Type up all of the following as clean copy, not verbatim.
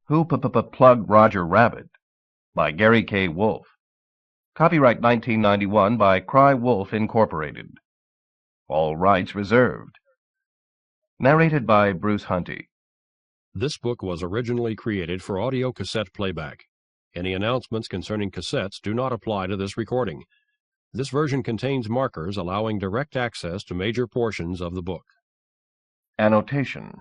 Who Plugged Roger Rabbit by Gary K. Wolfe. Copyright 1991 by Cry Wolf Incorporated. All rights reserved. Narrated by Bruce Huntey. This book was originally created for audio cassette playback. Any announcements concerning cassettes do not apply to this recording. This version contains markers allowing direct access to major portions of the book. Annotation.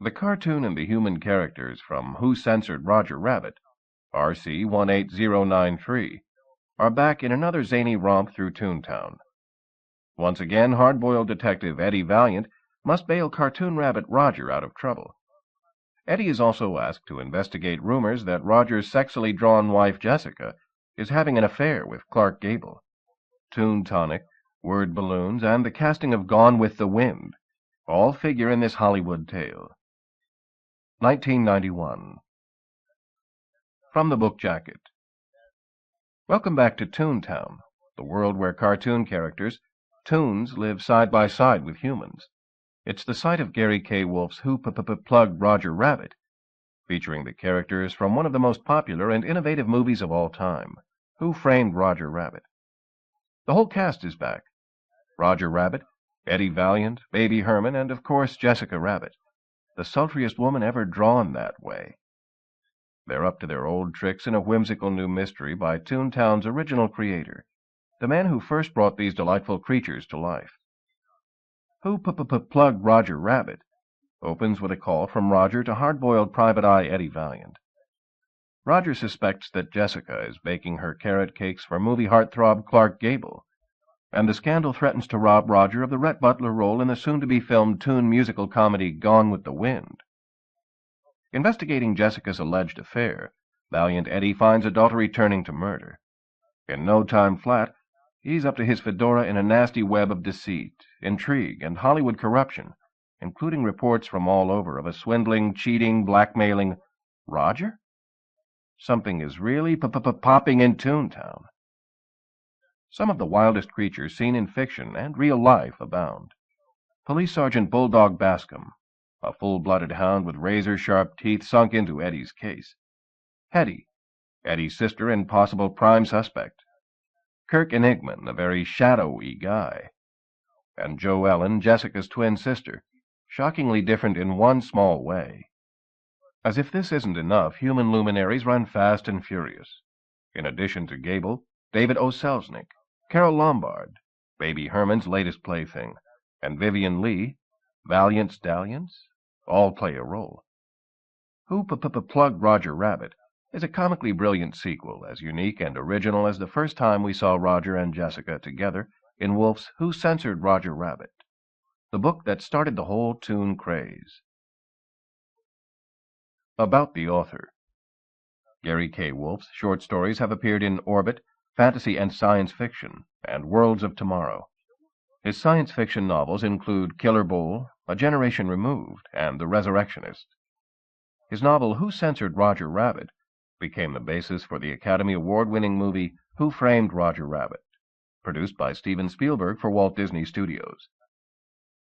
The cartoon and the human characters from Who Censored Roger Rabbit, RC 18093, are back in another zany romp through Toontown. Once again, hard-boiled detective Eddie Valiant must bail cartoon rabbit Roger out of trouble. Eddie is also asked to investigate rumors that Roger's sexily drawn wife Jessica is having an affair with Clark Gable. Toon Tonic, word balloons, and the casting of Gone with the Wind all figure in this Hollywood tale. 1991. From the book jacket. Welcome back to Toontown, the world where cartoon characters, toons, live side by side with humans. It's the site of Gary K. Wolfe's Who Plugged Roger Rabbit, featuring the characters from one of the most popular and innovative movies of all time, Who Framed Roger Rabbit. The whole cast is back. Roger Rabbit, Eddie Valiant, Baby Herman, and of course Jessica Rabbit, the sultriest woman ever drawn that way. They're up to their old tricks in a whimsical new mystery by Toontown's original creator, the man who first brought these delightful creatures to life. Who Plugged Roger Rabbit opens with a call from Roger to hard-boiled private eye Eddie Valiant. Roger suspects that Jessica is baking her carrot cakes for movie heartthrob Clark Gable, and the scandal threatens to rob Roger of the Rhett Butler role in the soon-to-be-filmed Toon musical comedy Gone with the Wind. Investigating Jessica's alleged affair, Valiant Eddie finds adultery turning to murder. In no time flat, he's up to his fedora in a nasty web of deceit, intrigue, and Hollywood corruption, including reports from all over of a swindling, cheating, blackmailing Roger? Something is really popping in Toontown. Some of the wildest creatures seen in fiction and real life abound. Police Sergeant Bulldog Bascom, a full-blooded hound with razor-sharp teeth sunk into Eddie's case. Hetty, Eddie's sister and possible prime suspect. Kirk Enigman, a very shadowy guy. And Jo Ellen, Jessica's twin sister, shockingly different in one small way. As if this isn't enough, human luminaries run fast and furious. In addition to Gable, David O. Selznick, Carol Lombard, Baby Herman's latest plaything, and Vivian Lee, Valiant's dalliance, all play a role. Who Plugged Roger Rabbit is a comically brilliant sequel, as unique and original as the first time we saw Roger and Jessica together in Wolfe's Who Censored Roger Rabbit, the book that started the whole Toon craze. About the author. Gary K. Wolfe's short stories have appeared in Orbit, Fantasy and Science Fiction, and Worlds of Tomorrow. His science fiction novels include Killer Bowl, A Generation Removed, and The Resurrectionist. His novel Who Censored Roger Rabbit became the basis for the Academy Award-winning movie Who Framed Roger Rabbit, produced by Steven Spielberg for Walt Disney Studios.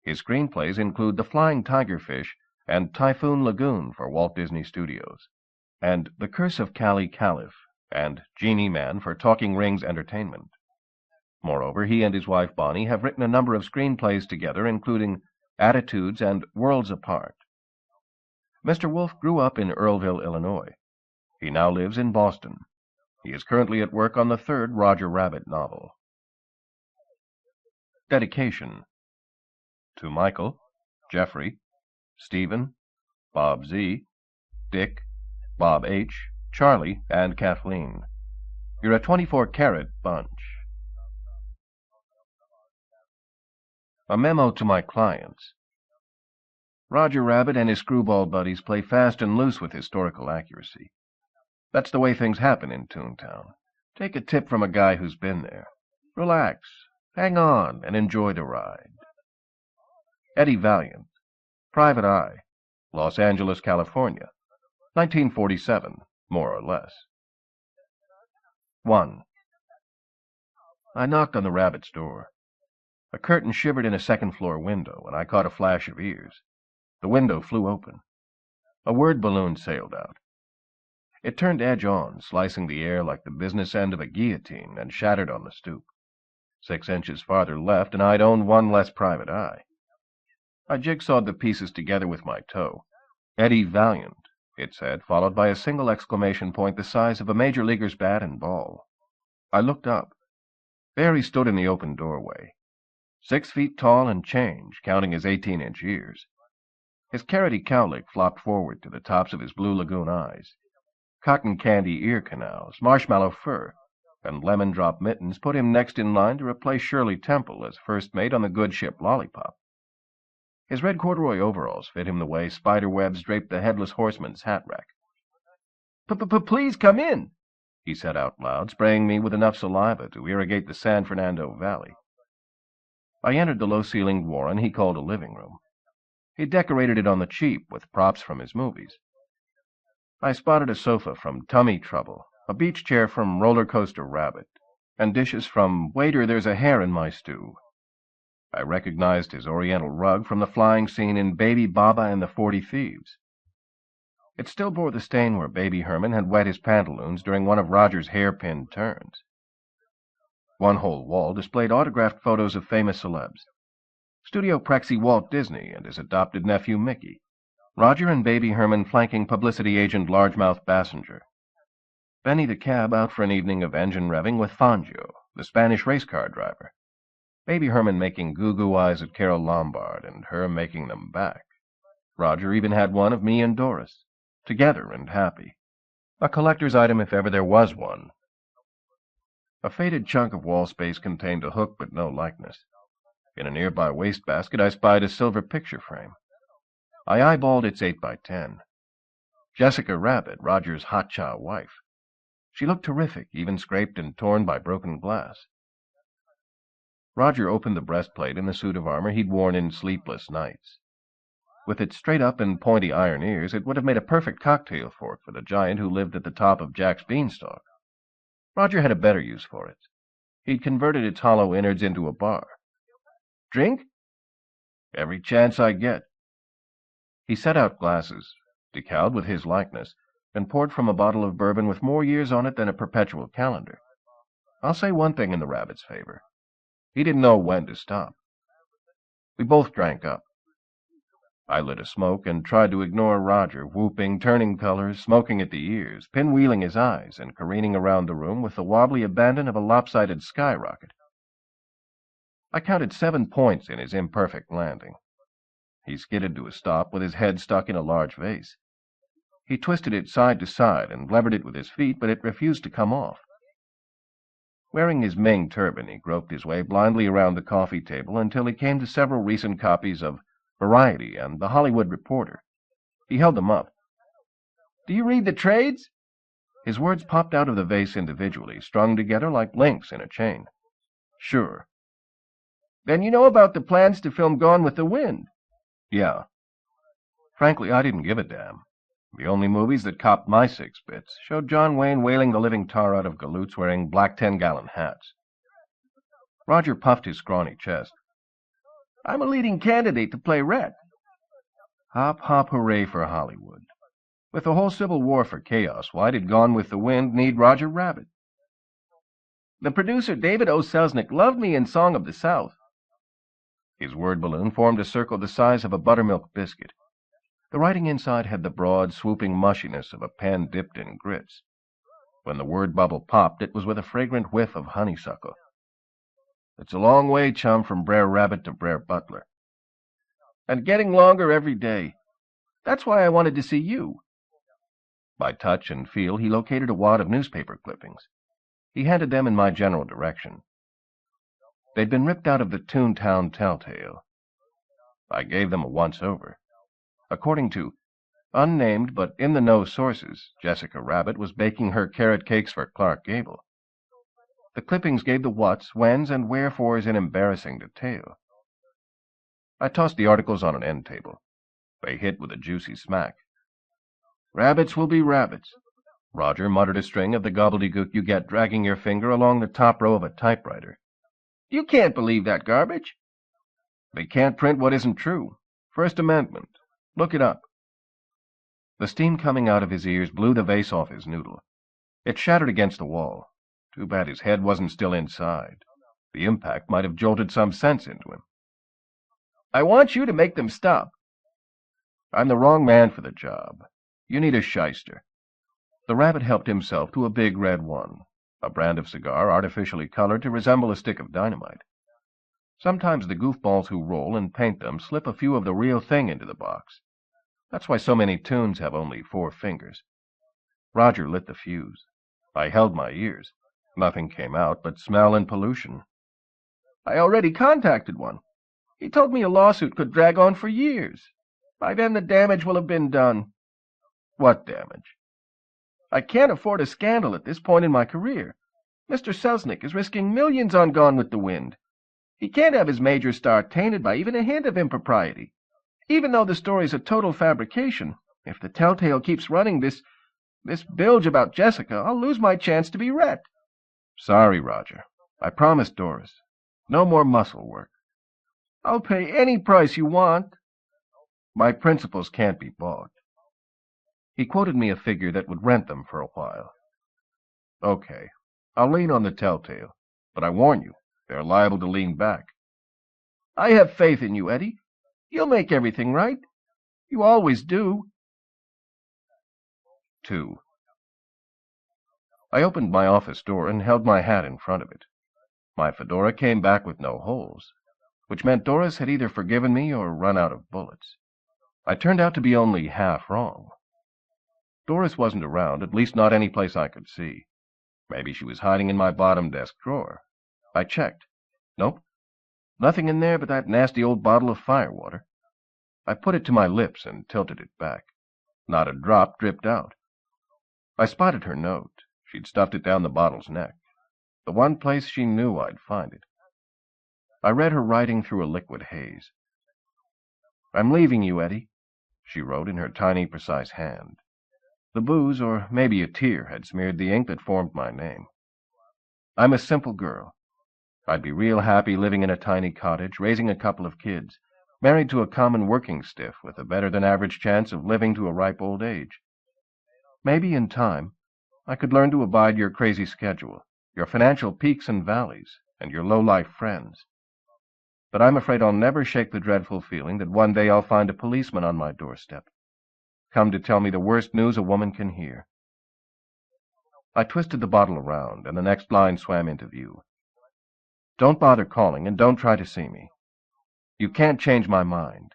His screenplays include The Flying Tigerfish and Typhoon Lagoon for Walt Disney Studios, and The Curse of Cali Caliph and Genie Man for Talking Rings Entertainment. Moreover, he and his wife Bonnie have written a number of screenplays together, including Attitudes and Worlds Apart. Mr. Wolfe grew up in Earlville, Illinois. He now lives in Boston. He is currently at work on the third Roger Rabbit novel. Dedication. To Michael, Jeffrey, Stephen, Bob Z., Dick, Bob H., Charlie, and Kathleen. You're a 24-carat bunch. A memo to my clients. Roger Rabbit and his screwball buddies play fast and loose with historical accuracy. That's the way things happen in Toontown. Take a tip from a guy who's been there. Relax, hang on, and enjoy the ride. Eddie Valiant, Private Eye, Los Angeles, California, 1947, more or less. 1. I knocked on the rabbit's door. A curtain shivered in a second-floor window, and I caught a flash of ears. The window flew open. A word balloon sailed out. It turned edge on, slicing the air like the business end of a guillotine, and shattered on the stoop. 6 inches farther left, and I'd owned one less private eye. I jigsawed the pieces together with my toe. Eddie Valiant, it said, followed by a single exclamation point the size of a major leaguer's bat and ball. I looked up. There he stood in the open doorway, 6 feet tall and change, counting his 18-inch ears. His carroty cowlick flopped forward to the tops of his blue lagoon eyes. Cotton candy ear canals, marshmallow fur, and lemon drop mittens put him next in line to replace Shirley Temple as first mate on the good ship Lollipop. His red corduroy overalls fit him the way spider webs draped the headless horseman's hat rack. "Please come in," he said out loud, spraying me with enough saliva to irrigate the San Fernando Valley. I entered the low-ceilinged warren he called a living room. He decorated it on the cheap with props from his movies. I spotted a sofa from Tummy Trouble, a beach chair from Roller Coaster Rabbit, and dishes from Waiter, There's a Hair in My Stew. I recognized his oriental rug from the flying scene in Baby Baba and the 40 Thieves. It still bore the stain where Baby Herman had wet his pantaloons during one of Roger's hairpin turns. One whole wall displayed autographed photos of famous celebs. Studio Prexy Walt Disney and his adopted nephew Mickey. Roger and Baby Herman flanking publicity agent Largemouth Bassinger. Benny the cab out for an evening of engine revving with Fangio, the Spanish race car driver. Baby Herman making goo-goo eyes at Carol Lombard, and her making them back. Roger even had one of me and Doris, together and happy. A collector's item if ever there was one. A faded chunk of wall space contained a hook but no likeness. In a nearby wastebasket I spied a silver picture frame. I eyeballed its 8x10. Jessica Rabbit, Roger's hotcha wife. She looked terrific, even scraped and torn by broken glass. Roger opened the breastplate in the suit of armor he'd worn in sleepless nights. With its straight-up and pointy iron ears, it would have made a perfect cocktail fork for the giant who lived at the top of Jack's beanstalk. Roger had a better use for it. He'd converted its hollow innards into a bar. "Drink?" "Every chance I get." He set out glasses, decaled with his likeness, and poured from a bottle of bourbon with more years on it than a perpetual calendar. I'll say one thing in the rabbit's favor. He didn't know when to stop. We both drank up. I lit a smoke and tried to ignore Roger, whooping, turning colors, smoking at the ears, pinwheeling his eyes, and careening around the room with the wobbly abandon of a lopsided skyrocket. I counted 7 points in his imperfect landing. He skidded to a stop with his head stuck in a large vase. He twisted it side to side and levered it with his feet, but it refused to come off. Wearing his Ming turban, he groped his way blindly around the coffee table until he came to several recent copies of Variety and The Hollywood Reporter. He held them up. "Do you read the trades?" His words popped out of the vase individually, strung together like links in a chain. "Sure." "Then you know about the plans to film Gone with the Wind?" "Yeah." Frankly, I didn't give a damn. The only movies that copped my 6 bits showed John Wayne whaling the living tar out of galoots wearing black 10-gallon hats. Roger puffed his scrawny chest. "I'm a leading candidate to play Rhett." Hop, hop, hooray for Hollywood. With the whole Civil War for chaos, why did Gone with the Wind need Roger Rabbit? "The producer, David O. Selznick, loved me in Song of the South." His word balloon formed a circle the size of a buttermilk biscuit. The writing inside had the broad, swooping mushiness of a pen dipped in grits. When the word bubble popped, it was with a fragrant whiff of honeysuckle. "It's a long way, chum, from Brer Rabbit to Brer Butler." "And getting longer every day. That's why I wanted to see you." By touch and feel, he located a wad of newspaper clippings. He handed them in my general direction. They'd been ripped out of the Toontown Telltale. I gave them a once-over. According to unnamed but in-the-know sources, Jessica Rabbit was baking her carrot cakes for Clark Gable. The clippings gave the whats, whens, and wherefores in embarrassing detail. I tossed the articles on an end table. They hit with a juicy smack. "Rabbits will be rabbits." Roger muttered a string of the gobbledygook you get dragging your finger along the top row of a typewriter. "You can't believe that garbage." "They can't print what isn't true. First Amendment. Look it up." The steam coming out of his ears blew the vase off his noodle. It shattered against the wall. Too bad his head wasn't still inside. The impact might have jolted some sense into him. "I want you to make them stop." "I'm the wrong man for the job. You need a shyster." The rabbit helped himself to a big red one, a brand of cigar artificially colored to resemble a stick of dynamite. Sometimes the goofballs who roll and paint them slip a few of the real thing into the box. That's why so many tunes have only 4 fingers. Roger lit the fuse. I held my ears. Nothing came out but smell and pollution. "I already contacted one. He told me a lawsuit could drag on for years. By then the damage will have been done." "What damage?" "I can't afford a scandal at this point in my career. Mr. Selznick is risking millions on Gone with the Wind. He can't have his major star tainted by even a hint of impropriety. Even though the story's a total fabrication, if the Telltale keeps running this bilge about Jessica, I'll lose my chance to be Rhett." "Sorry, Roger. I promised Doris. No more muscle work." "I'll pay any price you want." "My principles can't be bought." He quoted me a figure that would rent them for a while. "Okay, I'll lean on the Telltale, but I warn you, they're liable to lean back." "I have faith in you, Eddie. You'll make everything right. You always do." 2. I opened my office door and held my hat in front of it. My fedora came back with no holes, which meant Doris had either forgiven me or run out of bullets. I turned out to be only half wrong. Doris wasn't around, at least not any place I could see. Maybe she was hiding in my bottom desk drawer. I checked. Nope. Nothing in there but that nasty old bottle of firewater. I put it to my lips and tilted it back. Not a drop dripped out. I spotted her note. She'd stuffed it down the bottle's neck. The one place she knew I'd find it. I read her writing through a liquid haze. "I'm leaving you, Eddie," she wrote in her tiny, precise hand. The booze, or maybe a tear, had smeared the ink that formed my name. "I'm a simple girl. I'd be real happy living in a tiny cottage, raising a couple of kids, married to a common working stiff with a better-than-average chance of living to a ripe old age. Maybe in time I could learn to abide your crazy schedule, your financial peaks and valleys, and your low-life friends. But I'm afraid I'll never shake the dreadful feeling that one day I'll find a policeman on my doorstep, come to tell me the worst news a woman can hear." I twisted the bottle around, and the next line swam into view. "Don't bother calling, and don't try to see me. You can't change my mind."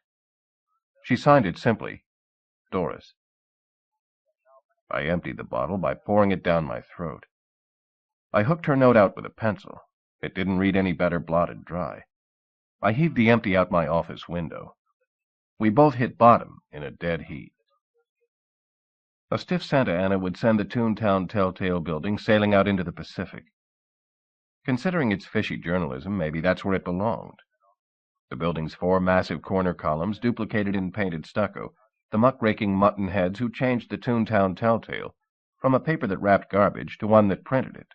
She signed it simply, Doris. I emptied the bottle by pouring it down my throat. I hooked her note out with a pencil. It didn't read any better blotted dry. I heaved the empty out my office window. We both hit bottom in a dead heat. A stiff Santa Ana would send the Toontown Telltale building sailing out into the Pacific. Considering its fishy journalism, maybe that's where it belonged. The building's 4 massive corner columns duplicated in painted stucco, the muckraking mutton heads who changed the Toontown Telltale from a paper that wrapped garbage to one that printed it.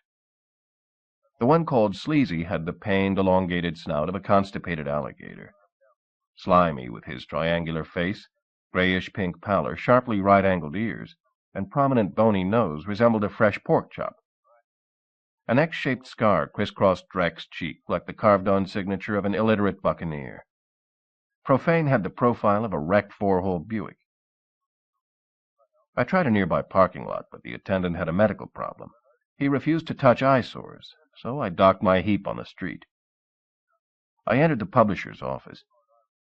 The one called Sleazy had the pained, elongated snout of a constipated alligator. Slimy with his triangular face, grayish-pink pallor, sharply right-angled ears, and prominent bony nose resembled a fresh pork chop. An X-shaped scar crisscrossed Drex's cheek like the carved-on signature of an illiterate buccaneer. Profane had the profile of a wrecked 4-hole Buick. I tried a nearby parking lot, but the attendant had a medical problem. He refused to touch eyesores, so I docked my heap on the street. I entered the publisher's office.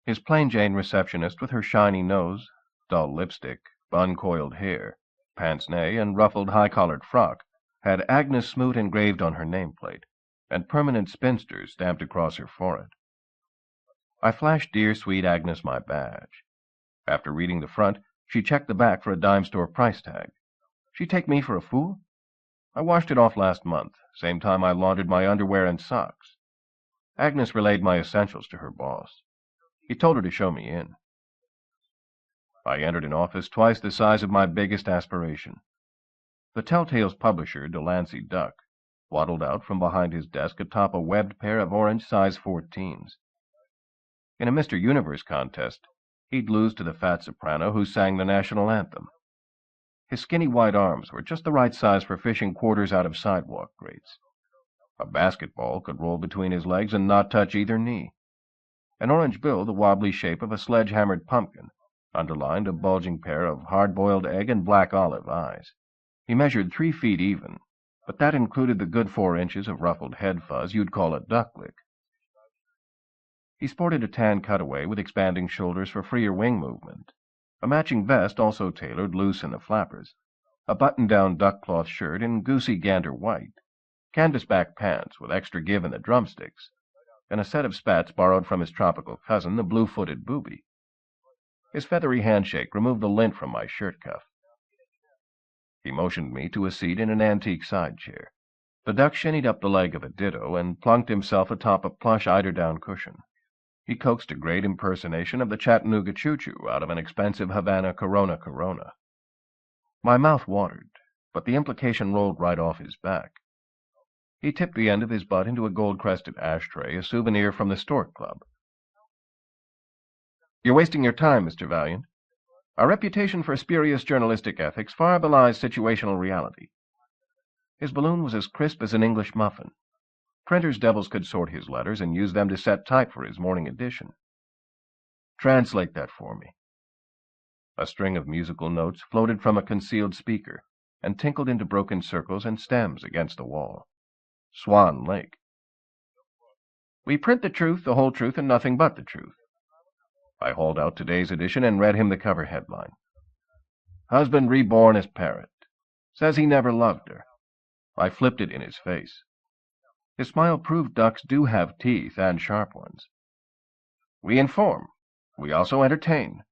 His plain-Jane receptionist with her shiny nose, dull lipstick, bun-coiled hair, pince-nez, and ruffled high-collared frock had Agnes Smoot engraved on her nameplate, and permanent spinster stamped across her forehead. I flashed dear sweet Agnes my badge. After reading the front, she checked the back for a dime-store price tag. She'd take me for a fool? I washed it off last month, same time I laundered my underwear and socks. Agnes relayed my essentials to her boss. He told her to show me in. I entered an office twice the size of my biggest aspiration. The Telltale's publisher, Delancey Duck, waddled out from behind his desk atop a webbed pair of orange size 14s. In a Mr. Universe contest, he'd lose to the fat soprano who sang the national anthem. His skinny white arms were just the right size for fishing quarters out of sidewalk grates. A basketball could roll between his legs and not touch either knee. An orange bill, the wobbly shape of a sledge-hammered pumpkin, underlined a bulging pair of hard-boiled egg and black olive eyes. He measured 3 feet even, but that included the good 4 inches of ruffled head fuzz you'd call a ducklick. He sported a tan cutaway with expanding shoulders for freer wing movement, a matching vest also tailored loose in the flappers, a button-down duck-cloth shirt in goosey gander white, canvas-back pants with extra give in the drumsticks, and a set of spats borrowed from his tropical cousin, the blue-footed booby. His feathery handshake removed the lint from my shirt cuff. He motioned me to a seat in an antique side chair. The duck shinnied up the leg of a ditto and plunked himself atop a plush eiderdown cushion. He coaxed a great impersonation of the Chattanooga choo-choo out of an expensive Havana Corona. My mouth watered, but the implication rolled right off his back. He tipped the end of his butt into a gold-crested ashtray, a souvenir from the Stork Club. "You're wasting your time, Mr. Valiant. Our reputation for spurious journalistic ethics far belies situational reality." His balloon was as crisp as an English muffin. Printer's devils could sort his letters and use them to set type for his morning edition. "Translate that for me." A string of musical notes floated from a concealed speaker and tinkled into broken circles and stems against the wall. Swan Lake. "We print the truth, the whole truth, and nothing but the truth." I hauled out today's edition and read him the cover headline. "Husband reborn as parrot. Says he never loved her." I flipped it in his face. His smile proved ducks do have teeth, and sharp ones. "We inform. We also entertain."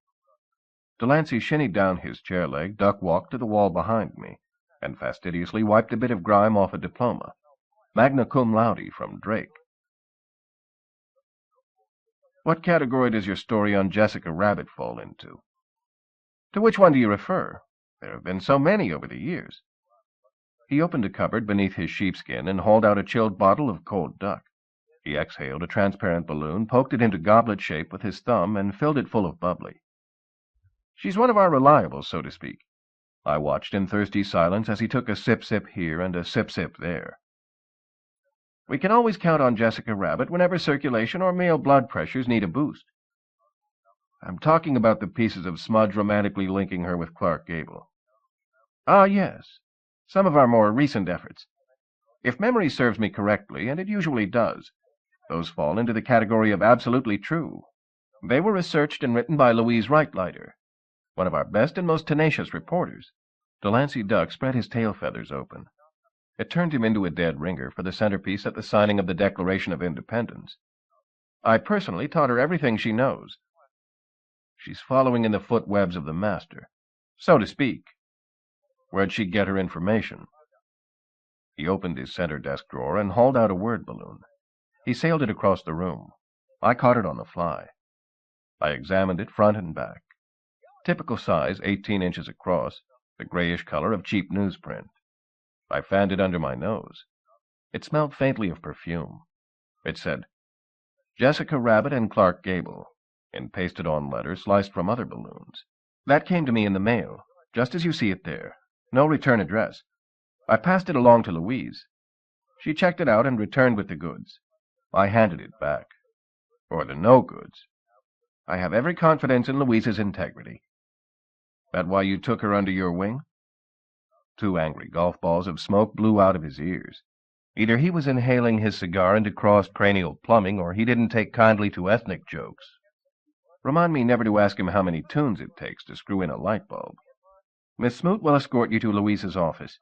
Delancey shinnied down his chair leg, duck-walked to the wall behind me, and fastidiously wiped a bit of grime off a diploma. Magna cum laude from Drake. "What category does your story on Jessica Rabbit fall into?" "To which one do you refer? There have been so many over the years." He opened a cupboard beneath his sheepskin and hauled out a chilled bottle of cold duck. He exhaled a transparent balloon, poked it into goblet shape with his thumb, and filled it full of bubbly. "She's one of our reliables, so to speak." I watched in thirsty silence as he took a sip-sip here and a sip-sip there. "We can always count on Jessica Rabbit whenever circulation or male blood pressures need a boost." "I'm talking about the pieces of smudge romantically linking her with Clark Gable." "Ah, yes. Some of our more recent efforts. If memory serves me correctly, and it usually does, those fall into the category of absolutely true. They were researched and written by Louise Reitleiter, one of our best and most tenacious reporters." Delancey Duck spread his tail feathers open. It turned him into a dead ringer for the centerpiece at the signing of the Declaration of Independence. "I personally taught her everything she knows." "She's following in the footwebs of the master." "So to speak." "Where'd she get her information?" He opened his center desk drawer and hauled out a word balloon. He sailed it across the room. I caught it on the fly. I examined it front and back. Typical size, 18 inches across, the grayish color of cheap newsprint. I fanned it under my nose. It smelled faintly of perfume. It said, "Jessica Rabbit and Clark Gable," in pasted-on letters sliced from other balloons. That came to me in the mail, just as you see it there. No return address. I passed it along to Louise. She checked it out and returned with the goods. I handed it back. Or the no goods. I have every confidence in Louise's integrity. "That why you took her under your wing?" 2 angry golf balls of smoke blew out of his ears. Either he was inhaling his cigar into cross-cranial plumbing, or he didn't take kindly to ethnic jokes. Remind me never to ask him how many tunes it takes to screw in a light bulb. Miss Smoot will escort you to Louise's office.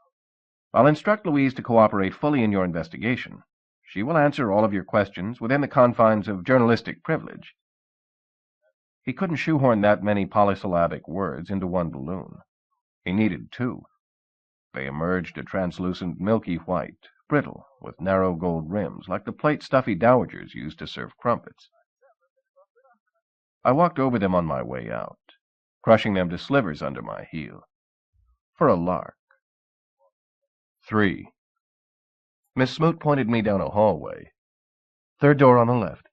I'll instruct Louise to cooperate fully in your investigation. She will answer all of your questions within the confines of journalistic privilege." He couldn't shoehorn that many polysyllabic words into one balloon. He needed 2. They emerged a translucent milky white, brittle, with narrow gold rims, like the plate stuffy dowagers used to serve crumpets. I walked over them on my way out, crushing them to slivers under my heel. For a lark. 3. Miss Smoot pointed me down a hallway. "Third door on the left."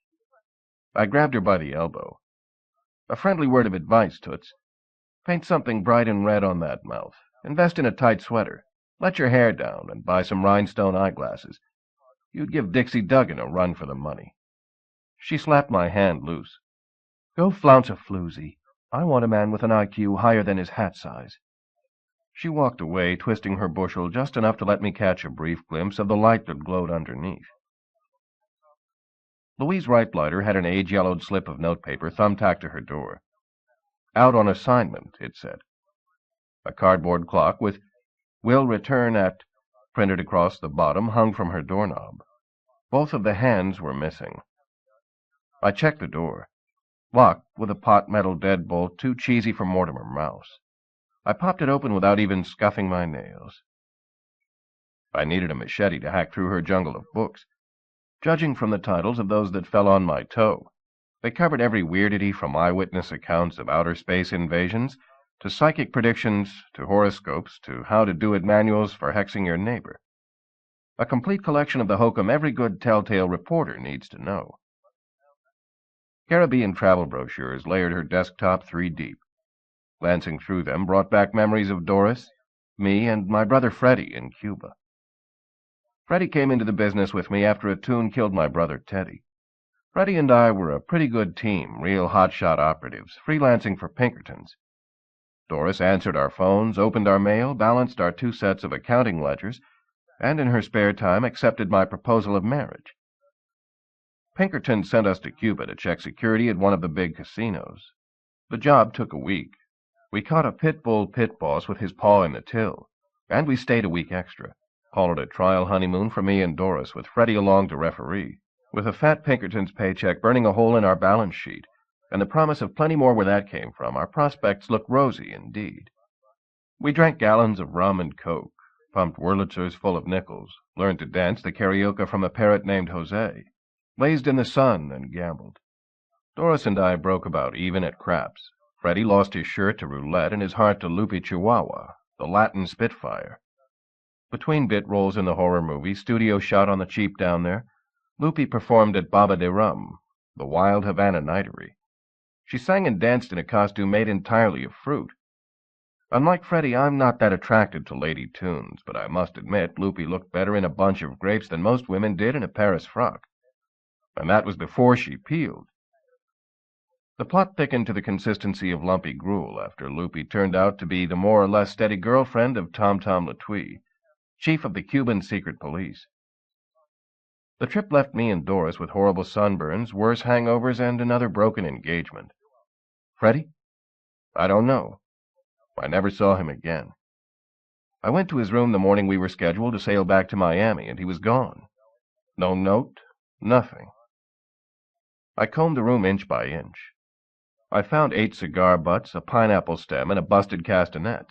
I grabbed her by the elbow. "A friendly word of advice, Toots. Paint something bright and red on that mouth. Invest in a tight sweater. Let your hair down and buy some rhinestone eyeglasses. You'd give Dixie Duggan a run for the money." She slapped my hand loose. "Go flounce a floozy. I want a man with an IQ higher than his hat size." She walked away, twisting her bushel just enough to let me catch a brief glimpse of the light that glowed underneath. Louise Reitbleider had an age-yellowed slip of notepaper thumbtacked to her door. "Out on assignment," it said. A cardboard clock with "Will return at" printed across the bottom hung from her doorknob. Both of the hands were missing. I checked the door. Locked with a pot-metal deadbolt too cheesy for Mortimer Mouse. I popped it open without even scuffing my nails. I needed a machete to hack through her jungle of books. Judging from the titles of those that fell on my toe, they covered every weirdity from eyewitness accounts of outer space invasions to psychic predictions to horoscopes to how-to-do-it manuals for hexing your neighbor. A complete collection of the hokum every good telltale reporter needs to know. Caribbean travel brochures layered her desktop 3 deep. Glancing through them brought back memories of Doris, me, and my brother Freddie in Cuba. Freddie came into the business with me after a Toon killed my brother Teddy. Freddie and I were a pretty good team, real hotshot operatives, freelancing for Pinkertons. Doris answered our phones, opened our mail, balanced our 2 sets of accounting ledgers, and in her spare time accepted my proposal of marriage. Pinkerton sent us to Cuba to check security at one of the big casinos. The job took a week. We caught a pit bull pit boss with his paw in the till, and we stayed a week extra. Call it a trial honeymoon for me and Doris, with Freddie along to referee. With a fat Pinkerton's paycheck burning a hole in our balance sheet, and the promise of plenty more where that came from, our prospects looked rosy indeed. We drank gallons of rum and coke, pumped Wurlitzers full of nickels, learned to dance the karaoke from a parrot named Jose, lazed in the sun, and gambled. Doris and I broke about even at craps. Freddie lost his shirt to roulette and his heart to Lupe Chihuahua, the Latin Spitfire. Between bit roles in the horror movie, studio shot on the cheap down there, Lupe performed at Baba de Rum, the wild Havana nightery. She sang and danced in a costume made entirely of fruit. Unlike Freddie, I'm not that attracted to lady tunes, but I must admit Lupe looked better in a bunch of grapes than most women did in a Paris frock. And that was before she peeled. The plot thickened to the consistency of lumpy gruel after Lupe turned out to be the more or less steady girlfriend of Tom Latwee, chief of the Cuban secret police. The trip left me and Doris with horrible sunburns, worse hangovers, and another broken engagement. Freddie? I don't know. I never saw him again. I went to his room the morning we were scheduled to sail back to Miami, and he was gone. No note, nothing. I combed the room inch by inch. I found 8 cigar butts, a pineapple stem, and a busted castanet.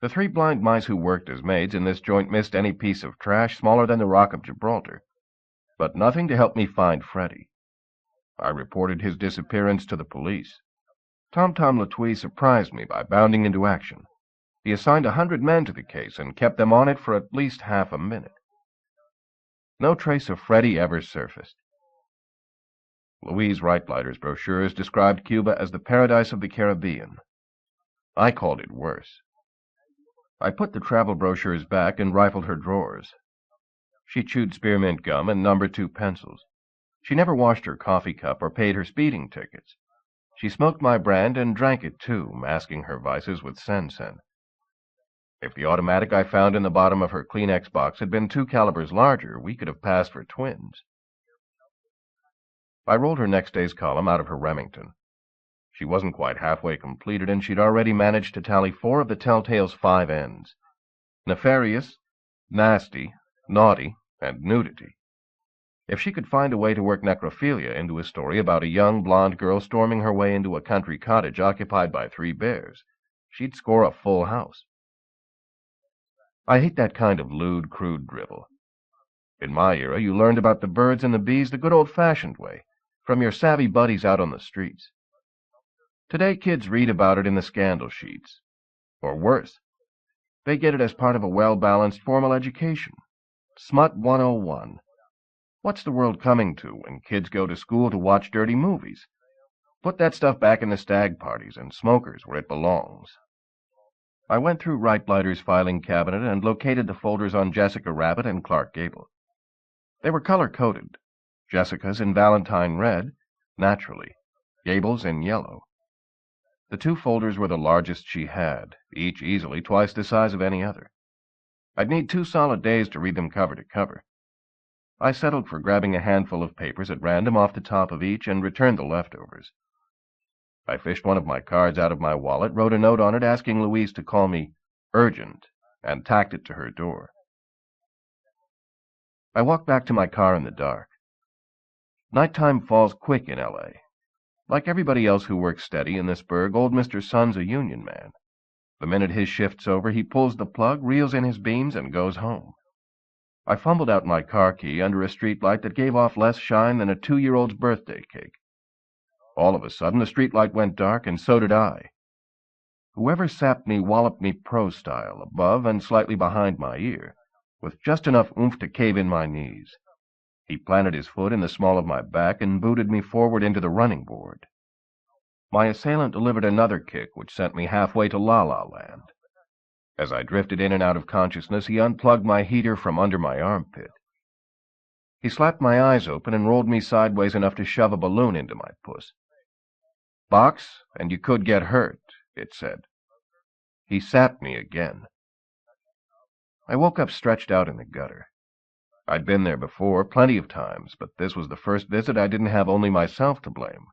The 3 blind mice who worked as maids in this joint missed any piece of trash smaller than the Rock of Gibraltar. But nothing to help me find Freddie. I reported his disappearance to the police. Tom Latwee surprised me by bounding into action. He assigned 100 men to the case and kept them on it for at least half a minute. No trace of Freddie ever surfaced. Louise Reitbleider's brochures described Cuba as the paradise of the Caribbean. I called it worse. I put the travel brochures back and rifled her drawers. She chewed spearmint gum and number 2 pencils. She never washed her coffee cup or paid her speeding tickets. She smoked my brand and drank it, too, masking her vices with sen-sen. If the automatic I found in the bottom of her Kleenex box had been 2 calibers larger, we could have passed for twins. I rolled her next day's column out of her Remington. She wasn't quite halfway completed, and she'd already managed to tally 4 of the telltale's 5 ends: nefarious, nasty, naughty, and nudity. If she could find a way to work necrophilia into a story about a young blonde girl storming her way into a country cottage occupied by 3 bears, she'd score a full house. I hate that kind of lewd, crude drivel. In my era, you learned about the birds and the bees the good old-fashioned way, from your savvy buddies out on the streets. Today, kids read about it in the scandal sheets. Or worse, they get it as part of a well-balanced formal education. Smut 101. What's the world coming to when kids go to school to watch dirty movies? Put that stuff back in the stag parties and smokers where it belongs. I went through Reitbleider's filing cabinet and located the folders on Jessica Rabbit and Clark Gable. They were color-coded. Jessica's in Valentine red, naturally. Gable's in yellow. The two folders were the largest she had, each easily twice the size of any other. I'd need 2 solid days to read them cover to cover. I settled for grabbing a handful of papers at random off the top of each and returned the leftovers. I fished one of my cards out of my wallet, wrote a note on it asking Louise to call me urgent, and tacked it to her door. I walked back to my car in the dark. Nighttime falls quick in L.A. Like everybody else who works steady in this burg, old Mr. Sun's a union man. The minute his shift's over, he pulls the plug, reels in his beams, and goes home. I fumbled out my car key under a streetlight that gave off less shine than a 2-year-old's birthday cake. All of a sudden, the streetlight went dark, and so did I. Whoever sapped me walloped me pro-style, above and slightly behind my ear, with just enough oomph to cave in my knees. He planted his foot in the small of my back and booted me forward into the running board. My assailant delivered another kick, which sent me halfway to La La Land. As I drifted in and out of consciousness, he unplugged my heater from under my armpit. He slapped my eyes open and rolled me sideways enough to shove a balloon into my puss. "Box, and you could get hurt," it said. He sapped me again. I woke up stretched out in the gutter. I'd been there before, plenty of times, but this was the first visit I didn't have only myself to blame.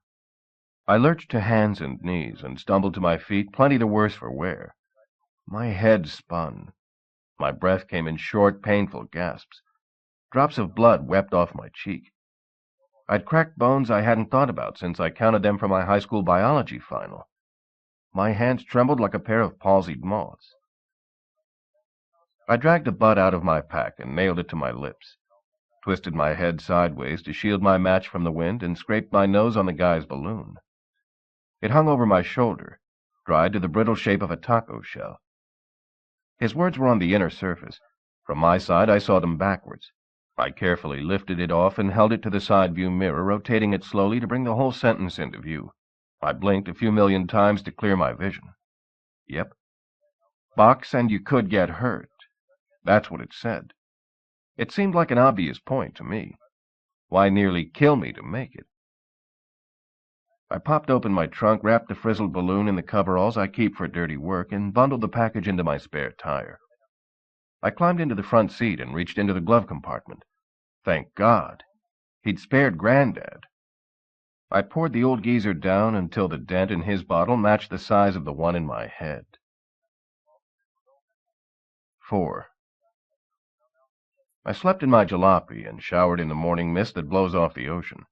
I lurched to hands and knees and stumbled to my feet, plenty the worse for wear. My head spun. My breath came in short, painful gasps. Drops of blood wept off my cheek. I'd cracked bones I hadn't thought about since I counted them for my high school biology final. My hands trembled like a pair of palsied moths. I dragged a butt out of my pack and nailed it to my lips, twisted my head sideways to shield my match from the wind, and scraped my nose on the guy's balloon. It hung over my shoulder, dried to the brittle shape of a taco shell. His words were on the inner surface. From my side, I saw them backwards. I carefully lifted it off and held it to the side view mirror, rotating it slowly to bring the whole sentence into view. I blinked a few million times to clear my vision. Yep. Box and you could get hurt. That's what it said. It seemed like an obvious point to me. Why nearly kill me to make it? I popped open my trunk, wrapped the frizzled balloon in the coveralls I keep for dirty work, and bundled the package into my spare tire. I climbed into the front seat and reached into the glove compartment. Thank God. He'd spared Granddad. I poured the old geezer down until the dent in his bottle matched the size of the one in my head. 4. I slept in my jalopy and showered in the morning mist that blows off the ocean.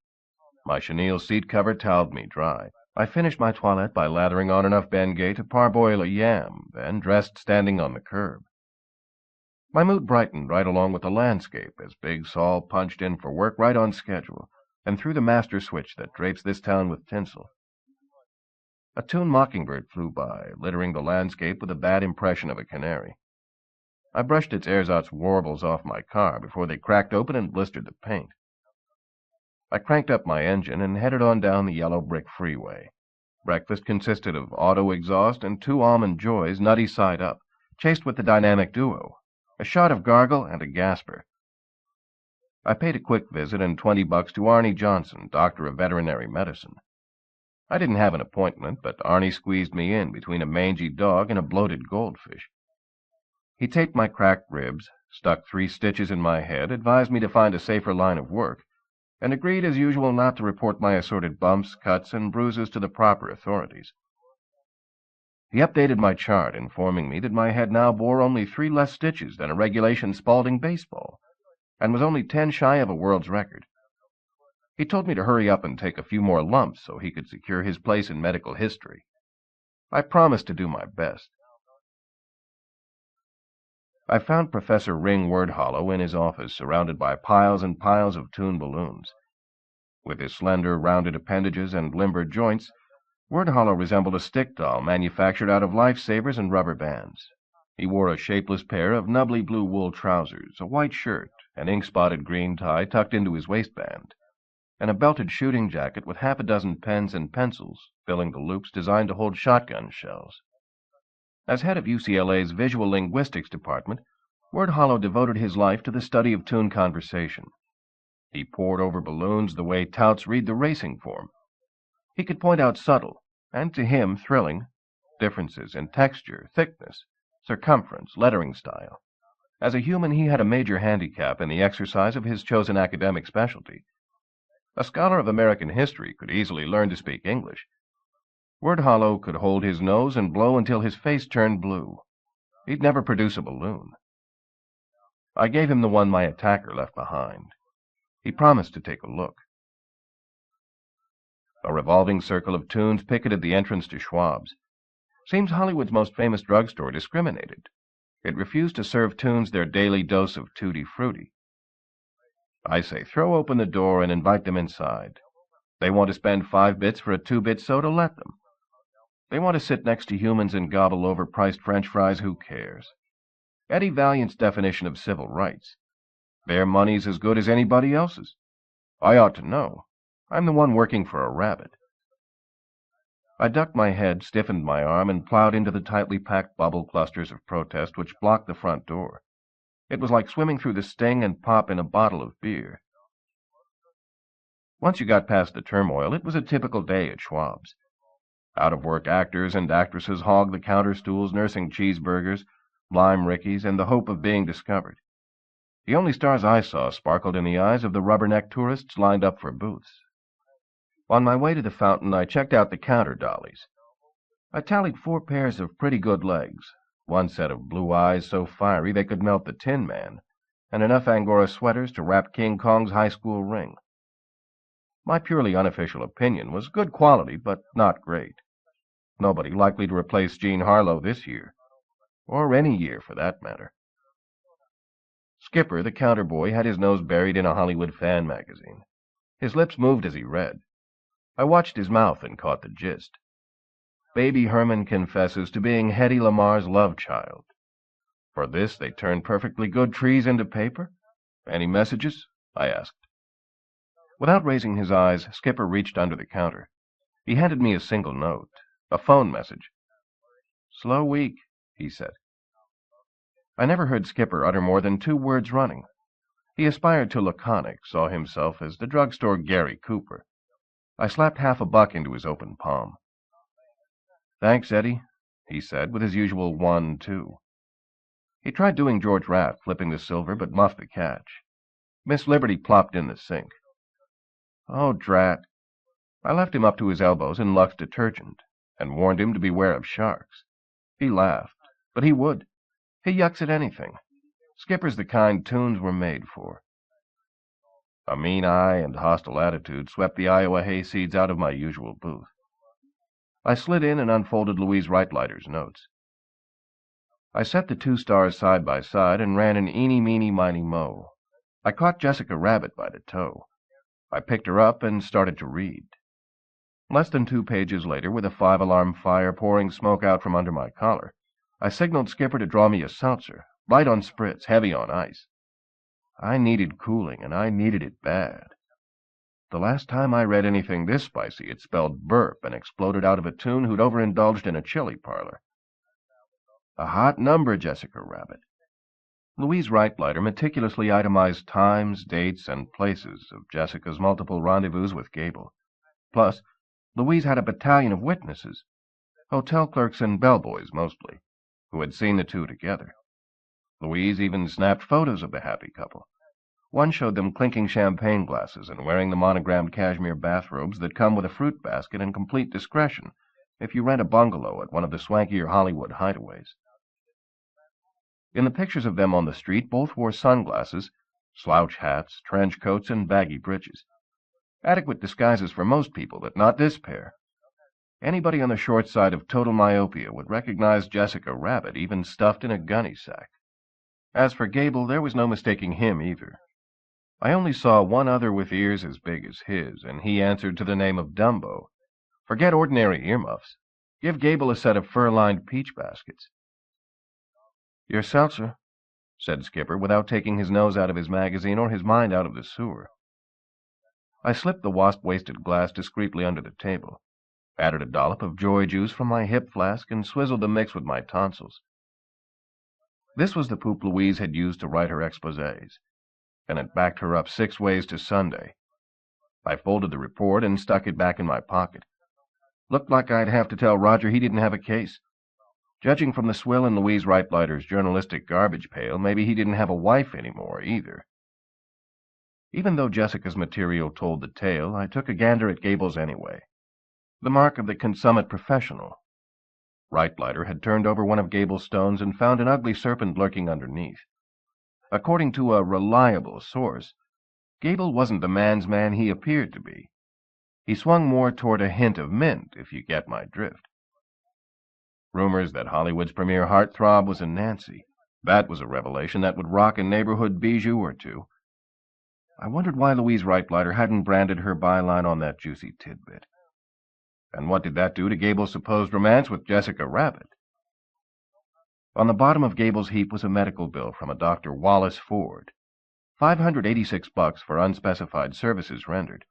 My chenille seat cover toweled me dry. I finished my toilette by lathering on enough Bengay to parboil a yam, then dressed standing on the curb. My mood brightened right along with the landscape as Big Saul punched in for work right on schedule and threw the master switch that drapes this town with tinsel. A Toon mockingbird flew by, littering the landscape with a bad impression of a canary. I brushed its ersatz warbles off my car before they cracked open and blistered the paint. I cranked up my engine and headed on down the yellow brick freeway. Breakfast consisted of auto exhaust and 2 almond joys nutty side up, chased with the dynamic duo, a shot of gargle and a gasper. I paid a quick visit and $20 to Arnie Johnson, doctor of veterinary medicine. I didn't have an appointment, but Arnie squeezed me in between a mangy dog and a bloated goldfish. He taped my cracked ribs, stuck 3 stitches in my head, advised me to find a safer line of work, and agreed as usual not to report my assorted bumps, cuts, and bruises to the proper authorities. He updated my chart, informing me that my head now bore only 3 less stitches than a regulation Spalding baseball, and was only 10 shy of a world's record. He told me to hurry up and take a few more lumps so he could secure his place in medical history. I promised to do my best. I found Professor Ring Wordhollow in his office, surrounded by piles and piles of Toon balloons. With his slender, rounded appendages and limber joints, Wordhollow resembled a stick doll manufactured out of lifesavers and rubber bands. He wore a shapeless pair of nubbly blue wool trousers, a white shirt, an ink-spotted green tie tucked into his waistband, and a belted shooting jacket with half a dozen pens and pencils filling the loops designed to hold shotgun shells. As head of UCLA's Visual Linguistics Department, Word Hollow devoted his life to the study of Toon conversation. He pored over balloons the way touts read the racing form. He could point out subtle, and to him thrilling, differences in texture, thickness, circumference, lettering style. As a human, he had a major handicap in the exercise of his chosen academic specialty. A scholar of American history could easily learn to speak English. Word Hollow could hold his nose and blow until his face turned blue. He'd never produce a balloon. I gave him the one my attacker left behind. He promised to take a look. A revolving circle of Toons picketed the entrance to Schwab's. Seems Hollywood's most famous drugstore discriminated. It refused to serve Toons their daily dose of Tutti Frutti. I say, throw open the door and invite them inside. They want to spend 5 bits for a 2-bit soda, let them. They want to sit next to humans and gobble overpriced French fries, who cares? Eddie Valiant's definition of civil rights. Their money's as good as anybody else's. I ought to know. I'm the one working for a rabbit. I ducked my head, stiffened my arm, and plowed into the tightly packed bubble clusters of protest which blocked the front door. It was like swimming through the sting and pop in a bottle of beer. Once you got past the turmoil, it was a typical day at Schwab's. Out-of-work actors and actresses hogged the counter stools, nursing cheeseburgers, lime rickeys, and the hope of being discovered. The only stars I saw sparkled in the eyes of the rubberneck tourists lined up for booths. On my way to the fountain, I checked out the counter dollies. I tallied 4 pairs of pretty good legs, 1 set of blue eyes so fiery they could melt the Tin Man, and enough Angora sweaters to wrap King Kong's high school ring. My purely unofficial opinion was good quality, but not great. Nobody likely to replace Jean Harlow this year, or any year for that matter. Skipper, the counter boy, had his nose buried in a Hollywood fan magazine. His lips moved as he read. I watched his mouth and caught the gist. Baby Herman confesses to being Hedy Lamar's love child. For this, they turned perfectly good trees into paper? Any messages? I asked. Without raising his eyes, Skipper reached under the counter. He handed me a single note, a phone message. "Slow week," he said. I never heard Skipper utter more than 2 words running. He aspired to laconic, saw himself as the drugstore Gary Cooper. I slapped half a buck into his open palm. "Thanks, Eddie," he said, with his usual 1-2. He tried doing George Raft, flipping the silver, but muffed the catch. Miss Liberty plopped in the sink. Oh, drat. I left him up to his elbows in Lux detergent, and warned him to beware of sharks. He laughed, but he would. He yucks at anything. Skipper's the kind Toons were made for. A mean eye and hostile attitude swept the Iowa hayseeds out of my usual booth. I slid in and unfolded Louise Reitleiter's notes. I set the 2 stars side by side and ran an eeny, meeny, miny, mo. I caught Jessica Rabbit by the toe. I picked her up and started to read. Less than 2 pages later, with a 5-alarm fire pouring smoke out from under my collar, I signaled Skipper to draw me a seltzer, light on spritz, heavy on ice. I needed cooling, and I needed it bad. The last time I read anything this spicy, it spelled burp and exploded out of a Toon who'd overindulged in a chili parlor. A hot number, Jessica Rabbit. Louise Reitleiter meticulously itemized times, dates, and places of Jessica's multiple rendezvous with Gable. Plus, Louise had a battalion of witnesses, hotel clerks and bellboys mostly, who had seen the 2 together. Louise even snapped photos of the happy couple. One showed them clinking champagne glasses and wearing the monogrammed cashmere bathrobes that come with a fruit basket and complete discretion if you rent a bungalow at one of the swankier Hollywood hideaways. In the pictures of them on the street, both wore sunglasses, slouch hats, trench coats, and baggy breeches. Adequate disguises for most people, but not this pair. Anybody on the short side of total myopia would recognize Jessica Rabbit, even stuffed in a gunny sack. As for Gable, there was no mistaking him either. I only saw one other with ears as big as his, and he answered to the name of Dumbo. Forget ordinary earmuffs. Give Gable a set of fur-lined peach baskets. "Your seltzer," said Skipper, without taking his nose out of his magazine or his mind out of the sewer. I slipped the wasp-waisted glass discreetly under the table. added a dollop of joy juice from my hip flask, and swizzled the mix with my tonsils. This was the poop Louise had used to write her exposés, and it backed her up 6 ways to Sunday. I folded the report and stuck it back in my pocket. Looked like I'd have to tell Roger he didn't have a case. Judging from the swill in Louise Reitleiter's journalistic garbage pail, maybe he didn't have a wife anymore, either. Even though Jessica's material told the tale, I took a gander at Gable's anyway. The mark of the consummate professional. Reitleiter had turned over one of Gable's stones and found an ugly serpent lurking underneath. According to a reliable source, Gable wasn't the man's man he appeared to be. He swung more toward a hint of mint, if you get my drift. Rumors that Hollywood's premier heartthrob was a Nancy. That was a revelation that would rock a neighborhood bijou or two. I wondered why Louise Reitleiter hadn't branded her byline on that juicy tidbit. And what did that do to Gable's supposed romance with Jessica Rabbit? On the bottom of Gable's heap was a medical bill from a Dr. Wallace Ford. $586 for unspecified services rendered.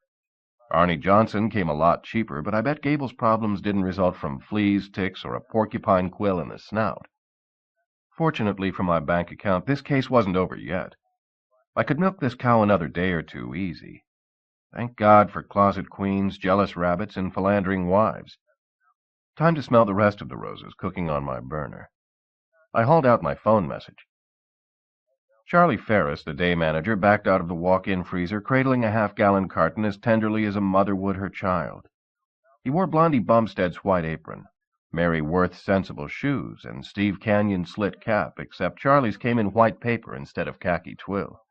Arnie Johnson came a lot cheaper, but I bet Gable's problems didn't result from fleas, ticks, or a porcupine quill in the snout. Fortunately for my bank account, this case wasn't over yet. I could milk this cow another day or two easy. Thank God for closet queens, jealous rabbits, and philandering wives. Time to smell the rest of the roses cooking on my burner. I hauled out my phone message. Charlie Ferris, the day manager, backed out of the walk-in freezer, cradling a half-gallon carton as tenderly as a mother would her child. He wore Blondie Bumstead's white apron, Mary Worth's sensible shoes, and Steve Canyon's slit cap, except Charlie's came in white paper instead of khaki twill.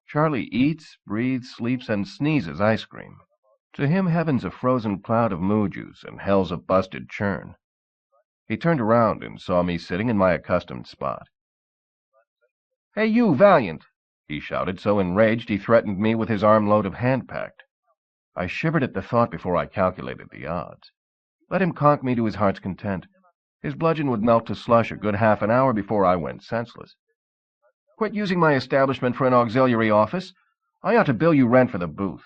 Charlie eats, breathes, sleeps, and sneezes ice cream. To him, heaven's a frozen cloud of moo juice, and hell's a busted churn. He turned around and saw me sitting in my accustomed spot. "Hey, you, Valiant!" he shouted, so enraged he threatened me with his armload of hand-packed. I shivered at the thought before I calculated the odds. Let him conk me to his heart's content. His bludgeon would melt to slush a good half an hour before I went senseless. "Quit using my establishment for an auxiliary office. I ought to bill you rent for the booth.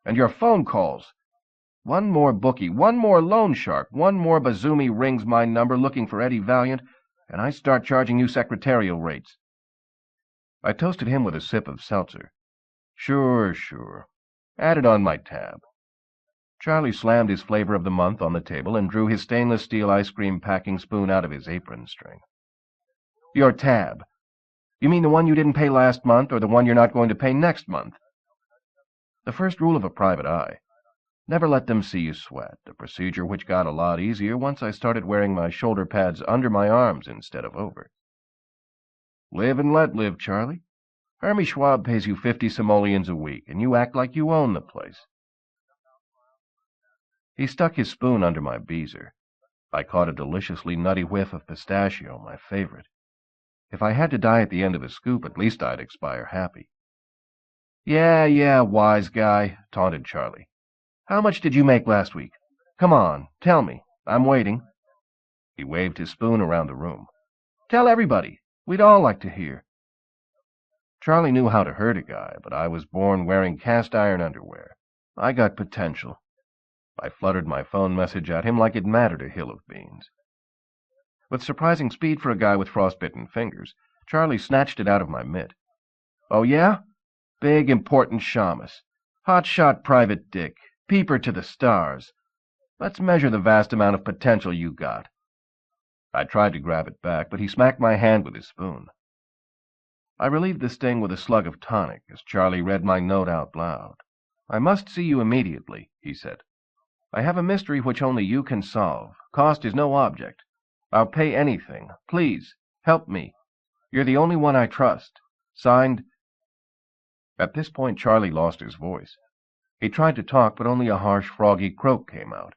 And your phone calls. One more bookie, one more loan shark, one more Bazoomi rings my number looking for Eddie Valiant, and I start charging you secretarial rates." I toasted him with a sip of seltzer. Sure. Add it on my tab. Charlie slammed his flavor of the month on the table and drew his stainless steel ice cream packing spoon out of his apron string. "Your tab. You mean the one you didn't pay last month, or the one you're not going to pay next month?" The first rule of a private eye. Never let them see you sweat, a procedure which got a lot easier once I started wearing my shoulder pads under my arms instead of over. "Live and let live, Charlie. Hermie Schwab pays you 50 simoleons a week, and you act like you own the place." He stuck his spoon under my beezer. I caught a deliciously nutty whiff of pistachio, my favorite. If I had to die at the end of a scoop, at least I'd expire happy. Yeah, wise guy," taunted Charlie. "How much did you make last week? Come on, tell me. I'm waiting." He waved his spoon around the room. "Tell everybody. We'd all like to hear." Charlie knew how to hurt a guy, but I was born wearing cast-iron underwear. I got potential. I fluttered my phone message at him like it mattered a hill of beans. With surprising speed for a guy with frostbitten fingers, Charlie snatched it out of my mitt. "Oh, yeah? Big, important shamus. Hot-shot private dick. Peeper to the stars. Let's measure the vast amount of potential you got." I tried to grab it back, but he smacked my hand with his spoon. I relieved the sting with a slug of tonic as Charlie read my note out loud. "I must see you immediately," he said. "I have a mystery which only you can solve. Cost is no object. I'll pay anything. Please, help me. You're the only one I trust. Signed—" At this point, Charlie lost his voice. He tried to talk, but only a harsh, froggy croak came out.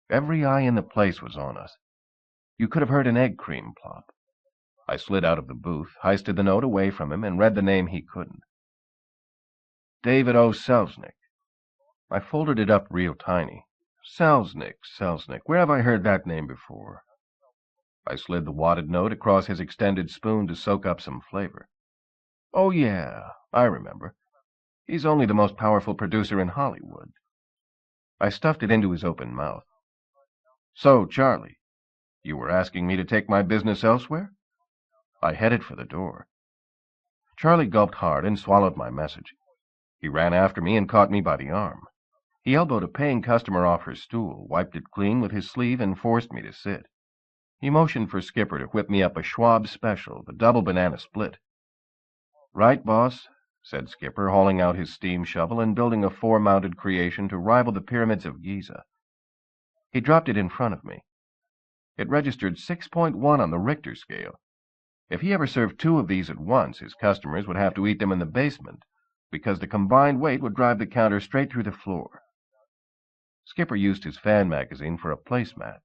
Every eye in the place was on us. You could have heard an egg cream plop. I slid out of the booth, heisted the note away from him, and read the name he couldn't. David O. Selznick. I folded it up real tiny. Selznick. Where have I heard that name before? I slid the wadded note across his extended spoon to soak up some flavor. "Oh, yeah, I remember. He's only the most powerful producer in Hollywood." I stuffed it into his open mouth. "So, Charlie, you were asking me to take my business elsewhere?" I headed for the door. Charlie gulped hard and swallowed my message. He ran after me and caught me by the arm. He elbowed a paying customer off her stool, wiped it clean with his sleeve, and forced me to sit. He motioned for Skipper to whip me up a Schwab special, the double banana split. "Right, boss," said Skipper, hauling out his steam shovel and building a four-mounted creation to rival the pyramids of Giza. He dropped it in front of me. It registered 6.1 on the Richter scale. If he ever served two of these at once, his customers would have to eat them in the basement, because the combined weight would drive the counter straight through the floor. Skipper used his fan magazine for a placemat,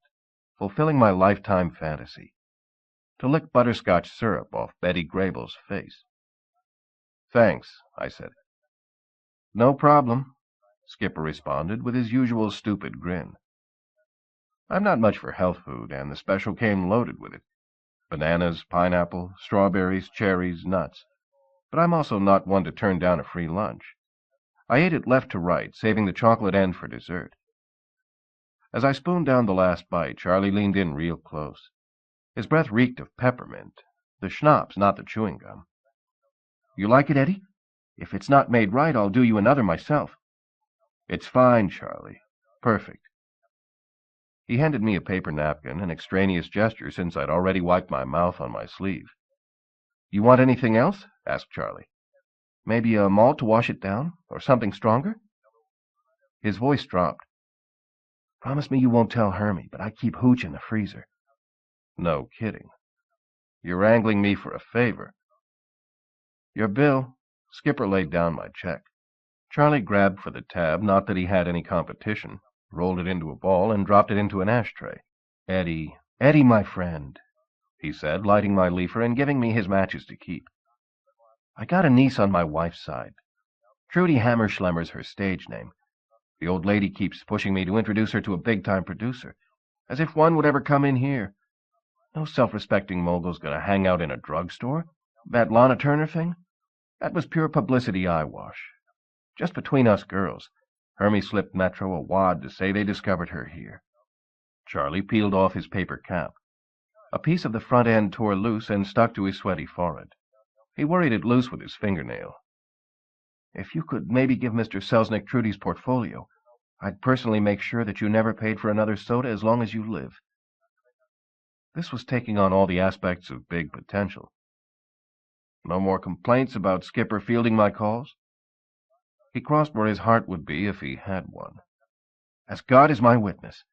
fulfilling my lifetime fantasy, to lick butterscotch syrup off Eddie Grable's face. "Thanks," I said. "No problem," Skipper responded with his usual stupid grin. I'm not much for health food, and the special came loaded with it. Bananas, pineapple, strawberries, cherries, nuts. But I'm also not one to turn down a free lunch. I ate it left to right, saving the chocolate end for dessert. As I spooned down the last bite, Charlie leaned in real close. His breath reeked of peppermint, the schnapps, not the chewing gum. "You like it, Eddie? If it's not made right, I'll do you another myself." "It's fine, Charlie. Perfect." He handed me a paper napkin, an extraneous gesture since I'd already wiped my mouth on my sleeve. "You want anything else?" asked Charlie. "Maybe a malt to wash it down, or something stronger?" His voice dropped. "Promise me you won't tell Hermie, but I keep hooch in the freezer." "No kidding. You're angling me for a favor." "Your bill." Skipper laid down my check. Charlie grabbed for the tab, not that he had any competition, rolled it into a ball, and dropped it into an ashtray. Eddie, my friend," he said, lighting my leafer and giving me his matches to keep. "I got a niece on my wife's side. Trudy Hammerschlemmer's her stage name. The old lady keeps pushing me to introduce her to a big-time producer, as if one would ever come in here. No self-respecting mogul's going to hang out in a drugstore. That Lana Turner thing? That was pure publicity eyewash. Just between us girls, Hermie slipped Metro a wad to say they discovered her here." Charlie peeled off his paper cap. A piece of the front end tore loose and stuck to his sweaty forehead. He worried it loose with his fingernail. "If you could maybe give Mr. Selznick Trudy's portfolio, I'd personally make sure that you never paid for another soda as long as you live." This was taking on all the aspects of big potential. "No more complaints about Skipper fielding my calls?" He crossed where his heart would be if he had one. "As God is my witness."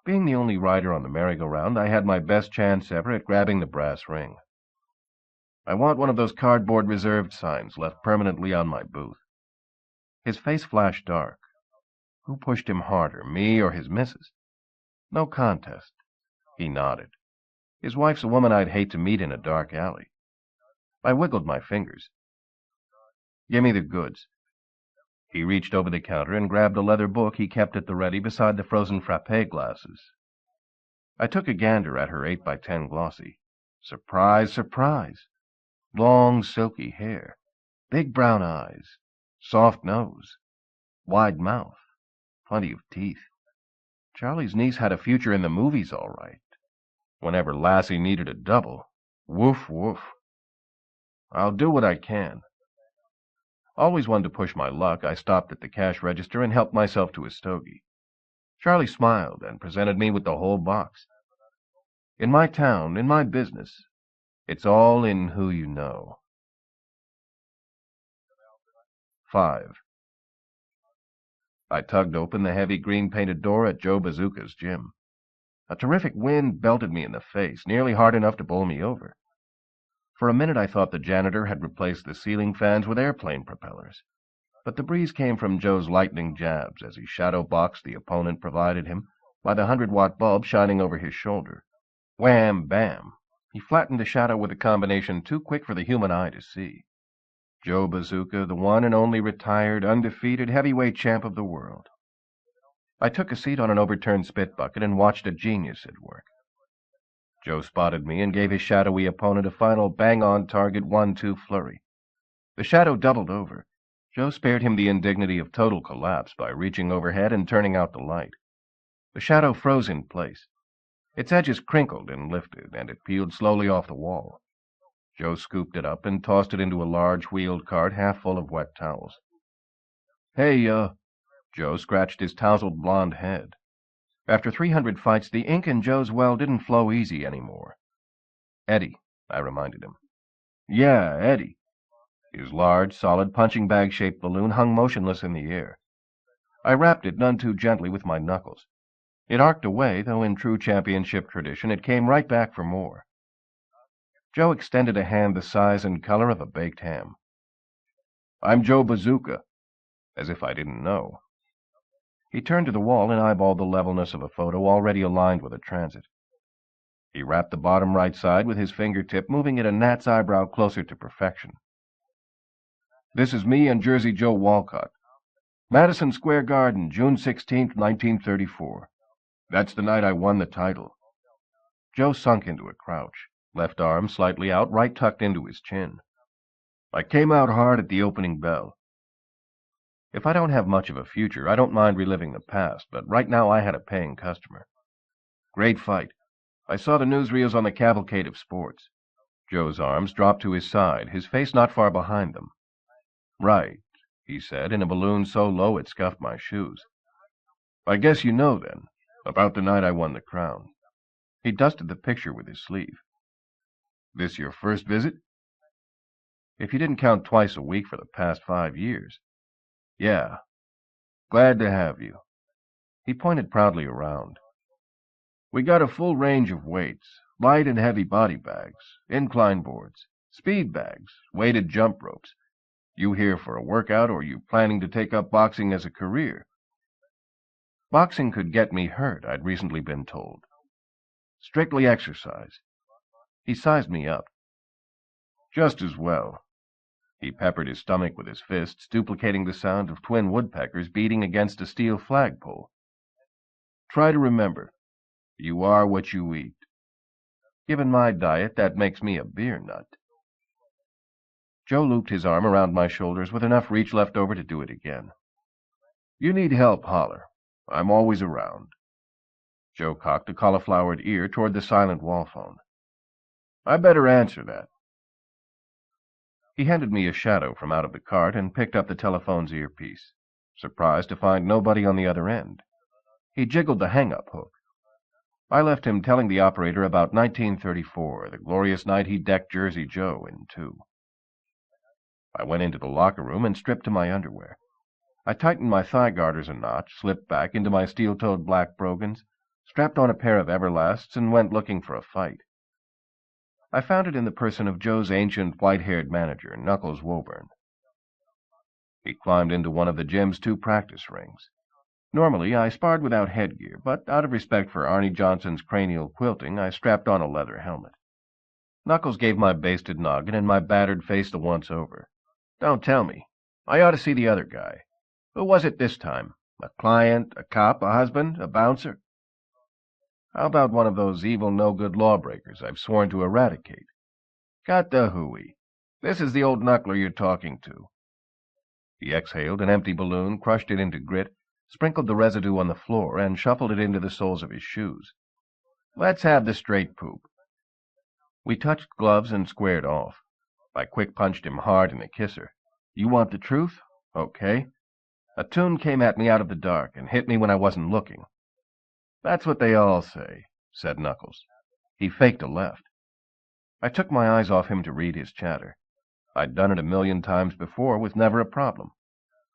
Being the only rider on the merry-go-round, I had my best chance ever at grabbing the brass ring. "I want one of those cardboard reserved signs left permanently on my booth." His face flashed dark. Who pushed him harder, me or his missus? No contest. He nodded. His wife's a woman I'd hate to meet in a dark alley. I wiggled my fingers. "Give me the goods." He reached over the counter and grabbed a leather book he kept at the ready beside the frozen frappé glasses. I took a gander at her 8x10 glossy. Surprise, surprise! Long, silky hair, big brown eyes, soft nose, wide mouth, plenty of teeth. Charlie's niece had a future in the movies, all right. Whenever Lassie needed a double, woof, woof. "I'll do what I can." Always one to push my luck, I stopped at the cash register and helped myself to a stogie. Charlie smiled and presented me with the whole box. In my town, in my business, it's all in who you know. 5. I tugged open the heavy green-painted door at Joe Bazooka's gym. A terrific wind belted me in the face, nearly hard enough to bowl me over. For a minute I thought the janitor had replaced the ceiling fans with airplane propellers. But the breeze came from Joe's lightning jabs as he shadow-boxed the opponent provided him by the 100-watt bulb shining over his shoulder. Wham, bam! He flattened the shadow with a combination too quick for the human eye to see. Joe Bazooka, the one and only retired, undefeated heavyweight champ of the world. I took a seat on an overturned spit bucket and watched a genius at work. Joe spotted me and gave his shadowy opponent a final bang-on target 1-2 flurry. The shadow doubled over. Joe spared him the indignity of total collapse by reaching overhead and turning out the light. The shadow froze in place. Its edges crinkled and lifted, and it peeled slowly off the wall. Joe scooped it up and tossed it into a large wheeled cart half full of wet towels. Hey, Joe scratched his tousled blonde head. After 300 fights, the ink in Joe's well didn't flow easy anymore. Eddie, I reminded him. Yeah, Eddie. His large, solid, punching bag-shaped balloon hung motionless in the air. I rapped it none too gently with my knuckles. It arced away, though in true championship tradition it came right back for more. Joe extended a hand the size and color of a baked ham. I'm Joe Bazooka, as if I didn't know. He turned to the wall and eyeballed the levelness of a photo already aligned with a transit. He rapped the bottom right side with his fingertip, moving it a gnat's eyebrow closer to perfection. This is me and Jersey Joe Walcott. Madison Square Garden, June 16th, 1934. That's the night I won the title. Joe sunk into a crouch, left arm slightly out, right tucked into his chin. I came out hard at the opening bell. If I don't have much of a future, I don't mind reliving the past, but right now I had a paying customer. Great fight. I saw the newsreels on the cavalcade of sports. Joe's arms dropped to his side, his face not far behind them. Right, he said, in a balloon so low it scuffed my shoes. I guess you know, then, about the night I won the crown. He dusted the picture with his sleeve. This your first visit? If you didn't count twice a week for the past 5 years. Yeah. Glad to have you. He pointed proudly around. We got a full range of weights, light and heavy body bags, incline boards, speed bags, weighted jump ropes. You here for a workout, or you planning to take up boxing as a career? Boxing could get me hurt, I'd recently been told. Strictly exercise. He sized me up. Just as well. He peppered his stomach with his fists, duplicating the sound of twin woodpeckers beating against a steel flagpole. Try to remember, you are what you eat. Given my diet, that makes me a beer nut. Joe looped his arm around my shoulders with enough reach left over to do it again. You need help, holler. I'm always around. Joe cocked a cauliflowered ear toward the silent wall phone. I better answer that. He handed me a shadow from out of the cart and picked up the telephone's earpiece, surprised to find nobody on the other end. He jiggled the hang-up hook. I left him telling the operator about 1934, the glorious night he decked Jersey Joe in two. I went into the locker room and stripped to my underwear. I tightened my thigh garters a notch, slipped back into my steel-toed black brogans, strapped on a pair of Everlasts, and went looking for a fight. I found it in the person of Joe's ancient white-haired manager, Knuckles Woburn. He climbed into one of the gym's 2 practice rings. Normally, I sparred without headgear, but out of respect for Arnie Johnson's cranial quilting, I strapped on a leather helmet. Knuckles gave my basted noggin and my battered face the once-over. Don't tell me. I ought to see the other guy. Who was it this time? A client, a cop, a husband, a bouncer? How about one of those evil, no-good lawbreakers I've sworn to eradicate? Got the hooey. This is the old knuckler you're talking to. He exhaled an empty balloon, crushed it into grit, sprinkled the residue on the floor, and shuffled it into the soles of his shoes. Let's have the straight poop. We touched gloves and squared off. I quick-punched him hard in the kisser. You want the truth? Okay. A toon came at me out of the dark and hit me when I wasn't looking. That's what they all say, said Knuckles. He faked a left. I took my eyes off him to read his chatter. I'd done it 1,000,000 times before with never a problem.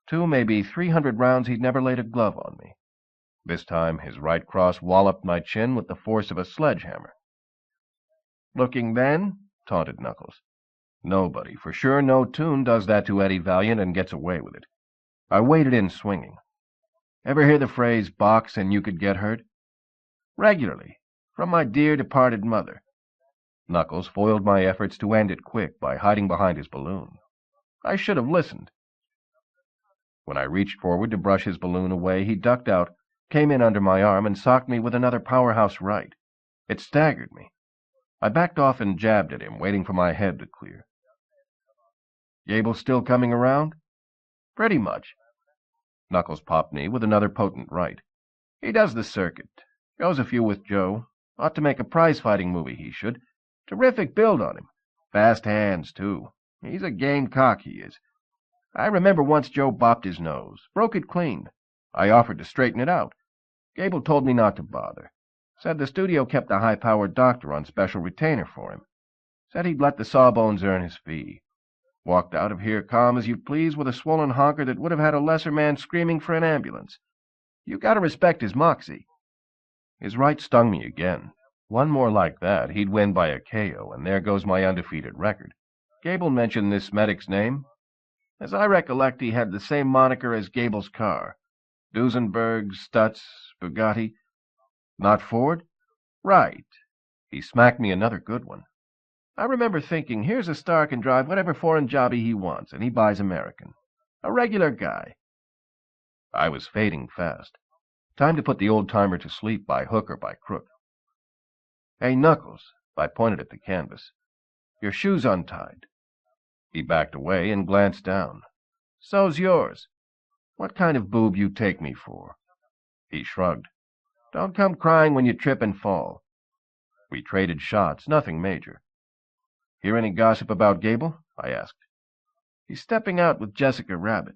2, maybe 300 rounds he'd never laid a glove on me. This time his right cross walloped my chin with the force of a sledgehammer. Looking then? Taunted Knuckles. Nobody, for sure no toon, does that to Eddie Valiant and gets away with it. I waded in swinging. Ever hear the phrase, box and you could get hurt? Regularly, from my dear departed mother. Knuckles foiled my efforts to end it quick by hiding behind his balloon. I should have listened. When I reached forward to brush his balloon away, he ducked out, came in under my arm, and socked me with another powerhouse right. It staggered me. I backed off and jabbed at him, waiting for my head to clear. Gable still coming around? Pretty much. Knuckles popped me with another potent right. He does the circuit. Goes a few with Joe. Ought to make a prize-fighting movie, he should. Terrific build on him. Fast hands, too. He's a game cock, he is. I remember once Joe bopped his nose. Broke it clean. I offered to straighten it out. Gable told me not to bother. Said the studio kept a high-powered doctor on special retainer for him. Said he'd let the sawbones earn his fee. Walked out of here calm as you please with a swollen honker that would have had a lesser man screaming for an ambulance. You gotta respect his moxie. His right stung me again. One more like that, he'd win by a KO, and there goes my undefeated record. Gable mentioned this medic's name. As I recollect, he had the same moniker as Gable's car. Duesenberg, Stutz, Bugatti. Not Ford? Right. He smacked me another good one. I remember thinking, here's a star can drive whatever foreign jobby he wants, and he buys American. A regular guy. I was fading fast. Time to put the old-timer to sleep by hook or by crook. Hey, Knuckles, I pointed at the canvas. Your shoe's untied. He backed away and glanced down. So's yours. What kind of boob you take me for? He shrugged. Don't come crying when you trip and fall. We traded shots, nothing major. Hear any gossip about Gable? I asked. He's stepping out with Jessica Rabbit.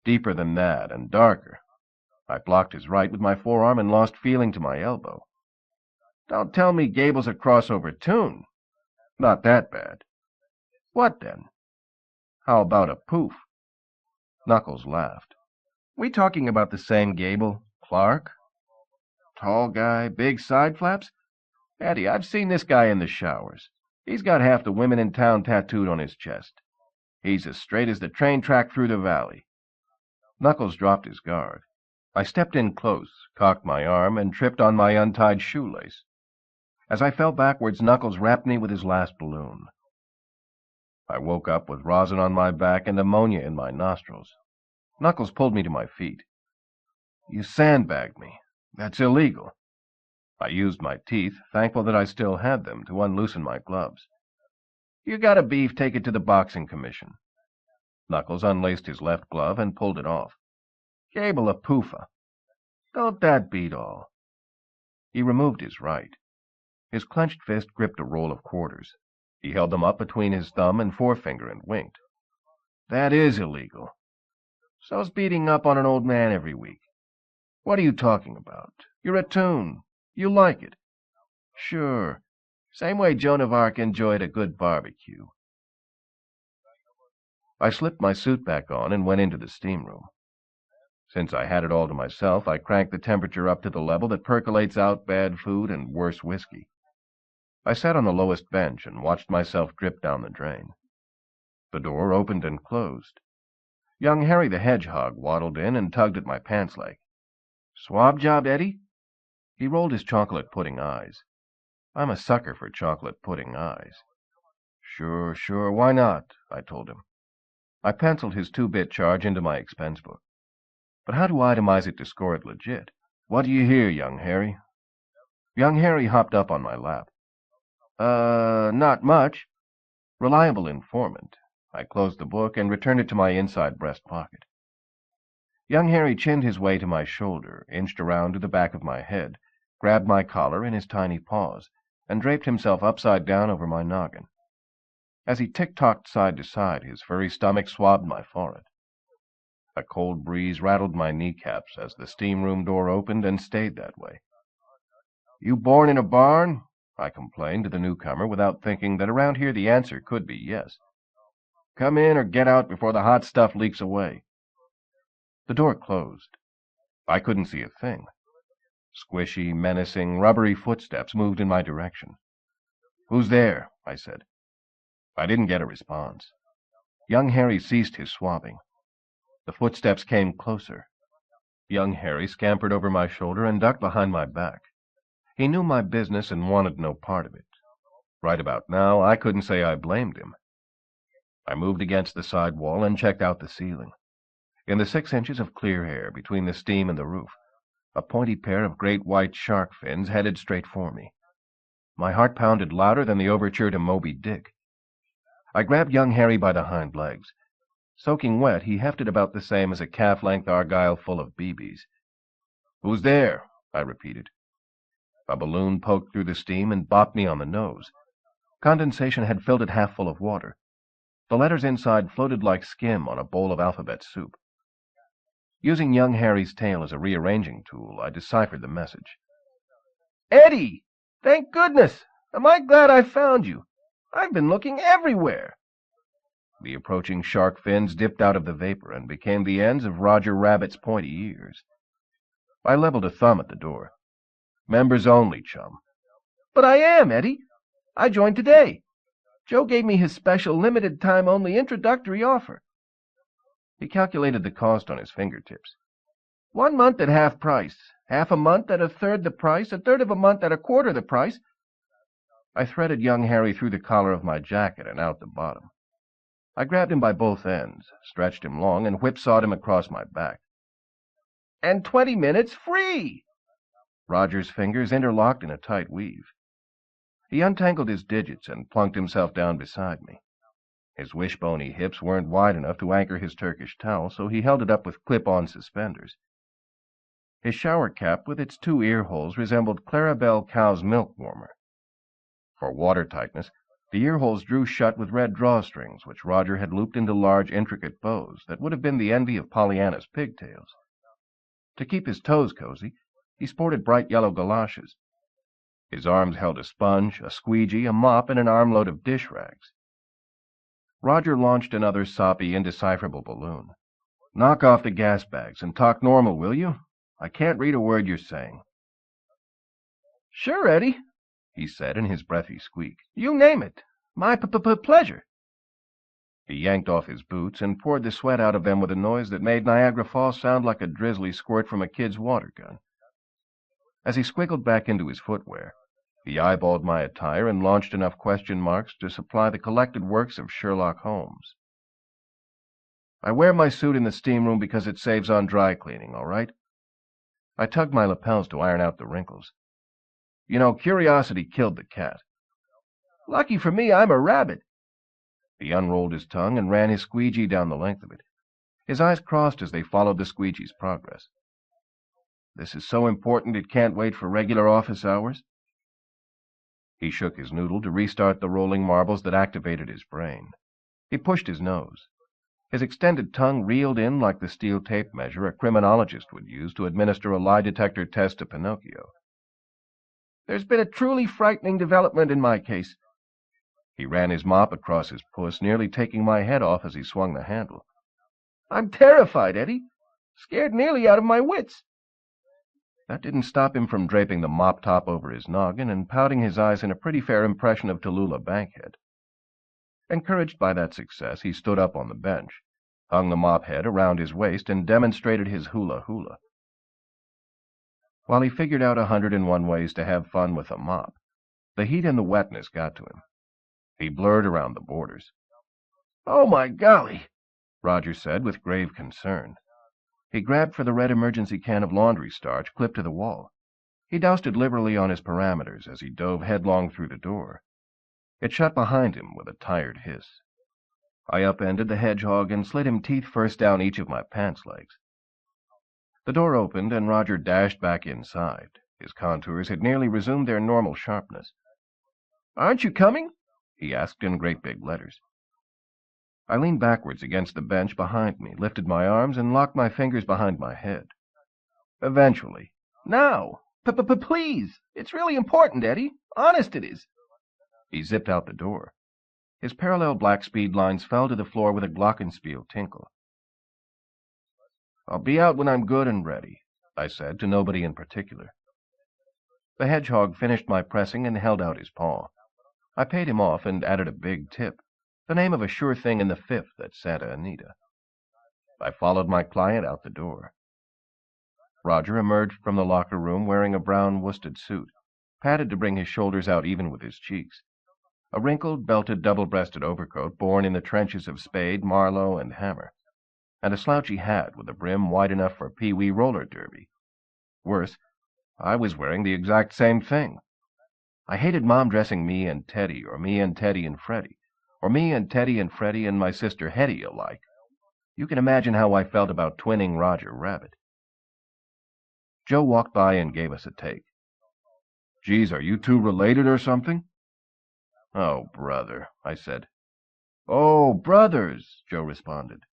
Deeper than that, and darker. I blocked his right with my forearm and lost feeling to my elbow. Don't tell me Gable's a crossover Toon. Not that bad. What then? How about a poof? Knuckles laughed. We talking about the same Gable? Clark? Tall guy, big side flaps? Eddie, I've seen this guy in the showers. He's got half the women in town tattooed on his chest. He's as straight as the train track through the valley. Knuckles dropped his guard. I stepped in close, cocked my arm, and tripped on my untied shoelace. As I fell backwards, Knuckles rapped me with his last balloon. I woke up with rosin on my back and ammonia in my nostrils. Knuckles pulled me to my feet. You sandbagged me. That's illegal. I used my teeth, thankful that I still had them, to unloosen my gloves. You got a beef, take it to the boxing commission. Knuckles unlaced his left glove and pulled it off. Gable a poofa. Don't that beat all? He removed his right. His clenched fist gripped a roll of quarters. He held them up between his thumb and forefinger and winked. That is illegal. So's beating up on an old man every week. What are you talking about? You're a Toon. You like it. Sure. Same way Joan of Arc enjoyed a good barbecue. I slipped my suit back on and went into the steam room. Since I had it all to myself, I cranked the temperature up to the level that percolates out bad food and worse whiskey. I sat on the lowest bench and watched myself drip down the drain. The door opened and closed. Young Harry the Hedgehog waddled in and tugged at my pants leg. Swab job, Eddie? He rolled his chocolate pudding eyes. I'm a sucker for chocolate pudding eyes. Sure, why not? I told him. I penciled his 2-bit charge into my expense book. But how to itemize it to score it legit? What do you hear, young Harry? Young Harry hopped up on my lap. Not much. Reliable informant. I closed the book and returned it to my inside breast pocket. Young Harry chinned his way to my shoulder, inched around to the back of my head, grabbed my collar in his tiny paws, and draped himself upside down over my noggin. As he tick-tocked side to side, his furry stomach swabbed my forehead. A cold breeze rattled my kneecaps as the steam room door opened and stayed that way. You born in a barn? I complained to the newcomer without thinking that around here the answer could be yes. Come in or get out before the hot stuff leaks away. The door closed. I couldn't see a thing. Squishy, menacing, rubbery footsteps moved in my direction. Who's there? I said. I didn't get a response. Young Harry ceased his swabbing. The footsteps came closer. Young Harry scampered over my shoulder and ducked behind my back. He knew my business and wanted no part of it. Right about now, I couldn't say I blamed him. I moved against the side wall and checked out the ceiling. In the 6 inches of clear air between the steam and the roof, a pointy pair of great white shark fins headed straight for me. My heart pounded louder than the overture to Moby Dick. I grabbed young Harry by the hind legs. Soaking wet, he hefted about the same as a calf-length argyle full of BBs. "Who's there?" I repeated. A balloon poked through the steam and bopped me on the nose. Condensation had filled it half full of water. The letters inside floated like skim on a bowl of alphabet soup. Using young Harry's tail as a rearranging tool, I deciphered the message. "Eddie! Thank goodness! Am I glad I found you? I've been looking everywhere." The approaching shark fins dipped out of the vapor and became the ends of Roger Rabbit's pointy ears. I leveled a thumb at the door. "Members only, chum." "But I am, Eddie. I joined today. Joe gave me his special limited-time-only introductory offer." He calculated the cost on his fingertips. 1 month at half price, half a month at a third the price, a third of a month at a quarter the price. I threaded young Harry through the collar of my jacket and out the bottom. I grabbed him by both ends, stretched him long, and whipsawed him across my back. "And 20 minutes free!" Roger's fingers interlocked in a tight weave. He untangled his digits and plunked himself down beside me. His wishbony hips weren't wide enough to anchor his Turkish towel, so he held it up with clip-on suspenders. His shower cap with its 2 ear holes resembled Clarabelle cow's milk warmer. For water tightness, the ear holes drew shut with red drawstrings, which Roger had looped into large, intricate bows that would have been the envy of Pollyanna's pigtails. To keep his toes cozy, he sported bright yellow galoshes. His arms held a sponge, a squeegee, a mop, and an armload of dish rags. Roger launched another soppy, indecipherable balloon. "Knock off the gas bags and talk normal, will you? I can't read a word you're saying." "Sure, Eddie," he said in his breathy squeak. "You name it. My pleasure." He yanked off his boots and poured the sweat out of them with a noise that made Niagara Falls sound like a drizzly squirt from a kid's water gun. As he squiggled back into his footwear, he eyeballed my attire and launched enough question marks to supply the collected works of Sherlock Holmes. "I wear my suit in the steam room because it saves on dry cleaning, all right?" I tugged my lapels to iron out the wrinkles. "You know, curiosity killed the cat." "Lucky for me, I'm a rabbit." He unrolled his tongue and ran his squeegee down the length of it. His eyes crossed as they followed the squeegee's progress. "This is so important it can't wait for regular office hours?" He shook his noodle to restart the rolling marbles that activated his brain. He pushed his nose. His extended tongue reeled in like the steel tape measure a criminologist would use to administer a lie detector test to Pinocchio. "There's been a truly frightening development in my case." He ran his mop across his puss, nearly taking my head off as he swung the handle. "I'm terrified, Eddie. Scared nearly out of my wits." That didn't stop him from draping the mop top over his noggin and pouting his eyes in a pretty fair impression of Tallulah Bankhead. Encouraged by that success, he stood up on the bench, hung the mop head around his waist, and demonstrated his hula-hula. While he figured out 101 ways to have fun with a mop, the heat and the wetness got to him. He blurred around the borders. "Oh, my golly," Roger said with grave concern. He grabbed for the red emergency can of laundry starch clipped to the wall. He doused it liberally on his parameters as he dove headlong through the door. It shut behind him with a tired hiss. I upended the hedgehog and slid him teeth first down each of my pants legs. The door opened and Roger dashed back inside. His contours had nearly resumed their normal sharpness. "Aren't you coming?" he asked in great big letters. I leaned backwards against the bench behind me, lifted my arms, and locked my fingers behind my head. "Eventually." "Now! Please! It's really important, Eddie. Honest it is." He zipped out the door. His parallel black speed lines fell to the floor with a glockenspiel tinkle. "I'll be out when I'm good and ready," I said to nobody in particular. The hedgehog finished my pressing and held out his paw. I paid him off and added a big tip, the name of a sure thing in the Fifth at Santa Anita. I followed my client out the door. Roger emerged from the locker room wearing a brown worsted suit, padded to bring his shoulders out even with his cheeks, a wrinkled, belted, double-breasted overcoat born in the trenches of Spade, Marlowe, and Hammer, and a slouchy hat with a brim wide enough for Pee-wee roller derby. Worse, I was wearing the exact same thing. I hated Mom dressing me and Teddy, or me and Teddy and Freddie, or me and Teddy and Freddie and my sister Hetty alike. You can imagine how I felt about twinning Roger Rabbit. Joe walked by and gave us a take. "Geez, are you two related or something?" "Oh, brother," I said. "Oh, brothers," Joe responded.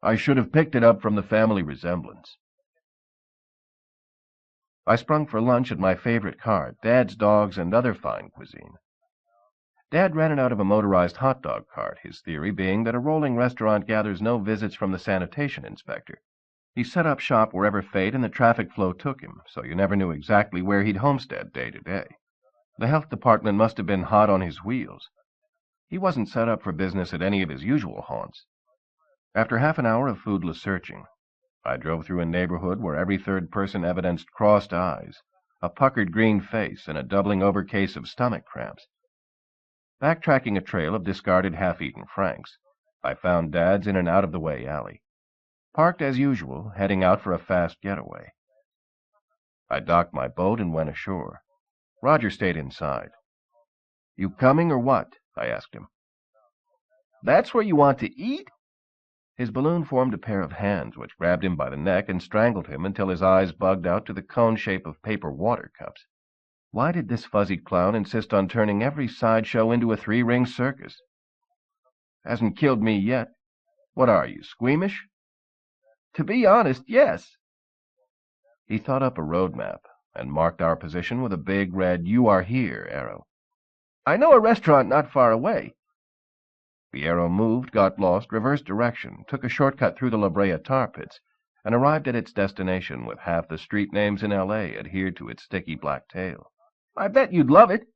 "I should have picked it up from the family resemblance." I sprung for lunch at my favorite cart, Dad's Dogs and Other Fine Cuisine. Dad ran it out of a motorized hot dog cart, his theory being that a rolling restaurant gathers no visits from the sanitation inspector. He set up shop wherever fate and the traffic flow took him, so you never knew exactly where he'd homestead day to day. The health department must have been hot on his wheels. He wasn't set up for business at any of his usual haunts. After half an hour of foodless searching, I drove through a neighborhood where every third person evidenced crossed eyes, a puckered green face, and a doubling over case of stomach cramps. Backtracking a trail of discarded half-eaten Franks, I found Dad's in an out-of-the-way alley. Parked as usual, heading out for a fast getaway. I docked my boat and went ashore. Roger stayed inside. "You coming or what?" I asked him. "That's where you want to eat?" His balloon formed a pair of hands which grabbed him by the neck and strangled him until his eyes bugged out to the cone shape of paper water cups. Why did this fuzzy clown insist on turning every sideshow into a three-ring circus? "Hasn't killed me yet. What are you, squeamish?" "To be honest, yes." He thought up a road map and marked our position with a big red "You Are Here" arrow. "I know a restaurant not far away." The arrow moved, got lost, reversed direction, took a shortcut through the La Brea tar pits, and arrived at its destination with half the street names in L.A. adhered to its sticky black tail. "I bet you'd love it.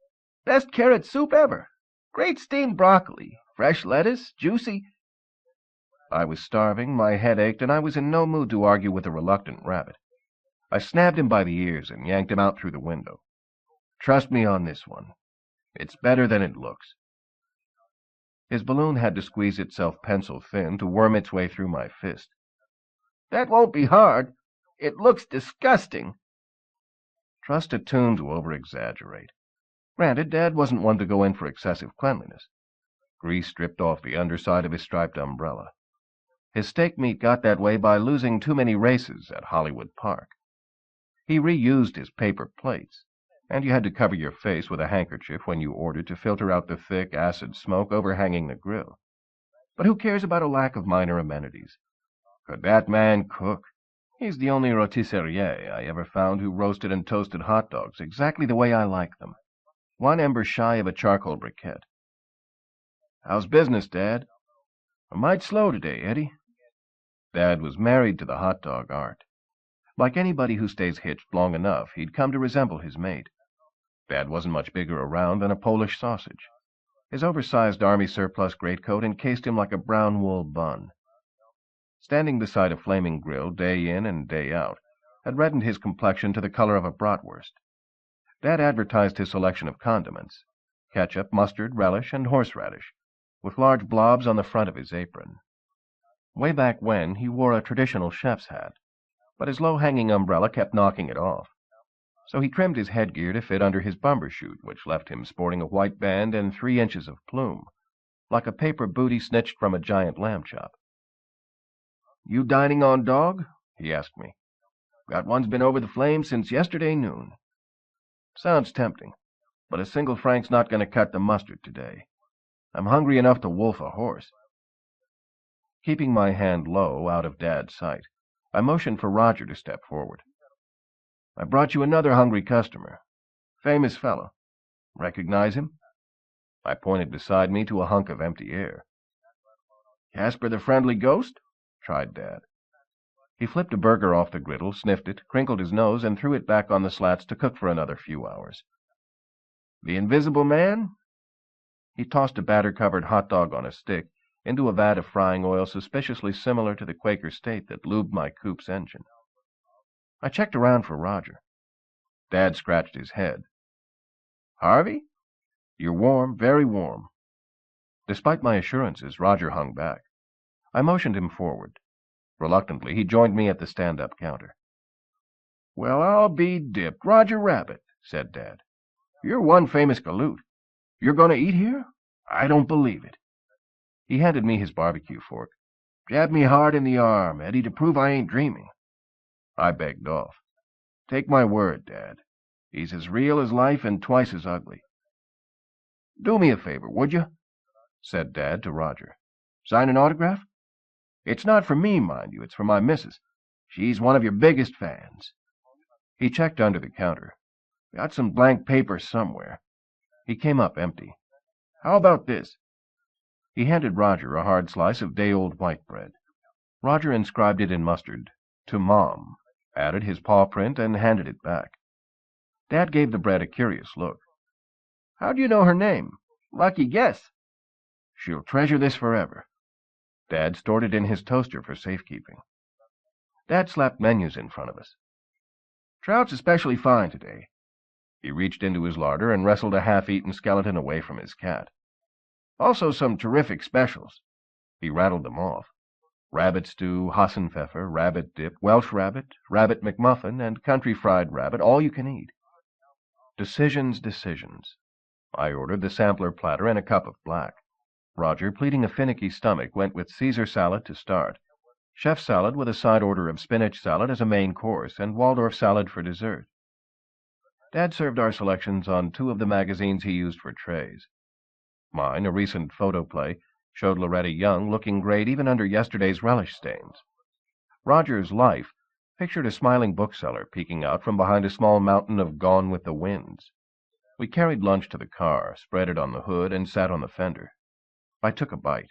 Best carrot soup ever. Great steamed broccoli, fresh lettuce, juicy—" I was starving, my head ached, and I was in no mood to argue with a reluctant rabbit. I snapped him by the ears and yanked him out through the window. "Trust me on this one. It's better than it looks." His balloon had to squeeze itself pencil-thin to worm its way through my fist. "That won't be hard. It looks disgusting." Trust a Toon to over-exaggerate. Granted, Dad wasn't one to go in for excessive cleanliness. Grease stripped off the underside of his striped umbrella. His steak meat got that way by losing too many races at Hollywood Park. He reused his paper plates, and you had to cover your face with a handkerchief when you ordered to filter out the thick, acid smoke overhanging the grill. But who cares about a lack of minor amenities? Could that man cook? He's the only rôtisserier I ever found who roasted and toasted hot dogs exactly the way I like them. One ember shy of a charcoal briquette. "How's business, Dad?" "A mite slow today, Eddie." Dad was married to the hot dog art. Like anybody who stays hitched long enough, he'd come to resemble his mate. Dad wasn't much bigger around than a Polish sausage. His oversized army surplus greatcoat encased him like a brown wool bun. Standing beside a flaming grill day in and day out had reddened his complexion to the color of a bratwurst. Dad advertised his selection of condiments: ketchup, mustard, relish, and horseradish, with large blobs on the front of his apron. Way back when, he wore a traditional chef's hat, but his low-hanging umbrella kept knocking it off. So he trimmed his headgear to fit under his bumbershoot, which left him sporting a white band and 3 inches of plume, like a paper booty snitched from a giant lamb chop. "You dining on dog?" he asked me. "Got one's been over the flames since yesterday noon." "Sounds tempting, but a single frank's not going to cut the mustard today. I'm hungry enough to wolf a horse." Keeping my hand low, out of Dad's sight, I motioned for Roger to step forward. "I brought you another hungry customer. Famous fellow. Recognize him?" I pointed beside me to a hunk of empty air. "Casper the Friendly Ghost?" tried Dad. He flipped a burger off the griddle, sniffed it, crinkled his nose, and threw it back on the slats to cook for another few hours. "The Invisible Man?" He tossed a batter-covered hot dog on a stick into a vat of frying oil suspiciously similar to the Quaker State that lubed my coupe's engine. I checked around for Roger. Dad scratched his head. "Harvey? You're warm, very warm." Despite my assurances, Roger hung back. I motioned him forward. Reluctantly, he joined me at the stand-up counter. "Well, I'll be dipped. Roger Rabbit," said Dad. "You're one famous galoot. You're going to eat here? I don't believe it." He handed me his barbecue fork. Jab me hard in the arm, Eddie, to prove I ain't dreaming. I begged off. Take my word, Dad. He's as real as life and twice as ugly. Do me a favor, would you? Said Dad to Roger. Sign an autograph? It's not for me, mind you. It's for my missus. She's one of your biggest fans. He checked under the counter. Got some blank paper somewhere. He came up empty. How about this? He handed Roger a hard slice of day-old white bread. Roger inscribed it in mustard, "To Mom," added his paw print, and handed it back. Dad gave the bread a curious look. How do you know her name? Lucky guess. She'll treasure this forever. Dad stored it in his toaster for safekeeping. Dad slapped menus in front of us. Trout's especially fine today. He reached into his larder and wrestled a half-eaten skeleton away from his cat. Also some terrific specials. He rattled them off. Rabbit stew, Hassenpfeffer, rabbit dip, Welsh rabbit, rabbit McMuffin, and country fried rabbit, all you can eat. Decisions, decisions. I ordered the sampler platter and a cup of black. Roger, pleading a finicky stomach, went with Caesar salad to start, chef salad with a side order of spinach salad as a main course, and Waldorf salad for dessert. Dad served our selections on 2 of the magazines he used for trays. Mine, a recent photoplay, showed Loretta Young looking great even under yesterday's relish stains. Roger's Life pictured a smiling bookseller peeking out from behind a small mountain of Gone with the Winds. We carried lunch to the car, spread it on the hood, and sat on the fender. I took a bite.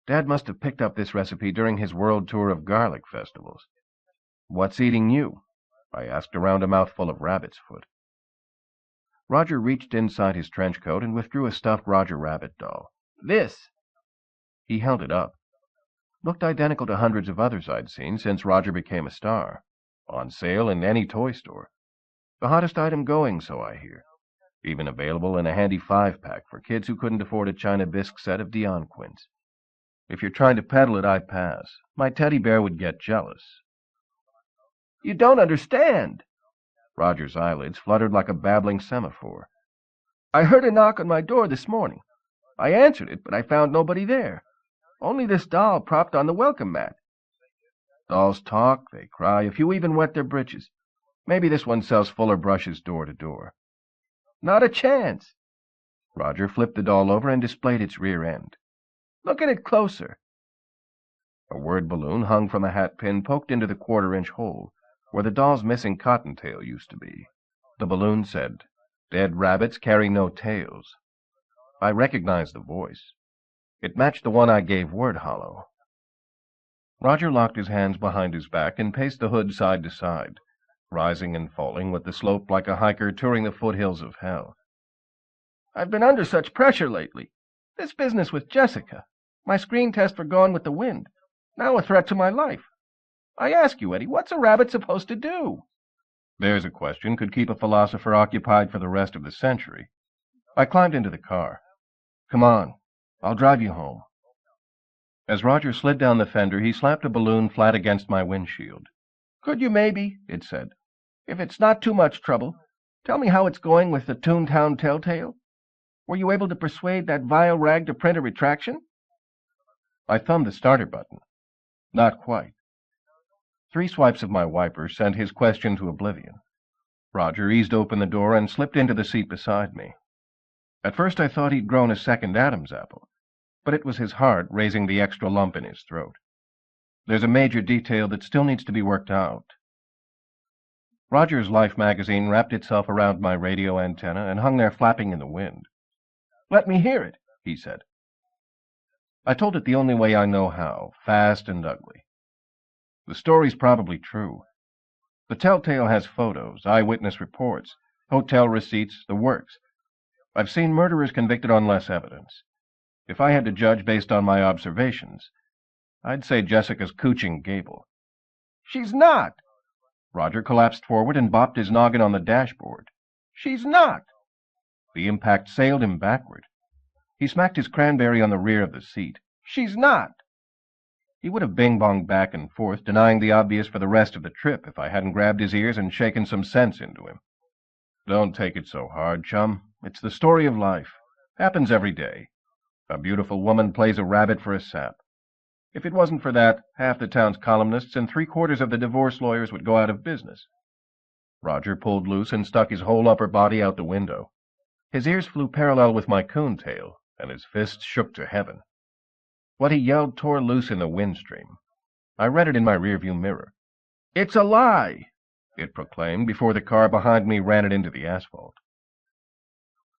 Dad must have picked up this recipe during his world tour of garlic festivals. What's eating you? I asked around a mouthful of rabbit's foot. Roger reached inside his trench coat and withdrew a stuffed Roger Rabbit doll. This! He held it up. Looked identical to hundreds of others I'd seen since Roger became a star. On sale in any toy store. The hottest item going, so I hear. Even available in a handy 5-pack for kids who couldn't afford a China bisque set of Dion Quince. If you're trying to peddle it, I pass. My teddy bear would get jealous. You don't understand. Roger's eyelids fluttered like a babbling semaphore. I heard a knock on my door this morning. I answered it, but I found nobody there. Only this doll propped on the welcome mat. Dolls talk, they cry, a few even wet their britches. Maybe this one sells Fuller brushes door to door. Not a chance. Roger flipped the doll over and displayed its rear end. Look at it closer. A word balloon hung from a hat pin poked into the 1/4-inch hole, where the doll's missing cottontail used to be. The balloon said, "Dead rabbits carry no tails." I recognized the voice. It matched the one I gave word hollow. Roger locked his hands behind his back and paced the hood side to side, rising and falling with the slope like a hiker touring the foothills of hell. I've been under such pressure lately. This business with Jessica, my screen test for Gone with the Wind, now a threat to my life. I ask you, Eddie, what's a rabbit supposed to do? There's a question could keep a philosopher occupied for the rest of the century. I climbed into the car. Come on, I'll drive you home. As Roger slid down the fender, he slapped a balloon flat against my windshield. Could you maybe, it said, if it's not too much trouble, tell me how it's going with the Toontown Telltale? Were you able to persuade that vile rag to print a retraction? I thumbed the starter button. Not quite. 3 swipes of my wiper sent his question to oblivion. Roger eased open the door and slipped into the seat beside me. At first I thought he'd grown a second Adam's apple, but it was his heart raising the extra lump in his throat. There's a major detail that still needs to be worked out. Roger's Life magazine wrapped itself around my radio antenna and hung there flapping in the wind. Let me hear it, he said. I told it the only way I know how, fast and ugly. The story's probably true. The Telltale has photos, eyewitness reports, hotel receipts, the works. I've seen murderers convicted on less evidence. If I had to judge based on my observations, I'd say Jessica's cooching Gable. She's not! Roger collapsed forward and bopped his noggin on the dashboard. She's not! The impact sailed him backward. He smacked his cranberry on the rear of the seat. She's not! He would have bing-bonged back and forth, denying the obvious for the rest of the trip if I hadn't grabbed his ears and shaken some sense into him. Don't take it so hard, chum. It's the story of life. Happens every day. A beautiful woman plays a rabbit for a sap. If it wasn't for that, half the town's columnists and three-quarters of the divorce lawyers would go out of business. Roger pulled loose and stuck his whole upper body out the window. His ears flew parallel with my coon tail, and his fists shook to heaven. What he yelled tore loose in the windstream. I read it in my rearview mirror. "It's a lie!" it proclaimed before the car behind me ran it into the asphalt.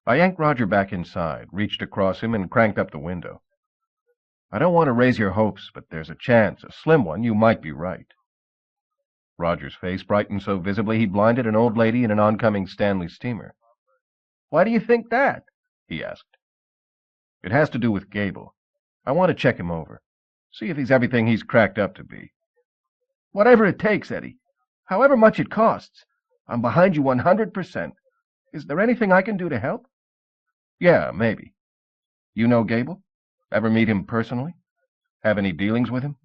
I yanked Roger back inside, reached across him, and cranked up the window. "I don't want to raise your hopes, but there's a chance, a slim one, you might be right." Roger's face brightened so visibly he blinded an old lady in an oncoming Stanley steamer. "Why do you think that?" he asked. "It has to do with Gable. I want to check him over. See if he's everything he's cracked up to be." "Whatever it takes, Eddie. However much it costs. I'm behind you 100%. Is there anything I can do to help?" "Yeah, maybe. You know Gable? Ever meet him personally? Have any dealings with him?"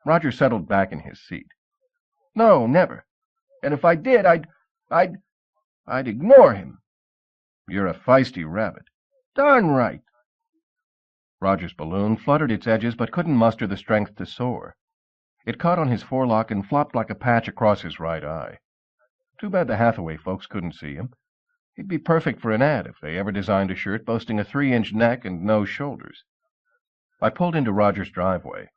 Roger settled back in his seat. "No, never. And if I did, I'd ignore him." "You're a feisty rabbit." "Darn right." Roger's balloon fluttered its edges but couldn't muster the strength to soar. It caught on his forelock and flopped like a patch across his right eye. Too bad the Hathaway folks couldn't see him. He'd be perfect for an ad if they ever designed a shirt boasting a 3-inch neck and no shoulders. I pulled into Roger's driveway.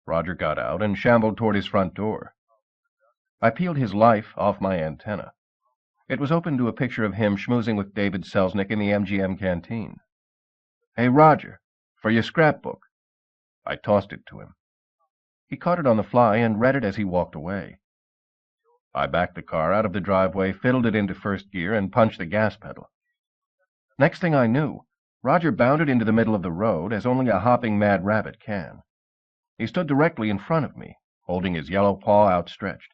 Roger got out and shambled toward his front door. I peeled his Life off my antenna. It was open to a picture of him schmoozing with David Selznick in the MGM canteen. "Hey, Roger, for your scrapbook." I tossed it to him. He caught it on the fly and read it as he walked away. I backed the car out of the driveway, fiddled it into first gear, and punched the gas pedal. Next thing I knew, Roger bounded into the middle of the road as only a hopping mad rabbit can. He stood directly in front of me, holding his yellow paw outstretched.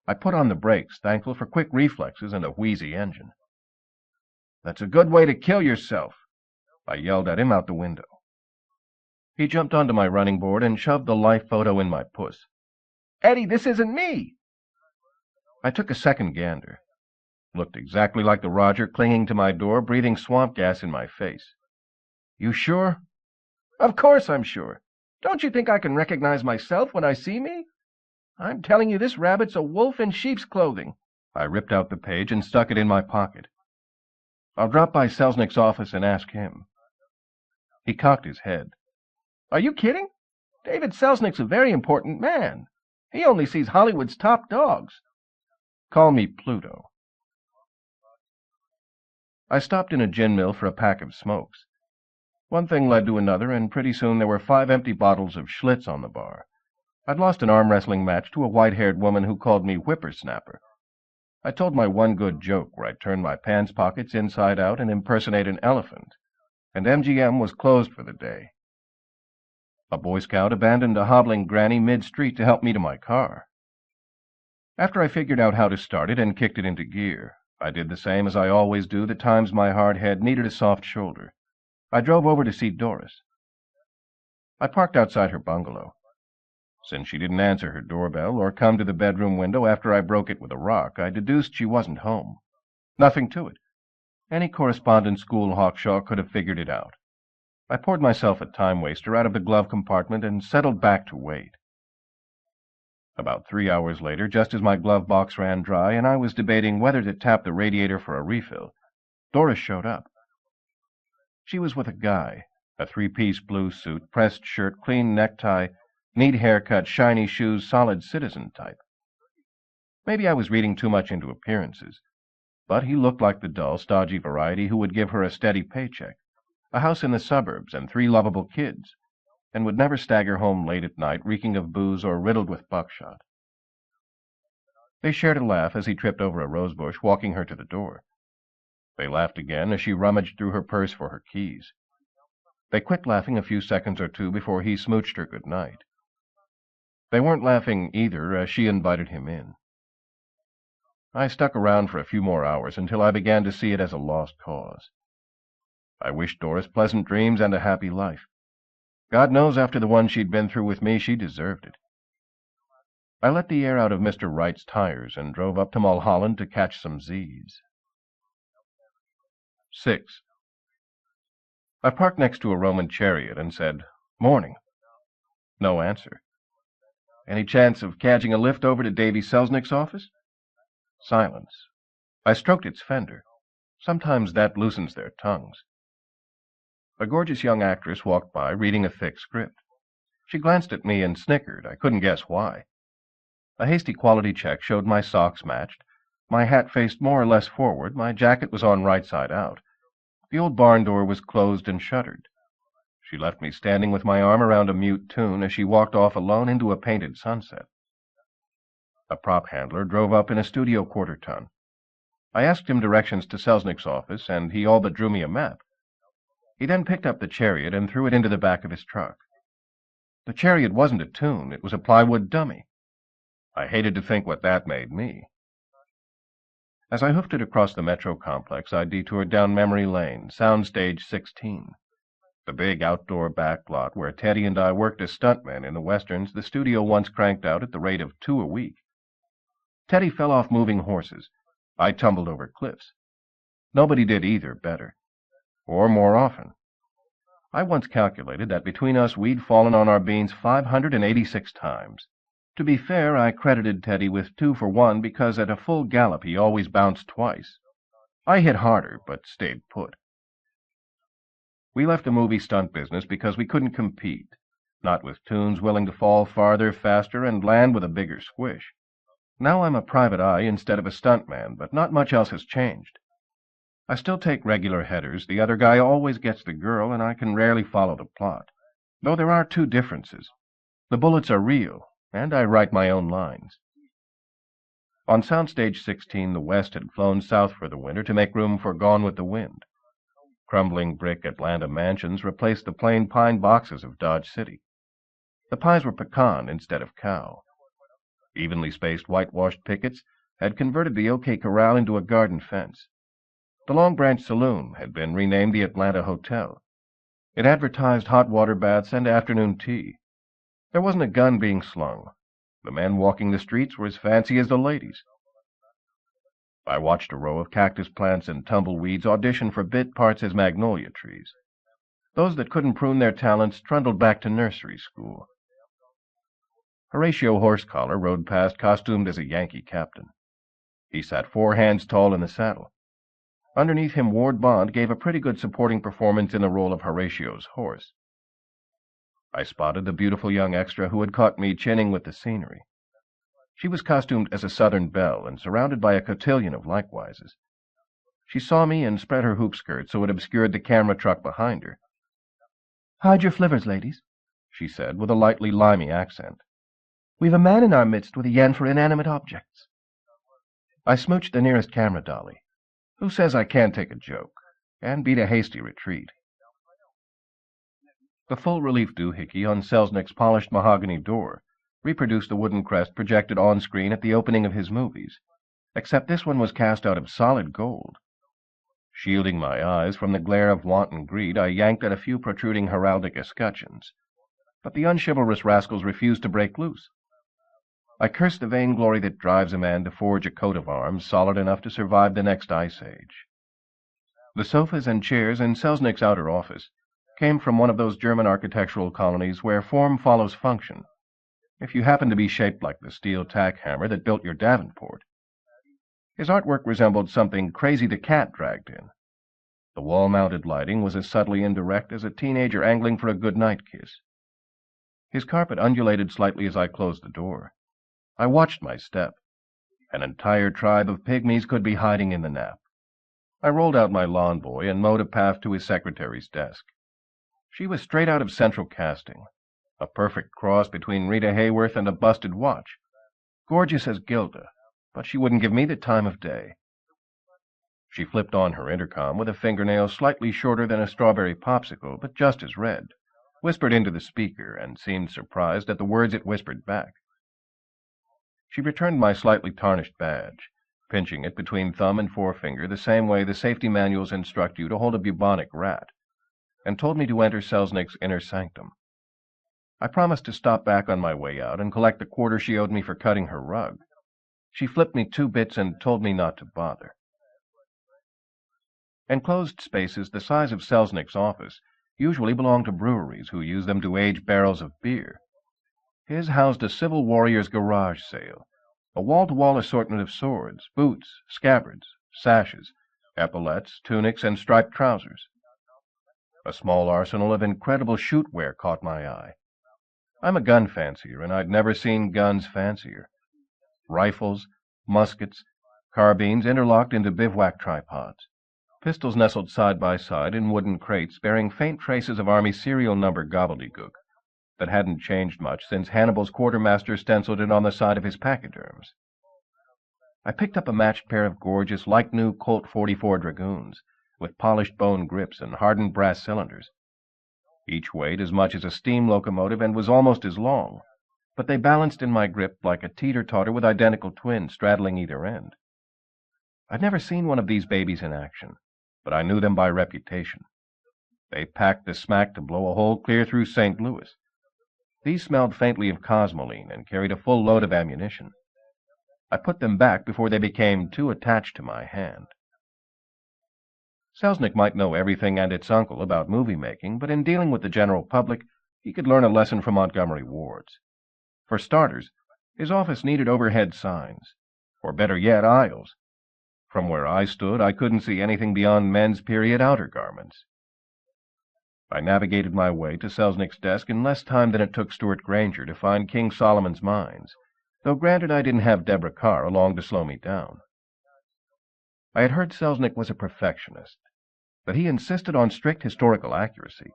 I put on the brakes, thankful for quick reflexes and a wheezy engine. "That's a good way to kill yourself," I yelled at him out the window. He jumped onto my running board and shoved the Life photo in my puss. "Eddie, this isn't me!" I took a second gander. Looked exactly like the Roger clinging to my door, breathing swamp gas in my face. "You sure?" "Of course I'm sure. Don't you think I can recognize myself when I see me? I'm telling you this rabbit's a wolf in sheep's clothing." I ripped out the page and stuck it in my pocket. "I'll drop by Selznick's office and ask him." He cocked his head. "Are you kidding? David Selznick's a very important man. He only sees Hollywood's top dogs." "Call me Pluto." I stopped in a gin mill for a pack of smokes. One thing led to another, and pretty soon there were 5 empty bottles of Schlitz on the bar. I'd lost an arm-wrestling match to a white-haired woman who called me whippersnapper. I told my one good joke where I'd turn my pants pockets inside out and impersonate an elephant, and MGM was closed for the day. A Boy Scout abandoned a hobbling granny mid-street to help me to my car. After I figured out how to start it and kicked it into gear, I did the same as I always do the times my hard head needed a soft shoulder. I drove over to see Doris. I parked outside her bungalow. Since she didn't answer her doorbell or come to the bedroom window after I broke it with a rock, I deduced she wasn't home. Nothing to it. Any correspondent school hawkshaw could have figured it out. I poured myself a time-waster out of the glove compartment and settled back to wait. About 3 hours later, just as my glove box ran dry and I was debating whether to tap the radiator for a refill, Doris showed up. She was with a guy, a 3-piece blue suit, pressed shirt, clean necktie, neat haircut, shiny shoes, solid citizen type. Maybe I was reading too much into appearances, but he looked like the dull, stodgy variety who would give her a steady paycheck, a house in the suburbs, and 3 lovable kids, and would never stagger home late at night reeking of booze or riddled with buckshot. They shared a laugh as he tripped over a rosebush, walking her to the door. They laughed again as she rummaged through her purse for her keys. They quit laughing a few seconds or two before he smooched her good night. They weren't laughing either as she invited him in. I stuck around for a few more hours until I began to see it as a lost cause. I wished Doris pleasant dreams and a happy life. God knows after the one she'd been through with me, she deserved it. I let the air out of Mr. Wright's tires and drove up to Mulholland to catch some Z's. 6. I parked next to a Roman chariot and said, "Morning." No answer. Any chance of catching a lift over to Davy Selznick's office? Silence. I stroked its fender. Sometimes that loosens their tongues. A gorgeous young actress walked by, reading a thick script. She glanced at me and snickered. I couldn't guess why. A hasty quality check showed my socks matched. My hat faced more or less forward. My jacket was on right side out. The old barn door was closed and shuttered. She left me standing with my arm around a mute tune as she walked off alone into a painted sunset. A prop handler drove up in a studio quarter-ton. I asked him directions to Selznick's office, and he all but drew me a map. He then picked up the chariot and threw it into the back of his truck. The chariot wasn't a tune. It was a plywood dummy. I hated to think what that made me. As I hoofed it across the metro complex, I detoured down memory lane, soundstage 16. The big outdoor back lot where Teddy and I worked as stuntmen in the westerns the studio once cranked out at the rate of 2 a week. Teddy fell off moving horses. I tumbled over cliffs. Nobody did either better, or more often. I once calculated that between us we'd fallen on our beans 586 times. To be fair, I credited Teddy with 2 for 1 because at a full gallop he always bounced twice. I hit harder, but stayed put. We left the movie stunt business because we couldn't compete, not with tunes willing to fall farther, faster, and land with a bigger squish. Now I'm a private eye instead of a stuntman, but not much else has changed. I still take regular headers. The other guy always gets the girl, and I can rarely follow the plot. Though there are 2 differences. The bullets are real, and I write my own lines. On Soundstage 16, the West had flown south for the winter to make room for Gone with the Wind. Crumbling brick Atlanta mansions replaced the plain pine boxes of Dodge City. The pies were pecan instead of cow. Evenly spaced whitewashed pickets had converted the OK Corral into a garden fence. The Long Branch Saloon had been renamed the Atlanta Hotel. It advertised hot water baths and afternoon tea. There wasn't a gun being slung. The men walking the streets were as fancy as the ladies. I watched a row of cactus plants and tumbleweeds audition for bit parts as magnolia trees. Those that couldn't prune their talents trundled back to nursery school. Horatio Horsecollar rode past costumed as a Yankee captain. He sat 4 hands tall in the saddle. Underneath him, Ward Bond gave a pretty good supporting performance in the role of Horatio's horse. I spotted the beautiful young extra who had caught me chinning with the scenery. She was costumed as a Southern belle and surrounded by a cotillion of likewises. She saw me and spread her hoop skirt so it obscured the camera truck behind her. "Hide your flivvers, ladies," she said with a lightly limey accent. "We've a man in our midst with a yen for inanimate objects." I smooched the nearest camera dolly. Who says I can't take a joke? And beat a hasty retreat. The full-relief doohickey on Selznick's polished mahogany door reproduced the wooden crest projected on-screen at the opening of his movies, except this one was cast out of solid gold. Shielding my eyes from the glare of wanton greed, I yanked at a few protruding heraldic escutcheons, but the unchivalrous rascals refused to break loose. I cursed the vainglory that drives a man to forge a coat of arms solid enough to survive the next ice age. The sofas and chairs in Selznick's outer office came from one of those German architectural colonies where form follows function, if you happen to be shaped like the steel tack hammer that built your Davenport. His artwork resembled something Crazy the Cat dragged in. The wall-mounted lighting was as subtly indirect as a teenager angling for a good-night kiss. His carpet undulated slightly as I closed the door. I watched my step. An entire tribe of pygmies could be hiding in the nap. I rolled out my lawn boy and mowed a path to his secretary's desk. She was straight out of Central Casting, a perfect cross between Rita Hayworth and a busted watch. Gorgeous as Gilda, but she wouldn't give me the time of day. She flipped on her intercom with a fingernail slightly shorter than a strawberry popsicle, but just as red, whispered into the speaker, and seemed surprised at the words it whispered back. She returned my slightly tarnished badge, pinching it between thumb and forefinger the same way the safety manuals instruct you to hold a bubonic rat, and told me to enter Selznick's inner sanctum. I promised to stop back on my way out and collect the quarter she owed me for cutting her rug. She flipped me 2 bits and told me not to bother. Enclosed spaces the size of Selznick's office usually belong to breweries who use them to age barrels of beer. His housed a Civil Warrior's garage sale, a wall-to-wall assortment of swords, boots, scabbards, sashes, epaulets, tunics, and striped trousers. A small arsenal of incredible shoot-wear caught my eye. I'm a gun fancier, and I'd never seen guns fancier. Rifles, muskets, carbines interlocked into bivouac tripods, pistols nestled side by side in wooden crates bearing faint traces of Army serial number gobbledygook that hadn't changed much since Hannibal's quartermaster stenciled it on the side of his pachyderms. I picked up a matched pair of gorgeous, like-new Colt .44 Dragoons, with polished bone grips and hardened brass cylinders. Each weighed as much as a steam locomotive and was almost as long, but they balanced in my grip like a teeter-totter with identical twins straddling either end. I'd never seen one of these babies in action, but I knew them by reputation. They packed the smack to blow a hole clear through St. Louis. These smelled faintly of cosmoline and carried a full load of ammunition. I put them back before they became too attached to my hand. Selznick might know everything and its uncle about movie-making, but in dealing with the general public, he could learn a lesson from Montgomery Ward's. For starters, his office needed overhead signs, or better yet, aisles. From where I stood, I couldn't see anything beyond men's period outer garments. I navigated my way to Selznick's desk in less time than it took Stuart Granger to find King Solomon's Mines, though granted I didn't have Deborah Carr along to slow me down. I had heard Selznick was a perfectionist, but he insisted on strict historical accuracy.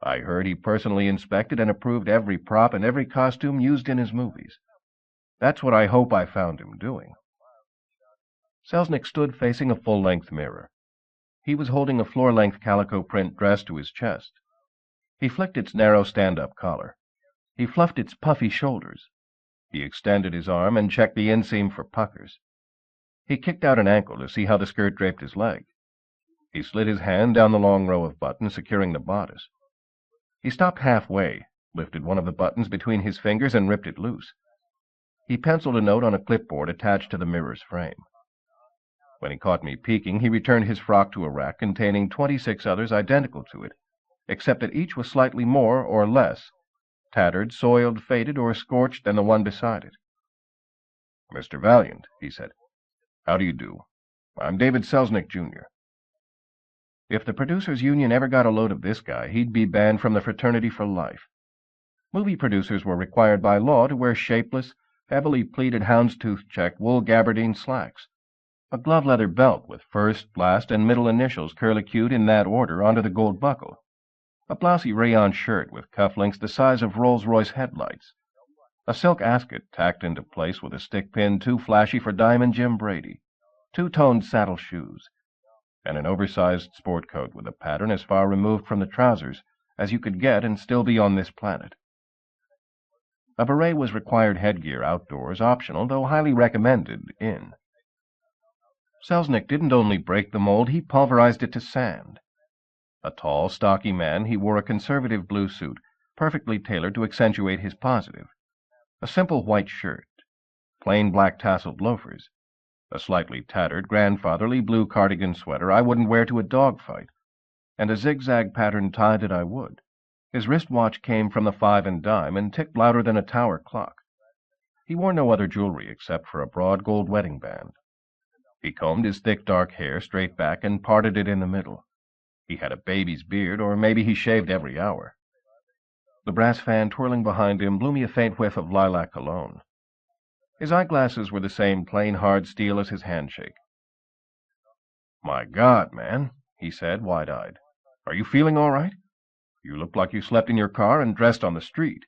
I heard he personally inspected and approved every prop and every costume used in his movies. That's what I hope I found him doing. Selznick stood facing a full-length mirror. He was holding a floor-length calico print dress to his chest. He flicked its narrow stand-up collar. He fluffed its puffy shoulders. He extended his arm and checked the inseam for puckers. He kicked out an ankle to see how the skirt draped his leg. He slid his hand down the long row of buttons securing the bodice. He stopped halfway, lifted one of the buttons between his fingers, and ripped it loose. He penciled a note on a clipboard attached to the mirror's frame. When he caught me peeking, he returned his frock to a rack containing 26 others identical to it, except that each was slightly more or less tattered, soiled, faded, or scorched than the one beside it. "Mr. Valiant," he said. "How do you do? I'm David Selznick, Jr." If the Producers' Union ever got a load of this guy, he'd be banned from the fraternity for life. Movie producers were required by law to wear shapeless, heavily pleated houndstooth-checked wool gabardine slacks, a glove-leather belt with first, last, and middle initials curlicued in that order onto the gold buckle, a blousy rayon shirt with cufflinks the size of Rolls-Royce headlights, a silk ascot tacked into place with a stick pin too flashy for Diamond Jim Brady, two-toned saddle shoes, and an oversized sport coat with a pattern as far removed from the trousers as you could get and still be on this planet. A beret was required headgear outdoors, optional, though highly recommended in. Selznick didn't only break the mold, he pulverized it to sand. A tall, stocky man, he wore a conservative blue suit, perfectly tailored to accentuate his positive, a simple white shirt, plain black tasseled loafers, a slightly tattered, grandfatherly blue cardigan sweater I wouldn't wear to a dogfight, and a zigzag-patterned tie that I would. His wristwatch came from the 5 and dime and ticked louder than a tower clock. He wore no other jewelry except for a broad gold wedding band. He combed his thick dark hair straight back and parted it in the middle. He had a baby's beard, or maybe he shaved every hour. The brass fan twirling behind him blew me a faint whiff of lilac cologne. His eyeglasses were the same plain hard steel as his handshake. "My God, man," he said, wide-eyed. "Are you feeling all right? You look like you slept in your car and dressed on the street."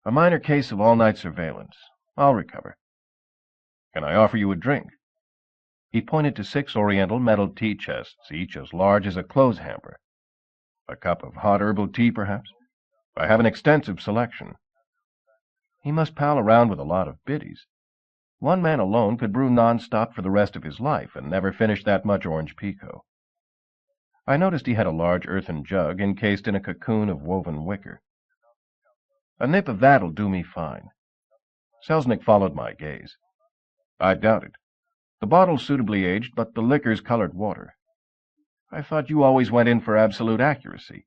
"A minor case of all-night surveillance. I'll recover." "Can I offer you a drink?" He pointed to 6 oriental metal tea chests, each as large as a clothes hamper. "A cup of hot herbal tea, perhaps? I have an extensive selection." He must pal around with a lot of biddies. One man alone could brew non-stop for the rest of his life and never finish that much orange pekoe. I noticed he had a large earthen jug encased in a cocoon of woven wicker. "A nip of that'll do me fine." Selznick followed my gaze. "I doubt it. The bottle's suitably aged, but the liquor's colored water. I thought you always went in for absolute accuracy.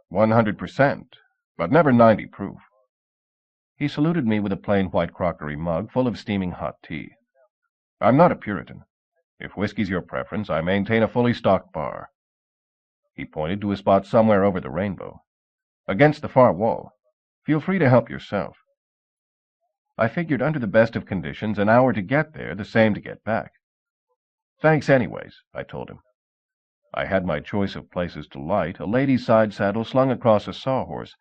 100%, but never 90 proof." He saluted me with a plain white crockery mug full of steaming hot tea. I'm not a Puritan. If whiskey's your preference, I maintain a fully stocked bar. He pointed to a spot somewhere over the rainbow. Against the far wall. Feel free to help yourself. I figured under the best of conditions, an hour to get there, the same to get back. Thanks anyways, I told him. I had my choice of places to light, a lady's side saddle slung across a sawhorse,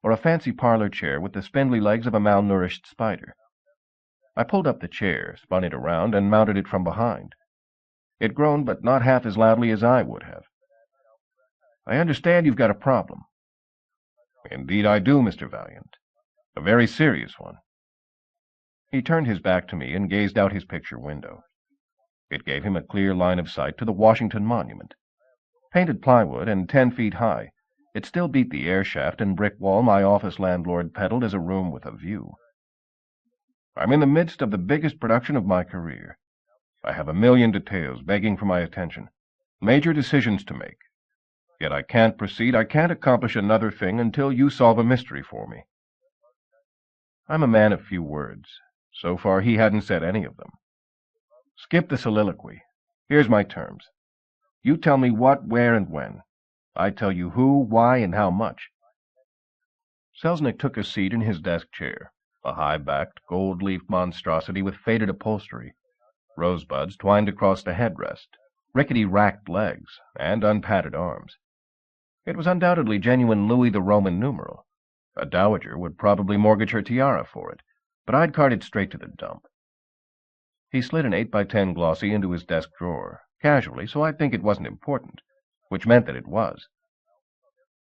or a fancy parlor chair with the spindly legs of a malnourished spider. I pulled up the chair, spun it around, and mounted it from behind. It groaned, but not half as loudly as I would have. I understand you've got a problem. Indeed I do, Mr. Valiant. A very serious one. He turned his back to me and gazed out his picture window. It gave him a clear line of sight to the Washington Monument. Painted plywood and 10 feet high, it still beat the air shaft and brick wall my office landlord peddled as a room with a view. I'm in the midst of the biggest production of my career. I have a million details begging for my attention, major decisions to make. Yet I can't proceed, I can't accomplish another thing until you solve a mystery for me. I'm a man of few words. So far he hadn't said any of them. Skip the soliloquy. Here's my terms. You tell me what, where, and when. I tell you who, why, and how much. Selznick took a seat in his desk chair, a high-backed, gold-leafed monstrosity with faded upholstery, rosebuds twined across the headrest, rickety racked legs, and unpadded arms. It was undoubtedly genuine Louis the Roman numeral. A dowager would probably mortgage her tiara for it, but I'd cart it straight to the dump. He slid an 8x10 glossy into his desk drawer, casually, so I'd think it wasn't important, which meant that it was.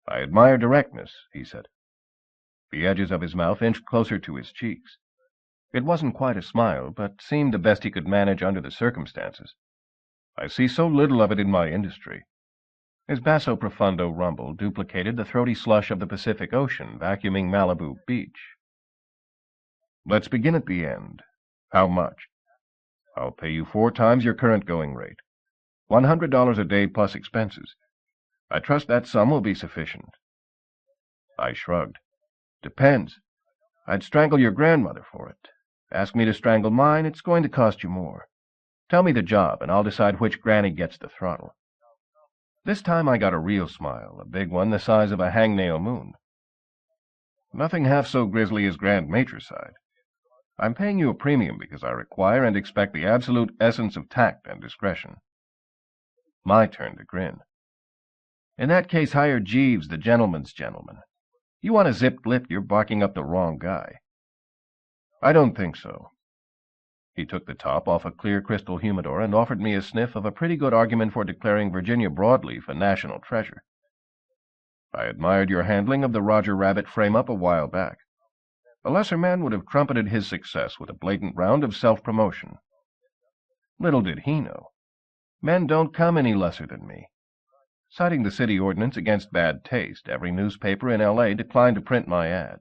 I admire directness, he said. The edges of his mouth inched closer to his cheeks. It wasn't quite a smile, but seemed the best he could manage under the circumstances. I see so little of it in my industry. His basso profundo rumble duplicated the throaty slush of the Pacific Ocean vacuuming Malibu Beach. Let's begin at the end. How much? I'll pay you 4 times your current going rate. $100 a day plus expenses. I trust that sum will be sufficient. I shrugged. Depends. I'd strangle your grandmother for it. Ask me to strangle mine, it's going to cost you more. Tell me the job, and I'll decide which granny gets the throttle. This time I got a real smile, a big one the size of a hangnail moon. Nothing half so grisly as grand matricide. I'm paying you a premium because I require and expect the absolute essence of tact and discretion. My turn to grin. In that case, hire Jeeves, the gentleman's gentleman. You want a zipped lip, you're barking up the wrong guy. I don't think so. He took the top off a clear crystal humidor and offered me a sniff of a pretty good argument for declaring Virginia Broadleaf a national treasure. I admired your handling of the Roger Rabbit frame-up a while back. A lesser man would have trumpeted his success with a blatant round of self-promotion. Little did he know. Men don't come any lesser than me. Citing the city ordinance against bad taste, every newspaper in L.A. declined to print my ad.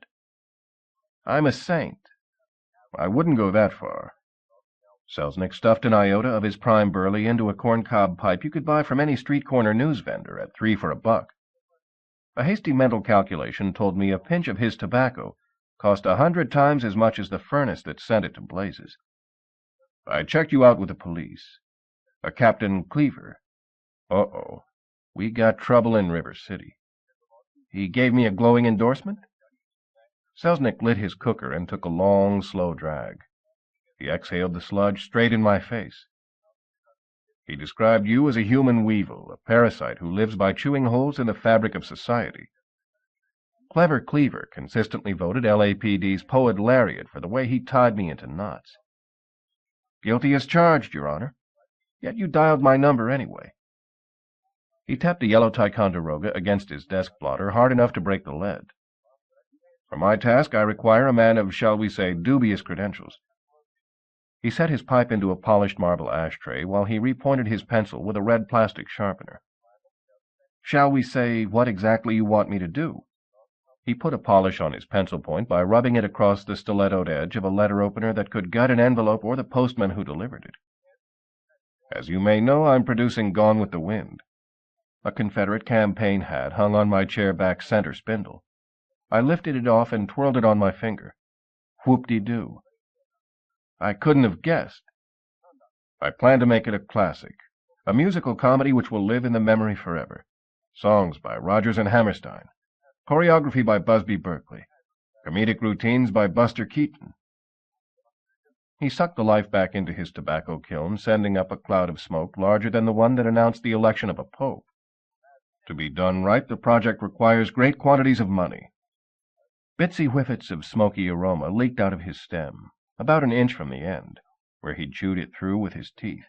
I'm a saint. I wouldn't go that far. Selznick stuffed an iota of his prime burley into a corncob pipe you could buy from any street-corner news vendor at 3 for $1. A hasty mental calculation told me a pinch of his tobacco cost 100 times as much as the furnace that sent it to blazes. I checked you out with the police. A Captain Cleaver. Uh-oh. We got trouble in River City. He gave me a glowing endorsement? Selznick lit his cooker and took a long, slow drag. He exhaled the sludge straight in my face. He described you as a human weevil, a parasite who lives by chewing holes in the fabric of society. Clever Cleaver consistently voted LAPD's Poet Lariat for the way he tied me into knots. Guilty as charged, Your Honor. Yet you dialed my number anyway. He tapped a yellow Ticonderoga against his desk blotter hard enough to break the lead. For my task, I require a man of, shall we say, dubious credentials. He set his pipe into a polished marble ashtray while he repointed his pencil with a red plastic sharpener. Shall we say what exactly you want me to do? He put a polish on his pencil point by rubbing it across the stilettoed edge of a letter opener that could gut an envelope or the postman who delivered it. As you may know, I'm producing Gone with the Wind. A Confederate campaign hat hung on my chair-back center spindle. I lifted it off and twirled it on my finger. Whoop-de-doo. I couldn't have guessed. I plan to make it a classic, a musical comedy which will live in the memory forever. Songs by Rodgers and Hammerstein, choreography by Busby Berkeley, comedic routines by Buster Keaton. He sucked the life back into his tobacco kiln, sending up a cloud of smoke larger than the one that announced the election of a pope. To be done right, the project requires great quantities of money. Bitsy whiffets of smoky aroma leaked out of his stem, about an inch from the end, where he'd chewed it through with his teeth.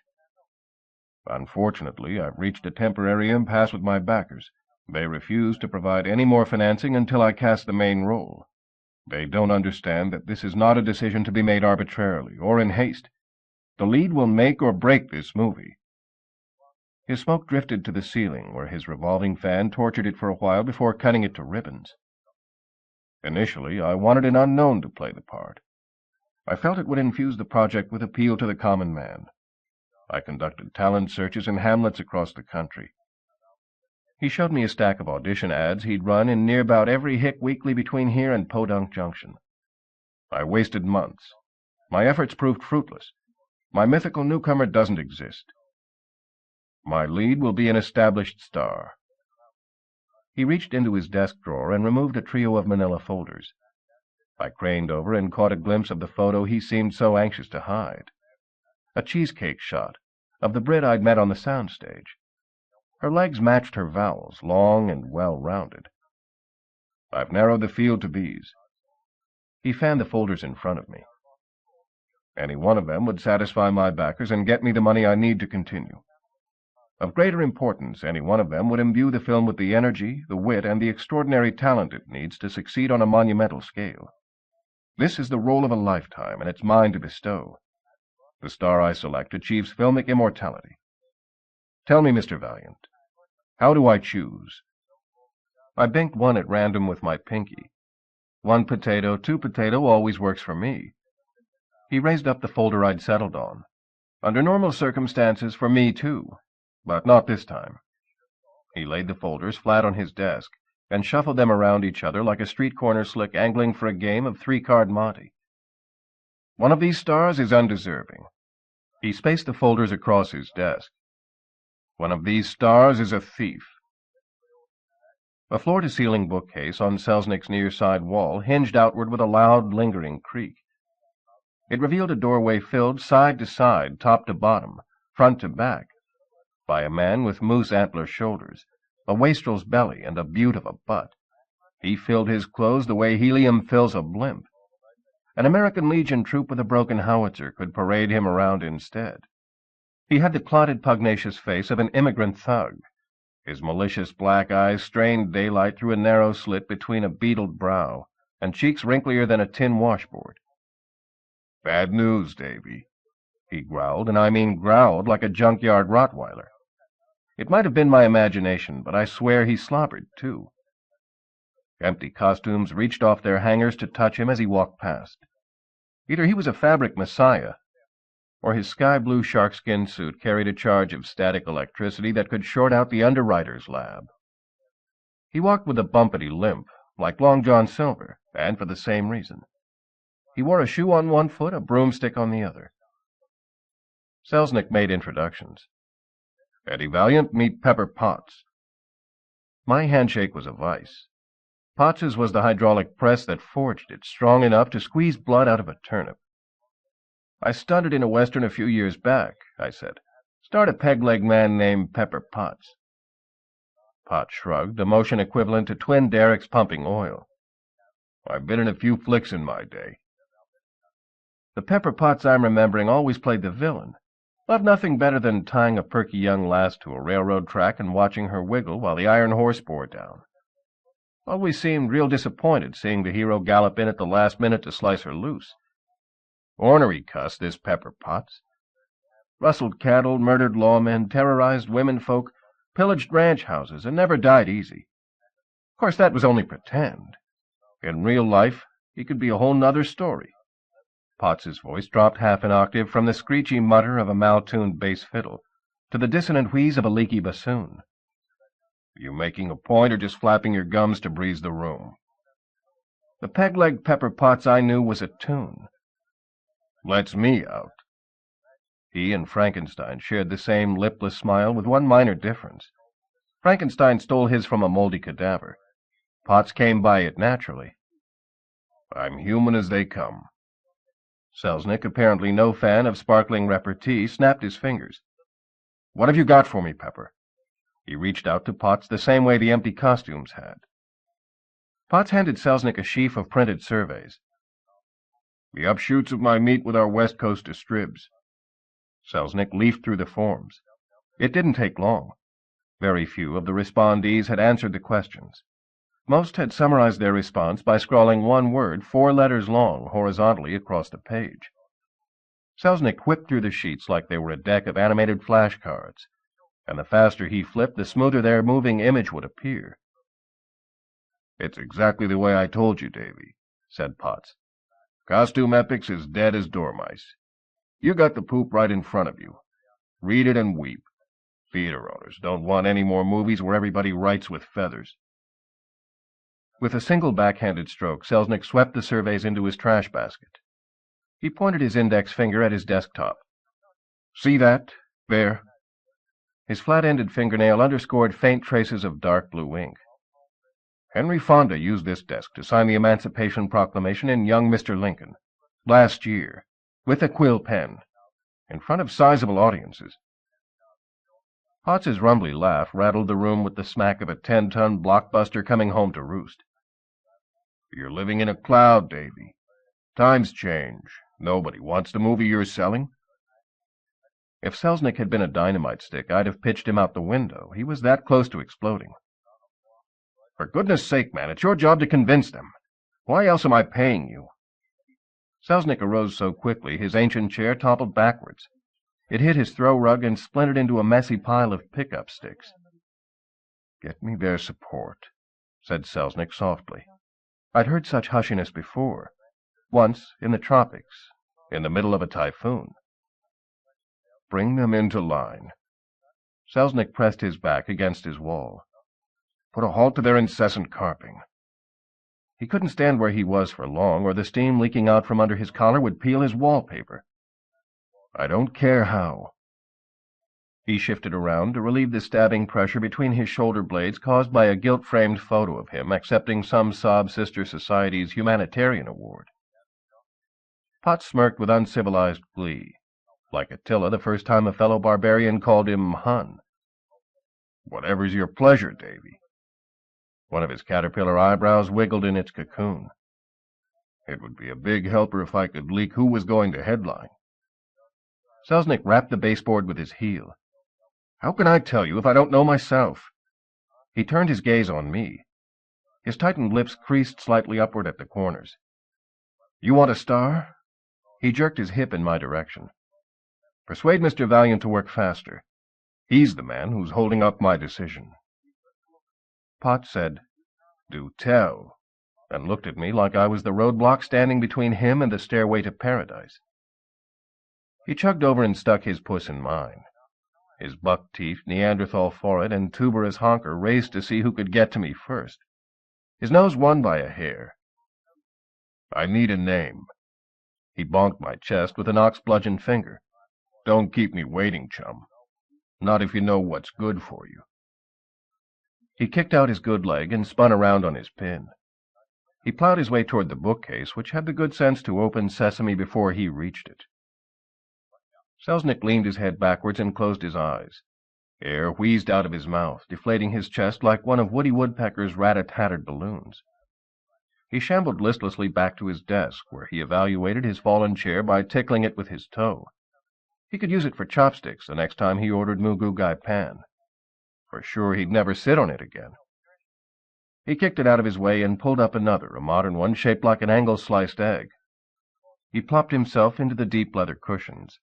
Unfortunately, I've reached a temporary impasse with my backers. They refuse to provide any more financing until I cast the main role. They don't understand that this is not a decision to be made arbitrarily or in haste. The lead will make or break this movie. His smoke drifted to the ceiling, where his revolving fan tortured it for a while before cutting it to ribbons. Initially, I wanted an unknown to play the part. I felt it would infuse the project with appeal to the common man. I conducted talent searches in hamlets across the country. He showed me a stack of audition ads he'd run in near about every hick weekly between here and Podunk Junction. I wasted months. My efforts proved fruitless. My mythical newcomer doesn't exist. My lead will be an established star. He reached into his desk drawer and removed a trio of manila folders. I craned over and caught a glimpse of the photo he seemed so anxious to hide. A cheesecake shot of the Brit I'd met on the soundstage. Her legs matched her vowels, long and well-rounded. I've narrowed the field to these. He fanned the folders in front of me. Any one of them would satisfy my backers and get me the money I need to continue. Of greater importance, any one of them would imbue the film with the energy, the wit, and the extraordinary talent it needs to succeed on a monumental scale. This is the role of a lifetime, and it's mine to bestow. The star I select achieves filmic immortality. Tell me, Mr. Valiant, how do I choose? I binked one at random with my pinky. 1 potato, 2 potato always works for me. He raised up the folder I'd settled on. Under normal circumstances, for me, too. But not this time. He laid the folders flat on his desk and shuffled them around each other like a street corner slick angling for a game of 3-card Monte. One of these stars is undeserving. He spaced the folders across his desk. One of these stars is a thief. A floor-to-ceiling bookcase on Selznick's near-side wall hinged outward with a loud, lingering creak. It revealed a doorway filled side to side, top to bottom, front to back, by a man with moose antler shoulders, a wastrel's belly, and a beaut of a butt. He filled his clothes the way helium fills a blimp. An American Legion troop with a broken howitzer could parade him around instead. He had the clotted, pugnacious face of an immigrant thug. His malicious black eyes strained daylight through a narrow slit between a beetled brow, and cheeks wrinklier than a tin washboard. "Bad news, Davy," he growled, and I mean growled like a junkyard Rottweiler. It might have been my imagination, but I swear he slobbered, too. Empty costumes reached off their hangers to touch him as he walked past. Either he was a fabric messiah, or his sky-blue sharkskin suit carried a charge of static electricity that could short out the underwriter's lab. He walked with a bumpety limp, like Long John Silver, and for the same reason. He wore a shoe on one foot, a broomstick on the other. Selznick made introductions. "Eddie Valiant, meet Pepper Potts." My handshake was a vice. Potts's was the hydraulic press that forged it, strong enough to squeeze blood out of a turnip. "I stunted in a Western a few years back," I said. "Starred a peg-leg man named Pepper Potts." Potts shrugged, a motion equivalent to twin derricks pumping oil. "I've been in a few flicks in my day." "The Pepper Potts I'm remembering always played the villain. Loved nothing better than tying a perky young lass to a railroad track and watching her wiggle while the iron horse bore down. Always seemed real disappointed seeing the hero gallop in at the last minute to slice her loose. Ornery cuss, this Pepper Potts. Rustled cattle, murdered lawmen, terrorized womenfolk, pillaged ranch houses, and never died easy. Of course, that was only pretend. In real life, he could be a whole nother story." Potts's voice dropped half an octave from the screechy mutter of a maltuned bass fiddle to the dissonant wheeze of a leaky bassoon. "You making a point or just flapping your gums to breeze the room?" The peg-legged Pepper Potts I knew was a Toon. Lets me out. He and Frankenstein shared the same lipless smile with one minor difference. Frankenstein stole his from a moldy cadaver. Potts came by it naturally. I'm human as they come. Selznick, apparently no fan of sparkling repartee, snapped his fingers. What have you got for me, Pepper? He reached out to Potts the same way the empty costumes had. Potts handed Selznick a sheaf of printed surveys. The upshoots of my meet with our West Coast distribs. Selznick leafed through the forms. It didn't take long. Very few of the respondees had answered the questions. Most had summarized their response by scrawling one word 4 letters long horizontally across the page. Selznick whipped through the sheets like they were a deck of animated flashcards, and the faster he flipped, the smoother their moving image would appear. It's exactly the way I told you, Davy, said Potts. Costume epics is dead as dormice. You got the poop right in front of you. Read it and weep. Theater owners don't want any more movies where everybody writes with feathers. With a single backhanded stroke, Selznick swept the surveys into his trash basket. He pointed his index finger at his desktop. See that? There. His flat-ended fingernail underscored faint traces of dark blue ink. Henry Fonda used this desk to sign the Emancipation Proclamation in Young Mr. Lincoln, last year, with a quill pen, in front of sizable audiences. Potts's rumbly laugh rattled the room with the smack of a 10-ton blockbuster coming home to roost. You're living in a cloud, Davy. Times change. Nobody wants the movie you're selling. If Selznick had been a dynamite stick, I'd have pitched him out the window. He was that close to exploding. For goodness sake, man, it's your job to convince them. Why else am I paying you? Selznick arose so quickly, his ancient chair toppled backwards. It hit his throw rug and splintered into a messy pile of pickup sticks. Get me their support, said Selznick softly. I'd heard such hushiness before. Once, in the tropics, in the middle of a typhoon. Bring them into line. Selznick pressed his back against his wall. Put a halt to their incessant carping. He couldn't stand where he was for long, or the steam leaking out from under his collar would peel his wallpaper. I don't care how. He shifted around to relieve the stabbing pressure between his shoulder blades caused by a gilt-framed photo of him accepting some Sob Sister Society's humanitarian award. Potts smirked with uncivilized glee, like Attila the first time a fellow barbarian called him Hun. Whatever's your pleasure, Davy. One of his caterpillar eyebrows wiggled in its cocoon. It would be a big helper if I could leak who was going to headline. Selznick rapped the baseboard with his heel. How can I tell you if I don't know myself? He turned his gaze on me. His tightened lips creased slightly upward at the corners. You want a star? He jerked his hip in my direction. Persuade Mr. Valiant to work faster. He's the man who's holding up my decision. Potts said, Do tell, and looked at me like I was the roadblock standing between him and the stairway to paradise. He chugged over and stuck his puss in mine. His buck-teeth, Neanderthal forehead, and tuberous honker raced to see who could get to me first. His nose won by a hair. I need a name. He bonked my chest with an ox-bludgeon finger. Don't keep me waiting, chum. Not if you know what's good for you. He kicked out his good leg and spun around on his pin. He plowed his way toward the bookcase, which had the good sense to open sesame before he reached it. Selznick leaned his head backwards and closed his eyes. Air wheezed out of his mouth, deflating his chest like one of Woody Woodpecker's rat-a-tattered balloons. He shambled listlessly back to his desk, where he evaluated his fallen chair by tickling it with his toe. He could use it for chopsticks the next time he ordered Mugu Gai Pan. For sure he'd never sit on it again. He kicked it out of his way and pulled up another, a modern one shaped like an angle-sliced egg. He plopped himself into the deep leather cushions.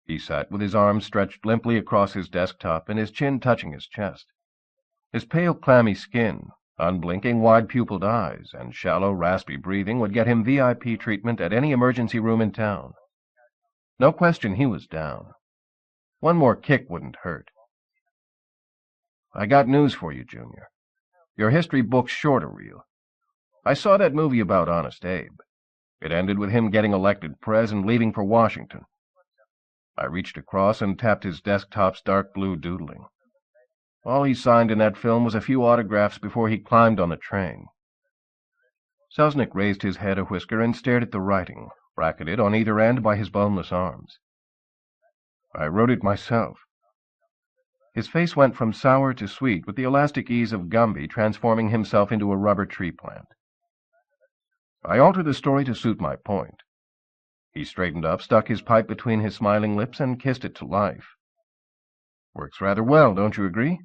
He sat with his arms stretched limply across his desktop and his chin touching his chest. His pale, clammy skin, unblinking, wide-pupiled eyes, and shallow, raspy breathing would get him VIP treatment at any emergency room in town. No question he was down. One more kick wouldn't hurt. I got news for you, Junior. Your history book's short a reel. I saw that movie about Honest Abe. It ended with him getting elected prez and leaving for Washington. I reached across and tapped his desktop's dark blue doodling. All he signed in that film was a few autographs before he climbed on the train. Selznick raised his head a whisker and stared at the writing, bracketed on either end by his boneless arms. I wrote it myself. His face went from sour to sweet with the elastic ease of Gumby transforming himself into a rubber tree plant. I altered the story to suit my point. He straightened up, stuck his pipe between his smiling lips, and kissed it to life. Works rather well, don't you agree?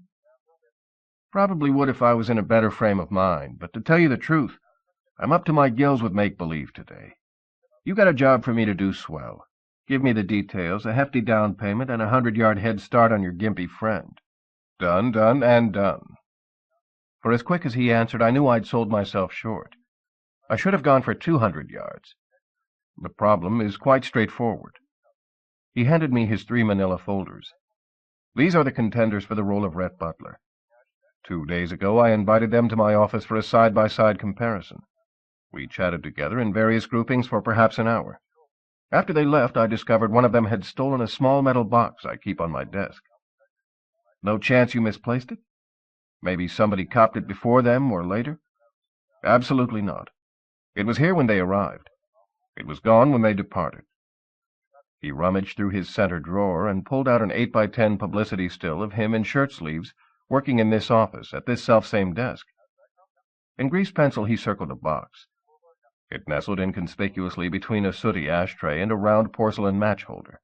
Probably would if I was in a better frame of mind, but to tell you the truth, I'm up to my gills with make-believe today. You got a job for me to do swell. Give me the details, a hefty down payment, and a 100-yard head start on your gimpy friend. Done, done, and done. For as quick as he answered, I knew I'd sold myself short. I should have gone for 200 yards. The problem is quite straightforward. He handed me his 3 manila folders. These are the contenders for the role of Rhett Butler. 2 days ago, I invited them to my office for a side-by-side comparison. We chatted together in various groupings for perhaps an hour. After they left, I discovered one of them had stolen a small metal box I keep on my desk. No chance you misplaced it? Maybe somebody copped it before them or later? Absolutely not. It was here when they arrived. It was gone when they departed. He rummaged through his center drawer and pulled out an 8x10 publicity still of him in shirt sleeves, working in this office, at this selfsame desk. In grease pencil he circled a box. It nestled inconspicuously between a sooty ashtray and a round porcelain match holder.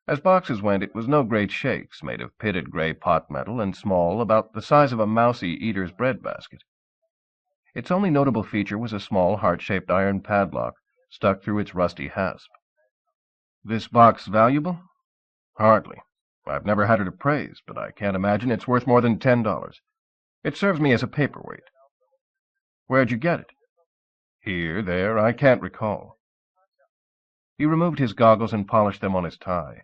As boxes went, it was no great shakes, made of pitted gray pot metal and small, about the size of a mousy eater's bread basket. Its only notable feature was a small heart-shaped iron padlock stuck through its rusty hasp. This box valuable? Hardly. I've never had it appraised, but I can't imagine it's worth more than $10. It serves me as a paperweight. Where'd you get it? Here, there, I can't recall. He removed his goggles and polished them on his tie.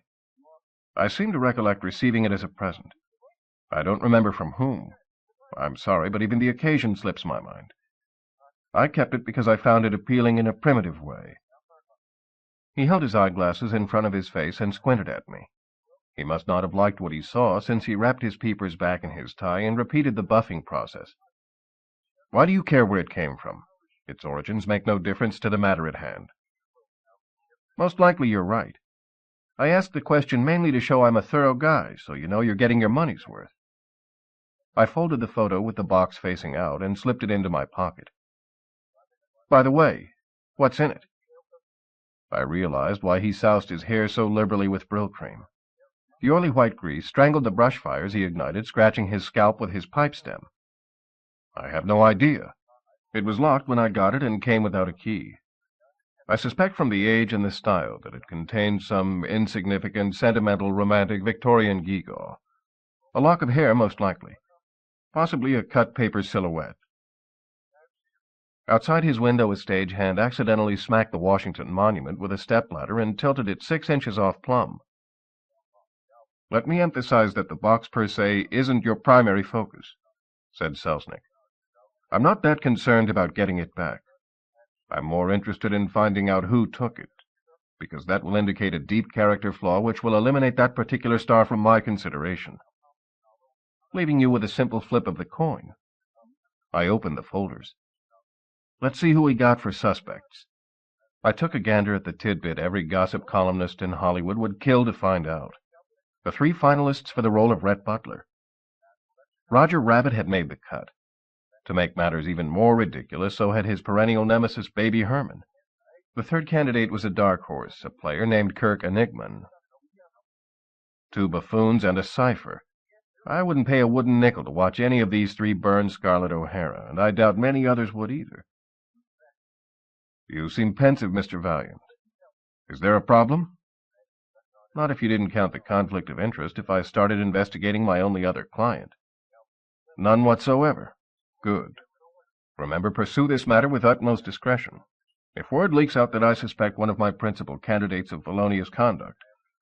I seem to recollect receiving it as a present. I don't remember from whom. I'm sorry, but even the occasion slips my mind. I kept it because I found it appealing in a primitive way. He held his eyeglasses in front of his face and squinted at me. He must not have liked what he saw, since he wrapped his peepers back in his tie and repeated the buffing process. Why do you care where it came from? Its origins make no difference to the matter at hand. Most likely you're right. I asked the question mainly to show I'm a thorough guy, so you know you're getting your money's worth. I folded the photo with the box facing out and slipped it into my pocket. By the way, what's in it? I realized why he soused his hair so liberally with Brill cream. The oily white grease strangled the brush fires he ignited, scratching his scalp with his pipe stem. I have no idea. It was locked when I got it and came without a key. I suspect from the age and the style that it contained some insignificant, sentimental, romantic Victorian gewgaw. A lock of hair, most likely. Possibly a cut paper silhouette. Outside his window, a stagehand accidentally smacked the Washington Monument with a stepladder and tilted it 6 inches off plumb. Let me emphasize that the box per se isn't your primary focus, said Selznick. I'm not that concerned about getting it back. I'm more interested in finding out who took it, because that will indicate a deep character flaw which will eliminate that particular star from my consideration, leaving you with a simple flip of the coin. I opened the folders. Let's see who we got for suspects. I took a gander at the tidbit every gossip columnist in Hollywood would kill to find out. The 3 finalists for the role of Rhett Butler. Roger Rabbit had made the cut. To make matters even more ridiculous, so had his perennial nemesis, Baby Herman. The 3rd candidate was a dark horse, a player named Kirk Enigman. 2 buffoons and a cipher. I wouldn't pay a wooden nickel to watch any of these 3 burn Scarlett O'Hara, and I doubt many others would either. You seem pensive, Mr. Valiant. Is there a problem? Not if you didn't count the conflict of interest if I started investigating my only other client. None whatsoever. Good. Remember, pursue this matter with utmost discretion. If word leaks out that I suspect one of my principal candidates of felonious conduct,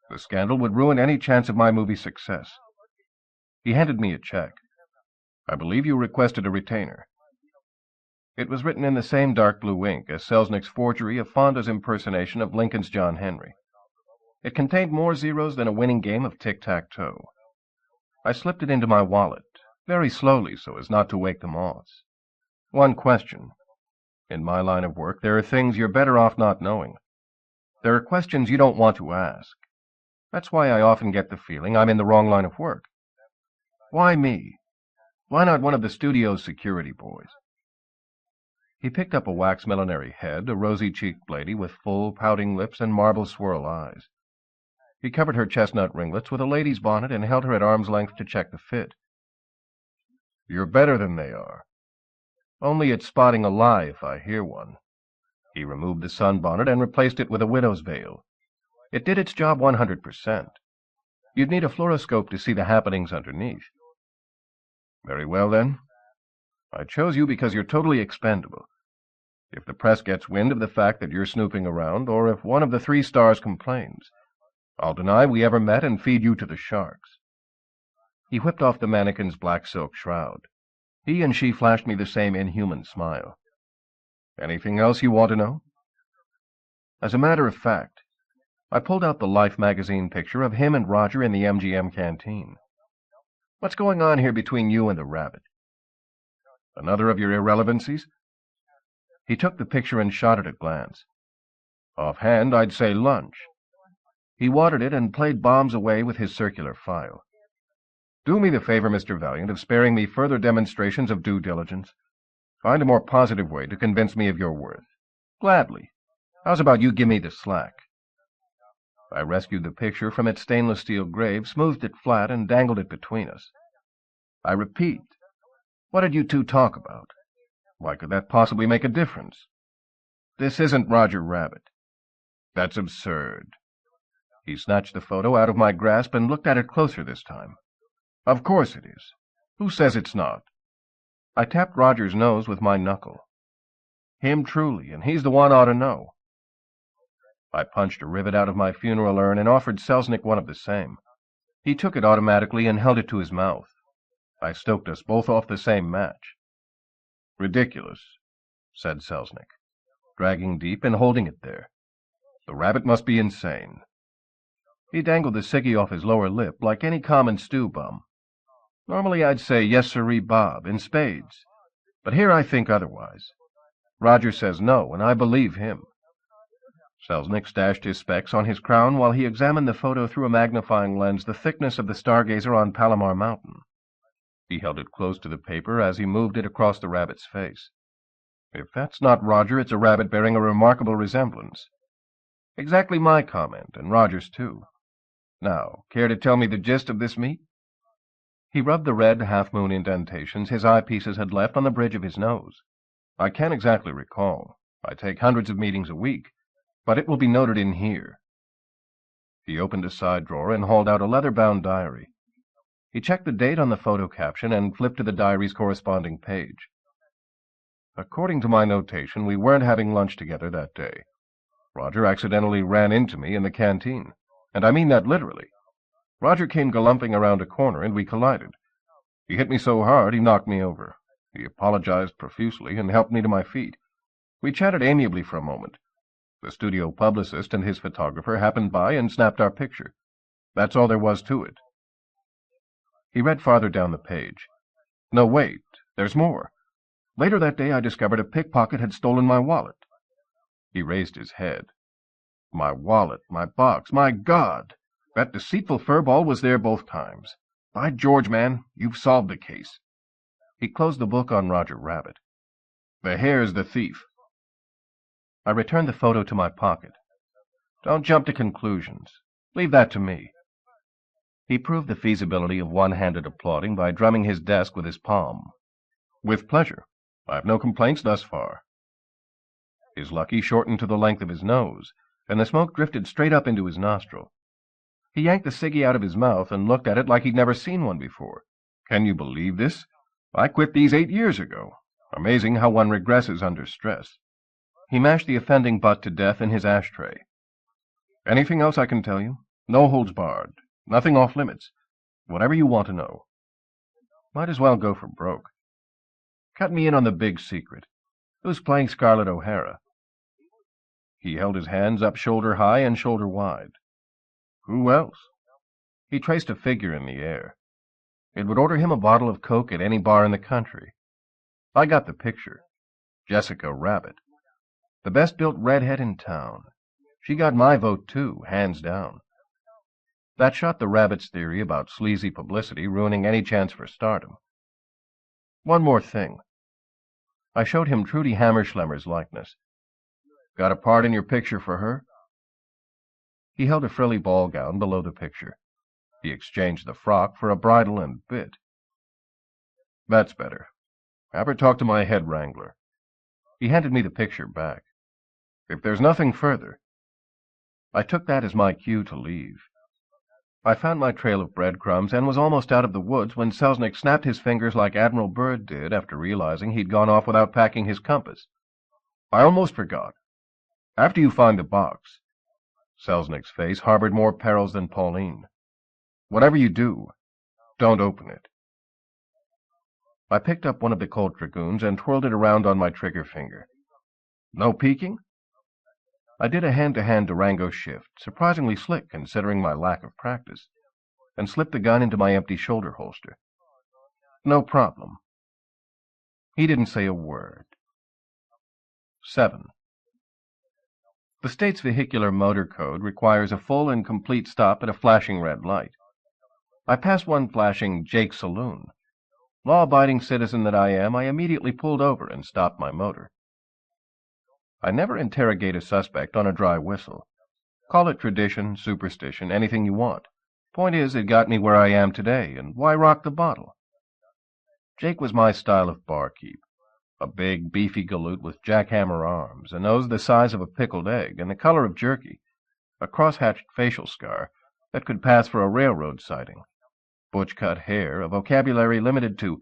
the scandal would ruin any chance of my movie's success. He handed me a check. I believe you requested a retainer. It was written in the same dark blue ink as Selznick's forgery of Fonda's impersonation of Lincoln's John Henry. It contained more zeros than a winning game of tic-tac-toe. I slipped it into my wallet, very slowly so as not to wake the moths. One question. In my line of work, there are things you're better off not knowing. There are questions you don't want to ask. That's why I often get the feeling I'm in the wrong line of work. Why me? Why not one of the studio's security boys? He picked up a wax millinery head, a rosy-cheeked lady with full, pouting lips and marble-swirl eyes. He covered her chestnut ringlets with a lady's bonnet and held her at arm's length to check the fit. You're better than they are. Only it's spotting a lie if I hear one. He removed the sunbonnet and replaced it with a widow's veil. It did its job 100%. You'd need a fluoroscope to see the happenings underneath. Very well, then. I chose you because you're totally expendable. If the press gets wind of the fact that you're snooping around, or if one of the 3 stars complains, I'll deny we ever met and feed you to the sharks. He whipped off the mannequin's black silk shroud. He and she flashed me the same inhuman smile. Anything else you want to know? As a matter of fact, I pulled out the Life magazine picture of him and Roger in the MGM canteen. What's going on here between you and the rabbit? Another of your irrelevancies? He took the picture and shot it a glance. Offhand, I'd say lunch. He watered it and played bombs away with his circular file. Do me the favor, Mr. Valiant, of sparing me further demonstrations of due diligence. Find a more positive way to convince me of your worth. Gladly. How's about you give me the slack? I rescued the picture from its stainless steel grave, smoothed it flat, and dangled it between us. I repeat, what did you 2 talk about? Why could that possibly make a difference? This isn't Roger Rabbit. That's absurd. He snatched the photo out of my grasp and looked at it closer this time. Of course it is. Who says it's not? I tapped Roger's nose with my knuckle. Him truly, and he's the one ought to know. I punched a rivet out of my funeral urn and offered Selznick one of the same. He took it automatically and held it to his mouth. I stoked us both off the same match. Ridiculous, said Selznick, dragging deep and holding it there. The rabbit must be insane. He dangled the ciggy off his lower lip like any common stew bum. Normally I'd say yes sirree Bob, in spades. But here I think otherwise. Roger says no, and I believe him. Selznick stashed his specs on his crown while he examined the photo through a magnifying lens the thickness of the stargazer on Palomar Mountain. He held it close to the paper as he moved it across the rabbit's face. If that's not Roger, it's a rabbit bearing a remarkable resemblance. Exactly my comment, and Roger's too. Now, care to tell me the gist of this meet? He rubbed the red half-moon indentations his eyepieces had left on the bridge of his nose. I can't exactly recall. I take hundreds of meetings a week, but it will be noted in here. He opened a side drawer and hauled out a leather-bound diary. He checked the date on the photo caption and flipped to the diary's corresponding page. According to my notation, we weren't having lunch together that day. Roger accidentally ran into me in the canteen, and I mean that literally. Roger came galumphing around a corner, and we collided. He hit me so hard he knocked me over. He apologized profusely and helped me to my feet. We chatted amiably for a moment. The studio publicist and his photographer happened by and snapped our picture. That's all there was to it. He read farther down the page. No, wait, there's more. Later that day I discovered a pickpocket had stolen my wallet. He raised his head. My wallet, my box, my God! That deceitful furball was there both times. By George, man, you've solved the case. He closed the book on Roger Rabbit. The hare's the thief. I returned the photo to my pocket. Don't jump to conclusions. Leave that to me. He proved the feasibility of one-handed applauding by drumming his desk with his palm. With pleasure. I've no complaints thus far. His lucky shortened to the length of his nose, and the smoke drifted straight up into his nostril. He yanked the ciggy out of his mouth and looked at it like he'd never seen one before. Can you believe this? I quit these 8 years ago. Amazing how one regresses under stress. He mashed the offending butt to death in his ashtray. Anything else I can tell you? No holds barred. Nothing off limits. Whatever you want to know. Might as well go for broke. Cut me in on the big secret. Who's playing Scarlett O'Hara? He held his hands up shoulder high and shoulder wide. Who else? He traced a figure in the air. It would order him a bottle of Coke at any bar in the country. I got the picture. Jessica Rabbit. The best-built redhead in town. She got my vote, too, hands down. That shot the Rabbit's theory about sleazy publicity ruining any chance for stardom. One more thing. I showed him Trudy Hammerschlemmer's likeness. Got a part in your picture for her? He held a frilly ball gown below the picture. He exchanged the frock for a bridle and bit. That's better. Have her talk to my head wrangler. He handed me the picture back. If there's nothing further. I took that as my cue to leave. I found my trail of breadcrumbs and was almost out of the woods when Selznick snapped his fingers like Admiral Byrd did after realizing he'd gone off without packing his compass. I almost forgot. After you find the box. Selznick's face harbored more perils than Pauline. Whatever you do, don't open it. I picked up one of the Colt Dragoons and twirled it around on my trigger finger. No peeking? I did a hand-to-hand Durango shift, surprisingly slick considering my lack of practice, and slipped the gun into my empty shoulder holster. No problem. He didn't say a word. 7. The state's vehicular motor code requires a full and complete stop at a flashing red light. I passed one flashing Jake's Saloon. Law-abiding citizen that I am, I immediately pulled over and stopped my motor. I never interrogate a suspect on a dry whistle. Call it tradition, superstition, anything you want. Point is, it got me where I am today, and why rock the bottle? Jake was my style of barkeep. A big, beefy galoot with jackhammer arms, a nose the size of a pickled egg, and the color of jerky, a cross-hatched facial scar that could pass for a railroad siding, butch-cut hair, a vocabulary limited to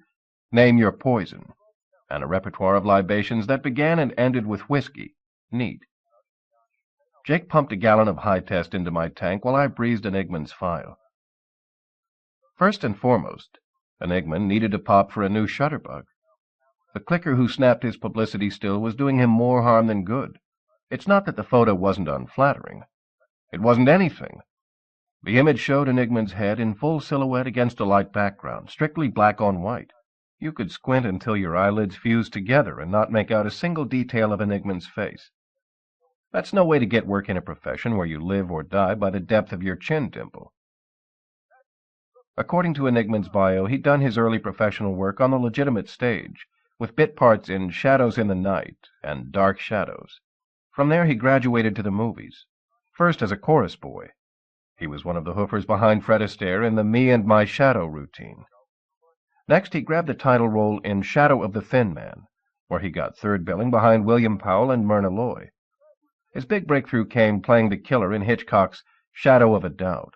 name your poison, and a repertoire of libations that began and ended with whiskey. Neat. Jake pumped a gallon of high-test into my tank while I breezed Enigman's file. First and foremost, Enigman needed to pop for a new shutterbug. The clicker who snapped his publicity still was doing him more harm than good. It's not that the photo wasn't unflattering. It wasn't anything. The image showed Enigman's head in full silhouette against a light background, strictly black on white. You could squint until your eyelids fused together and not make out a single detail of Enigman's face. That's no way to get work in a profession where you live or die by the depth of your chin dimple. According to Enigman's bio, he'd done his early professional work on the legitimate stage, with bit parts in Shadows in the Night and Dark Shadows. From there he graduated to the movies, first as a chorus boy. He was one of the hoofers behind Fred Astaire in the Me and My Shadow routine. Next he grabbed the title role in Shadow of the Thin Man, where he got third billing behind William Powell and Myrna Loy. His big breakthrough came playing the killer in Hitchcock's Shadow of a Doubt.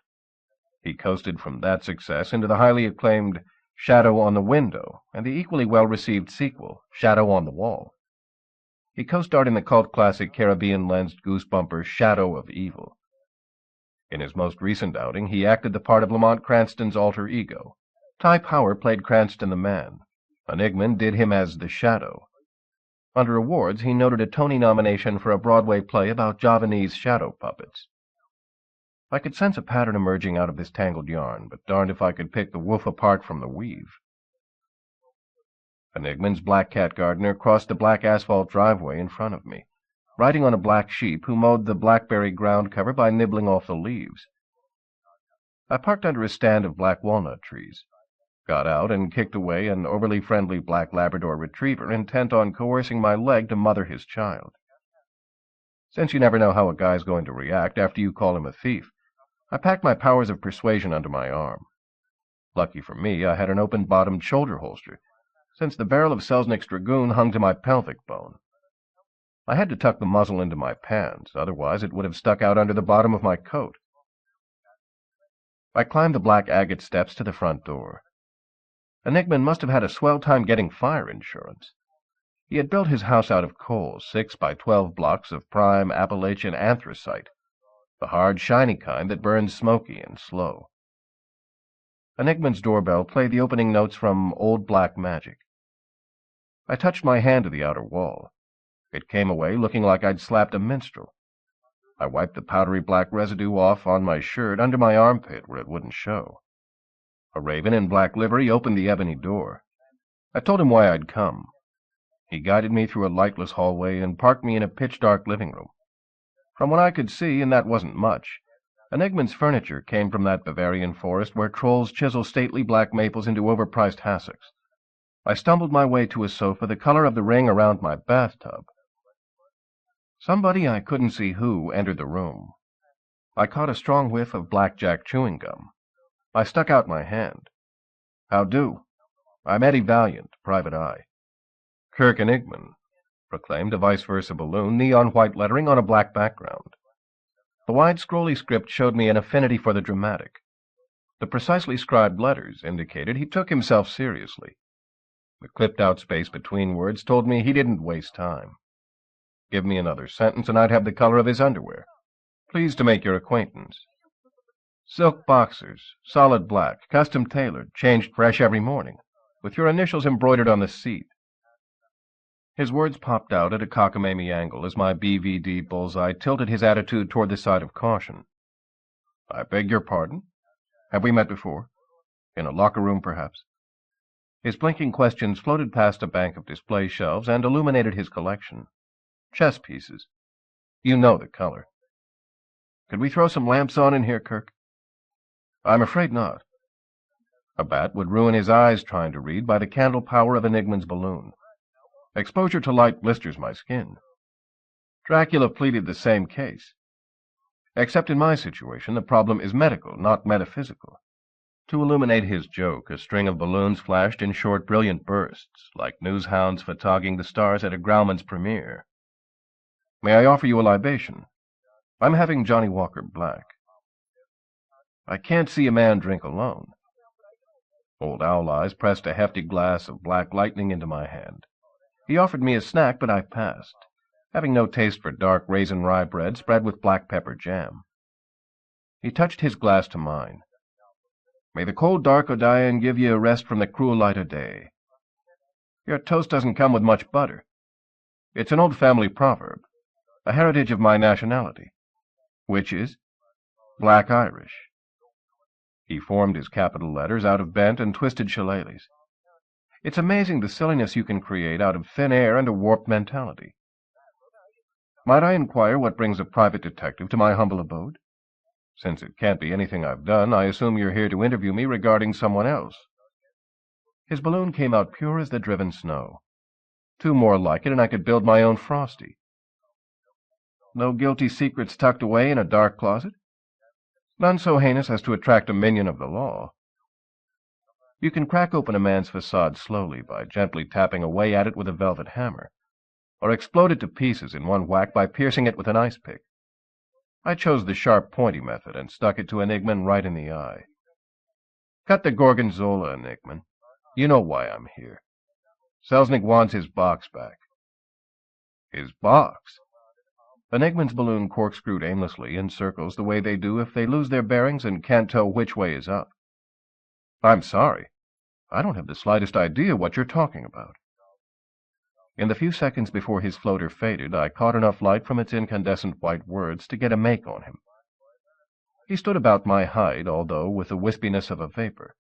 He coasted from that success into the highly acclaimed Shadow on the Window and the equally well-received sequel, Shadow on the Wall. He co-starred in the cult classic Caribbean-lensed goosebumper Shadow of Evil. In his most recent outing, he acted the part of Lamont Cranston's alter ego. Ty Power played Cranston the Man. Enigman did him as the Shadow. Under awards, he noted a Tony nomination for a Broadway play about Javanese shadow puppets. I could sense a pattern emerging out of this tangled yarn, but darned if I could pick the woof apart from the weave. Enigman's black cat gardener crossed the black asphalt driveway in front of me, riding on a black sheep who mowed the blackberry ground cover by nibbling off the leaves. I parked under a stand of black walnut trees, got out and kicked away an overly friendly black Labrador retriever intent on coercing my leg to mother his child. Since you never know how a guy's going to react after you call him a thief, I packed my powers of persuasion under my arm. Lucky for me, I had an open-bottomed shoulder holster, since the barrel of Selznick's Dragoon hung to my pelvic bone. I had to tuck the muzzle into my pants, otherwise it would have stuck out under the bottom of my coat. I climbed the black agate steps to the front door. Enigman must have had a swell time getting fire insurance. He had built his house out of coal, 6 by 12 blocks of prime Appalachian anthracite, the hard, shiny kind that burns smoky and slow. Enigman's doorbell played the opening notes from Old Black Magic. I touched my hand to the outer wall. It came away looking like I'd slapped a minstrel. I wiped the powdery black residue off on my shirt under my armpit where it wouldn't show. A raven in black livery opened the ebony door. I told him why I'd come. He guided me through a lightless hallway and parked me in a pitch-dark living room. From what I could see, and that wasn't much, Enigman's furniture came from that Bavarian forest where trolls chisel stately black maples into overpriced hassocks. I stumbled my way to a sofa the color of the ring around my bathtub. Somebody, I couldn't see who, entered the room. I caught a strong whiff of blackjack chewing gum. I stuck out my hand. "How do? I'm Eddie Valiant, private eye." "Kirk Enigman," proclaimed a vice versa balloon, neon white lettering on a black background. The wide scrolly script showed me an affinity for the dramatic. The precisely scribed letters indicated he took himself seriously. The clipped-out space between words told me he didn't waste time. Give me another sentence and I'd have the color of his underwear. "Pleased to make your acquaintance. Silk boxers, solid black, custom tailored, changed fresh every morning, with your initials embroidered on the seat." His words popped out at a cockamamie angle as my BVD bullseye tilted his attitude toward the side of caution. "I beg your pardon? Have we met before? In a locker room, perhaps?" His blinking questions floated past a bank of display shelves and illuminated his collection. Chess pieces. You know the color. "Could we throw some lamps on in here, Kirk?" "I'm afraid not." A bat would ruin his eyes trying to read by the candle power of Enigman's balloon. Exposure to light blisters my skin. Dracula pleaded the same case. Except in my situation, the problem is medical, not metaphysical. To illuminate his joke, a string of balloons flashed in short, brilliant bursts, like news hounds photogging the stars at a Grauman's premiere. "May I offer you a libation? I'm having Johnny Walker Black." "I can't see a man drink alone." Old Owl Eyes pressed a hefty glass of Black Lightning into my hand. He offered me a snack, but I passed, having no taste for dark raisin rye bread spread with black pepper jam. He touched his glass to mine. "May the cold dark Odion give ye a rest from the cruel light o' day. Your toast doesn't come with much butter. It's an old family proverb, a heritage of my nationality, which is Black Irish." He formed his capital letters out of bent and twisted shillelaghs. It's amazing the silliness you can create out of thin air and a warped mentality. "Might I inquire what brings a private detective to my humble abode? Since it can't be anything I've done, I assume you're here to interview me regarding someone else." His balloon came out pure as the driven snow. Two more like it, and I could build my own Frosty. "No guilty secrets tucked away in a dark closet? None so heinous as to attract a minion of the law. You can crack open a man's facade slowly by gently tapping away at it with a velvet hammer, or explode it to pieces in one whack by piercing it with an ice pick. I chose the sharp, pointy method and stuck it to Enigman right in the eye. Cut the gorgonzola, Enigman. You know why I'm here. Selznick wants his box back." "His box?" Enigman's balloon corkscrewed aimlessly in circles the way they do if they lose their bearings and can't tell which way is up. "I'm sorry. I don't have the slightest idea what you're talking about." In the few seconds before his floater faded, I caught enough light from its incandescent white words to get a make on him. He stood about my height, although with the wispiness of a vapor.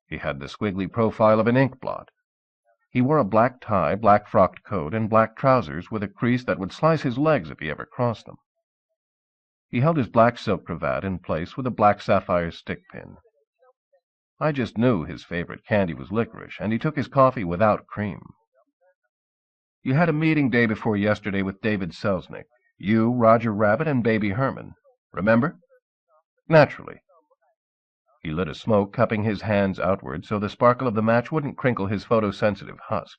He had the squiggly profile of an ink blot. He wore a black tie, black frocked coat, and black trousers with a crease that would slice his legs if he ever crossed them. He held his black silk cravat in place with a black sapphire stick pin. I just knew his favorite candy was licorice, and he took his coffee without cream. "You had a meeting day before yesterday with David Selznick. You, Roger Rabbit, and Baby Herman. Remember?" "Naturally." He lit a smoke, cupping his hands outward so the sparkle of the match wouldn't crinkle his photosensitive husk.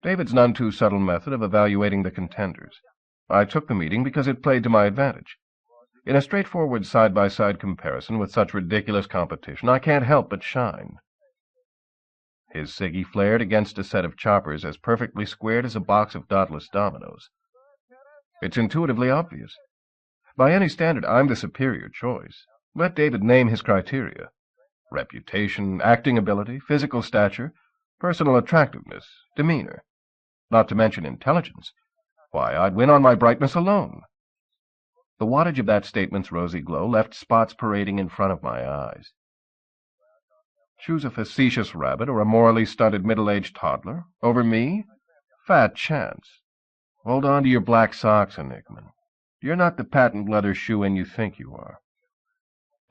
"David's none too subtle method of evaluating the contenders. I took the meeting because it played to my advantage. In a straightforward side-by-side comparison with such ridiculous competition, I can't help but shine." His ciggy flared against a set of choppers as perfectly squared as a box of dotless dominoes. "It's intuitively obvious. By any standard, I'm the superior choice. Let David name his criteria. Reputation, acting ability, physical stature, personal attractiveness, demeanor. not to mention intelligence. Why, I'd win on my brightness alone. The wattage of that statement's rosy glow left spots parading in front of my eyes. Choose a facetious rabbit or a morally stunted middle-aged toddler over me? Fat chance. Hold on to your black socks, Enigman. You're not the patent leather shoe-in you think you are.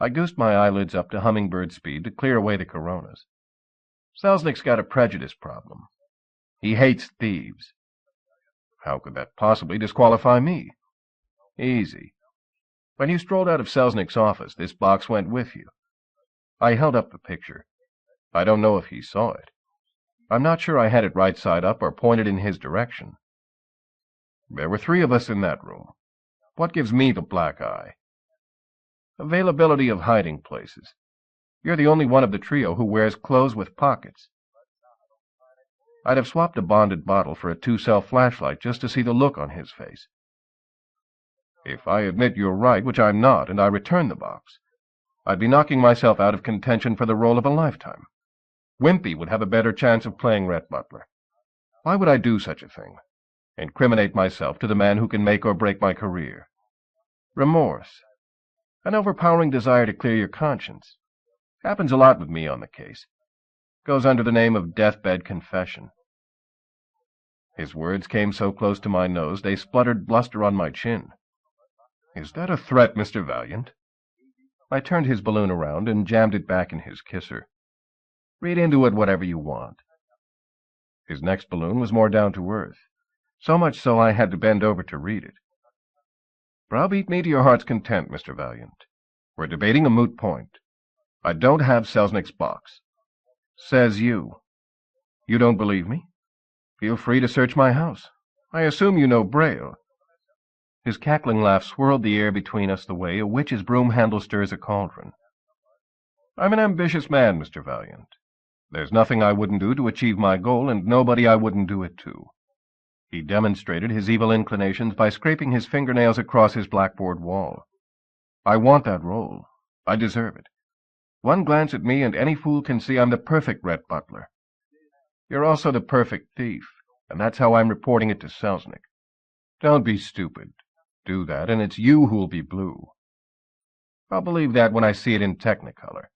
I goosed my eyelids up to hummingbird speed to clear away the coronas. Selznick's got a prejudice problem. He hates thieves. How could that possibly disqualify me? Easy. When you strolled out of Selznick's office, this box went with you. I held up the picture. I don't know if he saw it. I'm not sure I had it right side up or pointed in his direction. There were 3 of us in that room. What gives me the black eye? Availability of hiding places. You're the only one of the trio who wears clothes with pockets. I'd have swapped a bonded bottle for a 2-cell flashlight just to see the look on his face. If I admit you're right, which I'm not, and I return the box, I'd be knocking myself out of contention for the role of a lifetime. Wimpy would have a better chance of playing Rhett Butler. Why would I do such a thing? Incriminate myself to the man who can make or break my career. Remorse. An overpowering desire to clear your conscience. Happens a lot with me on the case. Goes under the name of deathbed confession. His words came so close to my nose they spluttered bluster on my chin. Is that a threat, Mr. Valiant? I turned his balloon around and jammed it back in his kisser. Read into it whatever you want. His next balloon was more down to earth, so much so I had to bend over to read it. Browbeat me to your heart's content, Mr. Valiant. We're debating a moot point. I don't have Selznick's box. Says you. You don't believe me? Feel free to search my house. I assume you know Braille. His cackling laugh swirled the air between us the way a witch's broom handle stirs a cauldron. I'm an ambitious man, Mr. Valiant. There's nothing I wouldn't do to achieve my goal, and nobody I wouldn't do it to. He demonstrated his evil inclinations by scraping his fingernails across his blackboard wall. I want that role. I deserve it. One glance at me and any fool can see I'm the perfect Rhett Butler. You're also the perfect thief, and that's how I'm reporting it to Selznick. Don't be stupid. Do that, and it's you who'll be blue. I'll believe that when I see it in Technicolor.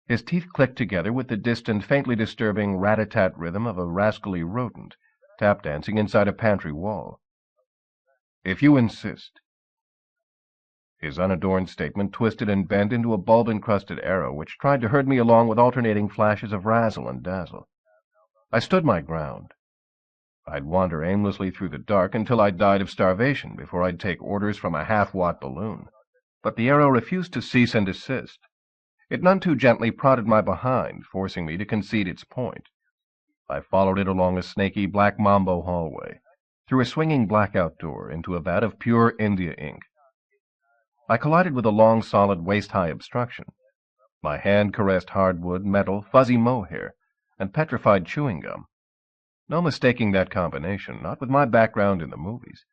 His teeth clicked together with the distant, faintly disturbing rat-a-tat rhythm of a rascally rodent, tap-dancing inside a pantry wall. If you insist. His unadorned statement twisted and bent into a bulb-encrusted arrow which tried to herd me along with alternating flashes of razzle and dazzle. I stood my ground. I'd wander aimlessly through the dark until I died of starvation before I'd take orders from a half-watt balloon. But the arrow refused to cease and desist. It none too gently prodded my behind, forcing me to concede its point. I followed it along a snaky black mambo hallway, through a swinging blackout door into a vat of pure India ink. I collided with a long, solid, waist-high obstruction. My hand caressed hardwood, metal, fuzzy mohair, and petrified chewing gum. No mistaking that combination, not with my background in the movies.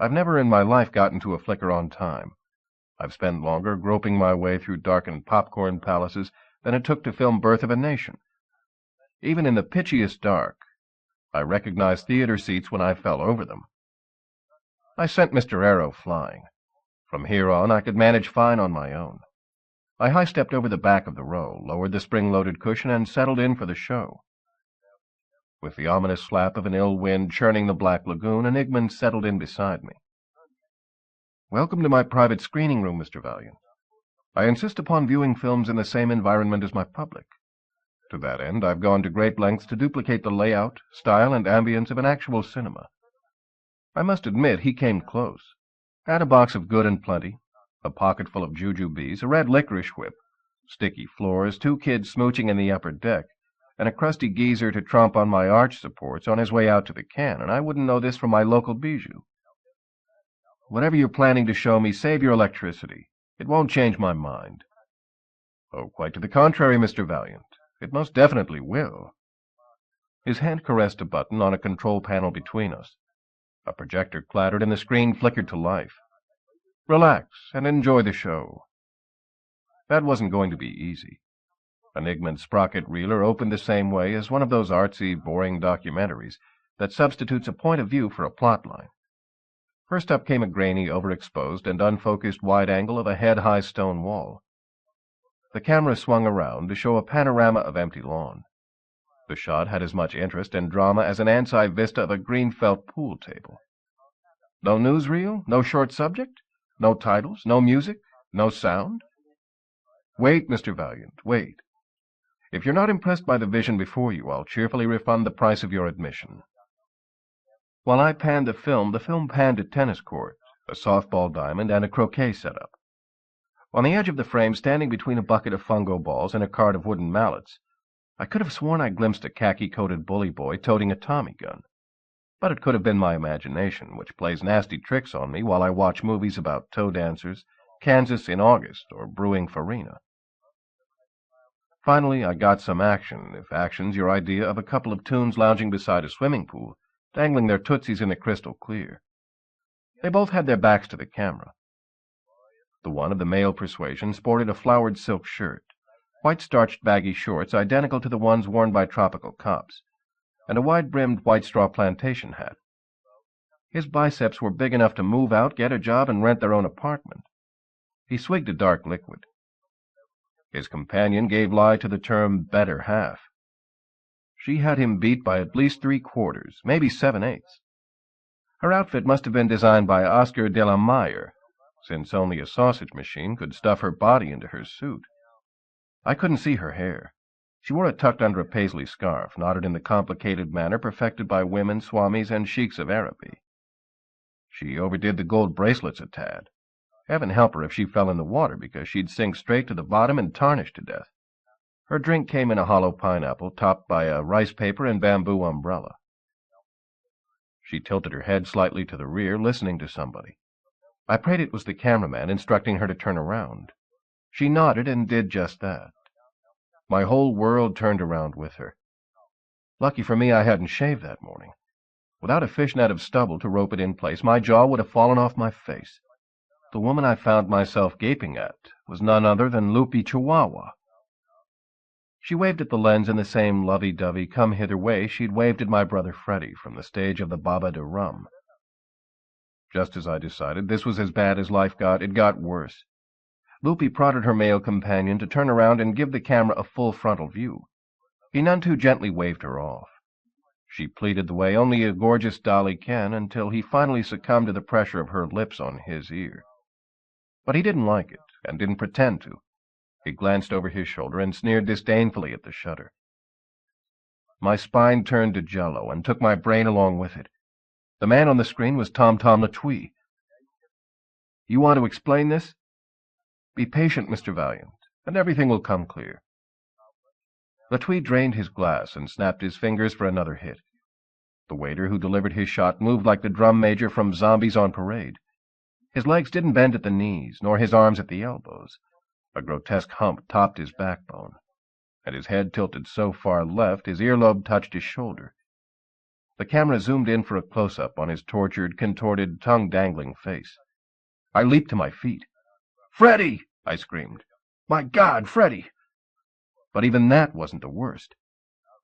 I've never in my life gotten to a flicker on time. I've spent longer groping my way through darkened popcorn palaces than it took to film Birth of a Nation. Even in the pitchiest dark, I recognized theater seats when I fell over them. I sent Mr. Arrow flying. From here on, I could manage fine on my own. I high-stepped over the back of the row, lowered the spring-loaded cushion, and settled in for the show. With the ominous slap of an ill wind churning the black lagoon, Enigman settled in beside me. Welcome to my private screening room, Mr. Valiant. I insist upon viewing films in the same environment as my public. To that end, I've gone to great lengths to duplicate the layout, style, and ambience of an actual cinema. I must admit he came close. Had a box of good and plenty, a pocket full of jujubes, a red licorice whip, sticky floors, 2 kids smooching in the upper deck, and a crusty geezer to tromp on my arch supports on his way out to the can, and I wouldn't know this from my local bijou. Whatever you're planning to show me, save your electricity. It won't change my mind. Oh, quite to the contrary, Mr. Valiant. It most definitely will. His hand caressed a button on a control panel between us. A projector clattered and the screen flickered to life. Relax and enjoy the show. That wasn't going to be easy. Enigman's sprocket reeler opened the same way as one of those artsy, boring documentaries that substitutes a point of view for a plot line. First up came a grainy, overexposed, and unfocused wide angle of a head-high stone wall. The camera swung around to show a panorama of empty lawn. The shot had as much interest and drama as an ants-eye vista of a green felt pool table. No newsreel? No short subject? No titles? No music? No sound? Wait, Mr. Valiant, wait. If you're not impressed by the vision before you, I'll cheerfully refund the price of your admission. While I panned the film panned a tennis court, a softball diamond, and a croquet setup. On the edge of the frame, standing between a bucket of fungo balls and a cart of wooden mallets, I could have sworn I glimpsed a khaki-coated bully boy toting a Tommy gun. But it could have been my imagination, which plays nasty tricks on me while I watch movies about toe dancers, Kansas in August, or brewing farina. Finally, I got some action, if action's your idea of a couple of toons lounging beside a swimming pool, dangling their tootsies in the crystal clear. They both had their backs to the camera. The one of the male persuasion sported a flowered silk shirt, white starched baggy shorts identical to the ones worn by tropical cops, and a wide-brimmed white straw plantation hat. His biceps were big enough to move out, get a job, and rent their own apartment. He swigged a dark liquid. His companion gave lie to the term better half. She had him beat by at least 3/4, maybe 7/8. Her outfit must have been designed by Oscar de la Mayer, since only a sausage machine could stuff her body into her suit. I couldn't see her hair. She wore it tucked under a paisley scarf, knotted in the complicated manner perfected by women, swamis, and sheiks of Araby. She overdid the gold bracelets a tad. Heaven help her if she fell in the water, because she'd sink straight to the bottom and tarnish to death. Her drink came in a hollow pineapple, topped by a rice paper and bamboo umbrella. She tilted her head slightly to the rear, listening to somebody. I prayed it was the cameraman instructing her to turn around. She nodded and did just that. My whole world turned around with her. Lucky for me I hadn't shaved that morning. Without a fishnet of stubble to rope it in place, my jaw would have fallen off my face. The woman I found myself gaping at was none other than Loopy Chihuahua. She waved at the lens in the same lovey-dovey come-hither way she'd waved at my brother Freddie from the stage of the Baba de Rum. Just as I decided this was as bad as life got, it got worse. Loopy prodded her male companion to turn around and give the camera a full frontal view. He none too gently waved her off. She pleaded the way only a gorgeous dolly can, until he finally succumbed to the pressure of her lips on his ear. But he didn't like it, and didn't pretend to. He glanced over his shoulder and sneered disdainfully at the shutter. My spine turned to jello and took my brain along with it. The man on the screen was Tom Latwee. "You want to explain this?" "Be patient, Mr. Valiant, and everything will come clear." Latwee drained his glass and snapped his fingers for another hit. The waiter who delivered his shot moved like the drum major from Zombies on Parade. His legs didn't bend at the knees, nor his arms at the elbows. A grotesque hump topped his backbone, and his head tilted so far left his earlobe touched his shoulder. The camera zoomed in for a close-up on his tortured, contorted, tongue-dangling face. I leaped to my feet. "Freddie!" I screamed. "My God, Freddie!" But even that wasn't the worst.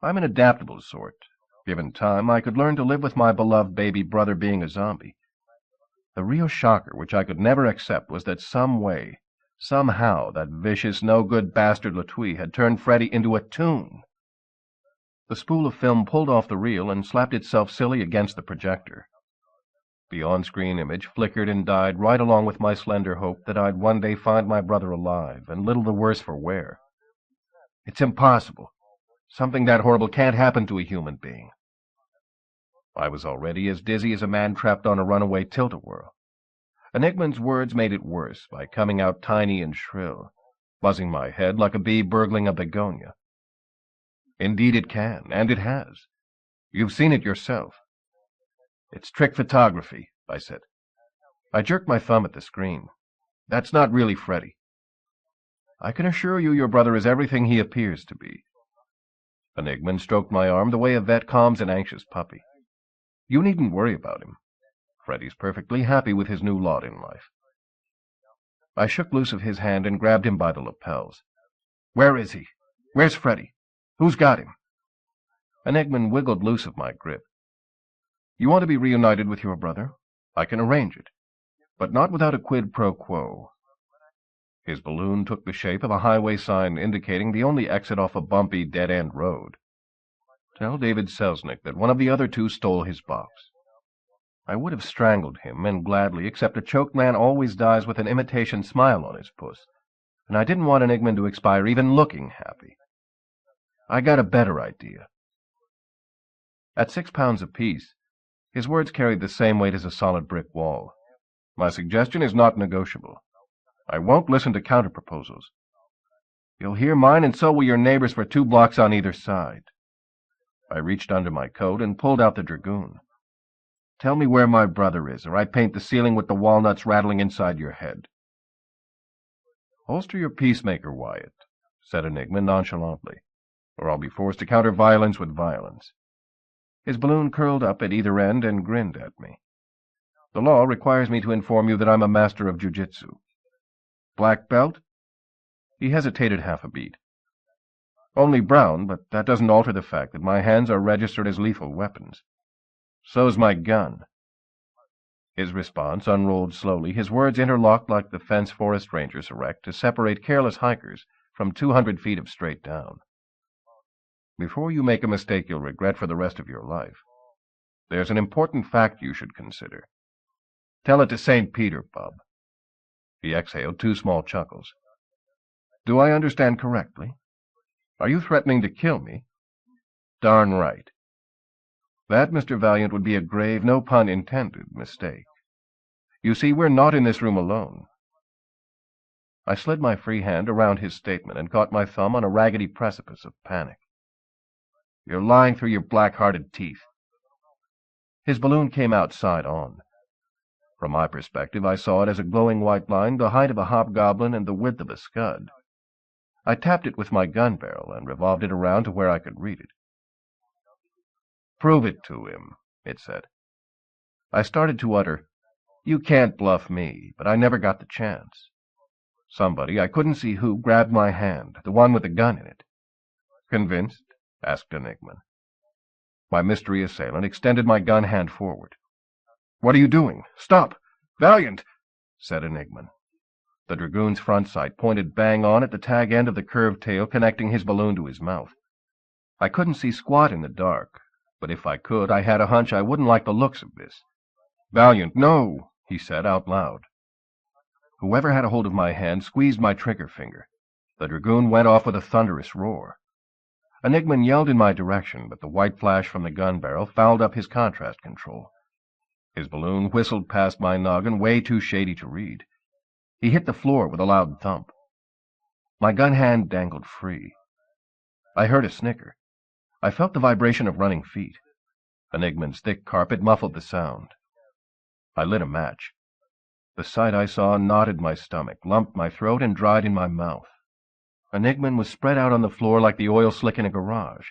I'm an adaptable sort. Given time, I could learn to live with my beloved baby brother being a zombie. The real shocker, which I could never accept, was that some way, somehow, that vicious, no-good bastard Latwee had turned Freddie into a toon. The spool of film pulled off the reel and slapped itself silly against the projector. The on-screen image flickered and died right along with my slender hope that I'd one day find my brother alive, and little the worse for wear. It's impossible. Something that horrible can't happen to a human being. I was already as dizzy as a man trapped on a runaway tilt-a-whirl. Enigman's words made it worse by coming out tiny and shrill, buzzing my head like a bee burgling a begonia. Indeed it can, and it has. You've seen it yourself. "It's trick photography," I said. I jerked my thumb at the screen. "That's not really Freddie. I can assure you your brother is everything he appears to be." Enigman stroked my arm the way a vet calms an anxious puppy. "You needn't worry about him. Freddie's perfectly happy with his new lot in life." I shook loose of his hand and grabbed him by the lapels. "Where is he? Where's Freddie? Who's got him? Enigman wiggled loose of my grip. You want to be reunited with your brother? I can arrange it, but not without a quid pro quo. His balloon took the shape of a highway sign indicating the only exit off a bumpy, dead-end road. Tell David Selznick that one of the other two stole his box. I would have strangled him, and gladly, except a choked man always dies with an imitation smile on his puss, and I didn't want Enigman to expire even looking happy. I got a better idea. At 6 pounds apiece, his words carried the same weight as a solid brick wall. My suggestion is not negotiable. I won't listen to counter-proposals. You'll hear mine, and so will your neighbors for 2 blocks on either side. I reached under my coat and pulled out the dragoon. Tell me where my brother is, or I paint the ceiling with the walnuts rattling inside your head. Holster your peacemaker, Wyatt, said Enigma nonchalantly, or I'll be forced to counter violence with violence. His balloon curled up at either end and grinned at me. The law requires me to inform you that I'm a master of jiu-jitsu. Black belt? He hesitated half a beat. Only brown, but that doesn't alter the fact that my hands are registered as lethal weapons. So's my gun. His response unrolled slowly, his words interlocked like the fence forest rangers erect to separate careless hikers from 200 feet of straight down. Before you make a mistake you'll regret for the rest of your life, there's an important fact you should consider. Tell it to St. Peter, bub. He exhaled 2 small chuckles. Do I understand correctly? Are you threatening to kill me? Darn right. That, Mr. Valiant, would be a grave, no pun intended, mistake. You see, we're not in this room alone. I slid my free hand around his statement and caught my thumb on a raggedy precipice of panic. You're lying through your black-hearted teeth. His balloon came out side on. From my perspective, I saw it as a glowing white line, the height of a hobgoblin and the width of a scud. I tapped it with my gun barrel and revolved it around to where I could read it. Prove it to him, it said. I started to utter, You can't bluff me, but I never got the chance. Somebody, I couldn't see who, grabbed my hand, the one with the gun in it. Convinced? Asked Enigman. My mystery assailant extended my gun hand forward. What are you doing? Stop! Valiant! Said Enigman. The dragoon's front sight pointed bang on at the tag end of the curved tail connecting his balloon to his mouth. I couldn't see squat in the dark, but if I could, I had a hunch I wouldn't like the looks of this. Valiant, no, he said out loud. Whoever had a hold of my hand squeezed my trigger finger. The dragoon went off with a thunderous roar. Enigman yelled in my direction, but the white flash from the gun barrel fouled up his contrast control. His balloon whistled past my noggin, way too shady to read. He hit the floor with a loud thump. My gun hand dangled free. I heard a snicker. I felt the vibration of running feet. Enigman's thick carpet muffled the sound. I lit a match. The sight I saw knotted my stomach, lumped my throat, and dried in my mouth. Enigman was spread out on the floor like the oil slick in a garage.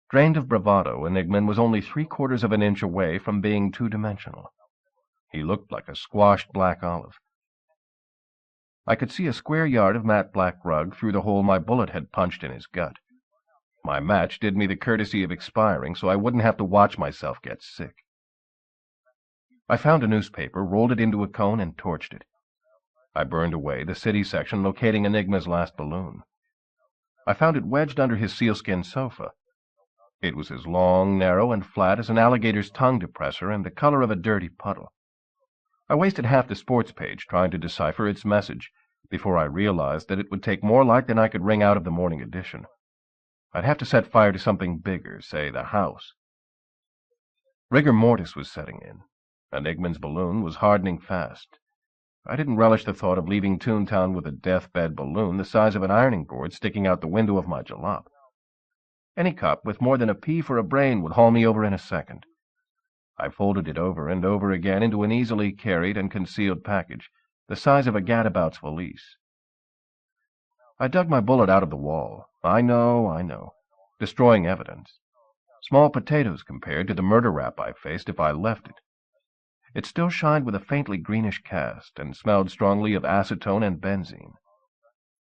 Drained of bravado, Enigman was only 3/4 of an inch away from being two-dimensional. He looked like a squashed black olive. I could see a square yard of matte black rug through the hole my bullet had punched in his gut. My match did me the courtesy of expiring, so I wouldn't have to watch myself get sick. I found a newspaper, rolled it into a cone, and torched it. I burned away the city section locating Enigma's last balloon. I found it wedged under his sealskin sofa. It was as long, narrow, and flat as an alligator's tongue depressor and the color of a dirty puddle. I wasted half the sports page trying to decipher its message before I realized that it would take more light than I could wring out of the morning edition. I'd have to set fire to something bigger, say the house. Rigor mortis was setting in. Enigman's balloon was hardening fast. I didn't relish the thought of leaving Toontown with a deathbed balloon the size of an ironing board sticking out the window of my jalop. Any cop with more than a pea for a brain would haul me over in a second. I folded it over and over again into an easily carried and concealed package, the size of a gadabout's valise. I dug my bullet out of the wall. I know. Destroying evidence. Small potatoes compared to the murder rap I faced if I left it. It still shined with a faintly greenish cast and smelled strongly of acetone and benzene.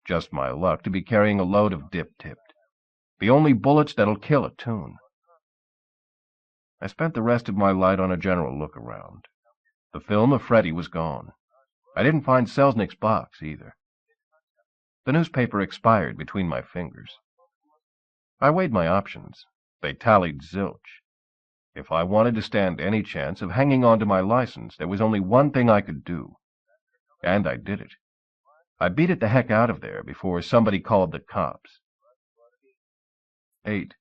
Just my luck to be carrying a load of dip-tipped. The only bullets that'll kill a Toon. I spent the rest of my light on a general look around. The film of Freddy was gone. I didn't find Selznick's box, either. The newspaper expired between my fingers. I weighed my options. They tallied zilch. If I wanted to stand any chance of hanging on to my license, there was only one thing I could do. And I did it. I beat it the heck out of there before somebody called the cops. 8.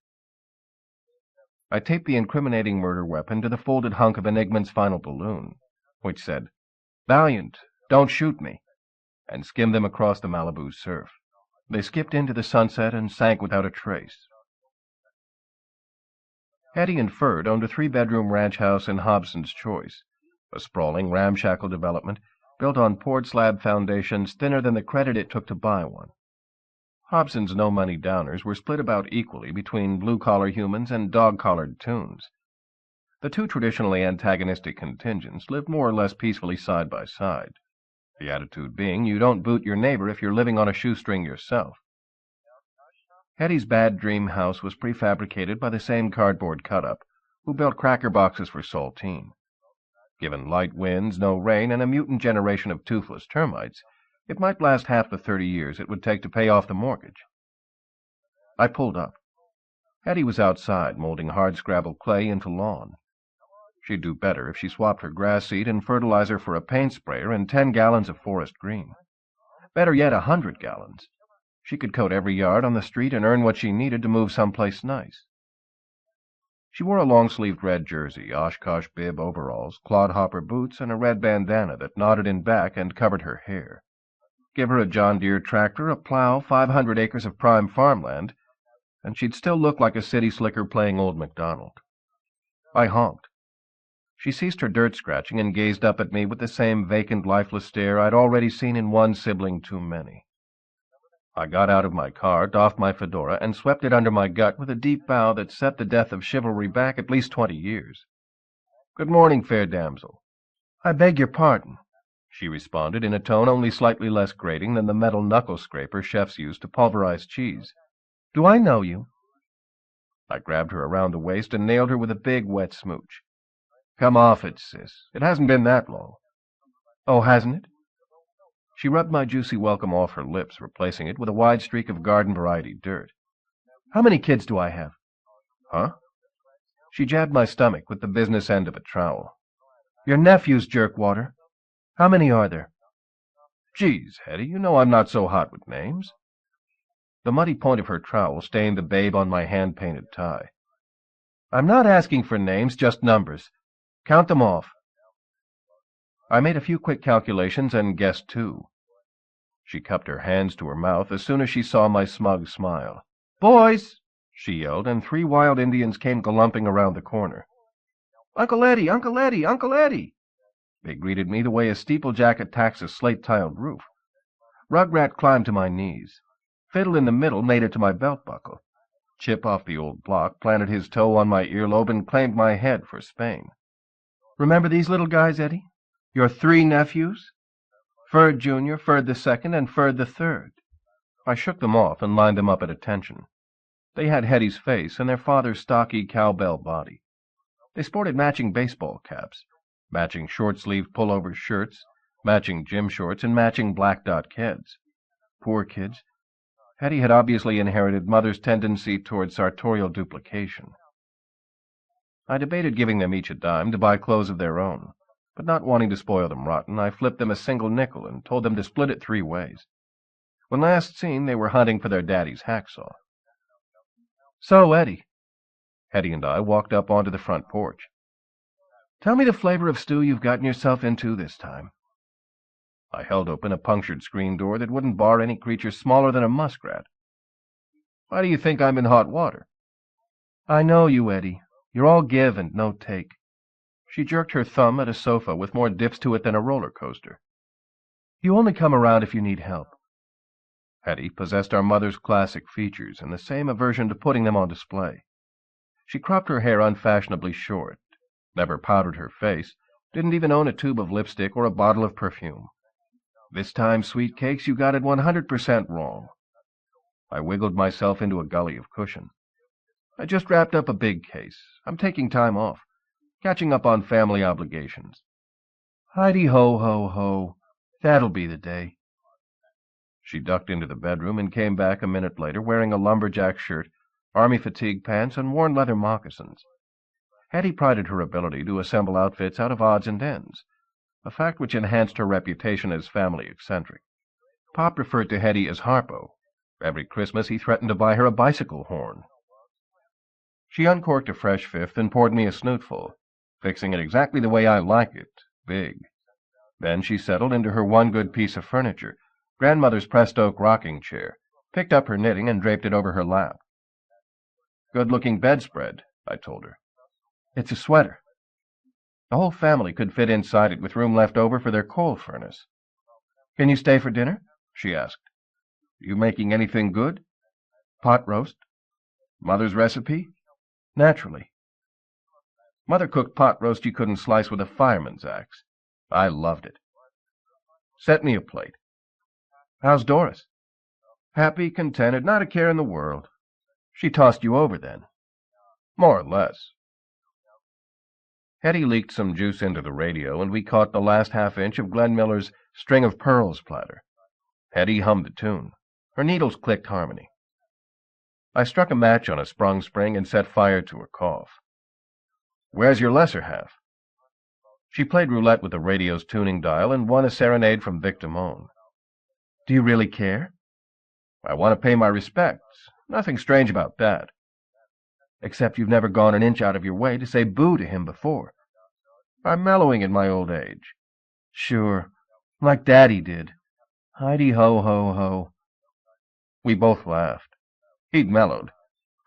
I taped the incriminating murder weapon to the folded hunk of Enigman's final balloon, which said, "Valiant, don't shoot me," and skimmed them across the Malibu surf. They skipped into the sunset and sank without a trace. Eddie and Ferd owned a 3-bedroom ranch house in Hobson's Choice, a sprawling, ramshackle development built on poured slab foundations thinner than the credit it took to buy one. Hobson's no-money downers were split about equally between blue-collar humans and dog-collared Toons. The two traditionally antagonistic contingents lived more or less peacefully side by side, the attitude being you don't boot your neighbor if you're living on a shoestring yourself. Eddie's bad dream house was prefabricated by the same cardboard cut-up who built cracker boxes for Saltine. Given light winds, no rain, and a mutant generation of toothless termites, it might last half the 30 years it would take to pay off the mortgage. I pulled up. Eddie was outside, molding hard-scrabble clay into lawn. She'd do better if she swapped her grass seed and fertilizer for a paint sprayer and 10 gallons of forest green. Better yet, 100 gallons. She could coat every yard on the street and earn what she needed to move someplace nice. She wore a long-sleeved red jersey, Oshkosh bib overalls, clodhopper boots, and a red bandana that knotted in back and covered her hair. Give her a John Deere tractor, a plow, 500 acres of prime farmland, and she'd still look like a city slicker playing Old MacDonald. I honked. She ceased her dirt scratching and gazed up at me with the same vacant, lifeless stare I'd already seen in One Sibling Too Many. I got out of my car, doffed my fedora, and swept it under my gut with a deep bow that set the death of chivalry back at least 20 years. "Good morning, fair damsel." "I beg your pardon," she responded in a tone only slightly less grating than the metal knuckle scraper chefs use to pulverize cheese. "Do I know you?" I grabbed her around the waist and nailed her with a big, wet smooch. "Come off it, sis. It hasn't been that long." "Oh, hasn't it?" She rubbed my juicy welcome off her lips, replacing it with a wide streak of garden-variety dirt. "How many kids do I have?" "Huh?" She jabbed my stomach with the business end of a trowel. "Your nephews, jerkwater. How many are there?" "Geez, Hetty, you know I'm not so hot with names." The muddy point of her trowel stained the babe on my hand-painted tie. "I'm not asking for names, just numbers. Count them off." I made a few quick calculations and guessed 2. She cupped her hands to her mouth as soon as she saw my smug smile. "Boys!" she yelled, and 3 wild Indians came galumping around the corner. "Uncle Eddie! Uncle Eddie! Uncle Eddie!" They greeted me the way a steeplejack attacks a slate-tiled roof. Rugrat climbed to my knees. Fiddle in the middle made it to my belt buckle. Chip off the old block planted his toe on my earlobe and claimed my head for Spain. "Remember these little guys, Eddie? Your 3 nephews? Ferd Jr., Ferd the Second, and Ferd the Third." I shook them off and lined them up at attention. They had Hetty's face and their father's stocky cowbell body. They sported matching baseball caps, matching short-sleeved pullover shirts, matching gym shorts, and matching black dot keds. Poor kids. Hetty had obviously inherited Mother's tendency toward sartorial duplication. I debated giving them each a dime to buy clothes of their own, but not wanting to spoil them rotten, I flipped them a single nickel and told them to split it 3 ways. When last seen, they were hunting for their daddy's hacksaw. "So, Eddie," Hetty and I walked up onto the front porch. "Tell me the flavor of stew you've gotten yourself into this time." I held open a punctured screen door that wouldn't bar any creature smaller than a muskrat. "Why do you think I'm in hot water?" "I know you, Eddie. You're all give and no take." She jerked her thumb at a sofa with more dips to it than a roller coaster. "You only come around if you need help." Hetty possessed our mother's classic features and the same aversion to putting them on display. She cropped her hair unfashionably short, never powdered her face, didn't even own a tube of lipstick or a bottle of perfume. This time, sweet cakes, you got it 100% wrong. I wiggled myself into a gully of cushion. I just wrapped up a big case. I'm taking time off, catching up on family obligations. Heidi-ho, ho, ho. That'll be the day. She ducked into the bedroom and came back a minute later wearing a lumberjack shirt, army fatigue pants, and worn leather moccasins. Hetty prided her ability to assemble outfits out of odds and ends, a fact which enhanced her reputation as family eccentric. Pop referred to Hetty as Harpo. Every Christmas he threatened to buy her a bicycle horn. She uncorked a fresh fifth and poured me a snootful, fixing it exactly the way I like it, big. Then she settled into her one good piece of furniture, Grandmother's pressed oak rocking chair, picked up her knitting and draped it over her lap. Good-looking bedspread, I told her. It's a sweater. The whole family could fit inside it with room left over for their coal furnace. Can you stay for dinner? She asked. You making anything good? Pot roast? Mother's recipe? Naturally. Mother cooked pot roast you couldn't slice with a fireman's axe. I loved it. Set me a plate. How's Doris? Happy, contented, not a care in the world. She tossed you over, then? More or less. Hetty leaked some juice into the radio, and we caught the last half-inch of Glenn Miller's String of Pearls platter. Hetty hummed the tune. Her needles clicked harmony. I struck a match on a sprung spring and set fire to her cough. Where's your lesser half? She played roulette with the radio's tuning dial and won a serenade from Vic Damone. Do you really care? I want to pay my respects. Nothing strange about that. Except you've never gone an inch out of your way to say boo to him before. I'm mellowing in my old age. Sure, like Daddy did. Heidi-ho-ho-ho. We both laughed. He'd mellowed,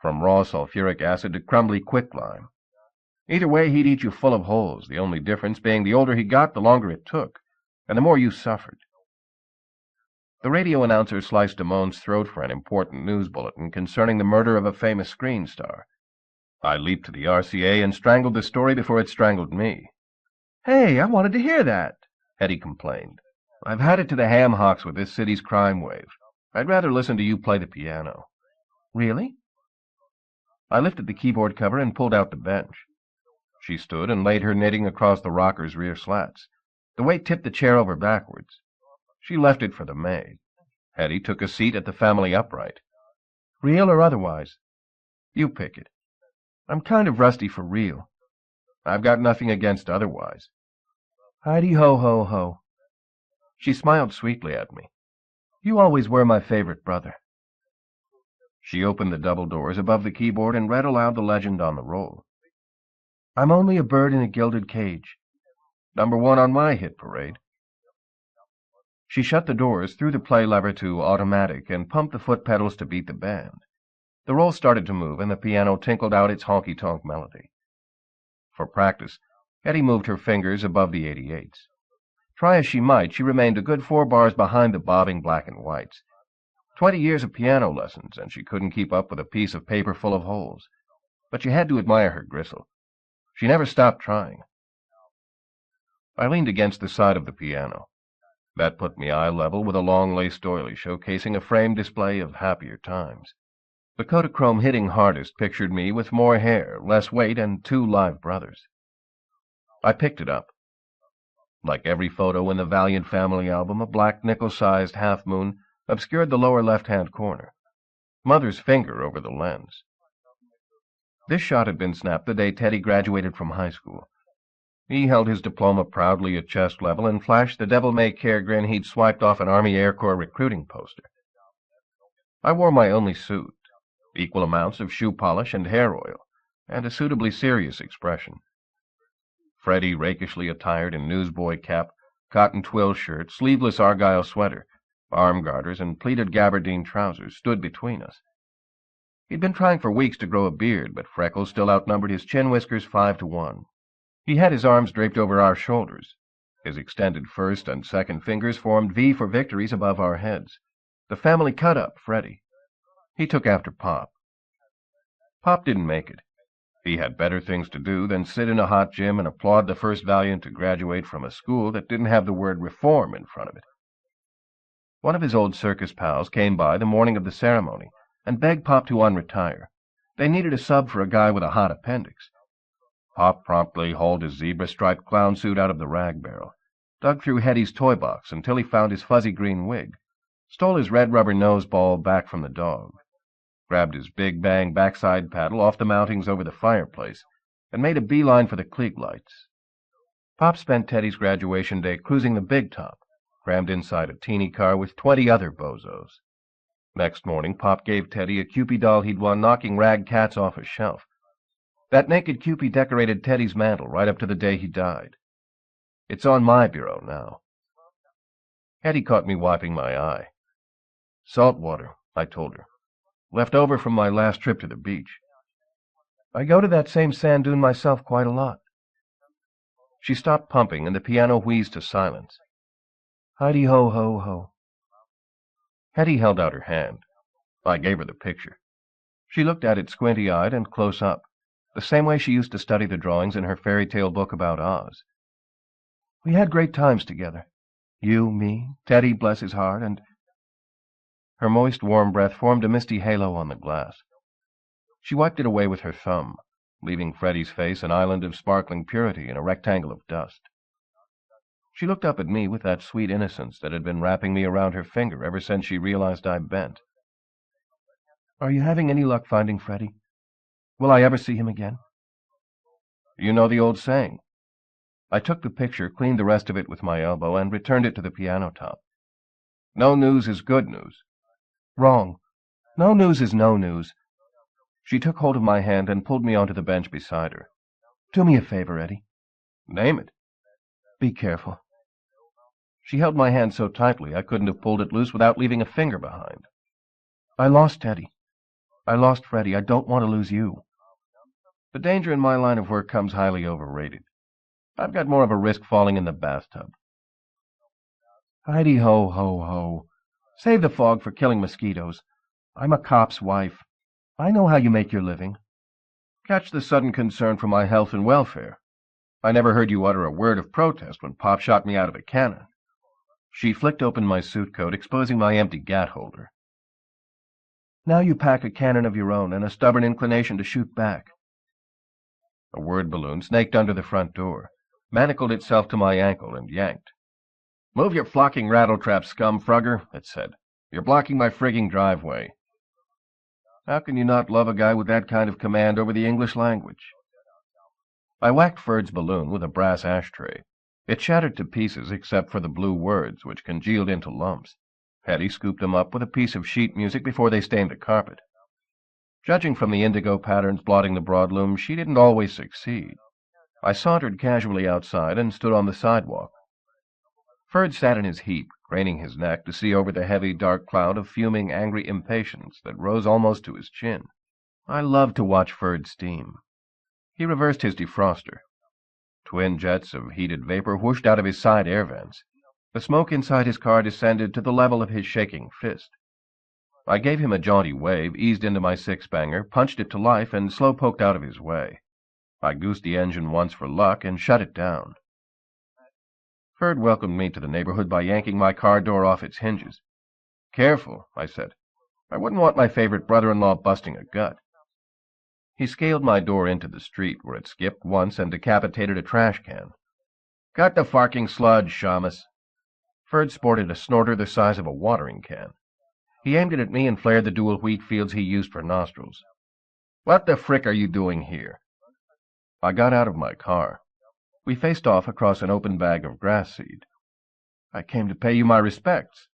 from raw sulfuric acid to crumbly quicklime. Either way, he'd eat you full of holes, the only difference being the older he got, the longer it took, and the more you suffered. The radio announcer sliced Damone's throat for an important news bulletin concerning the murder of a famous screen star. I leaped to the RCA and strangled the story before it strangled me. Hey, I wanted to hear that, Hetty complained. I've had it to the ham hocks with this city's crime wave. I'd rather listen to you play the piano. Really? I lifted the keyboard cover and pulled out the bench. She stood and laid her knitting across the rocker's rear slats. The weight tipped the chair over backwards. She left it for the maid. Hetty took a seat at the family upright. Real or otherwise? You pick it. I'm kind of rusty for real. I've got nothing against otherwise. Heidi-ho-ho-ho. She smiled sweetly at me. You always were my favorite brother. She opened the double doors above the keyboard and read aloud the legend on the roll. I'm only a bird in a gilded cage. #1 on my hit parade. She shut the doors, threw the play lever to automatic, and pumped the foot pedals to beat the band. The roll started to move, and the piano tinkled out its honky-tonk melody. For practice, Hetty moved her fingers above the 88s. Try as she might, she remained a good 4 bars behind the bobbing black and whites. 20 years of piano lessons, and she couldn't keep up with a piece of paper full of holes. But you had to admire her gristle. She never stopped trying. I leaned against the side of the piano. That put me eye level with a long lace doily showcasing a framed display of happier times. The Kodachrome hitting hardest pictured me with more hair, less weight, and 2 live brothers. I picked it up. Like every photo in the Valiant family album, a black nickel-sized half-moon obscured the lower left-hand corner. Mother's finger over the lens. This shot had been snapped the day Teddy graduated from high school. He held his diploma proudly at chest level and flashed the devil-may-care grin he'd swiped off an Army Air Corps recruiting poster. I wore my only suit, equal amounts of shoe polish and hair oil, and a suitably serious expression. Freddie, rakishly attired in newsboy cap, cotton twill shirt, sleeveless argyle sweater, arm garters, and pleated gabardine trousers, stood between us. He'd been trying for weeks to grow a beard, but freckles still outnumbered his chin whiskers 5 to 1. He had his arms draped over our shoulders. His extended first and second fingers formed V for victories above our heads. The family cut-up, Freddie. He took after Pop. Pop didn't make it. He had better things to do than sit in a hot gym and applaud the first Valiant to graduate from a school that didn't have the word reform in front of it. One of his old circus pals came by the morning of the ceremony and begged Pop to unretire. They needed a sub for a guy with a hot appendix. Pop promptly hauled his zebra-striped clown suit out of the rag barrel, dug through Hetty's toy box until he found his fuzzy green wig, stole his red rubber nose ball back from the dog, grabbed his big bang backside paddle off the mountings over the fireplace, and made a beeline for the Klieg lights. Pop spent Teddy's graduation day cruising the Big Top, crammed inside a teeny car with 20 other bozos. Next morning, Pop gave Teddy a Cupid doll he'd won knocking rag cats off a shelf. That naked Cupid decorated Teddy's mantle right up to the day he died. It's on my bureau now. Hetty caught me wiping my eye. Salt water, I told her. Left over from my last trip to the beach. I go to that same sand dune myself quite a lot. She stopped pumping, and the piano wheezed to silence. Heidi-ho-ho-ho. Hetty held out her hand. I gave her the picture. She looked at it squinty-eyed and close up, the same way she used to study the drawings in her fairy tale book about Oz. We had great times together. You, me, Teddy, bless his heart, and... Her moist, warm breath formed a misty halo on the glass. She wiped it away with her thumb, leaving Freddie's face an island of sparkling purity in a rectangle of dust. She looked up at me with that sweet innocence that had been wrapping me around her finger ever since she realized I bent. Are you having any luck finding Freddie? Will I ever see him again? You know the old saying. I took the picture, cleaned the rest of it with my elbow, and returned it to the piano top. No news is good news. Wrong. No news is no news. She took hold of my hand and pulled me onto the bench beside her. Do me a favor, Eddie. Name it. Be careful. She held my hand so tightly I couldn't have pulled it loose without leaving a finger behind. I lost Teddy. I lost Freddie. I don't want to lose you. The danger in my line of work comes highly overrated. I've got more of a risk falling in the bathtub. Heidi-ho-ho-ho. Save the fog for killing mosquitoes. I'm a cop's wife. I know how you make your living. Catch the sudden concern for my health and welfare. I never heard you utter a word of protest when Pop shot me out of a cannon. She flicked open my suit coat, exposing my empty gat holder. Now you pack a cannon of your own and a stubborn inclination to shoot back. A word balloon snaked under the front door, manacled itself to my ankle, and yanked. Move your flocking rattletrap, scum frugger, it said. You're blocking my frigging driveway. How can you not love a guy with that kind of command over the English language? I whacked Ferd's balloon with a brass ashtray. It shattered to pieces except for the blue words, which congealed into lumps. Hetty scooped them up with a piece of sheet music before they stained the carpet. Judging from the indigo patterns blotting the broadloom, she didn't always succeed. I sauntered casually outside and stood on the sidewalk. Ferd sat in his heap, craning his neck to see over the heavy, dark cloud of fuming, angry impatience that rose almost to his chin. I loved to watch Ferd steam. He reversed his defroster. Twin jets of heated vapor whooshed out of his side air vents. The smoke inside his car descended to the level of his shaking fist. I gave him a jaunty wave, eased into my six-banger, punched it to life, and slow-poked out of his way. I goosed the engine once for luck and shut it down. Ferd welcomed me to the neighborhood by yanking my car door off its hinges. Careful, I said. I wouldn't want my favorite brother-in-law busting a gut. He scaled my door into the street, where it skipped once and decapitated a trash can. Cut the farking sludge, Shamus. Ferd sported a snorter the size of a watering can. He aimed it at me and flared the dual wheat fields he used for nostrils. What the frick are you doing here? I got out of my car. We faced off across an open bag of grass seed. I came to pay you my respects.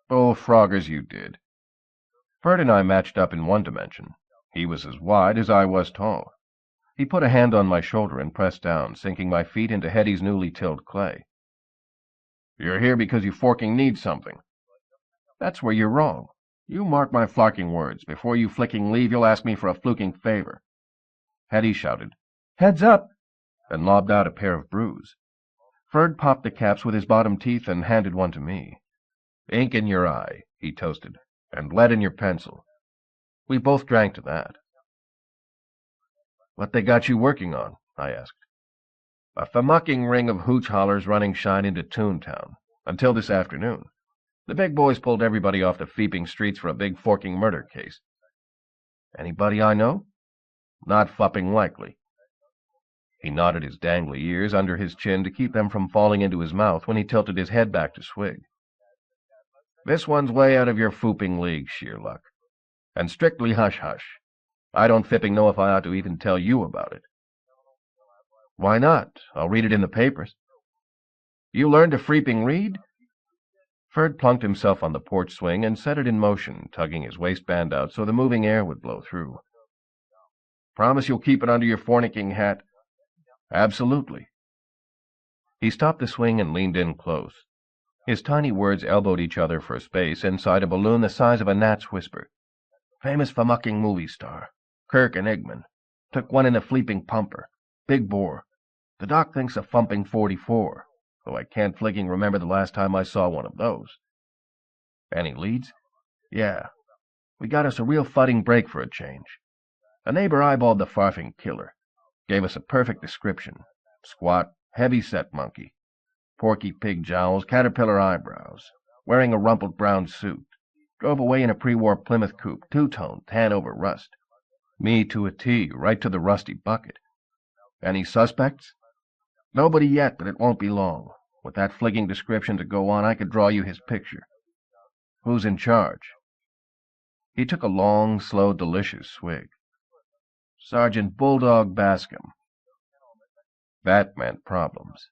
Oh, froggers, you did. Ferd and I matched up in one dimension. He was as wide as I was tall. He put a hand on my shoulder and pressed down, sinking my feet into Hetty's newly tilled clay. You're here because you forking need something. That's where you're wrong. You mark my flocking words. Before you flicking leave, you'll ask me for a fluking favor. Hetty shouted, Heads up! And lobbed out a pair of brews. Ferd popped the caps with his bottom teeth and handed one to me. Ink in your eye, he toasted, and lead in your pencil. We both drank to that. What they got you working on? I asked. A famucking ring of hooch hollers running shine into Toontown, until this afternoon. The big boys pulled everybody off the feeping streets for a big forking murder case. Anybody I know? Not fupping likely. He nodded his dangly ears under his chin to keep them from falling into his mouth when he tilted his head back to swig. This one's way out of your fooping league, sheer luck. And strictly hush-hush. I don't fipping know if I ought to even tell you about it. Why not? I'll read it in the papers. You learned to freeping read? Ferd plunked himself on the porch swing and set it in motion, tugging his waistband out so the moving air would blow through. Promise you'll keep it under your fornicking hat? Absolutely. He stopped the swing and leaned in close. His tiny words elbowed each other for a space inside a balloon the size of a gnat's whisper. Famous for mucking movie star. Kirk and Eggman. Took one in a fleeping pumper. Big bore. The doc thinks a fumping 44, though I can't flicking remember the last time I saw one of those. Any leads? Yeah. We got us a real fudding break for a change. A neighbor eyeballed the farfing killer. Gave us a perfect description. Squat, heavy-set monkey. Porky pig jowls, caterpillar eyebrows. Wearing a rumpled brown suit. Drove away in a pre-war Plymouth coupe, two-tone, tan over rust. Me to a T, right to the rusty bucket. Any suspects? Nobody yet, but it won't be long. With that fligging description to go on, I could draw you his picture. Who's in charge? He took a long, slow, delicious swig. Sergeant Bulldog Bascom. That meant problems.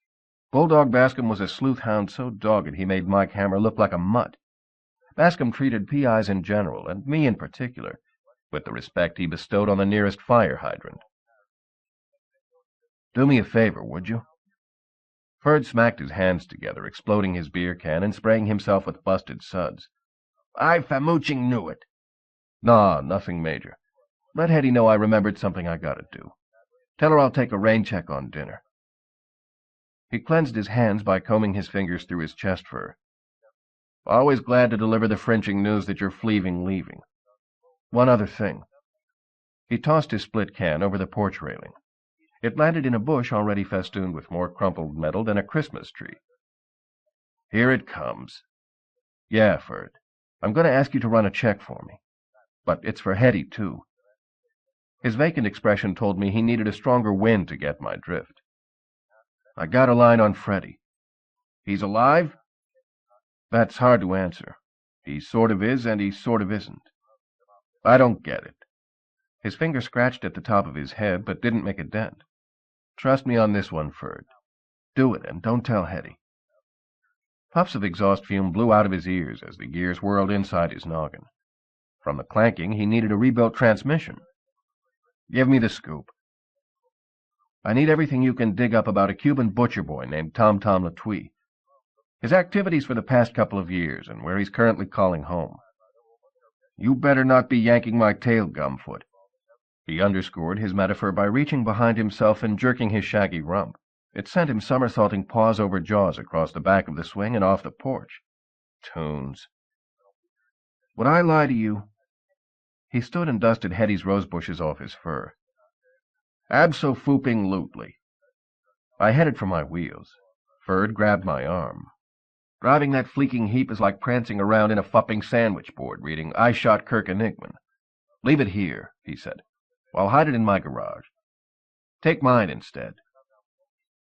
Bulldog Bascom was a sleuth hound so dogged he made Mike Hammer look like a mutt. Bascom treated PIs in general, and me in particular, with the respect he bestowed on the nearest fire hydrant. Do me a favor, would you? Ferd smacked his hands together, exploding his beer can and spraying himself with busted suds. I famooching knew it. Nah, nothing major. Let Hetty know I remembered something I gotta do. Tell her I'll take a rain check on dinner. He cleansed his hands by combing his fingers through his chest fur. Always glad to deliver the frenching news that you're leaving. One other thing. He tossed his split can over the porch railing. It landed in a bush already festooned with more crumpled metal than a Christmas tree. Here it comes. Yeah, Ferd. I'm going to ask you to run a check for me. But it's for Hetty, too. His vacant expression told me he needed a stronger wind to get my drift. I got a line on Freddie. He's alive? That's hard to answer. He sort of is, and he sort of isn't. I don't get it. His finger scratched at the top of his head, but didn't make a dent. Trust me on this one, Ferd. Do it, and don't tell Hetty. Puffs of exhaust fume blew out of his ears as the gears whirled inside his noggin. From the clanking, he needed a rebuilt transmission. Give me the scoop. I need everything you can dig up about a Cuban butcher boy named Tom Latwee. His activities for the past couple of years, and where he's currently calling home. You better not be yanking my tail, Gumfoot. He underscored his metaphor by reaching behind himself and jerking his shaggy rump. It sent him somersaulting paws over jaws across the back of the swing and off the porch. Tunes. Would I lie to you? He stood and dusted Hetty's rose bushes off his fur. Abso-fooping-lutely. I headed for my wheels. Ferd grabbed my arm. Driving that fleeking heap is like prancing around in a fupping sandwich board reading I Shot Kirk and Eggman. Leave it here, he said. I'll hide it in my garage. Take mine instead.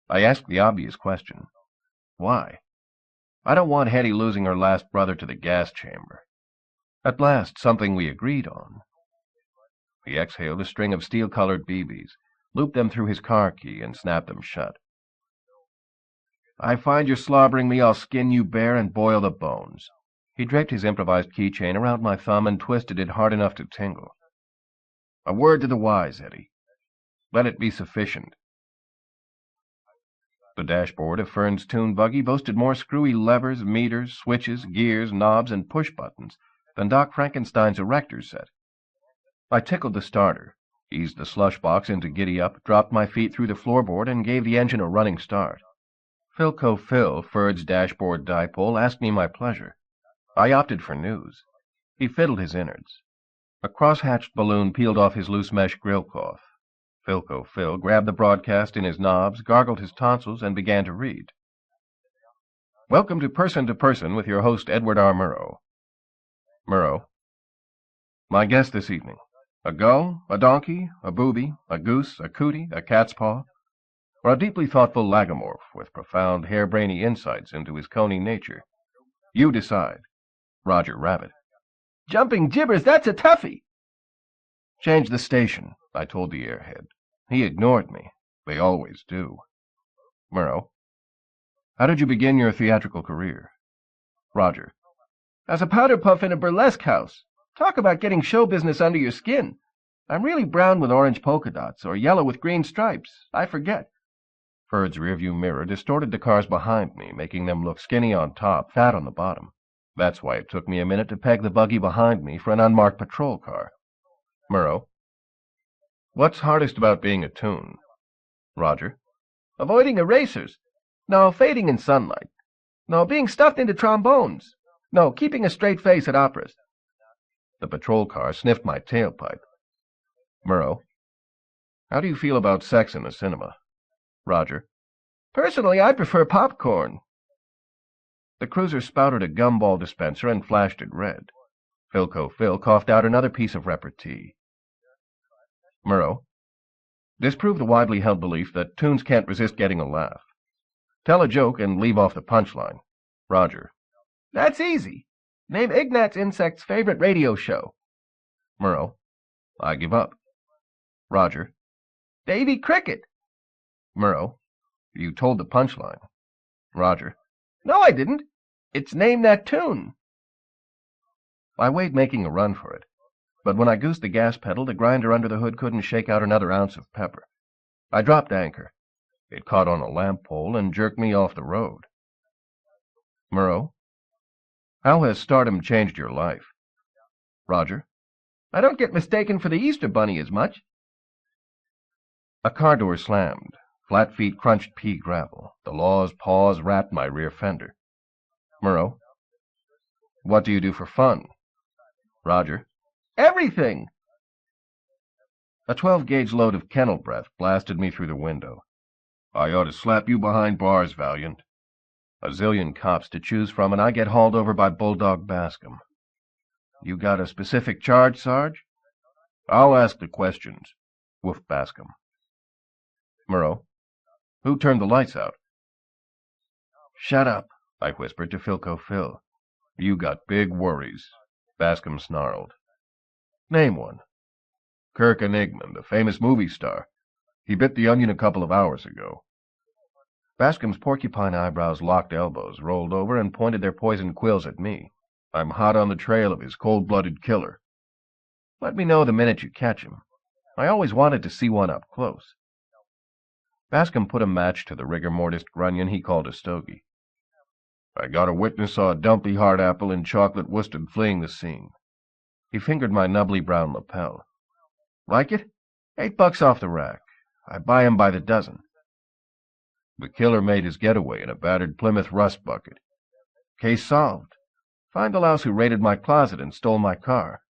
I asked the obvious question. Why? I don't want Hetty losing her last brother to the gas chamber. At last, something we agreed on. He exhaled a string of steel-colored BBs, looped them through his car key, and snapped them shut. I find you're slobbering me, I'll skin you bare and boil the bones. He draped his improvised keychain around my thumb and twisted it hard enough to tingle. A word to the wise, Eddie. Let it be sufficient. The dashboard of Fern's Toon buggy boasted more screwy levers, meters, switches, gears, knobs, and push-buttons than Doc Frankenstein's erector set. I tickled the starter, eased the slush box into giddy-up, dropped my feet through the floorboard, and gave the engine a running start. Philco Phil, Ferd's dashboard dipole, asked me my pleasure. I opted for news. He fiddled his innards. A cross-hatched balloon peeled off his loose mesh grill cloth. Philco Phil grabbed the broadcast in his knobs, gargled his tonsils, and began to read. Welcome to Person with your host, Edward R. Murrow. Murrow. My guest this evening. A gull, a donkey, a booby, a goose, a cootie, a cat's paw, or a deeply thoughtful lagomorph with profound, hair-brainy insights into his coney nature. You decide. Roger Rabbit. Jumping gibbers, that's a toughie! Change the station, I told the airhead. He ignored me. They always do. Murrow. How did you begin your theatrical career? Roger. As a powder puff in a burlesque house. Talk about getting show business under your skin. I'm really brown with orange polka dots, or yellow with green stripes. I forget. Ferd's rearview mirror distorted the cars behind me, making them look skinny on top, fat on the bottom. That's why it took me a minute to peg the buggy behind me for an unmarked patrol car. Murrow. What's hardest about being a toon? Roger. Avoiding erasers. No, fading in sunlight. No, being stuffed into trombones. No, keeping a straight face at operas. The patrol car sniffed my tailpipe. Murrow. How do you feel about sex in the cinema? Roger. Personally, I prefer popcorn. The cruiser spouted a gumball dispenser and flashed it red. Philco Phil coughed out another piece of repartee. Murrow. Disprove the widely held belief that toons can't resist getting a laugh. Tell a joke and leave off the punchline. Roger. That's easy. Name Ignatz Insect's favorite radio show. Murrow. I give up. Roger. Davy Cricket. Murrow. You told the punchline. Roger. No, I didn't. It's Name That Tune. I weighed making a run for it, but when I goosed the gas pedal, the grinder under the hood couldn't shake out another ounce of pepper. I dropped anchor. It caught on a lamp pole and jerked me off the road. Murrow. How has stardom changed your life? Roger. I don't get mistaken for the Easter Bunny as much. A car door slammed. Flat feet crunched pea gravel. The law's paws rapped my rear fender. Murrow. What do you do for fun? Roger. Everything. A 12-gauge load of kennel breath blasted me through the window. I ought to slap you behind bars, Valiant. A zillion cops to choose from, and I get hauled over by Bulldog Bascom. You got a specific charge, Sarge? I'll ask the questions, woofed Bascom. Murrow. Who turned the lights out? Shut up, I whispered to Philco Phil. You got big worries, Bascom snarled. Name one. Kirk Enigman, the famous movie star. He bit the onion a couple of hours ago. Bascom's porcupine eyebrows locked elbows, rolled over, and pointed their poisoned quills at me. I'm hot on the trail of his cold-blooded killer. Let me know the minute you catch him. I always wanted to see one up close. Bascom put a match to the rigor mortis grunion he called a stogie. I got a witness saw a dumpy hard apple in chocolate worsted fleeing the scene. He fingered my nubbly brown lapel. Like it? $8 off the rack. I buy 'em by the dozen. The killer made his getaway in a battered Plymouth rust bucket. Case solved. Find the louse who raided my closet and stole my car.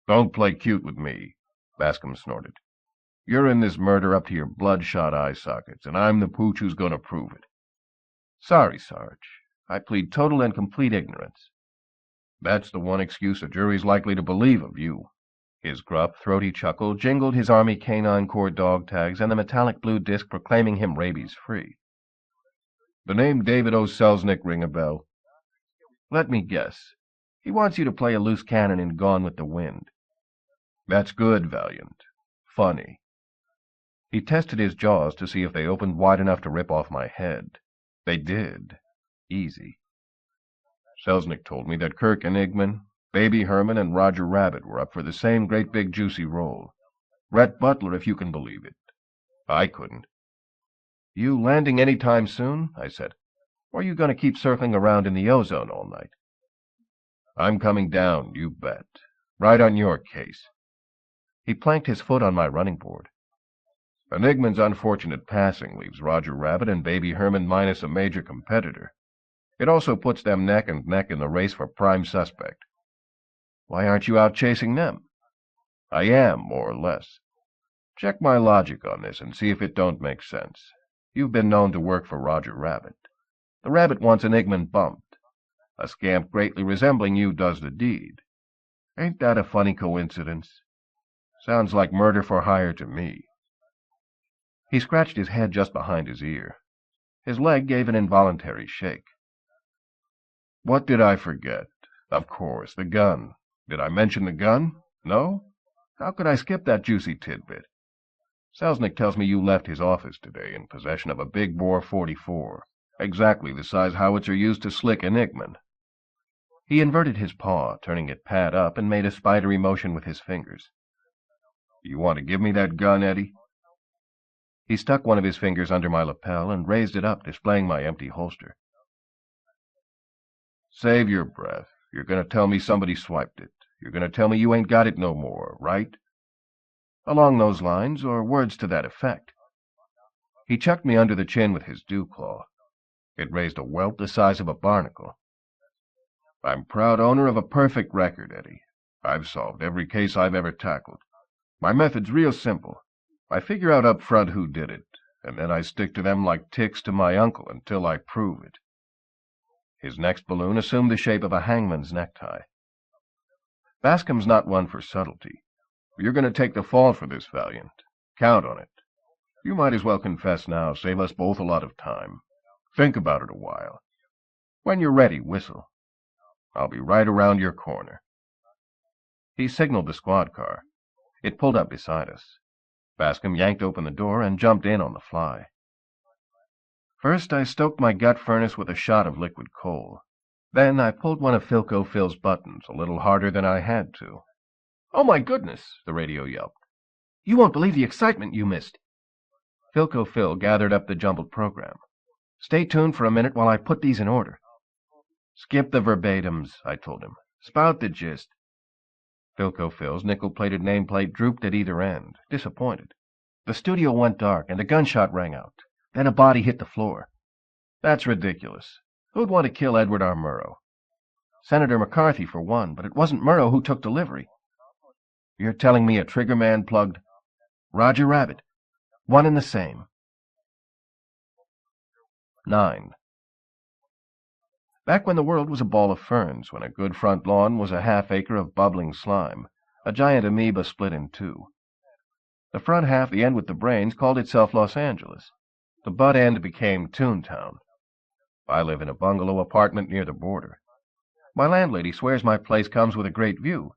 Don't play cute with me, Bascom snorted. You're in this murder up to your bloodshot eye sockets, and I'm the pooch who's going to prove it. Sorry, Sarge. I plead total and complete ignorance. That's the one excuse a jury's likely to believe of you. His gruff, throaty chuckle jingled his Army Canine Corps dog tags and the metallic blue disc proclaiming him rabies-free. The name David O. Selznick ring a bell? Let me guess. He wants you to play a loose cannon in Gone with the Wind. That's good, Valiant. Funny. He tested his jaws to see if they opened wide enough to rip off my head. They did. Easy. Selznick told me that Kirk Enigman, Baby Herman, and Roger Rabbit were up for the same great big juicy role. Rhett Butler, if you can believe it. I couldn't. You landing any time soon? I said. Or are you going to keep circling around in the ozone all night? I'm coming down, you bet. Right on your case. He planked his foot on my running board. Enigman's unfortunate passing leaves Roger Rabbit and Baby Herman minus a major competitor. It also puts them neck and neck in the race for prime suspect. Why aren't you out chasing them? I am, more or less. Check my logic on this and see if it don't make sense. You've been known to work for Roger Rabbit. The rabbit wants Enigman bumped. A scamp greatly resembling you does the deed. Ain't that a funny coincidence? Sounds like murder for hire to me." He scratched his head just behind his ear. His leg gave an involuntary shake. "What did I forget? Of course, the gun. Did I mention the gun? No? How could I skip that juicy tidbit? Selznick tells me you left his office today in possession of a big-bore .44, exactly the size howitzer used to slick Enigman." He inverted his paw, turning it pad up, and made a spidery motion with his fingers. "You want to give me that gun, Eddie?" He stuck one of his fingers under my lapel and raised it up, displaying my empty holster. "Save your breath. You're going to tell me somebody swiped it. You're going to tell me you ain't got it no more, right?" "Along those lines, or words to that effect." He chucked me under the chin with his dew claw. It raised a welt the size of a barnacle. "I'm proud owner of a perfect record, Eddie. I've solved every case I've ever tackled. My method's real simple. I figure out up front who did it, and then I stick to them like ticks to my uncle until I prove it." His next balloon assumed the shape of a hangman's necktie. "Bascom's not one for subtlety. You're going to take the fall for this, Valiant. Count on it. You might as well confess now, save us both a lot of time. Think about it a while. When you're ready, whistle. I'll be right around your corner." He signaled the squad car. It pulled up beside us. Bascom yanked open the door and jumped in on the fly. First, I stoked my gut furnace with a shot of liquid coal. Then I pulled one of Philco Phil's buttons a little harder than I had to. "Oh, my goodness!" the radio yelped. "You won't believe the excitement you missed." Philco Phil gathered up the jumbled program. "Stay tuned for a minute while I put these in order." "Skip the verbatims," I told him. "Spout the gist." Philco Phil's nickel-plated nameplate drooped at either end, disappointed. The studio went dark, and a gunshot rang out. Then a body hit the floor. "That's ridiculous. Who'd want to kill Edward R. Murrow?" "Senator McCarthy, for one, but it wasn't Murrow who took delivery." "You're telling me a trigger man plugged Roger Rabbit? One and the same." 9. Back when the world was a ball of ferns, when a good front lawn was a half-acre of bubbling slime, a giant amoeba split in two. The front half, the end with the brains, called itself Los Angeles. The butt end became Toontown. I live in a bungalow apartment near the border. My landlady swears my place comes with a great view.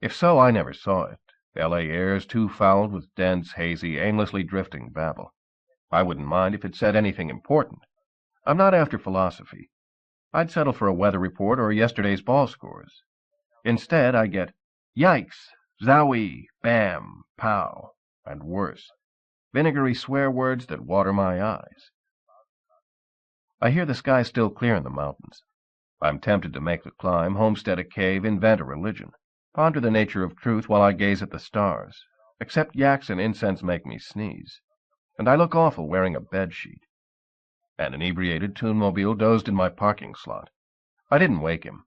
If so, I never saw it. L.A. air's too fouled with dense, hazy, aimlessly drifting babble. I wouldn't mind if it said anything important. I'm not after philosophy. I'd settle for a weather report or yesterday's ball scores. Instead, I get yikes, zowie, bam, pow, and worse, vinegary swear words that water my eyes. I hear the sky still clear in the mountains. I'm tempted to make the climb, homestead a cave, invent a religion, ponder the nature of truth while I gaze at the stars. Except yaks and incense make me sneeze, and I look awful wearing a bedsheet. An inebriated Toonmobile dozed in my parking slot. I didn't wake him.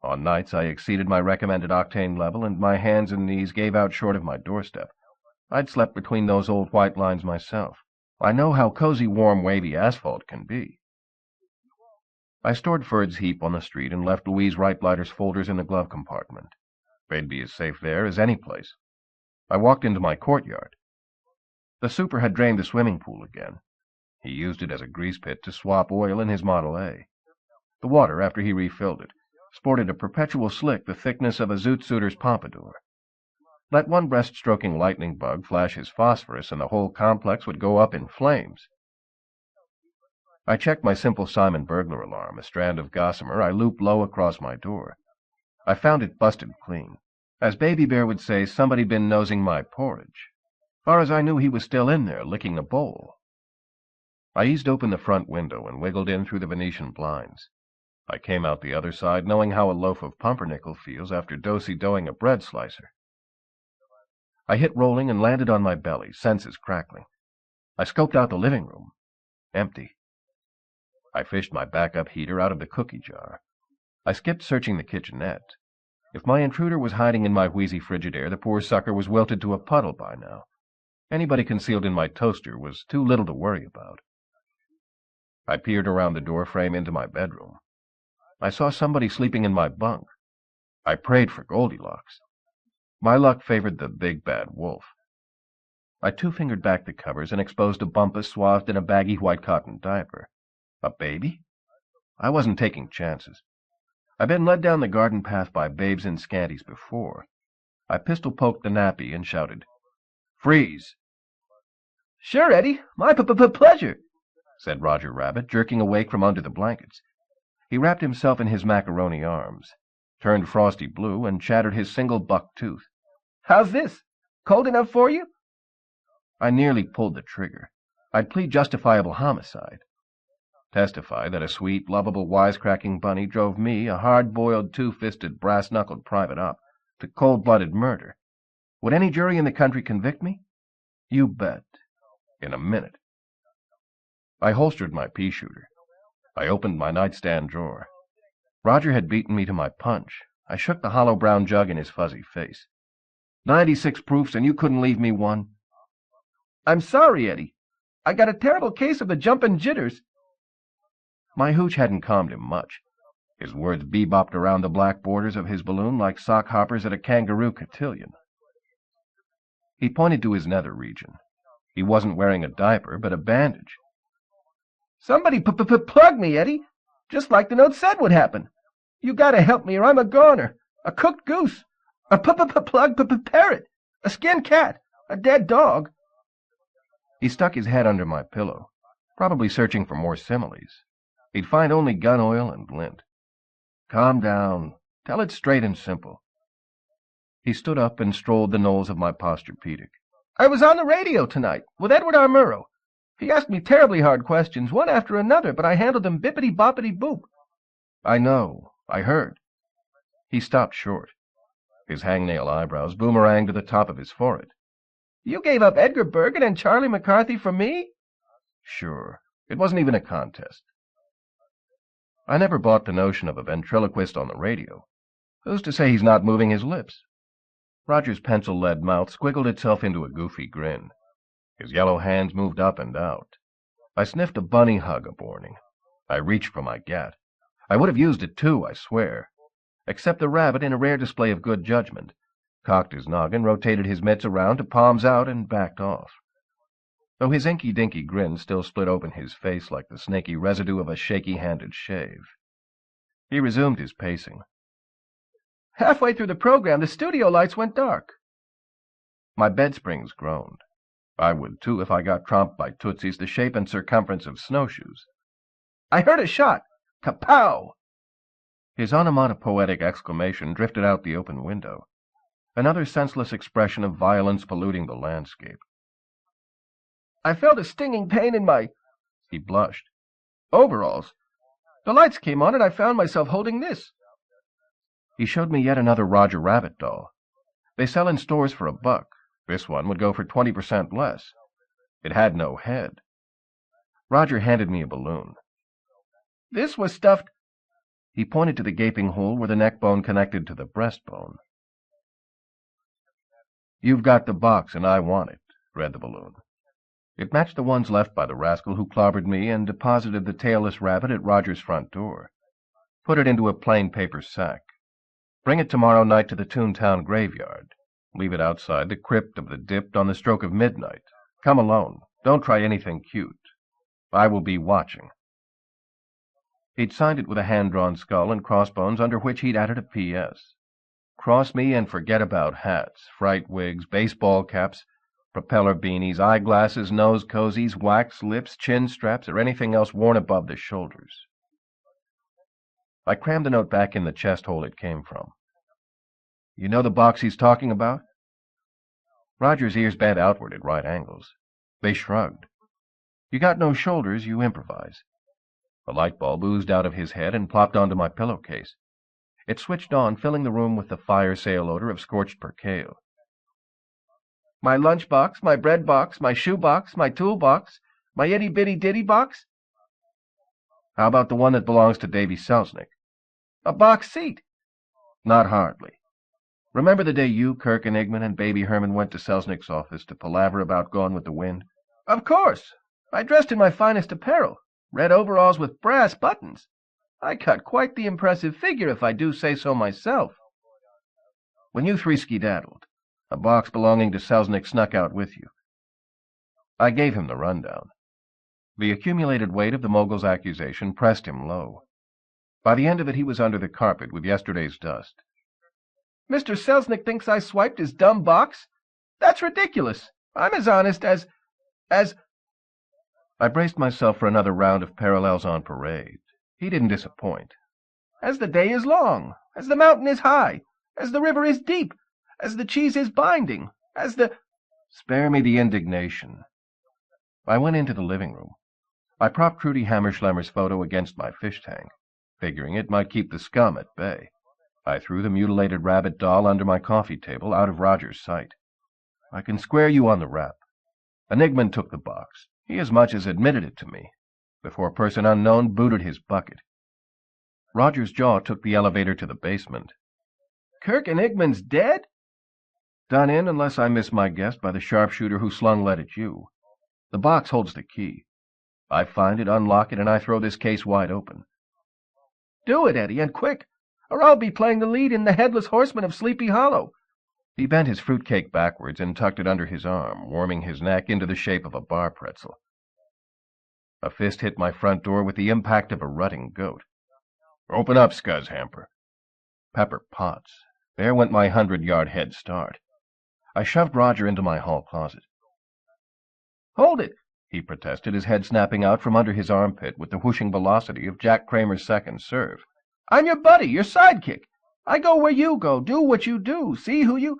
On nights I exceeded my recommended octane level, and my hands and knees gave out short of my doorstep. I'd slept between those old white lines myself. I know how cozy, warm, wavy asphalt can be. I stored Ferd's heap on the street and left Louise Reitbleider's folders in the glove compartment. They'd be as safe there as any place. I walked into my courtyard. The super had drained the swimming pool again. He used it as a grease pit to swap oil in his Model A. The water, after he refilled it, sported a perpetual slick the thickness of a zoot suitor's pompadour. Let one breast-stroking lightning bug flash his phosphorus, and the whole complex would go up in flames. I checked my Simple Simon burglar alarm, a strand of gossamer I looped low across my door. I found it busted clean. As Baby Bear would say, somebody'd been nosing my porridge. Far as I knew, he was still in there, licking a bowl. I eased open the front window and wiggled in through the Venetian blinds. I came out the other side, knowing how a loaf of pumpernickel feels after do-si-doing a bread slicer. I hit rolling and landed on my belly, senses crackling. I scoped out the living room. Empty. I fished my backup heater out of the cookie jar. I skipped searching the kitchenette. If my intruder was hiding in my wheezy Frigidaire, the poor sucker was wilted to a puddle by now. Anybody concealed in my toaster was too little to worry about. I peered around the doorframe into my bedroom. I saw somebody sleeping in my bunk. I prayed for Goldilocks. My luck favored the big bad wolf. I two-fingered back the covers and exposed a bumpus swathed in a baggy white cotton diaper. A baby? I wasn't taking chances. I'd been led down the garden path by babes in scanties before. I pistol-poked the nappy and shouted, "Freeze!" "Sure, Eddie. My pleasure," said Roger Rabbit, jerking awake from under the blankets. He wrapped himself in his macaroni arms, turned frosty blue, and chattered his single buck tooth. "How's this? Cold enough for you?" I nearly pulled the trigger. I'd plead justifiable homicide. Testify that a sweet, lovable, wisecracking bunny drove me, a hard-boiled, two-fisted, brass-knuckled private up, to cold-blooded murder. Would any jury in the country convict me? You bet. In a minute. I holstered my pea-shooter. I opened my nightstand drawer. Roger had beaten me to my punch. I shook the hollow brown jug in his fuzzy face. 96 proofs, and you couldn't leave me one? "I'm sorry, Eddie. I got a terrible case of the jumpin' jitters." My hooch hadn't calmed him much. His words bebopped around the black borders of his balloon like sock hoppers at a kangaroo cotillion. He pointed to his nether region. He wasn't wearing a diaper, but a bandage. "Somebody plug me, Eddie, just like the note said would happen. You gotta help me or I'm a goner, a cooked goose, a plug parrot, a skinned cat, a dead dog." He stuck his head under my pillow, probably searching for more similes. He'd find only gun oil and lint. "Calm down. Tell it straight and simple." He stood up and strolled the knolls of my Posturepedic. "I was on the radio tonight with Edward Armuro. He asked me terribly hard questions, one after another, but I handled them bippity-boppity-boop." "I know. I heard." He stopped short. His hangnail eyebrows boomeranged to the top of his forehead. "You gave up Edgar Bergen and Charlie McCarthy for me?" "Sure. It wasn't even a contest." I never bought the notion of a ventriloquist on the radio. Who's to say he's not moving his lips? Roger's pencil-lead mouth squiggled itself into a goofy grin. His yellow hands moved up and out. I sniffed a bunny hug a morning. I reached for my gat. I would have used it too, I swear. Except the rabbit, in a rare display of good judgment, cocked his noggin, rotated his mitts around to palms out, and backed off. Though his inky-dinky grin still split open his face like the snaky residue of a shaky-handed shave. He resumed his pacing. "Halfway through the program, the studio lights went dark." My bed springs groaned. I would, too, if I got tromped by tootsies the shape and circumference of snowshoes. "I heard a shot. Kapow!" His onomatopoetic exclamation drifted out the open window. Another senseless expression of violence polluting the landscape. "I felt a stinging pain in my—" He blushed. "overalls. The lights came on and I found myself holding this." He showed me yet another Roger Rabbit doll. They sell in stores for $1. This one would go for 20% less. It had no head. Roger handed me a balloon. "This was stuffed—" He pointed to the gaping hole where the neck bone connected to the breastbone. "You've got the box and I want it," read the balloon. It matched the ones left by the rascal who clobbered me and deposited the tailless rabbit at Roger's front door. "Put it into a plain paper sack. Bring it tomorrow night to the Toontown graveyard. Leave it outside the crypt of the Dipped on the stroke of midnight. Come alone. Don't try anything cute. I will be watching." He'd signed it with a hand-drawn skull and crossbones, under which he'd added a P.S. Cross me and forget about hats, fright wigs, baseball caps, propeller beanies, eyeglasses, nose cozies, wax lips, chin straps, or anything else worn above the shoulders. I crammed the note back in the chest hole it came from. "You know the box he's talking about?" Roger's ears bent outward at right angles. They shrugged. "You got no shoulders, you improvise." A light bulb oozed out of his head and plopped onto my pillowcase. It switched on, filling the room with the fire sale odor of scorched percale. "My lunch box, my bread box, my shoe box, my tool box, my itty-bitty-ditty box." "How about the one that belongs to Davy Selznick?" "A box seat." "Not hardly. Remember the day you, Kirk, and Igman and Baby Herman went to Selznick's office to palaver about Gone with the Wind?" "Of course. I dressed in my finest apparel. Red overalls with brass buttons. I cut quite the impressive figure, if I do say so myself. When you three skedaddled, a box belonging to Selznick snuck out with you. I gave him the rundown. The accumulated weight of the mogul's accusation pressed him low. By the end of it, he was under the carpet with yesterday's dust. Mr. Selznick thinks I swiped his dumb box? That's ridiculous. I'm as honest as... I braced myself for another round of parallels on parade. He didn't disappoint. As the day is long, as the mountain is high, as the river is deep, as the cheese is binding, as the... Spare me the indignation. I went into the living room. I propped Trudy Hammerschlemmer's photo against my fish tank, figuring it might keep the scum at bay. I threw the mutilated rabbit doll under my coffee table, out of Roger's sight. I can square you on the rap. Enigman took the box. He as much as admitted it to me, before a person unknown booted his bucket. Roger's jaw took the elevator to the basement. Kirk Enigman's dead? Done in, unless I miss my guess, by the sharpshooter who slung lead at you. The box holds the key. I find it, unlock it, and I throw this case wide open. Do it, Eddie, and quick, or I'll be playing the lead in The Headless Horseman of Sleepy Hollow. He bent his fruitcake backwards and tucked it under his arm, warming his neck into the shape of a bar pretzel. A fist hit my front door with the impact of a rutting goat. Open up, Scuzz Hamper. Pepper Potts. There went my 100-yard head start. I shoved Roger into my hall closet. Hold it, he protested, his head snapping out from under his armpit with the whooshing velocity of Jack Kramer's second serve. I'm your buddy, your sidekick. I go where you go, do what you do, see who you...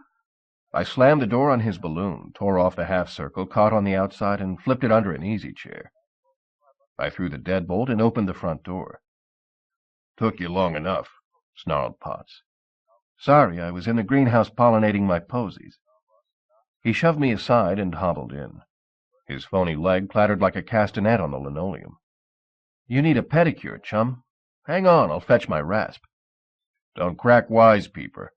I slammed the door on his balloon, tore off the half-circle, caught on the outside, and flipped it under an easy chair. I threw the deadbolt and opened the front door. Took you long enough, snarled Potts. Sorry, I was in the greenhouse pollinating my posies. He shoved me aside and hobbled in. His phony leg clattered like a castanet on the linoleum. You need a pedicure, chum. Hang on, I'll fetch my rasp. Don't crack wise, Peeper.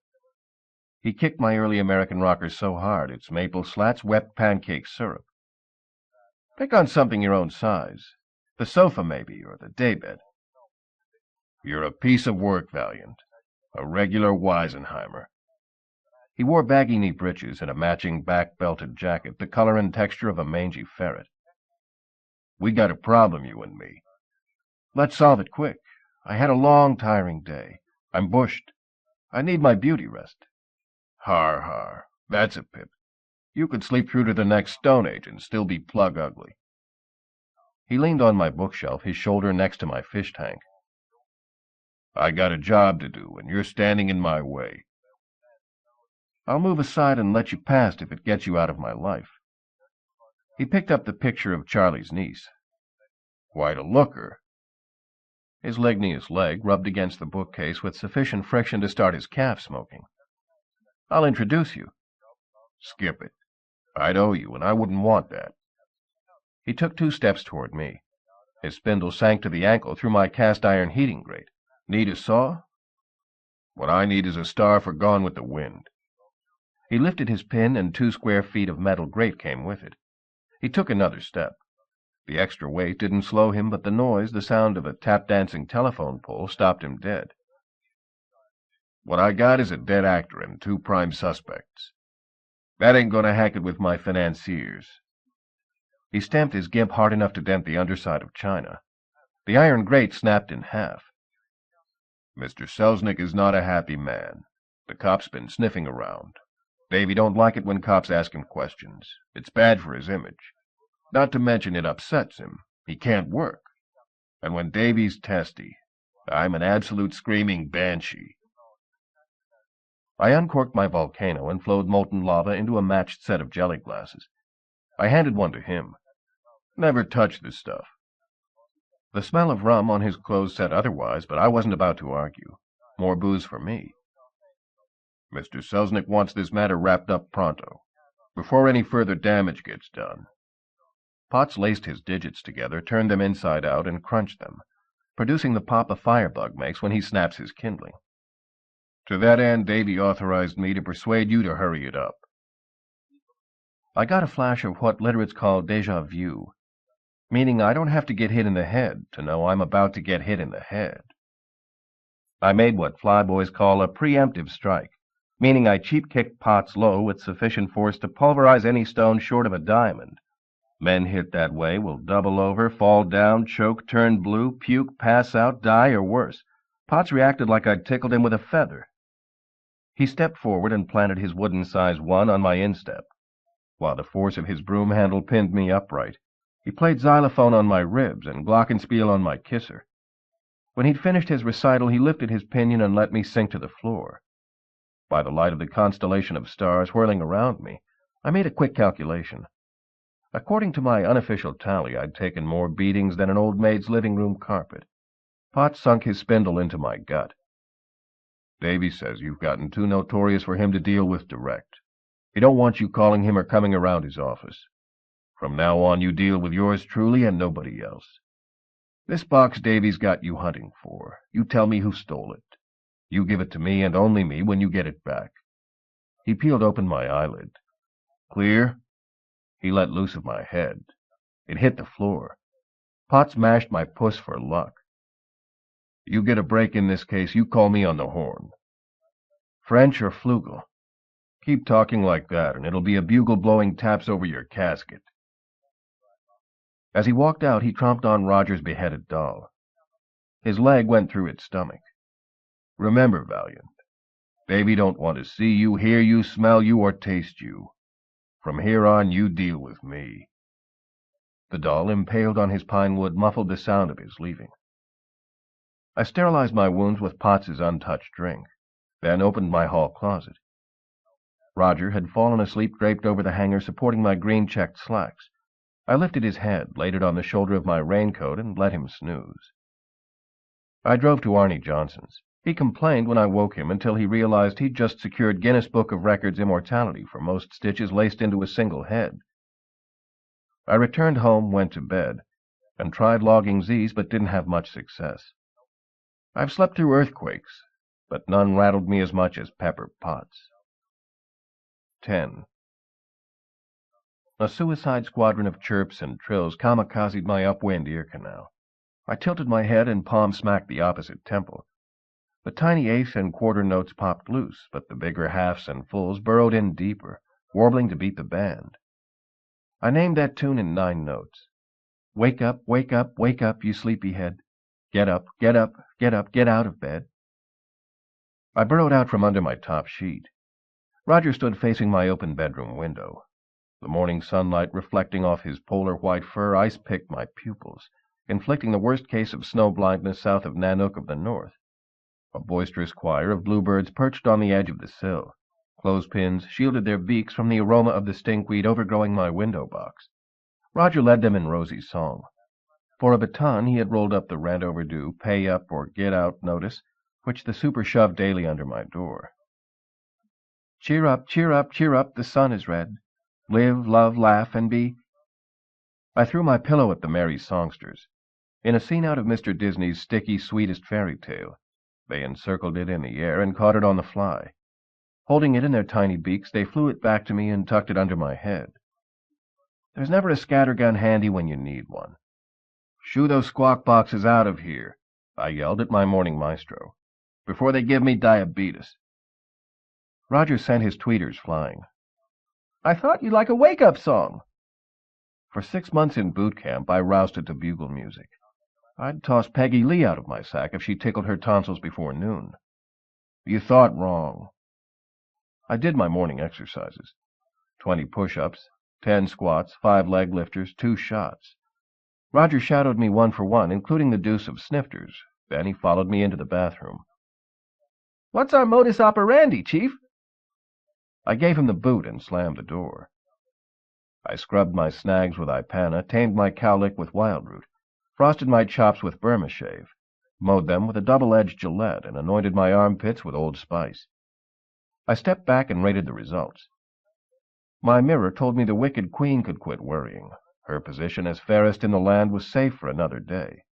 He kicked my early American rocker so hard its maple slats wept pancake syrup. Pick on something your own size. The sofa, maybe, or the daybed. You're a piece of work, Valiant. A regular Weisenheimer. He wore baggy-knee breeches and a matching back-belted jacket, the color and texture of a mangy ferret. We got a problem, you and me. Let's solve it quick. I had a long, tiring day. I'm bushed. I need my beauty rest. Har, har. That's a pip. You could sleep through to the next Stone Age and still be plug ugly. He leaned on my bookshelf, his shoulder next to my fish tank. I got a job to do, and you're standing in my way. I'll move aside and let you past if it gets you out of my life. He picked up the picture of Charlie's niece. Quite a looker. His ligneous leg rubbed against the bookcase with sufficient friction to start his calf smoking. I'll introduce you. Skip it. I'd owe you, and I wouldn't want that. He took 2 steps toward me. His spindle sank to the ankle through my cast-iron heating grate. Need a saw? What I need is a star for Gone with the Wind. He lifted his pin, and 2 square feet of metal grate came with it. He took another step. The extra weight didn't slow him, but the noise, the sound of a tap-dancing telephone pole, stopped him dead. What I got is a dead actor and 2 prime suspects. That ain't gonna hack it with my financiers. He stamped his gimp hard enough to dent the underside of China. The iron grate snapped in half. Mr. Selznick is not a happy man. The cop's been sniffing around. Davy don't like it when cops ask him questions. It's bad for his image. Not to mention it upsets him. He can't work. And when Davy's testy, I'm an absolute screaming banshee. I uncorked my volcano and flowed molten lava into a matched set of jelly glasses. I handed one to him. Never touch this stuff. The smell of rum on his clothes said otherwise, but I wasn't about to argue. More booze for me. Mr. Selznick wants this matter wrapped up pronto, before any further damage gets done. Potts laced his digits together, turned them inside out, and crunched them, producing the pop a firebug makes when he snaps his kindling. To that end, Davy authorized me to persuade you to hurry it up. I got a flash of what literates call déjà vu. meaning I don't have to get hit in the head to know I'm about to get hit in the head. I made what flyboys call a preemptive strike, meaning I cheap-kicked Potts low with sufficient force to pulverize any stone short of a diamond. Men hit that way will double over, fall down, choke, turn blue, puke, pass out, die, or worse. Potts reacted like I'd tickled him with a feather. He stepped forward and planted his wooden-sized one on my instep, while the force of his broom handle pinned me upright. He played xylophone on my ribs and glockenspiel on my kisser. When he'd finished his recital, he lifted his pinion and let me sink to the floor. By the light of the constellation of stars whirling around me, I made a quick calculation. According to my unofficial tally, I'd taken more beatings than an old maid's living room carpet. Potts sunk his spindle into my gut. Davy says you've gotten too notorious for him to deal with direct. He don't want you calling him or coming around his office. From now on, you deal with yours truly and nobody else. This box Davy's got you hunting for. You tell me who stole it. You give it to me and only me when you get it back. He peeled open my eyelid. Clear? He let loose of my head. It hit the floor. Potts mashed my puss for luck. You get a break in this case, you call me on the horn. French or Flugel? Keep talking like that, and it'll be a bugle blowing taps over your casket. As he walked out, he tromped on Roger's beheaded doll. His leg went through its stomach. Remember, Valiant, Davy don't want to see you, hear you, smell you, or taste you. From here on, you deal with me. The doll, impaled on his pine wood, muffled the sound of his leaving. I sterilized my wounds with Potts's untouched drink, then opened my hall closet. Roger had fallen asleep draped over the hanger supporting my green-checked slacks. I lifted his head, laid it on the shoulder of my raincoat, and let him snooze. I drove to Arnie Johnson's. He complained when I woke him until he realized he'd just secured Guinness Book of Records immortality for most stitches laced into a single head. I returned home, went to bed, and tried logging Z's, but didn't have much success. I've slept through earthquakes, but none rattled me as much as Pepper Potts. 10. A suicide squadron of chirps and trills kamikazed my upwind ear canal. I tilted my head and palm smacked the opposite temple. The tiny eighth and quarter notes popped loose, but the bigger halves and fulls burrowed in deeper, warbling to beat the band. I named that tune in 9 notes. Wake up, wake up, wake up, you sleepyhead. Get up, get up, get up, get out of bed. I burrowed out from under my top sheet. Roger stood facing my open bedroom window. The morning sunlight reflecting off his polar white fur ice-picked my pupils, inflicting the worst case of snow blindness south of Nanook of the North. A boisterous choir of bluebirds perched on the edge of the sill. Clothespins shielded their beaks from the aroma of the stinkweed overgrowing my window box. Roger led them in rosy song. For a baton, he had rolled up the rent-overdue, pay-up or get-out notice, which the super shoved daily under my door. Cheer up, cheer up, cheer up, the sun is red. Live, love, laugh, and be... I threw my pillow at the merry songsters. In a scene out of Mr. Disney's Sticky Sweetest Fairy Tale, they encircled it in the air and caught it on the fly. Holding it in their tiny beaks, they flew it back to me and tucked it under my head. There's never a scattergun handy when you need one. Shoo those squawk boxes out of here, I yelled at my morning maestro, before they give me diabetes. Roger sent his tweeters flying. I thought you'd like a wake-up song. For 6 months in boot camp, I roused it to bugle music. I'd toss Peggy Lee out of my sack if she tickled her tonsils before noon. You thought wrong. I did my morning exercises. 20 push-ups, 10 squats, 5 leg lifters, 2 shots. Roger shadowed me 1 for 1, including the deuce of snifters. Then he followed me into the bathroom. What's our modus operandi, Chief? I gave him the boot and slammed the door. I scrubbed my snags with Ipana, tamed my cowlick with wildroot, frosted my chops with Burma shave, mowed them with a double-edged Gillette, and anointed my armpits with Old Spice. I stepped back and rated the results. My mirror told me the wicked queen could quit worrying. Her position as fairest in the land was safe for another day.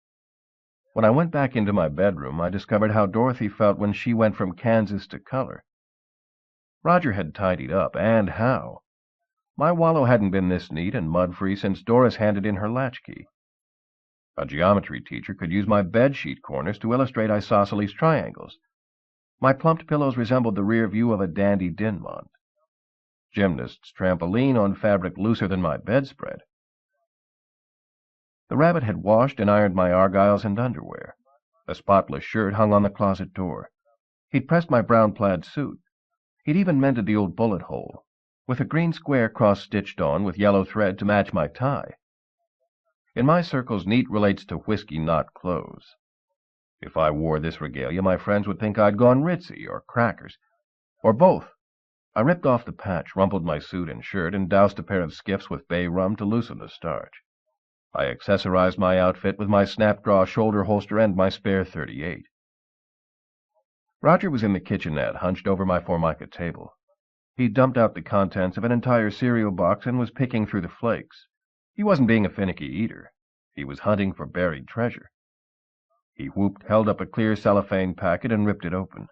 When I went back into my bedroom, I discovered how Dorothy felt when she went from Kansas to color. Roger had tidied up, and how. My wallow hadn't been this neat and mud-free since Doris handed in her latchkey. A geometry teacher could use my bedsheet corners to illustrate isosceles triangles. My plumped pillows resembled the rear view of a dandy Dinmont. Gymnasts trampoline on fabric looser than my bedspread. The rabbit had washed and ironed my argyles and underwear. A spotless shirt hung on the closet door. He'd pressed my brown plaid suit. He'd even mended the old bullet hole, with a green square cross-stitched on with yellow thread to match my tie. In my circles, neat relates to whiskey, not clothes. If I wore this regalia, my friends would think I'd gone ritzy, or crackers, or both. I ripped off the patch, rumpled my suit and shirt, and doused a pair of skiffs with bay rum to loosen the starch. I accessorized my outfit with my snap-draw shoulder holster and my spare .38. Roger was in the kitchenette, hunched over my Formica table. He dumped out the contents of an entire cereal box and was picking through the flakes. He wasn't being a finicky eater. He was hunting for buried treasure. He whooped, held up a clear cellophane packet, and ripped it open.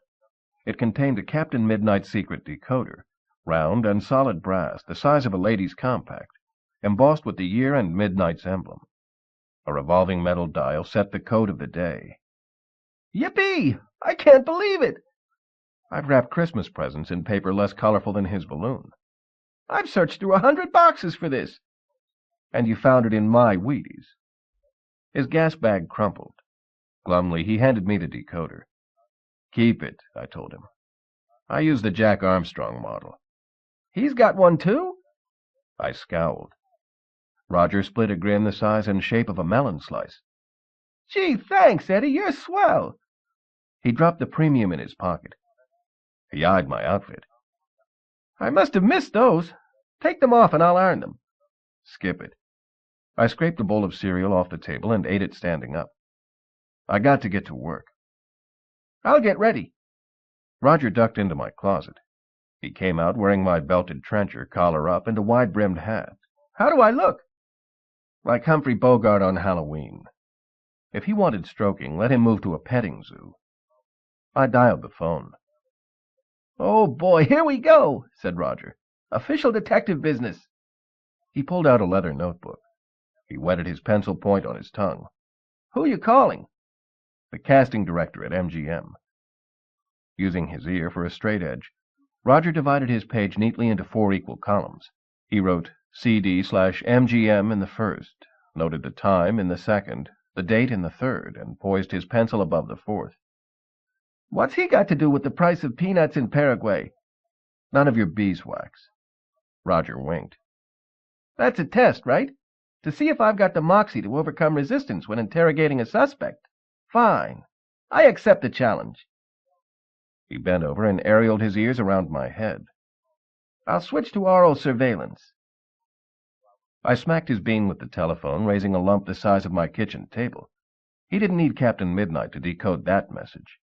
It contained a Captain Midnight secret decoder, round and solid brass, the size of a lady's compact, embossed with the year and midnight's emblem. A revolving metal dial set the code of the day. Yippee! I can't believe it! I've wrapped Christmas presents in paper less colorful than his balloon. I've searched through 100 boxes for this. And you found it in my Wheaties. His gas bag crumpled. Glumly, he handed me the decoder. Keep it, I told him. I use the Jack Armstrong model. He's got one, too? I scowled. Roger split a grin the size and shape of a melon slice. Gee, thanks, Eddie. You're swell. He dropped the premium in his pocket. He eyed my outfit. I must have missed those. Take them off and I'll iron them. Skip it. I scraped a bowl of cereal off the table and ate it standing up. I got to get to work. I'll get ready. Roger ducked into my closet. He came out wearing my belted trencher, collar up, and a wide-brimmed hat. How do I look? Like Humphrey Bogart on Halloween. If he wanted stroking, let him move to a petting zoo. I dialed the phone. Oh, boy, here we go, said Roger. Official detective business. He pulled out a leather notebook. He wetted his pencil point on his tongue. Who you calling? The casting director at MGM. Using his ear for a straight edge, Roger divided his page neatly into 4 equal columns. He wrote CD/MGM in the first, noted the time in the second, the date in the third, and poised his pencil above the fourth. What's he got to do with the price of peanuts in Paraguay? None of your beeswax. Roger winked. That's a test, right? To see if I've got the moxie to overcome resistance when interrogating a suspect. Fine. I accept the challenge. He bent over and aerialed his ears around my head. I'll switch to oral surveillance. I smacked his bean with the telephone, raising a lump the size of my kitchen table. He didn't need Captain Midnight to decode that message.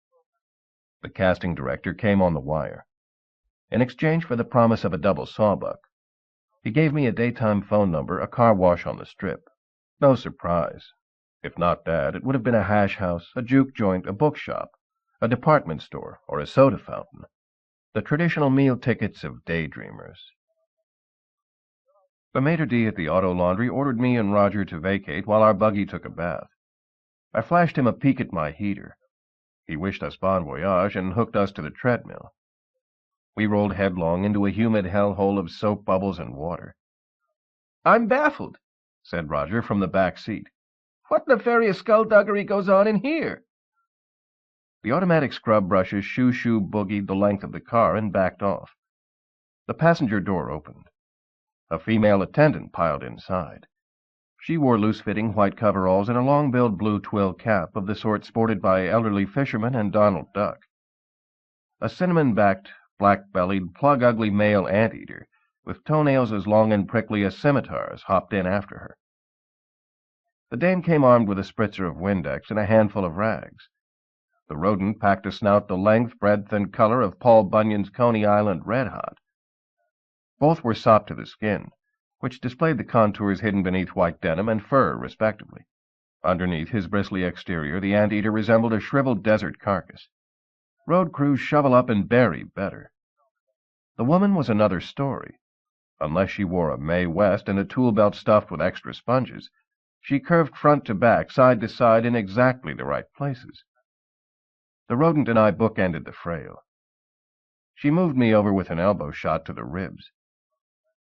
The casting director came on the wire. In exchange for the promise of a double sawbuck, he gave me a daytime phone number, a car wash on the Strip. No surprise. If not that, it would have been a hash house, a juke joint, a bookshop, a department store, or a soda fountain. The traditional meal tickets of daydreamers. The maitre d' at the auto laundry ordered me and Roger to vacate while our buggy took a bath. I flashed him a peek at my heater. He wished us bon voyage and hooked us to the treadmill. We rolled headlong into a humid hellhole of soap bubbles and water. I'm baffled, said Roger from the back seat. What nefarious skullduggery goes on in here? The automatic scrub brushes shoo-shoo boogied the length of the car and backed off. The passenger door opened. A female attendant piled inside. She wore loose-fitting white coveralls and a long-billed blue twill cap of the sort sported by elderly fishermen and Donald Duck. A cinnamon-backed, black-bellied, plug-ugly male anteater, with toenails as long and prickly as scimitars, hopped in after her. The dame came armed with a spritzer of Windex and a handful of rags. The rodent packed a snout the length, breadth, and color of Paul Bunyan's Coney Island Red Hot. Both were sopped to the skin, which displayed the contours hidden beneath white denim and fur, respectively. Underneath his bristly exterior, the anteater resembled a shriveled desert carcass. Road crews shovel up and bury better. The woman was another story. Unless she wore a Mae West and a tool belt stuffed with extra sponges, She curved front to back, side to side, in exactly the right places. The rodent and I bookended the frail. She moved me over with an elbow shot to the ribs.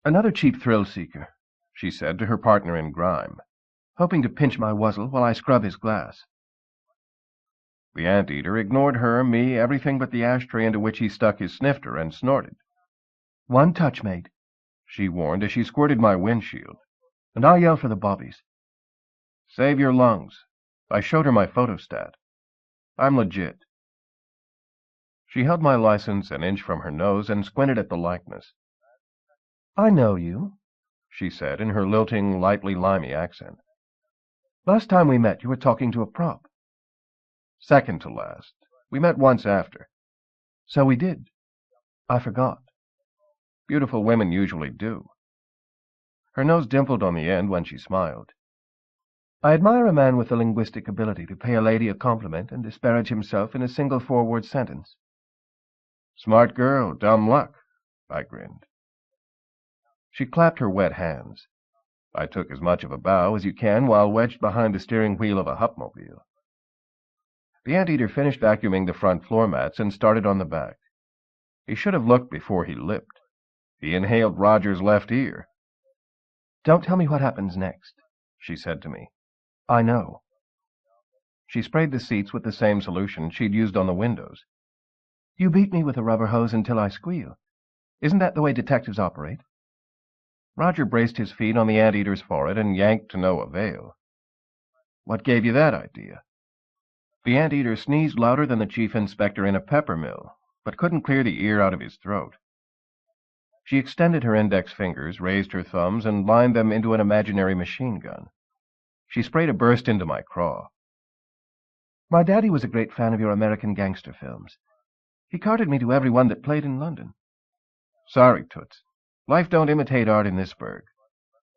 "Another cheap thrill-seeker," she said to her partner in grime, "hoping to pinch my wuzzle while I scrub his glass." The anteater ignored her, me, everything but the ashtray into which he stuck his snifter, and snorted. "One touch, mate," she warned as she squirted my windshield, "and I'll yell for the bobbies." "Save your lungs." I showed her my photostat. "I'm legit." She held my license an inch from her nose and squinted at the likeness. "I know you," she said in her lilting, lightly limey accent. "Last time we met, you were talking to a prop." "Second to last. We met once after." "So we did. I forgot." Beautiful women usually do. Her nose dimpled on the end when she smiled. "I admire a man with the linguistic ability to pay a lady a compliment and disparage himself in a single four-word sentence." "Smart girl, dumb luck," I grinned. She clapped her wet hands. I took as much of a bow as you can while wedged behind the steering wheel of a Hupmobile. The anteater finished vacuuming the front floor mats and started on the back. He should have looked before he lipped. He inhaled Roger's left ear. "Don't tell me what happens next," she said to me. "I know." She sprayed the seats with the same solution she'd used on the windows. "You beat me with a rubber hose until I squeal. Isn't that the way detectives operate?" Roger braced his feet on the anteater's forehead and yanked to no avail. "What gave you that idea?" The anteater sneezed louder than the chief inspector in a pepper mill, but couldn't clear the ear out of his throat. She extended her index fingers, raised her thumbs, and lined them into an imaginary machine gun. She sprayed a burst into my craw. "My daddy was a great fan of your American gangster films. He carted me to every one that played in London." "Sorry, Toots. Life don't imitate art in this burg.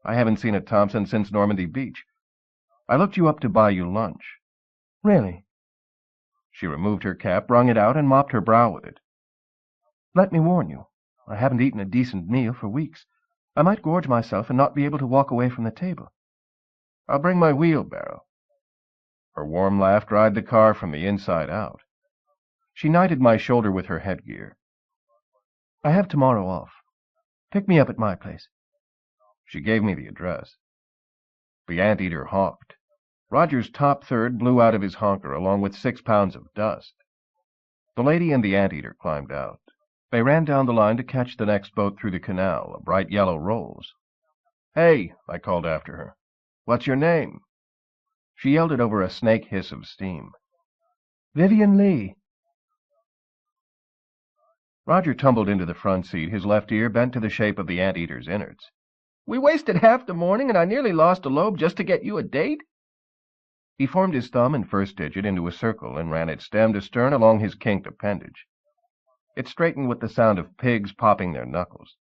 I haven't seen a Thompson since Normandy Beach. I looked you up to buy you lunch." "Really?" She removed her cap, wrung it out, and mopped her brow with it. "Let me warn you. I haven't eaten a decent meal for weeks. I might gorge myself and not be able to walk away from the table." "I'll bring my wheelbarrow." Her warm laugh dried the car from the inside out. She knighted my shoulder with her headgear. "I have tomorrow off. Pick me up at my place." She gave me the address. The anteater honked. Roger's top third blew out of his honker along with 6 pounds of dust. The lady and the anteater climbed out. They ran down the line to catch the next boat through the canal, a bright yellow Rolls. "Hey," I called after her. "What's your name?" She yelled it over a snake hiss of steam. "Vivian Lee." Roger tumbled into the front seat, his left ear bent to the shape of the anteater's innards. "We wasted half the morning, and I nearly lost a lobe just to get you a date?" He formed his thumb and first digit into a circle and ran it stem to stern along his kinked appendage. It straightened with the sound of pigs popping their knuckles.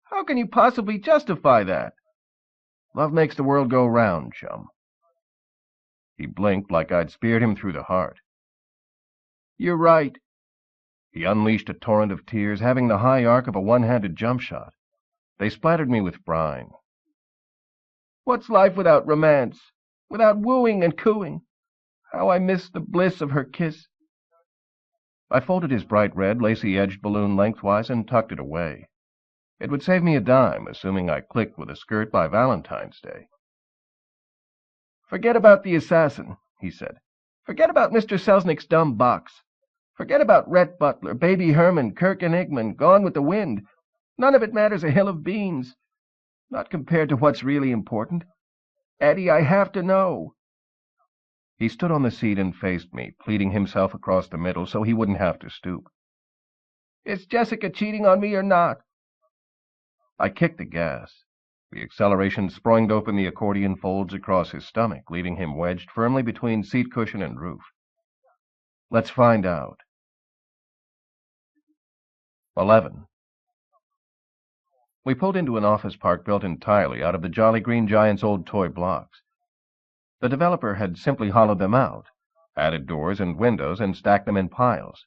"How can you possibly justify that?" "Love makes the world go round, chum." He blinked like I'd speared him through the heart. "You're right." He unleashed a torrent of tears, having the high arc of a one-handed jump shot. They splattered me with brine. "What's life without romance? Without wooing and cooing? How I miss the bliss of her kiss." I folded his bright red, lacy-edged balloon lengthwise and tucked it away. It would save me a dime, assuming I clicked with a skirt by Valentine's Day. "Forget about the assassin," he said. "Forget about Mr. Selznick's dumb box. Forget about Rhett Butler, Baby Herman, Kirk Enigman, Gone with the Wind. None of it matters a hill of beans. Not compared to what's really important. Eddie, I have to know." He stood on the seat and faced me, pleating himself across the middle so he wouldn't have to stoop. "Is Jessica cheating on me or not?" I kicked the gas. The acceleration sprung open the accordion folds across his stomach, leaving him wedged firmly between seat cushion and roof. "Let's find out." 11. We pulled into an office park built entirely out of the Jolly Green Giant's old toy blocks. The developer had simply hollowed them out, added doors and windows, and stacked them in piles.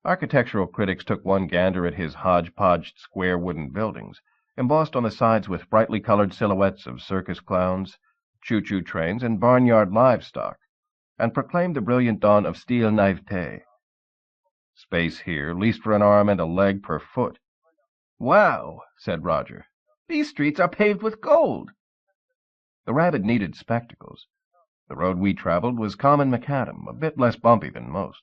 Architectural critics took one gander at his hodgepodged square wooden buildings, embossed on the sides with brightly colored silhouettes of circus clowns, choo-choo trains, and barnyard livestock, and proclaimed the brilliant dawn of steel naivete. Space here, leased for an arm and a leg per foot. Wow, said Roger. These streets are paved with gold. The rabbit needed spectacles. The road we traveled was common macadam, a bit less bumpy than most.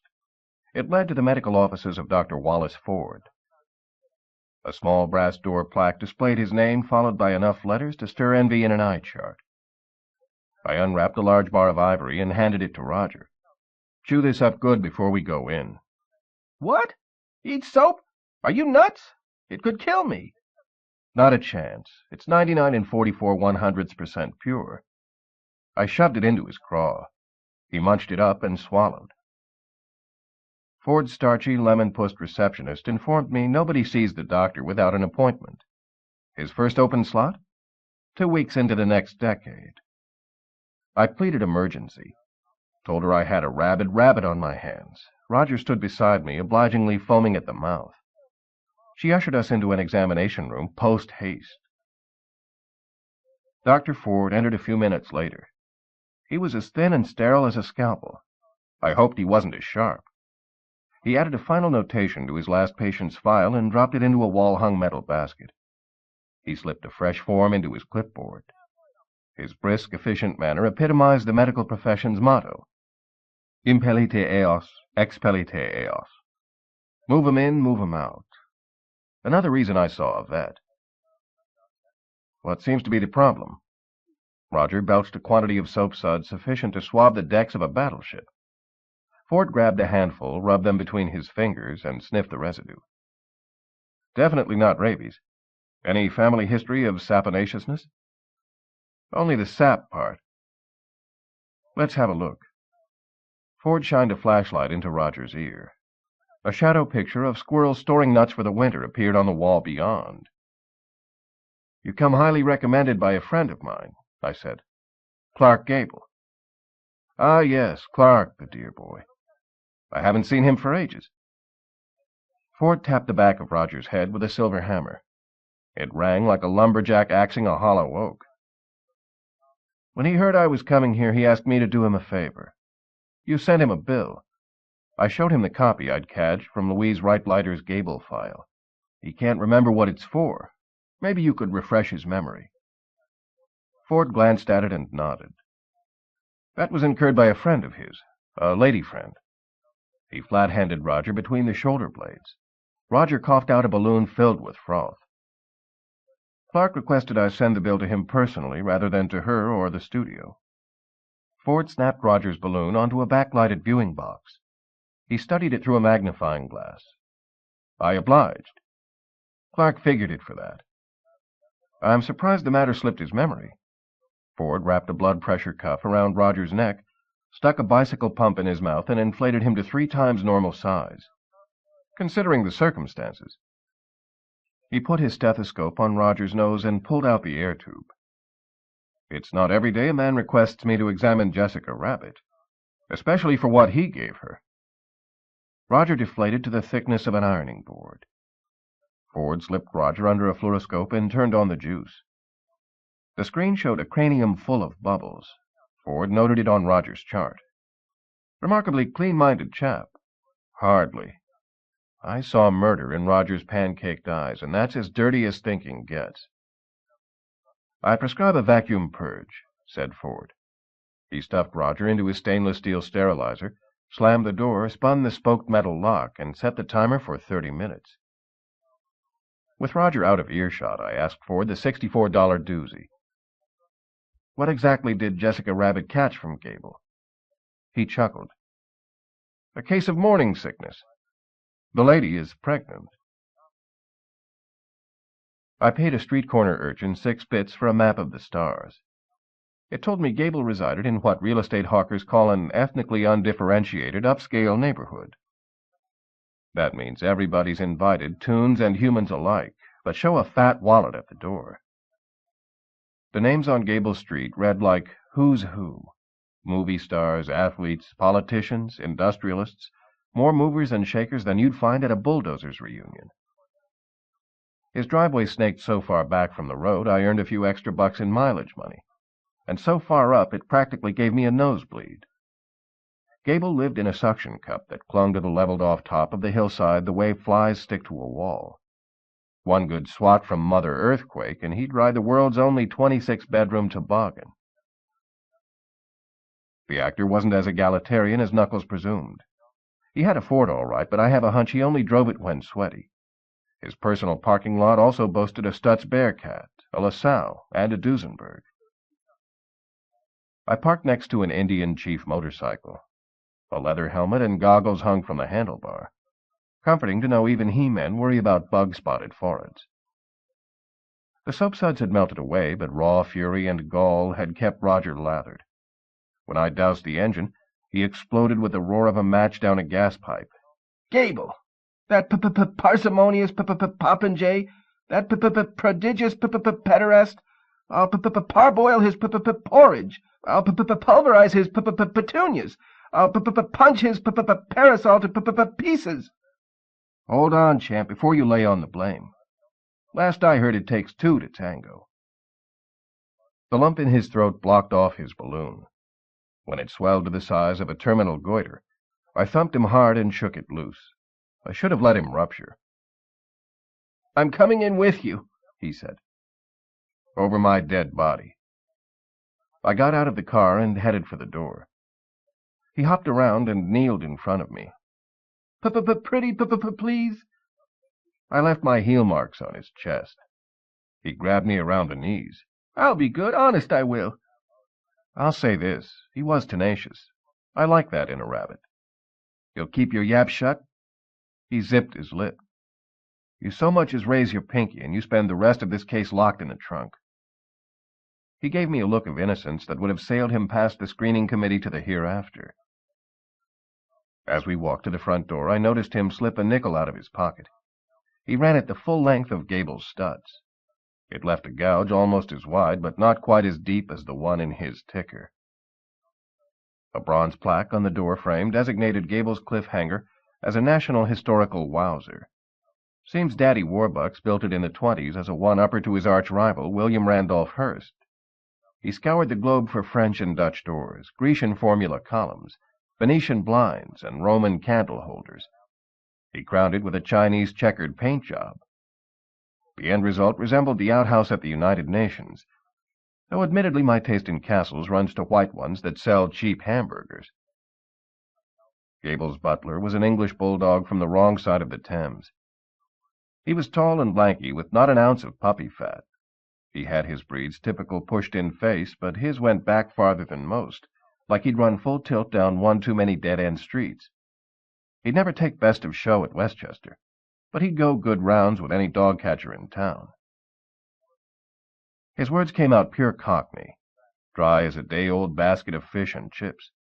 It led to the medical offices of Dr. Wallace Ford. A small brass door plaque displayed his name, followed by enough letters to stir envy in an eye chart. I unwrapped a large bar of ivory and handed it to Roger. Chew this up good before we go in. What? Eat soap? Are you nuts? It could kill me. Not a chance. It's 99 and 44/100% pure. I shoved it into his craw. He munched it up and swallowed. Ford's starchy, lemon-pussed receptionist informed me nobody sees the doctor without an appointment. His first open slot? 2 weeks into the next decade. I pleaded emergency. Told her I had a rabid rabbit on my hands. Roger stood beside me, obligingly foaming at the mouth. She ushered us into an examination room post-haste. Dr. Ford entered a few minutes later. He was as thin and sterile as a scalpel. I hoped he wasn't as sharp. He added a final notation to his last patient's file and dropped it into a wall-hung metal basket. He slipped a fresh form into his clipboard. His brisk, efficient manner epitomized the medical profession's motto: Impellite eos, expellite eos. Move 'em in, move 'em out. Another reason I saw a vet. What seems to be the problem? Roger belched a quantity of soap suds sufficient to swab the decks of a battleship. Ford grabbed a handful, rubbed them between his fingers, and sniffed the residue. Definitely not rabies. Any family history of saponaciousness? Only the sap part. Let's have a look. Ford shined a flashlight into Roger's ear. A shadow picture of squirrels storing nuts for the winter appeared on the wall beyond. You come highly recommended by a friend of mine, I said. Clark Gable. Ah, yes, Clark, the dear boy. I haven't seen him for ages. Ford tapped the back of Roger's head with a silver hammer. It rang like a lumberjack axing a hollow oak. When he heard I was coming here, he asked me to do him a favor. You sent him a bill. I showed him the copy I'd cadged from Louise Reitleiter's Gable file. He can't remember what it's for. Maybe you could refresh his memory. Ford glanced at it and nodded. That was incurred by a friend of his, a lady friend. He flat-handed Roger between the shoulder blades. Roger coughed out a balloon filled with froth. Clark requested I send the bill to him personally rather than to her or the studio. Ford snapped Roger's balloon onto a backlighted viewing box. He studied it through a magnifying glass. I obliged. Clark figured it for that. I'm surprised the matter slipped his memory. Ford wrapped a blood pressure cuff around Roger's neck, stuck a bicycle pump in his mouth, and inflated him to 3 times normal size. Considering the circumstances. He put his stethoscope on Roger's nose and pulled out the air tube. It's not every day a man requests me to examine Jessica Rabbit, especially for what he gave her. Roger deflated to the thickness of an ironing board. Ford slipped Roger under a fluoroscope and turned on the juice. The screen showed a cranium full of bubbles. Ford noted it on Roger's chart. Remarkably clean-minded chap. Hardly. I saw murder in Roger's pancaked eyes, and that's as dirty as thinking gets. I prescribe a vacuum purge, said Ford. He stuffed Roger into his stainless steel sterilizer, slammed the door, spun the spoked metal lock, and set the timer for 30 minutes. With Roger out of earshot, I asked Ford the $64 doozy. What exactly did Jessica Rabbit catch from Gable? He chuckled. A case of morning sickness. The lady is pregnant. I paid a street-corner urchin 6 bits for a map of the stars. It told me Gable resided in what real estate hawkers call an ethnically undifferentiated upscale neighborhood. That means everybody's invited, toons and humans alike, but show a fat wallet at the door. The names on Gable Street read like Who's Who. Movie stars, athletes, politicians, industrialists, more movers and shakers than you'd find at a bulldozer's reunion. His driveway snaked so far back from the road, I earned a few extra bucks in mileage money. and so far up it practically gave me a nosebleed. Gable lived in a suction cup that clung to the leveled-off top of the hillside the way flies stick to a wall. One good swat from Mother Earthquake, and he'd ride the world's only 26-bedroom toboggan. The actor wasn't as egalitarian as Knuckles presumed. He had a Ford all right, but I have a hunch he only drove it when sweaty. His personal parking lot also boasted a Stutz Bearcat, a LaSalle, and a Duesenberg. I parked next to an Indian Chief motorcycle. A leather helmet and goggles hung from the handlebar. Comforting to know even he-men worry about bug-spotted foreheads. The soap suds had melted away, but raw fury and gall had kept Roger lathered. When I doused the engine, he exploded with the roar of a match down a gas pipe. Gable! That parsimonious popinjay! That prodigious pederast! I'll parboil his porridge! I'll pulverize his petunias! I'll punch his parasol to pieces! Hold on, champ, before you lay on the blame. Last I heard, it takes two to tango. The lump in his throat blocked off his balloon. When it swelled to the size of a terminal goiter, I thumped him hard and shook it loose. I should have let him rupture. I'm coming in with you, he said. Over my dead body. I got out of the car and headed for the door. He hopped around and kneeled in front of me. Pretty, please. I left my heel marks on his chest. He grabbed me around the knees. I'll be good, honest I will. I'll say this, he was tenacious. I like that in a rabbit. You'll keep your yap shut? He zipped his lip. You so much as raise your pinky, and you spend the rest of this case locked in the trunk. He gave me a look of innocence that would have sailed him past the screening committee to the hereafter. As we walked to the front door, I noticed him slip a nickel out of his pocket. He ran it the full length of Gable's studs. It left a gouge almost as wide, but not quite as deep as the one in his ticker. A bronze plaque on the door frame designated Gable's cliffhanger as a National Historical Wowzer. Seems Daddy Warbucks built it in the 20s as a one-upper to his arch-rival, William Randolph Hearst. He scoured the globe for French and Dutch doors, Grecian formula columns, Venetian blinds, and Roman candle holders. He crowned it with a Chinese checkered paint job. The end result resembled the outhouse at the United Nations, though admittedly my taste in castles runs to white ones that sell cheap hamburgers. Gable's butler was an English bulldog from the wrong side of the Thames. He was tall and lanky, with not an ounce of puppy fat. He had his breed's typical pushed-in face, but his went back farther than most, like he'd run full tilt down one too many dead-end streets. He'd never take best of show at Westchester, but he'd go good rounds with any dog catcher in town. His words came out pure Cockney, dry as a day-old basket of fish and chips.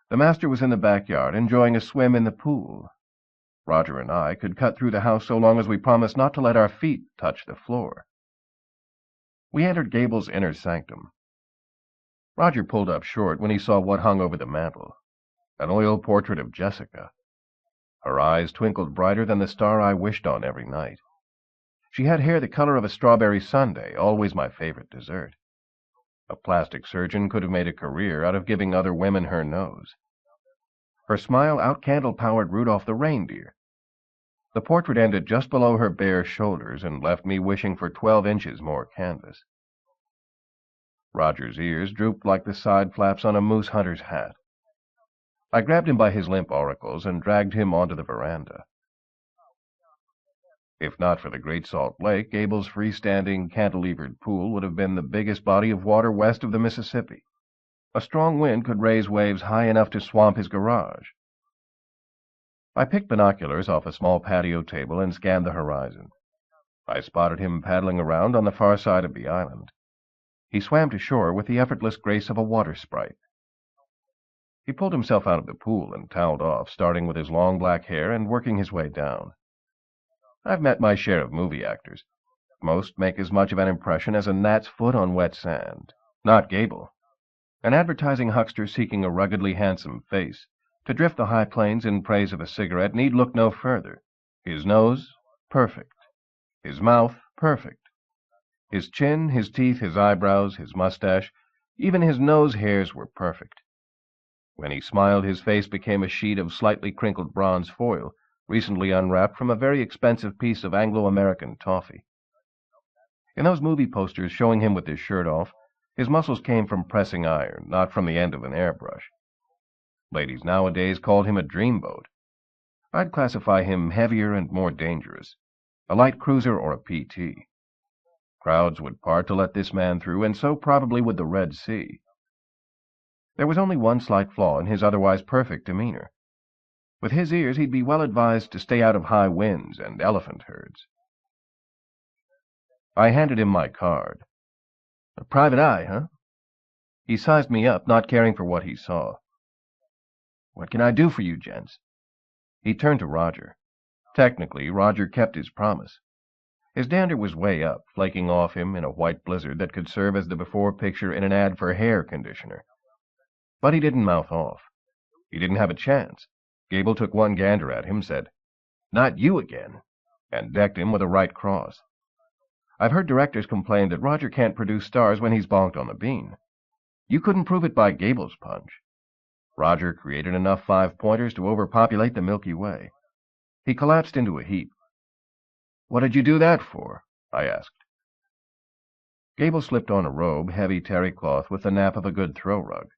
The master was in the backyard, enjoying a swim in the pool. Roger and I could cut through the house so long as we promised not to let our feet touch the floor. We entered Gable's inner sanctum. Roger pulled up short when he saw what hung over the mantel, an oil portrait of Jessica. Her eyes twinkled brighter than the star I wished on every night. She had hair the color of a strawberry sundae, always my favorite dessert. A plastic surgeon could have made a career out of giving other women her nose. Her smile out-candle-powered Rudolph the reindeer. The portrait ended just below her bare shoulders and left me wishing for 12 inches more canvas. Roger's ears drooped like the side flaps on a moose hunter's hat. I grabbed him by his limp auricles and dragged him onto the veranda. If not for the Great Salt Lake, Gable's freestanding, cantilevered pool would have been the biggest body of water west of the Mississippi. A strong wind could raise waves high enough to swamp his garage. I picked binoculars off a small patio table and scanned the horizon. I spotted him paddling around on the far side of the island. He swam to shore with the effortless grace of a water sprite. He pulled himself out of the pool and toweled off, starting with his long black hair and working his way down. I've met my share of movie actors. Most make as much of an impression as a gnat's foot on wet sand. Not Gable. An advertising huckster seeking a ruggedly handsome face, to drift the high plains in praise of a cigarette, need look no further. His nose, perfect. His mouth, perfect. His chin, his teeth, his eyebrows, his mustache, Even his nose hairs were perfect. When he smiled, his face became a sheet of slightly crinkled bronze foil, recently unwrapped from a very expensive piece of Anglo-American toffee. In those movie posters showing him with his shirt off, his muscles came from pressing iron, not from the end of an airbrush. Ladies nowadays called him a dreamboat. I'd classify him heavier and more dangerous, a light cruiser or a PT. Crowds would part to let this man through, and so probably would the Red Sea. There was only one slight flaw in his otherwise perfect demeanor. With his ears, he'd be well advised to stay out of high winds and elephant herds. I handed him my card. A private eye, huh? He sized me up, not caring for what he saw. What can I do for you, gents? He turned to Roger. Technically, Roger kept his promise. His dander was way up, flaking off him in a white blizzard that could serve as the before picture in an ad for hair conditioner. But he didn't mouth off. He didn't have a chance. Gable took one gander at him, said, "Not you again," and decked him with a right cross. I've heard directors complain that Roger can't produce stars when he's bonked on the bean. You couldn't prove it by Gable's punch. Roger created enough five-pointers to overpopulate the Milky Way. He collapsed into a heap. "What did you do that for?" I asked. Gable slipped on a robe, heavy terry cloth with the nap of a good throw rug.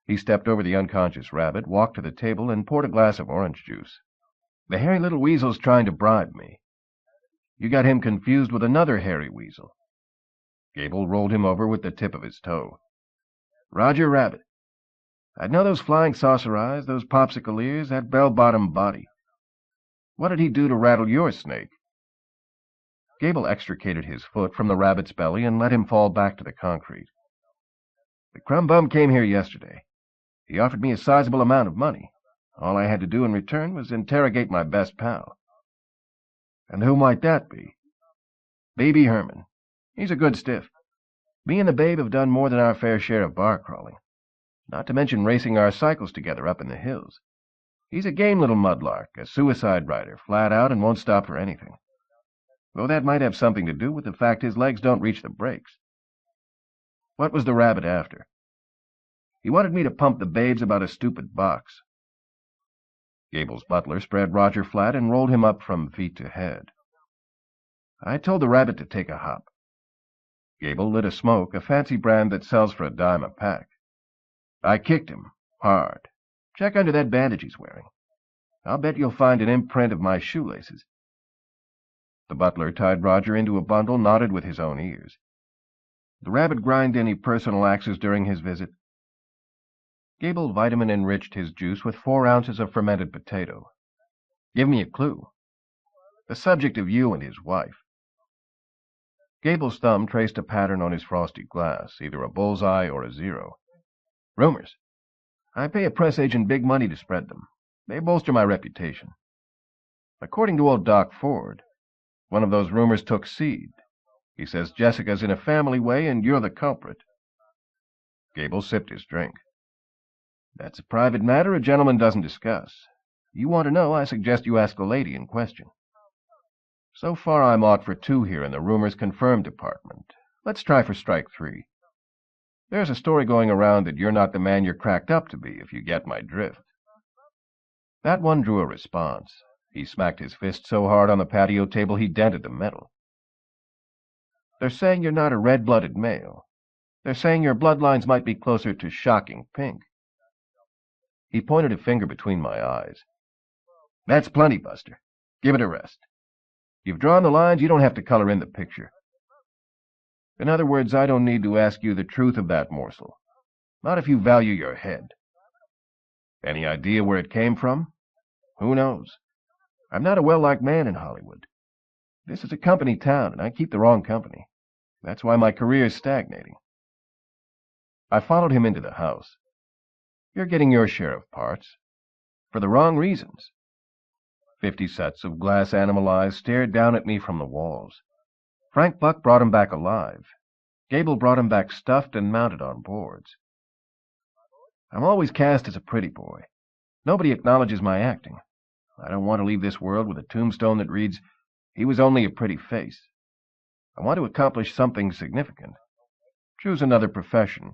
He stepped over the unconscious rabbit, walked to the table, and poured a glass of orange juice. "The hairy little weasel's trying to bribe me." "You got him confused with another hairy weasel." Gable rolled him over with the tip of his toe. "Roger Rabbit. I'd know those flying saucer eyes, those popsicle ears, that bell-bottom body. What did he do to rattle your snake?" Gable extricated his foot from the rabbit's belly and let him fall back to the concrete. "The crumb bum came here yesterday. He offered me a sizable amount of money. All I had to do in return was interrogate my best pal." "And who might that be?" "Baby Herman. He's a good stiff. Me and the babe have done more than our fair share of bar crawling, not to mention racing our cycles together up in the hills. He's a game little mudlark, a suicide rider, flat out, and won't stop for anything. Though that might have something to do with the fact his legs don't reach the brakes." "What was the rabbit after?" "He wanted me to pump the babes about a stupid box." Gable's butler spread Roger flat and rolled him up from feet to head. "I told the rabbit to take a hop." Gable lit a smoke, a fancy brand that sells for $10 a pack. "I kicked him, hard. Check under that bandage he's wearing. I'll bet you'll find an imprint of my shoelaces." The butler tied Roger into a bundle knotted with his own ears. "The rabbit grind any personal axes during his visit?" Gable vitamin-enriched his juice with 4 ounces of fermented potato. "Give me a clue." "The subject of you and his wife." Gable's thumb traced a pattern on his frosty glass, either a bullseye or a 0. "Rumors. I pay a press agent big money to spread them. They bolster my reputation. According to old Doc Ford, one of those rumors took seed. He says Jessica's in a family way and you're the culprit." Gable sipped his drink. "That's a private matter a gentleman doesn't discuss. You want to know, I suggest you ask the lady in question. So far I'm ought for 2 here in the rumors confirmed department. Let's try for strike 3. There's a story going around that you're not the man you're cracked up to be, if you get my drift." That one drew a response. He smacked his fist so hard on the patio table he dented the metal. "They're saying you're not a red-blooded male. They're saying your bloodlines might be closer to shocking pink." He pointed a finger between my eyes. "That's plenty, Buster. Give it a rest. You've drawn the lines, you don't have to color in the picture. In other words, I don't need to ask you the truth of that morsel. Not if you value your head. Any idea where it came from? Who knows? I'm not a well-liked man in Hollywood. This is a company town, and I keep the wrong company. That's why my career's stagnating." I followed him into the house. "You're getting your share of parts. For the wrong reasons." 50 sets of glass animal eyes stared down at me from the walls. Frank Buck brought him back alive. Gable brought him back stuffed and mounted on boards. "I'm always cast as a pretty boy. Nobody acknowledges my acting. I don't want to leave this world with a tombstone that reads, 'He was only a pretty face.' I want to accomplish something significant. Choose another profession.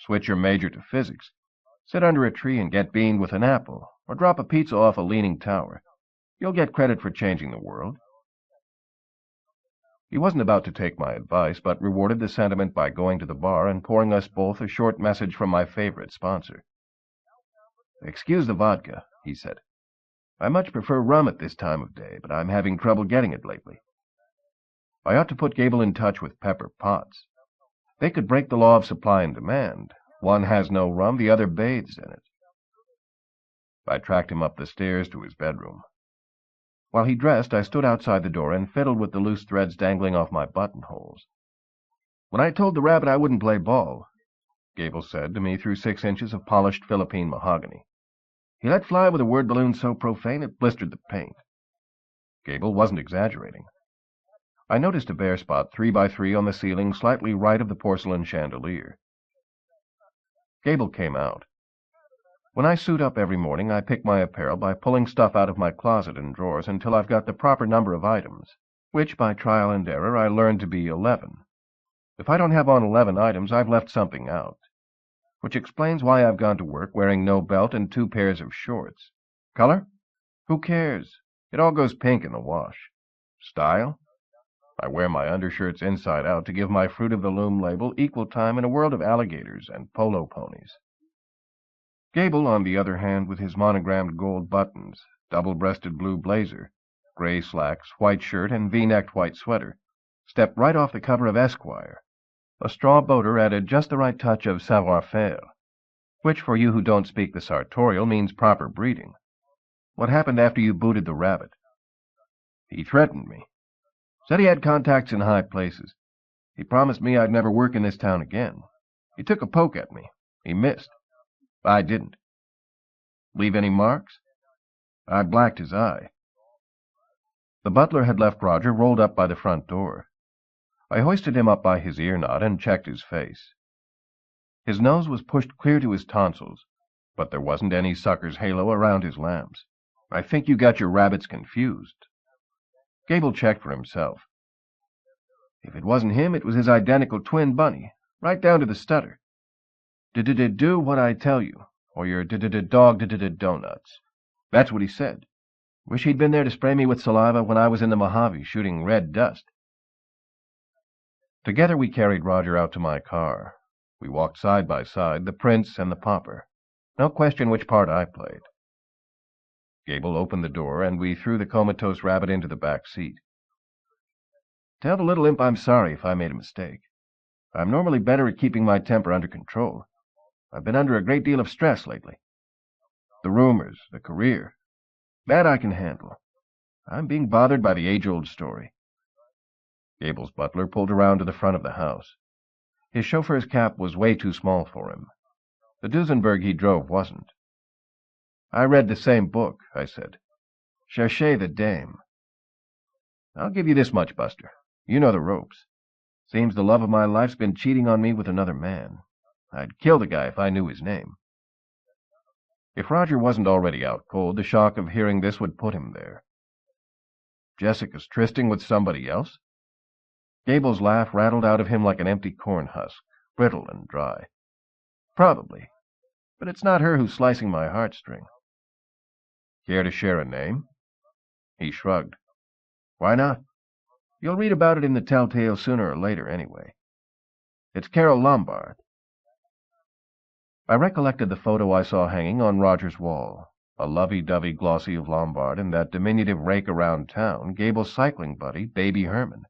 switch your major to physics, sit under a tree and get beamed with an apple, or drop a pizza off a leaning tower. You'll get credit for changing the world." He wasn't about to take my advice, but rewarded the sentiment by going to the bar and pouring us both a short message from my favorite sponsor. "Excuse the vodka," he said. "I much prefer rum at this time of day, but I'm having trouble getting it lately. I ought to put Gable in touch with Pepper Potts. They could break the law of supply and demand. One has no rum, the other bathes in it." I tracked him up the stairs to his bedroom. While he dressed, I stood outside the door and fiddled with the loose threads dangling off my buttonholes. "When I told the rabbit I wouldn't play ball," Gable said to me through 6 inches of polished Philippine mahogany, "he let fly with a word balloon so profane it blistered the paint." Gable wasn't exaggerating. I noticed a bare spot 3 by 3 on the ceiling slightly right of the porcelain chandelier. Gable came out. When I suit up every morning, I pick my apparel by pulling stuff out of my closet and drawers until I've got the proper number of items, which by trial and error I learned to be 11. If I don't have on 11 items, I've left something out, which explains why I've gone to work wearing no belt and 2 pairs of shorts. Color? Who cares? It all goes pink in the wash. Style? I wear my undershirts inside out to give my Fruit of the Loom label equal time in a world of alligators and polo ponies. Gable, on the other hand, with his monogrammed gold buttons, double-breasted blue blazer, gray slacks, white shirt, and V-necked white sweater, stepped right off the cover of Esquire. A straw boater added just the right touch of savoir-faire, which for you who don't speak the sartorial means proper breeding. "What happened after you booted the rabbit?" "He threatened me. Said he had contacts in high places. He promised me I'd never work in this town again. He took a poke at me. He missed. I didn't." "Leave any marks?" "I blacked his eye." The butler had left Roger rolled up by the front door. I hoisted him up by his ear knot and checked his face. His nose was pushed clear to his tonsils, but there wasn't any sucker's halo around his lamps. "I think you got your rabbits confused." Gable checked for himself. "If it wasn't him, it was his identical twin bunny, right down to the stutter. Do what I tell you, or your dog donuts. That's what he said. Wish he'd been there to spray me with saliva when I was in the Mojave shooting red dust." Together we carried Roger out to my car. We walked side by side, the prince and the pauper. No question which part I played. Gable opened the door, and we threw the comatose rabbit into the back seat. "Tell the little imp I'm sorry if I made a mistake. I'm normally better at keeping my temper under control. I've been under a great deal of stress lately. The rumors, the career. That I can handle. I'm being bothered by the age-old story." Gable's butler pulled around to the front of the house. His chauffeur's cap was way too small for him. The Duesenberg he drove wasn't. "I read the same book," I said. "Cherchez the Dame." "I'll give you this much, Buster. You know the ropes. Seems the love of my life's been cheating on me with another man. I'd kill the guy if I knew his name." If Roger wasn't already out cold, the shock of hearing this would put him there. "Jessica's trysting with somebody else?" Gable's laugh rattled out of him like an empty corn husk, brittle and dry. "Probably. But it's not her who's slicing my heartstring." "Care to share a name?" He shrugged. "Why not? You'll read about it in the Telltale sooner or later, anyway. It's Carol Lombard." I recollected the photo I saw hanging on Roger's wall, a lovey-dovey glossy of Lombard and that diminutive rake around town, Gable's cycling buddy, Baby Herman.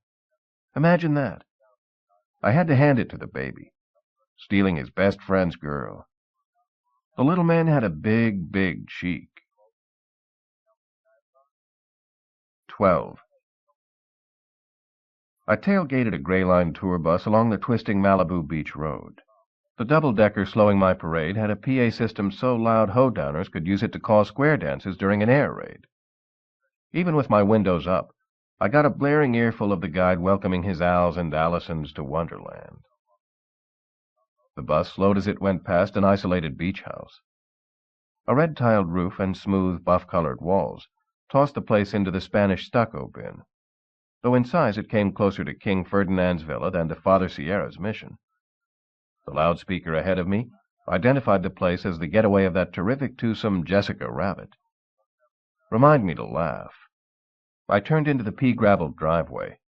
Imagine that. I had to hand it to the baby. Stealing his best friend's girl. The little man had a big, big cheek. 12. I tailgated a gray-line tour bus along the twisting Malibu Beach Road. The double-decker slowing my parade had a PA system so loud hoedowners could use it to call square dances during an air raid. Even with my windows up, I got a blaring earful of the guide welcoming his Als and Allisons to Wonderland. The bus slowed as it went past an isolated beach house. A red-tiled roof and smooth, buff-colored walls tossed the place into the Spanish stucco bin, though in size it came closer to King Ferdinand's villa than to Father Sierra's mission. The loudspeaker ahead of me identified the place as the getaway of that terrific twosome Jessica Rabbit. Remind me to laugh. I turned into the pea-gravelled driveway.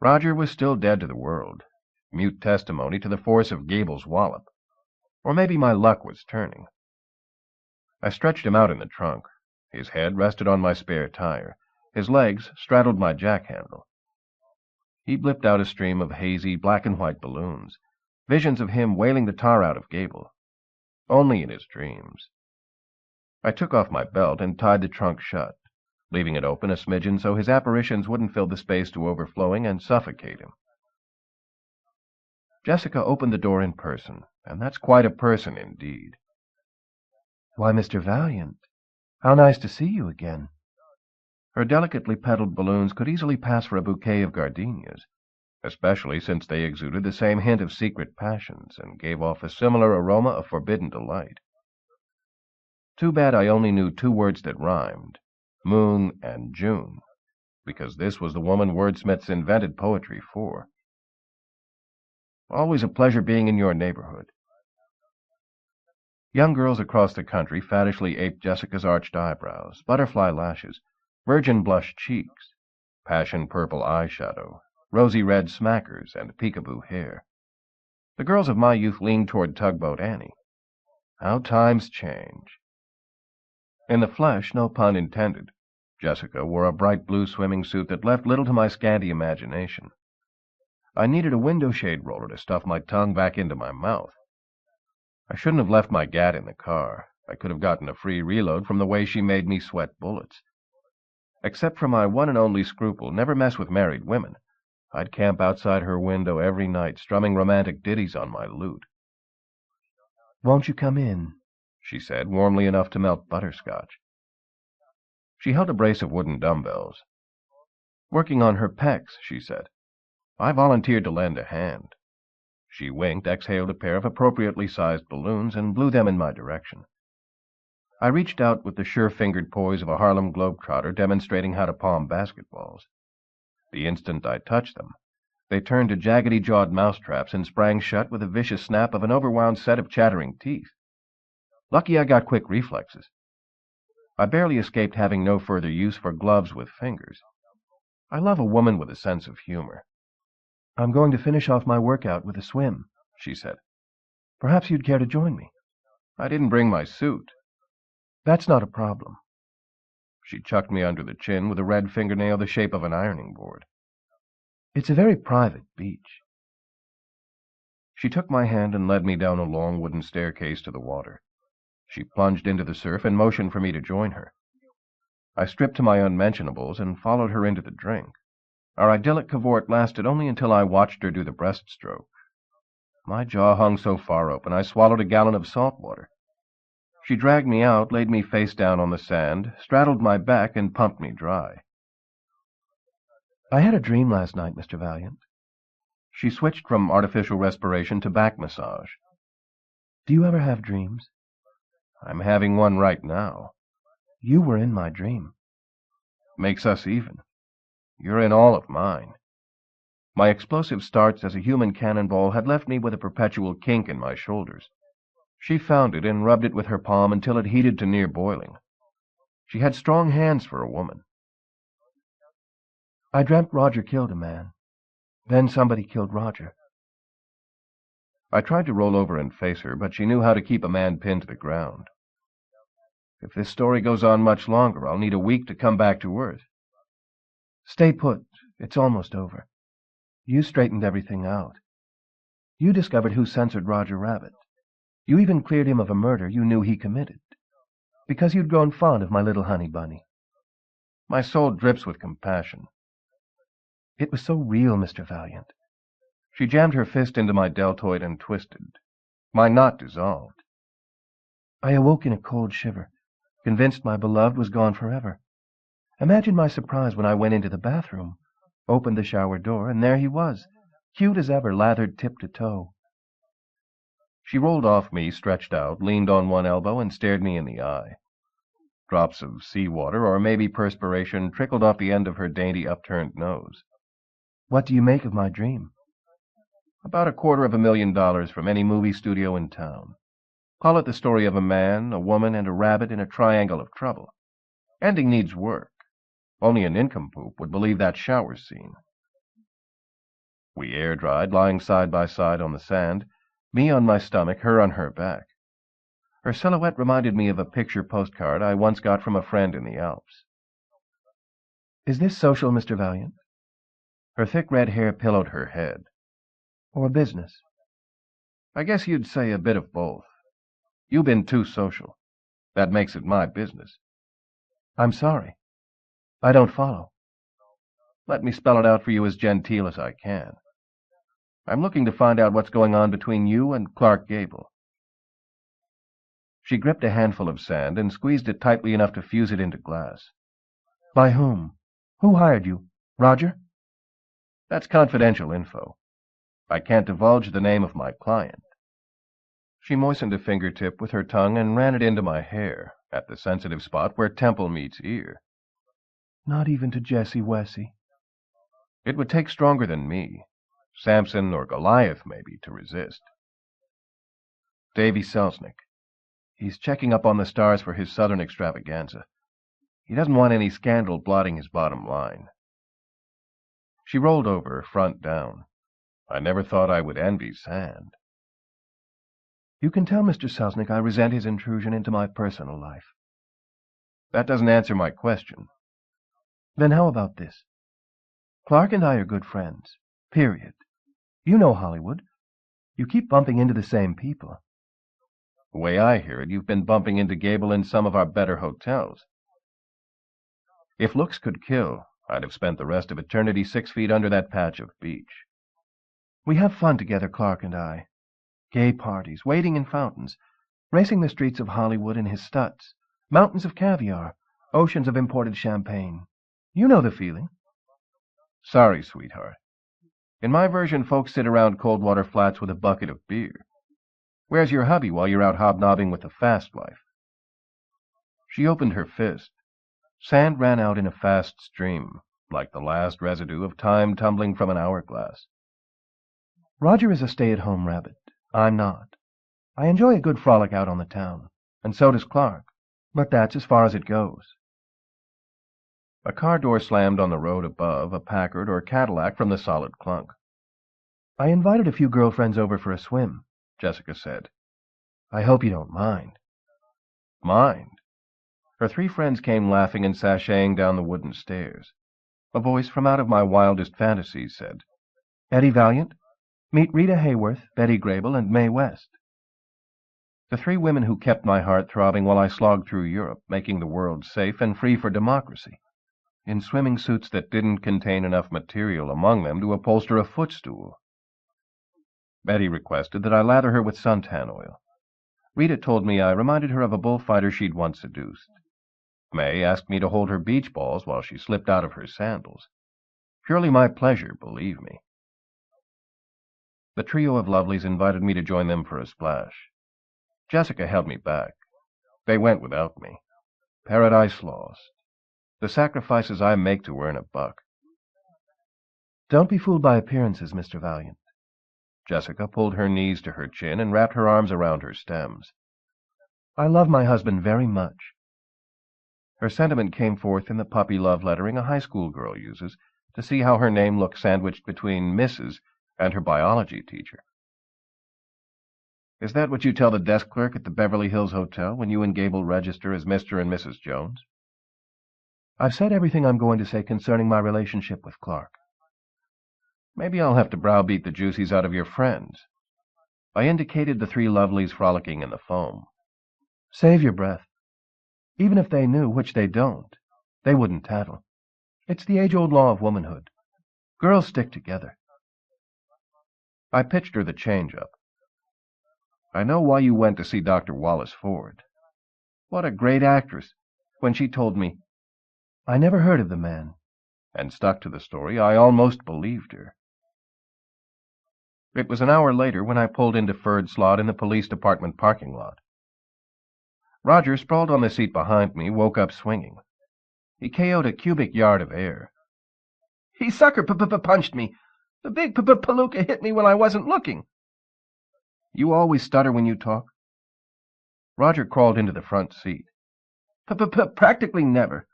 Roger was still dead to the world, mute testimony to the force of Gable's wallop. Or maybe my luck was turning. I stretched him out in the trunk. His head rested on my spare tire. His legs straddled my jack-handle. He blipped out a stream of hazy black-and-white balloons, visions of him wailing the tar out of Gable. Only in his dreams. I took off my belt and tied the trunk shut, leaving it open a smidgen so his apparitions wouldn't fill the space to overflowing and suffocate him. Jessica opened the door in person, and that's quite a person indeed. Why, Mr. Valiant, how nice to see you again. Her delicately petaled balloons could easily pass for a bouquet of gardenias, especially since they exuded the same hint of secret passions and gave off a similar aroma of forbidden delight. Too bad I only knew 2 words that rhymed, moon and June, because this was the woman wordsmiths invented poetry for. Always a pleasure being in your neighborhood. Young girls across the country fattishly aped Jessica's arched eyebrows, butterfly lashes, virgin blush cheeks, passion-purple eyeshadow, rosy-red smackers, and peekaboo hair. The girls of my youth leaned toward Tugboat Annie. How times change. In the flesh, no pun intended, Jessica wore a bright blue swimming suit that left little to my scanty imagination. I needed a window shade roller to stuff my tongue back into my mouth. I shouldn't have left my gat in the car. I could have gotten a free reload from the way she made me sweat bullets. Except for my one and only scruple, never mess with married women, I'd camp outside her window every night, strumming romantic ditties on my lute. Won't you come in? She said, warmly enough to melt butterscotch. She held a brace of wooden dumbbells. Working on her pecs, she said. I volunteered to lend a hand. She winked, exhaled a pair of appropriately sized balloons, and blew them in my direction. I reached out with the sure-fingered poise of a Harlem globetrotter demonstrating how to palm basketballs. The instant I touched them, they turned to jaggedy-jawed mousetraps and sprang shut with a vicious snap of an overwound set of chattering teeth. Lucky I got quick reflexes. I barely escaped having no further use for gloves with fingers. I love a woman with a sense of humor. I'm going to finish off my workout with a swim, she said. Perhaps you'd care to join me. I didn't bring my suit. That's not a problem. She chucked me under the chin with a red fingernail the shape of an ironing board. It's a very private beach. She took my hand and led me down a long wooden staircase to the water. She plunged into the surf and motioned for me to join her. I stripped to my unmentionables and followed her into the drink. Our idyllic cavort lasted only until I watched her do the breaststroke. My jaw hung so far open I swallowed a gallon of salt water. She dragged me out, laid me face down on the sand, straddled my back, and pumped me dry. I had a dream last night, Mr. Valiant. She switched from artificial respiration to back massage. Do you ever have dreams? I'm having one right now. You were in my dream. Makes us even. You're in all of mine. My explosive starts as a human cannonball had left me with a perpetual kink in my shoulders. She found it and rubbed it with her palm until it heated to near boiling. She had strong hands for a woman. I dreamt Roger killed a man. Then somebody killed Roger. I tried to roll over and face her, but she knew how to keep a man pinned to the ground. If this story goes on much longer, I'll need a week to come back to Earth. Stay put. It's almost over. You straightened everything out. You discovered who censored Roger Rabbit. You even cleared him of a murder you knew he committed, because you'd grown fond of my little honey bunny. My soul drips with compassion. It was so real, Mr. Valiant. She jammed her fist into my deltoid and twisted. My knot dissolved. I awoke in a cold shiver, convinced my beloved was gone forever. Imagine my surprise when I went into the bathroom, opened the shower door, and there he was, cute as ever, lathered tip to toe. She rolled off me, stretched out, leaned on one elbow, and stared me in the eye. Drops of seawater, or maybe perspiration, trickled off the end of her dainty upturned nose. What do you make of my dream? About $250,000 from any movie studio in town. Call it the story of a man, a woman, and a rabbit in a triangle of trouble. Ending needs work. Only a nincompoop would believe that shower scene. We air-dried, lying side by side on the sand, me on my stomach, her on her back. Her silhouette reminded me of a picture postcard I once got from a friend in the Alps. Is this social, Mr. Valiant? Her thick red hair pillowed her head. Or business? I guess you'd say a bit of both. You've been too social. That makes it my business. I'm sorry. I don't follow. Let me spell it out for you as genteel as I can. I'm looking to find out what's going on between you and Clark Gable. She gripped a handful of sand and squeezed it tightly enough to fuse it into glass. By whom? Who hired you? Roger? That's confidential info. I can't divulge the name of my client. She moistened a fingertip with her tongue and ran it into my hair, at the sensitive spot where temple meets ear. Not even to Jessie Wessie. It would take stronger than me, Samson or Goliath maybe, to resist. Davy Selznick. He's checking up on the stars for his Southern extravaganza. He doesn't want any scandal blotting his bottom line. She rolled over, front down. I never thought I would envy sand. You can tell Mr. Selznick I resent his intrusion into my personal life. That doesn't answer my question. Then how about this? Clark and I are good friends. Period. You know Hollywood. You keep bumping into the same people. The way I hear it, you've been bumping into Gable in some of our better hotels. If looks could kill, I'd have spent the rest of eternity 6 feet under that patch of beach. We have fun together, Clark and I. Gay parties, wading in fountains, racing the streets of Hollywood in his Stutz, mountains of caviar, oceans of imported champagne. You know the feeling. Sorry, sweetheart. In my version, folks sit around Coldwater Flats with a bucket of beer. Where's your hubby while you're out hobnobbing with the fast life? She opened her fist. Sand ran out in a fast stream, like the last residue of time tumbling from an hourglass. Roger is a stay-at-home rabbit. I'm not. I enjoy a good frolic out on the town, and so does Clark, but that's as far as it goes. A car door slammed on the road above, a Packard or Cadillac from the solid clunk. I invited a few girlfriends over for a swim, Jessica said. I hope you don't mind. Mind? Her 3 friends came laughing and sashaying down the wooden stairs. A voice from out of my wildest fantasies said, Eddie Valiant, meet Rita Hayworth, Betty Grable, and Mae West. The 3 women who kept my heart throbbing while I slogged through Europe, making the world safe and free for democracy, in swimming suits that didn't contain enough material among them to upholster a footstool. Betty requested that I lather her with suntan oil. Rita told me I reminded her of a bullfighter she'd once seduced. Mae asked me to hold her beach balls while she slipped out of her sandals. Purely my pleasure, believe me. The trio of lovelies invited me to join them for a splash. Jessica held me back. They went without me. Paradise lost. The sacrifices I make to earn $1. Don't be fooled by appearances, Mr. Valiant. Jessica pulled her knees to her chin and wrapped her arms around her stems. I love my husband very much. Her sentiment came forth in the puppy love lettering a high school girl uses to see how her name looks sandwiched between Mrs. and her biology teacher. Is that what you tell the desk clerk at the Beverly Hills Hotel when you and Gable register as Mr. and Mrs. Jones? I've said everything I'm going to say concerning my relationship with Clark. Maybe I'll have to browbeat the juicies out of your friends. I indicated the 3 lovelies frolicking in the foam. Save your breath. Even if they knew, which they don't, they wouldn't tattle. It's the age-old law of womanhood. Girls stick together. I pitched her the change-up. I know why you went to see Dr. Wallace Ford. What a great actress. When she told me, I never heard of the man, and stuck to the story, I almost believed her. It was an hour later when I pulled in deferred slot in the police department parking lot. Roger, sprawled on the seat behind me, woke up swinging. He KO'd a cubic yard of air. He sucker-punched me. The big palooka hit me when I wasn't looking. You always stutter when you talk? Roger crawled into the front seat. Practically never.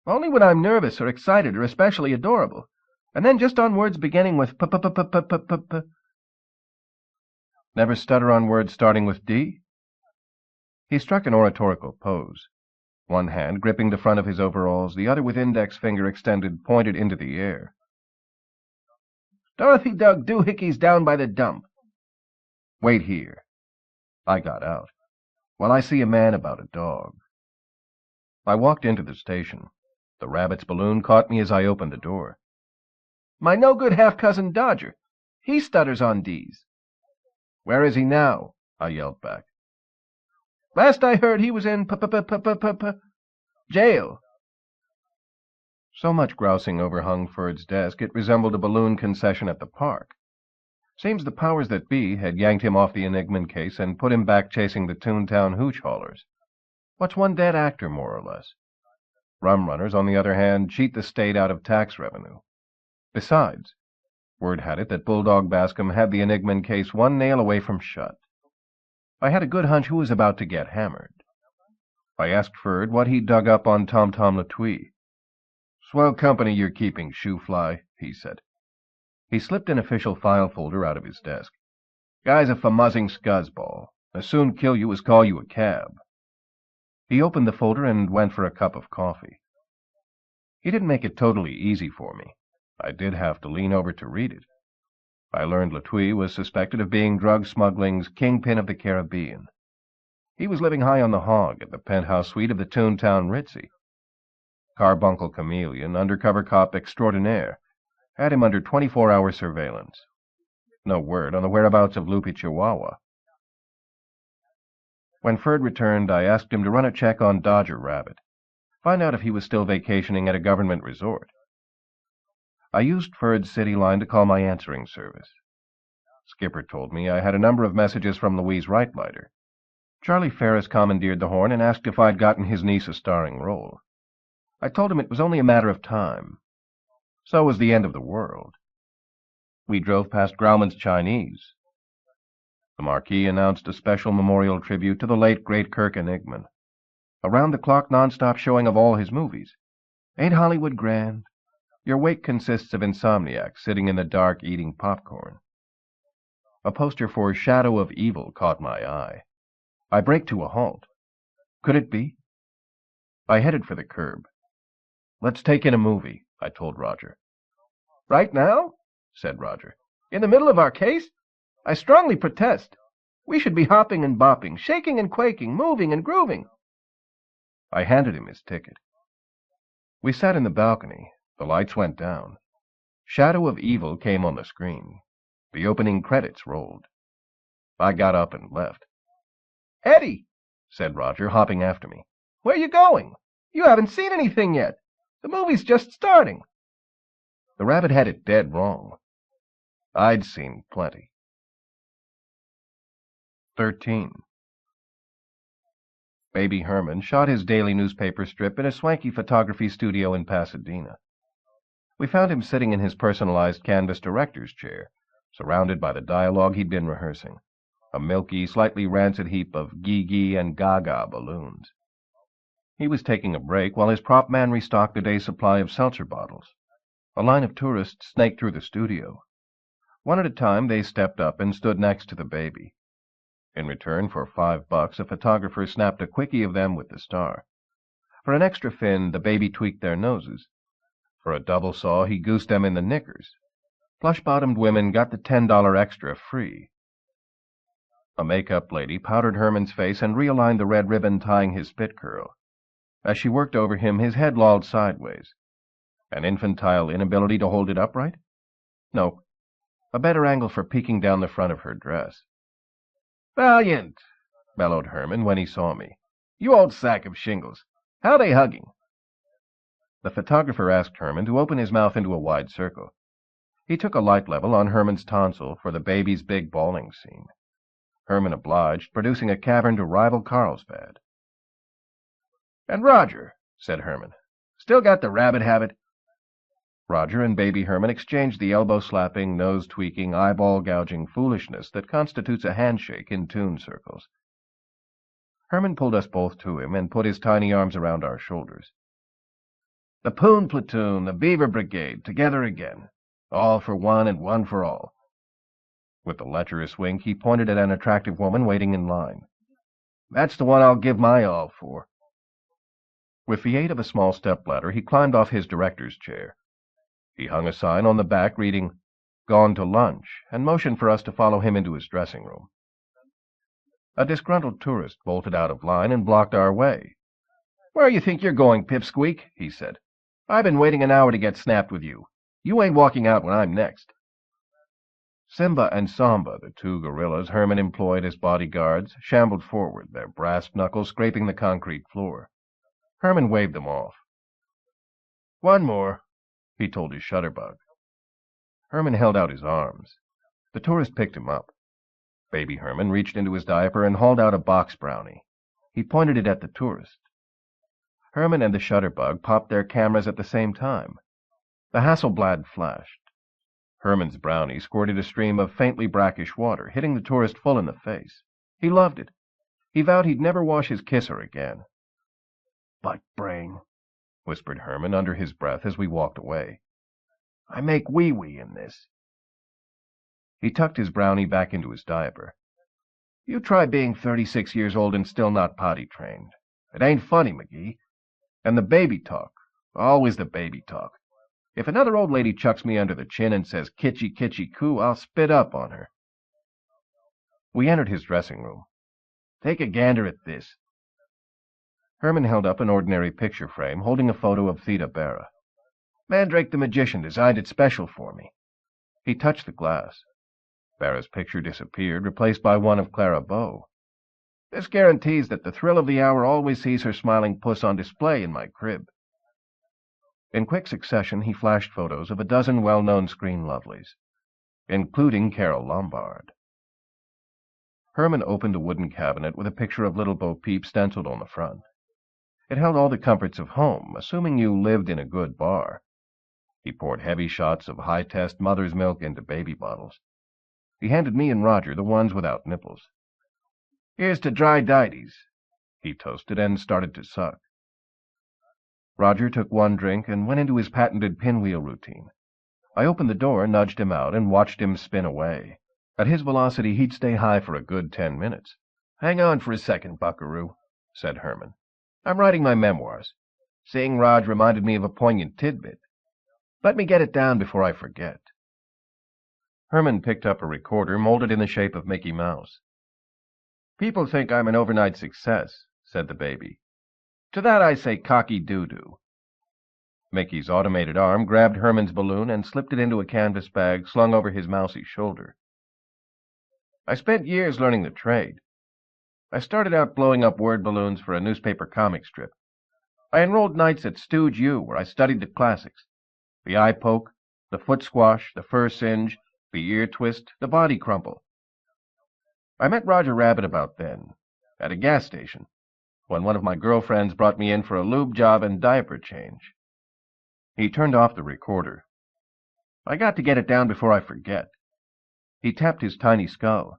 Only when I'm nervous or excited or especially adorable. And then just on words beginning with p. Never stutter on words starting with D? He struck an oratorical pose. One hand gripping the front of his overalls, the other with index finger extended, pointed into the air. Dorothy dug doohickeys down by the dump. Wait here. I got out. Well, I see a man about a dog. I walked into the station. The rabbit's balloon caught me as I opened the door. My no-good half-cousin Dodger. He stutters on D's. Where is he now? I yelled back. Last I heard, he was in jail. So much grousing overhung Ferd's desk, it resembled a balloon concession at the park. Seems the powers that be had yanked him off the Enigma case and put him back chasing the Toontown hooch haulers. What's one dead actor, more or less? Rum runners, on the other hand, cheat the state out of tax revenue. Besides, word had it that Bulldog Bascom had the Enigma case one nail away from shut. I had a good hunch who was about to get hammered. I asked Ferd what he'd dug up on Tom Latwee. Swell company you're keeping, Shoefly, he said. He slipped an official file folder out of his desk. Guy's a famuzzing scuzzball. As soon kill you as call you a cab. He opened the folder and went for a cup of coffee. He didn't make it totally easy for me. I did have to lean over to read it. I learned Latwee was suspected of being drug smuggling's kingpin of the Caribbean. He was living high on the hog at the penthouse suite of the Toontown Ritzy. Carbuncle chameleon, undercover cop extraordinaire, had him under 24-hour surveillance. No word on the whereabouts of Loopy Chihuahua. When Ferd returned, I asked him to run a check on Roger Rabbit, find out if he was still vacationing at a government resort. I used Ferd's city line to call my answering service. Skipper told me I had a number of messages from Louise Reitleiter. Charlie Ferris commandeered the horn and asked if I'd gotten his niece a starring role. I told him it was only a matter of time. So was the end of the world. We drove past Grauman's Chinese. The Marquis announced a special memorial tribute to the late great Kirk Enigman. Around-the-clock non-stop showing of all his movies. Ain't Hollywood grand? Your wake consists of insomniacs sitting in the dark eating popcorn. A poster for Shadow of Evil caught my eye. I braked to a halt. Could it be? I headed for the curb. Let's take in a movie, I told Roger. Right now? Said Roger. In the middle of our case? I strongly protest. We should be hopping and bopping, shaking and quaking, moving and grooving. I handed him his ticket. We sat in the balcony. The lights went down. Shadow of Evil came on the screen. The opening credits rolled. I got up and left. Eddie, said Roger, hopping after me. Where you going? You haven't seen anything yet. The movie's just starting. The rabbit had it dead wrong. I'd seen plenty. 13. Baby Herman shot his daily newspaper strip in a swanky photography studio in Pasadena. We found him sitting in his personalized canvas director's chair, surrounded by the dialogue he'd been rehearsing, a milky, slightly rancid heap of gee-gee and gaga balloons. He was taking a break while his prop man restocked a day's supply of seltzer bottles. A line of tourists snaked through the studio. One at a time, they stepped up and stood next to the baby. In return for $5, a photographer snapped a quickie of them with the star. For an extra fin, the baby tweaked their noses. For a double saw, he goosed them in the knickers. Plush-bottomed women got the $10 extra free. A make-up lady powdered Herman's face and realigned the red ribbon tying his spit curl. As she worked over him, his head lolled sideways. An infantile inability to hold it upright? No, a better angle for peeking down the front of her dress. Valiant, bellowed Herman when he saw me. You old sack of shingles. How they hugging? The photographer asked Herman to open his mouth into a wide circle. He took a light level on Herman's tonsil for the baby's big bawling scene. Herman obliged, producing a cavern to rival Carlsbad. And Roger, said Herman, still got the rabbit habit? Roger and Baby Herman exchanged the elbow-slapping, nose-tweaking, eyeball-gouging foolishness that constitutes a handshake in Toon circles. Herman pulled us both to him and put his tiny arms around our shoulders. "The Poon Platoon, the Beaver Brigade, together again. All for one and one for all." With a lecherous wink, he pointed at an attractive woman waiting in line. "That's the one I'll give my all for." With the aid of a small stepladder, he climbed off his director's chair. He hung a sign on the back reading, "Gone to lunch," and motioned for us to follow him into his dressing room. A disgruntled tourist bolted out of line and blocked our way. "Where you think you're going, pipsqueak?" he said. "I've been waiting an hour to get snapped with you. You ain't walking out when I'm next." Simba and Samba, the two gorillas Herman employed as bodyguards, shambled forward, their brass knuckles scraping the concrete floor. Herman waved them off. "One more," he told his shutterbug. Herman held out his arms. The tourist picked him up. Baby Herman reached into his diaper and hauled out a box brownie. He pointed it at the tourist. Herman and the shutterbug popped their cameras at the same time. The Hasselblad flashed. Herman's brownie squirted a stream of faintly brackish water, hitting the tourist full in the face. He loved it. He vowed he'd never wash his kisser again. "Butt brain," whispered Herman under his breath as we walked away. "I make wee-wee in this." He tucked his brownie back into his diaper. "You try being 36 years old and still not potty-trained. It ain't funny, McGee. And the baby talk. Always the baby talk. If another old lady chucks me under the chin and says kitchy kitchy coo, I'll spit up on her." We entered his dressing room. "Take a gander at this." Herman held up an ordinary picture frame holding a photo of Theda Bara. "Mandrake the Magician designed it special for me." He touched the glass. Bara's picture disappeared, replaced by one of Clara Bow. "This guarantees that the thrill of the hour always sees her smiling puss on display in my crib." In quick succession, he flashed photos of a dozen well-known screen lovelies, including Carole Lombard. Herman opened a wooden cabinet with a picture of Little Bo Peep stenciled on the front. It held all the comforts of home, assuming you lived in a good bar. He poured heavy shots of high-test mother's milk into baby bottles. He handed me and Roger the ones without nipples. "Here's to dry dites," he toasted and started to suck. Roger took one drink and went into his patented pinwheel routine. I opened the door, nudged him out, and watched him spin away. At his velocity, he'd stay high for a good 10 minutes. "Hang on for a second, buckaroo," said Herman. "I'm writing my memoirs. Seeing Raj reminded me of a poignant tidbit. Let me get it down before I forget." Herman picked up a recorder molded in the shape of Mickey Mouse. "People think I'm an overnight success," said the baby. "To that I say cocky doo-doo." Mickey's automated arm grabbed Herman's balloon and slipped it into a canvas bag slung over his mousy shoulder. "I spent years learning the trade. I started out blowing up word balloons for a newspaper comic strip. I enrolled nights at Stooge U, where I studied the classics. The eye poke, the foot squash, the fur singe, the ear twist, the body crumple. I met Roger Rabbit about then, at a gas station, when one of my girlfriends brought me in for a lube job and diaper change." He turned off the recorder. "I got to get it down before I forget." He tapped his tiny skull.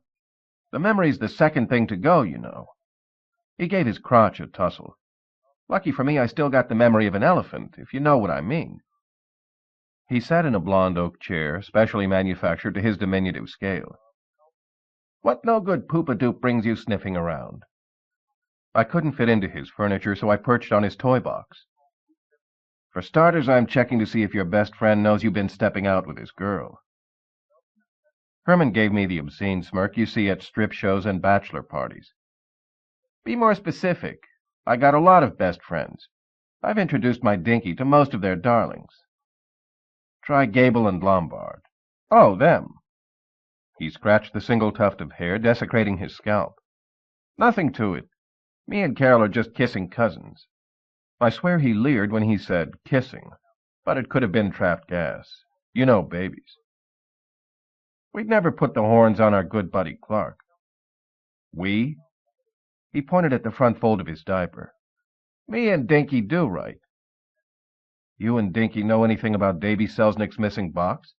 "The memory's the second thing to go, you know." He gave his crotch a tussle. "Lucky for me I still got the memory of an elephant, if you know what I mean." He sat in a blonde oak chair, specially manufactured to his diminutive scale. "What no-good Poopadoop brings you sniffing around?" I couldn't fit into his furniture, so I perched on his toy box. "For starters, I'm checking to see if your best friend knows you've been stepping out with his girl." Herman gave me the obscene smirk you see at strip shows and bachelor parties. "Be more specific. I got a lot of best friends. I've introduced my dinky to most of their darlings." "Try Gable and Lombard." "Oh, them." He scratched the single tuft of hair, desecrating his scalp. "Nothing to it. Me and Carol are just kissing cousins." I swear he leered when he said kissing, but it could have been trapped gas. You know babies. "We'd never put the horns on our good buddy Clark." "We?" He pointed at the front fold of his diaper. "Me and Dinky do right." You and Dinky know anything about Davy Selznick's missing box?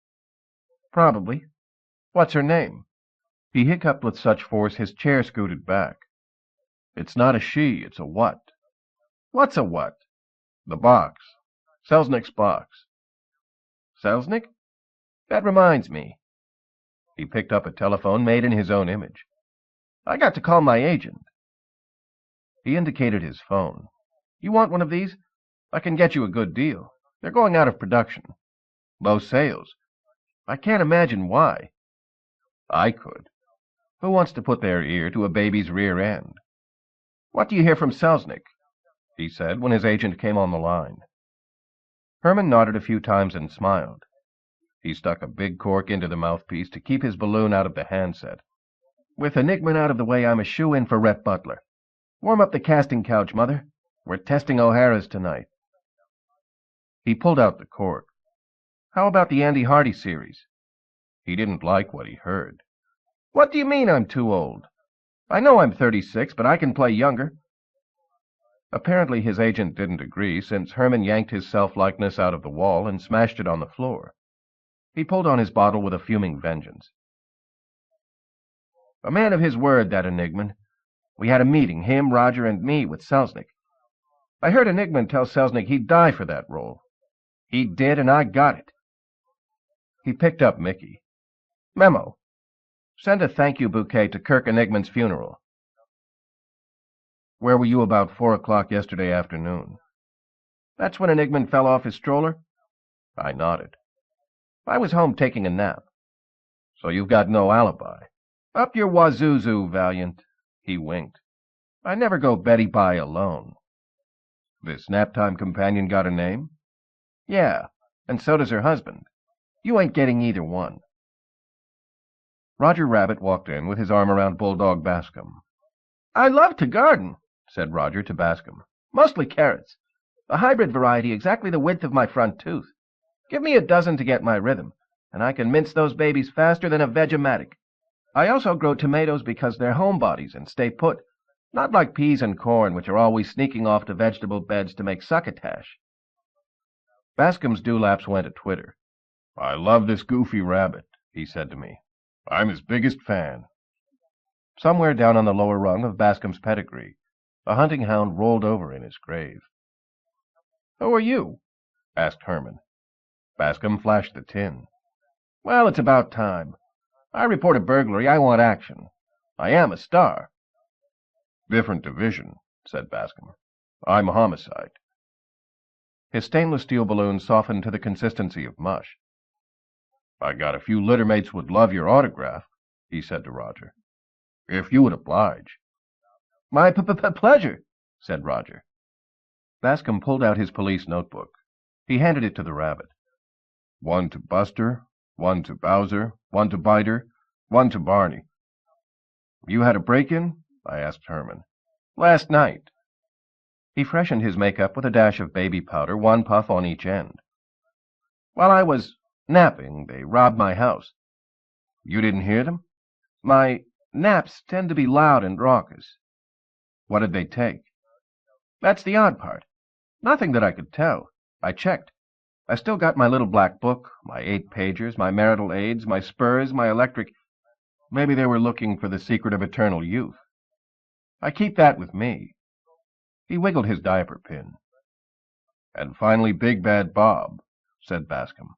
Probably. What's her name? He hiccuped with such force his chair scooted back. It's not a she, it's a what. What's a what? The box. Selznick's box. Selznick? That reminds me. He picked up a telephone made in his own image. I got to call my agent. He indicated his phone. You want one of these? I can get you a good deal. They're going out of production. Low sales. I can't imagine why. I could. Who wants to put their ear to a baby's rear end? What do you hear from Selznick? He said when his agent came on the line. Herman nodded a few times and smiled. He stuck a big cork into the mouthpiece to keep his balloon out of the handset. With Enigman out of the way, I'm a shoe-in for Rhett Butler. Warm up the casting couch, Mother. We're testing O'Hara's tonight. He pulled out the cork. How about the Andy Hardy series? He didn't like what he heard. What do you mean I'm too old? I know I'm 36, but I can play younger. Apparently his agent didn't agree, since Herman yanked his self-likeness out of the wall and smashed it on the floor. He pulled on his bottle with a fuming vengeance. A man of his word, that Enigman. We had a meeting, him, Roger, and me, with Selznick. I heard Enigman tell Selznick he'd die for that role. He did, and I got it. He picked up Mickey. Memo. Send a thank-you bouquet to Kirk Enigman's funeral. Where were you about 4 o'clock yesterday afternoon? That's when Enigman fell off his stroller? I nodded. I was home taking a nap. So you've got no alibi. Up your wazoo, Valiant. He winked. I never go Betty by alone. This nap-time companion got a name? Yeah, and so does her husband. You ain't getting either one. Roger Rabbit walked in with his arm around Bulldog Bascom. I love to garden, said Roger to Bascom. Mostly carrots. A hybrid variety exactly the width of my front tooth. Give me a dozen to get my rhythm, and I can mince those babies faster than a Vegematic. I also grow tomatoes because they're homebodies and stay put, not like peas and corn, which are always sneaking off to vegetable beds to make succotash. Bascom's dewlaps went a twitter. I love this goofy rabbit, he said to me. I'm his biggest fan. Somewhere down on the lower rung of Bascom's pedigree, a hunting hound rolled over in his grave. Who are you? asked Herman. Bascom flashed the tin. Well, it's about time. I report a burglary. I want action. I am a star. Different division, said Bascom. I'm homicide. His stainless steel balloon softened to the consistency of mush. I got a few littermates would love your autograph, he said to Roger. If you would oblige. My pleasure, said Roger. Bascom pulled out his police notebook. He handed it to the rabbit. 1 to Buster, 1 to Bowser, 1 to Biter, 1 to Barney. You had a break-in? I asked Herman. Last night. He freshened his makeup with a dash of baby powder, 1 puff on each end. While I was napping, they robbed my house. You didn't hear them? My naps tend to be loud and raucous. What did they take? That's the odd part. Nothing that I could tell. I checked. I still got my little black book, my 8-pagers, my marital aids, my spurs, my electric... Maybe they were looking for the secret of eternal youth. I keep that with me. He wiggled his diaper pin. And finally Big Bad Bob, said Bascom.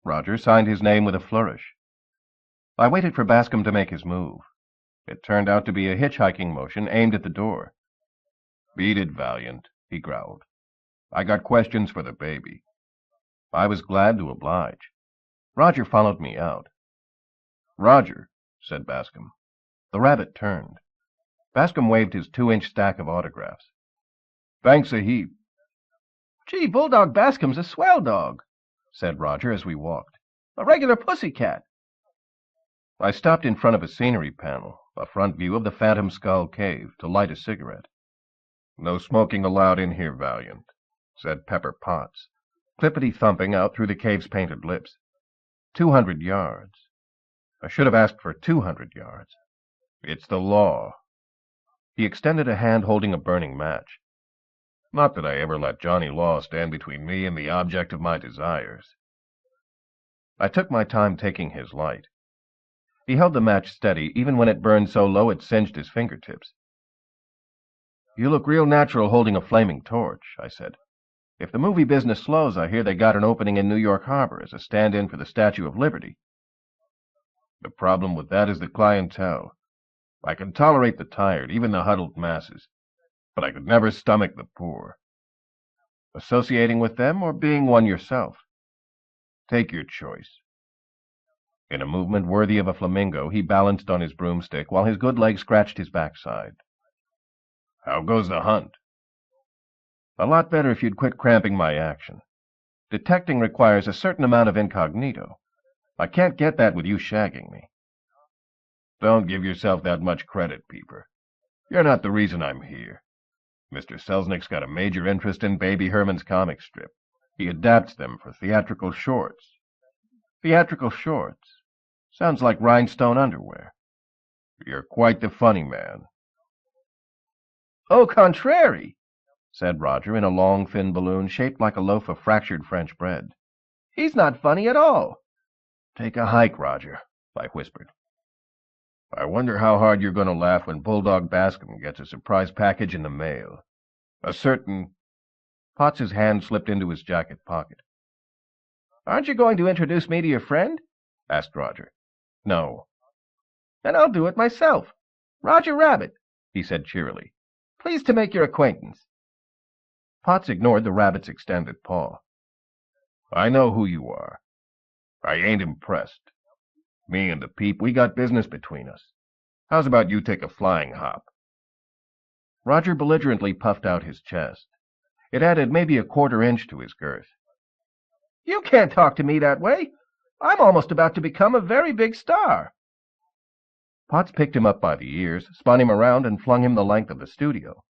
Roger signed his name with a flourish. I waited for Bascom to make his move. It turned out to be a hitchhiking motion aimed at the door. Beat it, Valiant, he growled. I got questions for the baby. I was glad to oblige. Roger followed me out. Roger, said Bascom. The rabbit turned. Bascom waved his 2-inch stack of autographs. Thanks a heap. Gee, Bulldog Bascom's a swell dog, said Roger as we walked. A regular pussycat. I stopped in front of a scenery panel, a front view of the Phantom Skull Cave, to light a cigarette. No smoking allowed in here, Valiant, said Pepper Potts, clippity-thumping out through the cave's painted lips. 200 yards. I should have asked for 200 yards. It's the law. He extended a hand holding a burning match. Not that I ever let Johnny Law stand between me and the object of my desires. I took my time taking his light. He held the match steady, even when it burned so low it singed his fingertips. "You look real natural holding a flaming torch," I said. "If the movie business slows, I hear they got an opening in New York Harbor as a stand-in for the Statue of Liberty." "The problem with that is the clientele. I can tolerate the tired, even the huddled masses, but I could never stomach the poor. Associating with them or being one yourself? Take your choice." In a movement worthy of a flamingo, he balanced on his broomstick while his good leg scratched his backside. "How goes the hunt?" "A lot better if you'd quit cramping my action. Detecting requires a certain amount of incognito. I can't get that with you shagging me." "Don't give yourself that much credit, Peeper. You're not the reason I'm here. Mr. Selznick's got a major interest in Baby Herman's comic strip. He adapts them for theatrical shorts." "Theatrical shorts? Sounds like rhinestone underwear." "You're quite the funny man." "Au contraire," said Roger in a long, thin balloon shaped like a loaf of fractured French bread. "He's not funny at all." "Take a hike, Roger," I whispered. "I wonder how hard you're going to laugh when Bulldog Bascom gets a surprise package in the mail. A certain—" Potts's hand slipped into his jacket pocket. "Aren't you going to introduce me to your friend?" asked Roger. "No." "Then I'll do it myself. Roger Rabbit," he said cheerily. "Pleased to make your acquaintance." Potts ignored the rabbit's extended paw. "I know who you are. I ain't impressed. Me and the Peep, we got business between us. How's about you take a flying hop?" Roger belligerently puffed out his chest. It added maybe a quarter-inch to his girth. "You can't talk to me that way. I'm almost about to become a very big star." Potts picked him up by the ears, spun him around, and flung him the length of the studio.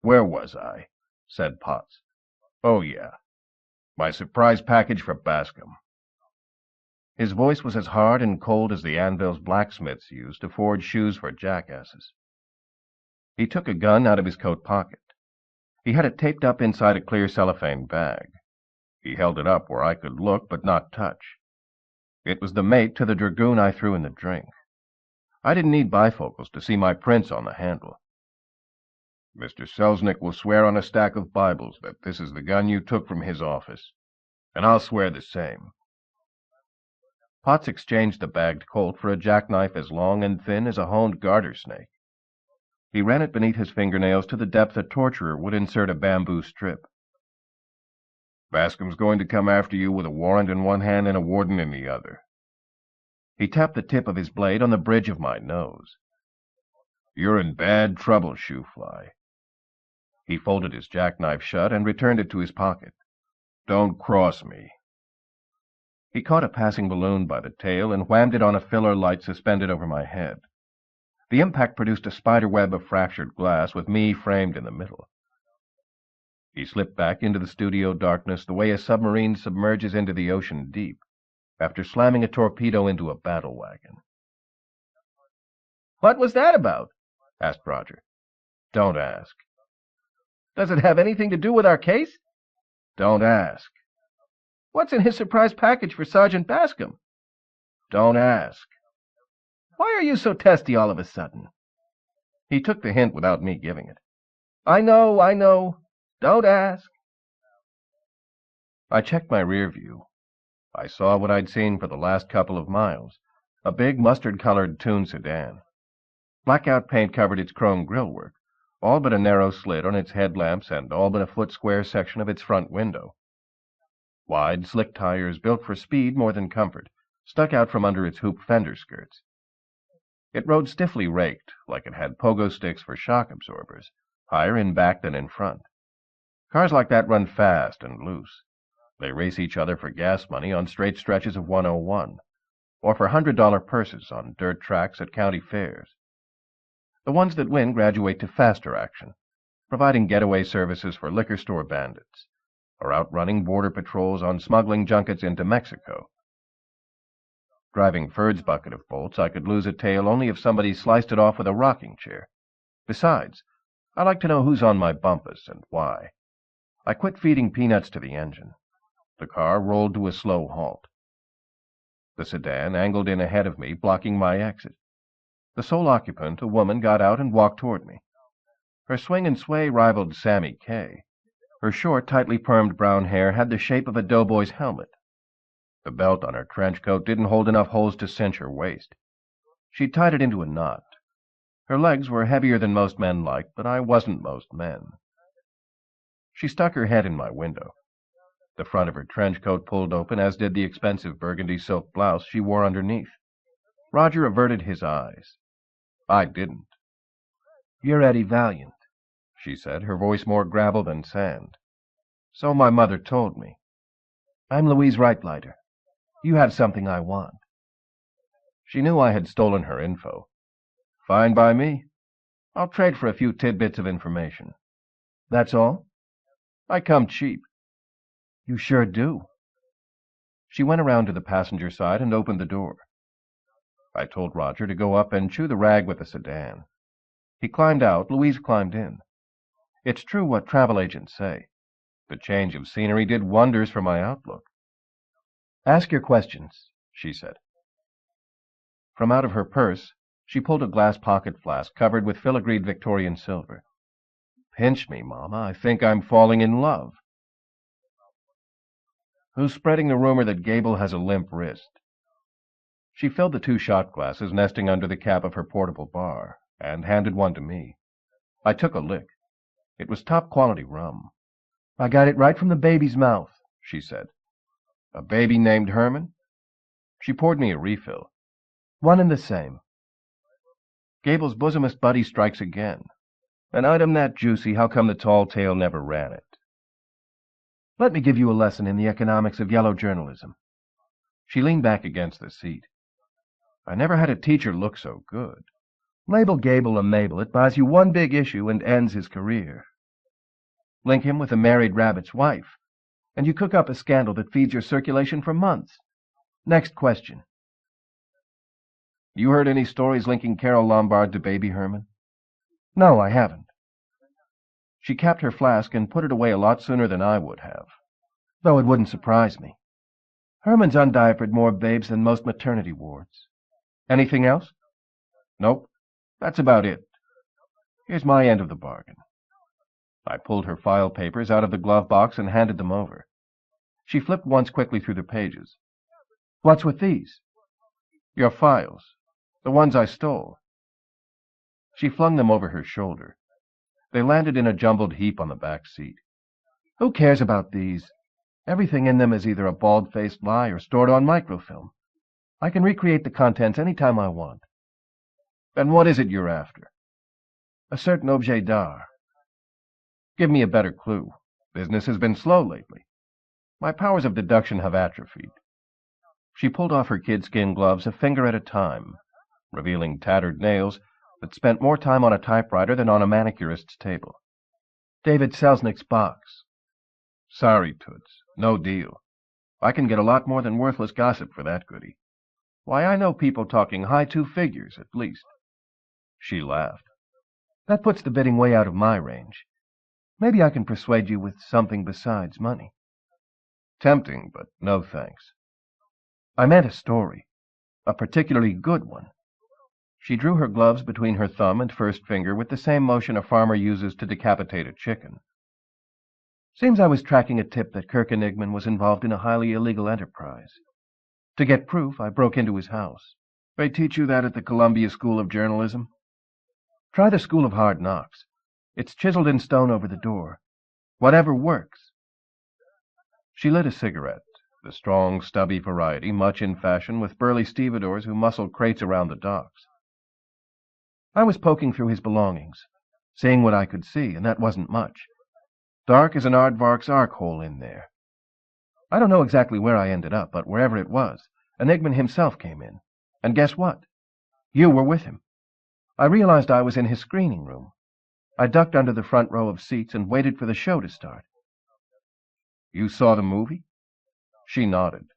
"Where was I?" said Potts. "Oh, yeah. My surprise package for Bascom." His voice was as hard and cold as the anvils blacksmiths used to forge shoes for jackasses. He took a gun out of his coat pocket. He had it taped up inside a clear cellophane bag. He held it up where I could look but not touch. It was the mate to the dragoon I threw in the drink. I didn't need bifocals to see my prints on the handle. "Mr. Selznick will swear on a stack of Bibles that this is the gun you took from his office, and I'll swear the same." Potts exchanged the bagged Colt for a jackknife as long and thin as a honed garter snake. He ran it beneath his fingernails to the depth a torturer would insert a bamboo strip. "Bascom's going to come after you with a warrant in one hand and a warden in the other." He tapped the tip of his blade on the bridge of my nose. "You're in bad trouble, Shoefly." He folded his jackknife shut and returned it to his pocket. "Don't cross me." He caught a passing balloon by the tail and whammed it on a filler light suspended over my head. The impact produced a spider web of fractured glass with me framed in the middle. He slipped back into the studio darkness the way a submarine submerges into the ocean deep, after slamming a torpedo into a battle wagon. "What was that about?" asked Roger. "Don't ask." "Does it have anything to do with our case?" "Don't ask." "What's in his surprise package for Sergeant Bascom?" "Don't ask." "Why are you so testy all of a sudden?" He took the hint without me giving it. I know. Don't ask." I checked my rear view. I saw what I'd seen for the last couple of miles, a big mustard-colored Toon sedan. Blackout paint covered its chrome grillwork, all but a narrow slit on its headlamps and all but a foot-square section of its front window. Wide, slick tires, built for speed more than comfort, stuck out from under its hoop fender skirts. It rode stiffly raked, like it had pogo sticks for shock absorbers, higher in back than in front. Cars like that run fast and loose. They race each other for gas money on straight stretches of 101, or for $100 purses on dirt tracks at county fairs. The ones that win graduate to faster action, providing getaway services for liquor store bandits, or outrunning border patrols on smuggling junkets into Mexico. Driving Ferd's bucket of bolts, I could lose a tail only if somebody sliced it off with a rocking chair. Besides, I like to know who's on my bumpus and why. I quit feeding peanuts to the engine. The car rolled to a slow halt. The sedan angled in ahead of me, blocking my exit. The sole occupant, a woman, got out and walked toward me. Her swing and sway rivaled Sammy Kaye. Her short, tightly permed brown hair had the shape of a doughboy's helmet. The belt on her trench coat didn't hold enough holes to cinch her waist. She tied it into a knot. Her legs were heavier than most men liked, but I wasn't most men. She stuck her head in my window. The front of her trench coat pulled open, as did the expensive burgundy silk blouse she wore underneath. Roger averted his eyes. I didn't. "You're Eddie Valiant," she said, her voice more gravel than sand. "So my mother told me. I'm Louise Reitleiter. You have something I want." She knew I had stolen her info. Fine by me. I'll trade for a few tidbits of information. "That's all?" "I come cheap." "You sure do." She went around to the passenger side and opened the door. I told Roger to go up and chew the rag with the sedan. He climbed out, Louise climbed in. It's true what travel agents say. The change of scenery did wonders for my outlook. "Ask your questions," she said. From out of her purse, she pulled a glass pocket flask covered with filigreed Victorian silver. "Pinch me, Mama. I think I'm falling in love." "Who's spreading the rumor that Gable has a limp wrist?" She filled the 2 shot glasses nesting under the cap of her portable bar, and handed one to me. I took a lick. It was top-quality rum. "I got it right from the baby's mouth," she said. "A baby named Herman?" She poured me a refill. "One and the same." "Gable's bosomest buddy strikes again. An item that juicy, how come the tall tale never ran it?" "Let me give you a lesson in the economics of yellow journalism." She leaned back against the seat. "I never had a teacher look so good. Label Gable a Mabel. It buys you one big issue and ends his career. Link him with a married rabbit's wife, and you cook up a scandal that feeds your circulation for months. Next question." "You heard any stories linking Carol Lombard to Baby Herman?" "No, I haven't." She capped her flask and put it away a lot sooner than I would have, though it wouldn't surprise me. Herman's undiapered more babes than most maternity wards. Anything else? Nope. That's about it. Here's my end of the bargain." I pulled her file papers out of the glove box and handed them over. She flipped once quickly through the pages. "What's with these?" "Your files. The ones I stole." She flung them over her shoulder. They landed in a jumbled heap on the back seat. "Who cares about these? Everything in them is either a bald-faced lie or stored on microfilm. I can recreate the contents any time I want." "Then what is it you're after?" "A certain objet d'art." "Give me a better clue. Business has been slow lately. My powers of deduction have atrophied." She pulled off her kid-skin gloves a finger at a time, revealing tattered nails that spent more time on a typewriter than on a manicurist's table. "David Selznick's box." "Sorry, Toots. No deal. I can get a lot more than worthless gossip for that goodie. Why, I know people talking high 2 figures, at least." She laughed. "That puts the bidding way out of my range. Maybe I can persuade you with something besides money." "Tempting, but no thanks." "I meant a story. A particularly good one." She drew her gloves between her thumb and first finger with the same motion a farmer uses to decapitate a chicken. "Seems I was tracking a tip that Kirk Enigman was involved in a highly illegal enterprise. To get proof, I broke into his house." "They teach you that at the Columbia School of Journalism?" "Try the School of Hard Knocks. It's chiseled in stone over the door. Whatever works." She lit a cigarette, the strong, stubby variety, much in fashion with burly stevedores who muscled crates around the docks. "I was poking through his belongings, seeing what I could see, and that wasn't much. Dark as an aardvark's arc hole in there. I don't know exactly where I ended up, but wherever it was, Enigman himself came in. And guess what? You were with him. I realized I was in his screening room. I ducked under the front row of seats and waited for the show to start." "You saw the movie?" She nodded.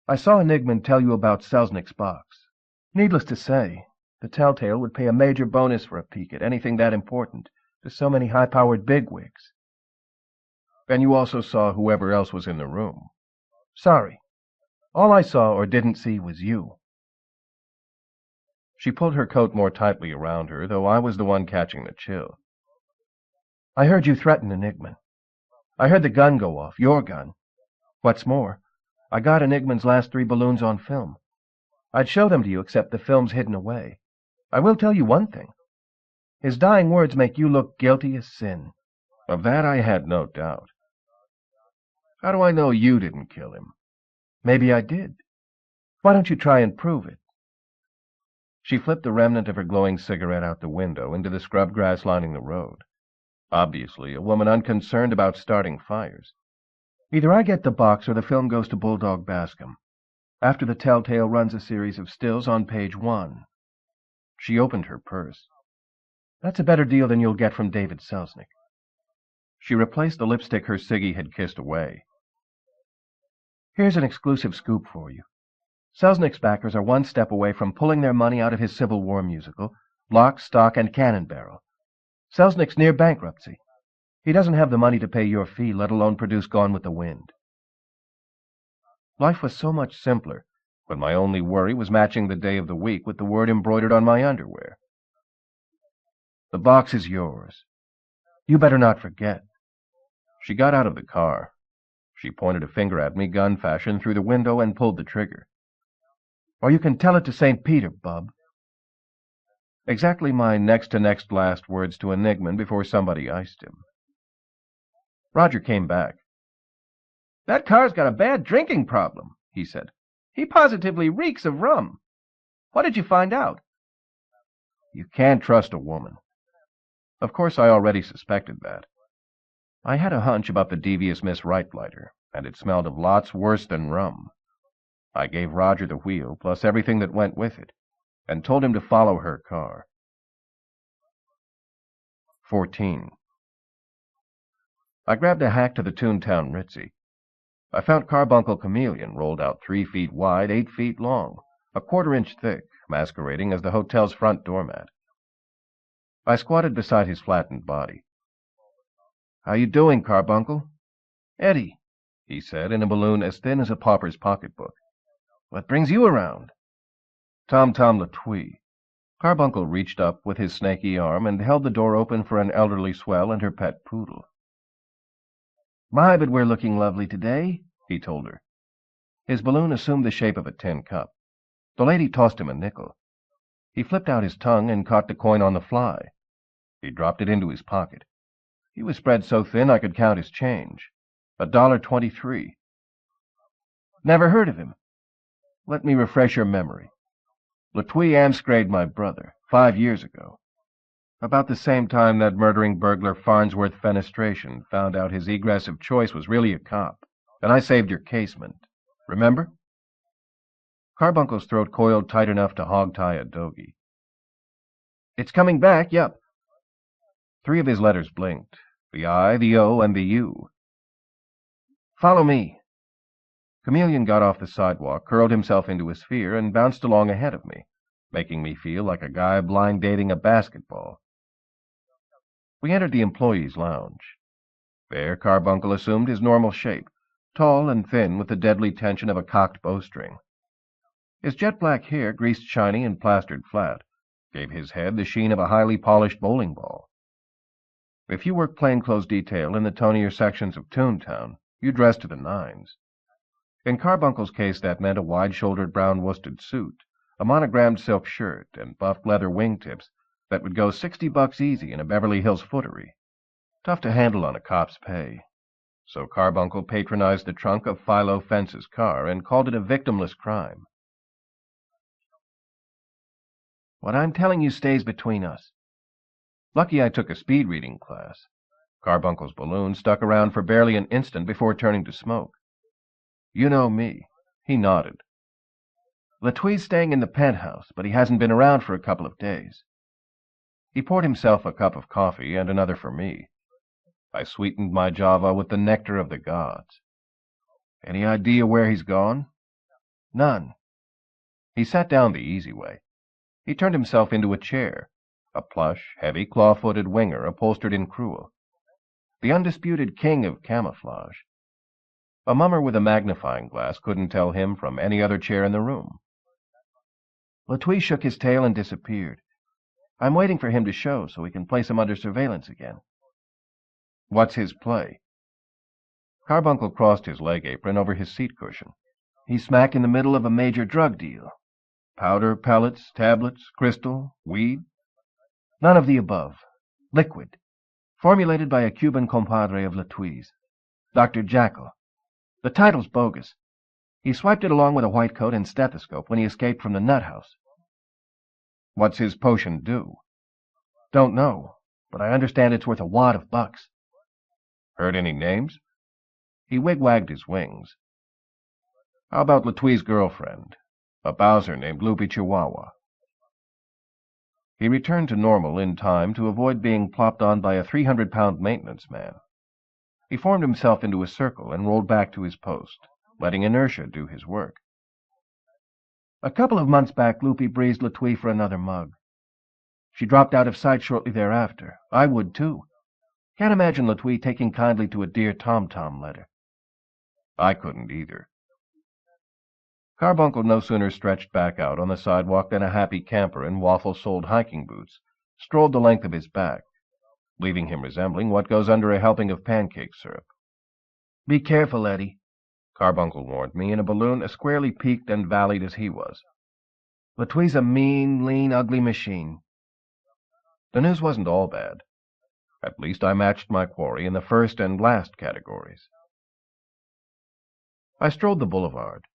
"I saw Enigman tell you about Selznick's box. Needless to say, the Telltale would pay a major bonus for a peek at anything that important, There's so many high-powered bigwigs. And you also saw whoever else was in the room. Sorry. All I saw or didn't see was you. She pulled her coat more tightly around her, though I was the one catching the chill. I heard you threaten Enigman. I heard the gun go off, your gun. What's more, I got Enigman's last 3 balloons on film. I'd show them to you, except the film's hidden away. I will tell you one thing. His dying words make you look guilty as sin. Of that I had no doubt. How do I know you didn't kill him? Maybe I did. Why don't you try and prove it? She flipped the remnant of her glowing cigarette out the window into the scrub grass lining the road. Obviously, a woman unconcerned about starting fires. Either I get the box or the film goes to Bulldog Bascom. After the Telltale runs a series of stills on page 1. She opened her purse. That's a better deal than you'll get from David Selznick. She replaced the lipstick her ciggy had kissed away. Here's an exclusive scoop for you. Selznick's backers are 1 step away from pulling their money out of his Civil War musical, Lock, Stock, and Cannon Barrel. Selznick's near bankruptcy. He doesn't have the money to pay your fee, let alone produce Gone with the Wind. Life was so much simpler when my only worry was matching the day of the week with the word embroidered on my underwear. The box is yours. You better not forget. She got out of the car. She pointed a finger at me gun fashion through the window and pulled the trigger. Or you can tell it to St. Peter, bub. Exactly my next-to-next last words to Enigman before somebody iced him. Roger came back. That car's got a bad drinking problem, he said. He positively reeks of rum. What did you find out? You can't trust a woman. Of course, I already suspected that. I had a hunch about the devious Miss Rightblighter, and it smelled of lots worse than rum. I gave Roger the wheel, plus everything that went with it, and told him to follow her car. 14. I grabbed a hack to the Toontown Ritzy. I found Carbuncle Chameleon rolled out 3 feet wide, 8 feet long, a 1/4 inch thick, masquerading as the hotel's front doormat. I squatted beside his flattened body. "How you doing, Carbuncle?" "Eddie," he said in a balloon as thin as a pauper's pocketbook. "what brings you around?" Tom Latwee. Carbuncle reached up with his snaky arm and held the door open for an elderly swell and her pet poodle. "My, but we're looking lovely today," he told her. His balloon assumed the shape of a tin cup. The lady tossed him a nickel. He flipped out his tongue and caught the coin on the fly. He dropped it into his pocket. He was spread so thin I could count his change. $1.23. "Never heard of him." "Let me refresh your memory. Latwee amscrayed my brother 5 years ago. About the same time that murdering burglar Farnsworth Fenestration found out his egress of choice was really a cop, and I saved your casement. Remember?" Carbuncle's throat coiled tight enough to hog-tie a dogie. "It's coming back, yup." 3 of his letters blinked, the I, the O, and the U. "Follow me." Chameleon got off the sidewalk, curled himself into a sphere, and bounced along ahead of me, making me feel like a guy blind dating a basketball. We entered the employees' lounge. There Carbuncle assumed his normal shape, tall and thin with the deadly tension of a cocked bowstring. His jet-black hair, greased shiny and plastered flat, gave his head the sheen of a highly polished bowling ball. If you worked plainclothes detail in the tonier sections of Toontown, you dressed to the nines. In Carbuncle's case, that meant a wide-shouldered brown worsted suit, a monogrammed silk shirt, and buffed leather wingtips that would go $60 easy in a Beverly Hills footery. Tough to handle on a cop's pay. So Carbuncle patronized the trunk of Philo Fence's car and called it a victimless crime. "What I'm telling you stays between us." Lucky I took a speed reading class. Carbuncle's balloon stuck around for barely an instant before turning to smoke. "You know me." He nodded. "Latwee's staying in the penthouse, but he hasn't been around for a couple of days." He poured himself a cup of coffee and another for me. I sweetened my Java with the nectar of the gods. "Any idea where he's gone?" "None." He sat down the easy way. He turned himself into a chair, a plush, heavy, claw-footed winger upholstered in crewel. The undisputed king of camouflage. A mummer with a magnifying glass couldn't tell him from any other chair in the room. Latouille shook his tail and disappeared. I'm waiting for him to show so we can place him under surveillance again. What's his play? Carbuncle crossed his leg apron over his seat cushion. He's smack in the middle of a major drug deal. Powder, pellets, tablets, crystal, weed? None of the above. Liquid. Formulated by a Cuban compadre of Latouille's, Dr. Jackal. The title's bogus. He swiped it along with a white coat and stethoscope when he escaped from the nut house. What's his potion do? Don't know, but I understand it's worth a wad of bucks. Heard any names? He wigwagged his wings. How about Latouille's girlfriend? A Bowser named Loopy Chihuahua. He returned to normal in time to avoid being plopped on by a 300-pound maintenance man. He formed himself into a circle and rolled back to his post, letting inertia do his work. A couple of months back, Loopy breezed Latouille for another mug. She dropped out of sight shortly thereafter. I would, too. Can't imagine Latouille taking kindly to a Dear Tom-Tom letter. I couldn't either. Carbuncle no sooner stretched back out on the sidewalk than a happy camper in waffle-soled hiking boots strolled the length of his back, leaving him resembling what goes under a helping of pancake syrup. Be careful, Eddie, Carbuncle warned me in a balloon as squarely peaked and valleyed as he was. Latouille's a mean, lean, ugly machine. The news wasn't all bad. At least I matched my quarry in the first and last categories. I strolled the boulevard.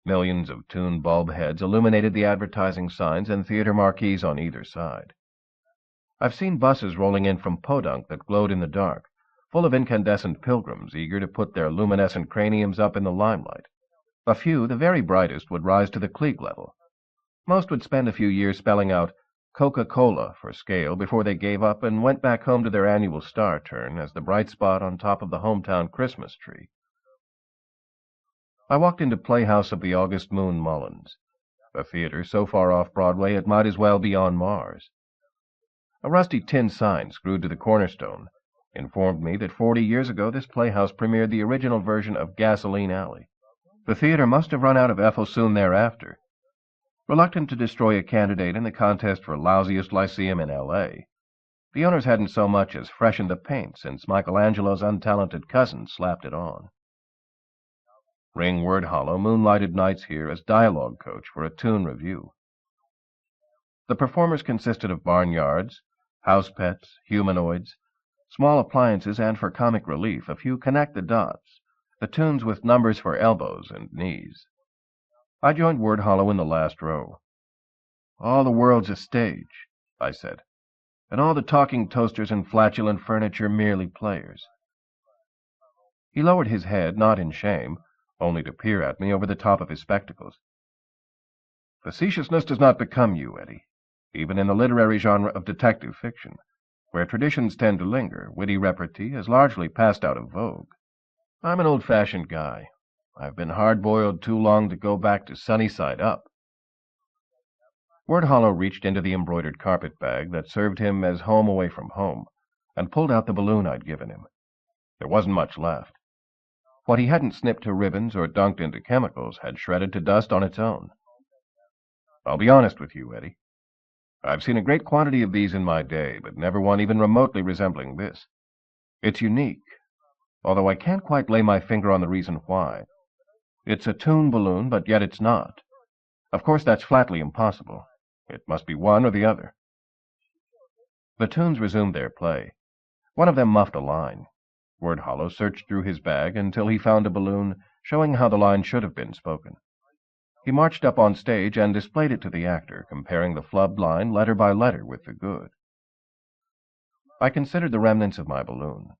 Millions of Toon bulb heads illuminated the advertising signs and theater marquees on either side. I've seen buses rolling in from Podunk that glowed in the dark, full of incandescent pilgrims eager to put their luminescent craniums up in the limelight. A few, the very brightest, would rise to the Klieg level. Most would spend a few years spelling out Coca-Cola for scale before they gave up and went back home to their annual star turn as the bright spot on top of the hometown Christmas tree. I walked into Playhouse of the August Moon Mullins, a theater so far off Broadway it might as well be on Mars. A rusty tin sign screwed to the cornerstone informed me that 40 years ago this playhouse premiered the original version of Gasoline Alley. The theater must have run out of Ethel soon thereafter. Reluctant to destroy a candidate in the contest for lousiest lyceum in L.A., the owners hadn't so much as freshened the paint since Michelangelo's untalented cousin slapped it on. Ring Word Hollow moonlighted nights here as dialogue coach for a Toon review. The performers consisted of barnyards, house pets, humanoids, small appliances, and for comic relief, a few connect-the-dots, the Toons with numbers for elbows and knees. I joined Word Hollow in the last row. All the world's a stage, I said, and all the talking toasters and flatulent furniture merely players. He lowered his head, not in shame, only to peer at me over the top of his spectacles. Facetiousness does not become you, Eddie, even in the literary genre of detective fiction, where traditions tend to linger. Witty repartee has largely passed out of vogue. I'm an old-fashioned guy. I've been hard-boiled too long to go back to sunny side up. Word Hollow reached into the embroidered carpet bag that served him as home away from home, and pulled out the balloon I'd given him. There wasn't much left. What he hadn't snipped to ribbons or dunked into chemicals had shredded to dust on its own. I'll be honest with you, Eddie. I've seen a great quantity of these in my day, but never one even remotely resembling this. It's unique, although I can't quite lay my finger on the reason why. It's a Toon balloon, but yet it's not. Of course, that's flatly impossible. It must be one or the other. The Toons resumed their play. One of them muffed a line. Word Hollow searched through his bag until he found a balloon showing how the line should have been spoken. He marched up on stage and displayed it to the actor, comparing the flubbed line letter by letter with the good. I considered the remnants of my balloon.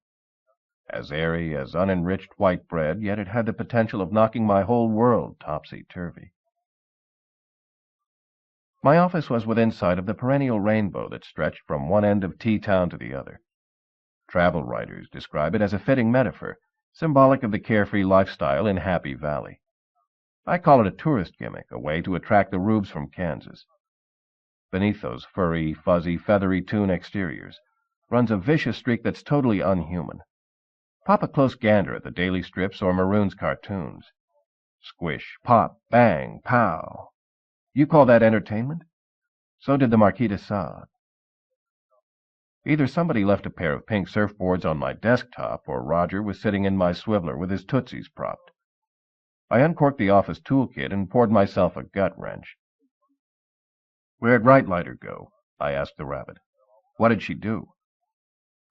As airy as unenriched white bread, yet it had the potential of knocking my whole world topsy-turvy. My office was within sight of the perennial rainbow that stretched from one end of T-Town to the other. Travel writers describe it as a fitting metaphor, symbolic of the carefree lifestyle in Happy Valley. I call it a tourist gimmick, a way to attract the rubes from Kansas. Beneath those furry, fuzzy, feathery Toon exteriors runs a vicious streak that's totally unhuman. Pop a close gander at the daily strips or Maroon's cartoons. Squish, pop, bang, pow. You call that entertainment? So did the Marquis de Sade. Either somebody left a pair of pink surfboards on my desktop, or Roger was sitting in my swiveler with his tootsies propped. I uncorked the office toolkit and poured myself a gut wrench. "Where'd Right Lighter go?" I asked the rabbit. "What did she do?"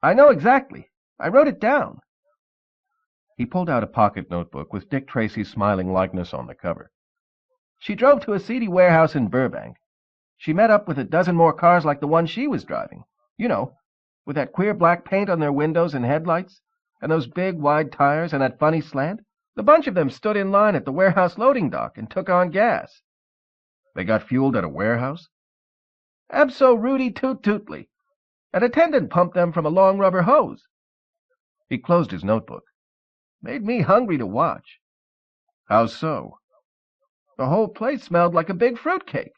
I know exactly. I wrote it down. He pulled out a pocket notebook with Dick Tracy's smiling likeness on the cover. She drove to a seedy warehouse in Burbank. She met up with a dozen more cars like the one she was driving. You know, with that queer black paint on their windows and headlights, and those big, wide tires and that funny slant. The bunch of them stood in line at the warehouse loading dock and took on gas. They got fueled at a warehouse? Abso-Rudy-toot-tootly. An attendant pumped them from a long rubber hose. He closed his notebook. Made me hungry to watch. How so? The whole place smelled like a big fruitcake.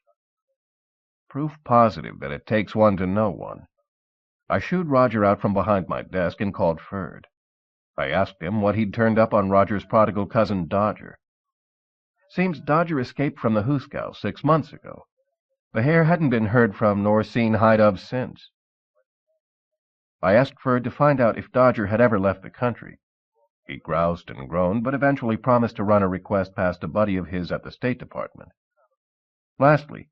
Proof positive that it takes one to know one. I shooed Roger out from behind my desk and called Ferd. I asked him what he'd turned up on Roger's prodigal cousin Dodger. Seems Dodger escaped from the Hooskow 6 months ago. The hare hadn't been heard from nor seen hide of since. I asked Ferd to find out if Dodger had ever left the country. He groused and groaned, but eventually promised to run a request past a buddy of his at the State Department. Lastly,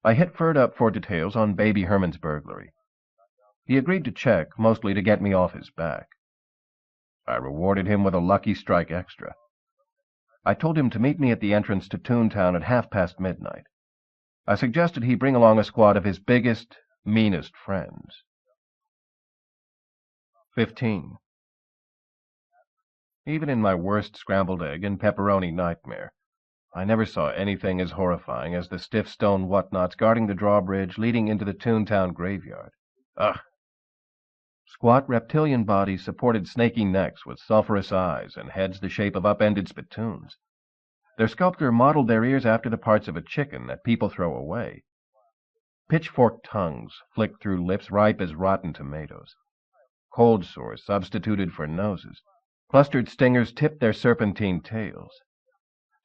I hit Ferd up for details on Baby Herman's burglary. He agreed to check, mostly to get me off his back. I rewarded him with a lucky strike extra. I told him to meet me at the entrance to Toontown at midnight. I suggested he bring along a squad of his biggest, meanest friends. 15. Even in my worst scrambled egg and pepperoni nightmare, I never saw anything as horrifying as the stiff stone whatnots guarding the drawbridge leading into the Toontown graveyard. Ugh! Squat reptilian bodies supported snaky necks with sulphurous eyes and heads the shape of upended spittoons. Their sculptor modeled their ears after the parts of a chicken that people throw away. Pitchfork tongues flicked through lips ripe as rotten tomatoes. Cold sores substituted for noses. Clustered stingers tipped their serpentine tails.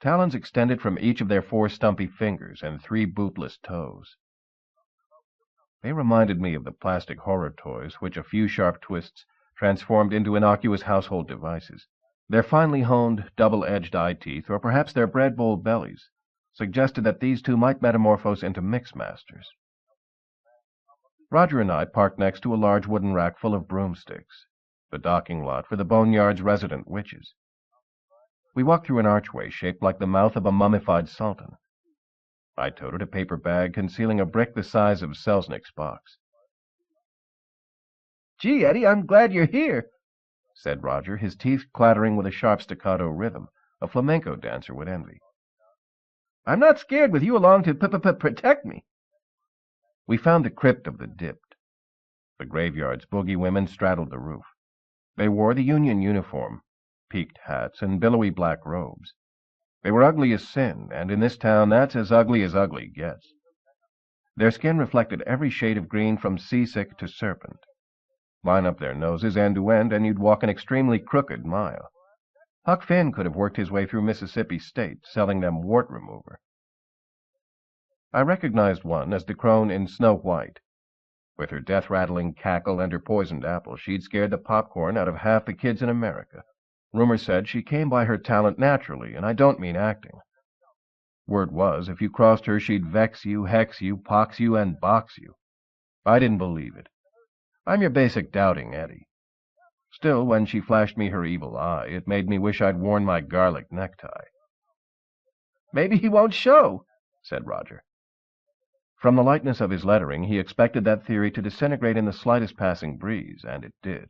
Talons extended from each of their 4 stumpy fingers and 3 bootless toes. They reminded me of the plastic horror toys which a few sharp twists transformed into innocuous household devices. Their finely honed, double-edged eye teeth, or perhaps their bread bowl bellies, suggested that these two might metamorphose into mixmasters. Roger and I parked next to a large wooden rack full of broomsticks, the docking lot for the boneyard's resident witches. We walked through an archway shaped like the mouth of a mummified sultan. I toted a paper bag concealing a brick the size of Selznick's box. "Gee, Eddie, I'm glad you're here," said Roger, his teeth clattering with a sharp staccato rhythm a flamenco dancer would envy. "I'm not scared with you along to protect me." We found the crypt of the dipped. The graveyard's boogie women straddled the roof. They wore the Union uniform, peaked hats, and billowy black robes. They were ugly as sin, and in this town that's as ugly gets. Their skin reflected every shade of green from seasick to serpent. Line up their noses end to end, and you'd walk an extremely crooked mile. Huck Finn could have worked his way through Mississippi State, selling them wart remover. I recognized one as the crone in Snow White. With her death-rattling cackle and her poisoned apple, she'd scared the popcorn out of half the kids in America. Rumor said she came by her talent naturally, and I don't mean acting. Word was, if you crossed her, she'd vex you, hex you, pox you, and box you. I didn't believe it. I'm your basic doubting Eddie. Still, when she flashed me her evil eye, it made me wish I'd worn my garlic necktie. "Maybe he won't show," said Roger. From the lightness of his lettering, he expected that theory to disintegrate in the slightest passing breeze, and it did.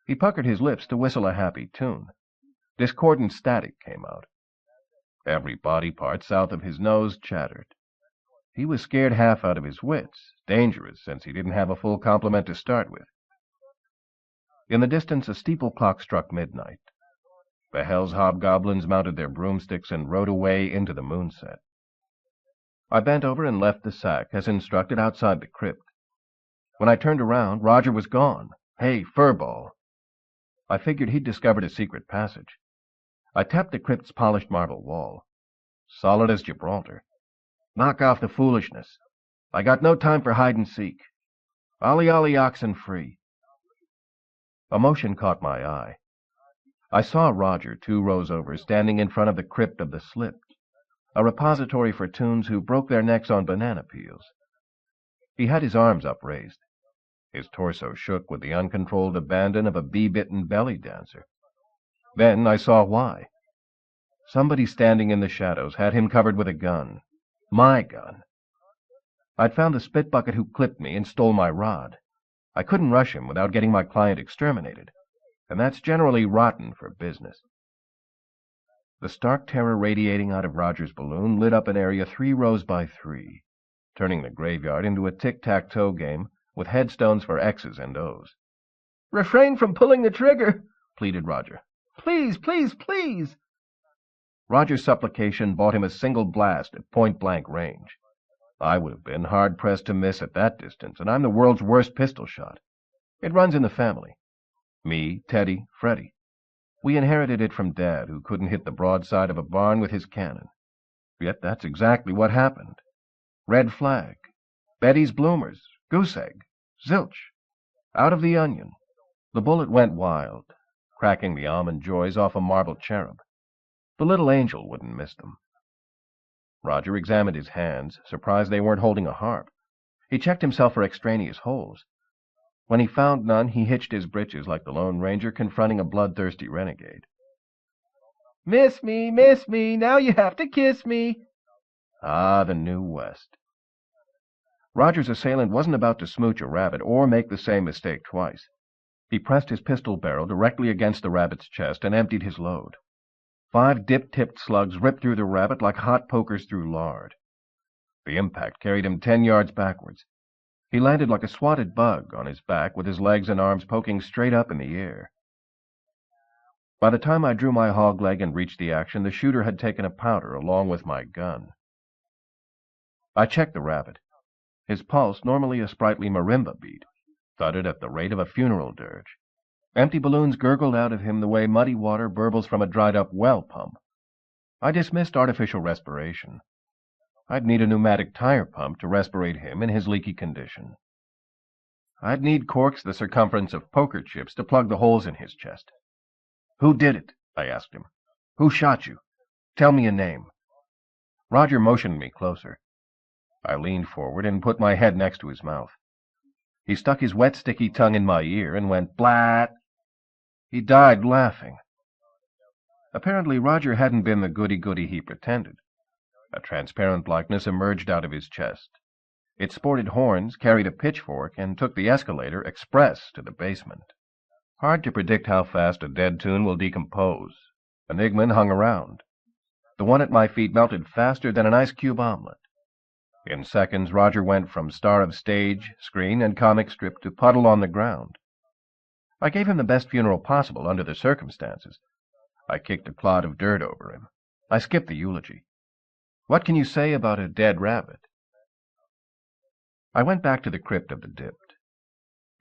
He puckered his lips to whistle a happy tune. Discordant static came out. Every body part south of his nose chattered. He was scared half out of his wits, dangerous since he didn't have a full complement to start with. In the distance, a steeple clock struck midnight. The hell's hobgoblins mounted their broomsticks and rode away into the moonset. I bent over and left the sack, as instructed, outside the crypt. When I turned around, Roger was gone. Hey, furball. I figured he'd discovered a secret passage. I tapped the crypt's polished marble wall. Solid as Gibraltar. Knock off the foolishness. I got no time for hide-and-seek. Ollie ollie oxen free. A motion caught my eye. I saw Roger 2 rows over, standing in front of the crypt of the Slipped, a repository for toons who broke their necks on banana peels. He had his arms upraised. His torso shook with the uncontrolled abandon of a bee-bitten belly dancer. Then I saw why. Somebody standing in the shadows had him covered with a gun. My gun. I'd found the spit bucket who clipped me and stole my rod. I couldn't rush him without getting my client exterminated, and that's generally rotten for business. The stark terror radiating out of Roger's balloon lit up an area 3 rows by 3, turning the graveyard into a tic-tac-toe game with headstones for X's and O's. Refrain from pulling the trigger, pleaded Roger. Please, please, please. Roger's supplication bought him a single blast at point-blank range. I would have been hard-pressed to miss at that distance, and I'm the world's worst pistol shot. It runs in the family. Me, Teddy, Freddie. We inherited it from Dad, who couldn't hit the broadside of a barn with his cannon. Yet that's exactly what happened. Red flag. Betty's bloomers. Goose egg. Zilch. Out of the onion. The bullet went wild, cracking the almond joys off a marble cherub. The little angel wouldn't miss them. Roger examined his hands, surprised they weren't holding a harp. He checked himself for extraneous holes. When he found none, he hitched his britches like the Lone Ranger confronting a bloodthirsty renegade. Miss me, now you have to kiss me. Ah, the New West. Roger's assailant wasn't about to smooch a rabbit or make the same mistake twice. He pressed his pistol barrel directly against the rabbit's chest and emptied his load. 5 dip-tipped slugs ripped through the rabbit like hot pokers through lard. The impact carried him 10 yards backwards. He landed like a swatted bug on his back with his legs and arms poking straight up in the air. By the time I drew my hog leg and reached the action, the shooter had taken a powder along with my gun. I checked the rabbit. His pulse, normally a sprightly marimba beat, thudded at the rate of a funeral dirge. Empty balloons gurgled out of him the way muddy water burbles from a dried-up well pump. I dismissed artificial respiration. I'd need a pneumatic tire pump to respirate him in his leaky condition. I'd need corks the circumference of poker chips to plug the holes in his chest. Who did it? I asked him. Who shot you? Tell me a name. Roger motioned me closer. I leaned forward and put my head next to his mouth. He stuck his wet, sticky tongue in my ear and went blat. He died laughing. Apparently Roger hadn't been the goody-goody he pretended. A transparent blackness emerged out of his chest. It sported horns, carried a pitchfork, and took the escalator express to the basement. Hard to predict how fast a dead toon will decompose. Enigman hung around. The one at my feet melted faster than an ice-cube omelet. In seconds, Roger went from star of stage, screen, and comic strip to puddle on the ground. I gave him the best funeral possible under the circumstances. I kicked a clod of dirt over him. I skipped the eulogy. What can you say about a dead rabbit? I went back to the crypt of the Dipped.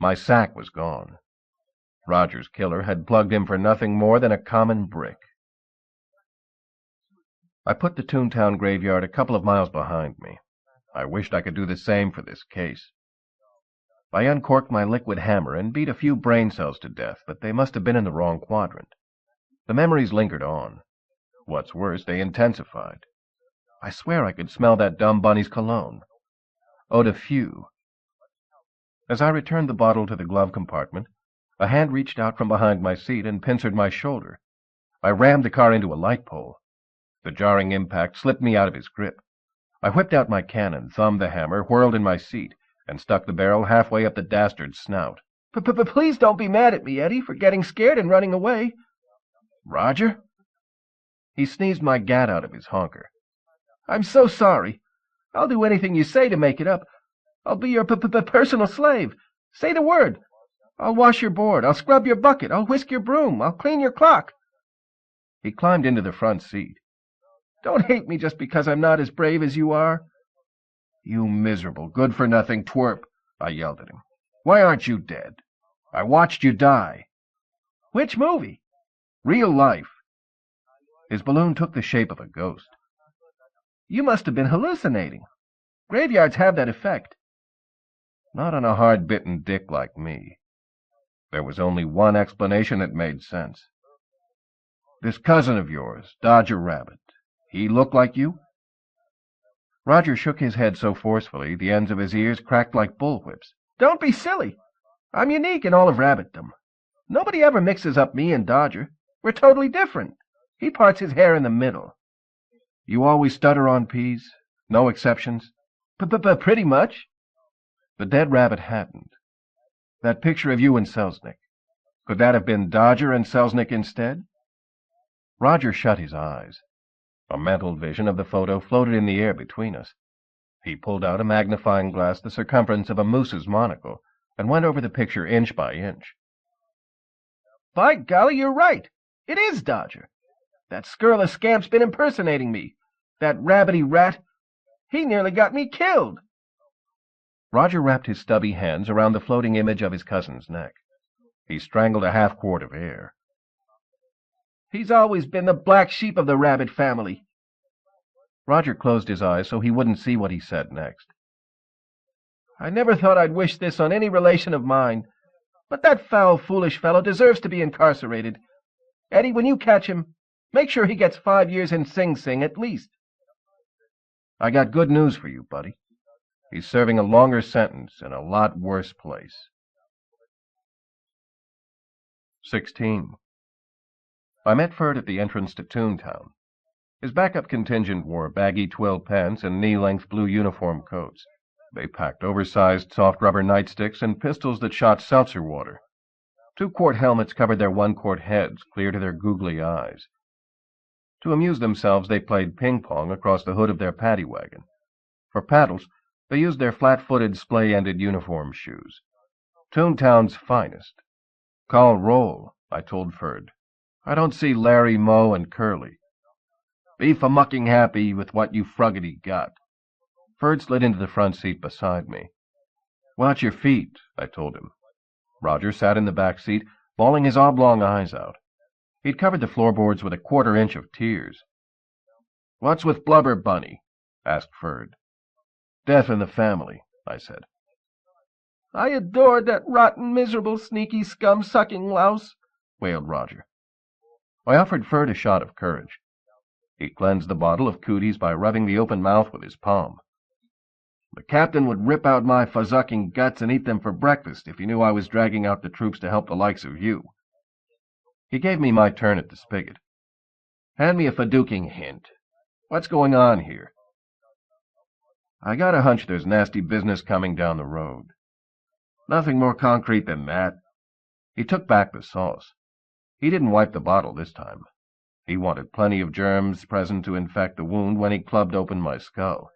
My sack was gone. Roger's killer had plugged him for nothing more than a common brick. I put the Toontown graveyard a couple of miles behind me. I wished I could do the same for this case. I uncorked my liquid hammer and beat a few brain cells to death, but they must have been in the wrong quadrant. The memories lingered on. What's worse, they intensified. I swear I could smell that dumb bunny's cologne. Eau de Feu. As I returned the bottle to the glove compartment, a hand reached out from behind my seat and pincered my shoulder. I rammed the car into a light pole. The jarring impact slipped me out of his grip. I whipped out my cannon, thumbed the hammer, whirled in my seat, and stuck the barrel halfway up the dastard's snout. Please don't be mad at me, Eddie, for getting scared and running away. Roger? He sneezed my gat out of his honker. I'm so sorry. I'll do anything you say to make it up. I'll be your personal slave. Say the word. I'll wash your board. I'll scrub your bucket. I'll whisk your broom. I'll clean your clock. He climbed into the front seat. Don't hate me just because I'm not as brave as you are. You miserable, good-for-nothing twerp, I yelled at him. Why aren't you dead? I watched you die. Which movie? Real life. His balloon took the shape of a ghost. You must have been hallucinating. Graveyards have that effect. Not on a hard-bitten dick like me. There was only one explanation that made sense. This cousin of yours, Dodger Rabbit, he look like you? Roger shook his head so forcefully the ends of his ears cracked like bullwhips. Don't be silly. I'm unique in all of rabbitdom. Nobody ever mixes up me and Dodger. We're totally different. He parts his hair in the middle. You always stutter on P's? No exceptions? Pretty much. The dead rabbit hadn't. That picture of you and Selznick. Could that have been Dodger and Selznick instead? Roger shut his eyes. A mental vision of the photo floated in the air between us. He pulled out a magnifying glass the circumference of a moose's monocle and went over the picture inch by inch. By golly, you're right. It is Dodger. That scurrilous scamp's been impersonating me. That rabbity rat. He nearly got me killed. Roger wrapped his stubby hands around the floating image of his cousin's neck. He strangled a half-quart of air. He's always been the black sheep of the rabbit family. Roger closed his eyes so he wouldn't see what he said next. I never thought I'd wish this on any relation of mine, but that foul, foolish fellow deserves to be incarcerated. Eddie, when you catch him, make sure he gets 5 years in Sing Sing at least. I got good news for you, buddy. He's serving a longer sentence in a lot worse place. 16. I met Ferd at the entrance to Toontown. His backup contingent wore baggy twill pants and knee-length blue uniform coats. They packed oversized soft rubber nightsticks and pistols that shot seltzer water. 2-quart helmets covered their 1-quart heads clear to their googly eyes. To amuse themselves, they played ping-pong across the hood of their paddy wagon. For paddles, they used their flat-footed, splay-ended uniform shoes. Toontown's finest. Call roll, I told Ferd. I don't see Larry, Moe, and Curly. Be for-mucking happy with what you fruggity got. Ferd slid into the front seat beside me. Watch your feet, I told him. Roger sat in the back seat, bawling his oblong eyes out. He'd covered the floorboards with a 1/4 inch of tears. What's with Blubber Bunny? Asked Ferd. Death in the family, I said. I adored that rotten, miserable, sneaky, scum-sucking louse, wailed Roger. I offered Ferd a shot of courage. He cleansed the bottle of cooties by rubbing the open mouth with his palm. The captain would rip out my fuzzucking guts and eat them for breakfast if he knew I was dragging out the troops to help the likes of you. He gave me my turn at the spigot. Hand me a faduking hint. What's going on here? I got a hunch there's nasty business coming down the road. Nothing more concrete than that. He took back the sauce. He didn't wipe the bottle this time. He wanted plenty of germs present to infect the wound when he clubbed open my skull.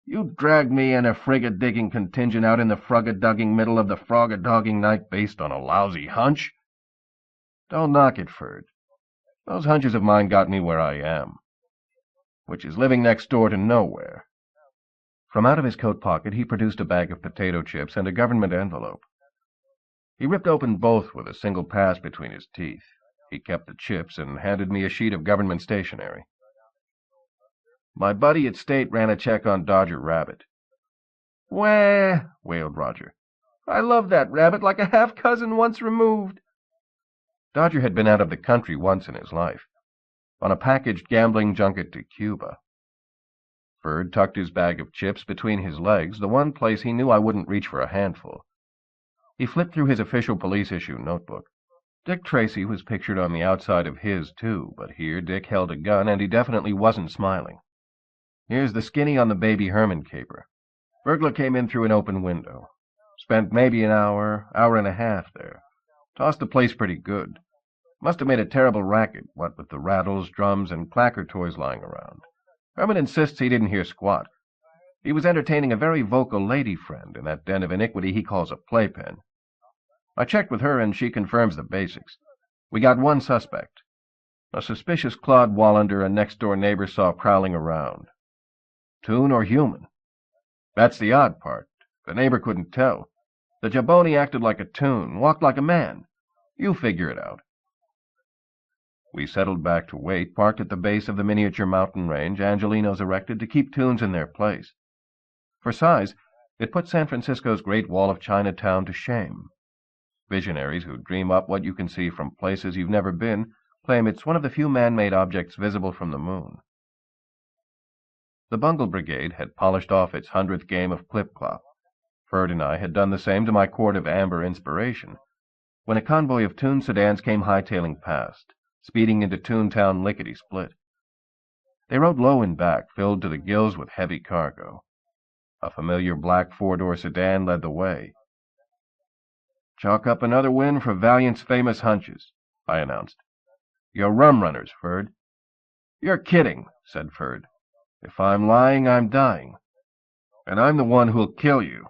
You dragged me and a frigate-digging contingent out in the frugga-dugging middle of the frogga-dogging night based on a lousy hunch? Don't knock it, Ferd. Those hunches of mine got me where I am, which is living next door to nowhere. From out of his coat pocket he produced a bag of potato chips and a government envelope. He ripped open both with a single pass between his teeth. He kept the chips and handed me a sheet of government stationery. My buddy at State ran a check on Dodger Rabbit. Wah, wailed Roger. I love that rabbit like a half-cousin once removed. Dodger had been out of the country once in his life, on a packaged gambling junket to Cuba. Ferd tucked his bag of chips between his legs, the one place he knew I wouldn't reach for a handful. He flipped through his official police-issue notebook. Dick Tracy was pictured on the outside of his, too, but here Dick held a gun, and he definitely wasn't smiling. Here's the skinny on the Baby Herman caper. Burglar came in through an open window. Spent maybe an hour and a half there. Tossed the place pretty good. Must have made a terrible racket, what with the rattles, drums, and clacker toys lying around. Herman insists he didn't hear squat. He was entertaining a very vocal lady friend in that den of iniquity he calls a playpen. I checked with her, and she confirms the basics. We got one suspect. A suspicious Claude Wallander a next-door neighbor saw prowling around. Toon or human? That's the odd part. The neighbor couldn't tell. The jaboni acted like a toon, walked like a man. You figure it out. We settled back to wait, parked at the base of the miniature mountain range Angelinos erected to keep toons in their place. For size, it put San Francisco's Great Wall of Chinatown to shame. Visionaries who dream up what you can see from places you've never been claim it's one of the few man-made objects visible from the moon. The Bungle Brigade had polished off its 100th game of clip-clop. Ferd and I had done the same to my quart of amber inspiration, when a convoy of Toon sedans came hightailing past, speeding into Toontown lickety-split. They rode low in back, filled to the gills with heavy cargo. A familiar black four-door sedan led the way. "Chalk up another win for Valiant's famous hunches," I announced. "You're rum runners, Ferd." "You're kidding," said Ferd. "If I'm lying, I'm dying. And I'm the one who'll kill you."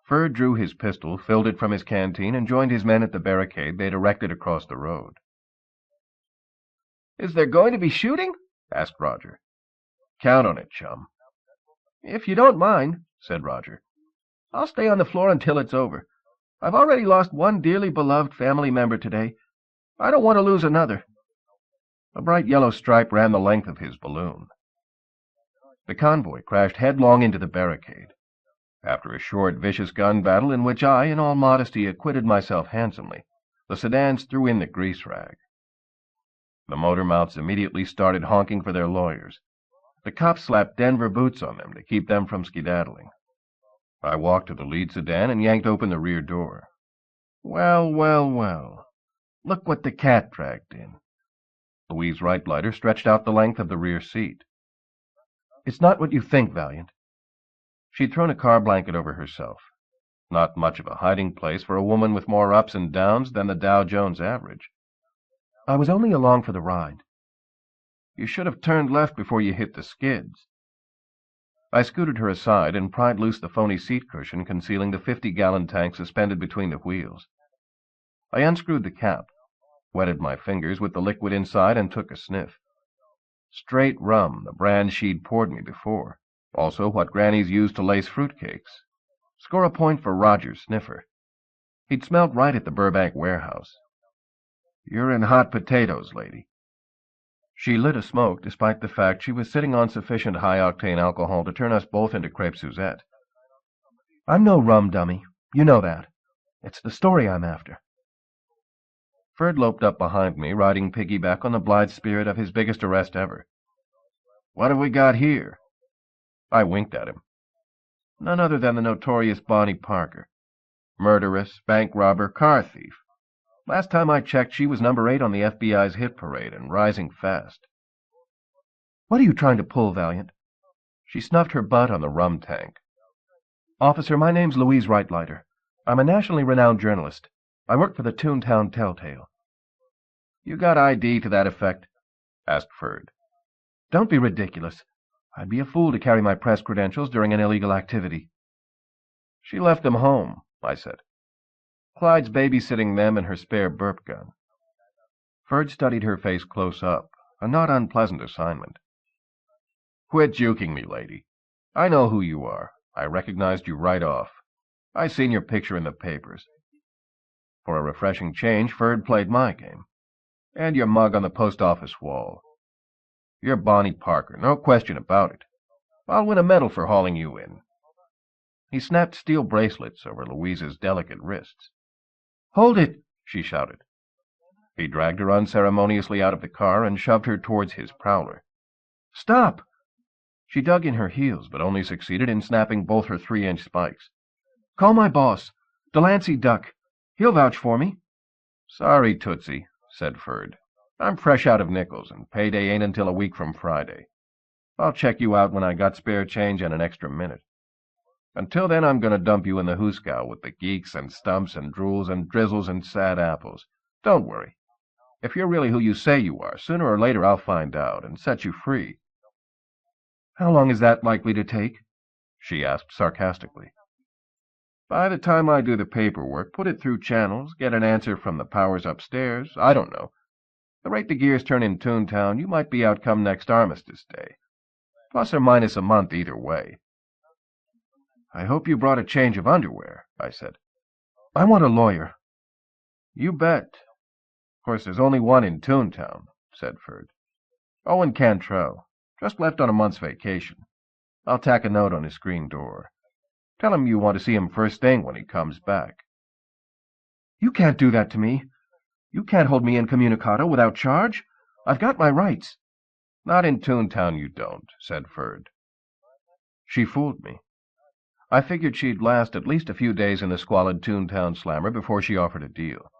Ferd drew his pistol, filled it from his canteen, and joined his men at the barricade they'd erected across the road. "Is there going to be shooting?" asked Roger. "Count on it, chum." "If you don't mind," said Roger. "I'll stay on the floor until it's over. I've already lost one dearly beloved family member today. I don't want to lose another." A bright yellow stripe ran the length of his balloon. The convoy crashed headlong into the barricade. After a short, vicious gun battle in which I, in all modesty, acquitted myself handsomely, the sedans threw in the grease rag. The motor mounts immediately started honking for their lawyers. The cops slapped Denver boots on them to keep them from skedaddling. I walked to the lead sedan and yanked open the rear door. Well, well, well. Look what the cat dragged in. Louise Reitleiter stretched out the length of the rear seat. "It's not what you think, Valiant." She'd thrown a car blanket over herself. Not much of a hiding place for a woman with more ups and downs than the Dow Jones average. "I was only along for the ride." "You should have turned left before you hit the skids." I scooted her aside and pried loose the phony seat cushion concealing the 50-gallon tank suspended between the wheels. I unscrewed the cap, wetted my fingers with the liquid inside, and took a sniff. Straight rum, the brand she'd poured me before. Also what grannies used to lace fruitcakes. Score a point for Roger's sniffer. He'd smelled right at the Burbank warehouse. "You're in hot potatoes, lady." She lit a smoke despite the fact she was sitting on sufficient high-octane alcohol to turn us both into crepe Suzette. "I'm no rum dummy. You know that. It's the story I'm after." Ferd loped up behind me, riding piggyback on the blithe spirit of his biggest arrest ever. "What have we got here?" I winked at him. None other than the notorious Bonnie Parker. Murderess, bank robber, car thief. Last time I checked, she was number 8 on the FBI's hit parade and rising fast. "What are you trying to pull, Valiant?" She snuffed her butt on the rum tank. "Officer, my name's Louise Reitleiter. I'm a nationally renowned journalist. I work for the Toontown Telltale." "You got ID to that effect?" asked Ferd. "Don't be ridiculous. I'd be a fool to carry my press credentials during an illegal activity." "She left them home," I said. "Clyde's babysitting them and her spare burp gun." Ferd studied her face close up, a not unpleasant assignment. "Quit juking me, lady. I know who you are. I recognized you right off. I seen your picture in the papers." For a refreshing change, Ferd played my game. "And your mug on the post office wall. You're Bonnie Parker, no question about it. I'll win a medal for hauling you in." He snapped steel bracelets over Louise's delicate wrists. "Hold it!" she shouted. He dragged her unceremoniously out of the car and shoved her towards his prowler. "Stop!" She dug in her heels, but only succeeded in snapping both her 3-inch spikes. "Call my boss, Delancey Duck. He'll vouch for me." "Sorry, Tootsie," said Ferd. "I'm fresh out of Nichols, and payday ain't until a week from Friday. I'll check you out when I got spare change and an extra minute. Until then, I'm going to dump you in the hoosegow with the geeks and stumps and drools and drizzles and sad apples. Don't worry. If you're really who you say you are, sooner or later I'll find out and set you free." "How long is that likely to take?" she asked sarcastically. "By the time I do the paperwork, put it through channels, get an answer from the powers upstairs, I don't know. The rate the gears turn in Toontown, you might be out come next Armistice Day. Plus or minus a month either way." I hope you brought a change of underwear, I said. I want a lawyer. You bet. Of course, there's only one in Toontown, said Ferd. Owen Cantrell. Just left on a month's vacation. I'll tack a note on his screen door. Tell him you want to see him first thing when he comes back. You can't do that to me. You can't hold me incommunicado without charge. I've got my rights. Not in Toontown you don't, said Ferd. She fooled me. I figured she'd last at least a few days in the squalid Toontown slammer before she offered a deal.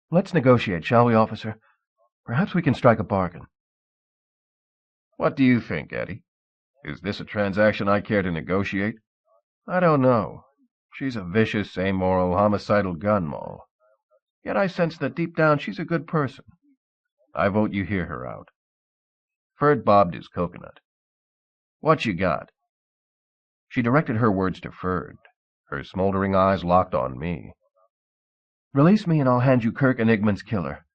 Let's negotiate, shall we, officer? Perhaps we can strike a bargain. What do you think, Eddie? Is this a transaction I care to negotiate? I don't know. She's a vicious, amoral, homicidal gun moll. Yet I sense that deep down she's a good person. I vote you hear her out. Ferd bobbed his coconut. What you got? She directed her words to Ferd. Her smoldering eyes locked on me. Release me and I'll hand you Kirk Enigman's killer.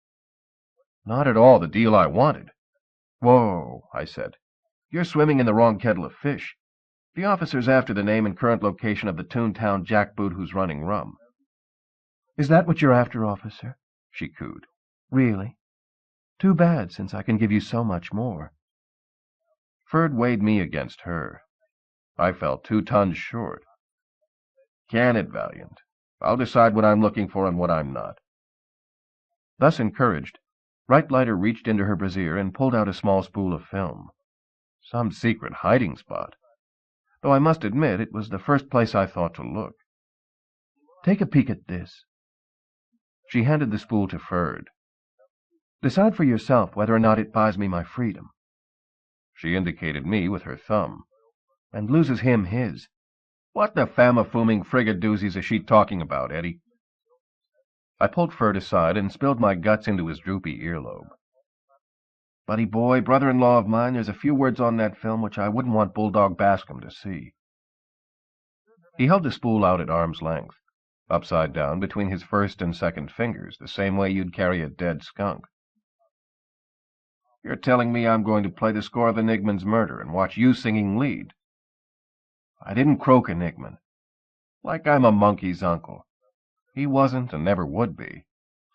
Not at all the deal I wanted. Whoa, I said. You're swimming in the wrong kettle of fish. The officer's after the name and current location of the Toontown jackboot who's running rum. Is that what you're after, officer? She cooed. Really? Too bad, since I can give you so much more. Ferd weighed me against her. I felt 2 tons short. Can it, Valiant? I'll decide what I'm looking for and what I'm not. Thus encouraged, Reitleiter reached into her brassiere and pulled out a small spool of film. Some secret hiding spot. Though I must admit it was the first place I thought to look. Take a peek at this. She handed the spool to Ferd. Decide for yourself whether or not it buys me my freedom. She indicated me with her thumb. And loses him his. What the fama-fuming frigadoozies is she talking about, Eddie? I pulled Ferd aside and spilled my guts into his droopy earlobe. Buddy boy, brother-in-law of mine, there's a few words on that film which I wouldn't want Bulldog Bascom to see. He held the spool out at arm's length, upside down between his first and second fingers, the same way you'd carry a dead skunk. You're telling me I'm going to play the score of Enigman's murder and watch you singing lead? I didn't croak Enigman. Like I'm a monkey's uncle. He wasn't and never would be.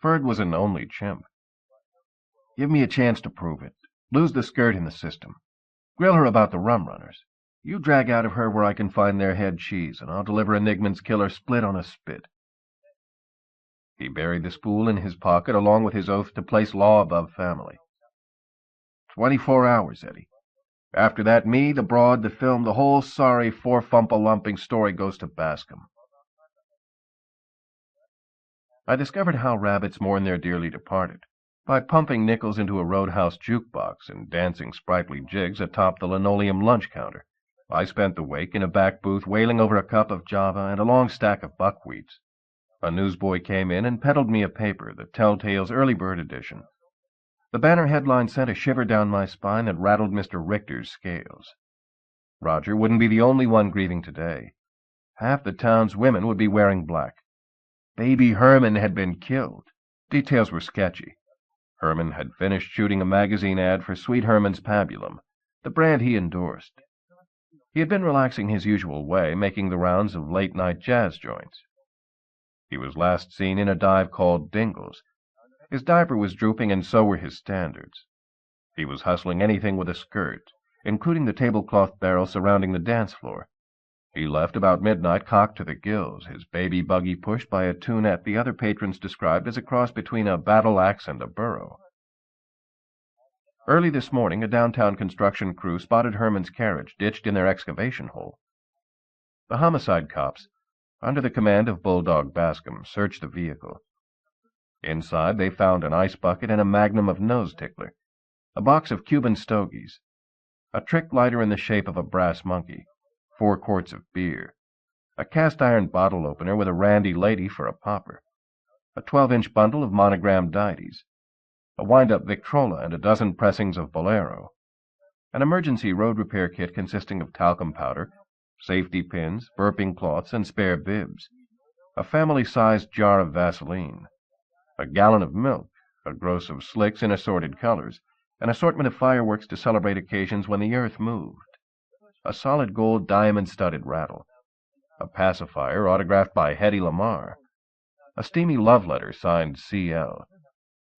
Ferd was an only chimp. Give me a chance to prove it. Lose the skirt in the system. Grill her about the rum runners. You drag out of her where I can find their head cheese, and I'll deliver Enigman's killer split on a spit. He buried the spool in his pocket along with his oath to place law above family. 24 hours, Eddie. After that, me, the broad, the film, the whole sorry, four-fumpa-lumping story goes to Bascom. I discovered how rabbits mourn their dearly departed by pumping nickels into a roadhouse jukebox and dancing sprightly jigs atop the linoleum lunch counter. I spent the wake in a back booth wailing over a cup of Java and a long stack of buckwheats. A newsboy came in and peddled me a paper, the Telltale's early bird edition. The banner headline sent a shiver down my spine that rattled Mr. Richter's scales. Roger wouldn't be the only one grieving today. Half the town's women would be wearing black. Baby Herman had been killed. Details were sketchy. Herman had finished shooting a magazine ad for Sweet Herman's Pabulum, the brand he endorsed. He had been relaxing his usual way, making the rounds of late-night jazz joints. He was last seen in a dive called Dingle's. His diaper was drooping, and so were his standards. He was hustling anything with a skirt, including the tablecloth barrel surrounding the dance floor. He left about midnight, cocked to the gills, his baby buggy pushed by a tunette the other patrons described as a cross between a battle-axe and a burro. Early this morning, a downtown construction crew spotted Herman's carriage ditched in their excavation hole. The homicide cops, under the command of Bulldog Bascom, searched the vehicle. Inside, they found an ice bucket and a magnum of nose tickler, a box of Cuban stogies, a trick lighter in the shape of a brass monkey, 4 quarts of beer, a cast-iron bottle opener with a randy lady for a popper, a 12-inch bundle of monogrammed deities, a wind-up Victrola and a dozen pressings of Bolero, an emergency road repair kit consisting of talcum powder, safety pins, burping cloths, and spare bibs, a family-sized jar of Vaseline, a gallon of milk, a gross of slicks in assorted colors, an assortment of fireworks to celebrate occasions when the earth moved, a solid gold diamond-studded rattle, a pacifier autographed by Hedy Lamarr, a steamy love letter signed C.L.,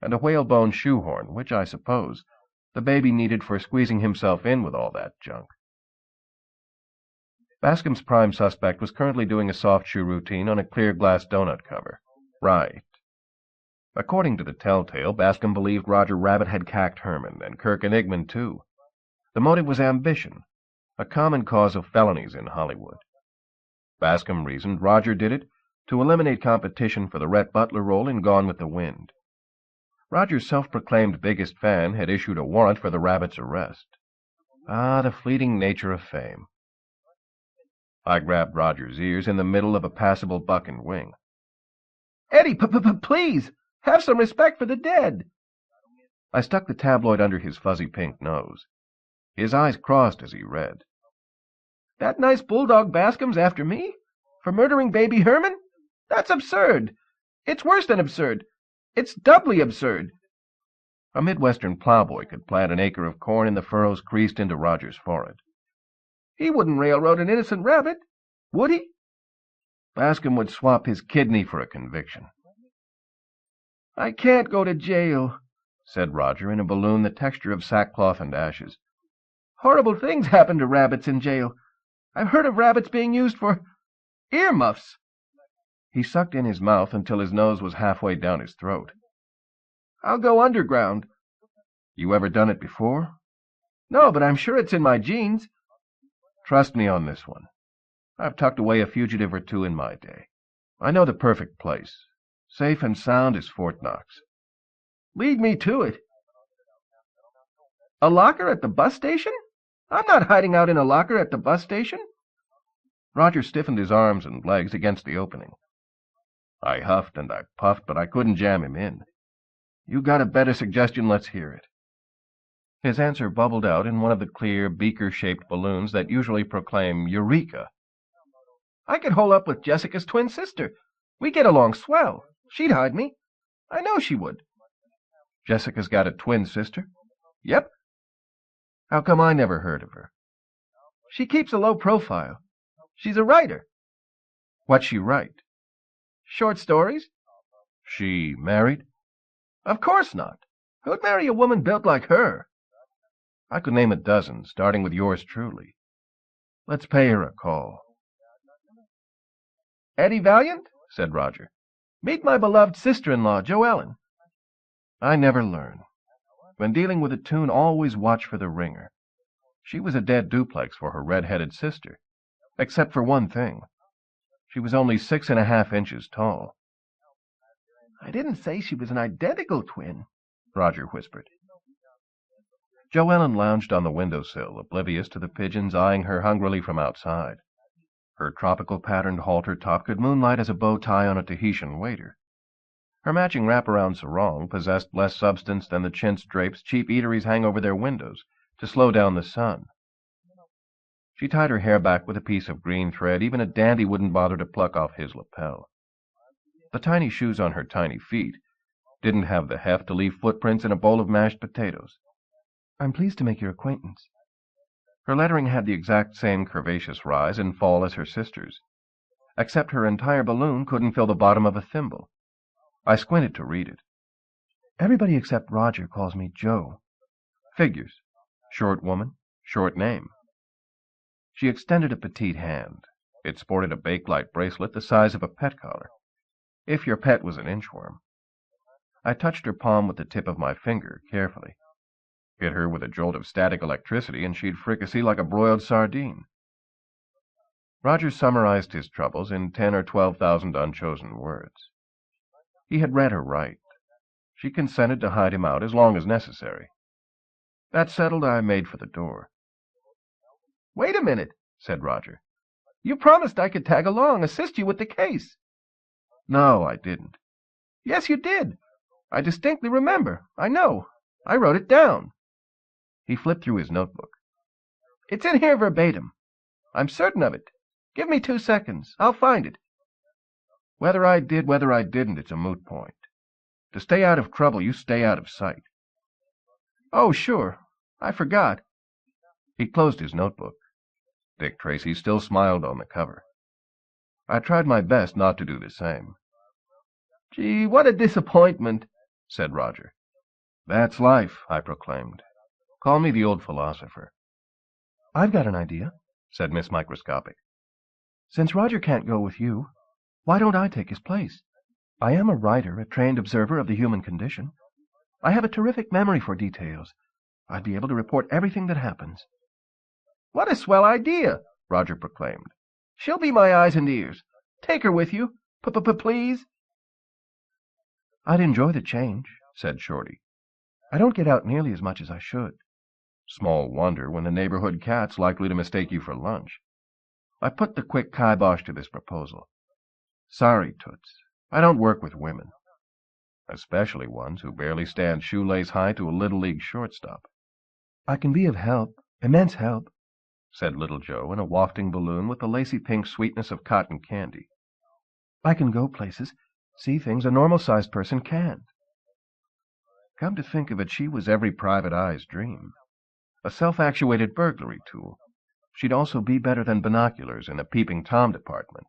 and a whalebone shoehorn, which I suppose the baby needed for squeezing himself in with all that junk. Bascom's prime suspect was currently doing a soft shoe routine on a clear glass donut cover. Right. According to the telltale, Bascom believed Roger Rabbit had cacked Herman, and Kirk Enigman, too. The motive was ambition, a common cause of felonies in Hollywood. Bascom reasoned Roger did it to eliminate competition for the Rhett Butler role in Gone with the Wind. Roger's self-proclaimed biggest fan had issued a warrant for the Rabbit's arrest. Ah, the fleeting nature of fame. I grabbed Roger's ears in the middle of a passable buck and wing. Eddie, please, have some respect for the dead. I stuck the tabloid under his fuzzy pink nose. His eyes crossed as he read. That nice bulldog Bascom's after me? For murdering baby Herman? That's absurd. It's worse than absurd. It's doubly absurd. A Midwestern plowboy could plant an acre of corn in the furrows creased into Roger's forehead. He wouldn't railroad an innocent rabbit, would he? Bascom would swap his kidney for a conviction. I can't go to jail, said Roger in a balloon the texture of sackcloth and ashes. Horrible things happen to rabbits in jail. I've heard of rabbits being used for earmuffs. He sucked in his mouth until his nose was halfway down his throat. I'll go underground. You ever done it before? No, but I'm sure it's in my genes. Trust me on this one. I've tucked away a fugitive or two in my day. I know the perfect place. Safe and sound as Fort Knox. Lead me to it. A locker at the bus station? I'm not hiding out in a locker at the bus station. Roger stiffened his arms and legs against the opening. I huffed and I puffed, but I couldn't jam him in. You got a better suggestion, let's hear it. His answer bubbled out in one of the clear, beaker-shaped balloons that usually proclaim Eureka. I could hole up with Jessica's twin sister. We get along swell. She'd hide me. I know she would. Jessica's got a twin sister? Yep. How come I never heard of her? She keeps a low profile. She's a writer. What's she write? Short stories. She married? Of course not. Who'd marry a woman built like her? I could name a dozen, starting with yours truly. Let's pay her a call. Eddie Valiant, said Roger. Meet my beloved sister-in-law, Jo Ellen. I never learn. When dealing with a Toon, always watch for the ringer. She was a dead duplex for her red-headed sister, except for one thing. She was only 6.5 inches tall. I didn't say she was an identical twin, Roger whispered. Jo Ellen lounged on the windowsill, oblivious to the pigeons eyeing her hungrily from outside. Her tropical-patterned halter top could moonlight as a bow tie on a Tahitian waiter. Her matching wraparound sarong possessed less substance than the chintz drapes cheap eateries hang over their windows to slow down the sun. She tied her hair back with a piece of green thread even a dandy wouldn't bother to pluck off his lapel. The tiny shoes on her tiny feet didn't have the heft to leave footprints in a bowl of mashed potatoes. I'm pleased to make your acquaintance. Her lettering had the exact same curvaceous rise and fall as her sister's, except her entire balloon couldn't fill the bottom of a thimble. I squinted to read it. Everybody except Roger calls me Jo. Figures. Short woman, short name. She extended a petite hand. It sported a Bakelite bracelet the size of a pet collar, if your pet was an inchworm. I touched her palm with the tip of my finger, carefully. Hit her with a jolt of static electricity, and she'd fricassee like a broiled sardine. Roger summarized his troubles in 10 or 12,000 unchosen words. He had read her right. She consented to hide him out as long as necessary. That settled, I made for the door. Wait a minute, said Roger. You promised I could tag along, assist you with the case. No, I didn't. Yes, you did. I distinctly remember. I know. I wrote it down. He flipped through his notebook. It's in here verbatim. I'm certain of it. Give me 2 seconds. I'll find it. Whether I did, whether I didn't, it's a moot point. To stay out of trouble, you stay out of sight. Oh, sure. I forgot. He closed his notebook. Dick Tracy still smiled on the cover. I tried my best not to do the same. Gee, what a disappointment, said Roger. That's life, I proclaimed. Call me the old philosopher. I've got an idea, said Miss Microscopic. Since Roger can't go with you, why don't I take his place? I am a writer, a trained observer of the human condition. I have a terrific memory for details. I'd be able to report everything that happens. What a swell idea, Roger proclaimed. She'll be my eyes and ears. Take her with you, please. I'd enjoy the change, said Shorty. I don't get out nearly as much as I should. Small wonder when the neighborhood cat's likely to mistake you for lunch. I put the quick kibosh to this proposal. Sorry, Toots, I don't work with women, especially ones who barely stand shoelace high to a Little League shortstop. I can be of help, immense help, said Little Joe in a wafting balloon with the lacy pink sweetness of cotton candy. I can go places, see things a normal-sized person can't. Come to think of it, she was every private eye's dream. A self-actuated burglary tool. She'd also be better than binoculars in the peeping Tom department.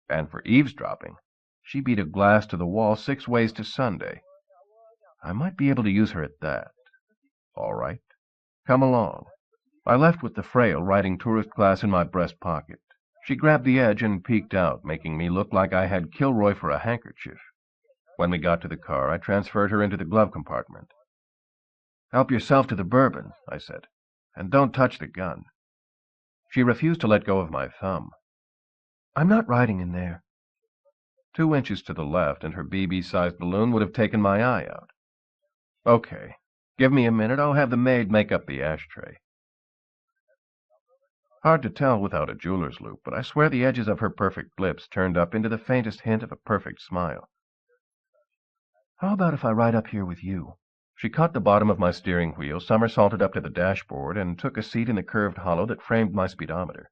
And for eavesdropping, she beat a glass to the wall 6 ways to Sunday. I might be able to use her at that. All right. Come along. I left with the frail riding tourist class in my breast pocket. She grabbed the edge and peeked out, making me look like I had Kilroy for a handkerchief. When we got to the car, I transferred her into the glove compartment. Help yourself to the bourbon, I said, and don't touch the gun. She refused to let go of my thumb. I'm not riding in there. 2 inches to the left, and her BB-sized balloon would have taken my eye out. Okay. Give me a minute. I'll have the maid make up the ashtray. Hard to tell without a jeweler's loupe, but I swear the edges of her perfect lips turned up into the faintest hint of a perfect smile. How about if I ride up here with you? She caught the bottom of my steering wheel, somersaulted up to the dashboard, and took a seat in the curved hollow that framed my speedometer.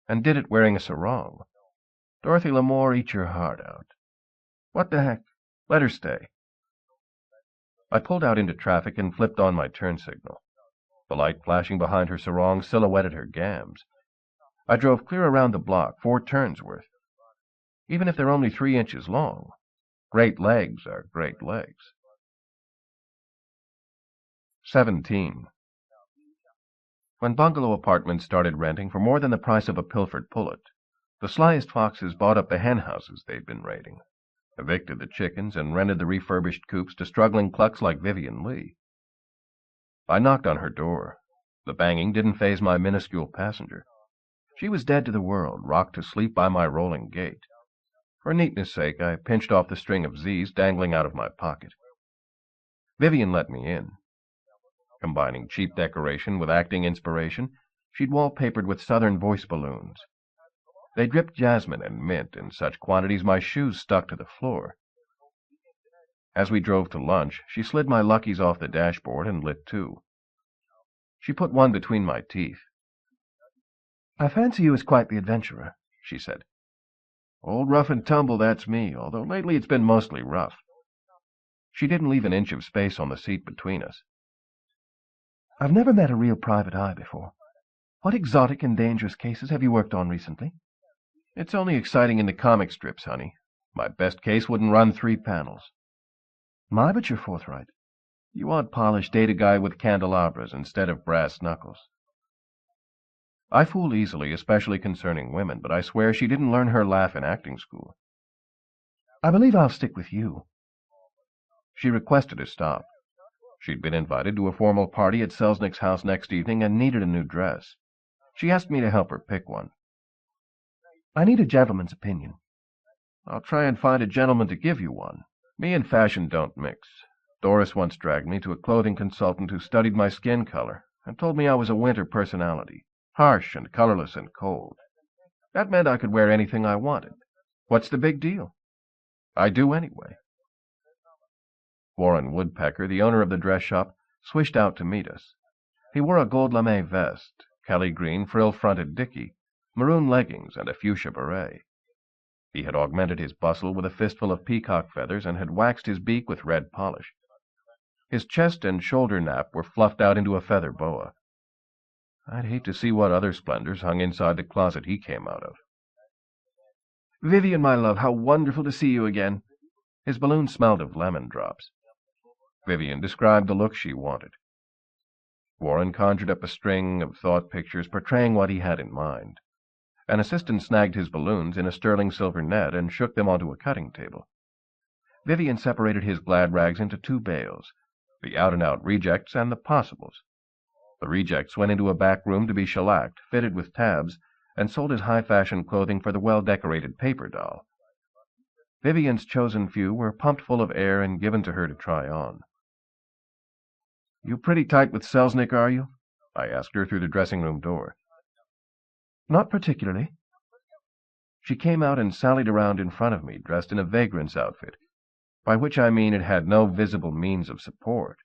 And did it wearing a sarong. Dorothy L'Amour, eat your heart out. What the heck? Let her stay. I pulled out into traffic and flipped on my turn signal. The light flashing behind her sarong silhouetted her gams. I drove clear around the block, 4 turns worth. Even if they're only 3 inches long, great legs are great legs. 17. When bungalow apartments started renting for more than the price of a pilfered pullet, the slyest foxes bought up the hen houses they'd been raiding, evicted the chickens, and rented the refurbished coops to struggling clucks like Vivian Lee. I knocked on her door. The banging didn't faze my minuscule passenger. She was dead to the world, rocked to sleep by my rolling gate. For neatness' sake, I pinched off the string of Z's dangling out of my pocket. Vivian let me in. Combining cheap decoration with acting inspiration, she'd wallpapered with Southern voice balloons. They dripped jasmine and mint in such quantities my shoes stuck to the floor. As we drove to lunch, she slid my Luckies off the dashboard and lit 2. She put one between my teeth. I fancy you as quite the adventurer, she said. Old rough and tumble, that's me, although lately it's been mostly rough. She didn't leave an inch of space on the seat between us. I've never met a real private eye before. What exotic and dangerous cases have you worked on recently? It's only exciting in the comic strips, honey. My best case wouldn't run 3 panels. My, but you're forthright. You want polish, date a guy with candelabras instead of brass knuckles. I fool easily, especially concerning women, but I swear she didn't learn her laugh in acting school. I believe I'll stick with you. She requested to stop. She'd been invited to a formal party at Selznick's house next evening and needed a new dress. She asked me to help her pick one. I need a gentleman's opinion. I'll try and find a gentleman to give you one. Me and fashion don't mix. Doris once dragged me to a clothing consultant who studied my skin color and told me I was a winter personality, harsh and colorless and cold. That meant I could wear anything I wanted. What's the big deal? I do anyway. Warren Woodpecker, the owner of the dress shop, swished out to meet us. He wore a gold lame vest, Kelly green frill-fronted dicky, maroon leggings, and a fuchsia beret. He had augmented his bustle with a fistful of peacock feathers and had waxed his beak with red polish. His chest and shoulder nap were fluffed out into a feather boa. I'd hate to see what other splendors hung inside the closet he came out of. Vivian, my love, how wonderful to see you again. His balloon smelled of lemon drops. Vivian described the look she wanted. Warren conjured up a string of thought pictures portraying what he had in mind. An assistant snagged his balloons in a sterling silver net and shook them onto a cutting table. Vivian separated his glad rags into two bales, the out-and-out rejects and the possibles. The rejects went into a back room to be shellacked, fitted with tabs, and sold as high-fashion clothing for the well-decorated paper doll. Vivian's chosen few were pumped full of air and given to her to try on. "You pretty tight with Selznick, are you?" I asked her through the dressing-room door. "Not particularly." She came out and sallied around in front of me, dressed in a vagrant's outfit, by which I mean it had no visible means of support.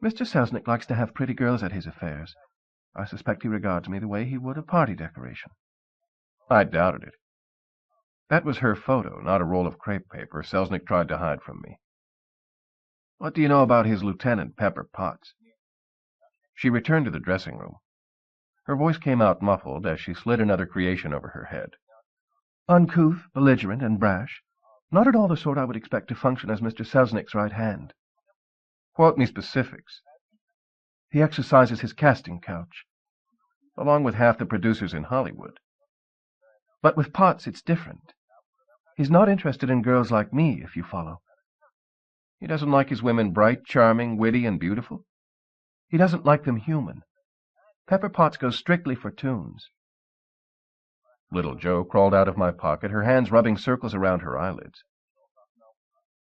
"Mr. Selznick likes to have pretty girls at his affairs. I suspect he regards me the way he would a party decoration." I doubted it. That was her photo, not a roll of crepe paper Selznick tried to hide from me. "What do you know about his lieutenant, Pepper Potts?" She returned to the dressing-room. Her voice came out muffled as she slid another creation over her head. "Uncouth, belligerent, and brash. Not at all the sort I would expect to function as Mr. Selznick's right hand." "Quote me specifics." "He exercises his casting couch." "Along with half the producers in Hollywood." "But with Potts it's different. He's not interested in girls like me, if you follow." "He doesn't like his women bright, charming, witty, and beautiful?" "He doesn't like them human. Pepper Potts goes strictly for tunes." Little Jo crawled out of my pocket, her hands rubbing circles around her eyelids.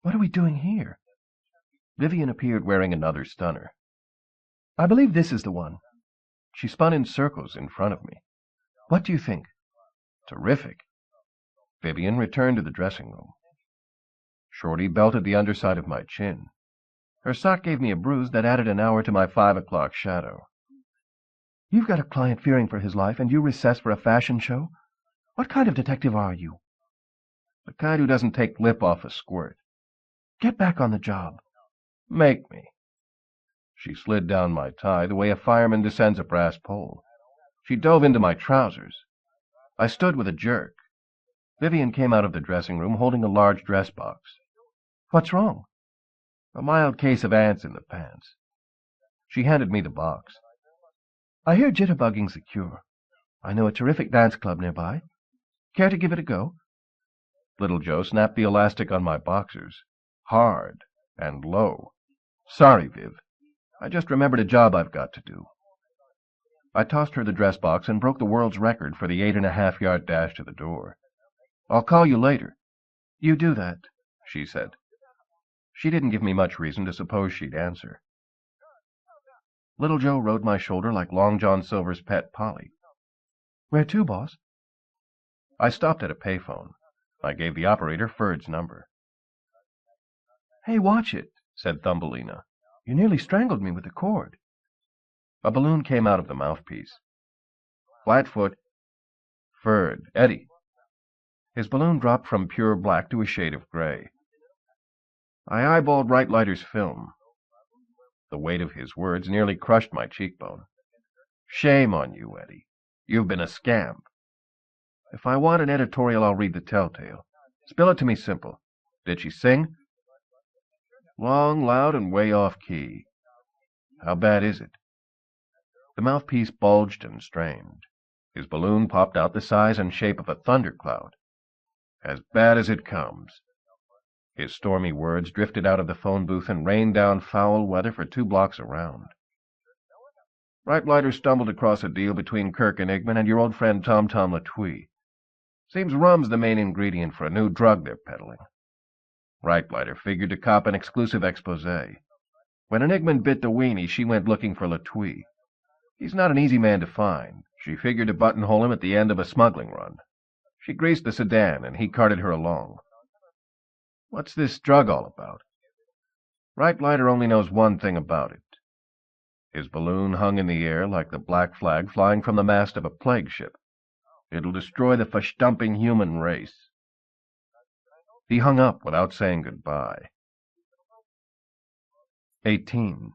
"What are we doing here?" Vivian appeared wearing another stunner. "I believe this is the one." She spun in circles in front of me. "What do you think?" "Terrific." Vivian returned to the dressing-room. Shorty belted the underside of my chin. Her sock gave me a bruise that added an hour to my 5 o'clock shadow. "You've got a client fearing for his life, and you recess for a fashion show? What kind of detective are you?" "The kind who doesn't take lip off a squirt." "Get back on the job." "Make me." She slid down my tie the way a fireman descends a brass pole. She dove into my trousers. I stood with a jerk. Vivian came out of the dressing-room holding a large dress box. "What's wrong?" "A mild case of ants in the pants." She handed me the box. "I hear jitterbugging's the cure. I know a terrific dance club nearby. Care to give it a go?" Little Jo snapped the elastic on my boxers. Hard and low. "Sorry, Viv. I just remembered a job I've got to do." I tossed her the dress box and broke the world's record for the 8.5-yard dash to the door. "I'll call you later." "You do that," she said. She didn't give me much reason to suppose she'd answer. Little Jo rode my shoulder like Long John Silver's pet Polly. "Where to, boss?" I stopped at a payphone. I gave the operator Ferd's number. "Hey, watch it," said Thumbelina. "You nearly strangled me with the cord." A balloon came out of the mouthpiece. "Flatfoot." "Ferd. Eddie." His balloon dropped from pure black to a shade of gray. "I eyeballed Reitleiter's film." The weight of his words nearly crushed my cheekbone. "Shame on you, Eddie. You've been a scamp. If I want an editorial, I'll read the telltale. Spill it to me simple. Did she sing?" "Long, loud, and way off key." "How bad is it?" The mouthpiece bulged and strained. His balloon popped out the size and shape of a thundercloud. "As bad as it comes." His stormy words drifted out of the phone booth and rained down foul weather for 2 blocks around. "Reitleiter stumbled across a deal between Kirk and Igman and your old friend Tom Latwee. Seems rum's the main ingredient for a new drug they're peddling. Reitleiter figured to cop an exclusive exposé. When Enigman bit the weenie, she went looking for Latwee. He's not an easy man to find. She figured to buttonhole him at the end of a smuggling run. She greased the sedan, and he carted her along. What's this drug all about? Reitleiter only knows one thing about it." His balloon hung in the air like the black flag flying from the mast of a plague ship. "It'll destroy the verstumping human race." He hung up without saying goodbye. 18.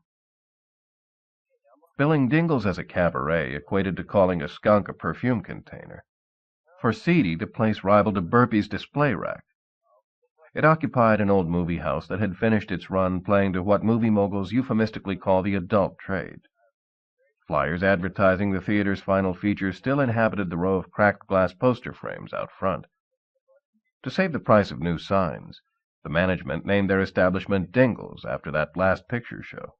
Billing Dingles as a cabaret equated to calling a skunk a perfume container. For Seedy, the place rivaled a Burpee's display rack. It occupied an old movie house that had finished its run playing to what movie moguls euphemistically call the adult trade. Flyers advertising the theater's final features still inhabited the row of cracked glass poster frames out front. To save the price of new signs, the management named their establishment Dingle's after that last picture show.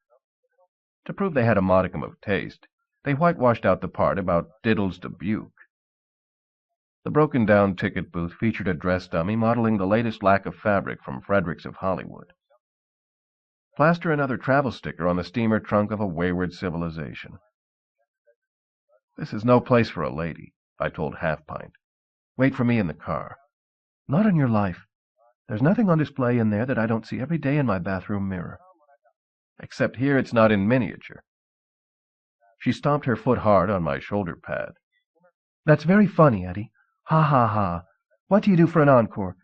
To prove they had a modicum of taste, they whitewashed out the part about Diddle's Dubuque. The broken-down ticket booth featured a dress dummy modeling the latest lack of fabric from Fredericks of Hollywood. Plaster another travel sticker on the steamer trunk of a wayward civilization. "This is no place for a lady," I told Half-Pint. "Wait for me in the car." "Not on your life. There's nothing on display in there that I don't see every day in my bathroom mirror." "Except here it's not in miniature." She stomped her foot hard on my shoulder pad. "That's very funny, Eddie. Ha, ha, ha. What do you do for an encore?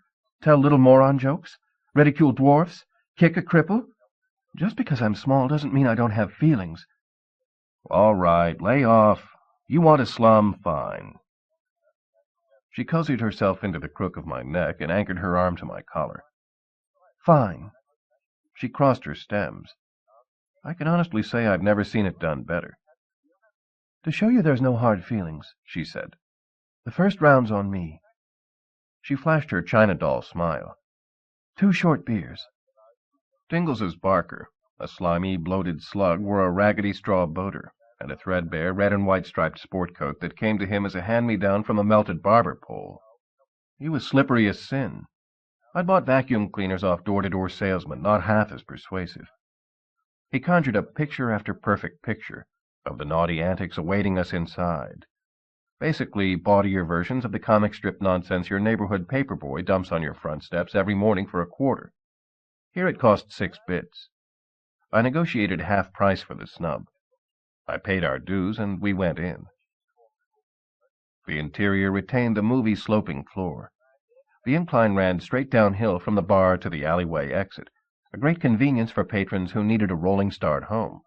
Tell little moron jokes? Ridicule dwarfs? Kick a cripple? Just because I'm small doesn't mean I don't have feelings." "All right, lay off. You want to slum? Fine." She cozied herself into the crook of my neck and anchored her arm to my collar. "Fine." She crossed her stems. I can honestly say I've never seen it done better. "To show you there's no hard feelings," she said. "The first round's on me." She flashed her China doll smile. "2 short beers." Dingles's Barker, a slimy, bloated slug, wore a raggedy straw boater and a threadbare red and white striped sport coat that came to him as a hand-me-down from a melted barber pole. He was slippery as sin. I'd bought vacuum cleaners off door-to-door salesmen, not half as persuasive. He conjured up picture after perfect picture of the naughty antics awaiting us inside. Basically, bawdier versions of the comic strip nonsense your neighborhood paperboy dumps on your front steps every morning for a quarter. Here it cost 6 bits. I negotiated half price for the snub. I paid our dues, and we went in. The interior retained the movie sloping floor. The incline ran straight downhill from the bar to the alleyway exit, a great convenience for patrons who needed a rolling start home.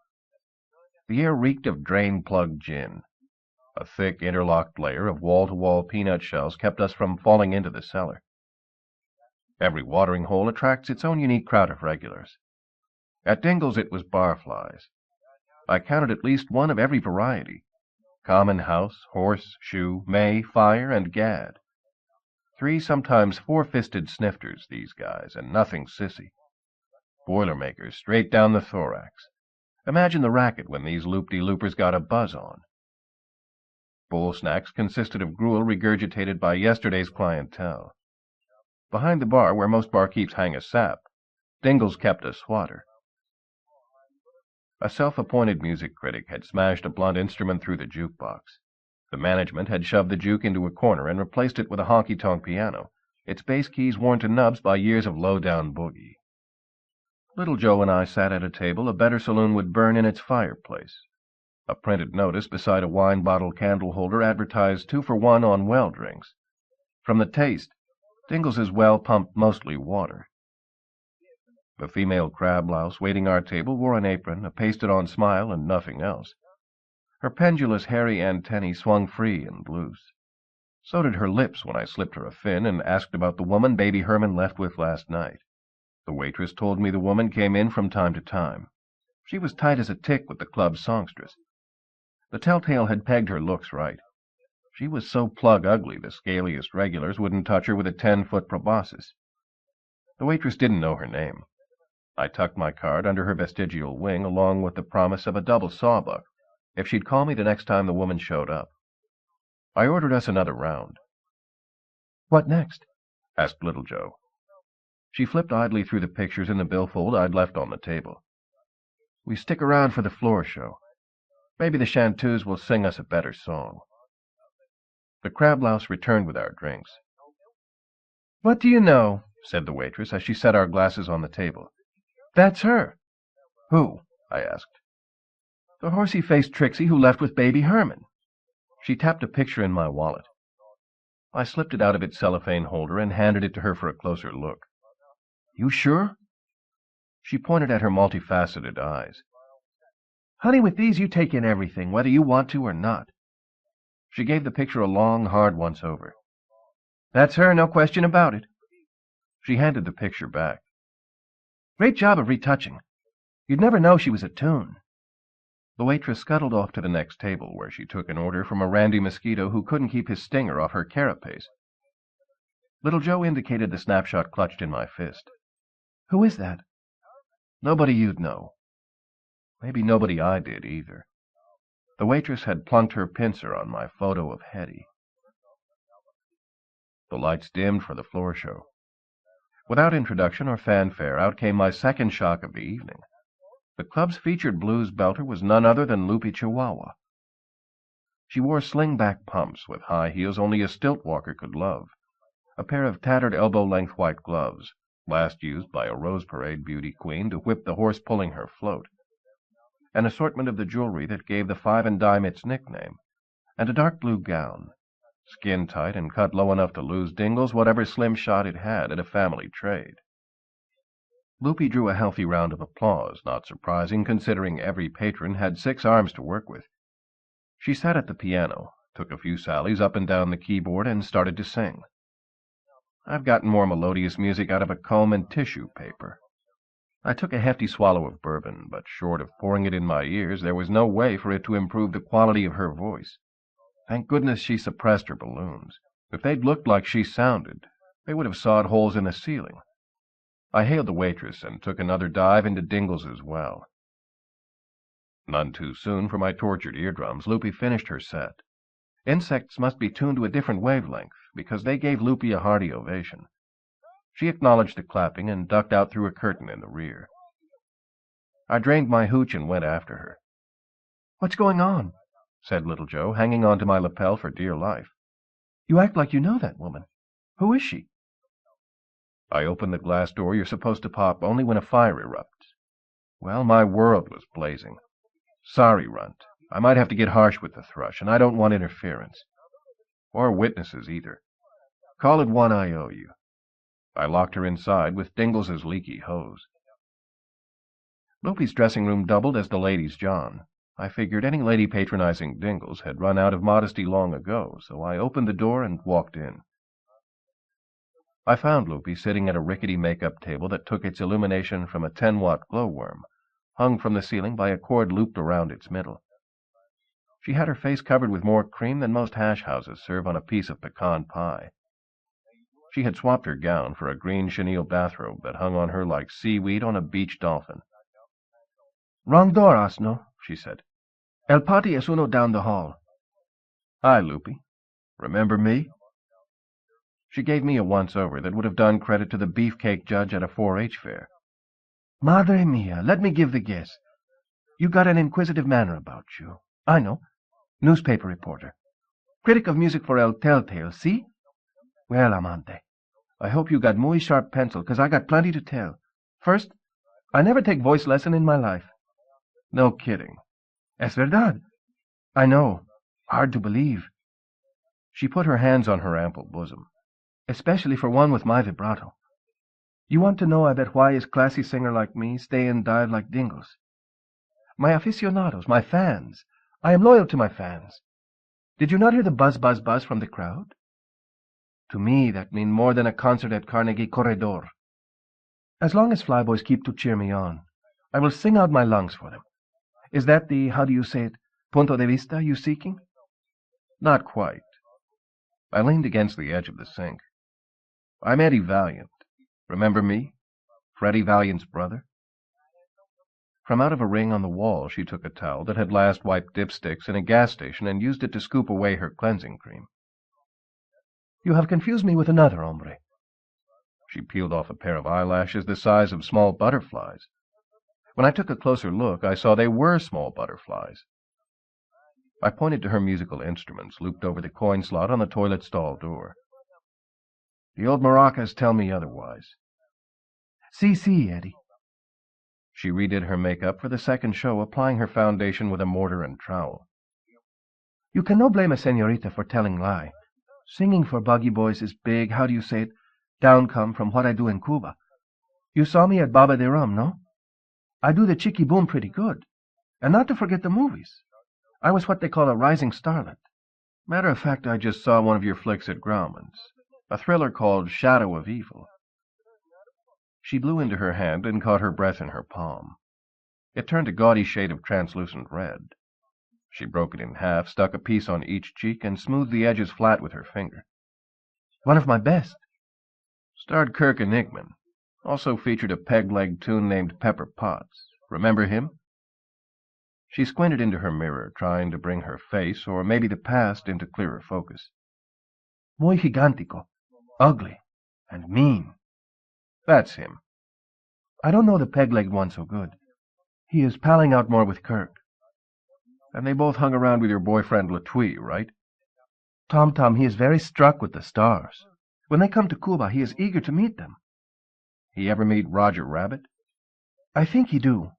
The air reeked of drain-plug gin. A thick, interlocked layer of wall-to-wall peanut shells kept us from falling into the cellar. Every watering hole attracts its own unique crowd of regulars. At Dingle's it was barflies. I counted at least one of every variety: common house, horse, shoe, May, fire, and gad. 3, sometimes 4-fisted snifters, these guys, and nothing sissy. Boilermakers straight down the thorax. Imagine the racket when these loop-de-loopers got a buzz on. Bowl snacks consisted of gruel regurgitated by yesterday's clientele. Behind the bar, where most barkeeps hang a sap, Dingle's kept a swatter. A self-appointed music critic had smashed a blunt instrument through the jukebox. The management had shoved the juke into a corner and replaced it with a honky-tonk piano, its bass keys worn to nubs by years of low-down boogie. Little Joe and I sat at a table a better saloon would burn in its fireplace. A printed notice beside a wine bottle candle holder advertised 2 for 1 on well drinks. From the taste, Dingles's well pumped mostly water. The female crab louse waiting our table wore an apron, a pasted-on smile, and nothing else. Her pendulous, hairy antennae swung free and loose. So did her lips when I slipped her a fin and asked about the woman Baby Herman left with last night. The waitress told me the woman came in from time to time. She was tight as a tick with the club's songstress. The telltale had pegged her looks right. She was so plug ugly the scaliest regulars wouldn't touch her with a 10-foot proboscis. The waitress didn't know her name. I tucked my card under her vestigial wing along with the promise of a double sawbuck if she'd call me the next time the woman showed up. I ordered us another round. "What next?" asked Little Joe. She flipped idly through the pictures in the billfold I'd left on the table. "We stick around for the floor show. Maybe the chanteuse will sing us a better song." The crab louse returned with our drinks. "What do you know?" said the waitress as she set our glasses on the table. "That's her." "Who?" I asked. "The horsey-faced Trixie who left with Baby Herman." She tapped a picture in my wallet. I slipped it out of its cellophane holder and handed it to her for a closer look. "You sure?" She pointed at her multifaceted eyes. "Honey, with these you take in everything, whether you want to or not." She gave the picture a long, hard once-over. That's her, no question about it. She handed the picture back. Great job of retouching. You'd never know she was a Toon. The waitress scuttled off to the next table, where she took an order from a randy mosquito who couldn't keep his stinger off her carapace. Little Joe indicated the snapshot clutched in my fist. Who is that? Nobody you'd know. Maybe nobody I did, either. The waitress had plunked her pincer on my photo of Hetty. The lights dimmed for the floor show. Without introduction or fanfare, out came my second shock of the evening. The club's featured blues belter was none other than Loopy Chihuahua. She wore sling-back pumps with high heels only a stilt walker could love, a pair of tattered elbow-length white gloves, last used by a Rose Parade beauty queen to whip the horse pulling her float, an assortment of the jewelry that gave the five and dime its nickname, and a dark blue gown, skin-tight and cut low enough to lose Dingles whatever slim shot it had at a family trade. Loopy drew a healthy round of applause, not surprising considering every patron had 6 arms to work with. She sat at the piano, took a few sallies up and down the keyboard, and started to sing. I've gotten more melodious music out of a comb and tissue paper. I took a hefty swallow of bourbon, but short of pouring it in my ears, there was no way for it to improve the quality of her voice. Thank goodness she suppressed her balloons. If they'd looked like she sounded, they would have sawed holes in the ceiling. I hailed the waitress and took another dive into Dingles as well. None too soon for my tortured eardrums, Loopy finished her set. Insects must be tuned to a different wavelength, because they gave Loopy a hearty ovation. She acknowledged the clapping and ducked out through a curtain in the rear. I drained my hooch and went after her. What's going on? Said Little Joe, hanging on to my lapel for dear life. You act like you know that woman. Who is she? I opened the glass door you're supposed to pop only when a fire erupts. Well, my world was blazing. Sorry, Runt. I might have to get harsh with the thrush, and I don't want interference. Or witnesses, either. Call it one I owe you. I locked her inside with Dingles's leaky hose. Loopy's dressing room doubled as the ladies' John. I figured any lady patronizing Dingles had run out of modesty long ago, so I opened the door and walked in. I found Loopy sitting at a rickety make-up table that took its illumination from a 10-watt glowworm, hung from the ceiling by a cord looped around its middle. She had her face covered with more cream than most hash houses serve on a piece of pecan pie. She had swapped her gown for a green chenille bathrobe that hung on her like seaweed on a beach dolphin. Wrong door, Asno, she said. El party es uno down the hall. Hi, Loopy. Remember me? She gave me a once-over that would have done credit to the beefcake judge at a 4-H fair. Madre mia, let me give the guess. You got an inquisitive manner about you. I know. Newspaper reporter. Critic of music for El Telltale, see? Well, Amante, I hope you got muy sharp pencil, 'cause I got plenty to tell. First, I never take voice lesson in my life. No kidding. Es verdad. I know. Hard to believe. She put her hands on her ample bosom. Especially for one with my vibrato. You want to know, I bet, why is classy singer like me stay and dive like Dingles? My aficionados, my fans. I am loyal to my fans. Did you not hear the buzz, buzz, buzz from the crowd? To me, that means more than a concert at Carnegie Corredor. As long as flyboys keep to cheer me on, I will sing out my lungs for them. Is that the, how do you say it, punto de vista you seeking? Not quite. I leaned against the edge of the sink. I'm Eddie Valiant. Remember me? Freddie Valiant's brother? From out of a ring on the wall she took a towel that had last wiped dipsticks in a gas station and used it to scoop away her cleansing cream. You have confused me with another hombre. She peeled off a pair of eyelashes the size of small butterflies. When I took a closer look, I saw they were small butterflies. I pointed to her musical instruments looped over the coin slot on the toilet stall door. The old maracas tell me otherwise. Si, Eddie. She redid her makeup for the second show, applying her foundation with a mortar and trowel. You can no blame a senorita for telling lie. Singing for buggy boys is big, how do you say it, down come from what I do in Cuba. You saw me at Baba de Rum, no? I do the chicky boom pretty good. And not to forget the movies. I was what they call a rising starlet. Matter of fact, I just saw one of your flicks at Grauman's. a thriller called Shadow of Evil. She blew into her hand and caught her breath in her palm. It turned a gaudy shade of translucent red. She broke it in half, stuck a piece on each cheek, and smoothed the edges flat with her finger. One of my best. Starred Kirk Enigman. Also featured a peg-legged toon named Pepper Potts. Remember him? She squinted into her mirror, trying to bring her face, or maybe the past, into clearer focus. Muy gigantico. Ugly. And mean. That's him. I don't know the peg-legged one so good. He is palling out more with Kirk. And they both hung around with your boyfriend Latwii, right? Tom, he is very struck with the stars. When they come to Cuba, he is eager to meet them. He ever meet Roger Rabbit? I think he do.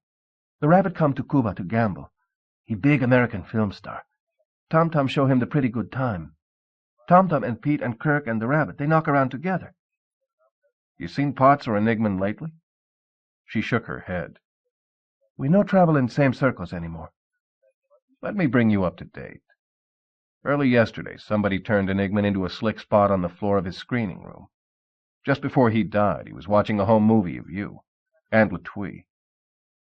The rabbit come to Cuba to gamble. He big American film star. Tom show him the pretty good time. Tom and Pete and Kirk and the rabbit, they knock around together. You seen Potts or Enigman lately? She shook her head. We no travel in same circles anymore. Let me bring you up to date. Early yesterday, somebody turned Enigman into a slick spot on the floor of his screening room. Just before he died, he was watching a home movie of you, and Latwii,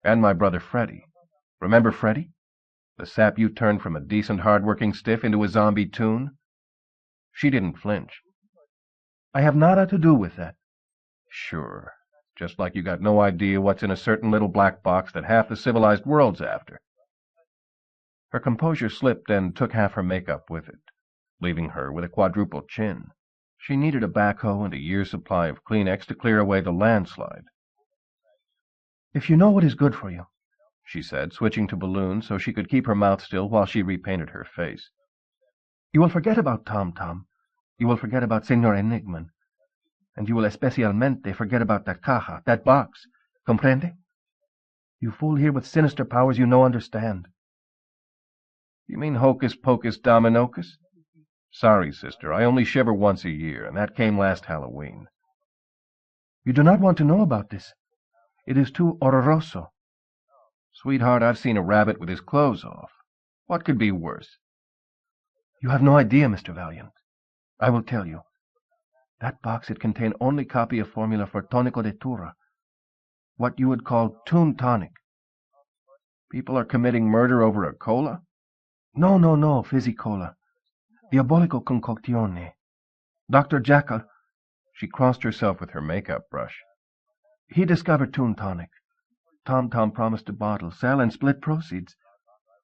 and my brother Freddie. Remember Freddie? The sap you turned from a decent, hard-working stiff into a zombie toon? She didn't flinch. I have nada to do with that. Sure. Just like you got no idea what's in a certain little black box that half the civilized world's after. Her composure slipped and took half her makeup with it, leaving her with a quadruple chin. She needed a backhoe and a year's supply of Kleenex to clear away the landslide. If you know what is good for you, she said, switching to balloons so she could keep her mouth still while she repainted her face. You will forget about Tom. You will forget about Señor Enigman. And you will especialmente forget about that caja, that box. Comprende? You fool here with sinister powers you no understand. You mean hocus pocus dominocus? Sorry, sister, I only shiver once a year, and that came last Halloween. You do not want to know about this. It is too horroroso. Sweetheart, I've seen a rabbit with his clothes off. What could be worse? You have no idea, Mr. Valiant. I will tell you. That box, it contained only copy of formula for tonico de turra. What you would call Toon Tonic. People are committing murder over a cola? No, fizzy cola. Diabolico concoctione. Dr. Jackal. She crossed herself with her makeup brush. He discovered Toon Tonic. Tom promised to bottle, sell, and split proceeds.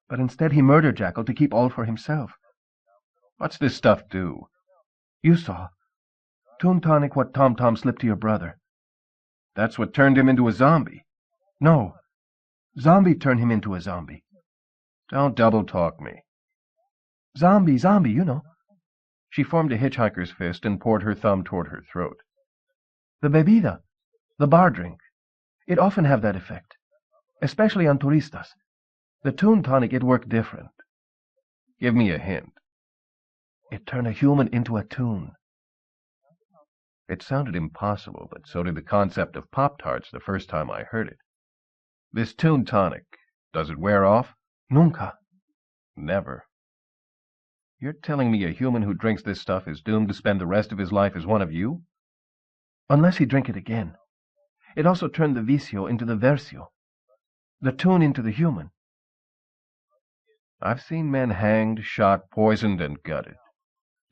But instead he murdered Jackal to keep all for himself. What's this stuff do? You saw. Toon Tonic what Tom slipped to your brother. That's what turned him into a zombie. No. Zombie turned him into a zombie. Don't double-talk me. Zombie, you know. She formed a hitchhiker's fist and poured her thumb toward her throat. The bebida, the bar drink, it often have that effect, especially on turistas. The Toon Tonic, it worked different. Give me a hint. It turned a human into a toon. It sounded impossible, but so did the concept of Pop-Tarts the first time I heard it. This Toon Tonic, does it wear off? Nunca. Never. You're telling me a human who drinks this stuff is doomed to spend the rest of his life as one of you? Unless he drink it again. It also turned the vicio into the versio. The toon into the human. I've seen men hanged, shot, poisoned, and gutted.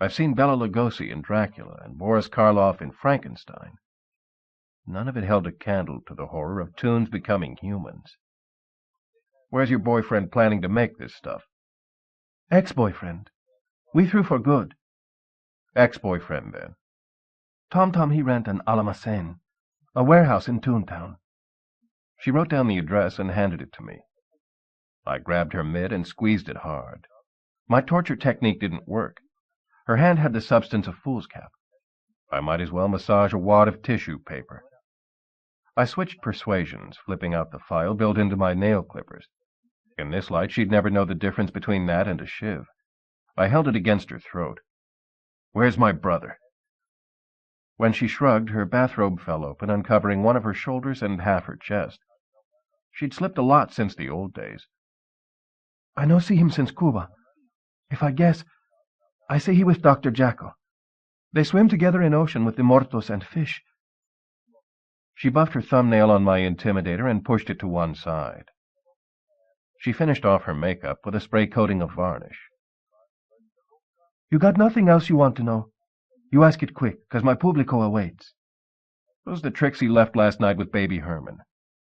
I've seen Bela Lugosi in Dracula and Boris Karloff in Frankenstein. None of it held a candle to the horror of toons becoming humans. Where's your boyfriend planning to make this stuff? Ex-boyfriend. We threw for good. Ex-boyfriend, then. Tom, he rent an almacén, a warehouse in Toontown. She wrote down the address and handed it to me. I grabbed her mid and squeezed it hard. My torture technique didn't work. Her hand had the substance of foolscap. I might as well massage a wad of tissue paper. I switched persuasions, flipping out the file built into my nail clippers. In this light, she'd never know the difference between that and a shiv. I held it against her throat. Where's my brother? When she shrugged, her bathrobe fell open, uncovering one of her shoulders and half her chest. She'd slipped a lot since the old days. I no see him since Cuba. If I guess, I say he with Dr. Jackal. They swim together in ocean with the mortos and fish. She buffed her thumbnail on my intimidator and pushed it to one side. She finished off her makeup with a spray coating of varnish. You got nothing else you want to know? You ask it quick, 'cause my publico awaits. Those the tricks he left last night with Baby Herman.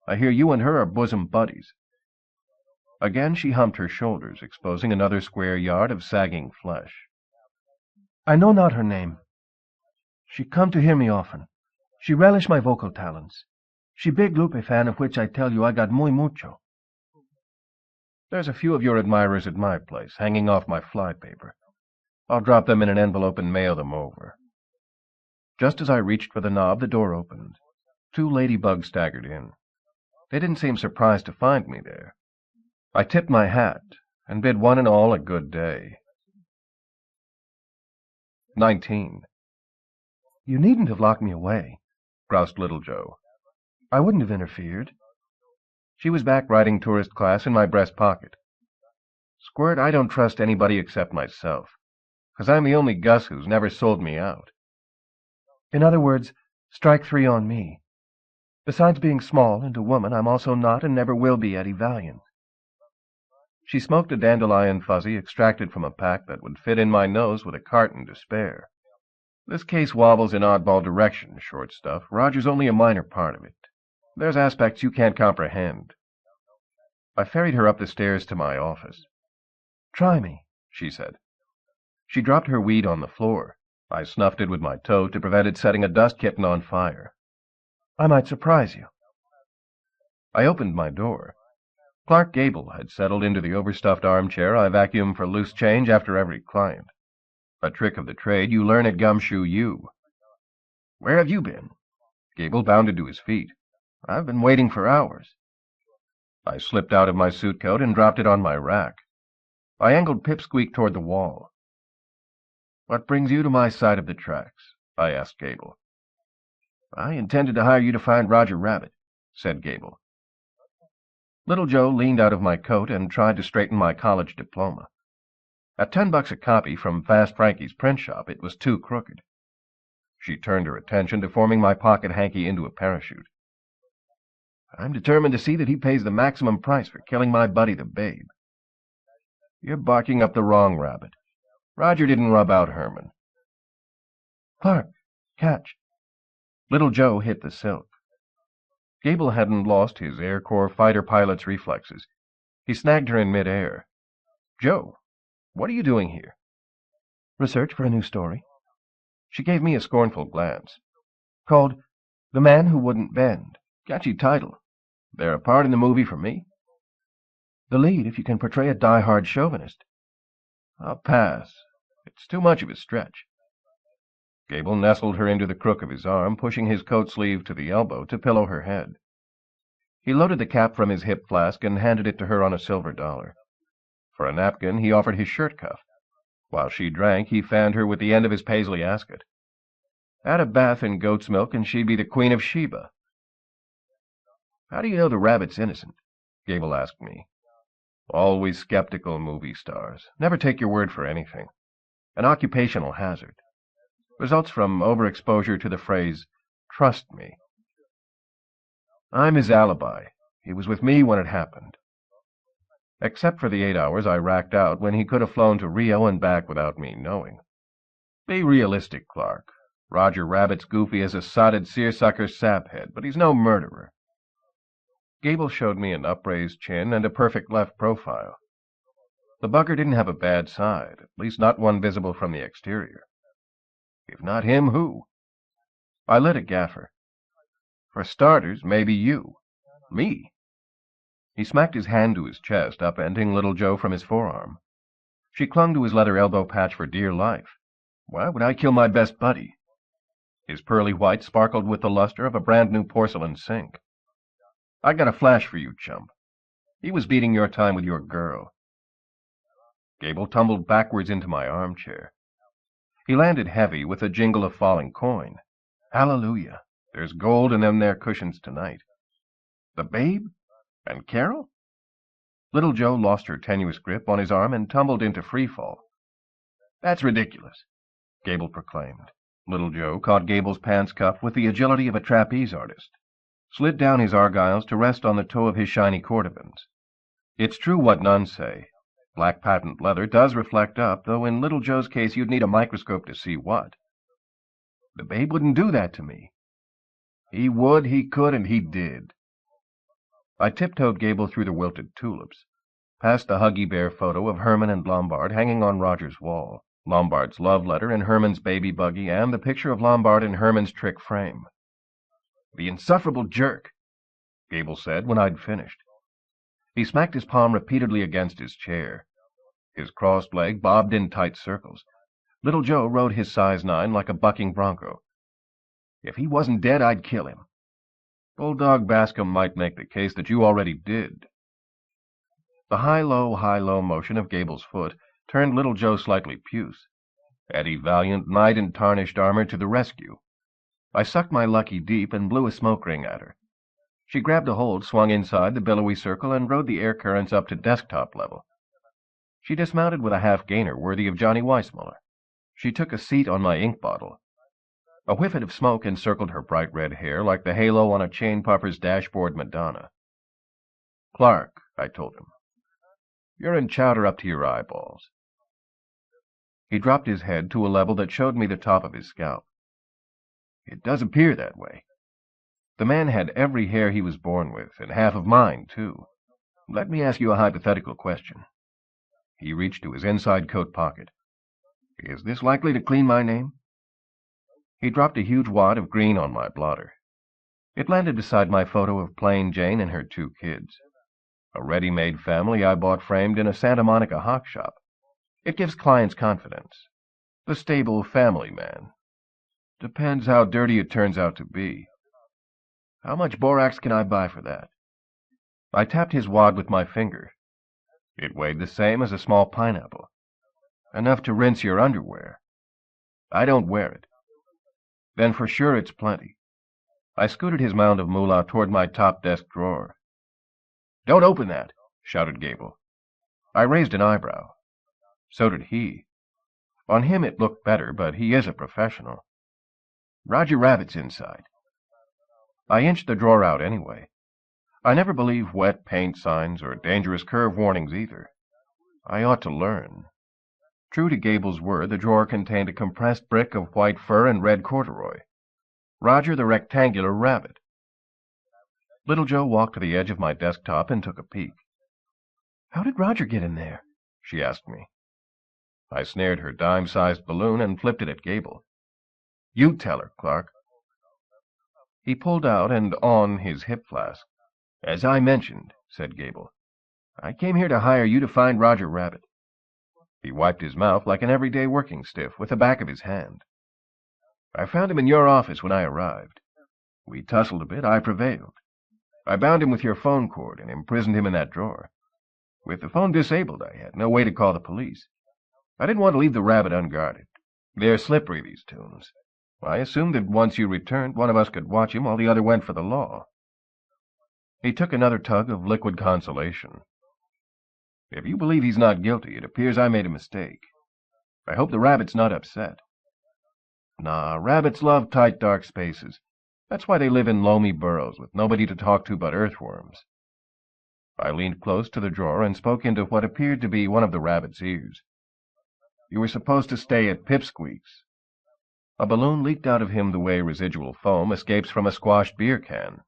I hear you and her are bosom buddies. Again she humped her shoulders, exposing another square yard of sagging flesh. I know not her name. She come to hear me often. She relish my vocal talents. She big Lupe fan, of which I tell you I got muy mucho. There's a few of your admirers at my place, hanging off my flypaper. I'll drop them in an envelope and mail them over. Just as I reached for the knob, the door opened. 2 ladybugs staggered in. They didn't seem surprised to find me there. I tipped my hat and bid one and all a good day. 19. You needn't have locked me away, groused Little Joe. I wouldn't have interfered. She was back riding tourist class in my breast pocket. Squirt, I don't trust anybody except myself, 'cause I'm the only Gus who's never sold me out. In other words, strike 3 on me. Besides being small and a woman, I'm also not and never will be Eddie Valiant. She smoked a dandelion fuzzy extracted from a pack that would fit in my nose with a carton to spare. This case wobbles in oddball direction, short stuff. Roger's only a minor part of it. There's aspects you can't comprehend. I ferried her up the stairs to my office. Try me, she said. She dropped her weed on the floor. I snuffed it with my toe to prevent it setting a dust kitten on fire. I might surprise you. I opened my door. Clark Gable had settled into the overstuffed armchair I vacuum for loose change after every client. A trick of the trade you learn at Gumshoe U. Where have you been? Gable bounded to his feet. I've been waiting for hours. I slipped out of my suit coat and dropped it on my rack. I angled Pipsqueak toward the wall. What brings you to my side of the tracks? I asked Gable. I intended to hire you to find Roger Rabbit, said Gable. Little Joe leaned out of my coat and tried to straighten my college diploma. At $10 a copy from Fast Frankie's print shop, it was too crooked. She turned her attention to forming my pocket hanky into a parachute. I'm determined to see that he pays the maximum price for killing my buddy the Babe. You're barking up the wrong rabbit. Roger didn't rub out Herman. Clark, catch. Little Joe hit the silk. Gable hadn't lost his Air Corps fighter pilot's reflexes. He snagged her in midair. Joe, what are you doing here? Research for a new story. She gave me a scornful glance. Called The Man Who Wouldn't Bend. Catchy title. There a part in the movie for me? The lead, if you can portray a die-hard chauvinist. I'll pass. It's too much of a stretch. Gable nestled her into the crook of his arm, pushing his coat sleeve to the elbow to pillow her head. He loaded the cap from his hip flask and handed it to her on a silver dollar. For a napkin, he offered his shirt cuff. While she drank, he fanned her with the end of his paisley ascot. Add a bath in goat's milk, and she'd be the Queen of Sheba. How do you know the rabbit's innocent? Gable asked me. Always skeptical, movie stars. Never take your word for anything. An occupational hazard. Results from overexposure to the phrase, trust me. I'm his alibi. He was with me when it happened. Except for the 8 hours I racked out when he could have flown to Rio and back without me knowing. Be realistic, Clark. Roger Rabbit's goofy as a sodded seersucker saphead, but he's no murderer. Gable showed me an upraised chin and a perfect left profile. The bugger didn't have a bad side, at least not one visible from the exterior. If not him, who? I lit a gaffer. For starters, maybe you. Me. He smacked his hand to his chest, upending Little Joe from his forearm. She clung to his leather elbow patch for dear life. Why would I kill my best buddy? His pearly white sparkled with the luster of a brand-new porcelain sink. I got a flash for you, chump. He was beating your time with your girl. Gable tumbled backwards into my armchair. He landed heavy with a jingle of falling coin. Hallelujah. There's gold in them there cushions tonight. The Babe? And Carol? Little Joe lost her tenuous grip on his arm and tumbled into freefall. That's ridiculous, Gable proclaimed. Little Joe caught Gable's pants cuff with the agility of a trapeze artist, slid down his argyles to rest on the toe of his shiny cordovans. It's true what nuns say. Black patent leather does reflect up, though in Little Joe's case you'd need a microscope to see what. The babe wouldn't do that to me. He would, he could, and he did. I tiptoed Gable through the wilted tulips, past the Huggy Bear photo of Herman and Lombard hanging on Roger's wall, Lombard's love letter in Herman's baby buggy, and the picture of Lombard in Herman's trick frame. "The insufferable jerk," Gable said when I'd finished. He smacked his palm repeatedly against his chair. His crossed leg bobbed in tight circles. Little Joe rode his size 9 like a bucking bronco. "If he wasn't dead, I'd kill him." Bulldog Bascom might make the case that you already did. The high-low motion of Gable's foot turned Little Joe slightly puce. Eddie Valiant, knight in tarnished armor, to the rescue. I sucked my lucky deep and blew a smoke ring at her. She grabbed a hold, swung inside the billowy circle, and rode the air currents up to desktop level. She dismounted with a half-gainer worthy of Johnny Weissmuller. She took a seat on my ink bottle. A whiffet of smoke encircled her bright red hair like the halo on a chain puffer's dashboard Madonna. "Clark," I told him, "you're in chowder up to your eyeballs." He dropped his head to a level that showed me the top of his scalp. "It does appear that way. The man had every hair he was born with, and half of mine, too. Let me ask you a hypothetical question." He reached to his inside coat pocket. "Is this likely to clean my name?" He dropped a huge wad of green on my blotter. It landed beside my photo of Plain Jane and her 2 kids. A ready-made family I bought framed in a Santa Monica hock shop. It gives clients confidence. The stable family man. Depends how dirty it turns out to be. How much borax can I buy for that? I tapped his wad with my finger. It weighed the same as a small pineapple. Enough to rinse your underwear. I don't wear it. Then for sure it's plenty. I scooted his mound of moolah toward my top desk drawer. "Don't open that," shouted Gable. I raised an eyebrow. So did he. On him it looked better, but he is a professional. "Roger Rabbit's inside." I inched the drawer out anyway. I never believe wet paint signs or dangerous curve warnings either. I ought to learn. True to Gable's word, the drawer contained a compressed brick of white fur and red corduroy. Roger the rectangular rabbit. Little Joe walked to the edge of my desktop and took a peek. "How did Roger get in there?" she asked me. I snared her dime-sized balloon and flipped it at Gable. "You tell her, Clark." He pulled out and on his hip flask. "As I mentioned," said Gable, "I came here to hire you to find Roger Rabbit." He wiped his mouth like an everyday working stiff with the back of his hand. "I found him in your office when I arrived. We tussled a bit. I prevailed. I bound him with your phone cord and imprisoned him in that drawer. With the phone disabled, I had no way to call the police. I didn't want to leave the rabbit unguarded. They're slippery, these tunes. I assumed that once you returned, one of us could watch him while the other went for the law." He took another tug of liquid consolation. "If you believe he's not guilty, it appears I made a mistake. I hope the rabbit's not upset." "Nah, rabbits love tight, dark spaces. That's why they live in loamy burrows with nobody to talk to but earthworms." I leaned close to the drawer and spoke into what appeared to be one of the rabbit's ears. "You were supposed to stay at Pipsqueak's." A balloon leaked out of him the way residual foam escapes from a squashed beer can.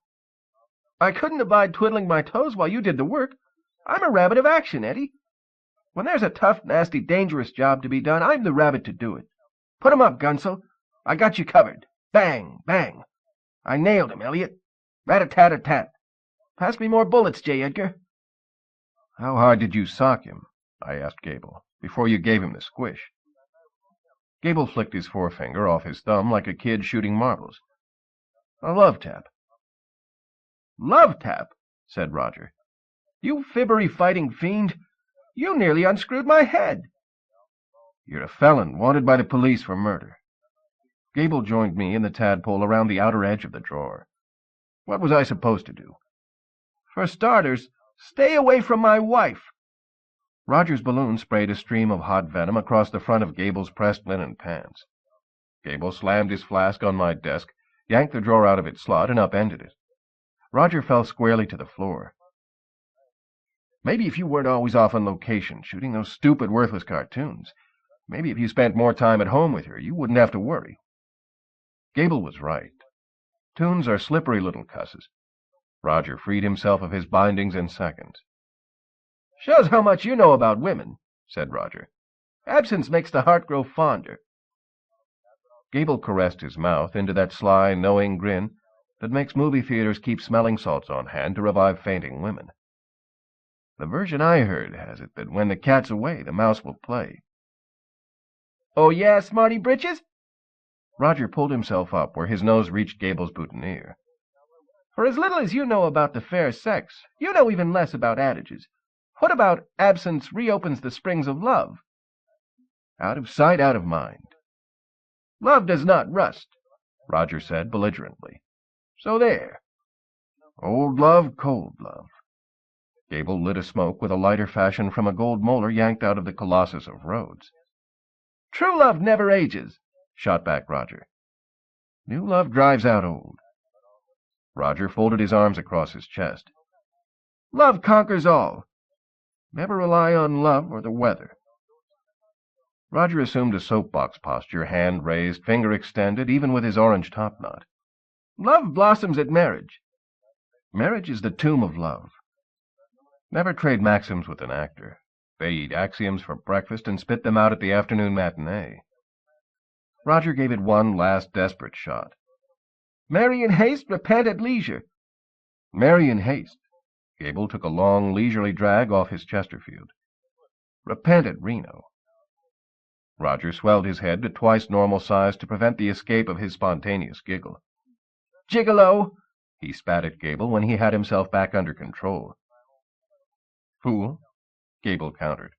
"I couldn't abide twiddling my toes while you did the work. I'm a rabbit of action, Eddie. When there's a tough, nasty, dangerous job to be done, I'm the rabbit to do it. Put 'em up, Gunsel. I got you covered. Bang, bang. I nailed him, Elliot. Rat-a-tat-a-tat. Pass me more bullets, J. Edgar." "How hard did you sock him?" I asked Gable, "before you gave him the squish?" Gable flicked his forefinger off his thumb like a kid shooting marbles. "A love tap." "Love tap," said Roger. "You fibbery fighting fiend. You nearly unscrewed my head." "You're a felon, wanted by the police for murder." Gable joined me in the tadpole around the outer edge of the drawer. What was I supposed to do? "For starters, stay away from my wife." Roger's balloon sprayed a stream of hot venom across the front of Gable's pressed linen pants. Gable slammed his flask on my desk, yanked the drawer out of its slot, and upended it. Roger fell squarely to the floor. Maybe if you weren't always off on location, shooting those stupid, worthless cartoons, maybe if you spent more time at home with her, you wouldn't have to worry. Gable was right. Toons are slippery little cusses. Roger freed himself of his bindings in seconds. Shows how much you know about women, said Roger. Absence makes the heart grow fonder. Gable caressed his mouth into that sly, knowing grin that makes movie theaters keep smelling salts on hand to revive fainting women. The version I heard has it that when the cat's away, the mouse will play. Oh, yeah, smarty britches? Roger pulled himself up where his nose reached Gable's boutonniere. For as little as you know about the fair sex, you know even less about adages. What about absence reopens the springs of love? Out of sight, out of mind. Love does not rust, Roger said belligerently. So there. Old love, cold love. Gable lit a smoke with a lighter fashion from a gold molar yanked out of the Colossus of Rhodes. True love never ages, shot back Roger. New love drives out old. Roger folded his arms across his chest. Love conquers all. Never rely on love or the weather. Roger assumed a soapbox posture, hand raised, finger extended, even with his orange topknot. Love blossoms at marriage. Marriage is the tomb of love. Never trade maxims with an actor. They eat axioms for breakfast and spit them out at the afternoon matinee. Roger gave it one last desperate shot. Marry in haste, repent at leisure. Marry in haste. Gable took a long, leisurely drag off his Chesterfield. Repent at Reno. Roger swelled his head to twice normal size to prevent the escape of his spontaneous giggle. Gigolo, he spat at Gable when he had himself back under control. Fool, Gable countered.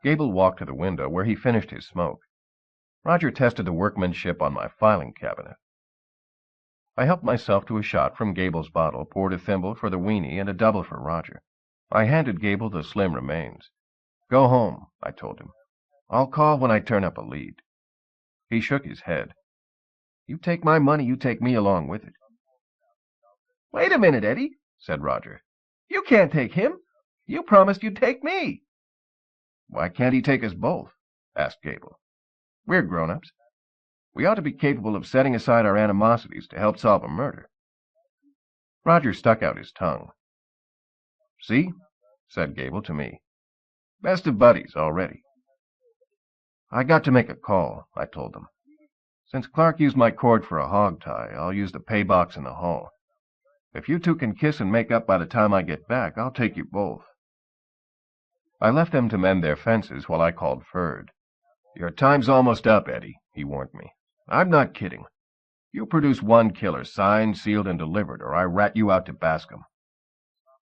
Gable walked to the window where he finished his smoke. Roger tested the workmanship on my filing cabinet. I helped myself to a shot from Gable's bottle, poured a thimble for the weenie and a double for Roger. I handed Gable the slim remains. Go home, I told him. I'll call when I turn up a lead. He shook his head. You take my money, you take me along with it. Wait a minute, Eddie, said Roger. You can't take him. You promised you'd take me. Why can't he take us both? Asked Gable. We're grown-ups. We ought to be capable of setting aside our animosities to help solve a murder. Roger stuck out his tongue. See, said Gable to me. Best of buddies already. I got to make a call, I told them. Since Clark used my cord for a hog tie, I'll use the pay box in the hall. If you two can kiss and make up by the time I get back, I'll take you both. I left them to mend their fences while I called Ferd. Your time's almost up, Eddie, he warned me. I'm not kidding. You produce one killer, signed, sealed, and delivered, or I rat you out to Bascom.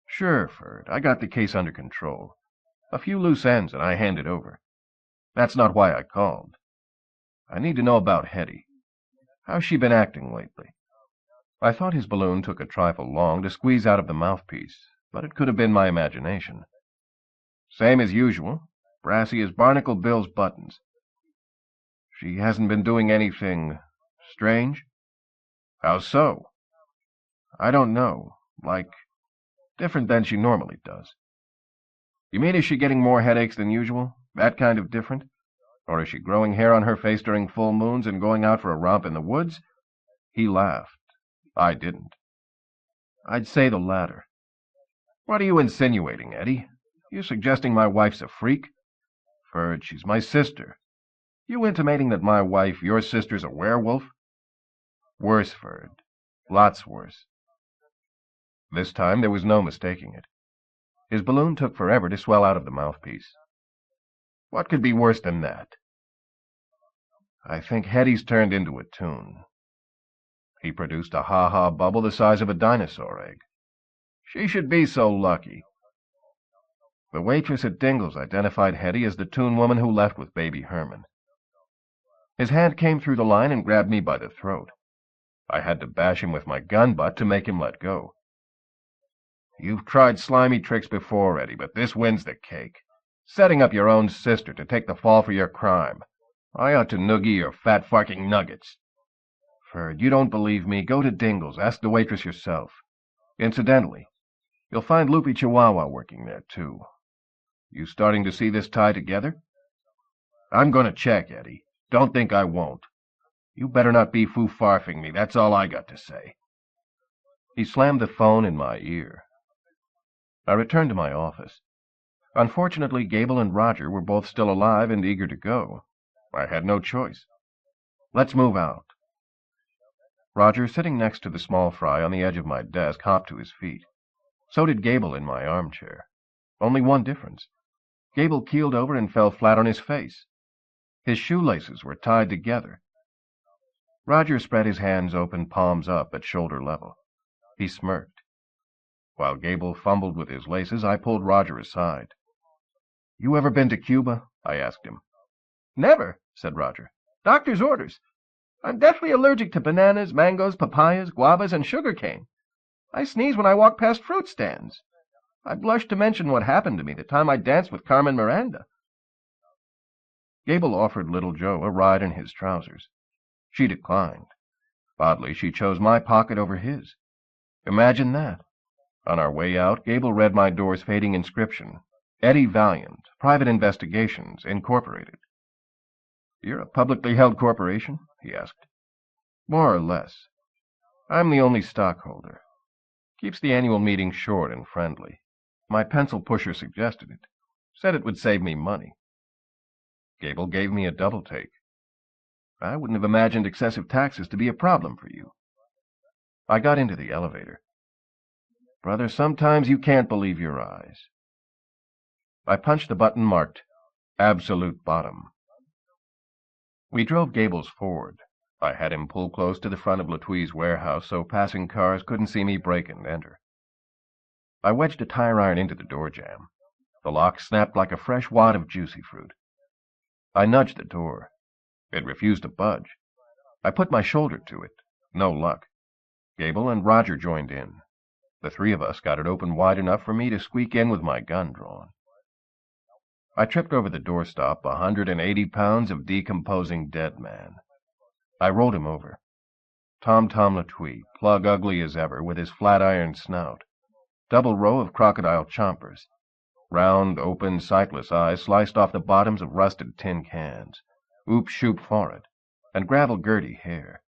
Sure, Ferd, I got the case under control. A few loose ends, and I hand it over. That's not why I called. I need to know about Hetty. How's she been acting lately? I thought his balloon took a trifle long to squeeze out of the mouthpiece, but it could have been my imagination. Same as usual, brassy as Barnacle Bill's buttons. She hasn't been doing anything strange? How so? I don't know. Like, different than she normally does. You mean is she getting more headaches than usual? That kind of different? Or is she growing hair on her face during full moons and going out for a romp in the woods? He laughed. I didn't. I'd say the latter. What are you insinuating, Eddie? You suggesting my wife's a freak? Ferd, she's my sister. You intimating that my wife, your sister's a werewolf? Worse, Ferd. Lots worse. This time there was no mistaking it. His balloon took forever to swell out of the mouthpiece. What could be worse than that? I think Hetty's turned into a toon. He produced a ha-ha bubble the size of a dinosaur egg. She should be so lucky. The waitress at Dingle's identified Hetty as the toon woman who left with baby Herman. His hand came through the line and grabbed me by the throat. I had to bash him with my gun butt to make him let go. You've tried slimy tricks before, Eddie, but this wins the cake. Setting up your own sister to take the fall for your crime. I ought to noogie your fat fucking nuggets. Ferd, you don't believe me? Go to Dingle's. Ask the waitress yourself. Incidentally, you'll find Loopy Chihuahua working there, too. You starting to see this tie together? I'm going to check, Eddie. Don't think I won't. You better not be foo-farfing me. That's all I got to say. He slammed the phone in my ear. I returned to my office. Unfortunately, Gable and Roger were both still alive and eager to go. I had no choice. Let's move out. Roger, sitting next to the small fry on the edge of my desk, hopped to his feet. So did Gable in my armchair. Only one difference. Gable keeled over and fell flat on his face. His shoelaces were tied together. Roger spread his hands open, palms up, at shoulder level. He smirked. While Gable fumbled with his laces, I pulled Roger aside. "You ever been to Cuba?" I asked him. "Never," said Roger. "Doctor's orders. I'm deathly allergic to bananas, mangoes, papayas, guavas, and sugar cane. I sneeze when I walk past fruit stands. I blush to mention what happened to me the time I danced with Carmen Miranda." Gable offered Little Joe a ride in his trousers. She declined. Oddly, she chose my pocket over his. Imagine that. On our way out, Gable read my door's fading inscription, "Eddie Valiant, Private Investigations, Incorporated." "You're a publicly held corporation?" he asked. "More or less. I'm the only stockholder. Keeps the annual meeting short and friendly. My pencil pusher suggested it. Said it would save me money." Gable gave me a double take. "I wouldn't have imagined excessive taxes to be a problem for you." I got into the elevator. Brother, sometimes you can't believe your eyes. I punched the button marked Absolute Bottom. We drove Gable's Ford. I had him pull close to the front of Latui's warehouse so passing cars couldn't see me break and enter. I wedged a tire iron into the door jamb. The lock snapped like a fresh wad of juicy fruit. I nudged the door. It refused to budge. I put my shoulder to it. No luck. Gable and Roger joined in. The three of us got it open wide enough for me to squeak in with my gun drawn. I tripped over the doorstop 180 pounds of decomposing dead man. I rolled him over. Tom Latui, plug ugly as ever, with his flat iron snout. Double row of crocodile chompers. Round, open, sightless eyes sliced off the bottoms of rusted tin cans. Oop-shoop forehead, and gravel-gerty hair.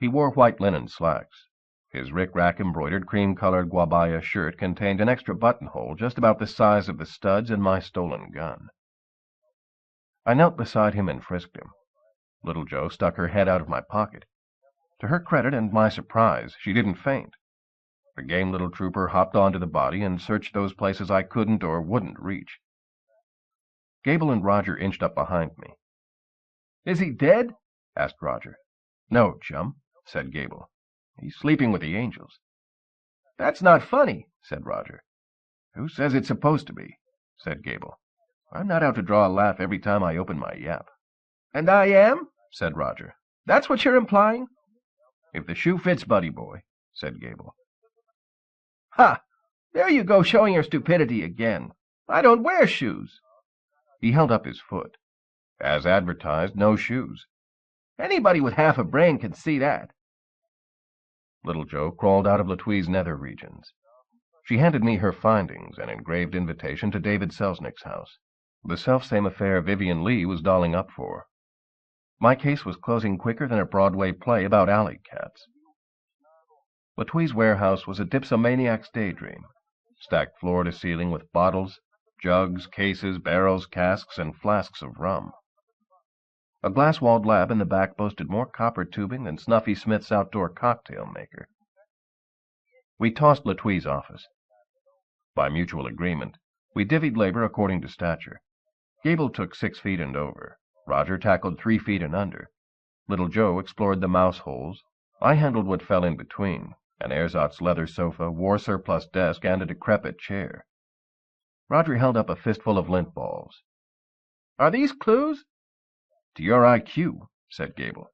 He wore white linen slacks. His rick-rack embroidered cream-colored guabaya shirt contained an extra buttonhole just about the size of the studs in my stolen gun. I knelt beside him and frisked him. Little Joe stuck her head out of my pocket. To her credit and my surprise, she didn't faint. The game little trooper hopped onto the body and searched those places I couldn't or wouldn't reach. Gable and Roger inched up behind me. "Is he dead?" asked Roger. "No, chum," said Gable. "He's sleeping with the angels." "That's not funny," said Roger. "Who says it's supposed to be?" said Gable. "I'm not out to draw a laugh every time I open my yap." "And I am?" said Roger. "That's what you're implying?" "If the shoe fits, buddy boy," said Gable. "Ha! There you go showing your stupidity again. I don't wear shoes." He held up his foot. As advertised, no shoes. "Anybody with half a brain can see that." Little Joe crawled out of Latui's nether regions. She handed me her findings, an engraved invitation to David Selznick's house. The selfsame affair Vivian Lee was dolling up for. My case was closing quicker than a Broadway play about alley cats. Latui's warehouse was a dipsomaniac's daydream, stacked floor to ceiling with bottles, jugs, cases, barrels, casks, and flasks of rum. A glass-walled lab in the back boasted more copper tubing than Snuffy Smith's outdoor cocktail maker. We tossed Latui's office. By mutual agreement, we divvied labor according to stature. Gable took 6 feet and over. Roger tackled 3 feet and under. Little Joe explored the mouse holes. I handled what fell in between, an ersatz leather sofa, war-surplus desk, and a decrepit chair. Roger held up a fistful of lint balls. "Are these clues?" "To your IQ," said Gable.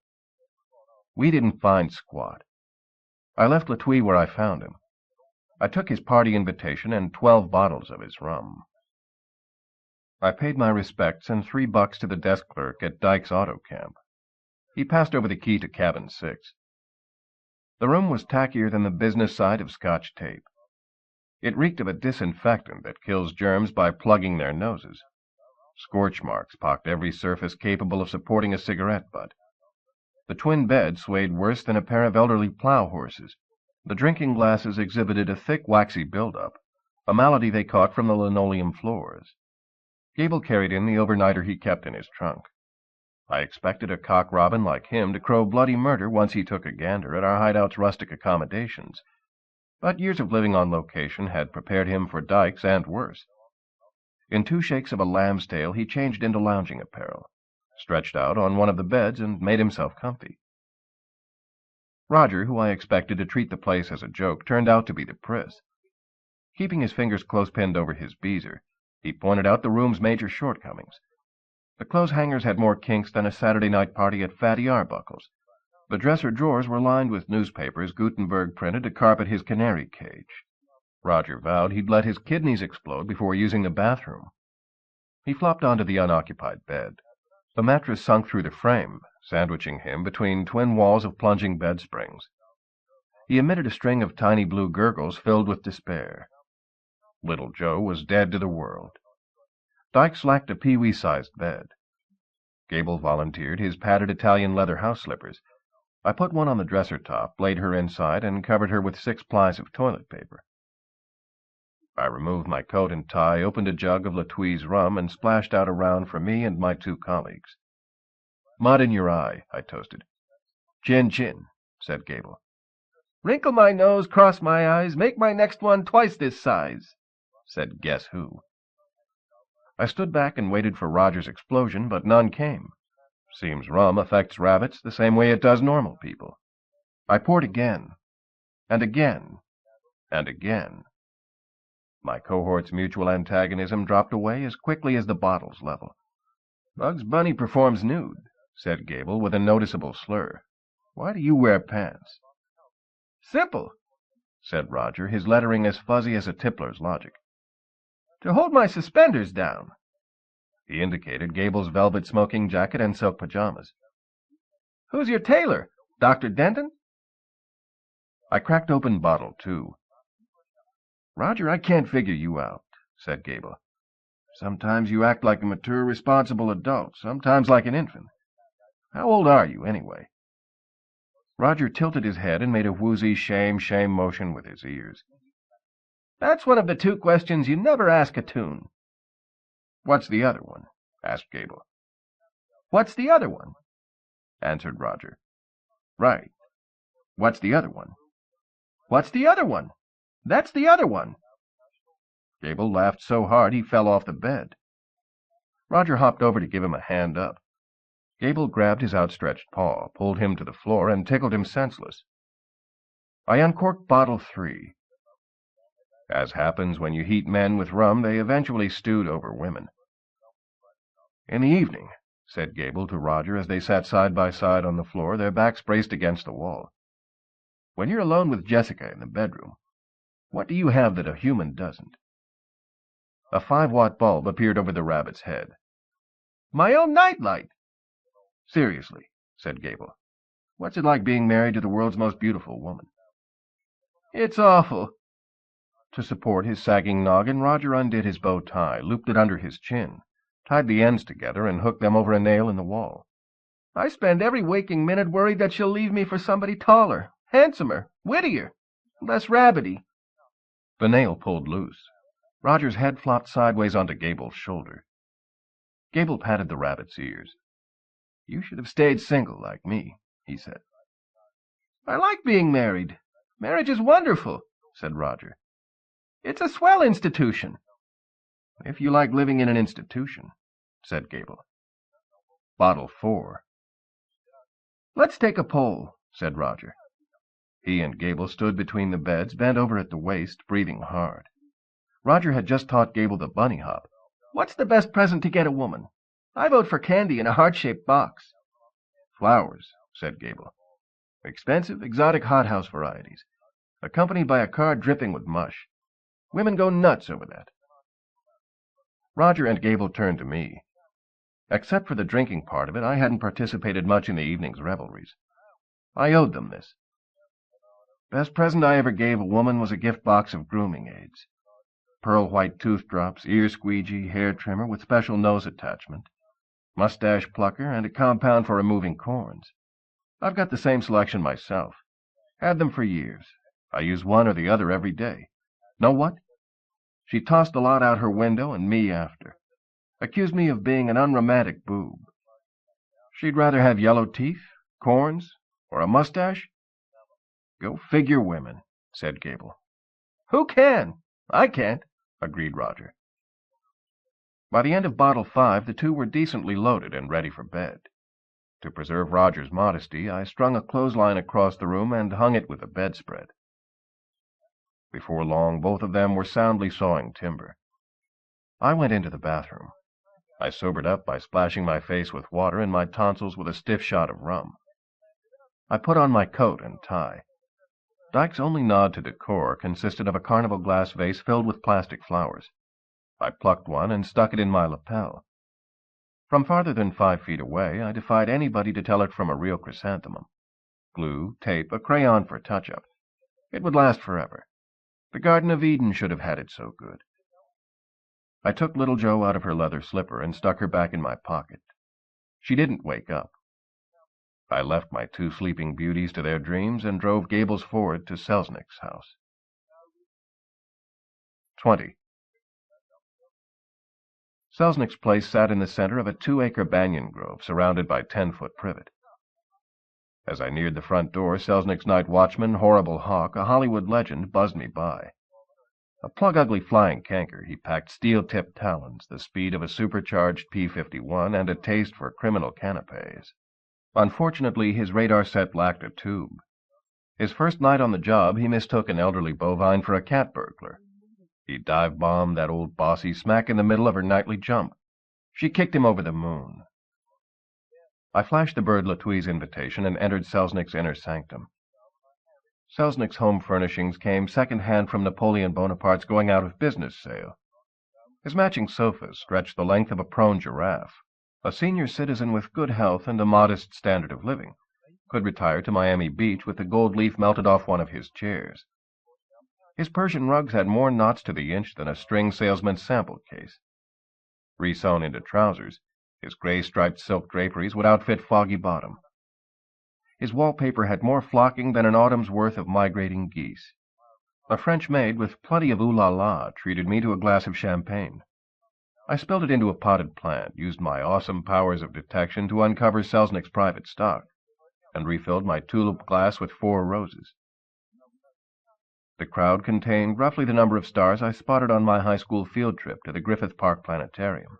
We didn't find squat. I left Latui where I found him. I took his party invitation and 12 bottles of his rum. I paid my respects and $3 to the desk clerk at Dyke's Auto Camp. He passed over the key to cabin 6. The room was tackier than the business side of Scotch tape. It reeked of a disinfectant that kills germs by plugging their noses. Scorch marks pocked every surface capable of supporting a cigarette butt. The twin bed swayed worse than a pair of elderly plow horses. The drinking glasses exhibited a thick, waxy buildup, a malady they caught from the linoleum floors. Gable carried in the overnighter he kept in his trunk. I expected a cock robin like him to crow bloody murder once he took a gander at our hideout's rustic accommodations, but years of living on location had prepared him for dykes and worse. In 2 shakes of a lamb's tail he changed into lounging apparel, stretched out on one of the beds, and made himself comfy. Roger, who I expected to treat the place as a joke, turned out to be the priss. Keeping his fingers close-pinned over his beezer, he pointed out the room's major shortcomings. The clothes hangers had more kinks than a Saturday night party at Fatty Arbuckle's. The dresser drawers were lined with newspapers Gutenberg printed to carpet his canary cage. Roger vowed he'd let his kidneys explode before using the bathroom. He flopped onto the unoccupied bed. The mattress sunk through the frame, sandwiching him between twin walls of plunging bed springs. He emitted a string of tiny blue gurgles filled with despair. Little Joe was dead to the world. Dykes lacked a pee-wee-sized bed. Gable volunteered his padded Italian leather house slippers. I put one on the dresser top, laid her inside, and covered her with 6 plies of toilet paper. I removed my coat and tie, opened a jug of Latui's rum, and splashed out a round for me and my 2 colleagues. "Mud in your eye," I toasted. "Chin, chin," said Gable. "Wrinkle my nose, cross my eyes, make my next one twice this size," said Guess Who. I stood back and waited for Roger's explosion, but none came. Seems rum affects rabbits the same way it does normal people. I poured again, and again, and again. My cohort's mutual antagonism dropped away as quickly as the bottle's level. "Bugs Bunny performs nude," said Gable with a noticeable slur. "Why do you wear pants?" "Simple," said Roger, his lettering as fuzzy as a tippler's logic. "To hold my suspenders down." He indicated Gable's velvet smoking jacket and silk pajamas. "Who's your tailor? Dr. Denton?" I cracked open bottle 2. "Roger, I can't figure you out," said Gable. "Sometimes you act like a mature, responsible adult, sometimes like an infant. How old are you, anyway?" Roger tilted his head and made a woozy shame motion with his ears. "That's one of the 2 questions you never ask a Toon." "What's the other one?" asked Gable. "What's the other one?" answered Roger. "Right. What's the other one?" "What's the other one? That's the other one." Gable laughed so hard he fell off the bed. Roger hopped over to give him a hand up. Gable grabbed his outstretched paw, pulled him to the floor, and tickled him senseless. I uncorked bottle 3. As happens when you heat men with rum, they eventually stewed over women. "In the evening," said Gable to Roger as they sat side by side on the floor, their backs braced against the wall, "when you're alone with Jessica in the bedroom, what do you have that a human doesn't?" A 5-watt bulb appeared over the rabbit's head. "My own nightlight." "Seriously," said Gable, "what's it like being married to the world's most beautiful woman?" "It's awful." To support his sagging noggin, Roger undid his bow tie, looped it under his chin, tied the ends together, and hooked them over a nail in the wall. "I spend every waking minute worried that she'll leave me for somebody taller, handsomer, wittier, less rabbity." The nail pulled loose. Roger's head flopped sideways onto Gable's shoulder. Gable patted the rabbit's ears. "You should have stayed single like me," he said. "I like being married. Marriage is wonderful," said Roger. "It's a swell institution." "If you like living in an institution," said Gable. Bottle 4. "Let's take a poll," said Roger. He and Gable stood between the beds, bent over at the waist, breathing hard. Roger had just taught Gable the bunny hop. "What's the best present to get a woman? I vote for candy in a heart-shaped box." "Flowers," said Gable. "Expensive, exotic hothouse varieties, accompanied by a car dripping with mush. Women go nuts over that." Roger and Gable turned to me. Except for the drinking part of it, I hadn't participated much in the evening's revelries. I owed them this. Best present I ever gave a woman was a gift box of grooming aids. Pearl white tooth drops, ear squeegee, hair trimmer with special nose attachment, mustache plucker, and a compound for removing corns. I've got the same selection myself. Had them for years. I use one or the other every day. Know what? She tossed the lot out her window and me after. Accused me of being an unromantic boob. She'd rather have yellow teeth, corns, or a mustache? Go figure, women, said Gable. Who can? I can't, agreed Roger. By the end of bottle 5, the two were decently loaded and ready for bed. To preserve Roger's modesty, I strung a clothesline across the room and hung it with a bedspread. Before long, both of them were soundly sawing timber. I went into the bathroom. I sobered up by splashing my face with water and my tonsils with a stiff shot of rum. I put on my coat and tie. Dyke's only nod to decor consisted of a carnival glass vase filled with plastic flowers. I plucked one and stuck it in my lapel. From farther than 5 feet away, I defied anybody to tell it from a real chrysanthemum. Glue, tape, a crayon for touch-up. It would last forever. The Garden of Eden should have had it so good. I took Little Jo out of her leather slipper and stuck her back in my pocket. She didn't wake up. I left my 2 sleeping beauties to their dreams and drove Gable's Ford to Selznick's house. 20. Selznick's place sat in the center of a 2-acre banyan grove surrounded by 10-foot privet. As I neared the front door, Selznick's night watchman, Horrible Hawk, a Hollywood legend, buzzed me by. A plug-ugly flying canker, he packed steel-tipped talons, the speed of a supercharged P-51, and a taste for criminal canapes. Unfortunately, his radar set lacked a tube. His first night on the job, he mistook an elderly bovine for a cat burglar. He dive-bombed that old bossy smack in the middle of her nightly jump. She kicked him over the moon. I flashed the bird Latui's invitation and entered Selznick's inner sanctum. Selznick's home furnishings came second-hand from Napoleon Bonaparte's going-out-of-business sale. His matching sofas stretched the length of a prone giraffe. A senior citizen with good health and a modest standard of living could retire to Miami Beach with the gold leaf melted off one of his chairs. His Persian rugs had more knots to the inch than a string salesman's sample case. Resewn into trousers, his gray-striped silk draperies would outfit Foggy Bottom. His wallpaper had more flocking than an autumn's worth of migrating geese. A French maid with plenty of ooh-la-la treated me to a glass of champagne. I spilled it into a potted plant, used my awesome powers of detection to uncover Selznick's private stock, and refilled my tulip glass with 4 roses. The crowd contained roughly the number of stars I spotted on my high school field trip to the Griffith Park Planetarium.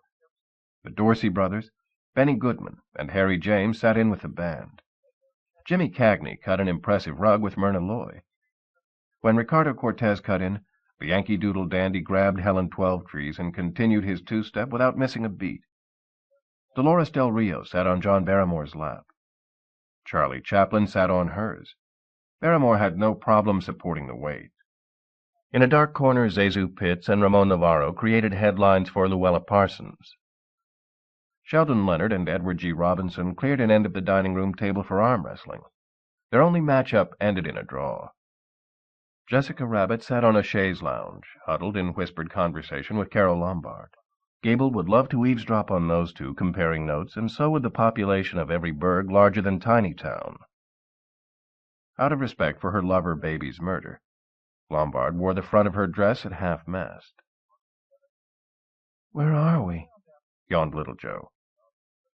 The Dorsey brothers, Benny Goodman, and Harry James sat in with the band. Jimmy Cagney cut an impressive rug with Myrna Loy. When Ricardo Cortez cut in, the Yankee Doodle dandy grabbed Helen Twelvetrees and continued his 2-step without missing a beat. Dolores Del Rio sat on John Barrymore's lap. Charlie Chaplin sat on hers. Barrymore had no problem supporting the weight. In a dark corner, Zezu Pitts and Ramon Navarro created headlines for Luella Parsons. Sheldon Leonard and Edward G. Robinson cleared an end of the dining room table for arm wrestling. Their only match-up ended in a draw. Jessica Rabbit sat on a chaise lounge, huddled in whispered conversation with Carol Lombard. Gable would love to eavesdrop on those two comparing notes, and so would the population of every burg larger than Tinytown. Out of respect for her lover baby's murder, Lombard wore the front of her dress at half-mast. "Where are we?" yawned Little Jo.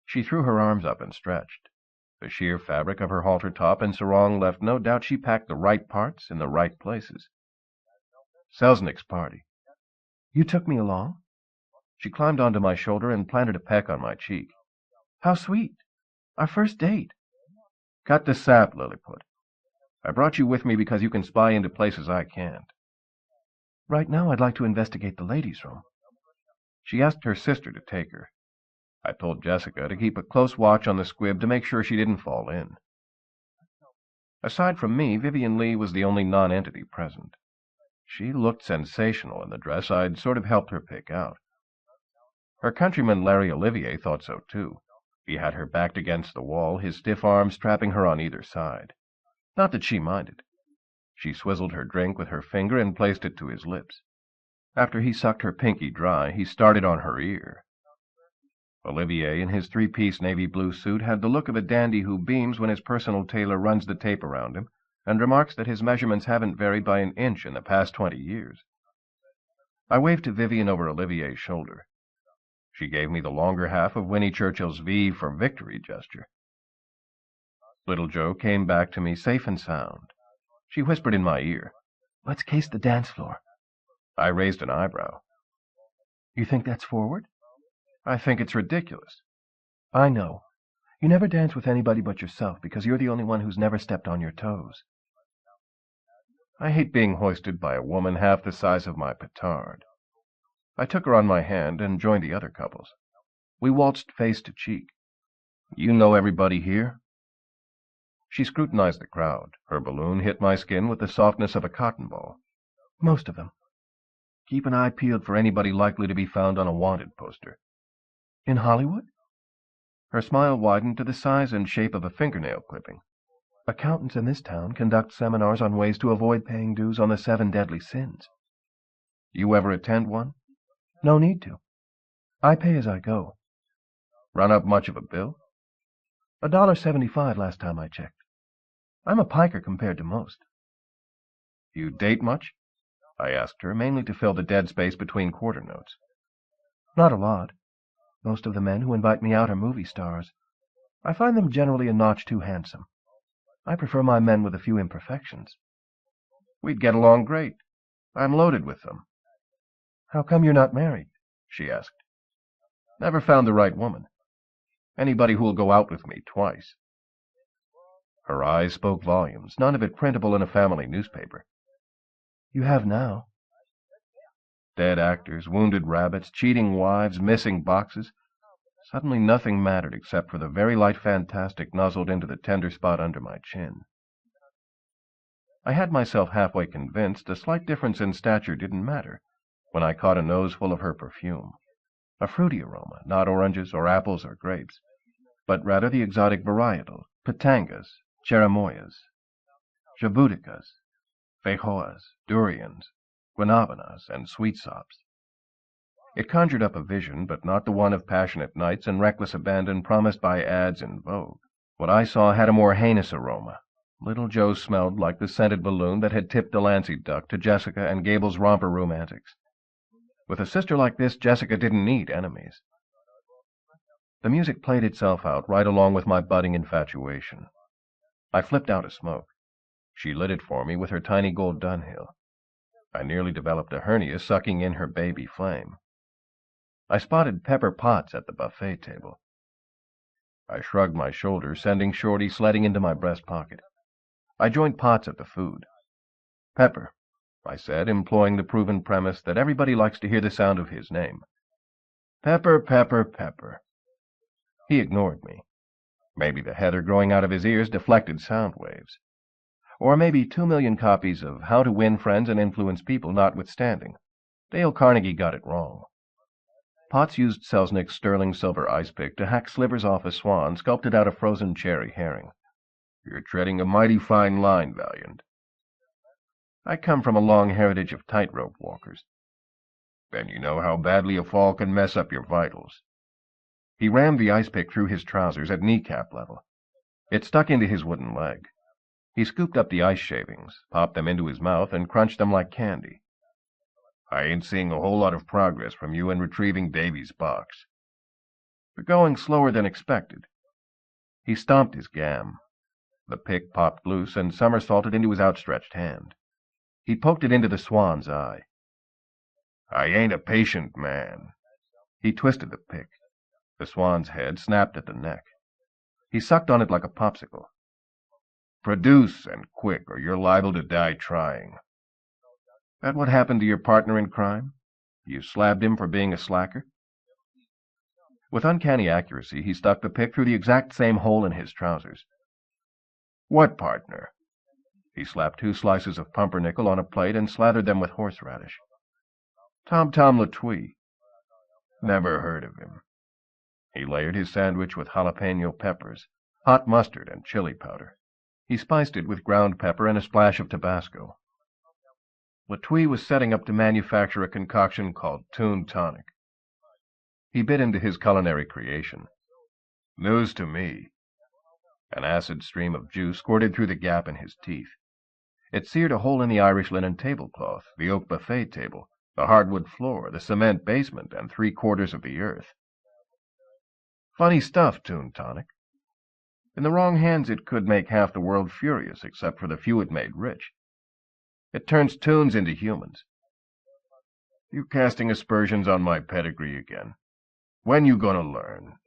She threw her arms up and stretched. The sheer fabric of her halter top and sarong left no doubt she packed the right parts in the right places. Selznick's party. "You took me along?" She climbed onto my shoulder and planted a peck on my cheek. "How sweet. Our first date." "Cut the sap, Lilliput. I brought you with me because you can spy into places I can't." "Right now I'd like to investigate the ladies' room." She asked her sister to take her. I told Jessica to keep a close watch on the squib to make sure she didn't fall in. Aside from me, Vivian Lee was the only non-entity present. She looked sensational in the dress I'd sort of helped her pick out. Her countryman Larry Olivier thought so too. He had her backed against the wall, his stiff arms trapping her on either side. Not that she minded. She swizzled her drink with her finger and placed it to his lips. After he sucked her pinky dry, he started on her ear. Olivier, in his three-piece navy blue suit, had the look of a dandy who beams when his personal tailor runs the tape around him and remarks that his measurements haven't varied by an inch in the past 20 years. I waved to Vivian over Olivier's shoulder. She gave me the longer half of Winnie Churchill's V for victory gesture. Little Jo came back to me safe and sound. She whispered in my ear, "Let's case the dance floor." I raised an eyebrow. "You think that's forward?" "I think it's ridiculous." "I know. You never dance with anybody but yourself because you're the only one who's never stepped on your toes." I hate being hoisted by a woman half the size of my petard. I took her on my hand and joined the other couples. We waltzed face to cheek. "You know everybody here?" She scrutinized the crowd. Her balloon hit my skin with the softness of a cotton ball. "Most of them. Keep an eye peeled for anybody likely to be found on a wanted poster." "In Hollywood?" Her smile widened to the size and shape of a fingernail clipping. "Accountants in this town conduct seminars on ways to avoid paying dues on the 7 deadly sins." "You ever attend one?" "No need to. I pay as I go." "Run up much of a bill?" $1.75 last time I checked. I'm a piker compared to most." "You date much?" I asked her, mainly to fill the dead space between quarter notes. "Not a lot. Most of the men who invite me out are movie stars. I find them generally a notch too handsome. I prefer my men with a few imperfections." "We'd get along great. I'm loaded with them." "How come you're not married?" she asked. "Never found the right woman. Anybody who'll go out with me twice." Her eyes spoke volumes, none of it printable in a family newspaper. "You have now." Dead actors, wounded rabbits, cheating wives, missing boxes. Suddenly nothing mattered except for the very light fantastic nuzzled into the tender spot under my chin. I had myself halfway convinced a slight difference in stature didn't matter when I caught a nose full of her perfume. A fruity aroma, not oranges or apples or grapes, but rather the exotic varietal, pitangas, cherimoyas, jabuticas, feijoas, durians, guanabanas, and sweetsops. It conjured up a vision, but not the one of passionate nights and reckless abandon promised by ads in Vogue. What I saw had a more heinous aroma. Little Jo smelled like the scented balloon that had tipped Delancey Duck to Jessica and Gable's romper room antics. With a sister like this, Jessica didn't need enemies. The music played itself out right along with my budding infatuation. I flipped out a smoke. She lit it for me with her tiny gold Dunhill. I nearly developed a hernia sucking in her baby flame. I spotted Pepper Potts at the buffet table. I shrugged my shoulders, sending Shorty sledding into my breast pocket. I joined Potts at the food. "Pepper," I said, employing the proven premise that everybody likes to hear the sound of his name. "Pepper, Pepper, Pepper." He ignored me. Maybe the heather growing out of his ears deflected sound waves. Or maybe 2 million copies of How to Win Friends and Influence People notwithstanding. Dale Carnegie got it wrong. Potts used Selznick's sterling silver ice pick to hack slivers off a swan sculpted out of frozen cherry herring. "You're treading a mighty fine line, Valiant." "I come from a long heritage of tightrope walkers." "Then you know how badly a fall can mess up your vitals." He rammed the ice pick through his trousers at kneecap level. It stuck into his wooden leg. He scooped up the ice shavings, popped them into his mouth, and crunched them like candy. "I ain't seeing a whole lot of progress from you in retrieving Davy's box." "We're going slower than expected." He stomped his gam. The pick popped loose and somersaulted into his outstretched hand. He poked it into the swan's eye. "I ain't a patient man." He twisted the pick. The swan's head snapped at the neck. He sucked on it like a popsicle. "Produce, and quick, or you're liable to die trying." "That what happened to your partner in crime? You slabbed him for being a slacker?" With uncanny accuracy, he stuck the pick through the exact same hole in his trousers. "What partner?" He slapped 2 slices of pumpernickel on a plate and slathered them with horseradish. "Tom Tom Latwee." Never heard of him. He layered his sandwich with jalapeno peppers, hot mustard, and chili powder. He spiced it with ground pepper and a splash of Tabasco. Latwii was setting up to manufacture a concoction called Toon Tonic. He bit into his culinary creation. News to me. An acid stream of juice squirted through the gap in his teeth. It seared a hole in the Irish linen tablecloth, the oak buffet table, the hardwood floor, the cement basement, and 3/4 of the earth. Funny stuff, Toon Tonic. In the wrong hands it could make half the world furious, except for the few it made rich. It turns toons into humans. You casting aspersions on my pedigree again. When you gonna learn?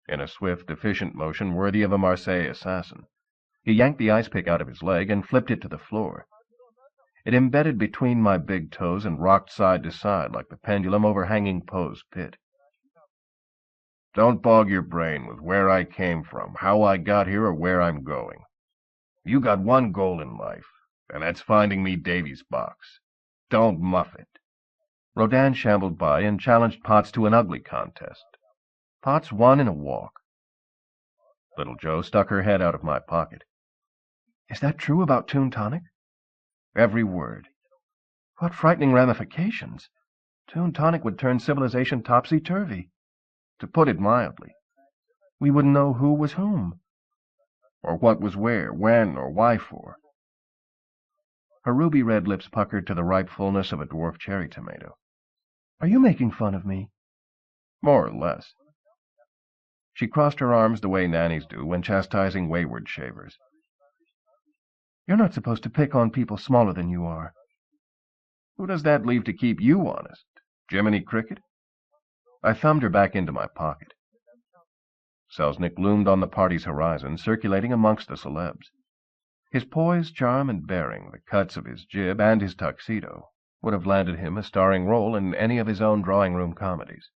In a swift, efficient motion worthy of a Marseille assassin, he yanked the ice pick out of his leg and flipped it to the floor. It embedded between my big toes and rocked side to side like the pendulum overhanging Poe's pit. Don't bog your brain with where I came from, how I got here, or where I'm going. You got one goal in life, and that's finding me Davy's box. Don't muff it. Rodin shambled by and challenged Potts to an ugly contest. Potts won in a walk. Little Joe stuck her head out of my pocket. Is that true about Toon Tonic? Every word. What frightening ramifications. Toon Tonic would turn civilization topsy-turvy. To put it mildly. We wouldn't know who was whom. Or what was where, when, or why for. Her ruby-red lips puckered to the ripe fullness of a dwarf cherry tomato. Are you making fun of me? More or less. She crossed her arms the way nannies do when chastising wayward shavers. You're not supposed to pick on people smaller than you are. Who does that leave to keep you honest? Jiminy Cricket? I thumbed her back into my pocket. Selznick loomed on the party's horizon, circulating amongst the celebs. His poise, charm, and bearing, the cuts of his jib, and his tuxedo, would have landed him a starring role in any of his own drawing-room comedies.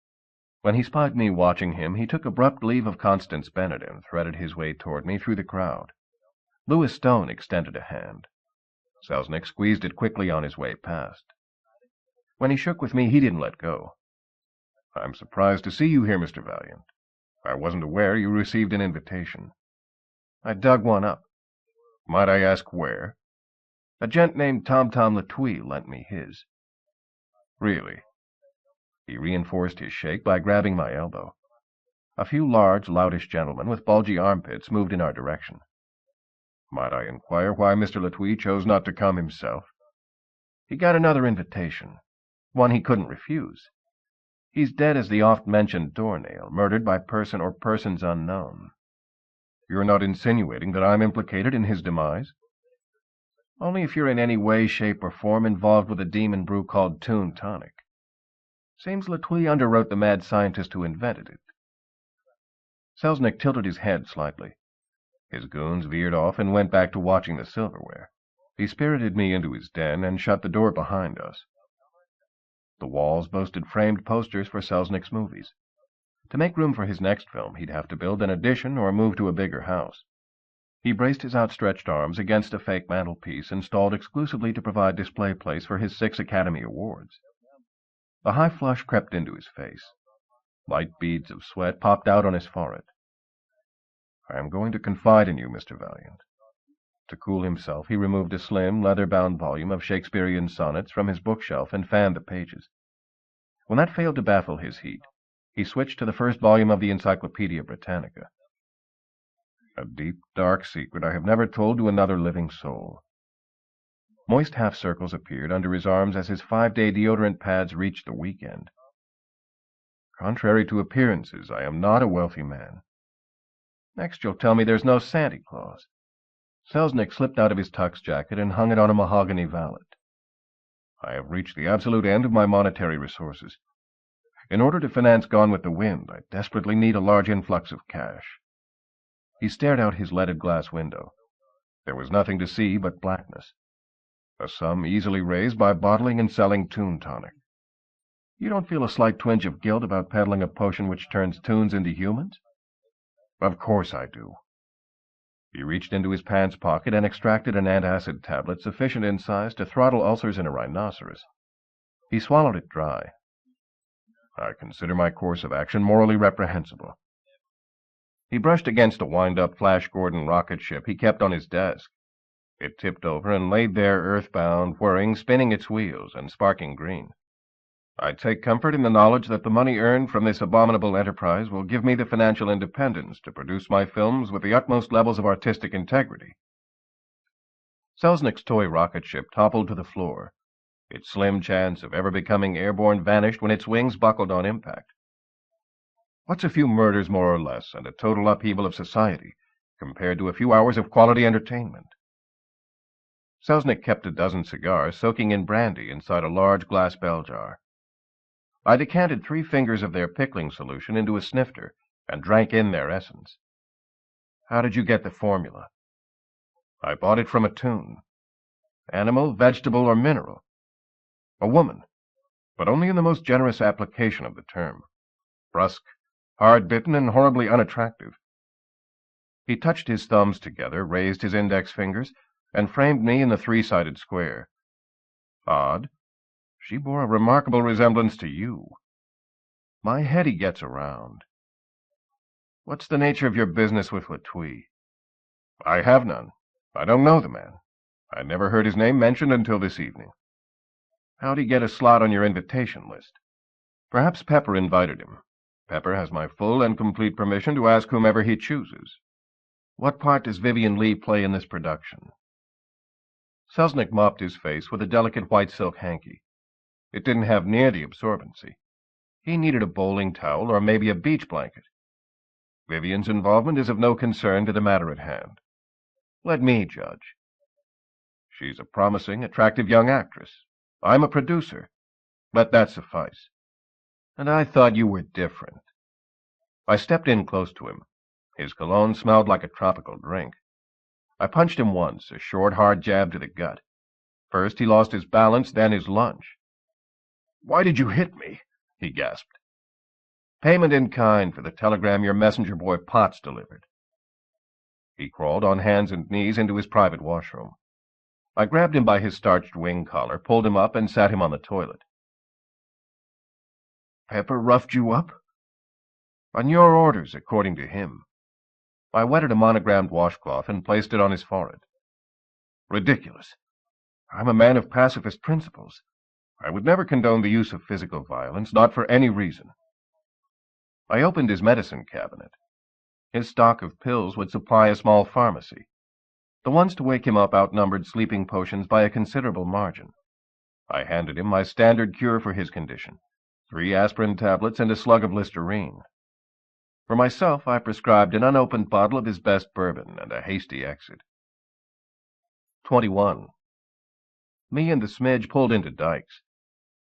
When he spied me watching him, he took abrupt leave of Constance Bennett and threaded his way toward me through the crowd. Louis Stone extended a hand. Selznick squeezed it quickly on his way past. When he shook with me, he didn't let go. I'm surprised to see you here, Mr. Valiant. I wasn't aware you received an invitation. I dug one up. Might I ask where? A gent named Tom Latwii lent me his. Really? He reinforced his shake by grabbing my elbow. A few large, loutish gentlemen with bulgy armpits moved in our direction. Might I inquire why Mr. Latwii chose not to come himself? He got another invitation, one he couldn't refuse. He's dead as the oft-mentioned doornail, murdered by person or persons unknown. You're not insinuating that I'm implicated in his demise? Only if you're in any way, shape, or form involved with a demon brew called Toon Tonic. Seems Latwii underwrote the mad scientist who invented it. Selznick tilted his head slightly. His goons veered off and went back to watching the silverware. He spirited me into his den and shut the door behind us. The walls boasted framed posters for Selznick's movies. To make room for his next film, he'd have to build an addition or move to a bigger house. He braced his outstretched arms against a fake mantelpiece installed exclusively to provide display place for his 6 Academy Awards. A high flush crept into his face. Light beads of sweat popped out on his forehead. I am going to confide in you, Mr. Valiant. To cool himself, he removed a slim, leather-bound volume of Shakespearean sonnets from his bookshelf and fanned the pages. When that failed to baffle his heat, he switched to the first volume of the Encyclopedia Britannica. A deep, dark secret I have never told to another living soul. Moist half-circles appeared under his arms as his 5-day deodorant pads reached the weekend. Contrary to appearances, I am not a wealthy man. Next you'll tell me there's no Santa Claus. Selznick slipped out of his tux jacket and hung it on a mahogany valet. I have reached the absolute end of my monetary resources. In order to finance Gone with the Wind, I desperately need a large influx of cash. He stared out his leaded glass window. There was nothing to see but blackness. A sum easily raised by bottling and selling Toon Tonic. You don't feel a slight twinge of guilt about peddling a potion which turns toons into humans? Of course I do. He reached into his pants pocket and extracted an antacid tablet sufficient in size to throttle ulcers in a rhinoceros. He swallowed it dry. I consider my course of action morally reprehensible. He brushed against a wind-up Flash Gordon rocket ship he kept on his desk. It tipped over and laid there earthbound, whirring, spinning its wheels, and sparking green. I take comfort in the knowledge that the money earned from this abominable enterprise will give me the financial independence to produce my films with the utmost levels of artistic integrity. Selznick's toy rocket ship toppled to the floor. Its slim chance of ever becoming airborne vanished when its wings buckled on impact. What's a few murders more or less and a total upheaval of society compared to a few hours of quality entertainment? Selznick kept a dozen cigars soaking in brandy inside a large glass bell jar. I decanted 3 fingers of their pickling solution into a snifter and drank in their essence. How did you get the formula? I bought it from a toon. Animal, vegetable, or mineral? A woman, but only in the most generous application of the term. Brusque, hard-bitten, and horribly unattractive. He touched his thumbs together, raised his index fingers, and framed me in the 3-sided square. Odd. She bore a remarkable resemblance to you. My head he gets around. What's the nature of your business with Latwee? I have none. I don't know the man. I never heard his name mentioned until this evening. How'd he get a slot on your invitation list? Perhaps Pepper invited him. Pepper has my full and complete permission to ask whomever he chooses. What part does Vivian Lee play in this production? Selznick mopped his face with a delicate white silk hanky. It didn't have near the absorbency. He needed a bowling towel or maybe a beach blanket. Vivian's involvement is of no concern to the matter at hand. Let me judge. She's a promising, attractive young actress. I'm a producer. Let that suffice. And I thought you were different. I stepped in close to him. His cologne smelled like a tropical drink. I punched him once, a short, hard jab to the gut. First he lost his balance, then his lunch. "Why did you hit me?" he gasped. "Payment in kind for the telegram your messenger boy Potts delivered." He crawled on hands and knees into his private washroom. I grabbed him by his starched wing collar, pulled him up, and sat him on the toilet. "Pepper roughed you up?" "On your orders, according to him." I wetted a monogrammed washcloth and placed it on his forehead. "Ridiculous. I'm a man of pacifist principles. I would never condone the use of physical violence, not for any reason." I opened his medicine cabinet. His stock of pills would supply a small pharmacy. The ones to wake him up outnumbered sleeping potions by a considerable margin. I handed him my standard cure for his condition, 3 aspirin tablets and a slug of Listerine. For myself, I prescribed an unopened bottle of his best bourbon and a hasty exit. 21. Me and the smidge pulled into Dykes.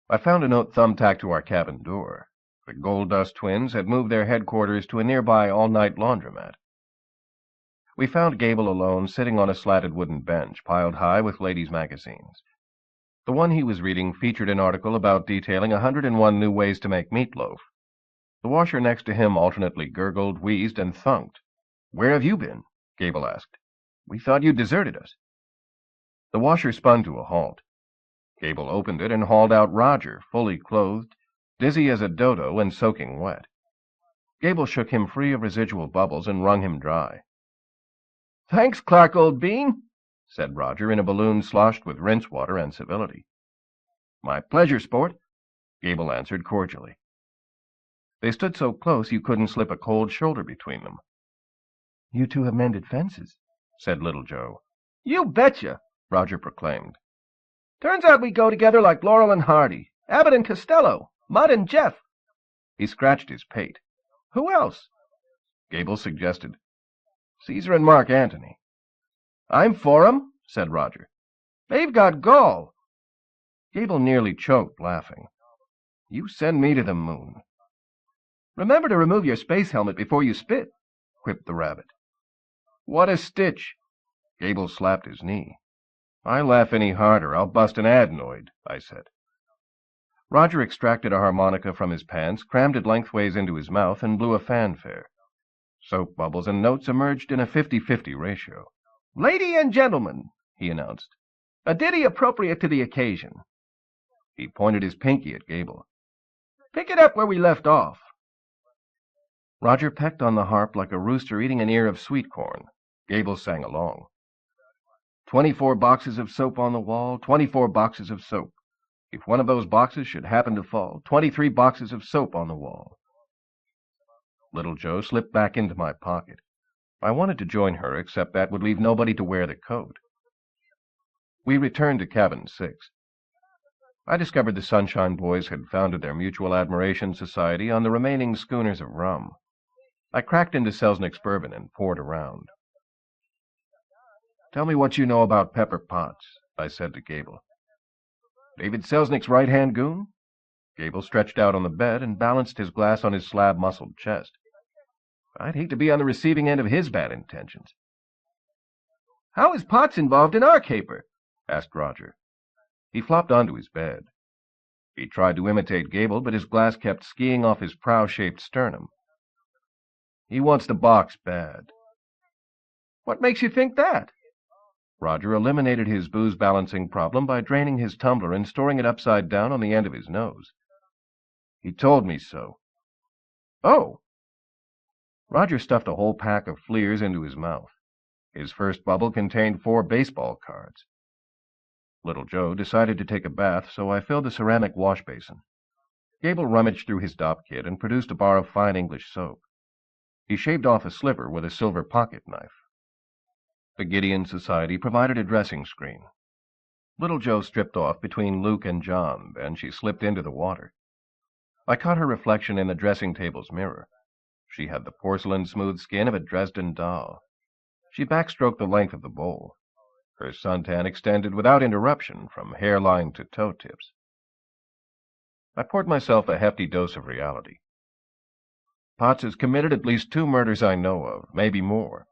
I found a note thumbtacked to our cabin door. The Gold Dust twins had moved their headquarters to a nearby all-night laundromat. We found Gable alone, sitting on a slatted wooden bench, piled high with ladies' magazines. The one he was reading featured an article about detailing 101 new ways to make meatloaf. The washer next to him alternately gurgled, wheezed, and thunked. "Where have you been?" Gable asked. "We thought you'd deserted us." The washer spun to a halt. Gable opened it and hauled out Roger, fully clothed, dizzy as a dodo and soaking wet. Gable shook him free of residual bubbles and wrung him dry. "Thanks, Clark, old bean," said Roger in a balloon sloshed with rinse water and civility. "My pleasure, sport," Gable answered cordially. They stood so close you couldn't slip a cold shoulder between them. "You two have mended fences," said Little Joe. "You betcha," Roger proclaimed. "Turns out we go together like Laurel and Hardy, Abbott and Costello, Mudd and Jeff." He scratched his pate. "Who else?" Gable suggested. "Caesar and Mark Antony." "I'm for 'em," said Roger. "They've got gall." Gable nearly choked, laughing. "You send me to the moon." "Remember to remove your space helmet before you spit," quipped the rabbit. "What a stitch!" Gable slapped his knee. "I laugh any harder, I'll bust an adenoid," I said. Roger extracted a harmonica from his pants, crammed it lengthways into his mouth, and blew a fanfare. Soap bubbles and notes emerged in a 50-50 ratio. "Lady and gentlemen," he announced, "a ditty appropriate to the occasion." He pointed his pinky at Gable. Pick it up where we left off. Roger pecked on the harp like a rooster eating an ear of sweet corn. Gable sang along. 24 boxes of soap on the wall, 24 boxes of soap. If one of those boxes should happen to fall, 23 boxes of soap on the wall. Little Joe slipped back into my pocket. I wanted to join her, except that would leave nobody to wear the coat. We returned to Cabin 6. I discovered the Sunshine Boys had founded their Mutual Admiration Society on the remaining schooners of rum. I cracked into Selznick's bourbon and poured around. "Tell me what you know about Pepper Potts," I said to Gable. "David Selznick's right-hand goon?" Gable stretched out on the bed and balanced his glass on his slab-muscled chest. "I'd hate to be on the receiving end of his bad intentions." "How is Potts involved in our caper?" asked Roger. He flopped onto his bed. He tried to imitate Gable, but his glass kept skiing off his prow-shaped sternum. "He wants the box bad." "What makes you think that?" Roger eliminated his booze-balancing problem by draining his tumbler and storing it upside down on the end of his nose. "He told me so." "Oh." Roger stuffed a whole pack of Fleers into his mouth. His first bubble contained 4 baseball cards. Little Joe decided to take a bath, so I filled the ceramic wash basin. Gable rummaged through his dop kit and produced a bar of fine English soap. He shaved off a sliver with a silver pocket knife. The Gideon Society provided a dressing screen. Little Joe stripped off between Luke and John, then she slipped into the water. I caught her reflection in the dressing table's mirror. She had the porcelain-smooth skin of a Dresden doll. She backstroked the length of the bowl. Her suntan extended without interruption from hairline to toe tips. I poured myself a hefty dose of reality. "Potts has committed at least 2 murders I know of, maybe more."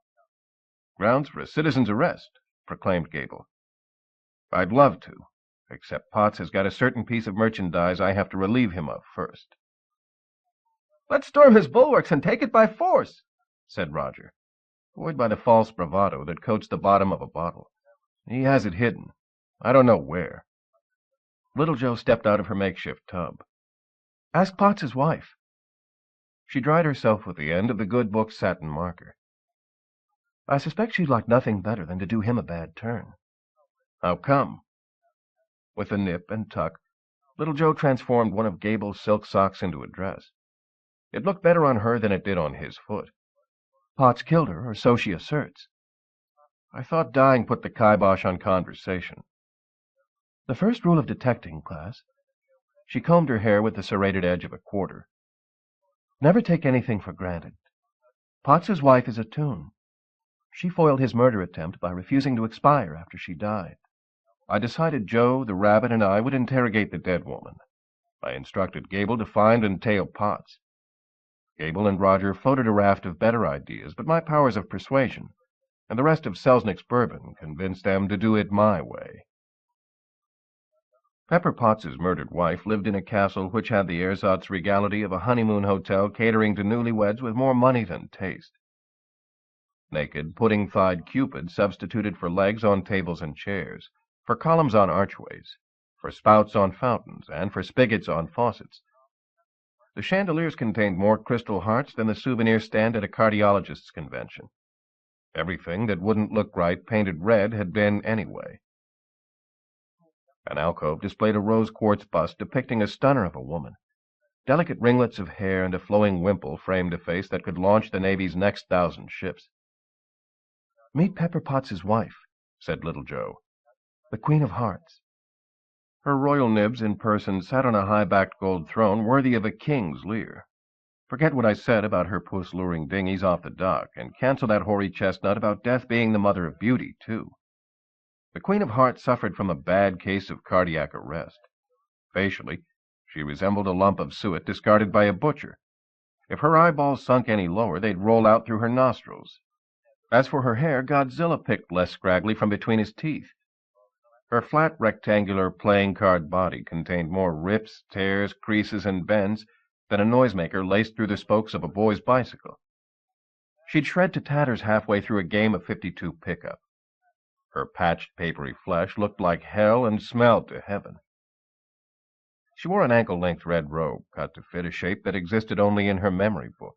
"Grounds for a citizen's arrest," proclaimed Gable. "I'd love to, except Potts has got a certain piece of merchandise I have to relieve him of first." "Let's storm his bulwarks and take it by force," said Roger, buoyed by the false bravado that coats the bottom of a bottle. "He has it hidden. I don't know where." Little Joe stepped out of her makeshift tub. "Ask Potts's wife." She dried herself with the end of the good book satin marker. "I suspect she'd like nothing better than to do him a bad turn." "How come?" With a nip and tuck, Little Joe transformed one of Gable's silk socks into a dress. It looked better on her than it did on his foot. "Potts killed her, or so she asserts." I thought dying put the kibosh on conversation. "The first rule of detecting, class." She combed her hair with the serrated edge of a quarter. "Never take anything for granted. Potts's wife is a Toon. She foiled his murder attempt by refusing to expire after she died." I decided Joe, the rabbit, and I would interrogate the dead woman. I instructed Gable to find and tail Potts. Gable and Roger floated a raft of better ideas, but my powers of persuasion and the rest of Selznick's bourbon convinced them to do it my way. Pepper Potts's murdered wife lived in a castle which had the ersatz regality of a honeymoon hotel catering to newlyweds with more money than taste. Naked, pudding-thighed Cupid substituted for legs on tables and chairs, for columns on archways, for spouts on fountains, and for spigots on faucets. The chandeliers contained more crystal hearts than the souvenir stand at a cardiologist's convention. Everything that wouldn't look right painted red had been anyway. An alcove displayed a rose quartz bust depicting a stunner of a woman. Delicate ringlets of hair and a flowing wimple framed a face that could launch the Navy's next 1,000 ships. "Meet Pepper Potts's wife," said Little Joe, "the Queen of Hearts." Her royal nibs in person sat on a high-backed gold throne worthy of a king's leer. Forget what I said about her puss-luring dinghies off the dock, and cancel that hoary chestnut about death being the mother of beauty, too. The Queen of Hearts suffered from a bad case of cardiac arrest. Facially, she resembled a lump of suet discarded by a butcher. If her eyeballs sunk any lower, they'd roll out through her nostrils. As for her hair, Godzilla picked less scraggly from between his teeth. Her flat, rectangular, playing card body contained more rips, tears, creases, and bends than a noisemaker laced through the spokes of a boy's bicycle. She'd shred to tatters halfway through a game of 52 pickup. Her patched, papery flesh looked like hell and smelled to heaven. She wore an ankle-length red robe, cut to fit a shape that existed only in her memory book.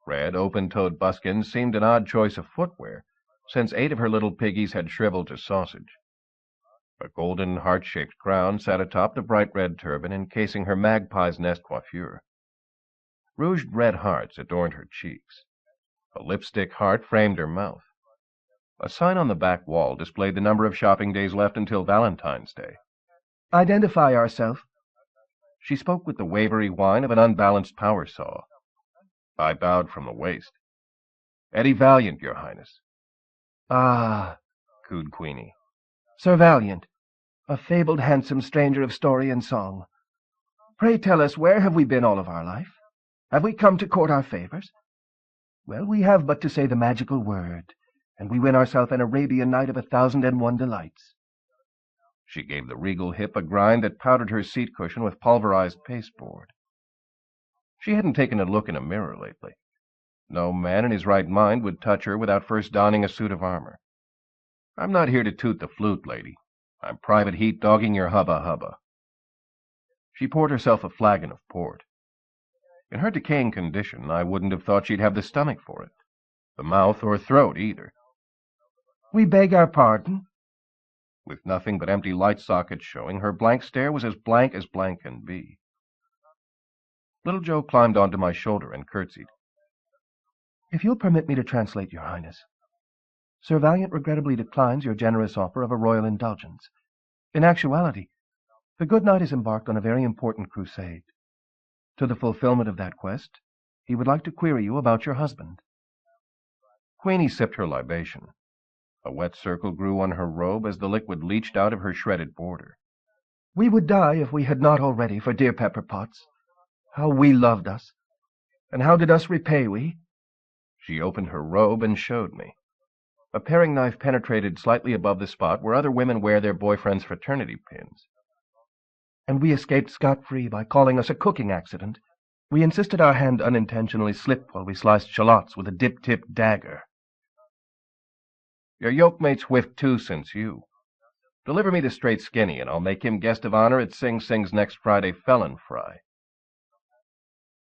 Red, open-toed buskins seemed an odd choice of footwear, since 8 of her little piggies had shriveled to sausage. A golden, heart-shaped crown sat atop the bright red turban encasing her magpie's nest coiffure. Rouged red hearts adorned her cheeks. A lipstick heart framed her mouth. A sign on the back wall displayed the number of shopping days left until Valentine's Day. Identify ourselves. She spoke with the wavery whine of an unbalanced power saw. I bowed from the waist. Eddie Valiant, Your Highness. Ah, cooed Queenie. Sir Valiant, a fabled handsome stranger of story and song. Pray tell us, where have we been all of our life? Have we come to court our favors? Well, we have but to say the magical word, and we win ourselves an Arabian night of 1,001 delights. She gave the regal hip a grind that powdered her seat cushion with pulverized pasteboard. She hadn't taken a look in a mirror lately. No man in his right mind would touch her without first donning a suit of armor. I'm not here to toot the flute, lady. I'm private heat dogging your hubba-hubba. She poured herself a flagon of port. In her decaying condition, I wouldn't have thought she'd have the stomach for it. The mouth or throat, either. We beg our pardon. With nothing but empty light sockets showing, her blank stare was as blank can be. Little Joe climbed onto my shoulder and curtsied. If you'll permit me to translate, Your Highness. Sir Valiant regrettably declines your generous offer of a royal indulgence. In actuality, the good knight is embarked on a very important crusade. To the fulfillment of that quest, he would like to query you about your husband. Queenie sipped her libation. A wet circle grew on her robe as the liquid leached out of her shredded border. We would die if we had not already for dear Pepper Potts. How we loved us, and how did us repay we? She opened her robe and showed me. A paring knife penetrated slightly above the spot where other women wear their boyfriends' fraternity pins. And we escaped scot-free by calling us a cooking accident. We insisted our hand unintentionally slipped while we sliced shallots with a dip-tipped dagger. Your yolkmate's whiffed too since you. Deliver me the straight skinny, and I'll make him guest of honor at Sing Sing's next Friday felon fry.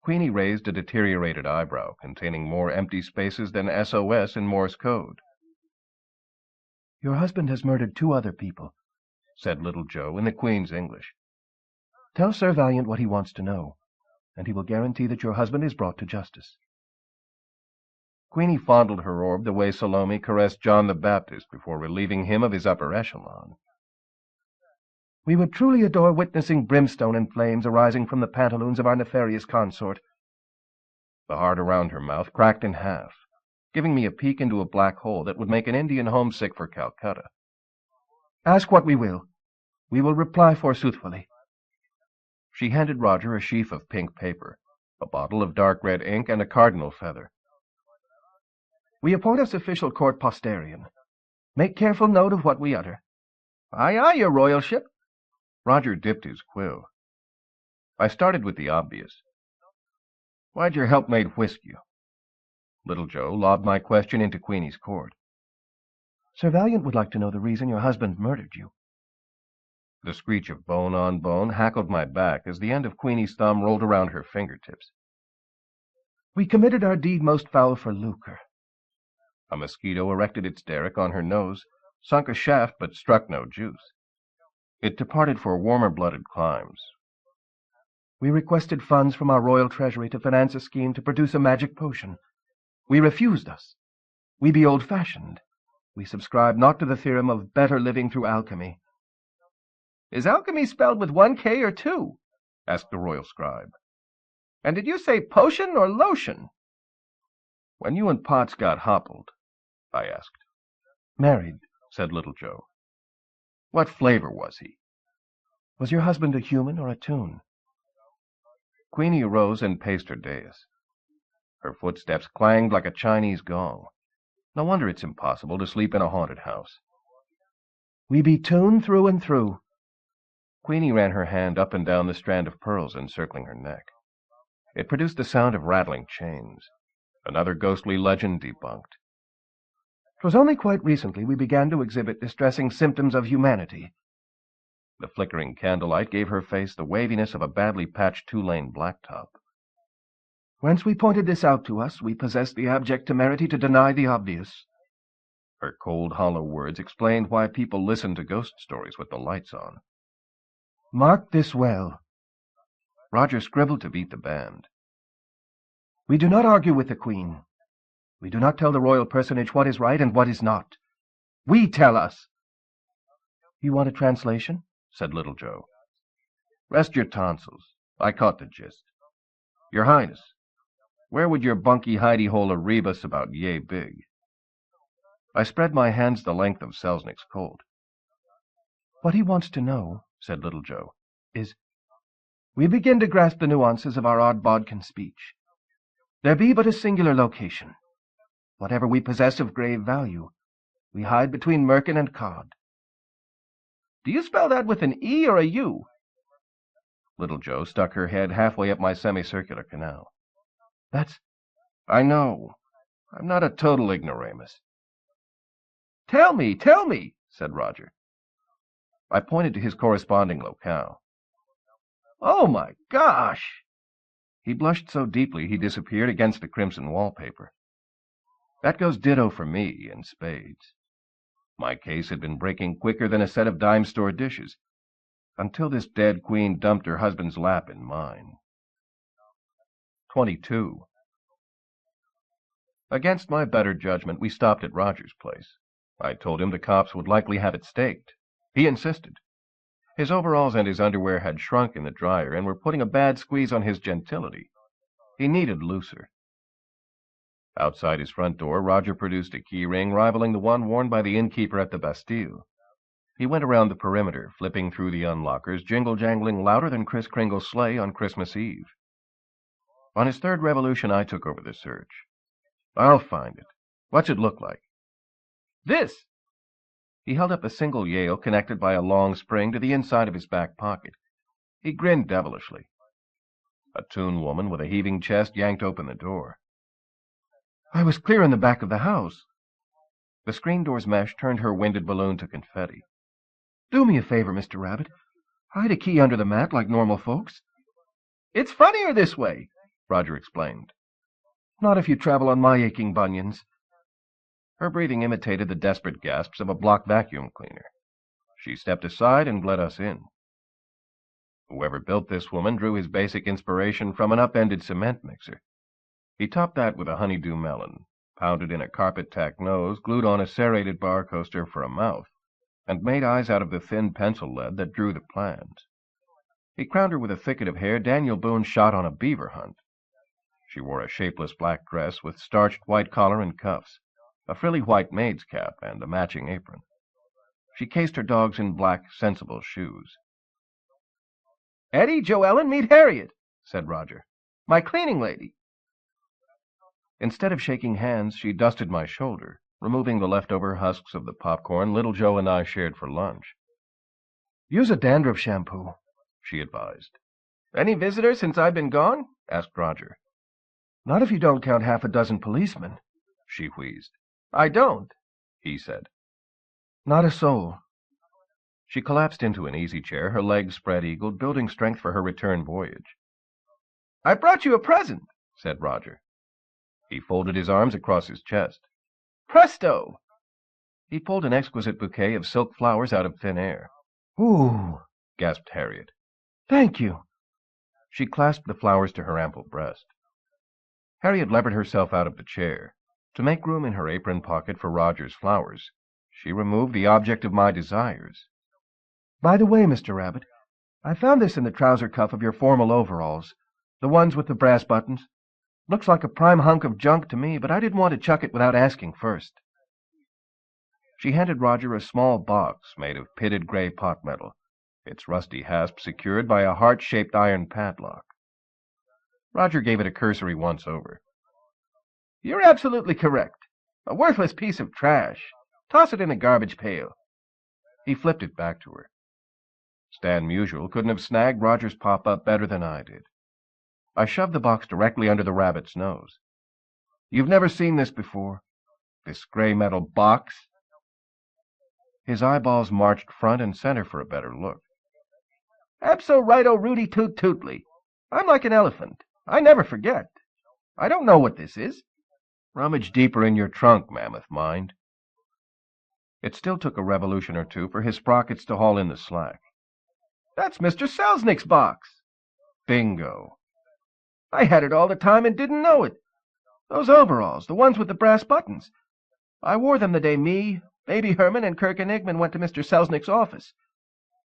Queenie raised a deteriorated eyebrow containing more empty spaces than SOS in Morse code. Your husband has murdered 2 other people, said Little Joe in the Queen's English. Tell Sir Valiant what he wants to know, and he will guarantee that your husband is brought to justice. Queenie fondled her orb the way Salome caressed John the Baptist before relieving him of his upper echelon. We would truly adore witnessing brimstone and flames arising from the pantaloons of our nefarious consort. The heart around her mouth cracked in half, giving me a peek into a black hole that would make an Indian homesick for Calcutta. Ask what we will reply forsoothfully. She handed Roger a sheaf of pink paper, a bottle of dark red ink, and a cardinal feather. We appoint us official court posterion. Make careful note of what we utter. Aye, aye, your royalship. Roger dipped his quill. I started with the obvious. Why'd your helpmate whisk you? Little Joe lobbed my question into Queenie's court. Sir Valiant would like to know the reason your husband murdered you. The screech of bone on bone hackled my back as the end of Queenie's thumb rolled around her fingertips. We committed our deed most foul for lucre. A mosquito erected its derrick on her nose, sunk a shaft but struck no juice. It departed for warmer-blooded climes. We requested funds from our royal treasury to finance a scheme to produce a magic potion. We refused us. We be old-fashioned. We subscribe not to the theorem of better living through alchemy. Is alchemy spelled with 1 K or 2? Asked the royal scribe. And did you say potion or lotion? When you and Potts got hoppled, I asked. Married, said Little Joe. What flavor was he? Was your husband a human or a toon? Queenie arose and paced her dais. Her footsteps clanged like a Chinese gong. No wonder it's impossible to sleep in a haunted house. We be toon through and through. Queenie ran her hand up and down the strand of pearls encircling her neck. It produced the sound of rattling chains. Another ghostly legend debunked. 'Twas only quite recently we began to exhibit distressing symptoms of humanity. The flickering candlelight gave her face the waviness of a badly patched two-lane blacktop. Whence we pointed this out to us, we possess the abject temerity to deny the obvious. Her cold, hollow words explained why people listened to ghost stories with the lights on. Mark this well. Roger scribbled to beat the band. We do not argue with the Queen. We do not tell the royal personage what is right and what is not. We tell us. You want a translation? Said Little Joe. Rest your tonsils. I caught the gist. Your Highness, where would your bunky hidey hole rebus about yea big? I spread my hands the length of Selznick's coat. What he wants to know, said Little Joe, is, we begin to grasp the nuances of our odd bodkin speech. There be but a singular location. Whatever we possess of grave value, we hide between merkin and cod. Do you spell that with an E or a U? Little Joe stuck her head halfway up my semicircular canal. That's... I know. I'm not a total ignoramus. Tell me, said Roger. I pointed to his corresponding locale. Oh, my gosh! He blushed so deeply he disappeared against the crimson wallpaper. That goes ditto for me in spades. My case had been breaking quicker than a set of dime store dishes, until this dead queen dumped her husband's lap in mine. 22. Against my better judgment, we stopped at Roger's place. I told him the cops would likely have it staked. He insisted. His overalls and his underwear had shrunk in the dryer and were putting a bad squeeze on his gentility. He needed looser. Outside his front door, Roger produced a key ring rivaling the one worn by the innkeeper at the Bastille. He went around the perimeter, flipping through the unlockers, jingle-jangling louder than Kris Kringle's sleigh on Christmas Eve. On his third revolution, I took over the search. I'll find it. What's it look like? This! He held up a single Yale connected by a long spring to the inside of his back pocket. He grinned devilishly. A Toon woman with a heaving chest yanked open the door. I was clear in the back of the house. The screen door's mesh turned her winded balloon to confetti. Do me a favor, Mr. Rabbit. Hide a key under the mat like normal folks. It's funnier this way, Roger explained. Not if you travel on my aching bunions. Her breathing imitated the desperate gasps of a block vacuum cleaner. She stepped aside and let us in. Whoever built this woman drew his basic inspiration from an upended cement mixer. He topped that with a honeydew melon, pounded in a carpet-tack nose, glued on a serrated bar coaster for a mouth, and made eyes out of the thin pencil lead that drew the plans. He crowned her with a thicket of hair Daniel Boone shot on a beaver hunt. She wore a shapeless black dress with starched white collar and cuffs, a frilly white maid's cap, and a matching apron. She cased her dogs in black, sensible shoes. Eddie, Joellen, meet Harriet, said Roger. My cleaning lady. Instead of shaking hands, she dusted my shoulder, removing the leftover husks of the popcorn Little Joe and I shared for lunch. Use a dandruff shampoo, she advised. Any visitors since I've been gone? Asked Roger. Not if you don't count half a dozen policemen, she wheezed. I don't, he said. Not a soul. She collapsed into an easy chair, her legs spread-eagled, building strength for her return voyage. I brought you a present, said Roger. He folded his arms across his chest. Presto! He pulled an exquisite bouquet of silk flowers out of thin air. Ooh, gasped Harriet. Thank you. She clasped the flowers to her ample breast. Harriet levered herself out of the chair. To make room in her apron pocket for Roger's flowers, she removed the object of my desires. By the way, Mr. Rabbit, I found this in the trouser cuff of your formal overalls, the ones with the brass buttons. Looks like a prime hunk of junk to me, but I didn't want to chuck it without asking first. She handed Roger a small box made of pitted gray pot metal, its rusty hasp secured by a heart-shaped iron padlock. Roger gave it a cursory once-over. You're absolutely correct. A worthless piece of trash. Toss it in a garbage pail. He flipped it back to her. Stan Musial couldn't have snagged Roger's pop-up better than I did. I shoved the box directly under the rabbit's nose. You've never seen this before? This gray metal box? His eyeballs marched front and center for a better look. Abso-righto Rudy Toot Tootly. I'm like an elephant. I never forget. I don't know what this is. Rummage deeper in your trunk, Mammoth Mind. It still took a revolution or two for his sprockets to haul in the slack. That's Mr. Selznick's box. Bingo. I had it all the time and didn't know it. Those overalls, the ones with the brass buttons. I wore them the day me, Baby Herman, and Kirk Enigman went to Mr. Selznick's office.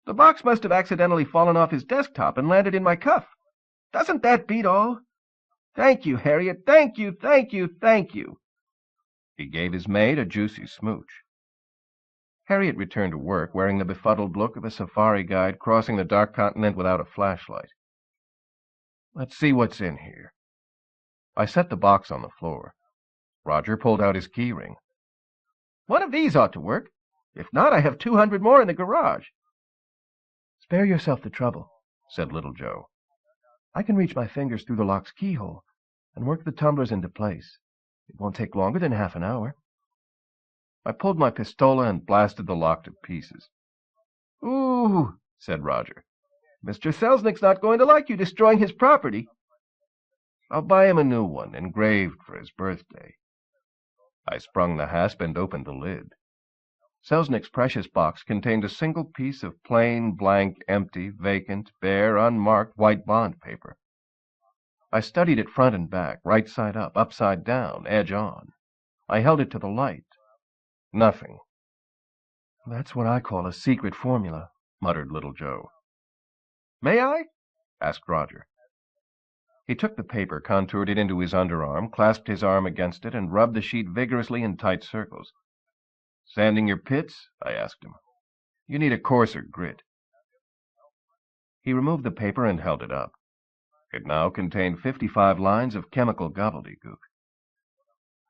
The box must have accidentally fallen off his desktop and landed in my cuff. Doesn't that beat all? Thank you, Harriet. Thank you, thank you, thank you. He gave his maid a juicy smooch. Harriet returned to work, wearing the befuddled look of a safari guide crossing the dark continent without a flashlight. Let's see what's in here. I set the box on the floor. Roger pulled out his key ring. One of these ought to work. If not, I have 200 more in the garage. Spare yourself the trouble, said Little Joe. I can reach my fingers through the lock's keyhole and work the tumblers into place. It won't take longer than half an hour. I pulled my pistola and blasted the lock to pieces. Ooh, said Roger. Mr. Selznick's not going to like you destroying his property. I'll buy him a new one, engraved for his birthday. I sprung the hasp and opened the lid. Selznick's precious box contained a single piece of plain, blank, empty, vacant, bare, unmarked white bond paper. I studied it front and back, right side up, upside down, edge on. I held it to the light. Nothing. That's what I call a secret formula, muttered Little Joe. May I? Asked Roger. He took the paper, contoured it into his underarm, clasped his arm against it, and rubbed the sheet vigorously in tight circles. Sanding your pits? I asked him. You need a coarser grit. He removed the paper and held it up. It now contained 55 lines of chemical gobbledygook.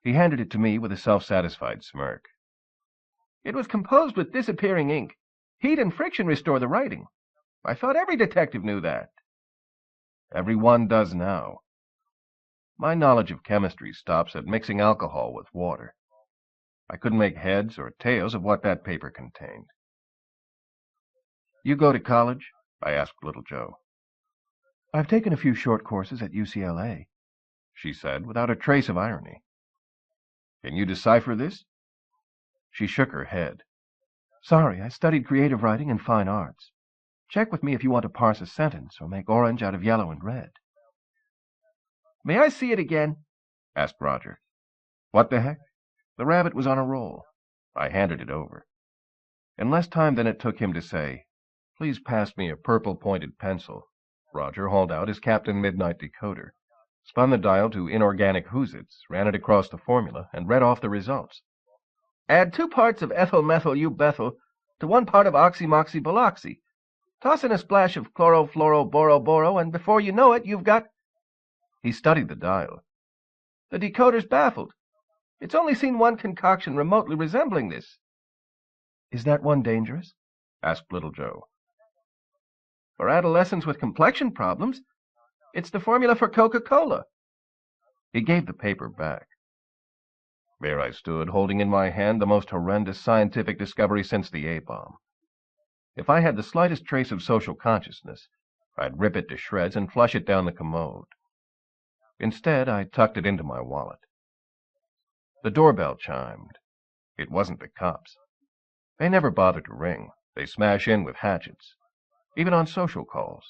He handed it to me with a self-satisfied smirk. It was composed with disappearing ink. Heat and friction restore the writing. I thought every detective knew that. Every one does now. My knowledge of chemistry stops at mixing alcohol with water. I couldn't make heads or tails of what that paper contained. You go to college? I asked Little Joe. I've taken a few short courses at UCLA, she said, without a trace of irony. Can you decipher this? She shook her head. Sorry, I studied creative writing and fine arts. Check with me if you want to parse a sentence or make orange out of yellow and red. May I see it again? Asked Roger. What the heck? The rabbit was on a roll. I handed it over. In less time than it took him to say, "Please pass me a purple-pointed pencil," Roger hauled out his Captain Midnight decoder, spun the dial to inorganic Who-Zits, ran it across the formula, and read off the results. Add 2 parts of ethyl-methyl-u-bethyl to 1 part of oxy-moxy-biloxy. Toss in a splash of chloro-fluoro-boro-boro, and before you know it, you've got... He studied the dial. The decoder's baffled. It's only seen one concoction remotely resembling this. Is that one dangerous? Asked Little Joe. For adolescents with complexion problems, it's the formula for Coca-Cola. He gave the paper back. There I stood, holding in my hand the most horrendous scientific discovery since the A-bomb. If I had the slightest trace of social consciousness, I'd rip it to shreds and flush it down the commode. Instead, I tucked it into my wallet. The doorbell chimed. It wasn't the cops. They never bother to ring. They smash in with hatchets, even on social calls.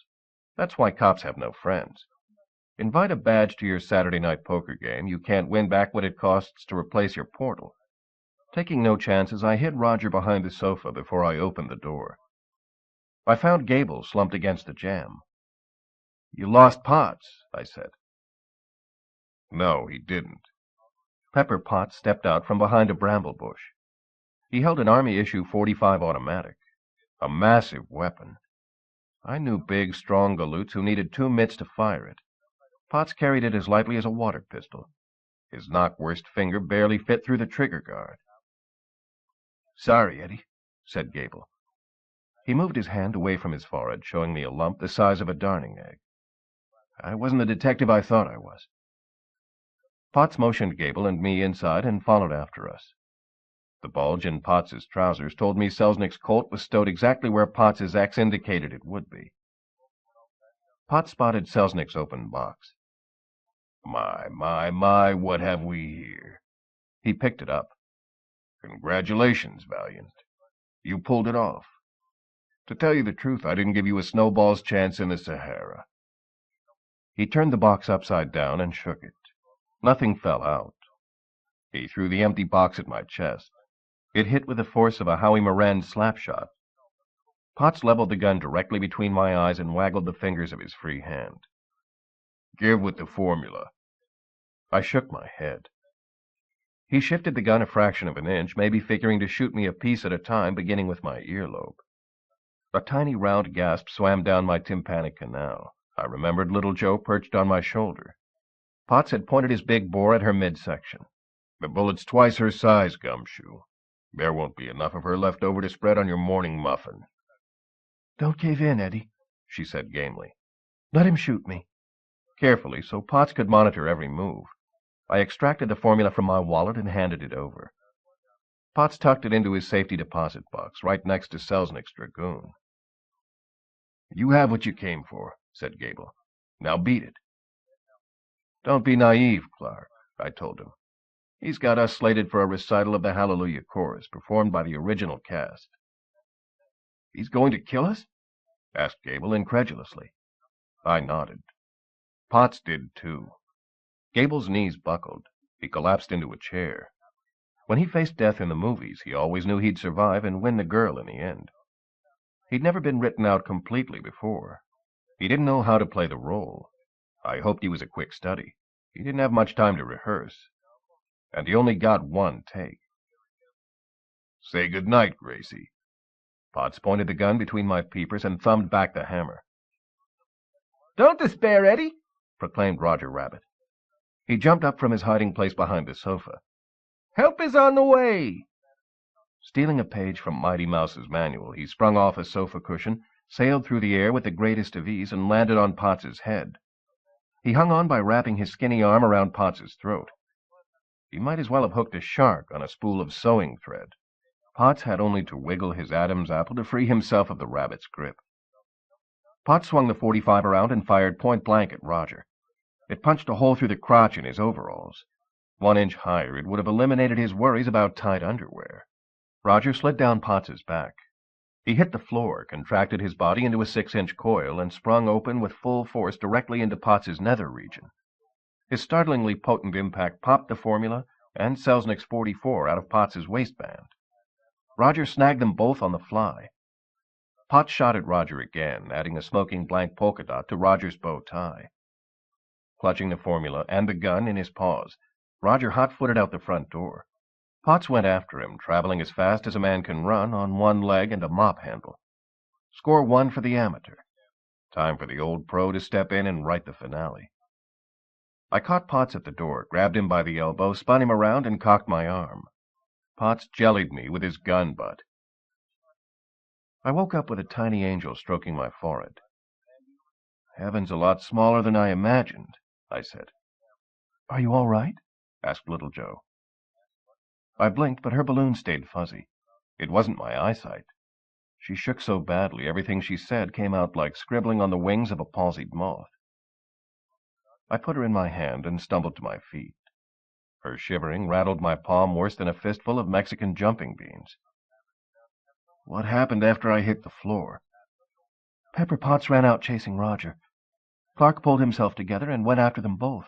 That's why cops have no friends. Invite a badge to your Saturday night poker game, you can't win back what it costs to replace your portal. Taking no chances, I hid Roger behind the sofa before I opened the door. I found Gable slumped against the jamb. "You lost Potts," I said. No, he didn't. Pepper Potts stepped out from behind a bramble bush. He held an Army-issue .45 automatic, a massive weapon. I knew big, strong galoots who needed 2 mitts to fire it. Potts carried it as lightly as a water pistol. His knockwurst finger barely fit through the trigger guard. "Sorry, Eddie," said Gable. He moved his hand away from his forehead, showing me a lump the size of a darning egg. "I wasn't the detective I thought I was." Potts motioned Gable and me inside and followed after us. The bulge in Potts's trousers told me Selznick's Colt was stowed exactly where Potts's X indicated it would be. Potts spotted Selznick's open box. My, what have we here? He picked it up. Congratulations, Valiant. You pulled it off. To tell you the truth, I didn't give you a snowball's chance in the Sahara. He turned the box upside down and shook it. Nothing fell out. He threw the empty box at my chest. It hit with the force of a Howie Moran slap shot. Potts leveled the gun directly between my eyes and waggled the fingers of his free hand. Give with the formula. I shook my head. He shifted the gun a fraction of an inch, maybe figuring to shoot me a piece at a time, beginning with my earlobe. A tiny round gasp swam down my tympanic canal. I remembered Little Joe perched on my shoulder. Potts had pointed his big bore at her midsection. The bullet's twice her size, Gumshoe. There won't be enough of her left over to spread on your morning muffin. Don't cave in, Eddie, she said gamely. Let him shoot me. Carefully, so Potts could monitor every move, I extracted the formula from my wallet and handed it over. Potts tucked it into his safety deposit box, right next to Selznick's Dragoon. You have what you came for, said Gable. Now beat it. Don't be naive, Clark, I told him. He's got us slated for a recital of the Hallelujah Chorus, performed by the original cast. He's going to kill us? Asked Gable incredulously. I nodded. Potts did, too. Gable's knees buckled. He collapsed into a chair. When he faced death in the movies, he always knew he'd survive and win the girl in the end. He'd never been written out completely before. He didn't know how to play the role. I hoped he was a quick study. He didn't have much time to rehearse. And he only got one take. Say good night, Gracie. Potts pointed the gun between my peepers and thumbed back the hammer. Don't despair, Eddie, proclaimed Roger Rabbit. He jumped up from his hiding place behind the sofa. Help is on the way. Stealing a page from Mighty Mouse's manual, he sprung off a sofa cushion, sailed through the air with the greatest of ease, and landed on Potts's head. He hung on by wrapping his skinny arm around Potts's throat. He might as well have hooked a shark on a spool of sewing thread. Potts had only to wiggle his Adam's apple to free himself of the rabbit's grip. Potts swung the .45 around and fired point blank at Roger. It punched a hole through the crotch in his overalls. 1 inch higher, it would have eliminated his worries about tight underwear. Roger slid down Potts's back. He hit the floor, contracted his body into a 6-inch coil, and sprung open with full force directly into Potts's nether region. His startlingly potent impact popped the formula and Selznick's .44 out of Potts's waistband. Roger snagged them both on the fly. Potts shot at Roger again, adding a smoking blank polka dot to Roger's bow tie. Clutching the formula and the gun in his paws, Roger hot-footed out the front door. Potts went after him, traveling as fast as a man can run on one leg and a mop handle. Score 1 for the amateur. Time for the old pro to step in and write the finale. I caught Potts at the door, grabbed him by the elbow, spun him around, and cocked my arm. Potts jellied me with his gun butt. I woke up with a tiny angel stroking my forehead. Heaven's a lot smaller than I imagined, I said. Are you all right? Asked Little Joe. I blinked, but her balloon stayed fuzzy. It wasn't my eyesight. She shook so badly, everything she said came out like scribbling on the wings of a palsied moth. I put her in my hand and stumbled to my feet. Her shivering rattled my palm worse than a fistful of Mexican jumping beans. What happened after I hit the floor? Pepper Potts ran out chasing Roger. Clark pulled himself together and went after them both.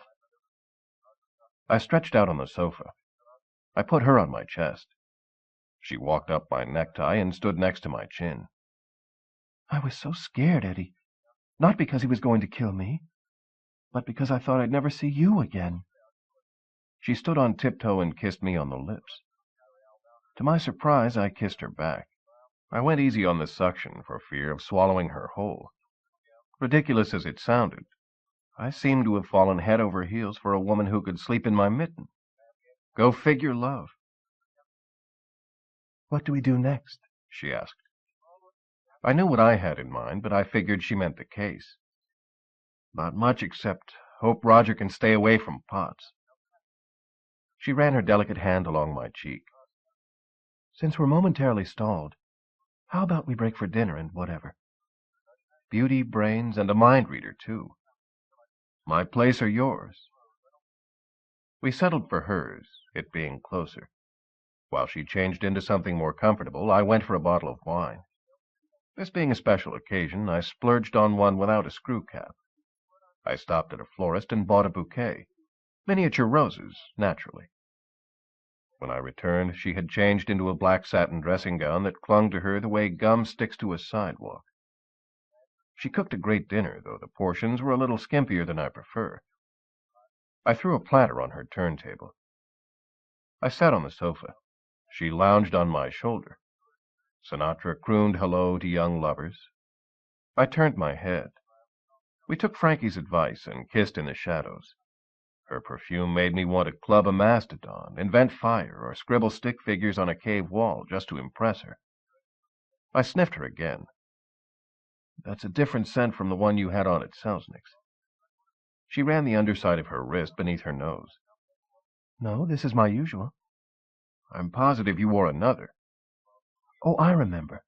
I stretched out on the sofa. I put her on my chest. She walked up my necktie and stood next to my chin. I was so scared, Eddie. Not because he was going to kill me, but because I thought I'd never see you again. She stood on tiptoe and kissed me on the lips. To my surprise, I kissed her back. I went easy on the suction for fear of swallowing her whole. Ridiculous as it sounded, I seemed to have fallen head over heels for a woman who could sleep in my mitten. Go figure, love. What do we do next? She asked. I knew what I had in mind, but I figured she meant the case. Not much, except hope Roger can stay away from Potts. She ran her delicate hand along my cheek. Since we're momentarily stalled, how about we break for dinner and whatever? Beauty, brains, and a mind reader, too. My place or yours? We settled for hers, it being closer. While she changed into something more comfortable, I went for a bottle of wine. This being a special occasion, I splurged on one without a screw cap. I stopped at a florist and bought a bouquet. Miniature roses, naturally. When I returned, she had changed into a black satin dressing gown that clung to her the way gum sticks to a sidewalk. She cooked a great dinner, though the portions were a little skimpier than I prefer. I threw a platter on her turntable. I sat on the sofa. She lounged on my shoulder. Sinatra crooned hello to young lovers. I turned my head. We took Frankie's advice and kissed in the shadows. Her perfume made me want to club a mastodon, invent fire, or scribble stick figures on a cave wall just to impress her. I sniffed her again. That's a different scent from the one you had on at Selznick's. She ran the underside of her wrist beneath her nose. No, this is my usual. I'm positive you wore another. Oh, I remember.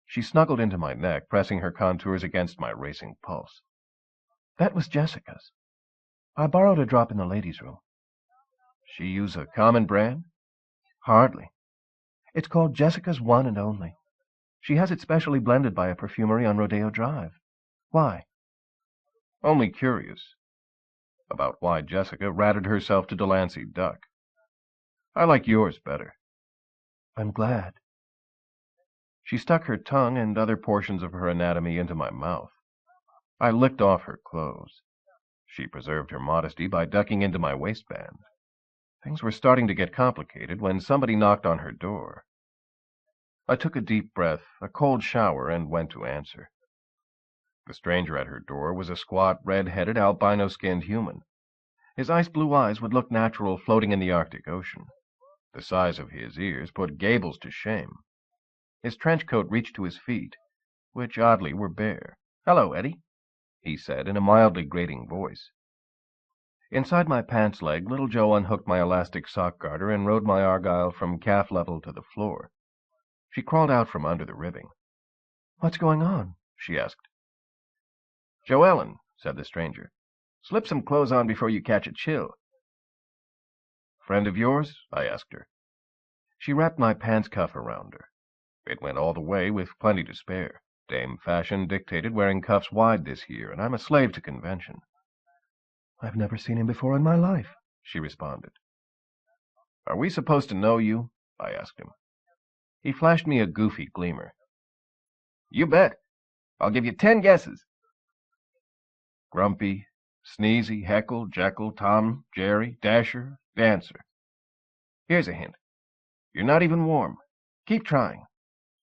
She snuggled into my neck, pressing her contours against my racing pulse. That was Jessica's. I borrowed a drop in the ladies' room. She use a common brand? Hardly. It's called Jessica's One and Only. She has it specially blended by a perfumery on Rodeo Drive. Why? Only curious. About why Jessica ratted herself to Delancey Duck. I like yours better. I'm glad. She stuck her tongue and other portions of her anatomy into my mouth. I licked off her clothes. She preserved her modesty by ducking into my waistband. Things were starting to get complicated when somebody knocked on her door. I took a deep breath, a cold shower, and went to answer. The stranger at her door was a squat, red-headed, albino-skinned human. His ice-blue eyes would look natural floating in the Arctic Ocean. The size of his ears put Gables to shame. His trench coat reached to his feet, which oddly were bare. "Hello, Eddie," he said in a mildly grating voice. Inside my pants leg, Little Joe unhooked my elastic sock garter and rode my Argyle from calf level to the floor. She crawled out from under the ribbing. "What's going on?" she asked. "Joellen," said the stranger, "slip some clothes on before you catch a chill." "Friend of yours?" I asked her. She wrapped my pants cuff around her. It went all the way with plenty to spare. Dame Fashion dictated wearing cuffs wide this year, and I'm a slave to convention. "I've never seen him before in my life," she responded. "Are we supposed to know you?" I asked him. He flashed me a goofy gleamer. "You bet. I'll give you 10 guesses. Grumpy, Sneezy, Heckle, Jekyll, Tom, Jerry, Dasher, Dancer. Here's a hint. You're not even warm. Keep trying.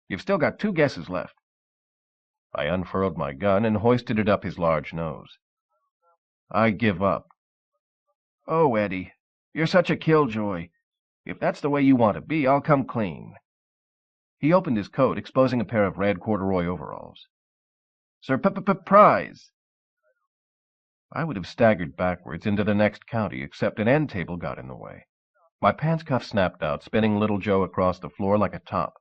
You've still got 2 guesses left." I unfurled my gun and hoisted it up his large nose. "I give up." "Oh, Eddie, you're such a killjoy. If that's the way you want to be, I'll come clean." He opened his coat, exposing a pair of red corduroy overalls. "Surprise!" I would have staggered backwards into the next county, except an end table got in the way. My pants cuff snapped out, spinning Little Joe across the floor like a top.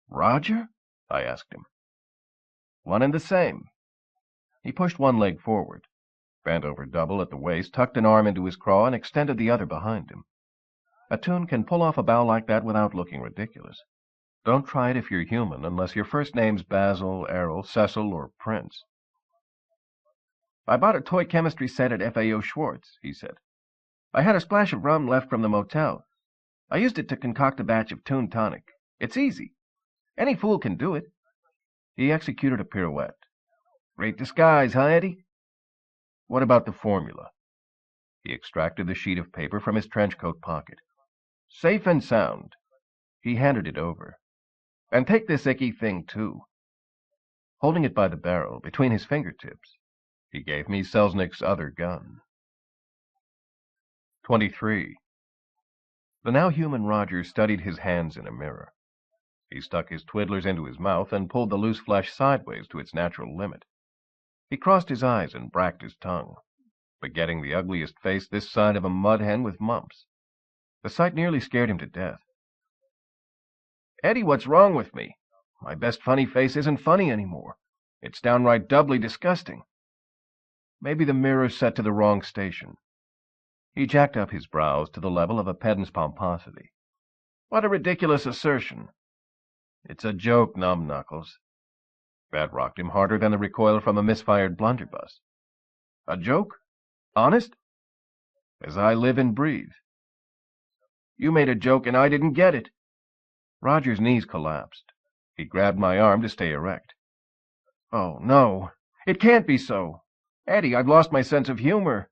"Roger?" I asked him. "One and the same." He pushed one leg forward, bent over double at the waist, tucked an arm into his craw, and extended the other behind him. A Toon can pull off a bow like that without looking ridiculous. Don't try it if you're human, unless your first name's Basil, Errol, Cecil, or Prince. "I bought a toy chemistry set at F.A.O. Schwartz," he said. "I had a splash of rum left from the motel. I used it to concoct a batch of Toon Tonic. It's easy. Any fool can do it." He executed a pirouette. "Great disguise, huh, Eddie?" "What about the formula?" He extracted the sheet of paper from his trench coat pocket. "Safe and sound." He handed it over. "And take this icky thing, too." Holding it by the barrel, between his fingertips, he gave me Selznick's other gun. 23. The now human Roger studied his hands in a mirror. He stuck his twiddlers into his mouth and pulled the loose flesh sideways to its natural limit. He crossed his eyes and bracked his tongue, begetting the ugliest face this side of a mud hen with mumps. The sight nearly scared him to death. "Eddie, what's wrong with me? My best funny face isn't funny anymore. It's downright doubly disgusting. Maybe the mirror's set to the wrong station. He jacked up his brows to the level of a pedant's pomposity. What a ridiculous assertion. It's a joke, numbknuckles. That rocked him harder than the recoil from a misfired blunderbuss. A joke? Honest? As I live and breathe. You made a joke and I didn't get it. Roger's knees collapsed. He grabbed my arm to stay erect. Oh, no. It can't be so. Eddie, I've lost my sense of humor.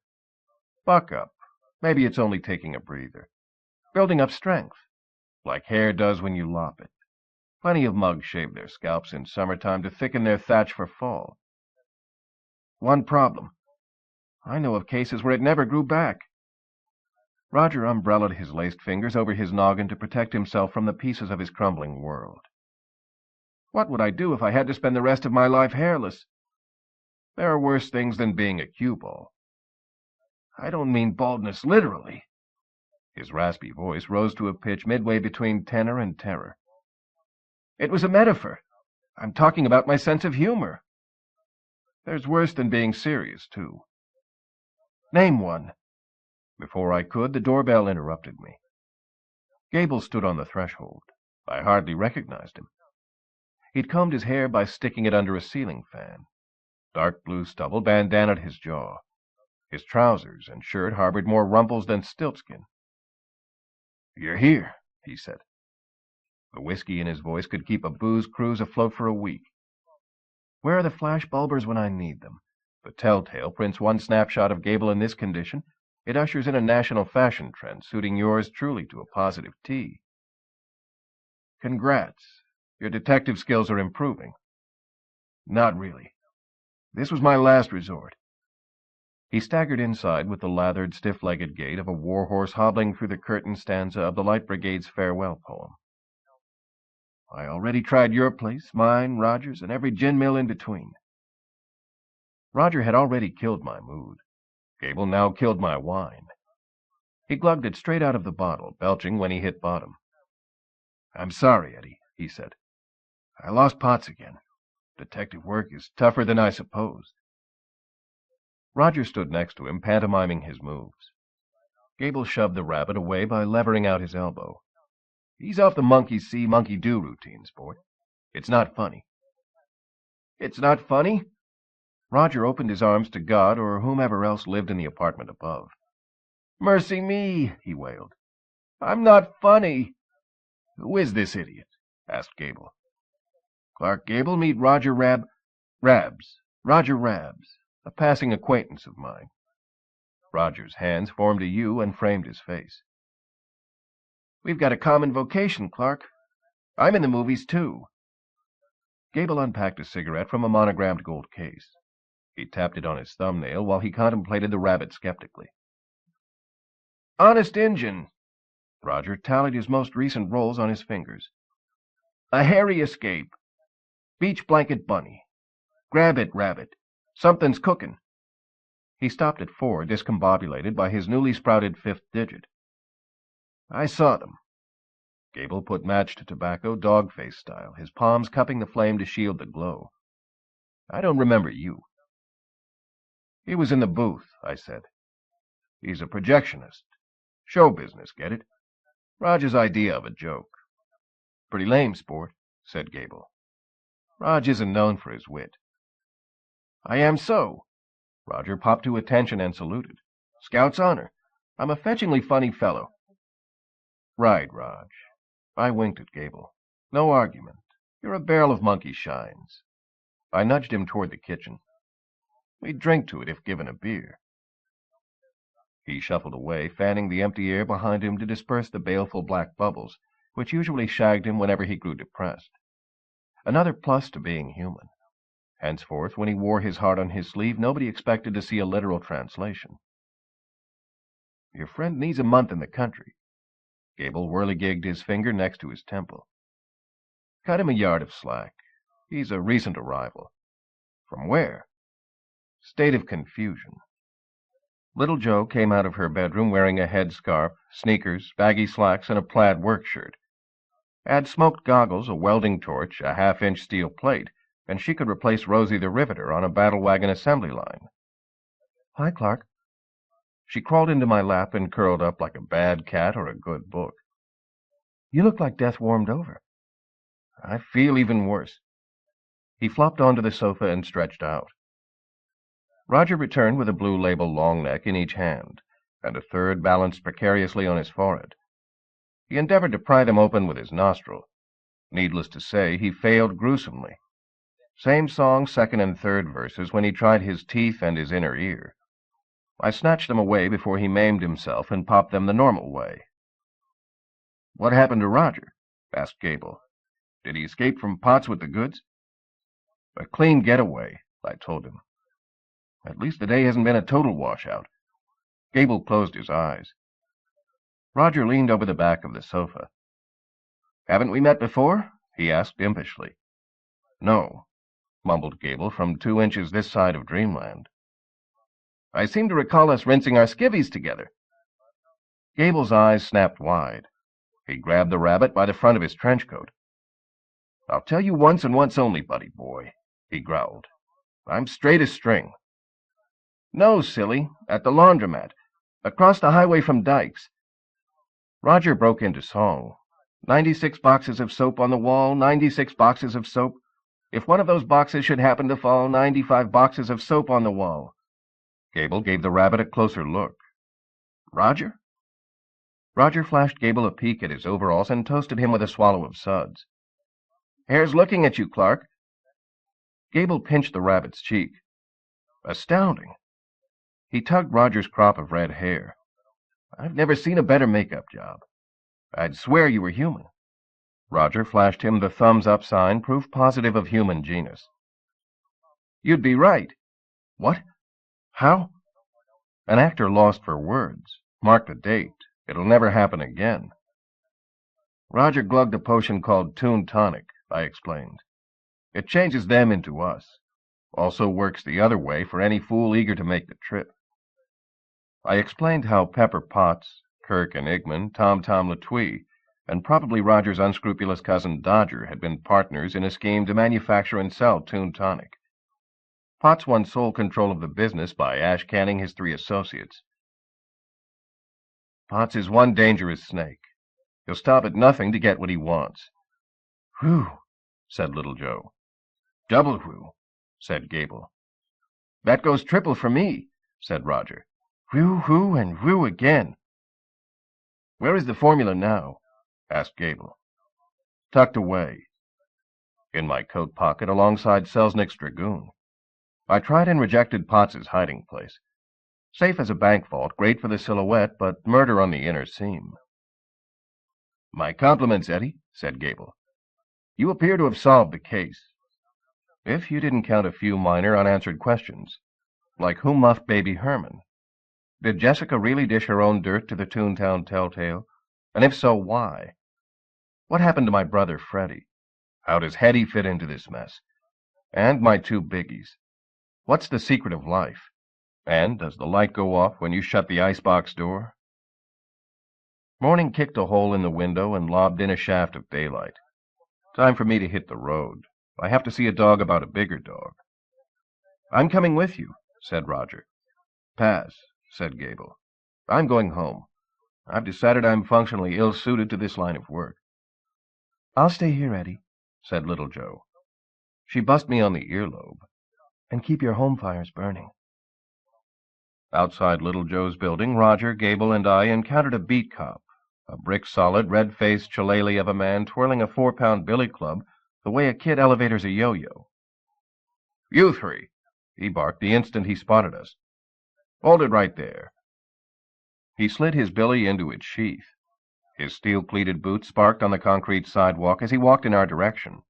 Buck up. Maybe it's only taking a breather. Building up strength. Like hair does when you lop it. Plenty of mugs shave their scalps in summertime to thicken their thatch for fall. One problem. I know of cases where it never grew back. Roger umbrellaed his laced fingers over his noggin to protect himself from the pieces of his crumbling world. What would I do if I had to spend the rest of my life hairless? There are worse things than being a cue ball. I don't mean baldness literally. His raspy voice rose to a pitch midway between tenor and terror. It was a metaphor. I'm talking about my sense of humor. There's worse than being serious, too. Name one. Before I could, the doorbell interrupted me. Gable stood on the threshold. I hardly recognized him. He'd combed his hair by sticking it under a ceiling fan. Dark blue stubble bandanaed his jaw. His trousers and shirt harbored more rumples than stiltskin. You're here, he said. The whiskey in his voice could keep a booze cruise afloat for a week. Where are the flash bulbers when I need them? The telltale prints one snapshot of Gable in this condition. It ushers in a national fashion trend, suiting yours truly to a positive T. Congrats. Your detective skills are improving. Not really. This was my last resort. He staggered inside with the lathered, stiff-legged gait of a warhorse hobbling through the curtain stanza of the Light Brigade's farewell poem. I already tried your place, mine, Roger's, and every gin mill in between. Roger had already killed my mood. Gable now killed my wine. He glugged it straight out of the bottle, belching when he hit bottom. I'm sorry, Eddie, he said. I lost pots again. Detective work is tougher than I supposed. Roger stood next to him, pantomiming his moves. Gable shoved the rabbit away by levering out his elbow. He's off the monkey see, monkey do routine, sport. It's not funny. It's not funny? Roger opened his arms to God or whomever else lived in the apartment above. Mercy me, he wailed. I'm not funny. Who is this idiot? Asked Gable. Clark Gable, meet Roger Rabs, a passing acquaintance of mine. Roger's hands formed a U and framed his face. We've got a common vocation, Clark. I'm in the movies, too. Gable unpacked a cigarette from a monogrammed gold case. He tapped it on his thumbnail while he contemplated the rabbit skeptically. Honest Injun. Roger tallied his most recent roles on his fingers. A hairy escape. Beach blanket bunny. Grab it, rabbit. Something's cooking. He stopped at 4, discombobulated by his newly sprouted 5th digit. I saw them. Gable put match to tobacco, dog-face style, his palms cupping the flame to shield the glow. I don't remember you. He was in the booth, I said. He's a projectionist. Show business, get it? Roger's idea of a joke. Pretty lame, sport, said Gable. Rog isn't known for his wit. I am so. Roger popped to attention and saluted. Scout's honor. I'm a fetchingly funny fellow. Right, Rog. I winked at Gable. No argument. You're a barrel of monkey shines. I nudged him toward the kitchen. We'd drink to it if given a beer. He shuffled away, fanning the empty air behind him to disperse the baleful black bubbles, which usually shagged him whenever he grew depressed. Another plus to being human. Henceforth, when he wore his heart on his sleeve, nobody expected to see a literal translation. Your friend needs a month in the country. Gable whirligigged his finger next to his temple. Cut him a yard of slack. He's a recent arrival. From where? State of confusion. Little Jo came out of her bedroom wearing a headscarf, sneakers, baggy slacks, and a plaid work shirt. Add smoked goggles, a welding torch, a half-inch steel plate, and she could replace Rosie the Riveter on a battle wagon assembly line. Hi, Clark. She crawled into my lap and curled up like a bad cat or a good book. You look like death warmed over. I feel even worse. He flopped onto the sofa and stretched out. Roger returned with a blue label long neck in each hand, and a third balanced precariously on his forehead. He endeavored to pry them open with his nostril. Needless to say, he failed gruesomely. Same song, second and third verses, when he tried his teeth and his inner ear. I snatched them away before he maimed himself and popped them the normal way. What happened to Roger? Asked Gable. Did he escape from Potts with the goods? A clean getaway, I told him. At least the day hasn't been a total washout. Gable closed his eyes. Roger leaned over the back of the sofa. Haven't we met before? He asked impishly. No, mumbled Gable from 2 inches this side of dreamland. I seem to recall us rinsing our skivvies together. Gable's eyes snapped wide. He grabbed the rabbit by the front of his trench coat. I'll tell you once and once only, buddy boy, he growled. I'm straight as string. No, silly, at the laundromat, across the highway from Dykes. Roger broke into song. 96 boxes of soap on the wall, 96 boxes of soap. If one of those boxes should happen to fall, 95 boxes of soap on the wall. Gable gave the rabbit a closer look. Roger? Roger flashed Gable a peek at his overalls and toasted him with a swallow of suds. Hare's looking at you, Clark. Gable pinched the rabbit's cheek. Astounding. He tugged Roger's crop of red hair. I've never seen a better makeup job. I'd swear you were human. Roger flashed him the thumbs-up sign, proof positive of human genus. You'd be right. What? How? An actor lost for words. Mark the date. It'll never happen again. Roger glugged a potion called Toon Tonic, I explained. It changes them into us. Also works the other way for any fool eager to make the trip. I explained how Pepper Potts, Kirk Enigman, Tom Latwee, and probably Roger's unscrupulous cousin Dodger had been partners in a scheme to manufacture and sell Toon Tonic. Potts won sole control of the business by ash-canning his 3 associates. Potts is one dangerous snake. He'll stop at nothing to get what he wants. Whew, said Little Joe. Double whew, said Gable. That goes triple for me, said Roger. Whew, and whew again. Where is the formula now? Asked Gable. Tucked away. In my coat pocket alongside Selznick's Dragoon. I tried and rejected Potts's hiding place. Safe as a bank vault, great for the silhouette, but murder on the inner seam. My compliments, Eddie, said Gable. You appear to have solved the case. If you didn't count a few minor unanswered questions, like who muffed baby Herman? Did Jessica really dish her own dirt to the Toontown telltale? And if so, why? What happened to my brother Freddie? How does Hetty fit into this mess? And my 2 biggies. What's the secret of life? And does the light go off when you shut the icebox door? Morning kicked a hole in the window and lobbed in a shaft of daylight. Time for me to hit the road. I have to see a dog about a bigger dog. I'm coming with you, said Roger. Pass, said Gable. I'm going home. I've decided I'm functionally ill-suited to this line of work. I'll stay here, Eddie, said Little Joe. She bussed me on the earlobe. And keep your home fires burning. Outside Little Joe's building, Roger, Gable, and I encountered a beat cop, a brick-solid, red-faced shillelagh of a man twirling a 4-pound billy club the way a kid elevators a yo-yo. You 3, he barked the instant he spotted us. Hold it right there. He slid his billy into its sheath. His steel-pleated boots sparked on the concrete sidewalk as he walked in our direction.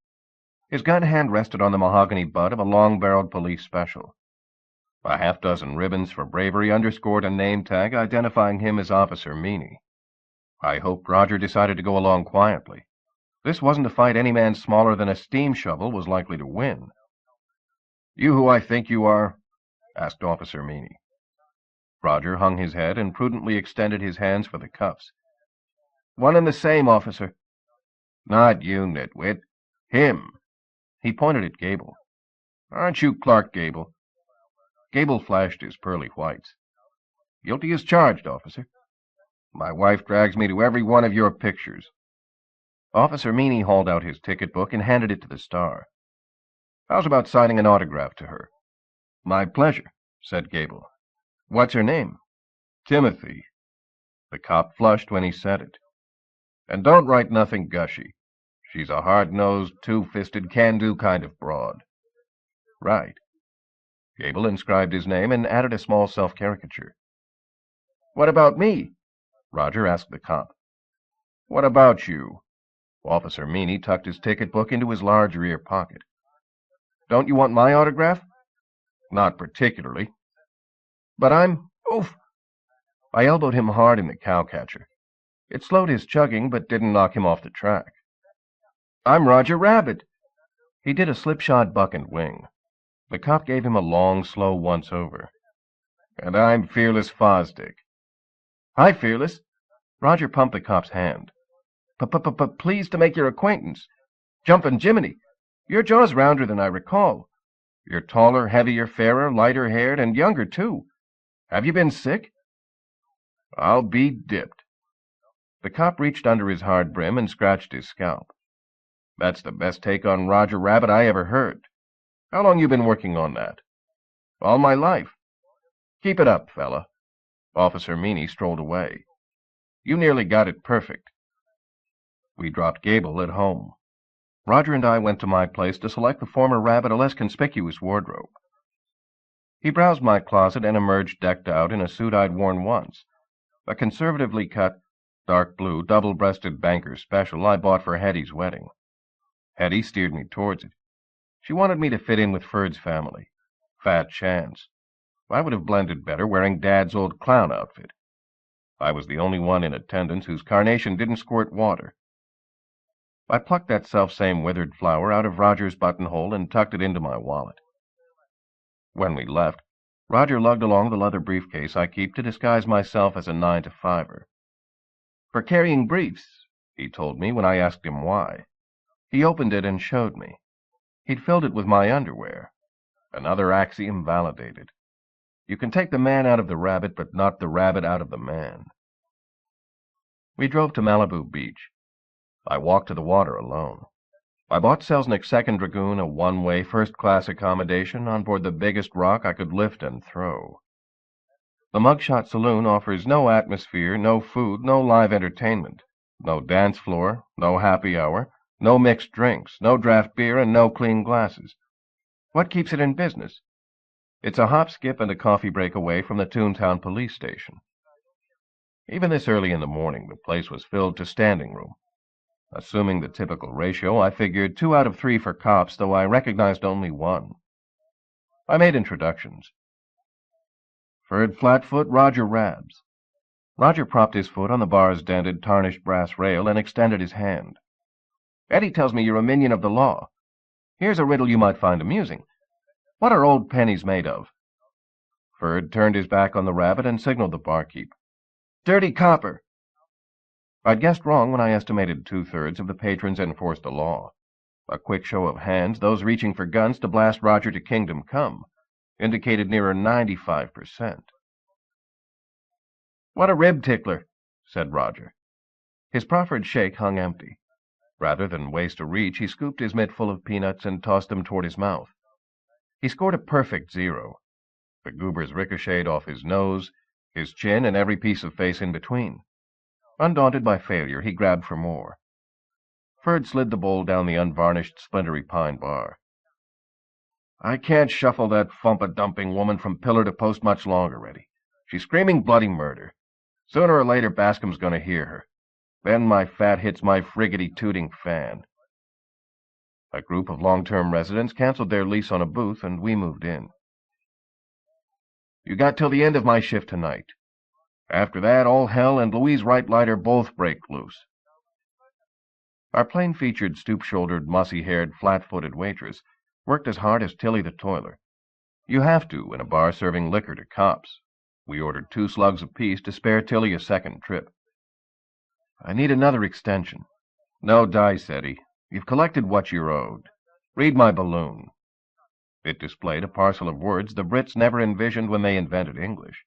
His gun hand rested on the mahogany butt of a long-barreled police special. A half-dozen ribbons for bravery underscored a name tag identifying him as Officer Meany. I hoped Roger decided to go along quietly. This wasn't a fight any man smaller than a steam shovel was likely to win. You who I think you are? Asked Officer Meany. Roger hung his head and prudently extended his hands for the cuffs. One and the same, officer. Not you, nitwit. Him. He pointed at Gable. Aren't you Clark Gable? Gable flashed his pearly whites. Guilty as charged, officer. My wife drags me to every one of your pictures. Officer Meany hauled out his ticket book and handed it to the star. How's about signing an autograph to her? My pleasure, said Gable. What's her name? Timothy. The cop flushed when he said it. And don't write nothing gushy. She's a hard-nosed, two-fisted, can-do kind of broad. Right. Gable inscribed his name and added a small self-caricature. What about me? Roger asked the cop. What about you? Officer Meany tucked his ticket book into his large rear pocket. Don't you want my autograph? Not particularly. But I'm... Oof! I elbowed him hard in the cowcatcher. It slowed his chugging, but didn't knock him off the track. I'm Roger Rabbit. He did a slipshod buck and wing. The cop gave him a long, slow once-over. And I'm Fearless Fosdick. Hi, Fearless. Roger pumped the cop's hand. Pleased to make your acquaintance. Jumpin' Jiminy. Your jaw's rounder than I recall. You're taller, heavier, fairer, lighter-haired, and younger, too. Have you been sick? I'll be dipped. The cop reached under his hard brim and scratched his scalp. That's the best take on Roger Rabbit I ever heard. How long you been working on that? All my life. Keep it up, fella. Officer Meany strolled away. You nearly got it perfect. We dropped Gable at home. Roger and I went to my place to select the former Rabbit a less conspicuous wardrobe. He browsed my closet and emerged decked out in a suit I'd worn once, a conservatively cut, dark blue, double-breasted banker's special I bought for Hetty's wedding. Hetty steered me towards it. She wanted me to fit in with Ferd's family. Fat chance. I would have blended better wearing Dad's old clown outfit. I was the only one in attendance whose carnation didn't squirt water. I plucked that self-same withered flower out of Roger's buttonhole and tucked it into my wallet. When we left, Roger lugged along the leather briefcase I keep to disguise myself as a 9-to-5er. For carrying briefs, he told me when I asked him why. He opened it and showed me. He'd filled it with my underwear. Another axiom validated. You can take the man out of the rabbit, but not the rabbit out of the man. We drove to Malibu Beach. I walked to the water alone. I bought Selznick's 2nd Dragoon a one-way, first-class accommodation on board the biggest rock I could lift and throw. The Mugshot Saloon offers no atmosphere, no food, no live entertainment, no dance floor, no happy hour, no mixed drinks, no draft beer, and no clean glasses. What keeps it in business? It's a hop, skip, and a coffee break away from the Toontown police station. Even this early in the morning, the place was filled to standing room. Assuming the typical ratio, I figured 2 out of 3 for cops, though I recognized only 1. I made introductions. Ferd Flatfoot, Roger Rabs. Roger propped his foot on the bar's dented, tarnished brass rail and extended his hand. Eddie tells me you're a minion of the law. Here's a riddle you might find amusing. What are old pennies made of? Ferd turned his back on the rabbit and signaled the barkeep. Dirty copper. I'd guessed wrong when I estimated 2/3 of the patrons enforced the law. A quick show of hands, those reaching for guns to blast Roger to kingdom come, indicated nearer 95%. What a rib tickler, said Roger. His proffered shake hung empty. Rather than waste a reach, he scooped his mitt full of peanuts and tossed them toward his mouth. He scored a perfect 0. The goobers ricocheted off his nose, his chin, and every piece of face in between. Undaunted by failure, he grabbed for more. Ferd slid the bowl down the unvarnished, splintery pine bar. I can't shuffle that fumpa-dumping woman from pillar to post much longer, Eddie. She's screaming bloody murder. Sooner or later, Bascom's going to hear her. Then my fat hits my friggity-tooting fan. A group of long-term residents canceled their lease on a booth, and we moved in. You got till the end of my shift tonight. After that, all hell and Louise Wright-Leiter both break loose. Our plain-featured, stoop-shouldered, mossy-haired, flat-footed waitress worked as hard as Tilly the toiler. You have to in a bar serving liquor to cops. We ordered 2 slugs apiece to spare Tilly a second trip. I need another extension. No dice, Eddie. You've collected what you're owed. Read my balloon. It displayed a parcel of words the Brits never envisioned when they invented English.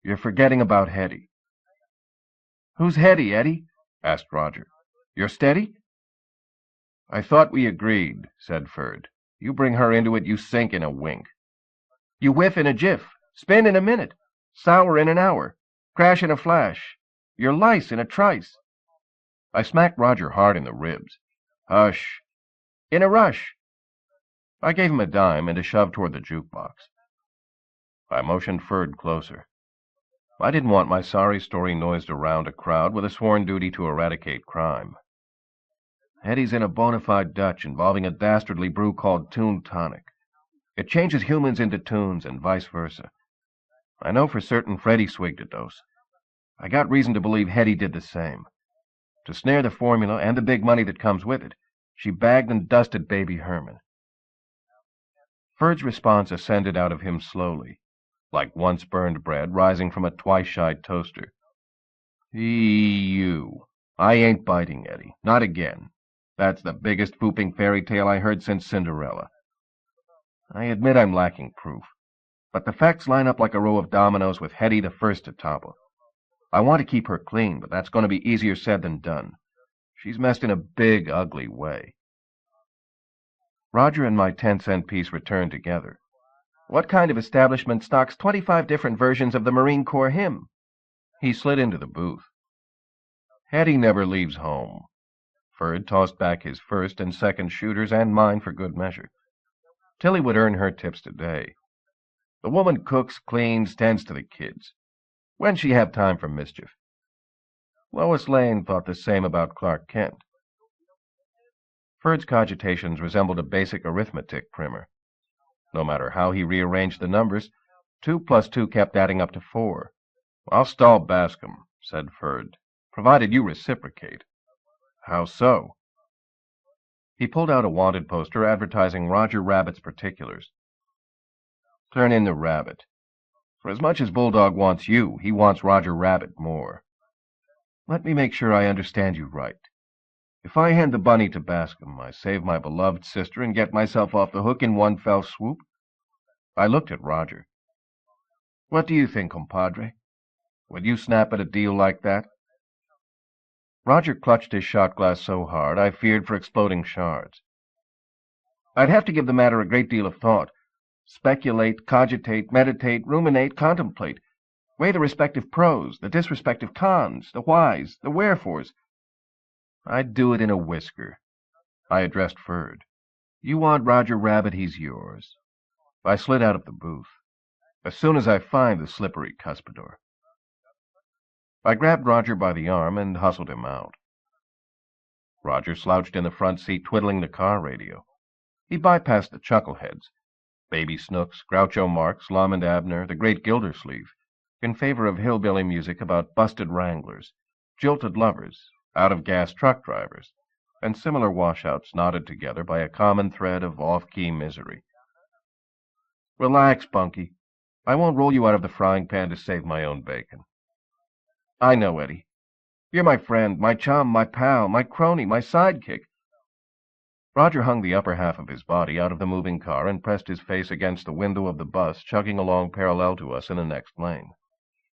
"You're forgetting about Hetty." "Who's Hetty, Eddie?" asked Roger. "You're steady?" "I thought we agreed," said Ferd. "You bring her into it, you sink in a wink. You whiff in a jiff, spin in a minute, sour in an hour, crash in a flash. You're lice in a trice." I smacked Roger hard in the ribs. "Hush." "In a rush." I gave him a dime and a shove toward the jukebox. I motioned Ferd closer. I didn't want my sorry story noised around a crowd with a sworn duty to eradicate crime. "Hetty's in a bona fide Dutch involving a dastardly brew called Toon Tonic. It changes humans into toons and vice versa. I know for certain Freddie swigged a dose. I got reason to believe Hetty did the same. To snare the formula and the big money that comes with it, she bagged and dusted baby Herman." Ferd's response ascended out of him slowly, like once-burned bread rising from a twice-shied toaster. "You. I ain't biting, Eddie. Not again. That's the biggest fooping fairy tale I heard since Cinderella. I admit I'm lacking proof, but the facts line up like a row of dominoes with Hetty the first to topple. I want to keep her clean, but that's going to be easier said than done. She's messed in a big, ugly way." Roger and my 10-cent piece returned together. "What kind of establishment stocks 25 different versions of the Marine Corps hymn?" He slid into the booth. "Hetty never leaves home." Ferd tossed back his first and second shooters and mine for good measure. Tilly would earn her tips today. "The woman cooks, cleans, tends to the kids. When'd she have time for mischief?" Lois Lane thought the same about Clark Kent. Ferd's cogitations resembled a basic arithmetic primer. No matter how he rearranged the numbers, 2 plus 2 kept adding up to 4. "I'll stall Bascom," said Ferd, "provided you reciprocate." "How so?" He pulled out a wanted poster advertising Roger Rabbit's particulars. "Turn in the rabbit. For as much as Bulldog wants you, he wants Roger Rabbit more." "Let me make sure I understand you right. If I hand the bunny to Bascom, I save my beloved sister and get myself off the hook in one fell swoop?" I looked at Roger. "What do you think, compadre? Would you snap at a deal like that?" Roger clutched his shot glass so hard I feared for exploding shards. "I'd have to give the matter a great deal of thought. Speculate, cogitate, meditate, ruminate, contemplate. Weigh the respective pros, the disrespective cons, the whys, the wherefores. I'd do it in a whisker." I addressed Ferd. "You want Roger Rabbit, he's yours." I slid out of the booth. "As soon as I find the slippery cuspidor." I grabbed Roger by the arm and hustled him out. Roger slouched in the front seat, twiddling the car radio. He bypassed the chuckleheads, Baby Snooks, Groucho Marx, Lum and Abner, the Great Gildersleeve, in favor of hillbilly music about busted wranglers, jilted lovers, out-of-gas truck drivers, and similar washouts knotted together by a common thread of off-key misery. "Relax, Bunky. I won't roll you out of the frying pan to save my own bacon." "I know, Eddie. You're my friend, my chum, my pal, my crony, my sidekick." Roger hung the upper half of his body out of the moving car and pressed his face against the window of the bus chugging along parallel to us in the next lane.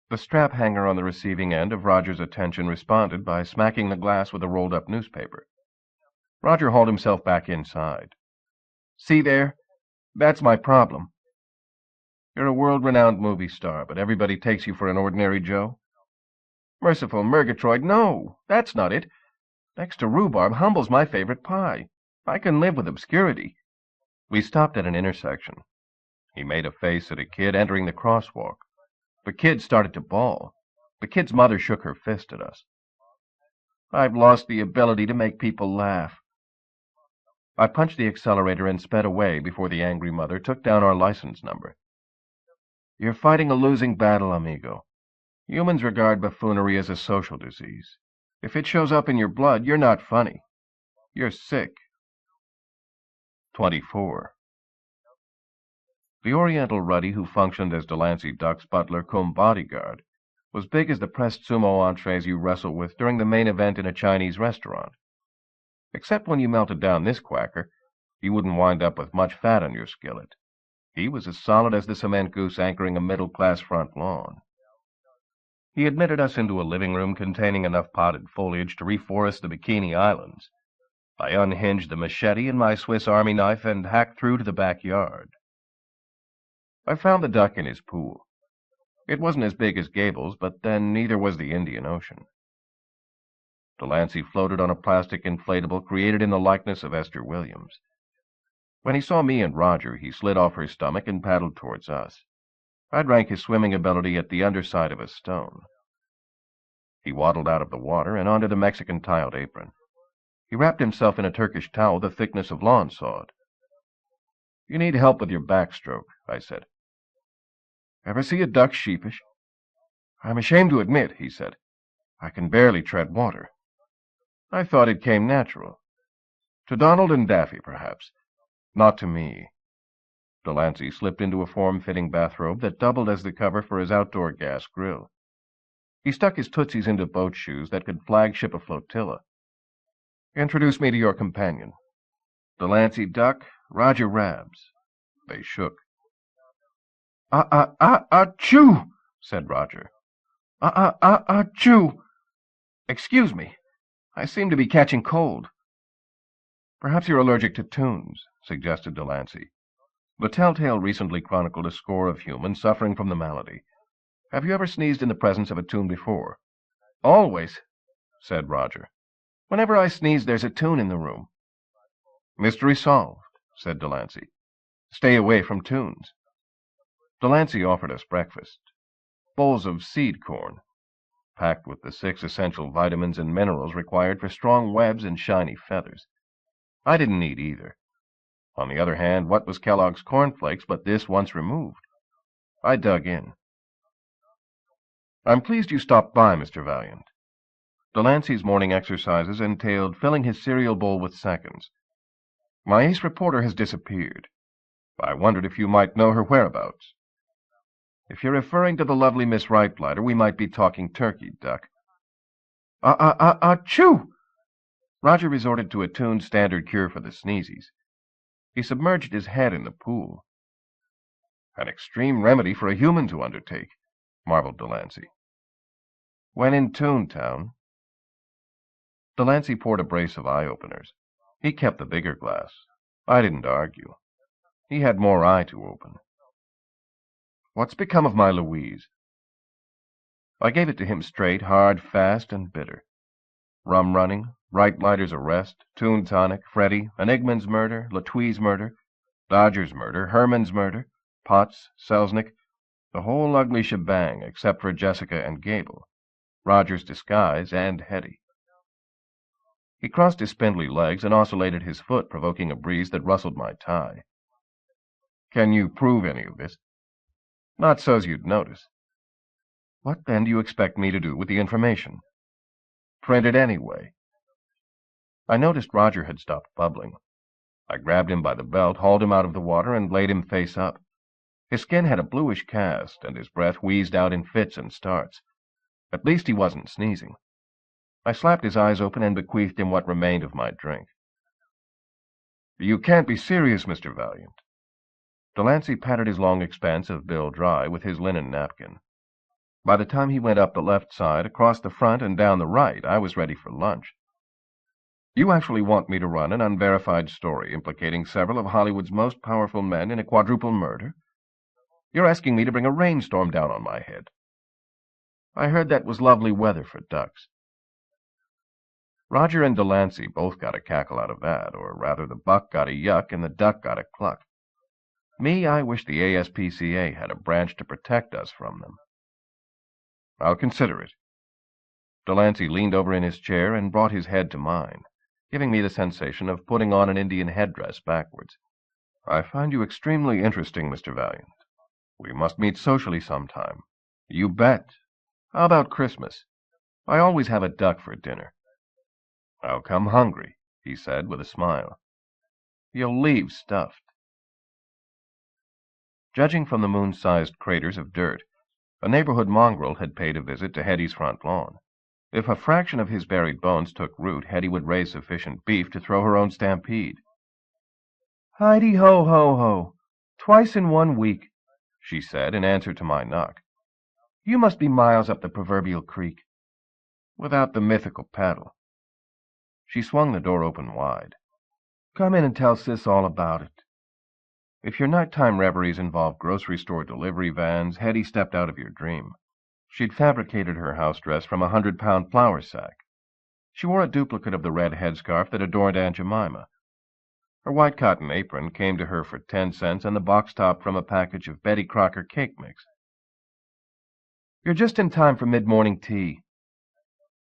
The strap hanger on the receiving end of Roger's attention responded by smacking the glass with a rolled-up newspaper. Roger hauled himself back inside. "See there? That's my problem. You're a world-renowned movie star, but everybody takes you for an ordinary Joe. Merciful Murgatroyd, no, that's not it. Next to rhubarb, humble's my favorite pie. I can live with obscurity." We stopped at an intersection. He made a face at a kid entering the crosswalk. The kid started to bawl. The kid's mother shook her fist at us. "I've lost the ability to make people laugh." I punched the accelerator and sped away before the angry mother took down our license number. "You're fighting a losing battle, amigo. Humans regard buffoonery as a social disease. If it shows up in your blood, you're not funny. You're sick." 24. The Oriental ruddy who functioned as Delancey Duck's butler cum bodyguard was big as the pressed sumo entrees you wrestle with during the main event in a Chinese restaurant. Except when you melted down this quacker, You wouldn't wind up with much fat on your skillet. He was as solid as the cement goose anchoring a middle-class front lawn. He admitted us into a living room containing enough potted foliage to reforest the Bikini Islands. I unhinged the machete and my Swiss Army knife and hacked through to the backyard. I found the duck in his pool. It wasn't as big as Gable's, but then neither was the Indian Ocean. Delancey floated on a plastic inflatable created in the likeness of Esther Williams. When he saw me and Roger, he slid off her stomach and paddled towards us. I'd rank his swimming ability at the underside of a stone. He waddled out of the water and onto the Mexican tiled apron. He wrapped himself in a Turkish towel the thickness of lawn sod. "You need help with your backstroke," I said. "Ever see a duck sheepish?" "I'm ashamed to admit," he said, "I can barely tread water." I thought it came natural. To Donald and Daffy, perhaps. Not to me. Delancey slipped into a form-fitting bathrobe that doubled as the cover for his outdoor gas grill. He stuck his tootsies into boat shoes that could flagship a flotilla. "Introduce me to your companion." "Delancey Duck, Roger Rabs." They shook. Achoo," said Roger. Achoo. "Excuse me. I seem to be catching cold." "Perhaps you're allergic to tunes," suggested Delancey. The Telltale recently chronicled a score of humans suffering from the malady. Have you ever sneezed in the presence of a tune before? "Always," said Roger. "Whenever I sneeze, there's a tune in the room." "Mystery solved," said Delancey. "Stay away from tunes." Delancey offered us breakfast. Bowls of seed corn, packed with the 6 essential vitamins and minerals required for strong webs and shiny feathers. I didn't need either. On the other hand, what was Kellogg's cornflakes but this once removed? I dug in. "I'm pleased you stopped by, Mr. Valiant." Delancey's morning exercises entailed filling his cereal bowl with seconds. "My ace reporter has disappeared. I wondered if you might know her whereabouts." "If you're referring to the lovely Miss Rightblighter, we might be talking turkey, Duck." Achoo! Roger resorted to a tuned standard cure for the sneezies. He submerged his head in the pool. "An extreme remedy for a human to undertake," marveled Delancey. "When in Toontown." Delancey poured a brace of eye-openers. He kept the bigger glass. I didn't argue. He had more eye to open. "What's become of my Louise?" I gave it to him straight, hard, fast, and bitter. Rum running, Rightblighter's arrest, Toon Tonic, Freddy, Enigman's murder, Latui's murder, Dodger's murder, Herman's murder, Potts, Selznick, the whole ugly shebang except for Jessica and Gable, Roger's disguise, and Hetty. He crossed his spindly legs and oscillated his foot, provoking a breeze that rustled my tie. "Can you prove any of this?" "Not so's you'd notice." "What then do you expect me to do with the information?" "Print it anyway." I noticed Roger had stopped bubbling. I grabbed him by the belt, hauled him out of the water, and laid him face up. His skin had a bluish cast, and his breath wheezed out in fits and starts. At least he wasn't sneezing. I slapped his eyes open and bequeathed him what remained of my drink. "You can't be serious, Mr. Valiant." Delancey patted his long expanse of bill dry with his linen napkin. By the time he went up the left side, across the front, and down the right, I was ready for lunch. "You actually want me to run an unverified story implicating several of Hollywood's most powerful men in a quadruple murder? You're asking me to bring a rainstorm down on my head. I heard that was lovely weather for ducks." Roger and Delancey both got a cackle out of that, or rather the buck got a yuck and the duck got a cluck. Me, I wish the ASPCA had a branch to protect us from them. "I'll consider it." Delancey leaned over in his chair and brought his head to mine, giving me the sensation of putting on an Indian headdress backwards. "I find you extremely interesting, Mr. Valiant. We must meet socially sometime." "You bet. How about Christmas? I always have a duck for dinner." "I'll come hungry," he said with a smile. "You'll leave stuffed." Judging from the moon-sized craters of dirt, a neighborhood mongrel had paid a visit to Hetty's front lawn. If a fraction of his buried bones took root, Hetty would raise sufficient beef to throw her own stampede. Heidi-ho-ho-ho. Twice in 1 week, she said in answer to my knock. You must be miles up the proverbial creek. Without the mythical paddle. She swung the door open wide. Come in and tell Sis all about it. If your nighttime reveries involved grocery store delivery vans, Hetty stepped out of your dream. She'd fabricated her house dress from a 100-pound flour sack. She wore a duplicate of the red headscarf that adorned Aunt Jemima. Her white cotton apron came to her for 10 cents and the box top from a package of Betty Crocker cake mix. You're just in time for mid-morning tea.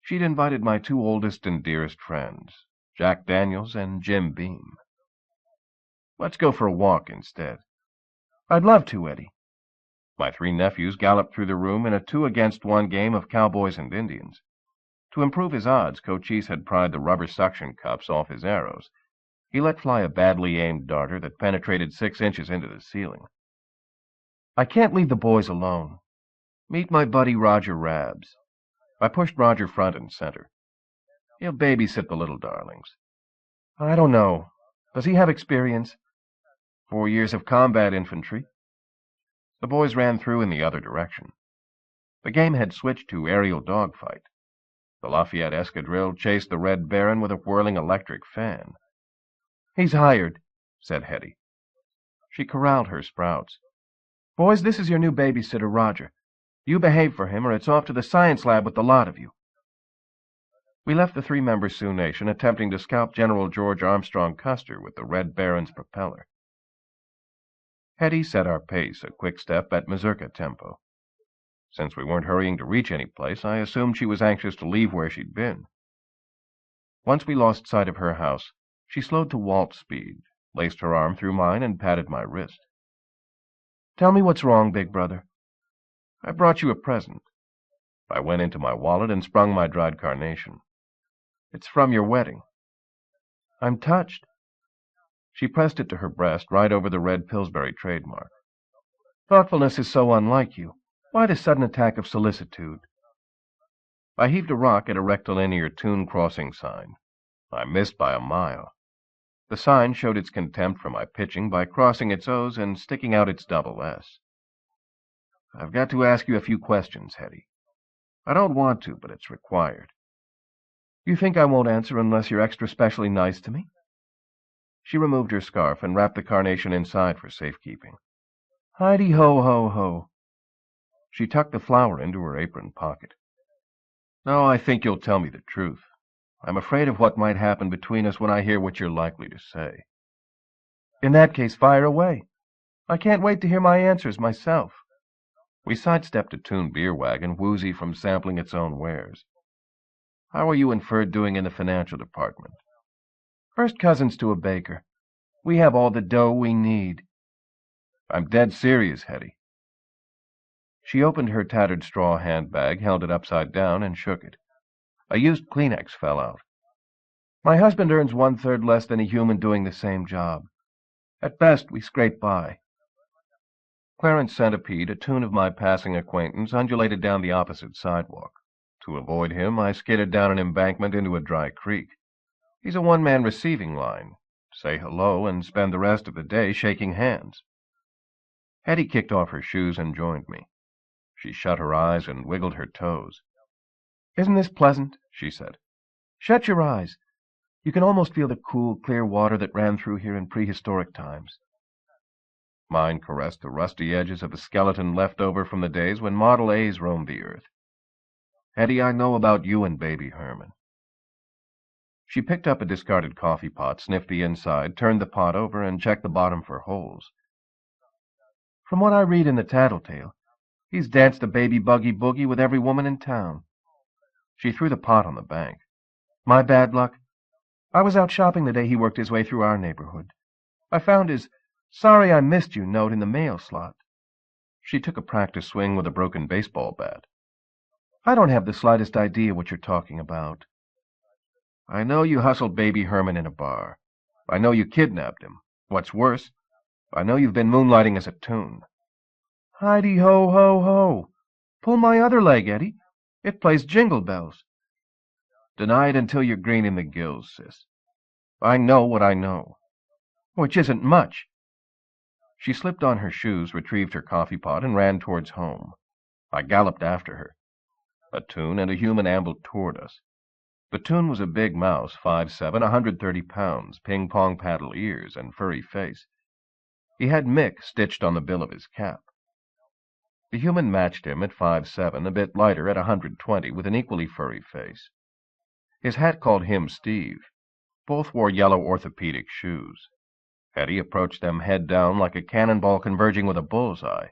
She'd invited my 2 oldest and dearest friends, Jack Daniels and Jim Beam. Let's go for a walk instead. I'd love to, Eddie. My 3 nephews galloped through the room in a 2-against-1 game of cowboys and Indians. To improve his odds, Cochise had pried the rubber suction cups off his arrows. He let fly a badly aimed darter that penetrated 6 inches into the ceiling. I can't leave the boys alone. Meet my buddy Roger Rabbit. I pushed Roger front and center. He'll babysit the little darlings. I don't know. Does he have experience? 4 years of combat infantry. The boys ran through in the other direction. The game had switched to aerial dogfight. The Lafayette Escadrille chased the Red Baron with a whirling electric fan. He's hired, said Hetty. She corralled her sprouts. Boys, this is your new babysitter, Roger. You behave for him, or it's off to the science lab with the lot of you. We left the 3-member Sioux Nation attempting to scalp General George Armstrong Custer with the Red Baron's propeller. Hetty set our pace a quick step at mazurka tempo. Since we weren't hurrying to reach any place, I assumed she was anxious to leave where she'd been. Once we lost sight of her house, she slowed to waltz speed, laced her arm through mine, and patted my wrist. Tell me what's wrong, big brother. I brought you a present. I went into my wallet and sprung my dried carnation. It's from your wedding. I'm touched. She pressed it to her breast, right over the red Pillsbury trademark. Thoughtfulness is so unlike you. Why this sudden attack of solicitude? I heaved a rock at a rectilinear Toon crossing sign. I missed by a mile. The sign showed its contempt for my pitching by crossing its O's and sticking out its double S. I've got to ask you a few questions, Hetty. I don't want to, but it's required. You think I won't answer unless you're extra specially nice to me? She removed her scarf and wrapped the carnation inside for safekeeping. Heidi-ho-ho-ho. She tucked the flower into her apron pocket. No, I think you'll tell me the truth. I'm afraid of what might happen between us when I hear what you're likely to say. In that case, fire away. I can't wait to hear my answers myself. We sidestepped a Toon beer wagon, woozy from sampling its own wares. How are you and Ferd doing in the financial department? First cousins to a baker. We have all the dough we need. I'm dead serious, Hetty. She opened her tattered straw handbag, held it upside down, and shook it. A used Kleenex fell out. My husband earns 1/3 less than a human doing the same job. At best, we scrape by. Clarence Centipede, a tune of my passing acquaintance, undulated down the opposite sidewalk. To avoid him, I skidded down an embankment into a dry creek. He's a one-man receiving line. Say hello and spend the rest of the day shaking hands. Hetty kicked off her shoes and joined me. She shut her eyes and wiggled her toes. Isn't this pleasant? She said. Shut your eyes. You can almost feel the cool, clear water that ran through here in prehistoric times. Mine caressed the rusty edges of a skeleton left over from the days when Model A's roamed the earth. Hetty, I know about you and baby Herman. She picked up a discarded coffee pot, sniffed the inside, turned the pot over, and checked the bottom for holes. From what I read in the tattletale, he's danced a baby buggy boogie with every woman in town. She threw the pot on the bank. My bad luck. I was out shopping the day he worked his way through our neighborhood. I found his "Sorry I missed you" note in the mail slot. She took a practice swing with a broken baseball bat. I don't have the slightest idea what you're talking about. I know you hustled baby Herman in a bar. I know you kidnapped him. What's worse, I know you've been moonlighting as a Toon. Heidi-ho-ho-ho. Pull my other leg, Eddie. It plays jingle bells. Deny it until you're green in the gills, sis. I know what I know. which isn't much. She slipped on her shoes, retrieved her coffee pot, and ran towards home. I galloped after her. A Toon and a human ambled toward us. The Toon was a big mouse, 5'7", 130 pounds, ping-pong paddle ears, and furry face. He had Mick stitched on the bill of his cap. The human matched him at 5'7", a bit lighter at 120, with an equally furry face. His hat called him Steve. Both wore yellow orthopedic shoes. Eddie approached them head down like a cannonball converging with a bullseye.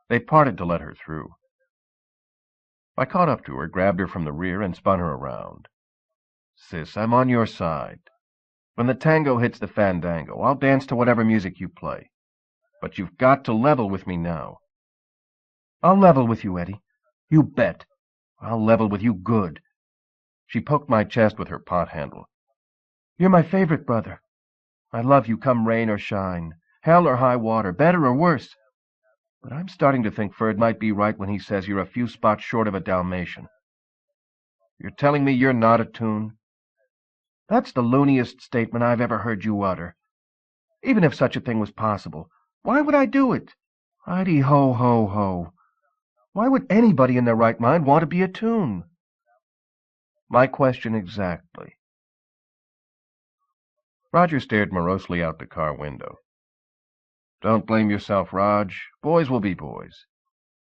They parted to let her through. I caught up to her, grabbed her from the rear, and spun her around. Sis, I'm on your side. When the tango hits the fandango, I'll dance to whatever music you play. But you've got to level with me now. I'll level with you, Eddie. You bet. I'll level with you good. She poked my chest with her pot handle. You're my favorite brother. I love you come rain or shine, hell or high water, better or worse. But I'm starting to think Ferd might be right when he says you're a few spots short of a Dalmatian. You're telling me you're not a Toon? That's the looniest statement I've ever heard you utter. Even if such a thing was possible, why would I do it? Heidi-ho, ho, ho. Why would anybody in their right mind want to be a Toon? My question exactly. Roger stared morosely out the car window. Don't blame yourself, Raj. Boys will be boys.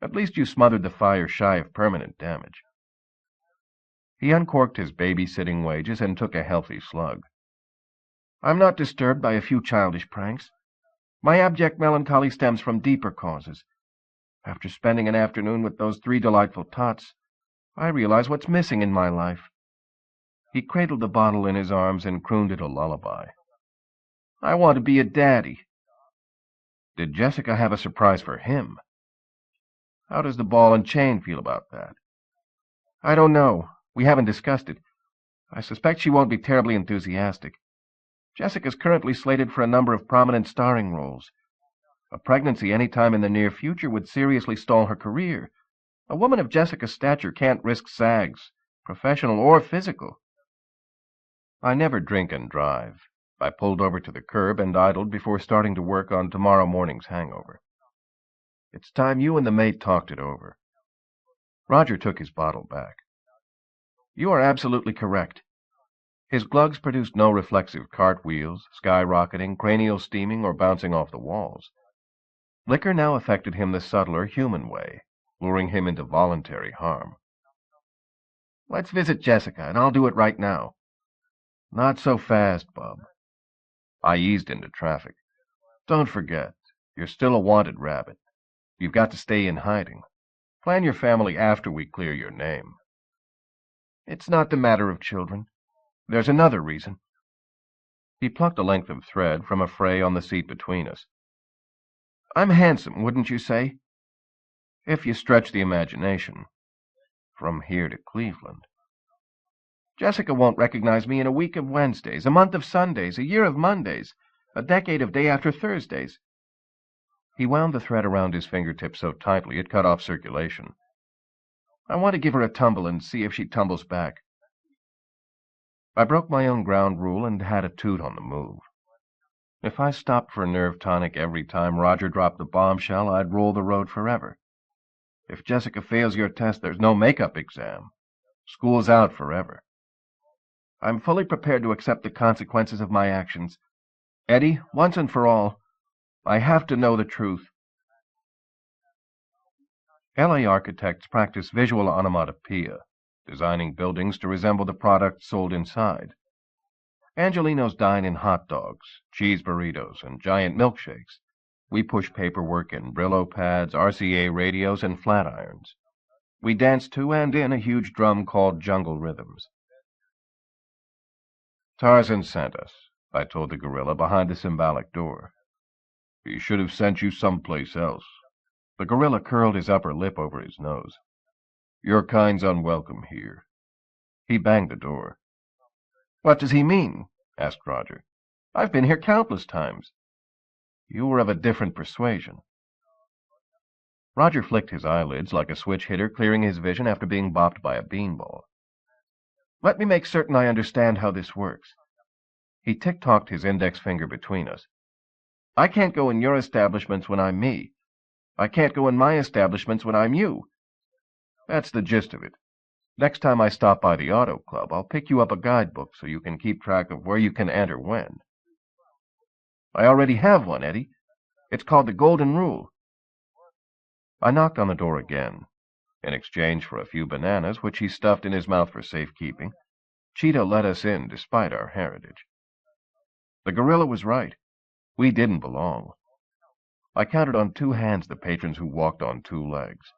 At least you smothered the fire shy of permanent damage. He uncorked his babysitting wages and took a healthy slug. I'm not disturbed by a few childish pranks. My abject melancholy stems from deeper causes. After spending an afternoon with those 3 delightful tots, I realize what's missing in my life. He cradled the bottle in his arms and crooned it a lullaby. I want to be a daddy. Did Jessica have a surprise for him? How does the ball and chain feel about that? I don't know. We haven't discussed it. I suspect she won't be terribly enthusiastic. Jessica's currently slated for a number of prominent starring roles. A pregnancy any time in the near future would seriously stall her career. A woman of Jessica's stature can't risk SAGs, professional or physical. I never drink and drive. I pulled over to the curb and idled before starting to work on tomorrow morning's hangover. It's time you and the mate talked it over. Roger took his bottle back. You are absolutely correct. His glugs produced no reflexive cartwheels, skyrocketing, cranial steaming, or bouncing off the walls. Liquor now affected him the subtler, human way, luring him into voluntary harm. Let's visit Jessica, and I'll do it right now. Not so fast, bub. I eased into traffic. Don't forget, you're still a wanted rabbit. You've got to stay in hiding. Plan your family after we clear your name. It's not the matter of children. There's another reason. He plucked a length of thread from a fray on the seat between us. I'm handsome, wouldn't you say? If you stretch the imagination. From here to Cleveland. Jessica won't recognize me in a week of Wednesdays, a month of Sundays, a year of Mondays, a decade of day-after Thursdays. He wound the thread around his fingertips so tightly it cut off circulation. I want to give her a tumble and see if she tumbles back. I broke my own ground rule and had a toot on the move. If I stopped for a nerve tonic every time Roger dropped the bombshell, I'd rule the road forever. If Jessica fails your test, there's no makeup exam. School's out forever. I'm fully prepared to accept the consequences of my actions. Eddie, once and for all, I have to know the truth. L.A. architects practice visual onomatopoeia, designing buildings to resemble the products sold inside. Angelinos dine in hot dogs, cheese burritos, and giant milkshakes. We push paperwork in Brillo pads, RCA radios, and flat irons. We dance to and in a huge drum called Jungle Rhythms. Tarzan sent us, I told the gorilla behind the symbolic door. He should have sent you someplace else. The gorilla curled his upper lip over his nose. Your kind's unwelcome here. He banged the door. What does he mean? Asked Roger. I've been here countless times. You were of a different persuasion. Roger flicked his eyelids like a switch hitter clearing his vision after being bopped by a beanball. Let me make certain I understand how this works. He tick-tocked his index finger between us. I can't go in your establishments when I'm me. I can't go in my establishments when I'm you. That's the gist of it. Next time I stop by the auto club, I'll pick you up a guidebook so you can keep track of where you can enter when. I already have one, Eddie. It's called the Golden Rule. I knocked on the door again. In exchange for a few bananas, which he stuffed in his mouth for safekeeping, Cheetah let us in despite our heritage. The gorilla was right. We didn't belong. I counted on 2 hands the patrons who walked on 2 legs.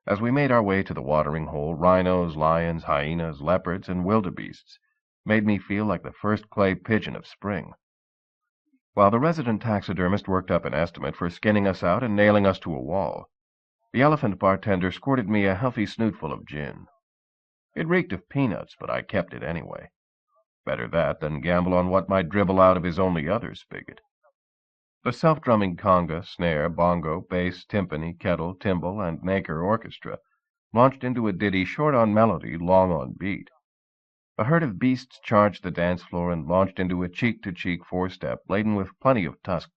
As we made our way to the watering hole, rhinos, lions, hyenas, leopards, and wildebeests made me feel like the first clay pigeon of spring. While the resident taxidermist worked up an estimate for skinning us out and nailing us to a wall, the elephant bartender squirted me a healthy snootful of gin. It reeked of peanuts, but I kept it anyway. Better that than gamble on what might dribble out of his only other spigot. The self-drumming conga, snare, bongo, bass, timpani, kettle, timbal, and nacre orchestra launched into a ditty short on melody, long on beat. A herd of beasts charged the dance floor and launched into a cheek-to-cheek 4-step laden with plenty of tusk.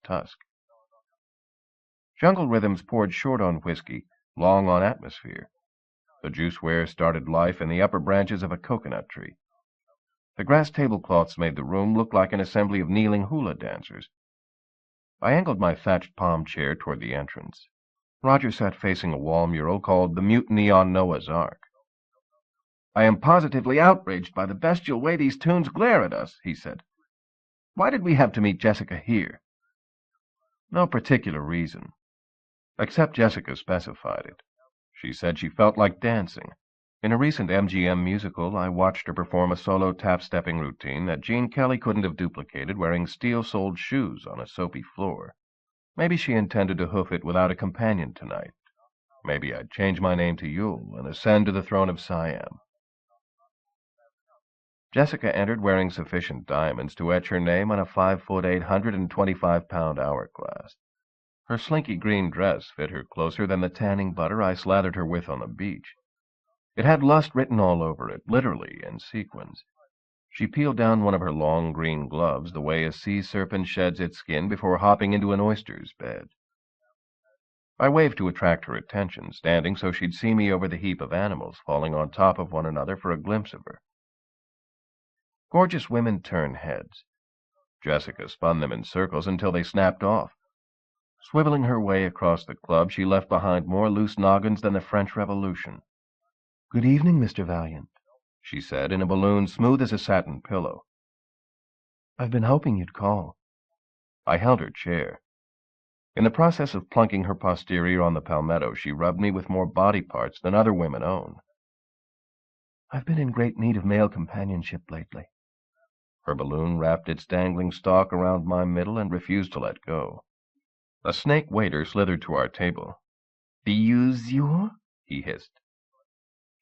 Jungle rhythms poured short on whiskey, long on atmosphere. The juiceware started life in the upper branches of a coconut tree. The grass tablecloths made the room look like an assembly of kneeling hula dancers. I angled my thatched palm chair toward the entrance. Roger sat facing a wall mural called The Mutiny on Noah's Ark. "I am positively outraged by the bestial way these tunes glare at us," he said. "Why did we have to meet Jessica here?" No particular reason, except Jessica specified it. She said she felt like dancing. In a recent MGM musical, I watched her perform a solo tap-stepping routine that Gene Kelly couldn't have duplicated wearing steel-soled shoes on a soapy floor. Maybe she intended to hoof it without a companion tonight. Maybe I'd change my name to Yule and ascend to the throne of Siam. Jessica entered wearing sufficient diamonds to etch her name on a 5-foot 825-pound hourglass. Her slinky green dress fit her closer than the tanning butter I slathered her with on the beach. It had lust written all over it, literally in sequins. She peeled down one of her long green gloves the way a sea serpent sheds its skin before hopping into an oyster's bed. I waved to attract her attention, standing so she'd see me over the heap of animals falling on top of one another for a glimpse of her. Gorgeous women turn heads. Jessica spun them in circles until they snapped off. Swiveling her way across the club, she left behind more loose noggins than the French Revolution. "Good evening, Mr. Valiant," she said in a balloon smooth as a satin pillow. "I've been hoping you'd call." I held her chair. In the process of plunking her posterior on the palmetto, she rubbed me with more body parts than other women own. "I've been in great need of male companionship lately." Her balloon wrapped its dangling stalk around my middle and refused to let go. A snake waiter slithered to our table. "Bonjour," he hissed.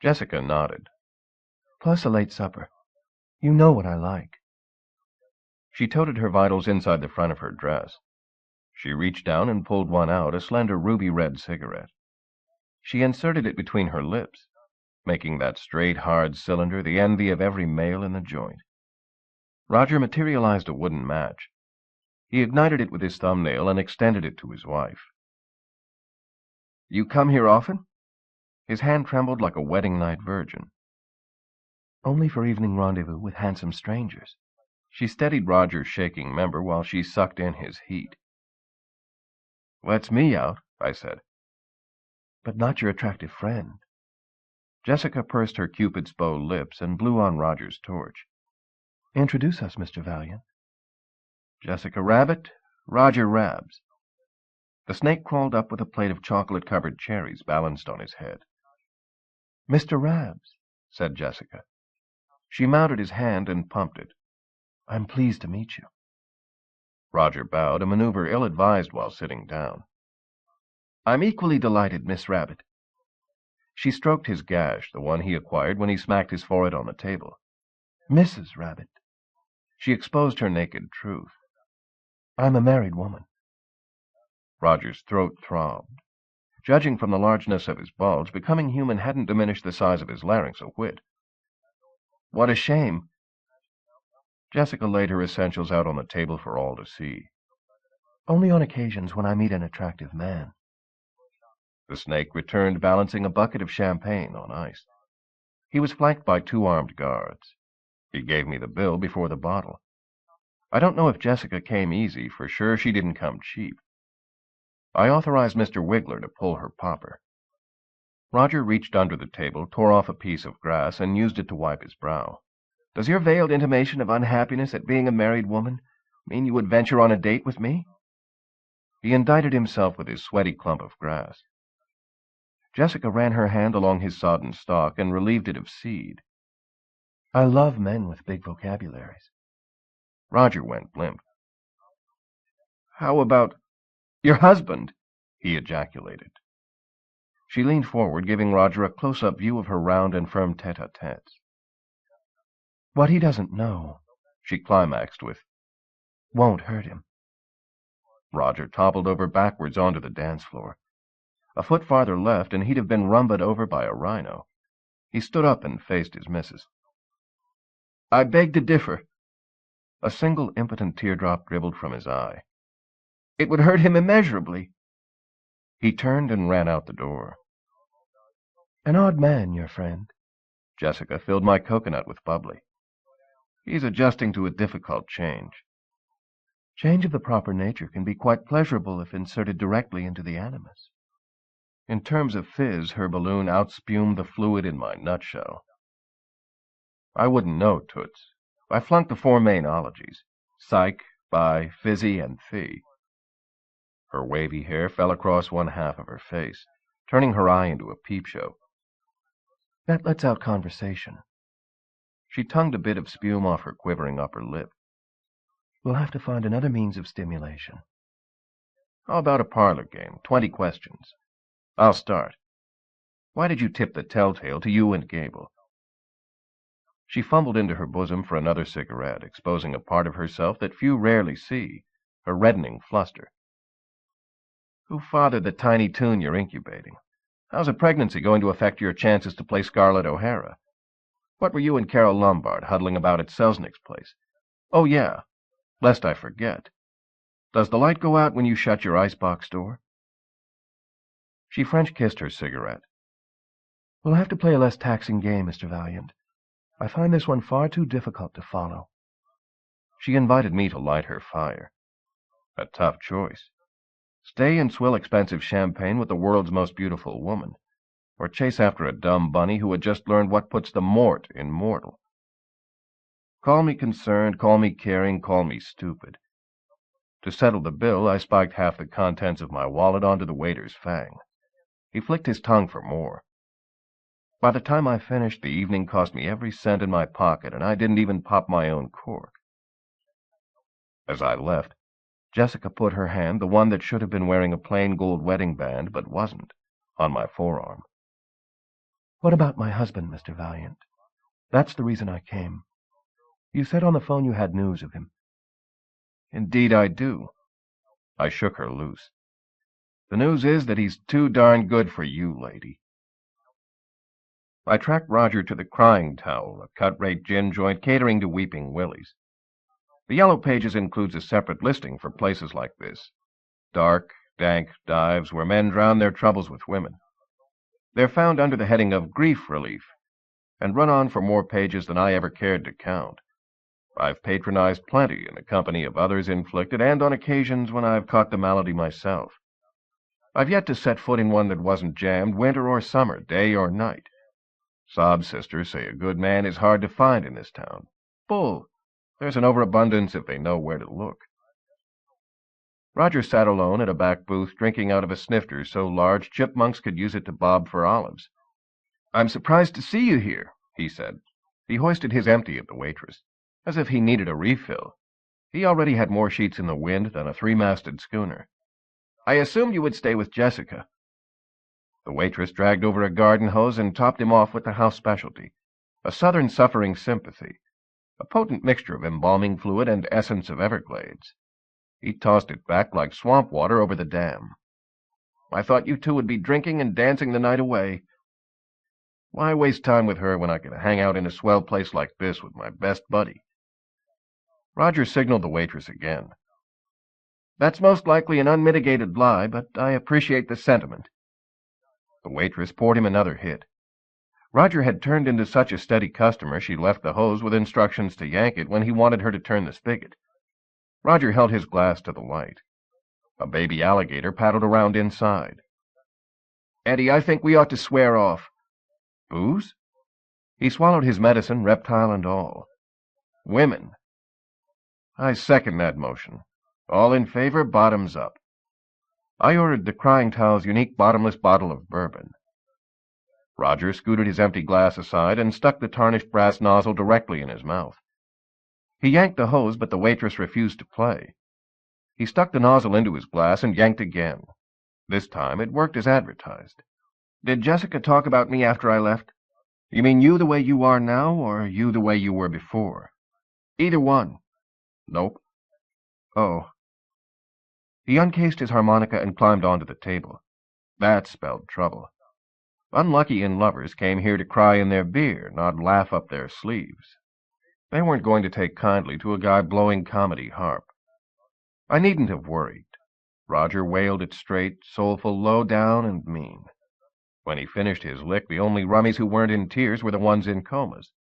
Jessica nodded. "Plus a late supper. You know what I like." She toted her vitals inside the front of her dress. She reached down and pulled one out, a slender ruby-red cigarette. She inserted it between her lips, making that straight, hard cylinder the envy of every male in the joint. Roger materialized a wooden match. He ignited it with his thumbnail and extended it to his wife. "You come here often?" His hand trembled like a wedding night virgin. "Only for evening rendezvous with handsome strangers." She steadied Roger's shaking member while she sucked in his heat. "Lets me out," I said. "But not your attractive friend." Jessica pursed her Cupid's bow lips and blew on Roger's torch. "Introduce us, Mr. Valiant." "Jessica Rabbit, Roger Rabs." The snake crawled up with a plate of chocolate-covered cherries balanced on his head. "Mr. Rabs," said Jessica. She mounted his hand and pumped it. "I'm pleased to meet you." Roger bowed, a maneuver ill-advised while sitting down. "I'm equally delighted, Miss Rabbit." She stroked his gash, the one he acquired when he smacked his forehead on the table. "Mrs. Rabbit." She exposed her naked truth. "I'm a married woman." Roger's throat throbbed. Judging from the largeness of his bulge, becoming human hadn't diminished the size of his larynx a whit. "What a shame." Jessica laid her essentials out on the table for all to see. Only on occasions when I meet an attractive man. The snake returned, balancing a bucket of champagne on ice. He was flanked by 2 armed guards. He gave me the bill before the bottle. I don't know if Jessica came easy. For sure she didn't come cheap. I authorized Mr. Wiggler to pull her popper. Roger reached under the table, tore off a piece of grass, and used it to wipe his brow. "Does your veiled intimation of unhappiness at being a married woman mean you would venture on a date with me?" He indicted himself with his sweaty clump of grass. Jessica ran her hand along his sodden stalk and relieved it of seed. "I love men with big vocabularies." Roger went limp. "How about your husband?" he ejaculated. She leaned forward, giving Roger a close-up view of her round and firm tete-a-tetes. "What he doesn't know," she climaxed with, "won't hurt him." Roger toppled over backwards onto the dance floor. A foot farther left, and he'd have been rumbled over by a rhino. He stood up and faced his missus. "I beg to differ." A single impotent teardrop dribbled from his eye. "It would hurt him immeasurably." He turned and ran out the door. "An odd man, your friend." Jessica filled my coconut with bubbly. "He's adjusting to a difficult change." "Change of the proper nature can be quite pleasurable if inserted directly into the animus." In terms of fizz, her balloon outspumed the fluid in my nutshell. I wouldn't know, Toots. I flunked the 4 main ologies: psych, bi, fizzy, and phi. Her wavy hair fell across one half of her face, turning her eye into a peep show. "That lets out conversation." She tongued a bit of spume off her quivering upper lip. "We'll have to find another means of stimulation." "How about a parlor game, 20 questions? I'll start. Why did you tip the telltale to you and Gable?" She fumbled into her bosom for another cigarette, exposing a part of herself that few rarely see, her reddening fluster. "Who fathered the tiny Toon you're incubating? How's a pregnancy going to affect your chances to play Scarlett O'Hara? What were you and Carol Lombard huddling about at Selznick's place? Oh, yeah, lest I forget. Does the light go out when you shut your icebox door?" She French-kissed her cigarette. "We'll have to play a less taxing game, Mr. Valiant. I find this one far too difficult to follow." She invited me to light her fire. A tough choice. Stay and swill expensive champagne with the world's most beautiful woman, or chase after a dumb bunny who had just learned what puts the mort in mortal. Call me concerned, call me caring, call me stupid. To settle the bill, I spiked half the contents of my wallet onto the waiter's fang. He flicked his tongue for more. By the time I finished, the evening cost me every cent in my pocket, and I didn't even pop my own cork. As I left, Jessica put her hand, the one that should have been wearing a plain gold wedding band but wasn't, on my forearm. "What about my husband, Mr. Valiant? That's the reason I came. You said on the phone you had news of him." "Indeed I do." I shook her loose. "The news is that he's too darn good for you, lady." I tracked Roger to the Crying Towel, a cut-rate gin joint catering to weeping willies. The Yellow Pages includes a separate listing for places like this. Dark, dank dives where men drown their troubles with women. They're found under the heading of Grief Relief, and run on for more pages than I ever cared to count. I've patronized plenty in the company of others inflicted, and on occasions when I've caught the malady myself. I've yet to set foot in one that wasn't jammed, winter or summer, day or night. Sob sisters say a good man is hard to find in this town. Bull. There's an overabundance if they know where to look. Roger sat alone at a back booth, drinking out of a snifter so large chipmunks could use it to bob for olives. "I'm surprised to see you here," he said. He hoisted his empty at the waitress, as if he needed a refill. He already had more sheets in the wind than a 3-masted schooner. "I assumed you would stay with Jessica." The waitress dragged over a garden hose and topped him off with the house specialty, a Southern suffering sympathy, a potent mixture of embalming fluid and essence of Everglades. He tossed it back like swamp water over the dam. "I thought you two would be drinking and dancing the night away." "Why waste time with her when I could hang out in a swell place like this with my best buddy?" Roger signaled the waitress again. That's most likely an unmitigated lie, but I appreciate the sentiment. The waitress poured him another hit. Roger had turned into such a steady customer she left the hose with instructions to yank it when he wanted her to turn the spigot. Roger held his glass to the light. A baby alligator paddled around inside. Eddie, I think we ought to swear off. Booze? He swallowed his medicine, reptile and all. Women. I second that motion. All in favor, bottoms up. I ordered the Crying Towel's unique bottomless bottle of bourbon. Roger scooted his empty glass aside and stuck the tarnished brass nozzle directly in his mouth. He yanked the hose, but the waitress refused to play. He stuck the nozzle into his glass and yanked again. This time it worked as advertised. Did Jessica talk about me after I left? You mean you the way you are now, or you the way you were before? Either one. Nope. Oh. He uncased his harmonica and climbed onto the table. That spelled trouble. Unlucky in-lovers came here to cry in their beer, not laugh up their sleeves. They weren't going to take kindly to a guy blowing comedy harp. I needn't have worried. Roger wailed it straight, soulful, low down, and mean. When he finished his lick, the only rummies who weren't in tears were the ones in comas.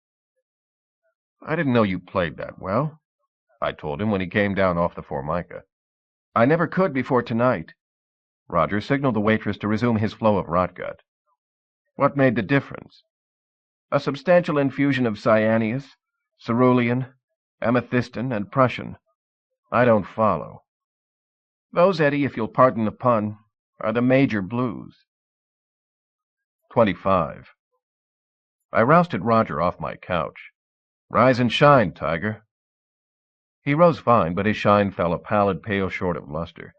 I didn't know you played that well, I told him when he came down off the formica. I never could before tonight. Roger signaled the waitress to resume his flow of rotgut. What made the difference? A substantial infusion of cyaneus, cerulean, amethystin, and Prussian. I don't follow. Those, Eddie, if you'll pardon the pun, are the major blues. 25. I rousted Roger off my couch. Rise and shine, Tiger. He rose fine, but his shine fell a pallid pale short of luster.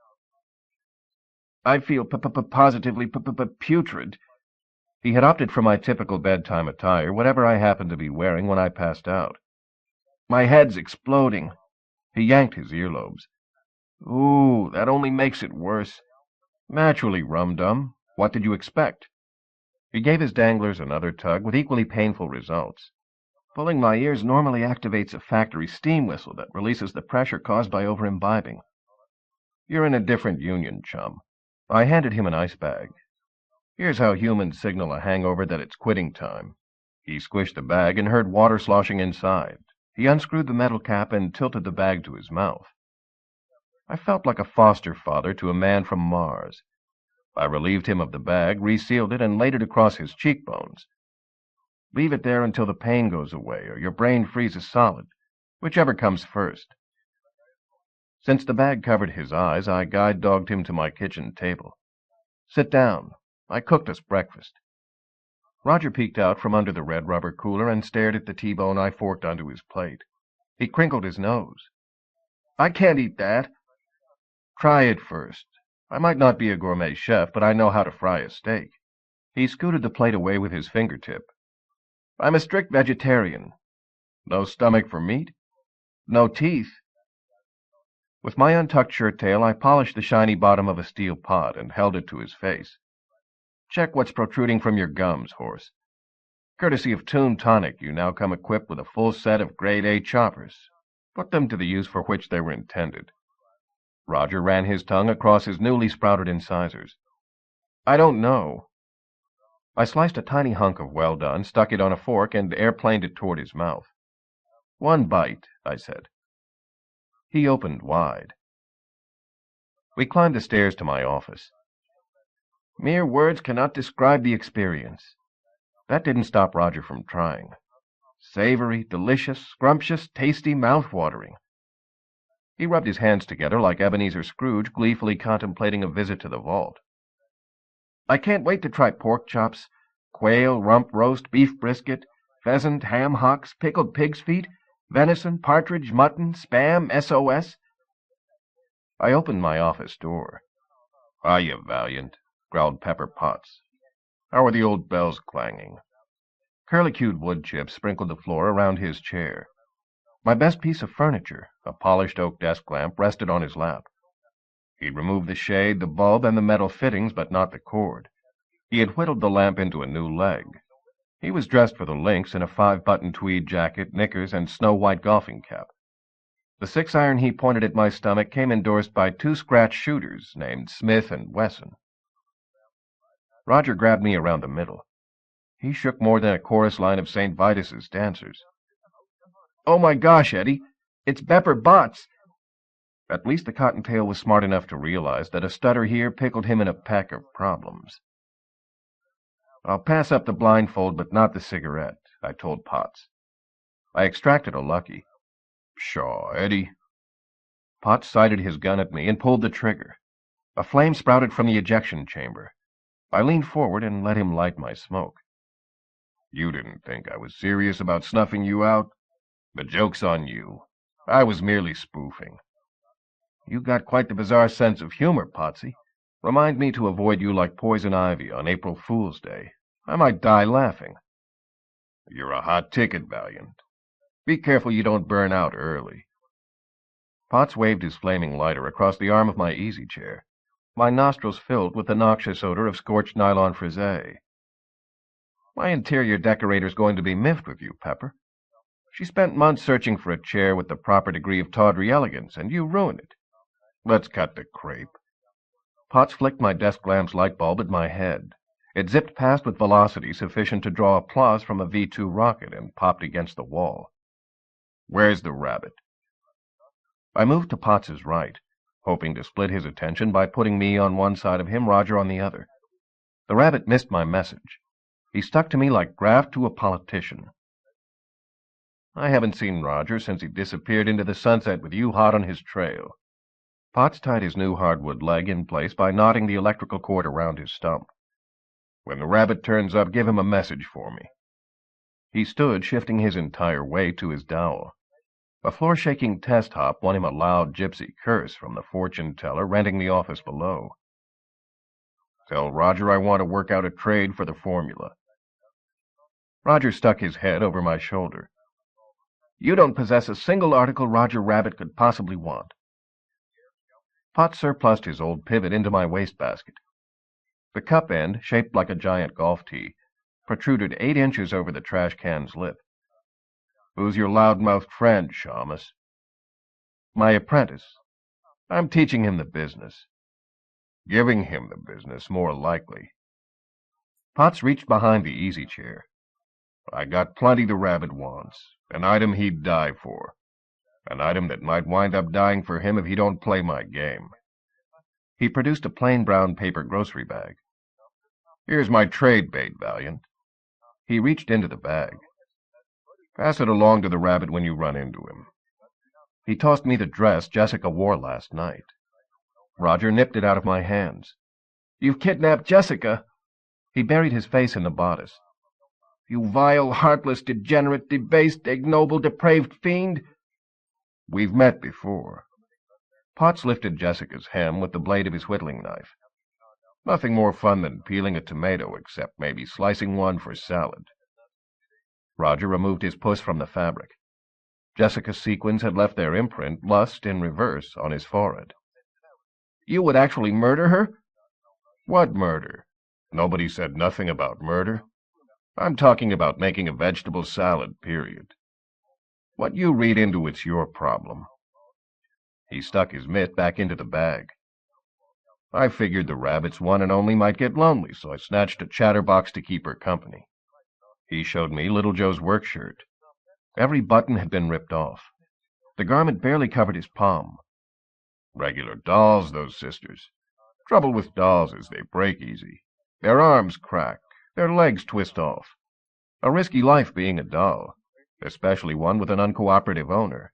I feel positively putrid. He had opted for my typical bedtime attire, whatever I happened to be wearing when I passed out. My head's exploding. He yanked his earlobes. Ooh, that only makes it worse. Naturally, rum-dum. What did you expect? He gave his danglers another tug with equally painful results. Pulling my ears normally activates a factory steam whistle that releases the pressure caused by over-imbibing. You're in a different union, chum. I handed him an ice bag. Here's how humans signal a hangover that it's quitting time. He squished the bag and heard water sloshing inside. He unscrewed the metal cap and tilted the bag to his mouth. I felt like a foster father to a man from Mars. I relieved him of the bag, resealed it, and laid it across his cheekbones. Leave it there until the pain goes away, or your brain freezes solid, whichever comes first. Since the bag covered his eyes, I guide-dogged him to my kitchen table. Sit down. I cooked us breakfast. Roger peeked out from under the red rubber cooler and stared at the T-bone I forked onto his plate. He crinkled his nose. I can't eat that. Try it first. I might not be a gourmet chef, but I know how to fry a steak. He scooted the plate away with his fingertip. I'm a strict vegetarian. No stomach for meat? No teeth? With my untucked shirt tail, I polished the shiny bottom of a steel pot and held it to his face. Check what's protruding from your gums, horse. Courtesy of Toon Tonic, you now come equipped with a full set of grade-A choppers. Put them to the use for which they were intended. Roger ran his tongue across his newly sprouted incisors. I don't know. I sliced a tiny hunk of well done, stuck it on a fork, and airplaned it toward his mouth. One bite, I said. He opened wide. We climbed the stairs to my office. Mere words cannot describe the experience. That didn't stop Roger from trying. Savory, delicious, scrumptious, tasty, mouth-watering. He rubbed his hands together like Ebenezer Scrooge gleefully contemplating a visit to the vault. I can't wait to try pork chops, quail, rump roast, beef brisket, pheasant, ham hocks, pickled pig's feet, venison, partridge, mutton, spam, SOS. I opened my office door. Hiya, Valiant, growled Pepper Potts. How are the old bells clanging? Curlicued wood chips sprinkled the floor around his chair. My best piece of furniture, a polished oak desk lamp, rested on his lap. He'd removed the shade, the bulb, and the metal fittings, but not the cord. He had whittled the lamp into a new leg. He was dressed for the links in a 5-button tweed jacket, knickers, and snow-white golfing cap. The 6-iron he pointed at my stomach came endorsed by 2 scratch shooters named Smith and Wesson. Roger grabbed me around the middle. He shook more than a chorus line of St. Vitus's dancers. "Oh my gosh, Eddie! It's Bepper Botts!" At least the cottontail was smart enough to realize that a stutter here pickled him in a peck of problems. "I'll pass up the blindfold, but not the cigarette," I told Potts. I extracted a Lucky. "Pshaw, Eddie." Potts sighted his gun at me and pulled the trigger. A flame sprouted from the ejection chamber. I leaned forward and let him light my smoke. "You didn't think I was serious about snuffing you out? The joke's on you. I was merely spoofing." "You got quite the bizarre sense of humor, Potsy. Remind me to avoid you like poison ivy on April Fool's Day. I might die laughing." "You're a hot ticket, Valiant. Be careful you don't burn out early." Potts waved his flaming lighter across the arm of my easy chair. My nostrils filled with the noxious odor of scorched nylon frisee. "My interior decorator's going to be miffed with you, Pepper. She spent months searching for a chair with the proper degree of tawdry elegance, and you ruined it. Let's cut the crepe." Potts flicked my desk lamp's light bulb at my head. It zipped past with velocity sufficient to draw applause from a V-2 rocket and popped against the wall. "Where's the rabbit?" I moved to Potts's right, hoping to split his attention by putting me on one side of him, Roger on the other. The rabbit missed my message. He stuck to me like graft to a politician. "I haven't seen Roger since he disappeared into the sunset with you hot on his trail." Potts tied his new hardwood leg in place by knotting the electrical cord around his stump. "When the rabbit turns up, give him a message for me." He stood, shifting his entire weight to his dowel. A floor-shaking test hop won him a loud gypsy curse from the fortune-teller renting the office below. "Tell Roger I want to work out a trade for the formula." Roger stuck his head over my shoulder. "You don't possess a single article Roger Rabbit could possibly want." Potts surplused his old pivot into my wastebasket. The cup end, shaped like a giant golf tee, protruded 8 inches over the trash can's lip. "Who's your loud-mouthed friend, Shamus?" "My apprentice. I'm teaching him the business." "Giving him the business, more likely." Potts reached behind the easy chair. "I got plenty the rabbit wants. An item he'd die for. An item that might wind up dying for him if he don't play my game." He produced a plain brown paper grocery bag. "Here's my trade bait, Valiant." He reached into the bag. "Pass it along to the rabbit when you run into him." He tossed me the dress Jessica wore last night. Roger nipped it out of my hands. "You've kidnapped Jessica." He buried his face in the bodice. "You vile, heartless, degenerate, debased, ignoble, depraved fiend." "We've met before." Potts lifted Jessica's hem with the blade of his whittling knife. "Nothing more fun than peeling a tomato, except maybe slicing one for salad." Roger removed his puss from the fabric. Jessica's sequins had left their imprint, lust in reverse, on his forehead. "You would actually murder her?" "What murder? Nobody said nothing about murder. I'm talking about making a vegetable salad, period. What you read into it's your problem." He stuck his mitt back into the bag. "I figured the rabbit's one and only might get lonely, so I snatched a chatterbox to keep her company." He showed me Little Joe's work shirt. Every button had been ripped off. The garment barely covered his palm. "Regular dolls, those sisters. Trouble with dolls is they break easy. Their arms crack, their legs twist off. A risky life being a doll, especially one with an uncooperative owner."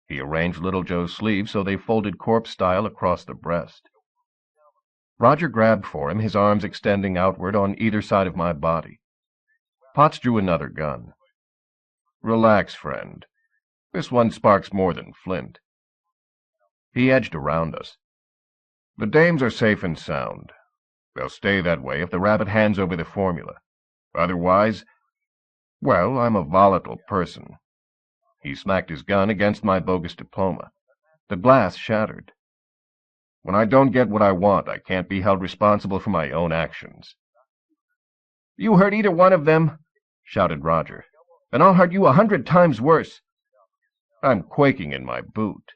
He arranged Little Joe's sleeves so they folded corpse-style across the breast. Roger grabbed for him, his arms extending outward on either side of my body. Potts drew another gun. "Relax, friend. This one sparks more than flint." He edged around us. "The dames are safe and sound. They'll stay that way if the rabbit hands over the formula. Otherwise, well, I'm a volatile person." He smacked his gun against my bogus diploma. The glass shattered. "When I don't get what I want, I can't be held responsible for my own actions." "You hurt either one of them," shouted Roger, "and I'll hurt you 100 times worse." I'm quaking in my boot."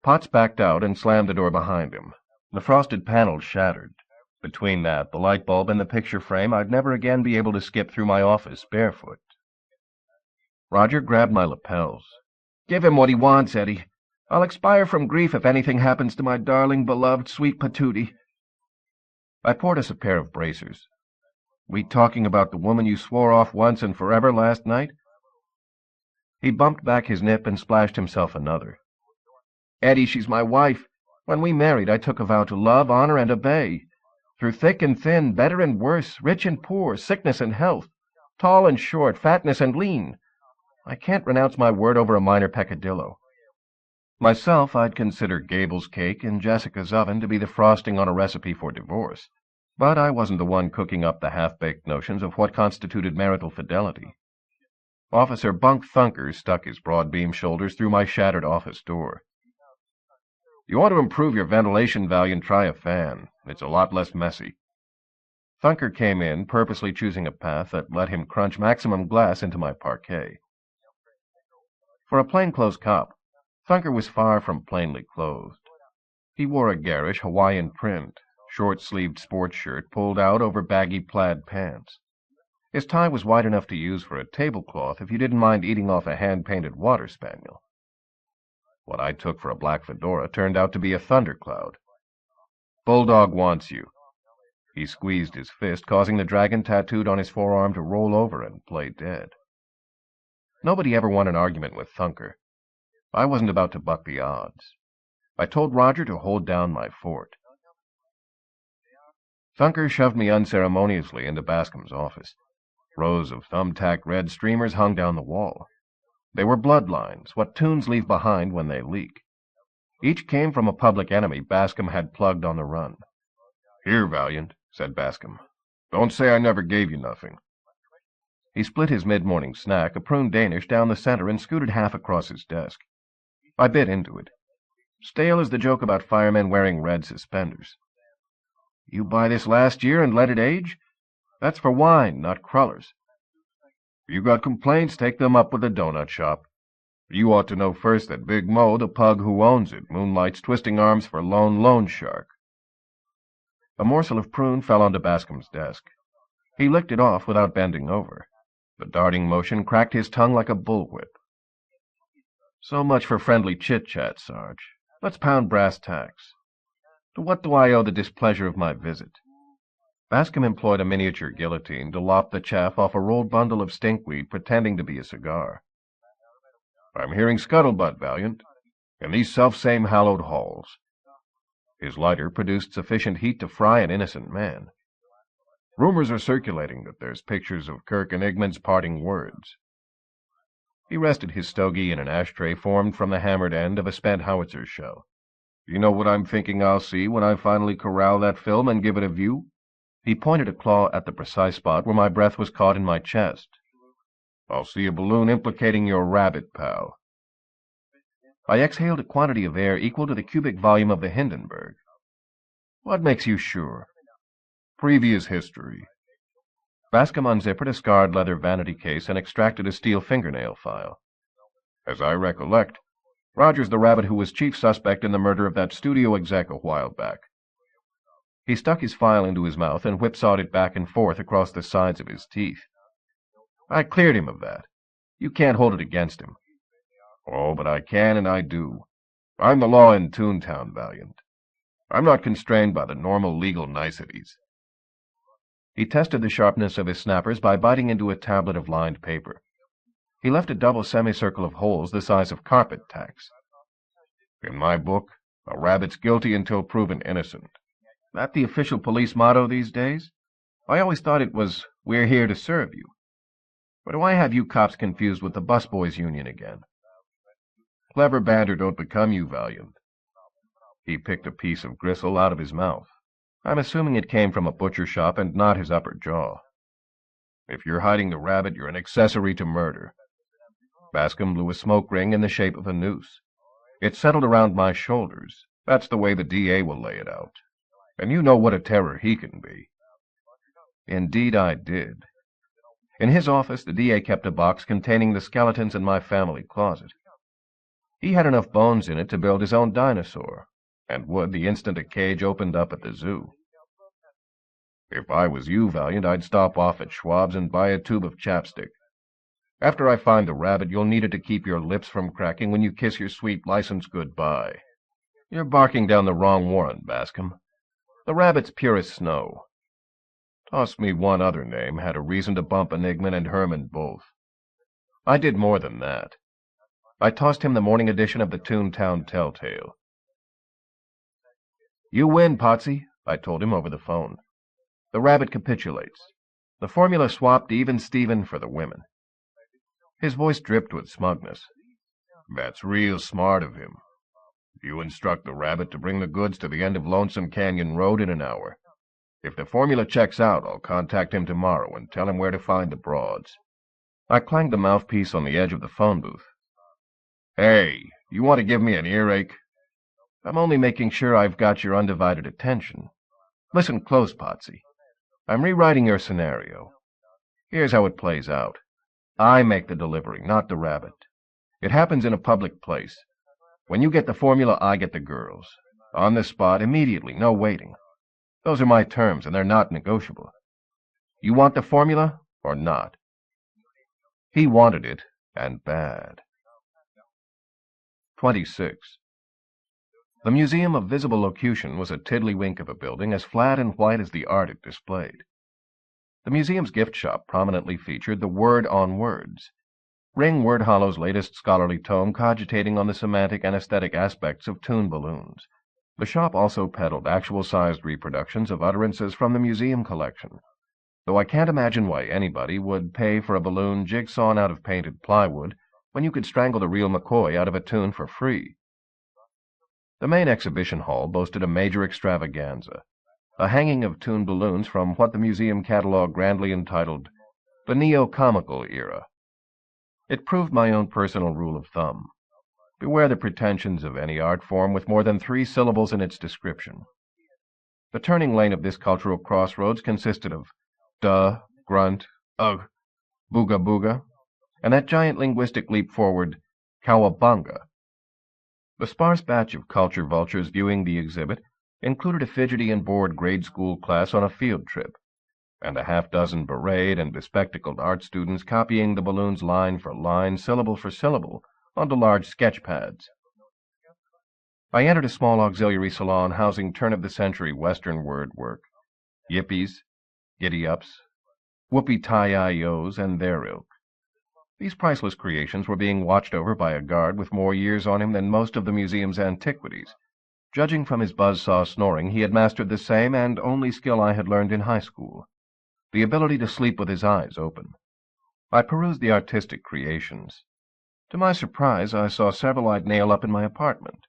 Potts backed out and slammed the door behind him. The frosted panels shattered. Between that, the light bulb, and the picture frame, I'd never again be able to skip through my office barefoot. Roger grabbed my lapels. "Give him what he wants, Eddie. I'll expire from grief if anything happens to my darling, beloved, sweet patootie." I poured us a pair of bracers. "We talking about the woman you swore off once and forever last night?" He bumped back his nip and splashed himself another. "Eddie, she's my wife. When we married, I took a vow to love, honor, and obey. Through thick and thin, better and worse, rich and poor, sickness and health, tall and short, fatness and lean, I can't renounce my word over a minor peccadillo." Myself, I'd consider Gable's cake and Jessica's oven to be the frosting on a recipe for divorce, but I wasn't the one cooking up the half-baked notions of what constituted marital fidelity. Officer Bunk Thunker stuck his broad-beam shoulders through my shattered office door. "You want to improve your ventilation, Valiant, try a fan. It's a lot less messy." Thunker came in, purposely choosing a path that let him crunch maximum glass into my parquet. For a plainclothes cop, Thunker was far from plainly clothed. He wore a garish Hawaiian print, short-sleeved sports shirt pulled out over baggy plaid pants. His tie was wide enough to use for a tablecloth if you didn't mind eating off a hand-painted water spaniel. What I took for a black fedora turned out to be a thundercloud. "Bulldog wants you." He squeezed his fist, causing the dragon tattooed on his forearm to roll over and play dead. Nobody ever won an argument with Thunker. I wasn't about to buck the odds. I told Roger to hold down my fort. Thunker shoved me unceremoniously into Bascom's office. Rows of thumbtack red streamers hung down the wall. They were bloodlines, what toons leave behind when they leak. Each came from a public enemy Bascom had plugged on the run. "Here, Valiant," said Bascom. "Don't say I never gave you nothing." He split his mid-morning snack, a prune Danish, down the center and scooted half across his desk. I bit into it. Stale as the joke about firemen wearing red suspenders. "You buy this last year and let it age? That's for wine, not crullers. If you got complaints, take them up with the donut shop. You ought to know first that Big Mo, the pug who owns it, moonlights twisting arms for lone loan shark." A morsel of prune fell onto Bascom's desk. He licked it off without bending over. The darting motion cracked his tongue like a bullwhip. "So much for friendly chit-chat, Sarge. Let's pound brass tacks. To what do I owe the displeasure of my visit?" Bascom employed a miniature guillotine to lop the chaff off a rolled bundle of stinkweed pretending to be a cigar. "I'm hearing scuttlebutt, Valiant, in these self-same hallowed halls." His lighter produced sufficient heat to fry an innocent man. "Rumors are circulating that there's pictures of Kirk and Igman's parting words." He rested his stogie in an ashtray formed from the hammered end of a spent howitzer shell. "You know what I'm thinking I'll see when I finally corral that film and give it a view?" He pointed a claw at the precise spot where my breath was caught in my chest. "I'll see a balloon implicating your rabbit pal." I exhaled a quantity of air equal to the cubic volume of the Hindenburg. "What makes you sure?" "Previous history." Bascom unzippered a scarred leather vanity case and extracted a steel fingernail file. "As I recollect, Roger's the rabbit who was chief suspect in the murder of that studio exec a while back." He stuck his file into his mouth and whipsawed it back and forth across the sides of his teeth. "I cleared him of that. You can't hold it against him." "Oh, but I can and I do. I'm the law in Toontown, Valiant. I'm not constrained by the normal legal niceties." He tested the sharpness of his snappers by biting into a tablet of lined paper. He left a double semicircle of holes the size of carpet tacks. "In my book, a rabbit's guilty until proven innocent." That the official police motto these days? I always thought it was, "We're here to serve you." Or do I have you cops confused with the busboys union again? "Clever banter don't become you, Valiant." He picked a piece of gristle out of his mouth. I'm assuming it came from a butcher shop and not his upper jaw. "If you're hiding the rabbit, you're an accessory to murder." Bascom blew a smoke ring in the shape of a noose. It settled around my shoulders. That's the way the DA will lay it out. And you know what a terror he can be. Indeed I did. In his office, the DA kept a box containing the skeletons in my family closet. He had enough bones in it to build his own dinosaur, and would the instant a cage opened up at the zoo. If I was you, Valiant, I'd stop off at Schwab's and buy a tube of chapstick. After I find the rabbit, you'll need it to keep your lips from cracking when you kiss your sweet license goodbye. You're barking down the wrong warrant, Bascom. The rabbit's pure as snow. Toss me one other name had a reason to bump Enigman and Herman both. I did more than that. I tossed him the morning edition of the Toontown Telltale. You win, Potsy, I told him over the phone. The rabbit capitulates. The formula swapped Even Steven for the women. His voice dripped with smugness. That's real smart of him. You instruct the rabbit to bring the goods to the end of Lonesome Canyon Road in an hour. If the formula checks out, I'll contact him tomorrow and tell him where to find the broads. I clanged the mouthpiece on the edge of the phone booth. Hey, you want to give me an earache? I'm only making sure I've got your undivided attention. Listen close, Potsy. I'm rewriting your scenario. Here's how it plays out. I make the delivery, not the rabbit. It happens in a public place. When you get the formula, I get the girls. On the spot, immediately, no waiting. Those are my terms, and they're not negotiable. You want the formula or not? He wanted it, and bad. 26. The Museum of Visible Locution was a tiddlywink of a building as flat and white as the art it displayed. The museum's gift shop prominently featured The Word on Words, Ring Wordhollow's latest scholarly tome cogitating on the semantic and aesthetic aspects of tune balloons. The shop also peddled actual-sized reproductions of utterances from the museum collection, though I can't imagine why anybody would pay for a balloon jigsawn out of painted plywood when you could strangle the real McCoy out of a tune for free. The main exhibition hall boasted a major extravaganza, a hanging of tune balloons from what the museum catalog grandly entitled the neo-comical era. It proved my own personal rule of thumb. Beware the pretensions of any art form with more than 3 syllables in its description. The turning lane of this cultural crossroads consisted of duh, grunt, ugh, booga booga, and that giant linguistic leap forward, cowabunga. The sparse batch of culture vultures viewing the exhibit included a fidgety and bored grade school class on a field trip, and a half-dozen bewrayed and bespectacled art students copying the balloons line for line, syllable for syllable, onto large sketch pads. I entered a small auxiliary salon housing turn-of-the-century Western word work, yippies, giddy-ups, whoopee-tie-I-os, and their ilk. These priceless creations were being watched over by a guard with more years on him than most of the museum's antiquities. Judging from his buzzsaw snoring, he had mastered the same and only skill I had learned in high school, the ability to sleep with his eyes open. I perused the artistic creations. To my surprise, I saw several I'd nail up in my apartment.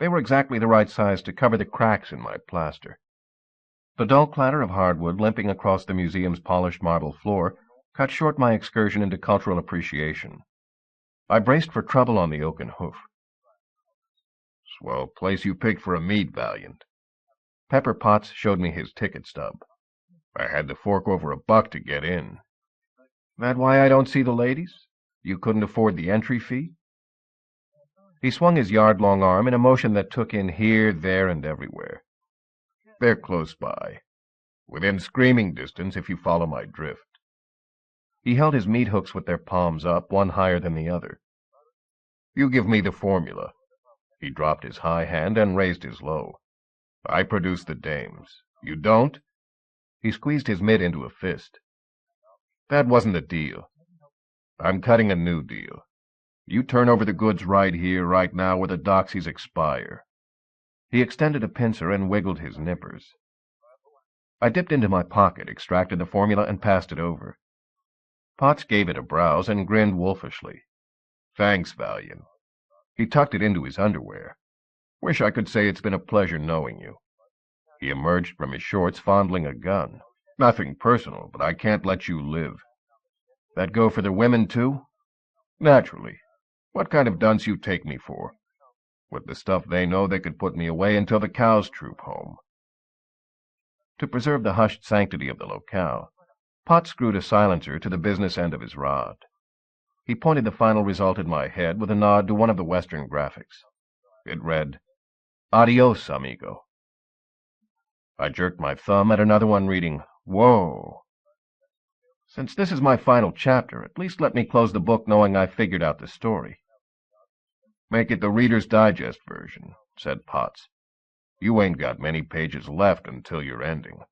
They were exactly the right size to cover the cracks in my plaster. The dull clatter of hardwood limping across the museum's polished marble floor cut short my excursion into cultural appreciation. I braced for trouble on the oaken hoof. Swell place you picked for a meet, Valiant. Pepper Potts showed me his ticket stub. I had to fork over $1 to get in. That why I don't see the ladies? You couldn't afford the entry fee? He swung his yard-long arm in a motion that took in here, there, and everywhere. They're close by. Within screaming distance if you follow my drift. He held his meat hooks with their palms up, one higher than the other. You give me the formula. He dropped his high hand and raised his low. I produce the dames. You don't? He squeezed his mitt into a fist. That wasn't the deal. I'm cutting a new deal. You turn over the goods right here, right now, where the doxies expire. He extended a pincer and wiggled his nippers. I dipped into my pocket, extracted the formula, and passed it over. Potts gave it a browse and grinned wolfishly. Thanks, Valiant. He tucked it into his underwear. Wish I could say it's been a pleasure knowing you. He emerged from his shorts fondling a gun. Nothing personal, but I can't let you live. That go for the women, too? Naturally. What kind of dunce you take me for? With the stuff they know, they could put me away until the cows troop home. To preserve the hushed sanctity of the locale, Potts screwed a silencer to the business end of his rod. He pointed the final result at my head with a nod to one of the Western graphics. It read, "Adios, amigo." I jerked my thumb at another one reading, "Whoa." Since this is my final chapter, at least let me close the book knowing I figured out the story. "Make it the Reader's Digest version," said Potts. "You ain't got many pages left until your ending."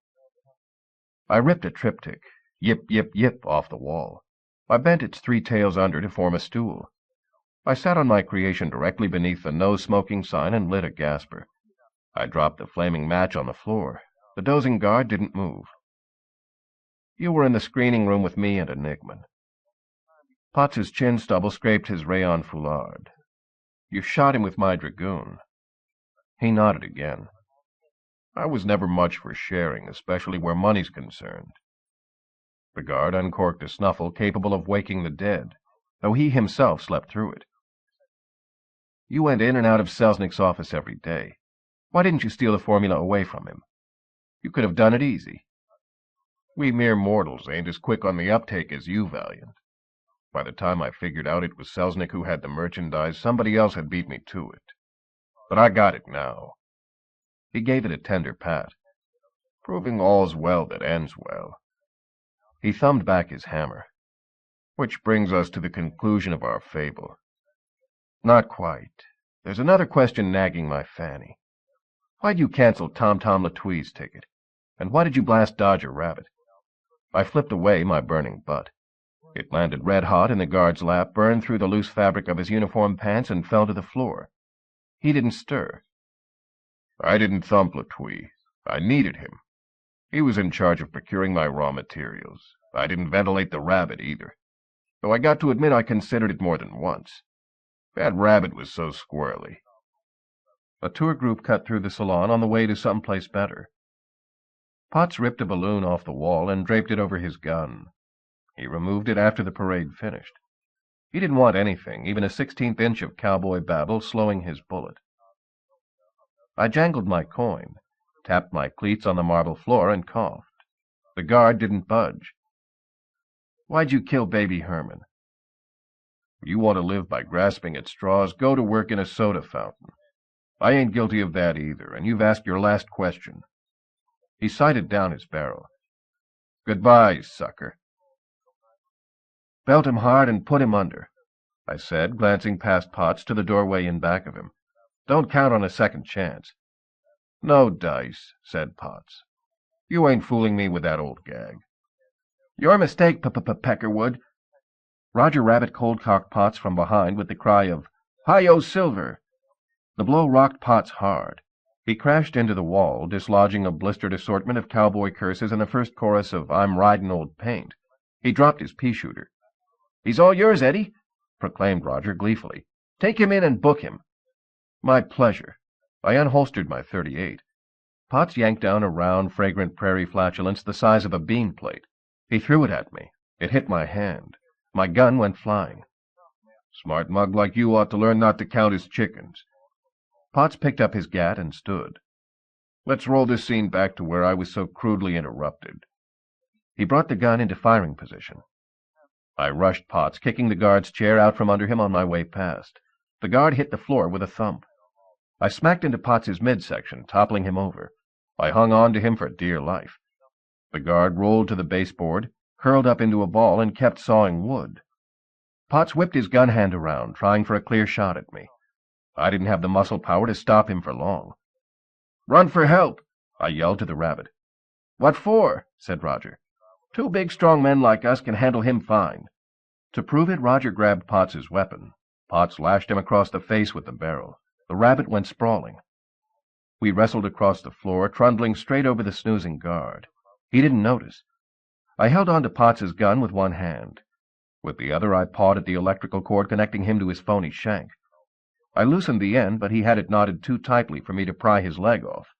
I ripped a triptych, "Yip, yip, yip," off the wall. I bent its 3 tails under to form a stool. I sat on my creation directly beneath the no-smoking sign and lit a gasper. I dropped the flaming match on the floor. The dozing guard didn't move. "You were in the screening room with me and Enigman." Potts's chin stubble scraped his rayon foulard. "You shot him with my dragoon." He nodded again. "I was never much for sharing, especially where money's concerned." The guard uncorked a snuffle capable of waking the dead, though he himself slept through it. "You went in and out of Selznick's office every day. Why didn't you steal the formula away from him? You could have done it easy. We mere mortals ain't as quick on the uptake as you, Valiant. By the time I figured out it was Selznick who had the merchandise, somebody else had beat me to it. But I got it now." He gave it a tender pat. "Proving all's well that ends well." He thumbed back his hammer. "Which brings us to the conclusion of our fable." "Not quite. There's another question nagging my fanny. Why'd you cancel Tom Latui's ticket? And why did you blast Dodger Rabbit?" I flipped away my burning butt. It landed red-hot in the guard's lap, burned through the loose fabric of his uniform pants, and fell to the floor. He didn't stir. "I didn't thump Latui. I needed him. He was in charge of procuring my raw materials. I didn't ventilate the rabbit, either. Though I got to admit I considered it more than once. That rabbit was so squirrely." A tour group cut through the salon on the way to someplace better. Potts ripped a balloon off the wall and draped it over his gun. He removed it after the parade finished. He didn't want anything, even a 16th inch of cowboy babble, slowing his bullet. I jangled my coin, tapped my cleats on the marble floor, and coughed. The guard didn't budge. "Why'd you kill Baby Herman?" "You want to live by grasping at straws, go to work in a soda fountain. I ain't guilty of that either, and you've asked your last question." He sighted down his barrel. "Goodbye, sucker." "Belt him hard and put him under," I said, glancing past Potts to the doorway in back of him. "Don't count on a second chance." "No dice," said Potts. "You ain't fooling me with that old gag." "Your mistake, Peckerwood." Roger Rabbit cold-cocked Potts from behind with the cry of, "Hi-yo, Silver!" The blow rocked Potts hard. He crashed into the wall, dislodging a blistered assortment of cowboy curses in the first chorus of "I'm Ridin' Old Paint." He dropped his pea-shooter. "He's all yours, Eddie," proclaimed Roger gleefully. "Take him in and book him." "My pleasure." I unholstered my .38. Potts yanked down a round, fragrant prairie flatulence the size of a bean plate. He threw it at me. It hit my hand. My gun went flying. "Smart mug like you ought to learn not to count his chickens." Potts picked up his gat and stood. "Let's roll this scene back to where I was so crudely interrupted." He brought the gun into firing position. I rushed Potts, kicking the guard's chair out from under him on my way past. The guard hit the floor with a thump. I smacked into Potts's midsection, toppling him over. I hung on to him for dear life. The guard rolled to the baseboard, curled up into a ball, and kept sawing wood. Potts whipped his gun hand around, trying for a clear shot at me. I didn't have the muscle power to stop him for long. "Run for help!" I yelled to the rabbit. "What for?" said Roger. "Two big, strong men like us can handle him fine." To prove it, Roger grabbed Potts's weapon. Potts lashed him across the face with the barrel. The rabbit went sprawling. We wrestled across the floor, trundling straight over the snoozing guard. He didn't notice. I held on to Potts's gun with one hand. With the other, I pawed at the electrical cord connecting him to his phony shank. I loosened the end, but he had it knotted too tightly for me to pry his leg off.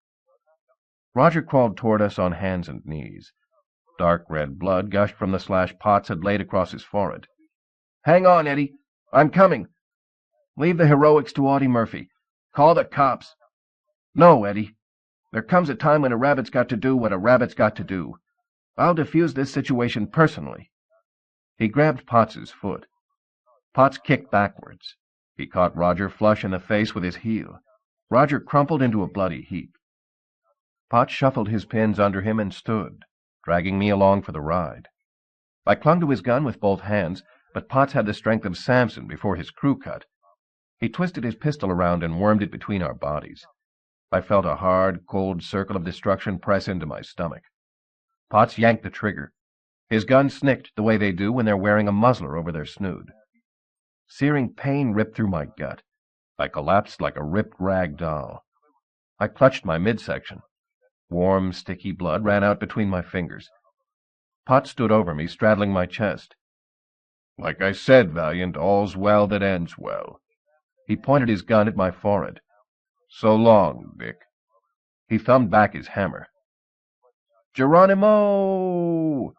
Roger crawled toward us on hands and knees. Dark red blood gushed from the slash Potts had laid across his forehead. "Hang on, Eddie. I'm coming. Leave the heroics to Audie Murphy. Call the cops." "No, Eddie. There comes a time when a rabbit's got to do what a rabbit's got to do. I'll defuse this situation personally." He grabbed Potts's foot. Potts kicked backwards. He caught Roger flush in the face with his heel. Roger crumpled into a bloody heap. Potts shuffled his pins under him and stood, dragging me along for the ride. I clung to his gun with both hands, but Potts had the strength of Samson before his crew cut. He twisted his pistol around and wormed it between our bodies. I felt a hard, cold circle of destruction press into my stomach. Potts yanked the trigger. His gun snicked the way they do when they're wearing a muzzler over their snood. Searing pain ripped through my gut. I collapsed like a ripped rag doll. I clutched my midsection. Warm, sticky blood ran out between my fingers. Potts stood over me, straddling my chest. "Like I said, Valiant, all's well that ends well." He pointed his gun at my forehead. "So long, Vic." He thumbed back his hammer. "Geronimo!"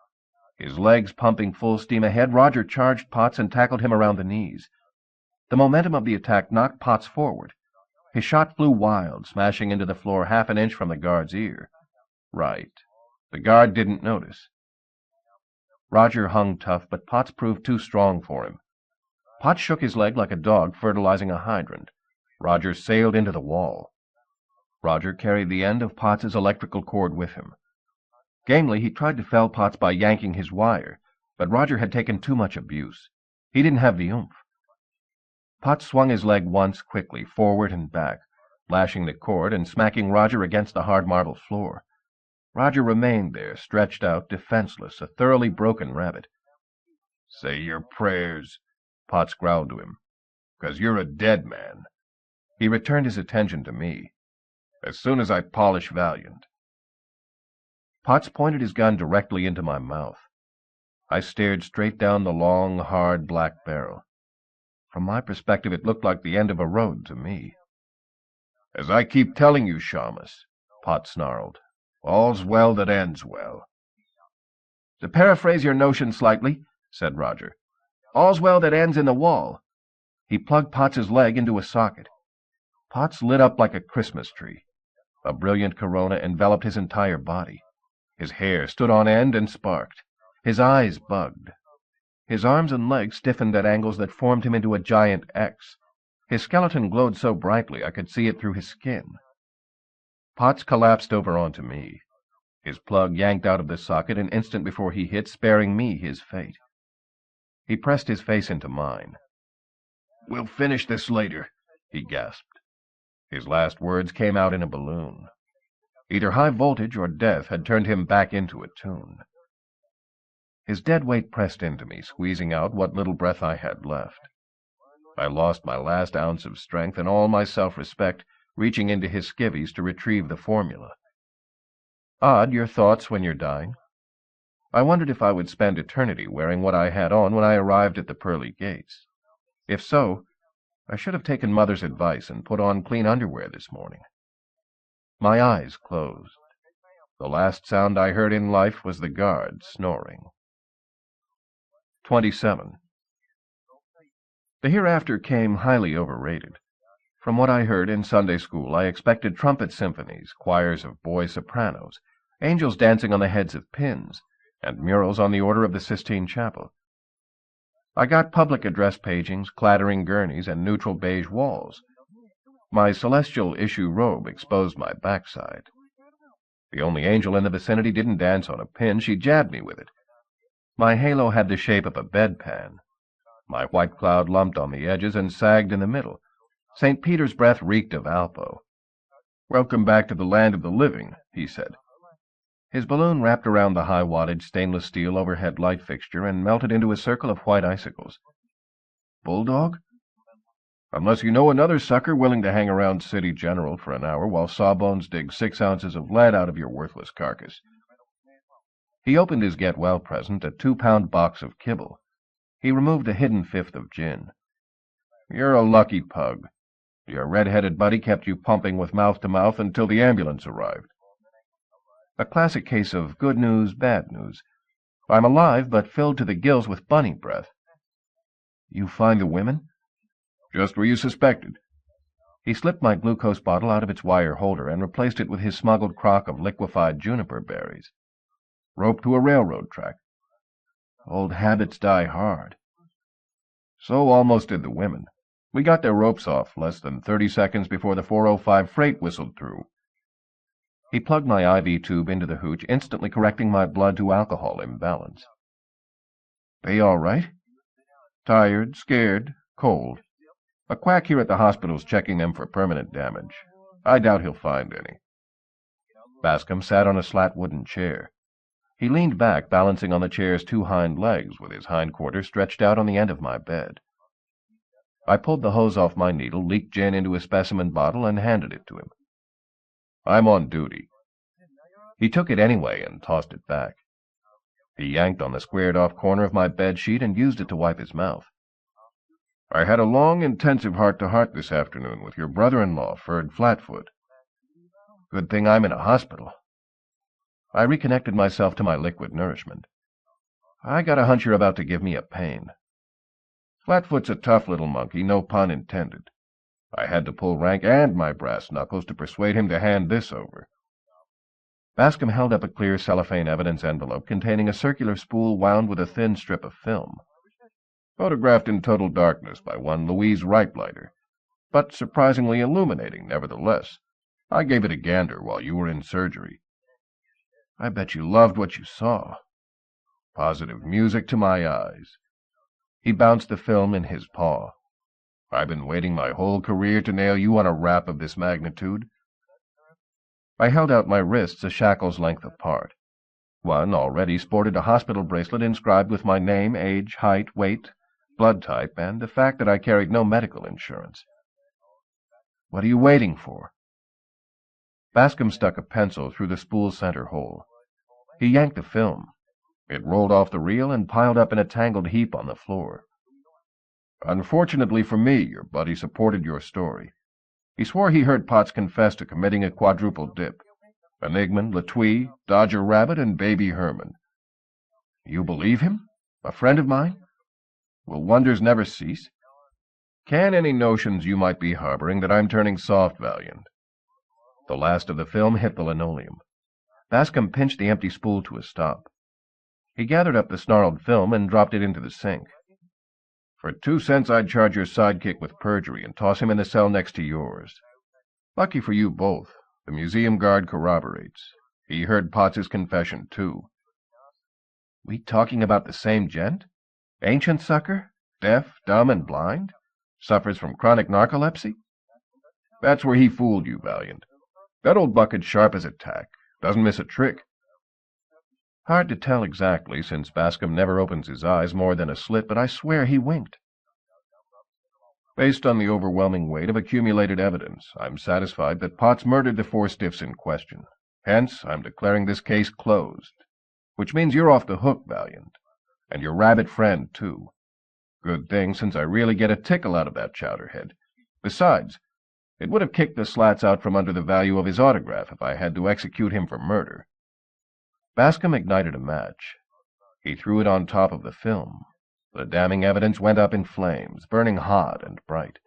His legs pumping full steam ahead, Roger charged Potts and tackled him around the knees. The momentum of the attack knocked Potts forward. His shot flew wild, smashing into the floor half an inch from the guard's ear. Right. The guard didn't notice. Roger hung tough, but Potts proved too strong for him. Potts shook his leg like a dog fertilizing a hydrant. Roger sailed into the wall. Roger carried the end of Potts's electrical cord with him. Gamely, he tried to fell Potts by yanking his wire, but Roger had taken too much abuse. He didn't have the oomph. Potts swung his leg once quickly, forward and back, lashing the cord and smacking Roger against the hard marble floor. Roger remained there, stretched out, defenseless, a thoroughly broken rabbit. "Say your prayers," Potts growled to him, "'cause you're a dead man." He returned his attention to me. "As soon as I polish Valiant." Potts pointed his gun directly into my mouth. I stared straight down the long, hard, black barrel. From my perspective, it looked like the end of a road to me. "As I keep telling you, Shamus," Potts snarled, "all's well that ends well." "To paraphrase your notion slightly," said Roger, "all's well that ends in the wall." He plugged Potts's leg into a socket. Potts lit up like a Christmas tree. A brilliant corona enveloped his entire body. His hair stood on end and sparked. His eyes bugged. His arms and legs stiffened at angles that formed him into a giant X. His skeleton glowed so brightly I could see it through his skin. Potts collapsed over onto me. His plug yanked out of the socket an instant before he hit, sparing me his fate. He pressed his face into mine. "We'll finish this later," he gasped. His last words came out in a balloon. Either high voltage or death had turned him back into a tune. His dead weight pressed into me, squeezing out what little breath I had left. I lost my last ounce of strength and all my self-respect, reaching into his skivvies to retrieve the formula. Odd, your thoughts when you're dying. I wondered if I would spend eternity wearing what I had on when I arrived at the pearly gates. If so, I should have taken Mother's advice and put on clean underwear this morning. My eyes closed. The last sound I heard in life was the guard snoring. 27. The hereafter came highly overrated. From what I heard in Sunday school, I expected trumpet symphonies, choirs of boy sopranos, angels dancing on the heads of pins, and murals on the order of the Sistine Chapel. I got public address pagings, clattering gurneys, and neutral beige walls. My celestial issue robe exposed my backside. The only angel in the vicinity didn't dance on a pin, she jabbed me with it. My halo had the shape of a bedpan. My white cloud lumped on the edges and sagged in the middle. St. Peter's breath reeked of Alpo. "Welcome back to the land of the living," he said. His balloon wrapped around the high-wattage stainless steel overhead light fixture and melted into a circle of white icicles. "Bulldog?" "Unless you know another sucker willing to hang around City General for an hour while Sawbones digs 6 ounces of lead out of your worthless carcass." He opened his get-well present, a 2-pound box of kibble. He removed a hidden fifth of gin. "You're a lucky pug. Your red-headed buddy kept you pumping with mouth-to-mouth until the ambulance arrived." A classic case of good news, bad news. I'm alive, but filled to the gills with bunny breath. "You find the women?" "Just where you suspected." He slipped my glucose bottle out of its wire holder and replaced it with his smuggled crock of liquefied juniper berries. Rope to a railroad track. Old habits die hard. So almost did the women. We got their ropes off less than 30 seconds before the 405 freight whistled through. He plugged my IV tube into the hooch, instantly correcting my blood to alcohol imbalance. They all right? Tired, scared, cold. A quack here at the hospital's checking them for permanent damage. I doubt he'll find any. Bascom sat on a slat wooden chair. He leaned back, balancing on the chair's two hind legs, with his hindquarters stretched out on the end of my bed. I pulled the hose off my needle, leaked gin into a specimen bottle, and handed it to him. I'm on duty. He took it anyway and tossed it back. He yanked on the squared-off corner of my bed sheet and used it to wipe his mouth. I had a long, intensive heart-to-heart this afternoon with your brother-in-law, Ferd Flatfoot. Good thing I'm in a hospital. I reconnected myself to my liquid nourishment. I got a hunch you're about to give me a pain. Flatfoot's a tough little monkey, no pun intended. I had to pull rank and my brass knuckles to persuade him to hand this over. Bascom held up a clear cellophane evidence envelope containing a circular spool wound with a thin strip of film. Photographed in total darkness by one Louise Riplighter, but surprisingly illuminating nevertheless. I gave it a gander while you were in surgery. I bet you loved what you saw. Positive music to my eyes. He bounced the film in his paw. I've been waiting my whole career to nail you on a rap of this magnitude. I held out my wrists a shackle's length apart. One already sported a hospital bracelet inscribed with my name, age, height, weight, blood type, and the fact that I carried no medical insurance. What are you waiting for? Bascom stuck a pencil through the spool's center hole. He yanked the film. It rolled off the reel and piled up in a tangled heap on the floor. Unfortunately for me, your buddy supported your story. He swore he heard Potts confess to committing a quadruple dip. Enigman, Latwee, Dodger Rabbit, and Baby Herman. You believe him? A friend of mine? Will wonders never cease? Can any notions you might be harboring that I'm turning soft, Valiant? The last of the film hit the linoleum. Bascom pinched the empty spool to a stop. He gathered up the snarled film and dropped it into the sink. For 2 cents I'd charge your sidekick with perjury and toss him in the cell next to yours. Lucky for you both, the museum guard corroborates. He heard Potts's confession, too. We talking about the same gent? Ancient sucker? Deaf, dumb, and blind? Suffers from chronic narcolepsy? That's where he fooled you, Valiant. That old bucket's sharp as a tack. Doesn't miss a trick. Hard to tell exactly, since Bascom never opens his eyes more than a slit, but I swear he winked. Based on the overwhelming weight of accumulated evidence, I'm satisfied that Potts murdered the 4 stiffs in question. Hence, I'm declaring this case closed. Which means you're off the hook, Valiant. And your rabbit friend, too. Good thing, since I really get a tickle out of that chowderhead. Besides, it would have kicked the slats out from under the value of his autograph if I had to execute him for murder. Bascom ignited a match. He threw it on top of the film. The damning evidence went up in flames, burning hot and bright.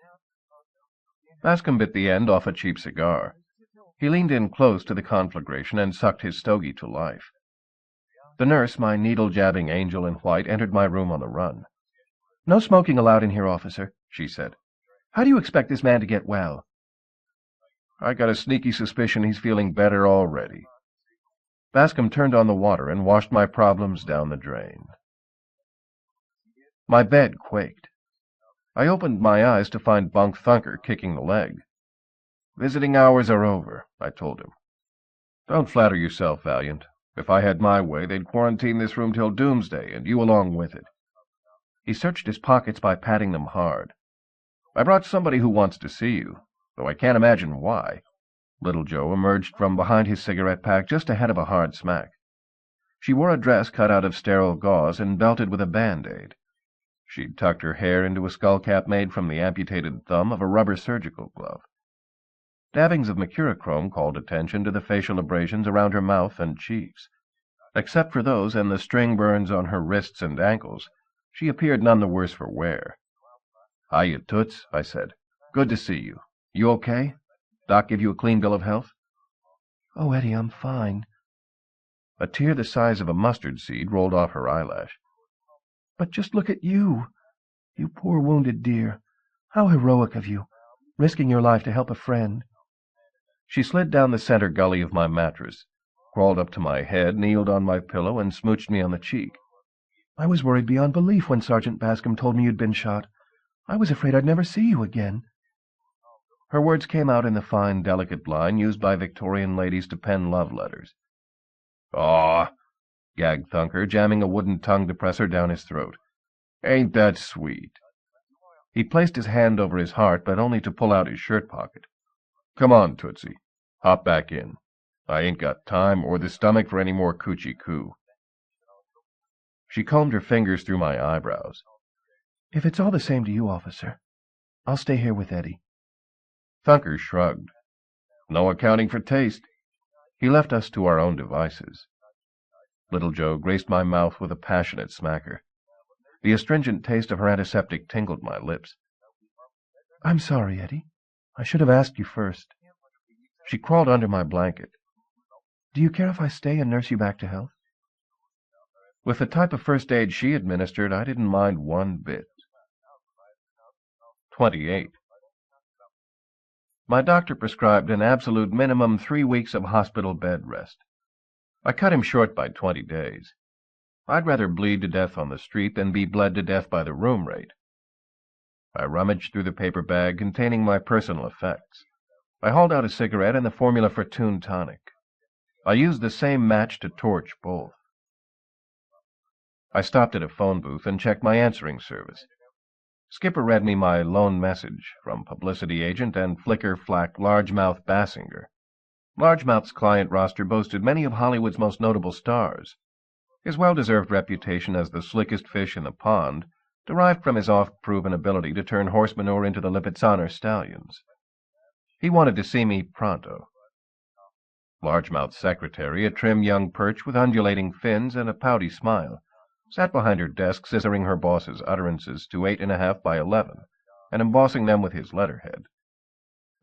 Bascom bit the end off a cheap cigar. He leaned in close to the conflagration and sucked his stogie to life. The nurse, my needle-jabbing angel in white, entered my room on the run. "No smoking allowed in here, officer," she said. "How do you expect this man to get well?" I got a sneaky suspicion he's feeling better already. Bascom turned on the water and washed my problems down the drain. My bed quaked. I opened my eyes to find Bunk Thunker kicking the leg. "Visiting hours are over," I told him. "Don't flatter yourself, Valiant. If I had my way, they'd quarantine this room till doomsday, and you along with it." He searched his pockets by patting them hard. "I brought somebody who wants to see you, though I can't imagine why." Little Joe emerged from behind his cigarette pack just ahead of a hard smack. She wore a dress cut out of sterile gauze and belted with a Band-Aid. She'd tucked her hair into a skullcap made from the amputated thumb of a rubber surgical glove. Dabbings of mercurochrome called attention to the facial abrasions around her mouth and cheeks. Except for those and the string burns on her wrists and ankles, she appeared none the worse for wear. "Hiya, Toots," I said. "Good to see you. You okay? Doc give you a clean bill of health?" "Oh, Eddie, I'm fine." A tear the size of a mustard seed rolled off her eyelash. "But just look at you. You poor wounded dear. How heroic of you, risking your life to help a friend." She slid down the center gully of my mattress, crawled up to my head, kneeled on my pillow, and smooched me on the cheek. "I was worried beyond belief when Sergeant Bascom told me you'd been shot. I was afraid I'd never see you again." Her words came out in the fine, delicate line used by Victorian ladies to pen love letters. "Aw," gagged Thunker, jamming a wooden tongue depressor down his throat. "Ain't that sweet?" He placed his hand over his heart, but only to pull out his shirt pocket. "Come on, Tootsie. Hop back in. I ain't got time or the stomach for any more coochie-coo." She combed her fingers through my eyebrows. "If it's all the same to you, officer, I'll stay here with Eddie." Thunker shrugged. No accounting for taste. He left us to our own devices. Little Joe graced my mouth with a passionate smacker. The astringent taste of her antiseptic tingled my lips. "I'm sorry, Eddie. I should have asked you first." She crawled under my blanket. "Do you care if I stay and nurse you back to health?" With the type of first aid she administered, I didn't mind one bit. 28. My doctor prescribed an absolute minimum 3 weeks of hospital bed rest. I cut him short by 20 days. I'd rather bleed to death on the street than be bled to death by the room rate. I rummaged through the paper bag containing my personal effects. I hauled out a cigarette and the formula for Toon Tonic. I used the same match to torch both. I stopped at a phone booth and checked my answering service. Skipper read me my lone message from publicity agent and flicker-flack largemouth Basinger. Largemouth's client roster boasted many of Hollywood's most notable stars. His well-deserved reputation as the slickest fish in the pond derived from his oft-proven ability to turn horse manure into the Lipizzaner stallions. He wanted to see me pronto. Largemouth's secretary, a trim young perch with undulating fins and a pouty smile, sat behind her desk scissoring her boss's utterances to 8.5 by 11 and embossing them with his letterhead.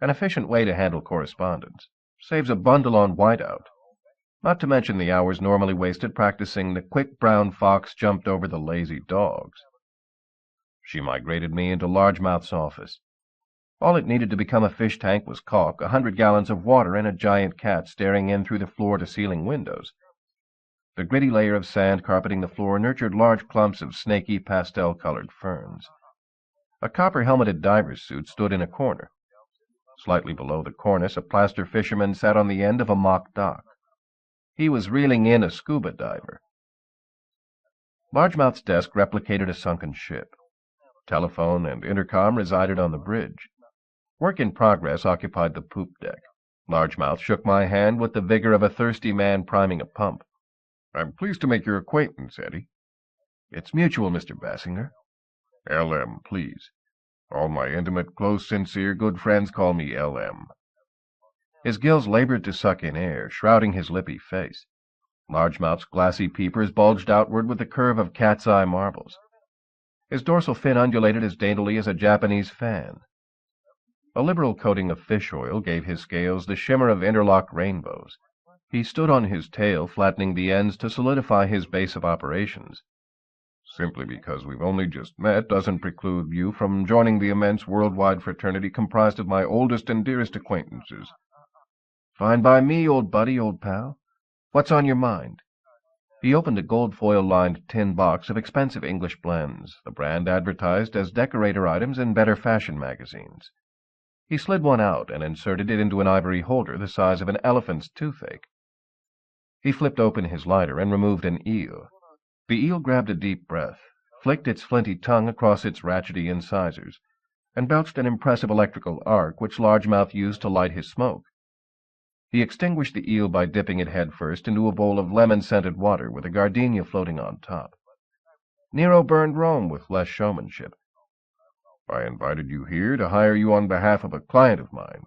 An efficient way to handle correspondence. Saves a bundle on whiteout. Not to mention the hours normally wasted practicing the quick brown fox jumped over the lazy dogs. She migrated me into Largemouth's office. All it needed to become a fish tank was caulk, 100 gallons of water, and a giant cat staring in through the floor-to-ceiling windows. The gritty layer of sand carpeting the floor nurtured large clumps of snaky, pastel-colored ferns. A copper-helmeted diver's suit stood in a corner. Slightly below the cornice, a plaster fisherman sat on the end of a mock dock. He was reeling in a scuba diver. Largemouth's desk replicated a sunken ship. Telephone and intercom resided on the bridge. Work in progress occupied the poop deck. Largemouth shook my hand with the vigor of a thirsty man priming a pump. "I'm pleased to make your acquaintance, Eddie." "It's mutual, Mr. Basinger." "LM, please. All my intimate, close, sincere, good friends call me LM." His gills labored to suck in air, shrouding his lippy face. Largemouth's glassy peepers bulged outward with the curve of cat's-eye marbles. His dorsal fin undulated as daintily as a Japanese fan. A liberal coating of fish oil gave his scales the shimmer of interlocked rainbows. He stood on his tail, flattening the ends to solidify his base of operations. "Simply because we've only just met doesn't preclude you from joining the immense worldwide fraternity comprised of my oldest and dearest acquaintances." "Fine by me, old buddy, old pal. What's on your mind?" He opened a gold foil-lined tin box of expensive English blends, the brand advertised as decorator items in better fashion magazines. He slid one out and inserted it into an ivory holder the size of an elephant's toothache. He flipped open his lighter and removed an eel. The eel grabbed a deep breath, flicked its flinty tongue across its ratchety incisors, and belched an impressive electrical arc which Largemouth used to light his smoke. He extinguished the eel by dipping it headfirst into a bowl of lemon-scented water with a gardenia floating on top. Nero burned Rome with less showmanship. "I invited you here to hire you on behalf of a client of mine,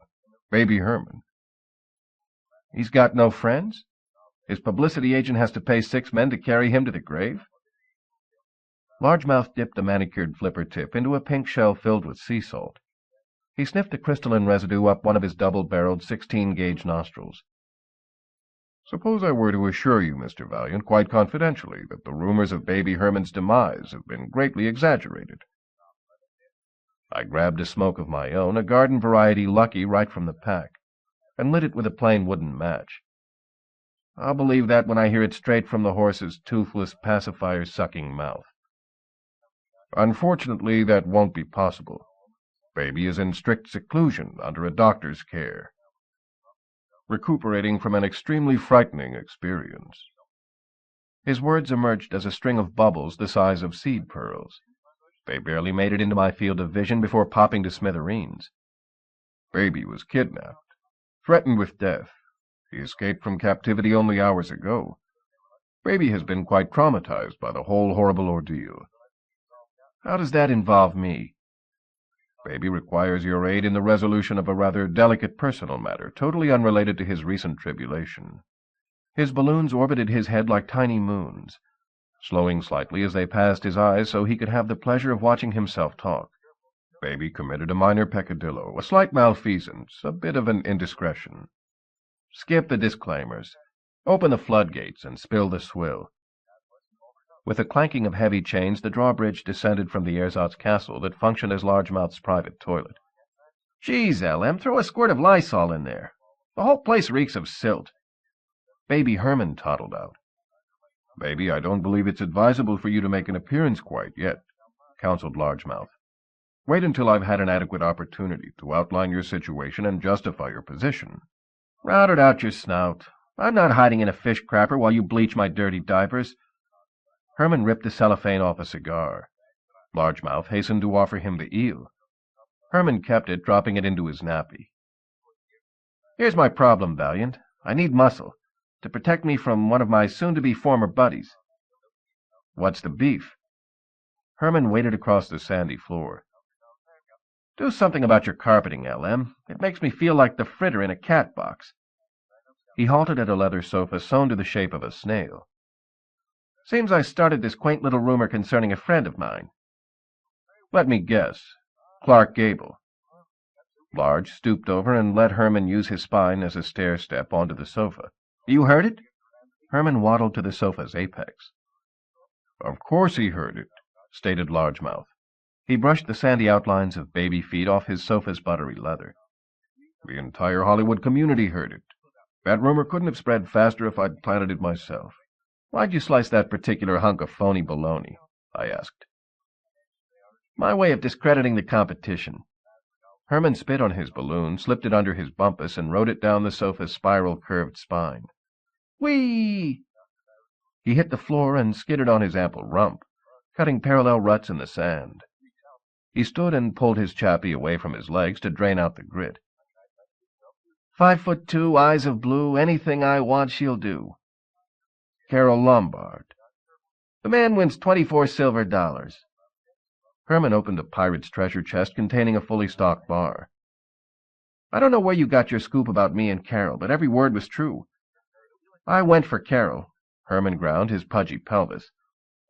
Baby Herman." "He's got no friends? His publicity agent has to pay 6 men to carry him to the grave?" Largemouth dipped the manicured flipper tip into a pink shell filled with sea salt. He sniffed the crystalline residue up one of his double-barreled 16-gauge nostrils. Suppose I were to assure you, Mr. Valiant, quite confidentially, that the rumors of baby Herman's demise have been greatly exaggerated. I grabbed a smoke of my own, a garden-variety Lucky right from the pack, and lit it with a plain wooden match. I'll believe that when I hear it straight from the horse's toothless, pacifier-sucking mouth. Unfortunately, that won't be possible. Baby is in strict seclusion under a doctor's care, recuperating from an extremely frightening experience. His words emerged as a string of bubbles the size of seed pearls. They barely made it into my field of vision before popping to smithereens. Baby was kidnapped, threatened with death. He escaped from captivity only hours ago. Baby has been quite traumatized by the whole horrible ordeal. How does that involve me? Baby requires your aid in the resolution of a rather delicate personal matter, totally unrelated to his recent tribulation. His balloons orbited his head like tiny moons, slowing slightly as they passed his eyes so he could have the pleasure of watching himself talk. Baby committed a minor peccadillo, a slight malfeasance, a bit of an indiscretion. Skip the disclaimers. Open the floodgates and spill the swill. With a clanking of heavy chains, the drawbridge descended from the ersatz castle that functioned as Largemouth's private toilet. Geez, LM, throw a squirt of Lysol in there. The whole place reeks of silt. Baby Herman toddled out. Baby, I don't believe it's advisable for you to make an appearance quite yet, counseled Largemouth. Wait until I've had an adequate opportunity to outline your situation and justify your position. Rout it out your snout. I'm not hiding in a fish crapper while you bleach my dirty diapers. Herman ripped the cellophane off a cigar. Largemouth hastened to offer him the eel. Herman kept it, dropping it into his nappy. Here's my problem, Valiant. I need muscle, to protect me from one of my soon-to-be former buddies. What's the beef? Herman waded across the sandy floor. Do something about your carpeting, LM. It makes me feel like the fritter in a cat box. He halted at a leather sofa sewn to the shape of a snail. Seems I started this quaint little rumor concerning a friend of mine. Let me guess. Clark Gable. Large stooped over and let Herman use his spine as a stair-step onto the sofa. You heard it? Herman waddled to the sofa's apex. Of course he heard it, stated Largemouth. He brushed the sandy outlines of baby feet off his sofa's buttery leather. The entire Hollywood community heard it. That rumor couldn't have spread faster if I'd planted it myself. Why'd you slice that particular hunk of phony baloney? I asked. My way of discrediting the competition. Herman spit on his balloon, slipped it under his bumpus, and rode it down the sofa's spiral-curved spine. Whee! He hit the floor and skidded on his ample rump, cutting parallel ruts in the sand. He stood and pulled his chappie away from his legs to drain out the grit. 5'2", eyes of blue, anything I want she'll do. Carol Lombard. The man wins 24 silver dollars. Herman opened a pirate's treasure chest containing a fully stocked bar. I don't know where you got your scoop about me and Carol, but every word was true. I went for Carol. Herman ground his pudgy pelvis.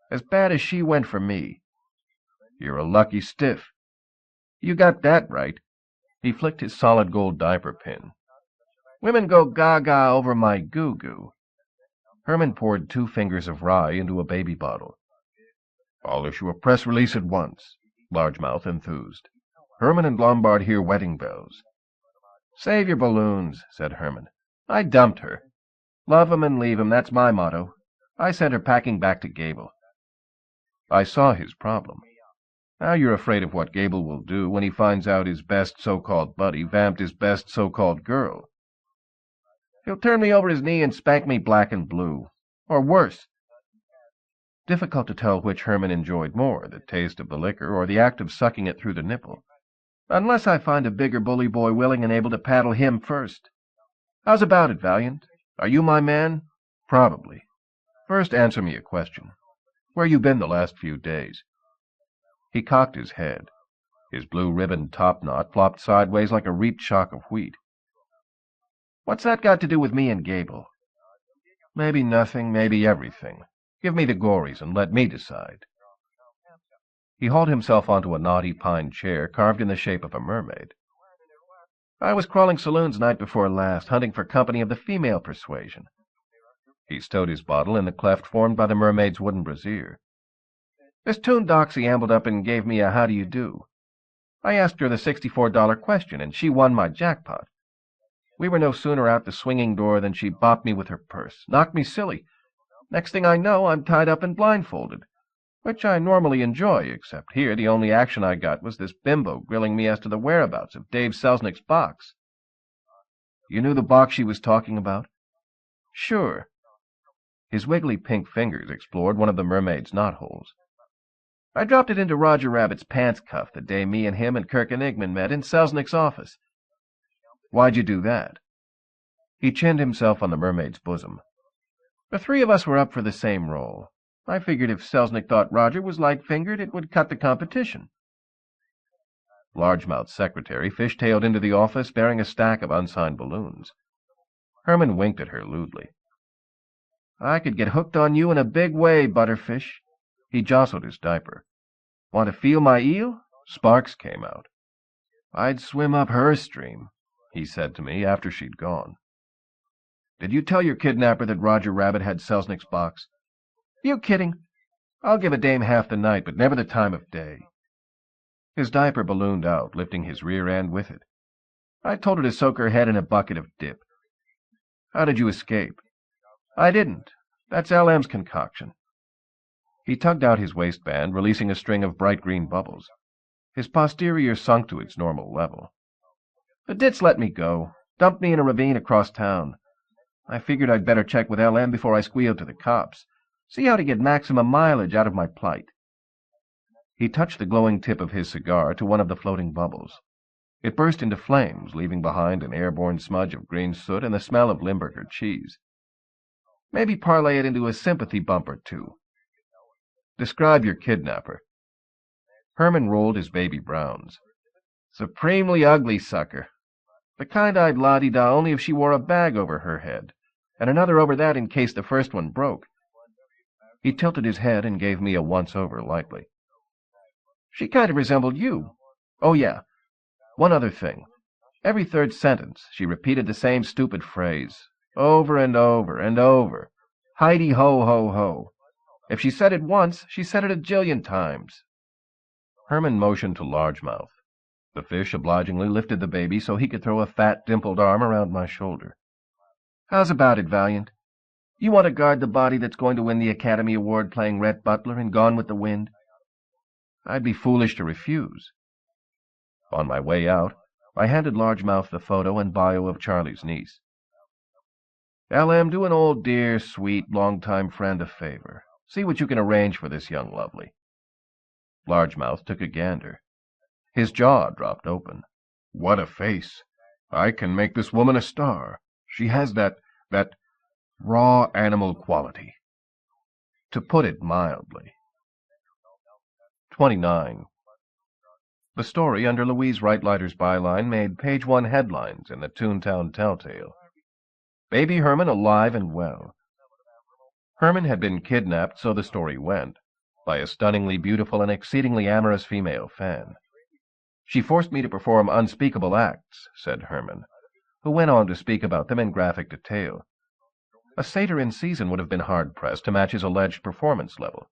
As bad as she went for me. You're a lucky stiff. You got that right. He flicked his solid gold diaper pin. Women go gaga over my goo-goo. Herman poured 2 fingers of rye into a baby bottle. I'll issue a press release at once, Largemouth enthused. Herman and Lombard hear wedding bells. Save your balloons, said Herman. I dumped her. Love 'em and leave 'em, that's my motto. I sent her packing back to Gable. I saw his problem. Now you're afraid of what Gable will do when he finds out his best so-called buddy vamped his best so-called girl. He'll turn me over his knee and spank me black and blue. Or worse. Difficult to tell which Herman enjoyed more, the taste of the liquor or the act of sucking it through the nipple. Unless I find a bigger bully boy willing and able to paddle him first. How's about it, Valiant? Are you my man? Probably. First answer me a question. Where you been the last few days? He cocked his head. His blue ribbon topknot flopped sideways like a reaped shock of wheat. What's that got to do with me and Gable? Maybe nothing, maybe everything. Give me the gories and let me decide. He hauled himself onto a knotty pine chair carved in the shape of a mermaid. I was crawling saloons night before last, hunting for company of the female persuasion. He stowed his bottle in the cleft formed by the mermaid's wooden brassiere. This Toon Doxy ambled up and gave me a how do you do. I asked her the $64 question, and she won my jackpot. We were no sooner out the swinging door than she bopped me with her purse, knocked me silly. Next thing I know, I'm tied up and blindfolded, which I normally enjoy, except here the only action I got was this bimbo grilling me as to the whereabouts of Dave Selznick's box. You knew the box she was talking about? Sure. His wiggly pink fingers explored one of the mermaid's knotholes. I dropped it into Roger Rabbit's pants cuff the day me and him and Kirk Enigman met in Selznick's office. Why'd you do that? He chinned himself on the mermaid's bosom. The three of us were up for the same role. I figured if Selznick thought Roger was light-fingered, it would cut the competition. Largemouth's secretary fish-tailed into the office bearing a stack of unsigned balloons. Herman winked at her lewdly. I could get hooked on you in a big way, Butterfish. He jostled his diaper. Want to feel my eel? Sparks came out. I'd swim up her stream, he said to me after she'd gone. Did you tell your kidnapper that Roger Rabbit had Selznick's box? You kidding? I'll give a dame half the night, but never the time of day. His diaper ballooned out, lifting his rear end with it. I told her to soak her head in a bucket of dip. How did you escape? I didn't. That's LM's concoction. He tugged out his waistband, releasing a string of bright green bubbles. His posterior sunk to its normal level. The ditz let me go, dumped me in a ravine across town. I figured I'd better check with LM before I squealed to the cops. See how to get maximum mileage out of my plight. He touched the glowing tip of his cigar to one of the floating bubbles. It burst into flames, leaving behind an airborne smudge of green soot and the smell of Limburger cheese. Maybe parlay it into a sympathy bump or two. Describe your kidnapper. Herman rolled his baby browns. Supremely ugly sucker. The kind I'd la-di-da only if she wore a bag over her head, and another over that in case the first one broke. He tilted his head and gave me a once-over lightly. She kind of resembled you. Oh, yeah. One other thing. Every third sentence, she repeated the same stupid phrase, over and over and over. Heidi-ho-ho-ho. If she said it once, she said it a jillion times. Herman motioned to Largemouth. The fish obligingly lifted the baby so he could throw a fat, dimpled arm around my shoulder. How's about it, Valiant? You want to guard the body that's going to win the Academy Award playing Rhett Butler in Gone with the Wind? I'd be foolish to refuse. On my way out, I handed Largemouth the photo and bio of Charlie's niece. LM, do an old dear, sweet, long-time friend a favor. See what you can arrange for this young lovely. Largemouth took a gander. His jaw dropped open. What a face. I can make this woman a star. She has that raw animal quality. To put it mildly. 29. The story under Louise Reitleiter's byline made page 1 headlines in the Toontown Telltale. Baby Herman alive and well. Herman had been kidnapped, so the story went, by a stunningly beautiful and exceedingly amorous female fan. She forced me to perform unspeakable acts, said Herman, who went on to speak about them in graphic detail. A satyr in season would have been hard-pressed to match his alleged performance level.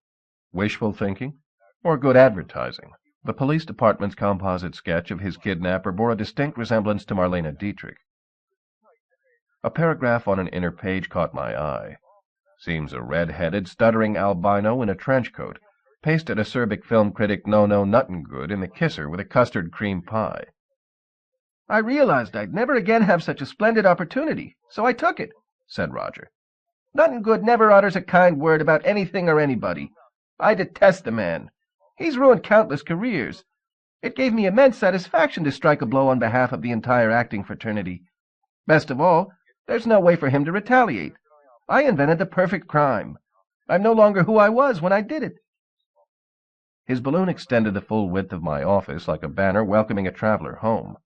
Wishful thinking, or good advertising? The police department's composite sketch of his kidnapper bore a distinct resemblance to Marlene Dietrich. A paragraph on an inner page caught my eye. Seems a red-headed, stuttering albino in a trench coat pasted acerbic film critic No-No Nuttengood in the kisser with a custard cream pie. I realized I'd never again have such a splendid opportunity, so I took it, said Roger. Nuttengood never utters a kind word about anything or anybody. I detest the man. He's ruined countless careers. It gave me immense satisfaction to strike a blow on behalf of the entire acting fraternity. Best of all, there's no way for him to retaliate. I invented the perfect crime. I'm no longer who I was when I did it. His balloon extended the full width of my office like a banner welcoming a traveler home.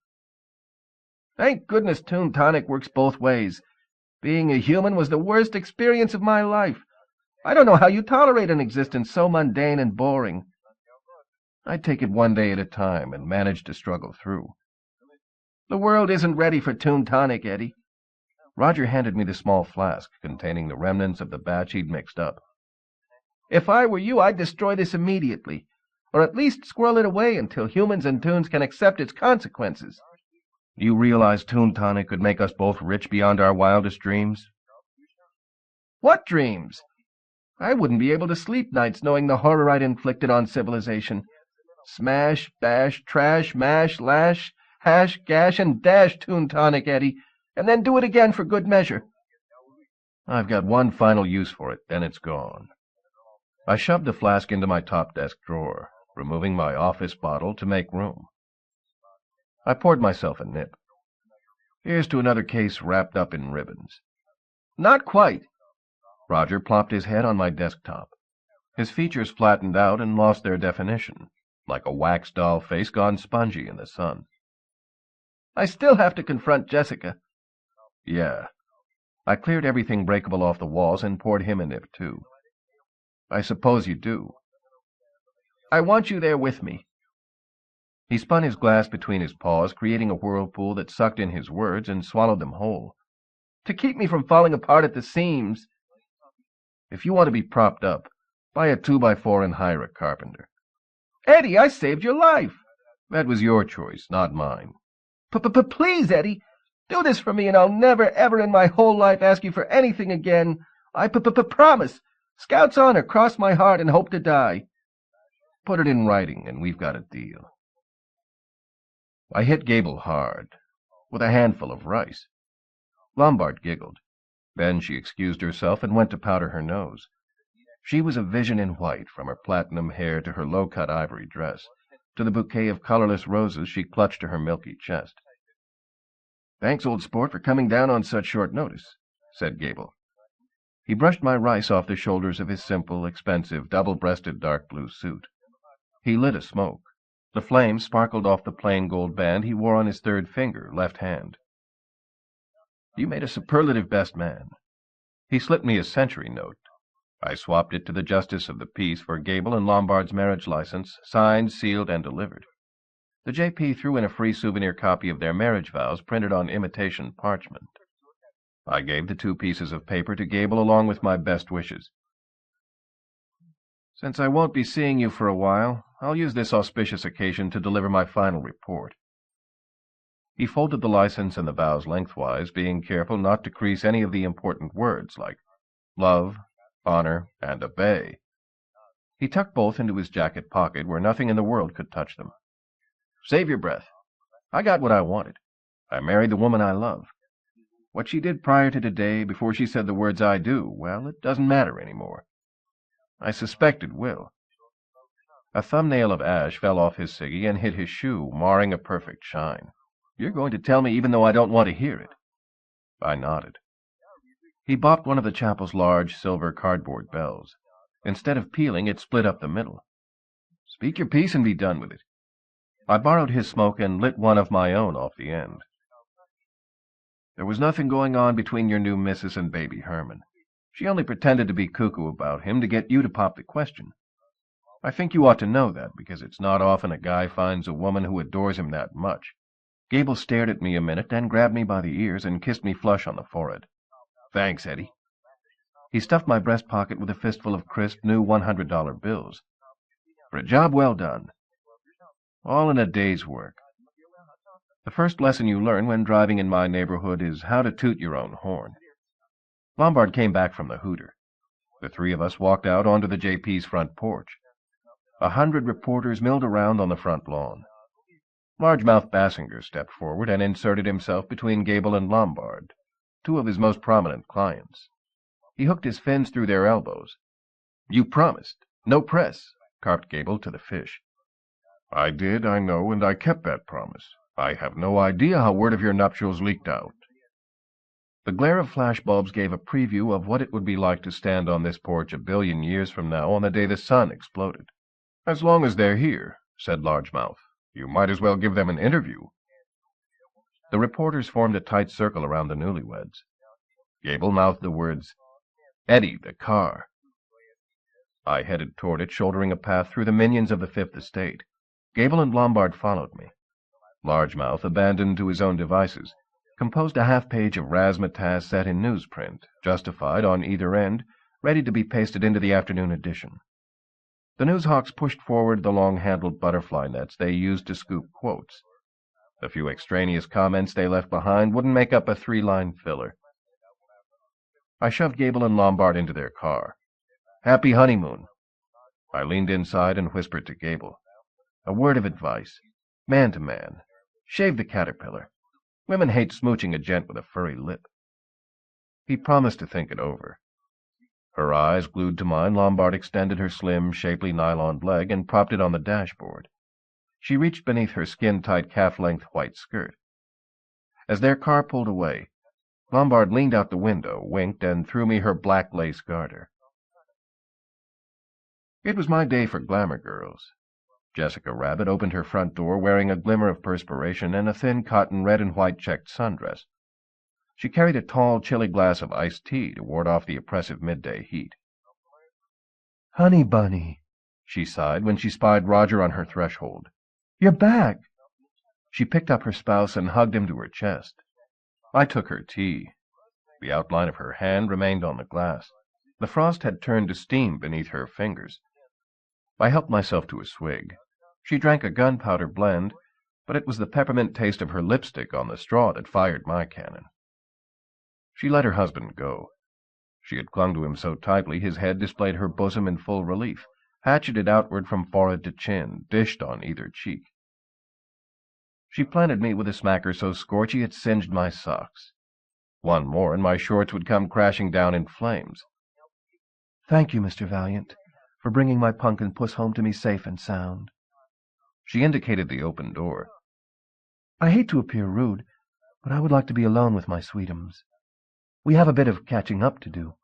Thank goodness Toon Tonic works both ways. Being a human was the worst experience of my life. I don't know how you tolerate an existence so mundane and boring. I take it one day at a time and manage to struggle through. The world isn't ready for Toon Tonic, Eddie. Roger handed me the small flask containing the remnants of the batch he'd mixed up. If I were you, I'd destroy this immediately, or at least squirrel it away until humans and Toons can accept its consequences. You realize Toon Tonic could make us both rich beyond our wildest dreams? What dreams? I wouldn't be able to sleep nights knowing the horror I'd inflicted on civilization. Smash, bash, trash, mash, lash, hash, gash, and dash Toon Tonic, Eddie, and then do it again for good measure. I've got one final use for it, then it's gone. I shoved the flask into my top desk drawer, removing my office bottle to make room. I poured myself a nip. Here's to another case wrapped up in ribbons. Not quite. Roger plopped his head on my desktop. His features flattened out and lost their definition, like a wax doll face gone spongy in the sun. I still have to confront Jessica. Yeah. I cleared everything breakable off the walls and poured him a nip, too. I suppose you do. I want you there with me. He spun his glass between his paws, creating a whirlpool that sucked in his words and swallowed them whole. To keep me from falling apart at the seams. If you want to be propped up, buy a 2x4 and hire a carpenter. Eddie, I saved your life. That was your choice, not mine. Please, Eddie, do this for me and I'll never, ever in my whole life ask you for anything again. I promise. Scout's honor, cross my heart and hope to die. Put it in writing and we've got a deal. I hit Gable hard, with a handful of rice. Lombard giggled. Then she excused herself and went to powder her nose. She was a vision in white, from her platinum hair to her low-cut ivory dress, to the bouquet of colorless roses she clutched to her milky chest. "Thanks, old sport, for coming down on such short notice," said Gable. He brushed my rice off the shoulders of his simple, expensive, double-breasted dark blue suit. He lit a smoke. The flame sparkled off the plain gold band he wore on his third finger, left hand. "You made a superlative best man." He slipped me a century note. I swapped it to the justice of the peace for Gable and Lombard's marriage license, signed, sealed, and delivered. The J.P. threw in a free souvenir copy of their marriage vows printed on imitation parchment. I gave the 2 pieces of paper to Gable along with my best wishes. "Since I won't be seeing you for a while, I'll use this auspicious occasion to deliver my final report." He folded the license and the vows lengthwise, being careful not to crease any of the important words like love, honor, and obey. He tucked both into his jacket pocket where nothing in the world could touch them. "Save your breath. I got what I wanted. I married the woman I love. What she did prior to today, before she said the words I do, well, it doesn't matter anymore. I suspect it will." A thumbnail of ash fell off his ciggy and hit his shoe, marring a perfect shine. "You're going to tell me even though I don't want to hear it." I nodded. He bopped one of the chapel's large silver cardboard bells. Instead of peeling, it split up the middle. "Speak your piece and be done with it." I borrowed his smoke and lit one of my own off the end. "There was nothing going on between your new missus and baby Herman. She only pretended to be cuckoo about him to get you to pop the question. I think you ought to know that, because it's not often a guy finds a woman who adores him that much." Gable stared at me a minute, then grabbed me by the ears and kissed me flush on the forehead. "Thanks, Eddie." He stuffed my breast pocket with a fistful of crisp, new $100 bills. "For a job well done. All in a day's work. The first lesson you learn when driving in my neighborhood is how to toot your own horn." Lombard came back from the hooter. The 3 of us walked out onto the J.P.'s front porch. 100 reporters milled around on the front lawn. Largemouth Bassinger stepped forward and inserted himself between Gable and Lombard, 2 of his most prominent clients. He hooked his fins through their elbows. "You promised. No press," carped Gable to the fish. "I did, I know, and I kept that promise. I have no idea how word of your nuptials leaked out." The glare of flashbulbs gave a preview of what it would be like to stand on this porch 1 billion years from now on the day the sun exploded. "As long as they're here," said Largemouth, "you might as well give them an interview." The reporters formed a tight circle around the newlyweds. Gable mouthed the words, "Eddie, the car." I headed toward it, shouldering a path through the minions of the Fifth Estate. Gable and Lombard followed me. Largemouth, abandoned to his own devices, composed a half-page of razzmatazz set in newsprint, justified on either end, ready to be pasted into the afternoon edition. The newshawks pushed forward the long-handled butterfly nets they used to scoop quotes. The few extraneous comments they left behind wouldn't make up a 3-line filler. I shoved Gable and Lombard into their car. "Happy honeymoon." I leaned inside and whispered to Gable. "A word of advice. Man to man. Shave the caterpillar. Women hate smooching a gent with a furry lip." He promised to think it over. Her eyes glued to mine, Lombard extended her slim, shapely nylon leg and propped it on the dashboard. She reached beneath her skin-tight calf-length white skirt. As their car pulled away, Lombard leaned out the window, winked, and threw me her black lace garter. It was my day for glamour girls. Jessica Rabbit opened her front door wearing a glimmer of perspiration and a thin cotton red and white checked sundress. She carried a tall, chilly glass of iced tea to ward off the oppressive midday heat. "Honey bunny," she sighed when she spied Roger on her threshold. "You're back." She picked up her spouse and hugged him to her chest. I took her tea. The outline of her hand remained on the glass. The frost had turned to steam beneath her fingers. I helped myself to a swig. She drank a gunpowder blend, but it was the peppermint taste of her lipstick on the straw that fired my cannon. She let her husband go. She had clung to him so tightly his head displayed her bosom in full relief, hatcheted outward from forehead to chin, dished on either cheek. She planted me with a smacker so scorchy it singed my socks. One more and my shorts would come crashing down in flames. "Thank you, Mr. Valiant, for bringing my punkin puss home to me safe and sound." She indicated the open door. "I hate to appear rude, but I would like to be alone with my sweetums. We have a bit of catching up to do."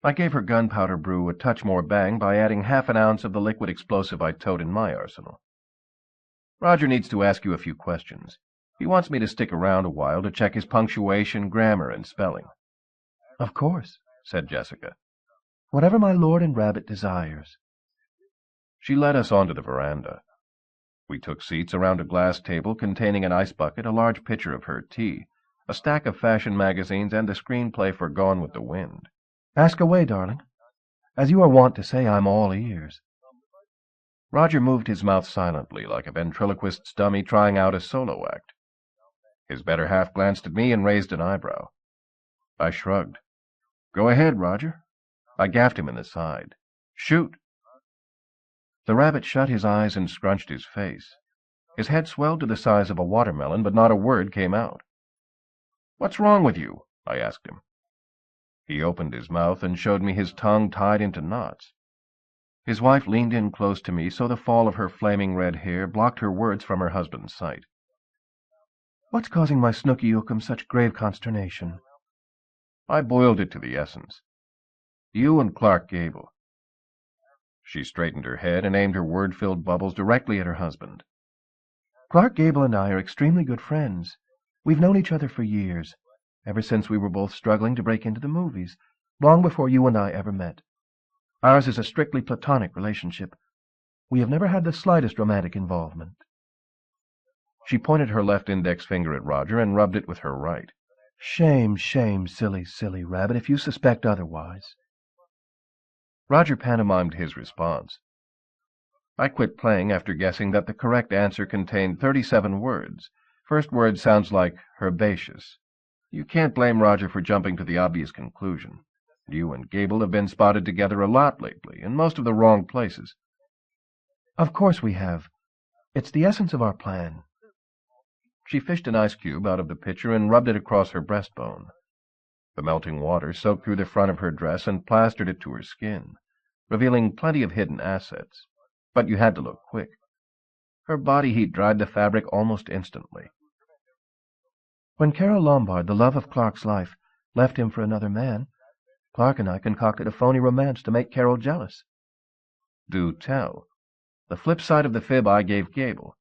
I gave her gunpowder brew a touch more bang by adding half an ounce of the liquid explosive I towed in my arsenal. "Roger needs to ask you a few questions. He wants me to stick around a while to check his punctuation, grammar, and spelling." "Of course," said Jessica. "Whatever my lord and rabbit desires." She led us onto the veranda. We took seats around a glass table containing an ice bucket, a large pitcher of her tea, a stack of fashion magazines, and the screenplay for Gone with the Wind. "Ask away, darling. As you are wont to say, I'm all ears." Roger moved his mouth silently, like a ventriloquist's dummy trying out a solo act. His better half glanced at me and raised an eyebrow. I shrugged. "Go ahead, Roger." I gaffed him in the side. "Shoot." The rabbit shut his eyes and scrunched his face. His head swelled to the size of a watermelon, but not a word came out. "What's wrong with you?" I asked him. He opened his mouth and showed me his tongue tied into knots. His wife leaned in close to me so the fall of her flaming red hair blocked her words from her husband's sight. "What's causing my Snooky Yookum such grave consternation?" I boiled it to the essence. "You and Clark Gable." She straightened her head and aimed her word-filled bubbles directly at her husband. "Clark Gable and I are extremely good friends. We've known each other for years, ever since we were both struggling to break into the movies, long before you and I ever met. Ours is a strictly platonic relationship. We have never had the slightest romantic involvement." She pointed her left index finger at Roger and rubbed it with her right. "Shame, shame, silly, silly rabbit, if you suspect otherwise." Roger pantomimed his response. I quit playing after guessing that the correct answer contained 37 words. First word sounds like herbaceous. You can't blame Roger for jumping to the obvious conclusion. You and Gable have been spotted together a lot lately, in most of the wrong places. "Of course we have. It's the essence of our plan." She fished an ice cube out of the pitcher and rubbed it across her breastbone. The melting water soaked through the front of her dress and plastered it to her skin, revealing plenty of hidden assets. But you had to look quick. Her body heat dried the fabric almost instantly. "When Carol Lombard, the love of Clark's life, left him for another man, Clark and I concocted a phony romance to make Carol jealous." Do tell. The flip side of the fib I gave Gable.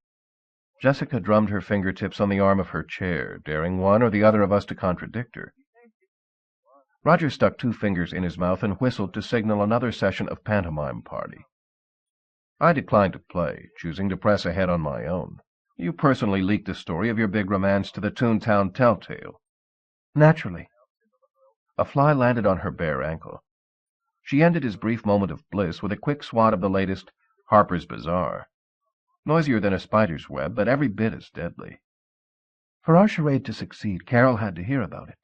Jessica drummed her fingertips on the arm of her chair, daring one or the other of us to contradict her. Roger stuck 2 fingers in his mouth and whistled to signal another session of pantomime party. I declined to play, choosing to press ahead on my own. You personally leaked the story of your big romance to the Toontown Telltale. Naturally. A fly landed on her bare ankle. She ended his brief moment of bliss with a quick swat of the latest Harper's Bazaar. Noisier than a spider's web, but every bit as deadly. For our charade to succeed, Carol had to hear about it.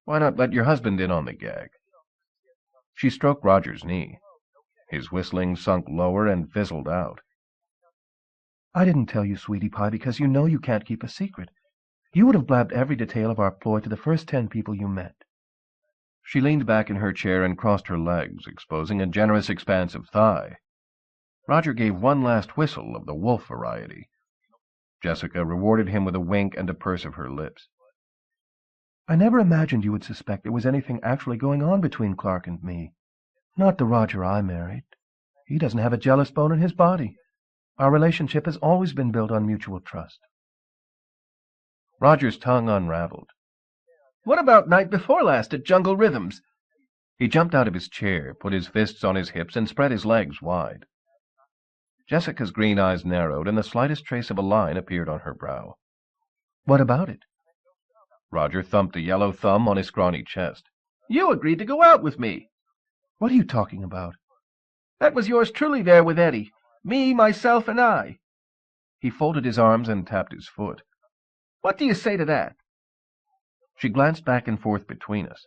Why not let your husband in on the gag? She stroked Roger's knee. His whistling sunk lower and fizzled out. I didn't tell you, sweetie pie, because you know you can't keep a secret. You would have blabbed every detail of our ploy to the first 10 people you met. She leaned back in her chair and crossed her legs, exposing a generous expanse of thigh. Roger gave one last whistle of the wolf variety. Jessica rewarded him with a wink and a purse of her lips. I never imagined you would suspect there was anything actually going on between Clark and me. Not the Roger I married. He doesn't have a jealous bone in his body. Our relationship has always been built on mutual trust. Roger's tongue unraveled. What about night before last at Jungle Rhythms? He jumped out of his chair, put his fists on his hips, and spread his legs wide. Jessica's green eyes narrowed, and the slightest trace of a line appeared on her brow. What about it? Roger thumped a yellow thumb on his scrawny chest. You agreed to go out with me. What are you talking about? That was yours truly there with Eddie. Me, myself, and I. He folded his arms and tapped his foot. What do you say to that? She glanced back and forth between us.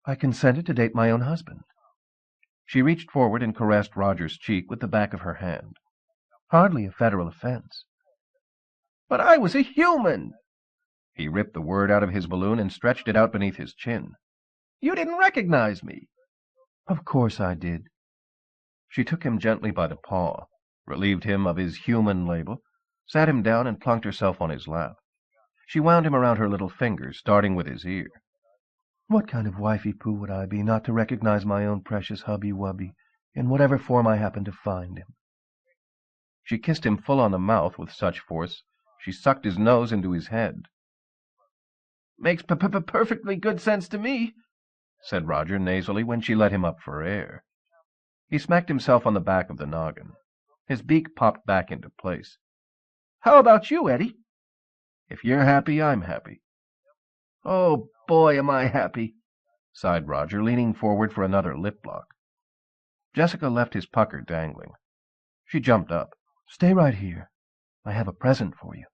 I consented to date my own husband. She reached forward and caressed Roger's cheek with the back of her hand. Hardly a federal offense. But I was a human. He ripped the word out of his balloon and stretched it out beneath his chin. You didn't recognize me. Of course I did. She took him gently by the paw, relieved him of his human label, sat him down and plunked herself on his lap. She wound him around her little finger, starting with his ear. What kind of wifey-poo would I be not to recognize my own precious hubby-wubby in whatever form I happen to find him? She kissed him full on the mouth with such force she sucked his nose into his head. Makes perfectly good sense to me, said Roger nasally when she let him up for air. He smacked himself on the back of the noggin. His beak popped back into place. How about you, Eddie? If you're happy, I'm happy. Oh, boy, am I happy, sighed Roger, leaning forward for another lip lock. Jessica left his pucker dangling. She jumped up. Stay right here. I have a present for you.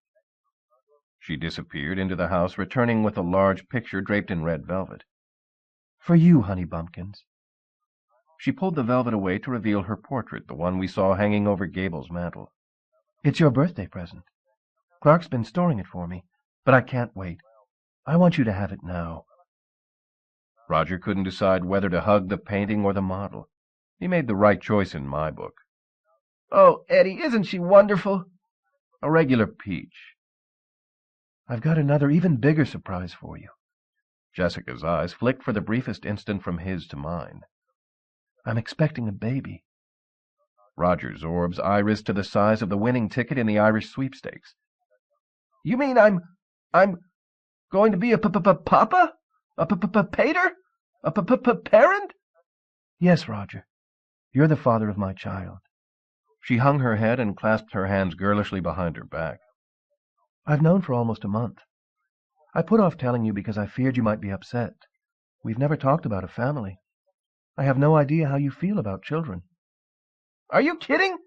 She disappeared into the house, returning with a large picture draped in red velvet. For you, honey bumpkins. She pulled the velvet away to reveal her portrait, the one we saw hanging over Gable's mantel. It's your birthday present. Clark's been storing it for me, but I can't wait. I want you to have it now. Roger couldn't decide whether to hug the painting or the model. He made the right choice in my book. Oh, Eddie, isn't she wonderful? A regular peach. I've got another even bigger surprise for you. Jessica's eyes flicked for the briefest instant from his to mine. I'm expecting a baby. Roger's orbs irised to the size of the winning ticket in the Irish sweepstakes. You mean I'm going to be a papa? A pater? A parent? Yes, Roger. You're the father of my child. She hung her head and clasped her hands girlishly behind her back. I've known for almost a month. I put off telling you because I feared you might be upset. We've never talked about a family. I have no idea how you feel about children. Are you kidding?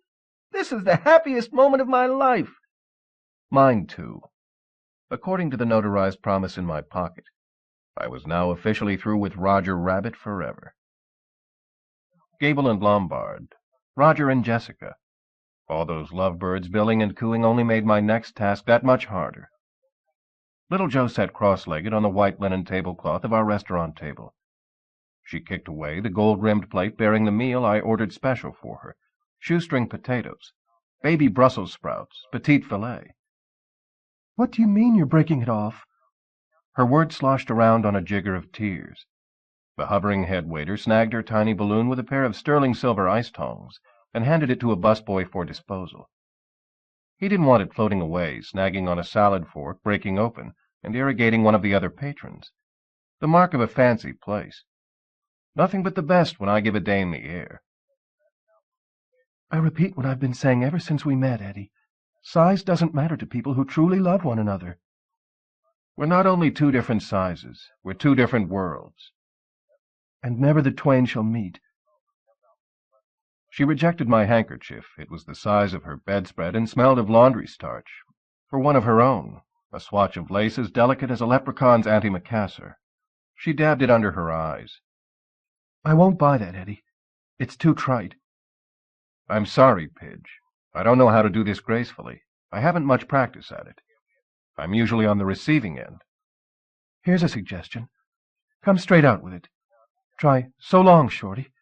This is the happiest moment of my life. Mine, too. According to the notarized promise in my pocket, I was now officially through with Roger Rabbit forever. Gable and Lombard, Roger and Jessica. All those lovebirds billing and cooing only made my next task that much harder. Little Jo sat cross-legged on the white linen tablecloth of our restaurant table. She kicked away the gold-rimmed plate bearing the meal I ordered special for her, shoestring potatoes, baby Brussels sprouts, petite filet. What do you mean you're breaking it off? Her words sloshed around on a jigger of tears. The hovering head waiter snagged her tiny balloon with a pair of sterling silver ice tongs and handed it to a busboy for disposal. He didn't want it floating away, snagging on a salad fork, breaking open, and irrigating one of the other patrons. The mark of a fancy place. Nothing but the best when I give a dame the air. I repeat what I've been saying ever since we met, Eddie. Size doesn't matter to people who truly love one another. We're not only two different sizes, we're two different worlds. And never the twain shall meet. She rejected my handkerchief. It was the size of her bedspread and smelled of laundry starch. For one of her own, a swatch of lace as delicate as a leprechaun's antimacassar. She dabbed it under her eyes. I won't buy that, Eddie. It's too trite. I'm sorry, Pidge. I don't know how to do this gracefully. I haven't much practice at it. I'm usually on the receiving end. Here's a suggestion. Come straight out with it. Try So Long, Shorty.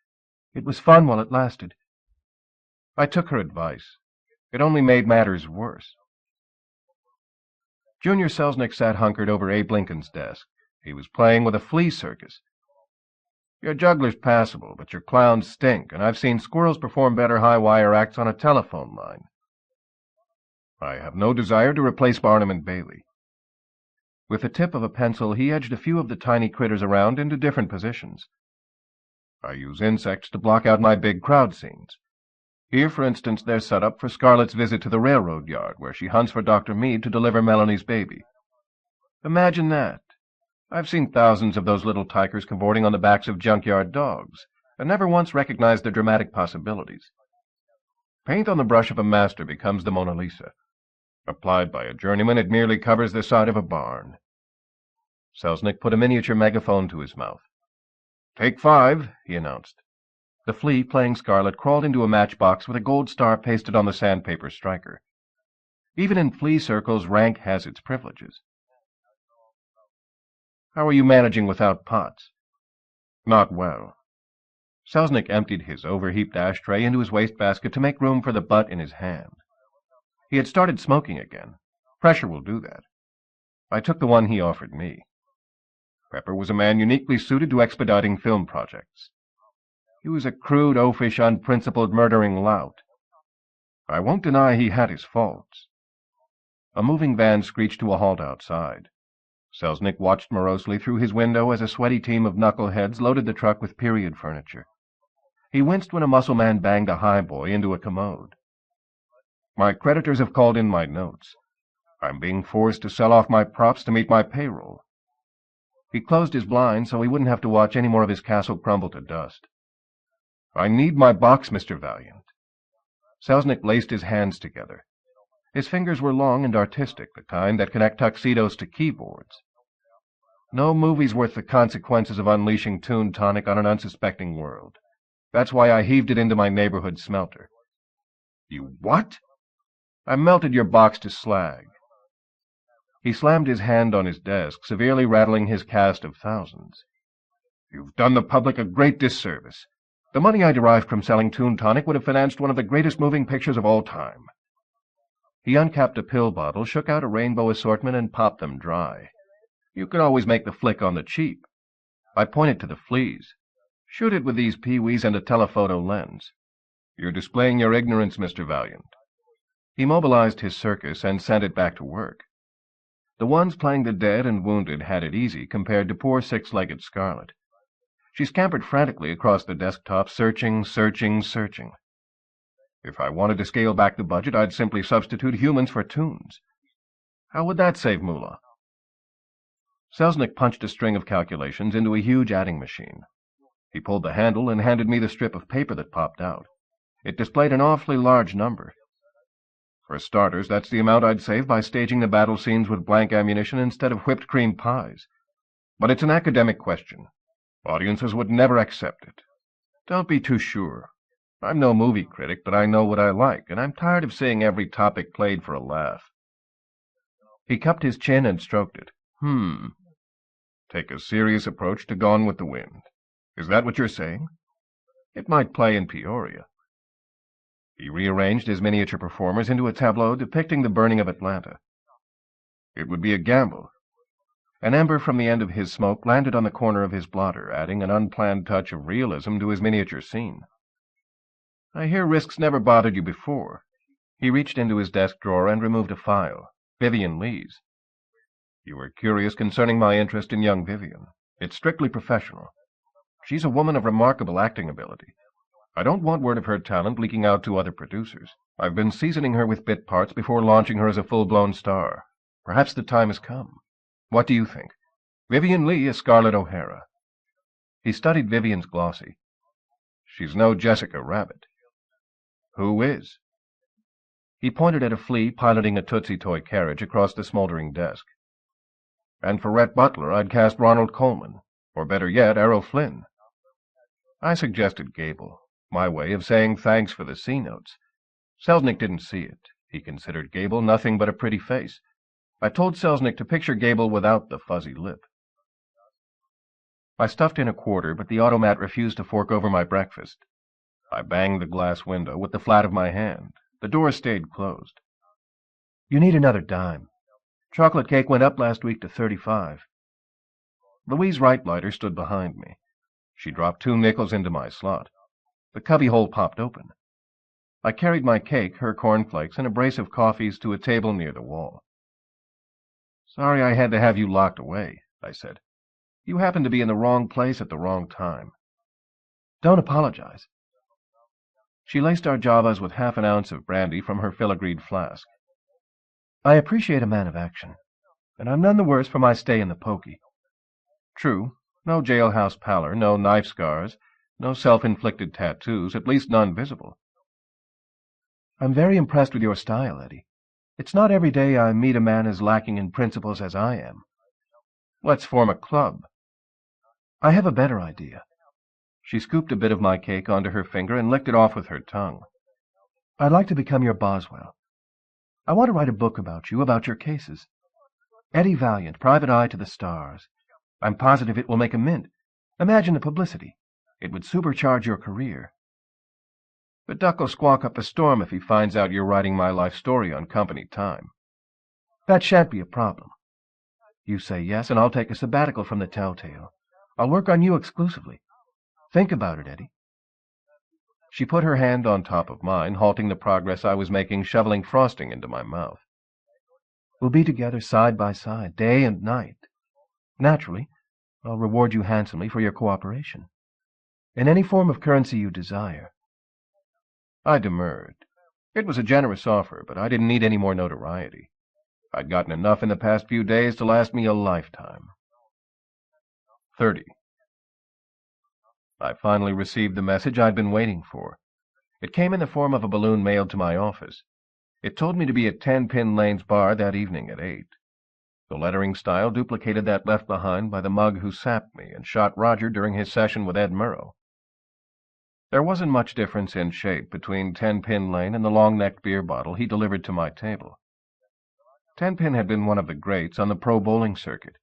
It was fun while it lasted. I took her advice. It only made matters worse. Junior Selznick sat hunkered over Abe Lincoln's desk. He was playing with a flea circus. Your juggler's passable, but your clowns stink, and I've seen squirrels perform better high-wire acts on a telephone line. I have no desire to replace Barnum and Bailey. With the tip of a pencil, he edged a few of the tiny critters around into different positions. I use insects to block out my big crowd scenes. Here, for instance, they're set up for Scarlett's visit to the railroad yard, where she hunts for Dr. Meade to deliver Melanie's baby. Imagine that. I've seen thousands of those little tykers cavorting on the backs of junkyard dogs, and never once recognized their dramatic possibilities. Paint on the brush of a master becomes the Mona Lisa. Applied by a journeyman, it merely covers the side of a barn. Selznick put a miniature megaphone to his mouth. "Take 5, he announced. The flea, playing Scarlett, crawled into a matchbox with a gold star pasted on the sandpaper striker. Even in flea circles, rank has its privileges. How are you managing without pots? Not well. Selznick emptied his overheaped ashtray into his wastebasket to make room for the butt in his hand. He had started smoking again. Pressure will do that. I took the one he offered me. Pepper was a man uniquely suited to expediting film projects. He was a crude, oafish, unprincipled, murdering lout. I won't deny he had his faults. A moving van screeched to a halt outside. Selznick watched morosely through his window as a sweaty team of knuckleheads loaded the truck with period furniture. He winced when a muscle man banged a highboy into a commode. My creditors have called in my notes. I'm being forced to sell off my props to meet my payroll. He closed his blinds so he wouldn't have to watch any more of his castle crumble to dust. I need my box, Mr. Valiant. Selznick laced his hands together. His fingers were long and artistic, the kind that connect tuxedos to keyboards. No movie's worth the consequences of unleashing Toon Tonic on an unsuspecting world. That's why I heaved it into my neighborhood smelter. You what? I melted your box to slag. He slammed his hand on his desk, severely rattling his cast of thousands. You've done the public a great disservice. The money I derived from selling Toon Tonic would have financed one of the greatest moving pictures of all time. He uncapped a pill bottle, shook out a rainbow assortment, and popped them dry. You could always make the flick on the cheap. I pointed to the fleas. Shoot it with these peewees and a telephoto lens. You're displaying your ignorance, Mr. Valiant. He mobilized his circus and sent it back to work. The ones playing the dead and wounded had it easy compared to poor six-legged Scarlett. She scampered frantically across the desktop, searching. If I wanted to scale back the budget, I'd simply substitute humans for toons. How would that save moolah? Selznick punched a string of calculations into a huge adding machine. He pulled the handle and handed me the strip of paper that popped out. It displayed an awfully large number. For starters, that's the amount I'd save by staging the battle scenes with blank ammunition instead of whipped cream pies. But it's an academic question. Audiences would never accept it. Don't be too sure. I'm no movie critic, but I know what I like, and I'm tired of seeing every topic played for a laugh. He cupped his chin and stroked it. Take a serious approach to Gone with the Wind. Is that what you're saying? It might play in Peoria. He rearranged his miniature performers into a tableau depicting the burning of Atlanta. It would be a gamble. An ember from the end of his smoke landed on the corner of his blotter, adding an unplanned touch of realism to his miniature scene. I hear risks never bothered you before. He reached into his desk drawer and removed a file. Vivian Lee's. You were curious concerning my interest in young Vivian. It's strictly professional. She's a woman of remarkable acting ability. I don't want word of her talent leaking out to other producers. I've been seasoning her with bit parts before launching her as a full-blown star. Perhaps the time has come. What do you think? Vivien Leigh as Scarlett O'Hara." He studied Vivian's glossy. "She's no Jessica Rabbit." "Who is?" He pointed at a flea piloting a Tootsie Toy carriage across the smoldering desk. "And for Rhett Butler, I'd cast Ronald Colman, or better yet, Errol Flynn." I suggested Gable, my way of saying thanks for the C-notes. Selznick didn't see it. He considered Gable nothing but a pretty face. I told Selznick to picture Gable without the fuzzy lip. I stuffed in a quarter, but the automat refused to fork over my breakfast. I banged the glass window with the flat of my hand. The door stayed closed. "You need another dime. Chocolate cake went up last week to 35. Louise Wright-Blighter stood behind me. She dropped 2 nickels into my slot. The cubbyhole popped open. I carried my cake, her cornflakes, and a brace of coffees to a table near the wall. "Sorry I had to have you locked away," I said. "You happened to be in the wrong place at the wrong time." "Don't apologize." She laced our javas with half an ounce of brandy from her filigreed flask. "I appreciate a man of action, and I'm none the worse for my stay in the pokey. True, no jailhouse pallor, no knife scars, no self-inflicted tattoos, at least none visible. I'm very impressed with your style, Eddie. It's not every day I meet a man as lacking in principles as I am." "Let's form a club." "I have a better idea." She scooped a bit of my cake onto her finger and licked it off with her tongue. "I'd like to become your Boswell. I want to write a book about you, about your cases. Eddie Valiant, Private Eye to the Stars. I'm positive it will make a mint. Imagine the publicity. It would supercharge your career." "But Duck'll squawk up a storm if he finds out you're writing my life story on company time." "That shan't be a problem. You say yes, and I'll take a sabbatical from the Telltale. I'll work on you exclusively. Think about it, Eddie." She put her hand on top of mine, halting the progress I was making, shoveling frosting into my mouth. "We'll be together side by side, day and night. Naturally, I'll reward you handsomely for your cooperation, in any form of currency you desire." I demurred. It was a generous offer, but I didn't need any more notoriety. I'd gotten enough in the past few days to last me a lifetime. 30. I finally received the message I'd been waiting for. It came in the form of a balloon mailed to my office. It told me to be at 10 Pin Lane's bar that evening at 8. The lettering style duplicated that left behind by the mug who sapped me and shot Roger during his session with Ed Murrow. There wasn't much difference in shape between 10 Pin Lane and the long-necked beer bottle he delivered to my table. 10 Pin had been one of the greats on the pro bowling circuit.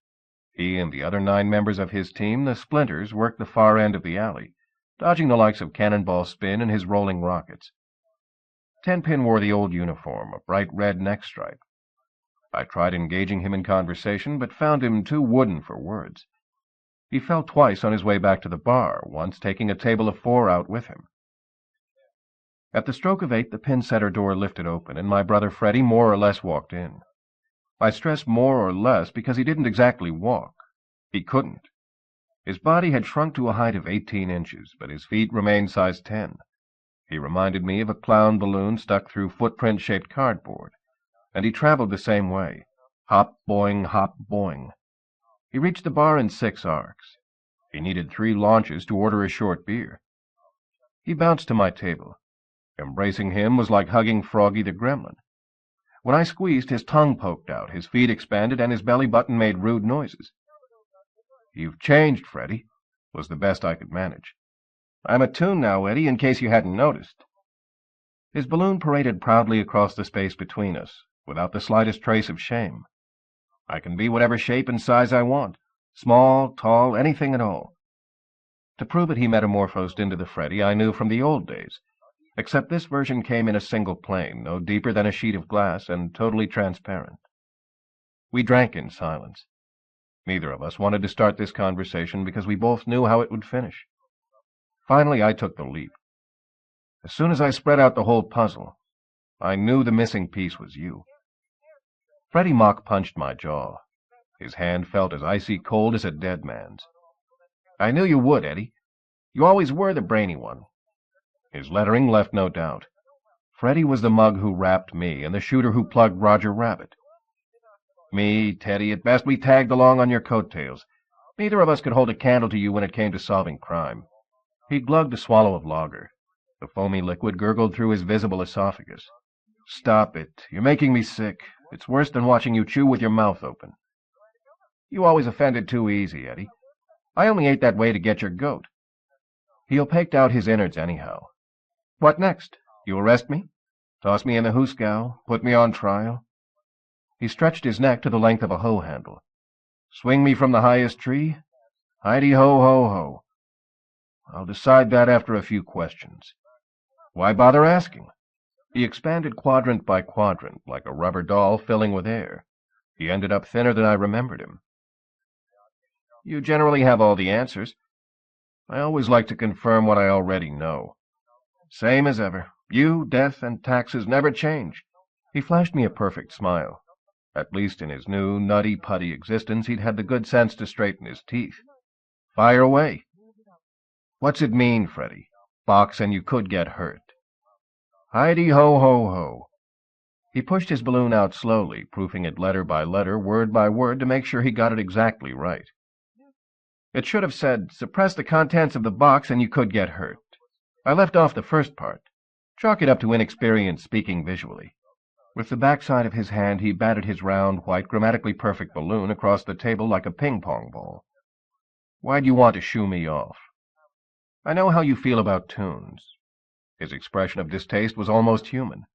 He and the other 9 members of his team, the Splinters, worked the far end of the alley, dodging the likes of Cannonball Spin and his rolling rockets. 10 Pin wore the old uniform, a bright red neck stripe. I tried engaging him in conversation, but found him too wooden for words. He fell twice on his way back to the bar, once taking a table of 4 out with him. At the stroke of 8, the pin-setter door lifted open, and my brother Freddie more or less walked in. I stress more or less because he didn't exactly walk. He couldn't. His body had shrunk to a height of 18 inches, but his feet remained size 10. He reminded me of a clown balloon stuck through footprint-shaped cardboard, and he traveled the same way. Hop, boing, hop, boing. He reached the bar in 6 arcs. He needed 3 launches to order a short beer. He bounced to my table. Embracing him was like hugging Froggy the Gremlin. When I squeezed, his tongue poked out, his feet expanded, and his belly button made rude noises. "You've changed, Freddie," was the best I could manage. "I'm a Toon now, Eddie, in case you hadn't noticed." His balloon paraded proudly across the space between us, without the slightest trace of shame. I can be whatever shape and size I want, small, tall, anything at all. To prove it, he metamorphosed into the Freddie I knew from the old days, except this version came in a single plane, no deeper than a sheet of glass, and totally transparent. We drank in silence. Neither of us wanted to start this conversation because we both knew how it would finish. Finally, I took the leap. As soon as I spread out the whole puzzle, I knew the missing piece was you. Freddie mock punched my jaw. His hand felt as icy cold as a dead man's. "I knew you would, Eddie. You always were the brainy one. His lettering left no doubt. Freddie was the mug who rapped me and the shooter who plugged Roger Rabbit. Me, Teddy, at best we tagged along on your coattails. Neither of us could hold a candle to you when it came to solving crime. He glugged a swallow of lager. The foamy liquid gurgled through his visible esophagus. Stop it. You're making me sick. It's worse than watching you chew with your mouth open. You always offended too easy, Eddie. I only ate that way to get your goat. He opaqued out his innards anyhow. What next? You arrest me? Toss me in the hoosgow? Put me on trial? He stretched his neck to the length of a hoe handle. Swing me from the highest tree? Heidi-ho-ho-ho. I'll decide that after a few questions. Why bother asking? He expanded quadrant by quadrant, like a rubber doll filling with air. He ended up thinner than I remembered him. You generally have all the answers. I always like to confirm what I already know. Same as ever. You, death, and taxes never change. He flashed me a perfect smile. At least in his new, nutty-putty existence he'd had the good sense to straighten his teeth. Fire away. What's it mean, Freddie? Box and you could get hurt. Heidi-ho-ho-ho. He pushed his balloon out slowly, proofing it letter by letter, word by word, to make sure he got it exactly right. It should have said, suppress the contents of the box and you could get hurt. I left off the first part. Chalk it up to inexperience speaking visually. With the backside of his hand he batted his round, white, grammatically perfect balloon across the table like a ping-pong ball. Why'd you want to shoo me off? I know how you feel about tunes. His expression of distaste was almost human.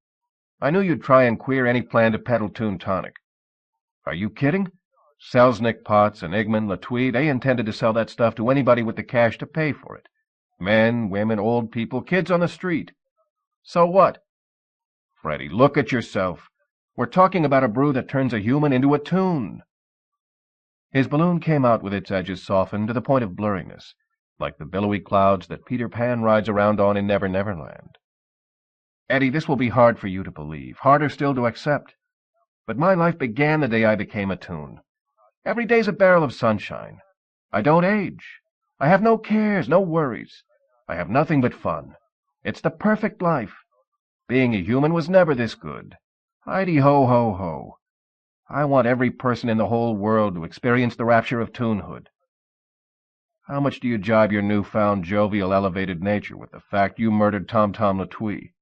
I knew you'd try and queer any plan to peddle Toon Tonic. Are you kidding? Selznick, Potts, Enigman, Latwee, they intended to sell that stuff to anybody with the cash to pay for it. Men, women, old people, kids on the street. So what? Freddie, look at yourself. We're talking about a brew that turns a human into a toon. His balloon came out with its edges softened to the point of blurriness, like the billowy clouds that Peter Pan rides around on in Never Never Land. Eddie, this will be hard for you to believe, harder still to accept. But my life began the day I became a toon. Every day's a barrel of sunshine. I don't age. I have no cares, no worries. I have nothing but fun. It's the perfect life. Being a human was never this good. Heidi-ho-ho-ho. I want every person in the whole world to experience the rapture of toonhood. How much do you jibe your newfound jovial, elevated nature with the fact you murdered Tom-Tom Latwee?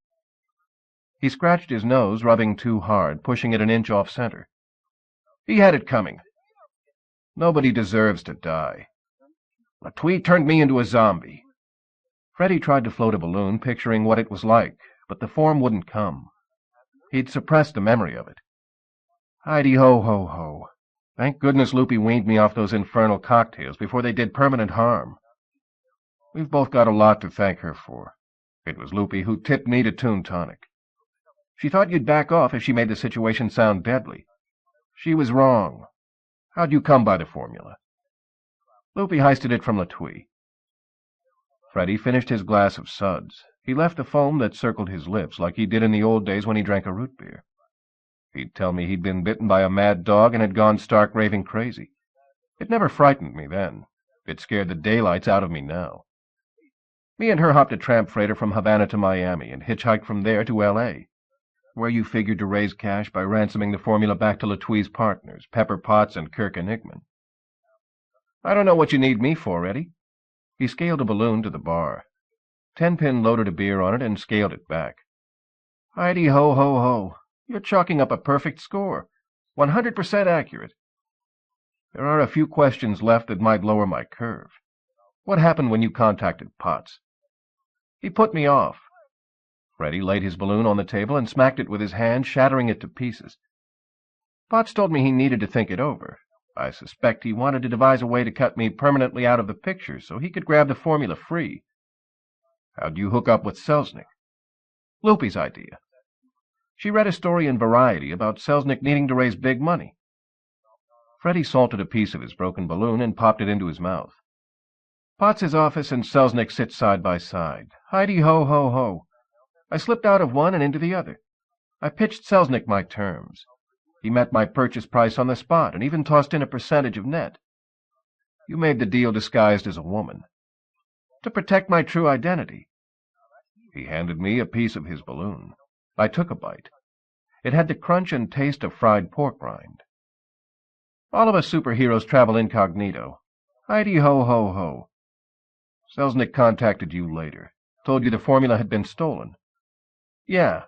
He scratched his nose, rubbing too hard, pushing it an inch off-center. He had it coming. Nobody deserves to die. Latwee turned me into a zombie. Freddie tried to float a balloon, picturing what it was like, but the form wouldn't come. He'd suppressed the memory of it. Heidi-ho-ho-ho. Thank goodness Loopy weaned me off those infernal cocktails before they did permanent harm. We've both got a lot to thank her for. It was Loopy who tipped me to Toon Tonic. She thought you'd back off if she made the situation sound deadly. She was wrong. How'd you come by the formula? Loopy heisted it from Latwee. Freddie finished his glass of suds. He left the foam that circled his lips like he did in the old days when he drank a root beer. He'd tell me he'd been bitten by a mad dog and had gone stark raving crazy. It never frightened me then. It scared the daylights out of me now. Me and her hopped a tramp freighter from Havana to Miami and hitchhiked from there to L.A., where you figured to raise cash by ransoming the formula back to Latwee's partners, Pepper Potts and Kirk Enigman. I don't know what you need me for, Eddie. He scaled a balloon to the bar. Tenpin loaded a beer on it and scaled it back. Heidi-ho-ho-ho. You're chalking up a perfect score. 100% accurate. There are a few questions left that might lower my curve. What happened when you contacted Potts? He put me off. Freddie laid his balloon on the table and smacked it with his hand, shattering it to pieces. Potts told me he needed to think it over. I suspect he wanted to devise a way to cut me permanently out of the picture so he could grab the formula free. How'd you hook up with Selznick? Loopy's idea. She read a story in Variety about Selznick needing to raise big money. Freddie salted a piece of his broken balloon and popped it into his mouth. Potts's office and Selznick sit side by side. Heidi-ho-ho-ho. I slipped out of one and into the other. I pitched Selznick my terms. He met my purchase price on the spot and even tossed in a percentage of net. You made the deal disguised as a woman. To protect my true identity. He handed me a piece of his balloon. I took a bite. It had the crunch and taste of fried pork rind. All of us superheroes travel incognito. Heidi-ho-ho-ho. Selznick contacted you later. Told you the formula had been stolen. Yeah.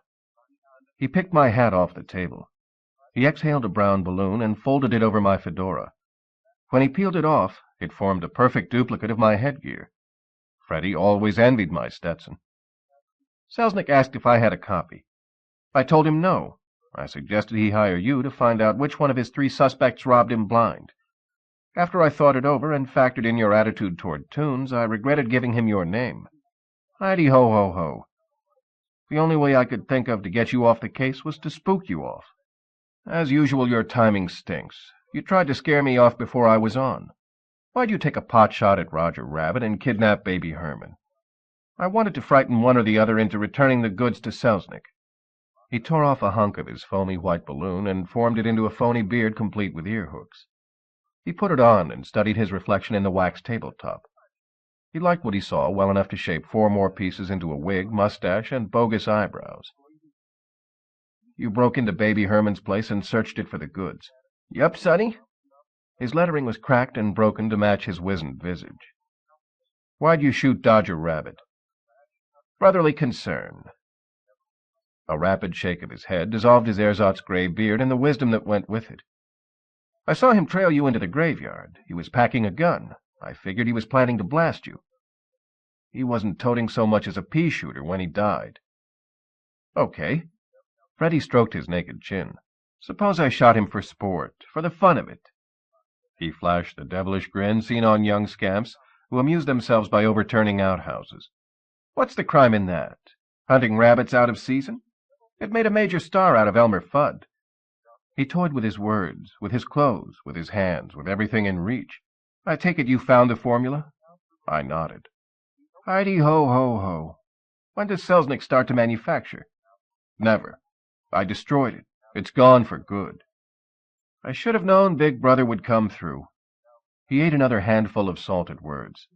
He picked my hat off the table. He exhaled a brown balloon and folded it over my fedora. When he peeled it off, it formed a perfect duplicate of my headgear. Freddie always envied my Stetson. Selznick asked if I had a copy. I told him no. I suggested he hire you to find out which one of his 3 suspects robbed him blind. After I thought it over and factored in your attitude toward Toons, I regretted giving him your name. Heidi-ho-ho-ho. The only way I could think of to get you off the case was to spook you off. As usual, your timing stinks. You tried to scare me off before I was on. Why'd you take a pot shot at Roger Rabbit and kidnap Baby Herman? I wanted to frighten one or the other into returning the goods to Selznick. He tore off a hunk of his foamy white balloon and formed it into a phony beard complete with ear hooks. He put it on and studied his reflection in the wax tabletop. He liked what he saw well enough to shape 4 more pieces into a wig, mustache, and bogus eyebrows. You broke into Baby Herman's place and searched it for the goods. Yup, sonny. His lettering was cracked and broken to match his wizened visage. Why'd you shoot Dodger Rabbit? Brotherly concern. A rapid shake of his head dissolved his ersatz gray beard and the wisdom that went with it. I saw him trail you into the graveyard. He was packing a gun. I figured he was planning to blast you. He wasn't toting so much as a pea shooter when he died. Okay. Freddie stroked his naked chin. Suppose I shot him for sport, for the fun of it. He flashed the devilish grin seen on young scamps who amuse themselves by overturning outhouses. What's the crime in that? Hunting rabbits out of season? It made a major star out of Elmer Fudd. He toyed with his words, with his clothes, with his hands, with everything in reach. I take it you found the formula? I nodded. Heidi-ho-ho-ho. When does Selznick start to manufacture? Never. I destroyed it. It's gone for good. I should have known Big Brother would come through. He ate another handful of salted words.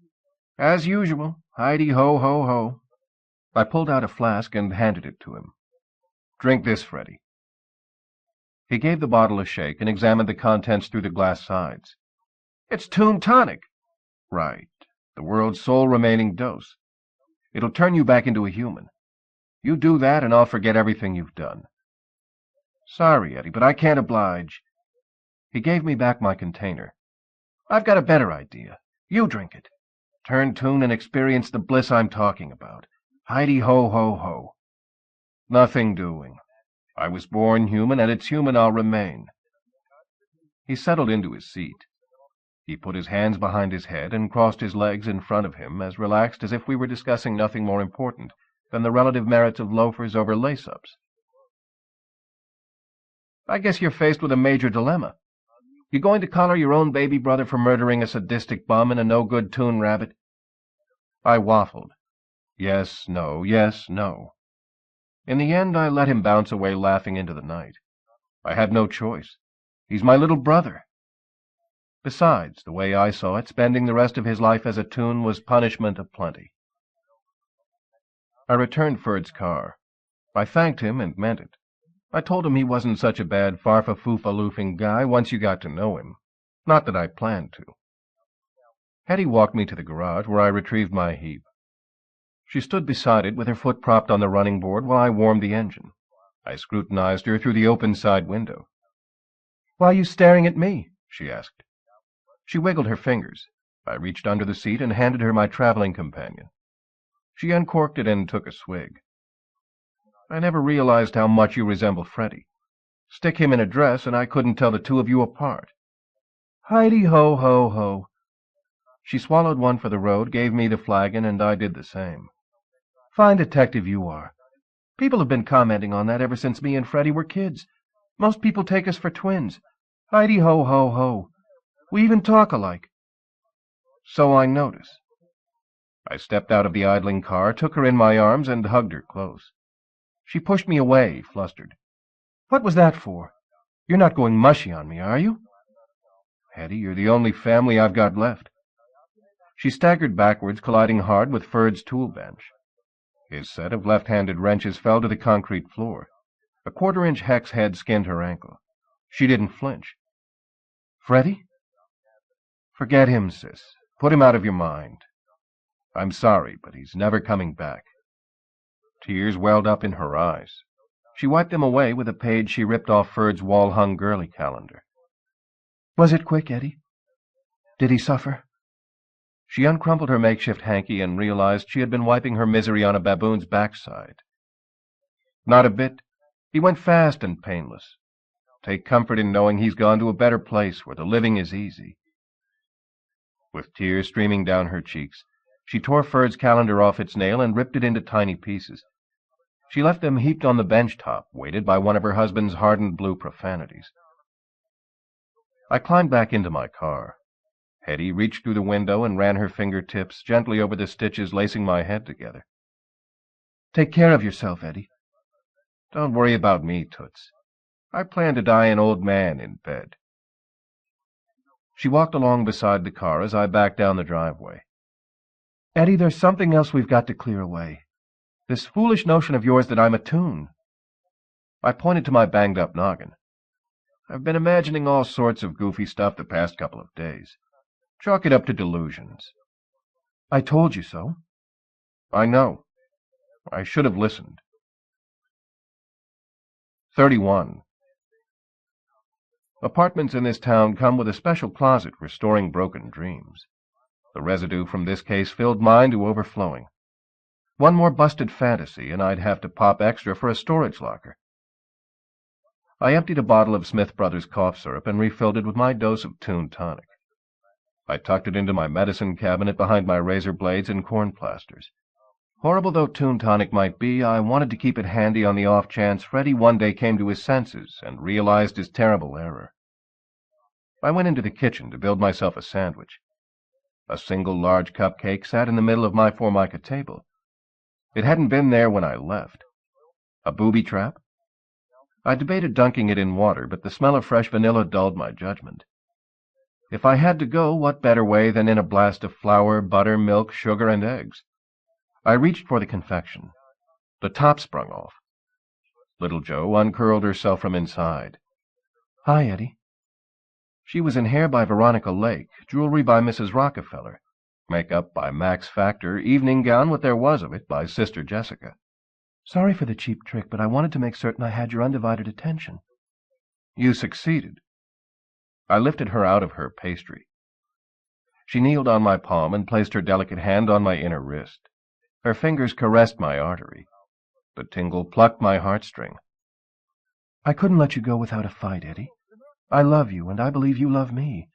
As usual, Heidi-ho-ho-ho. I pulled out a flask and handed it to him. Drink this, Freddie. He gave the bottle a shake and examined the contents through the glass sides. It's Toon Tonic. Right. The world's sole remaining dose. It'll turn you back into a human. You do that and I'll forget everything you've done. Sorry, Eddie, but I can't oblige. He gave me back my container. I've got a better idea. You drink it. Turn Toon and experience the bliss I'm talking about. Heidi-ho-ho-ho. Nothing doing. I was born human, and it's human I'll remain. He settled into his seat. He put his hands behind his head and crossed his legs in front of him, as relaxed as if we were discussing nothing more important than the relative merits of loafers over lace-ups. I guess you're faced with a major dilemma. You going to collar your own baby brother for murdering a sadistic bum and a no-good Toon rabbit? I waffled. Yes, no, yes, no. In the end, I let him bounce away laughing into the night. I had no choice. He's my little brother. Besides, the way I saw it, spending the rest of his life as a Toon was punishment aplenty. I returned Ferd's car. I thanked him and meant it. I told him he wasn't such a bad farfa-foofa-loofing guy once you got to know him. Not that I planned to. Hetty walked me to the garage where I retrieved my heap. She stood beside it with her foot propped on the running board while I warmed the engine. I scrutinized her through the open side window. "Why are you staring at me?" she asked. She wiggled her fingers. I reached under the seat and handed her my traveling companion. She uncorked it and took a swig. "I never realized how much you resemble Freddie. Stick him in a dress and I couldn't tell the two of you apart." Heidi-ho-ho-ho. She swallowed one for the road, gave me the flagon, and I did the same. "Fine detective you are. People have been commenting on that ever since me and Freddie were kids. Most people take us for twins. Heidi-ho-ho-ho. We even talk alike." "So I notice." I stepped out of the idling car, took her in my arms, and hugged her close. She pushed me away, flustered. "What was that for? You're not going mushy on me, are you?" "Hetty, you're the only family I've got left." She staggered backwards, colliding hard with Ferd's tool bench. His set of left-handed wrenches fell to the concrete floor. A quarter-inch hex head skinned her ankle. She didn't flinch. "Freddie?" "Forget him, sis. Put him out of your mind. I'm sorry, but he's never coming back." Tears welled up in her eyes. She wiped them away with a page she ripped off Ferd's wall-hung girly calendar. "Was it quick, Eddie? Did he suffer?" She uncrumpled her makeshift hanky and realized she had been wiping her misery on a baboon's backside. "Not a bit. He went fast and painless. Take comfort in knowing he's gone to a better place where the living is easy." With tears streaming down her cheeks, she tore Ferd's calendar off its nail and ripped it into tiny pieces. She left them heaped on the bench top, weighted by one of her husband's hardened blue profanities. I climbed back into my car. Hetty reached through the window and ran her fingertips gently over the stitches lacing my head together. "Take care of yourself, Eddie." "Don't worry about me, Toots. I plan to die an old man in bed." She walked along beside the car as I backed down the driveway. "Eddie, there's something else we've got to clear away. This foolish notion of yours that I'm a toon." I pointed to my banged-up noggin. "I've been imagining all sorts of goofy stuff the past couple of days. Chalk it up to delusions." "I told you so." "I know. I should have listened." 31. Apartments in this town come with a special closet for storing broken dreams. The residue from this case filled mine to overflowing. One more busted fantasy, and I'd have to pop extra for a storage locker. I emptied a bottle of Smith Brothers cough syrup and refilled it with my dose of Toon Tonic. I tucked it into my medicine cabinet behind my razor blades and corn plasters. Horrible though Toon Tonic might be, I wanted to keep it handy on the off chance Freddie one day came to his senses and realized his terrible error. I went into the kitchen to build myself a sandwich. A single large cupcake sat in the middle of my Formica table. It hadn't been there when I left. A booby trap? I debated dunking it in water, but the smell of fresh vanilla dulled my judgment. If I had to go, what better way than in a blast of flour, butter, milk, sugar, and eggs? I reached for the confection. The top sprung off. Little Jo uncurled herself from inside. "Hi, Eddie." She was in hair by Veronica Lake, jewelry by Mrs. Rockefeller, makeup by Max Factor, evening gown, what there was of it, by Sister Jessica. "Sorry for the cheap trick, but I wanted to make certain I had your undivided attention." "You succeeded." I lifted her out of her pastry. She kneeled on my palm and placed her delicate hand on my inner wrist. Her fingers caressed my artery. The tingle plucked my heartstring. "I couldn't let you go without a fight, Eddie. I love you, and I believe you love me.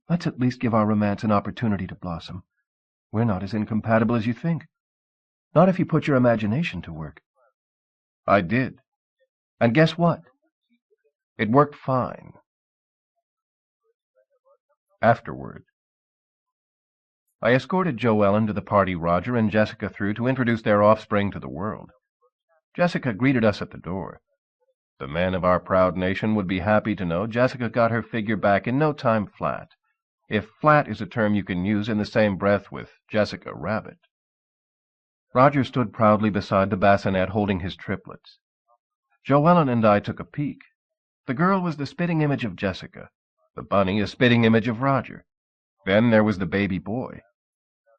Let's at least give our romance an opportunity to blossom. We're not as incompatible as you think. Not if you put your imagination to work." I did. And guess what? It worked fine. Afterward. I escorted Jo Ellen to the party Roger and Jessica threw to introduce their offspring to the world. Jessica greeted us at the door. The men of our proud nation would be happy to know Jessica got her figure back in no time flat, if flat is a term you can use in the same breath with Jessica Rabbit. Roger stood proudly beside the bassinet holding his triplets. Jo Ellen and I took a peek. The girl was the spitting image of Jessica, the bunny a spitting image of Roger. Then there was the baby boy.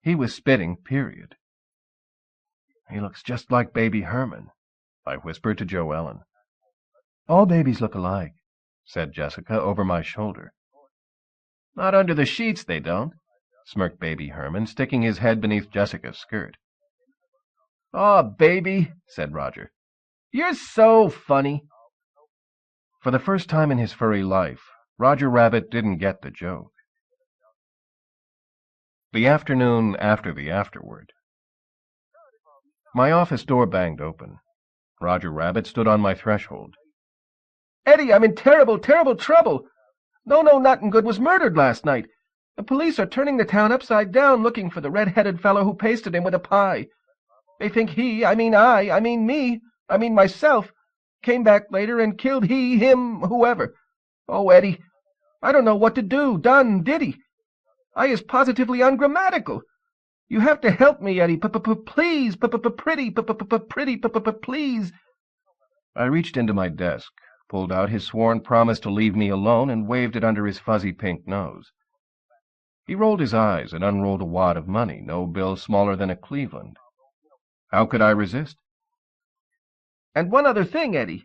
He was spitting, period. "He looks just like baby Herman," I whispered to Jo Ellen. "All babies look alike," said Jessica over my shoulder. "Not under the sheets, they don't," smirked baby Herman, sticking his head beneath Jessica's skirt. "Aw, baby," said Roger. "You're so funny." For the first time in his furry life, Roger Rabbit didn't get the joke. The afternoon after the afterward. My office door banged open. Roger Rabbit stood on my threshold. "Eddie, I'm in terrible, terrible trouble. No, nothing good was murdered last night. The police are turning the town upside down looking for the red-headed fellow who pasted him with a pie. They think he, I mean myself, came back later and killed he, him, whoever. Oh, Eddie, I don't know what to do, done, did he? I is positively ungrammatical. You have to help me, Eddie. Please, pretty, pretty, please. I reached into my desk, pulled out his sworn promise to leave me alone, and waved it under his fuzzy pink nose. He rolled his eyes and unrolled a wad of money, no bill smaller than a Cleveland. How could I resist? And one other thing, Eddie,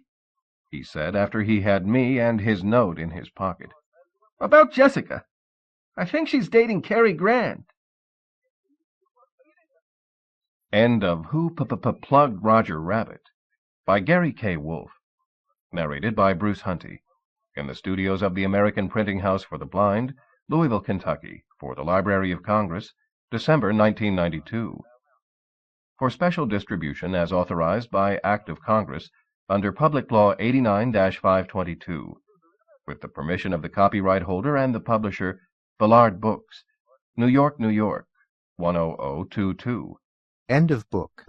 he said, after he had me and his note in his pocket. About Jessica. I think she's dating Cary Grant. End of Who Plugged Roger Rabbit by Gary K. Wolfe. Narrated by Bruce Huntey. In the studios of the American Printing House for the Blind, Louisville, Kentucky, for the Library of Congress, December 1992. For special distribution as authorized by Act of Congress under Public Law 89-522, with the permission of the copyright holder and the publisher, Ballard Books, New York, New York, 10022. End of book.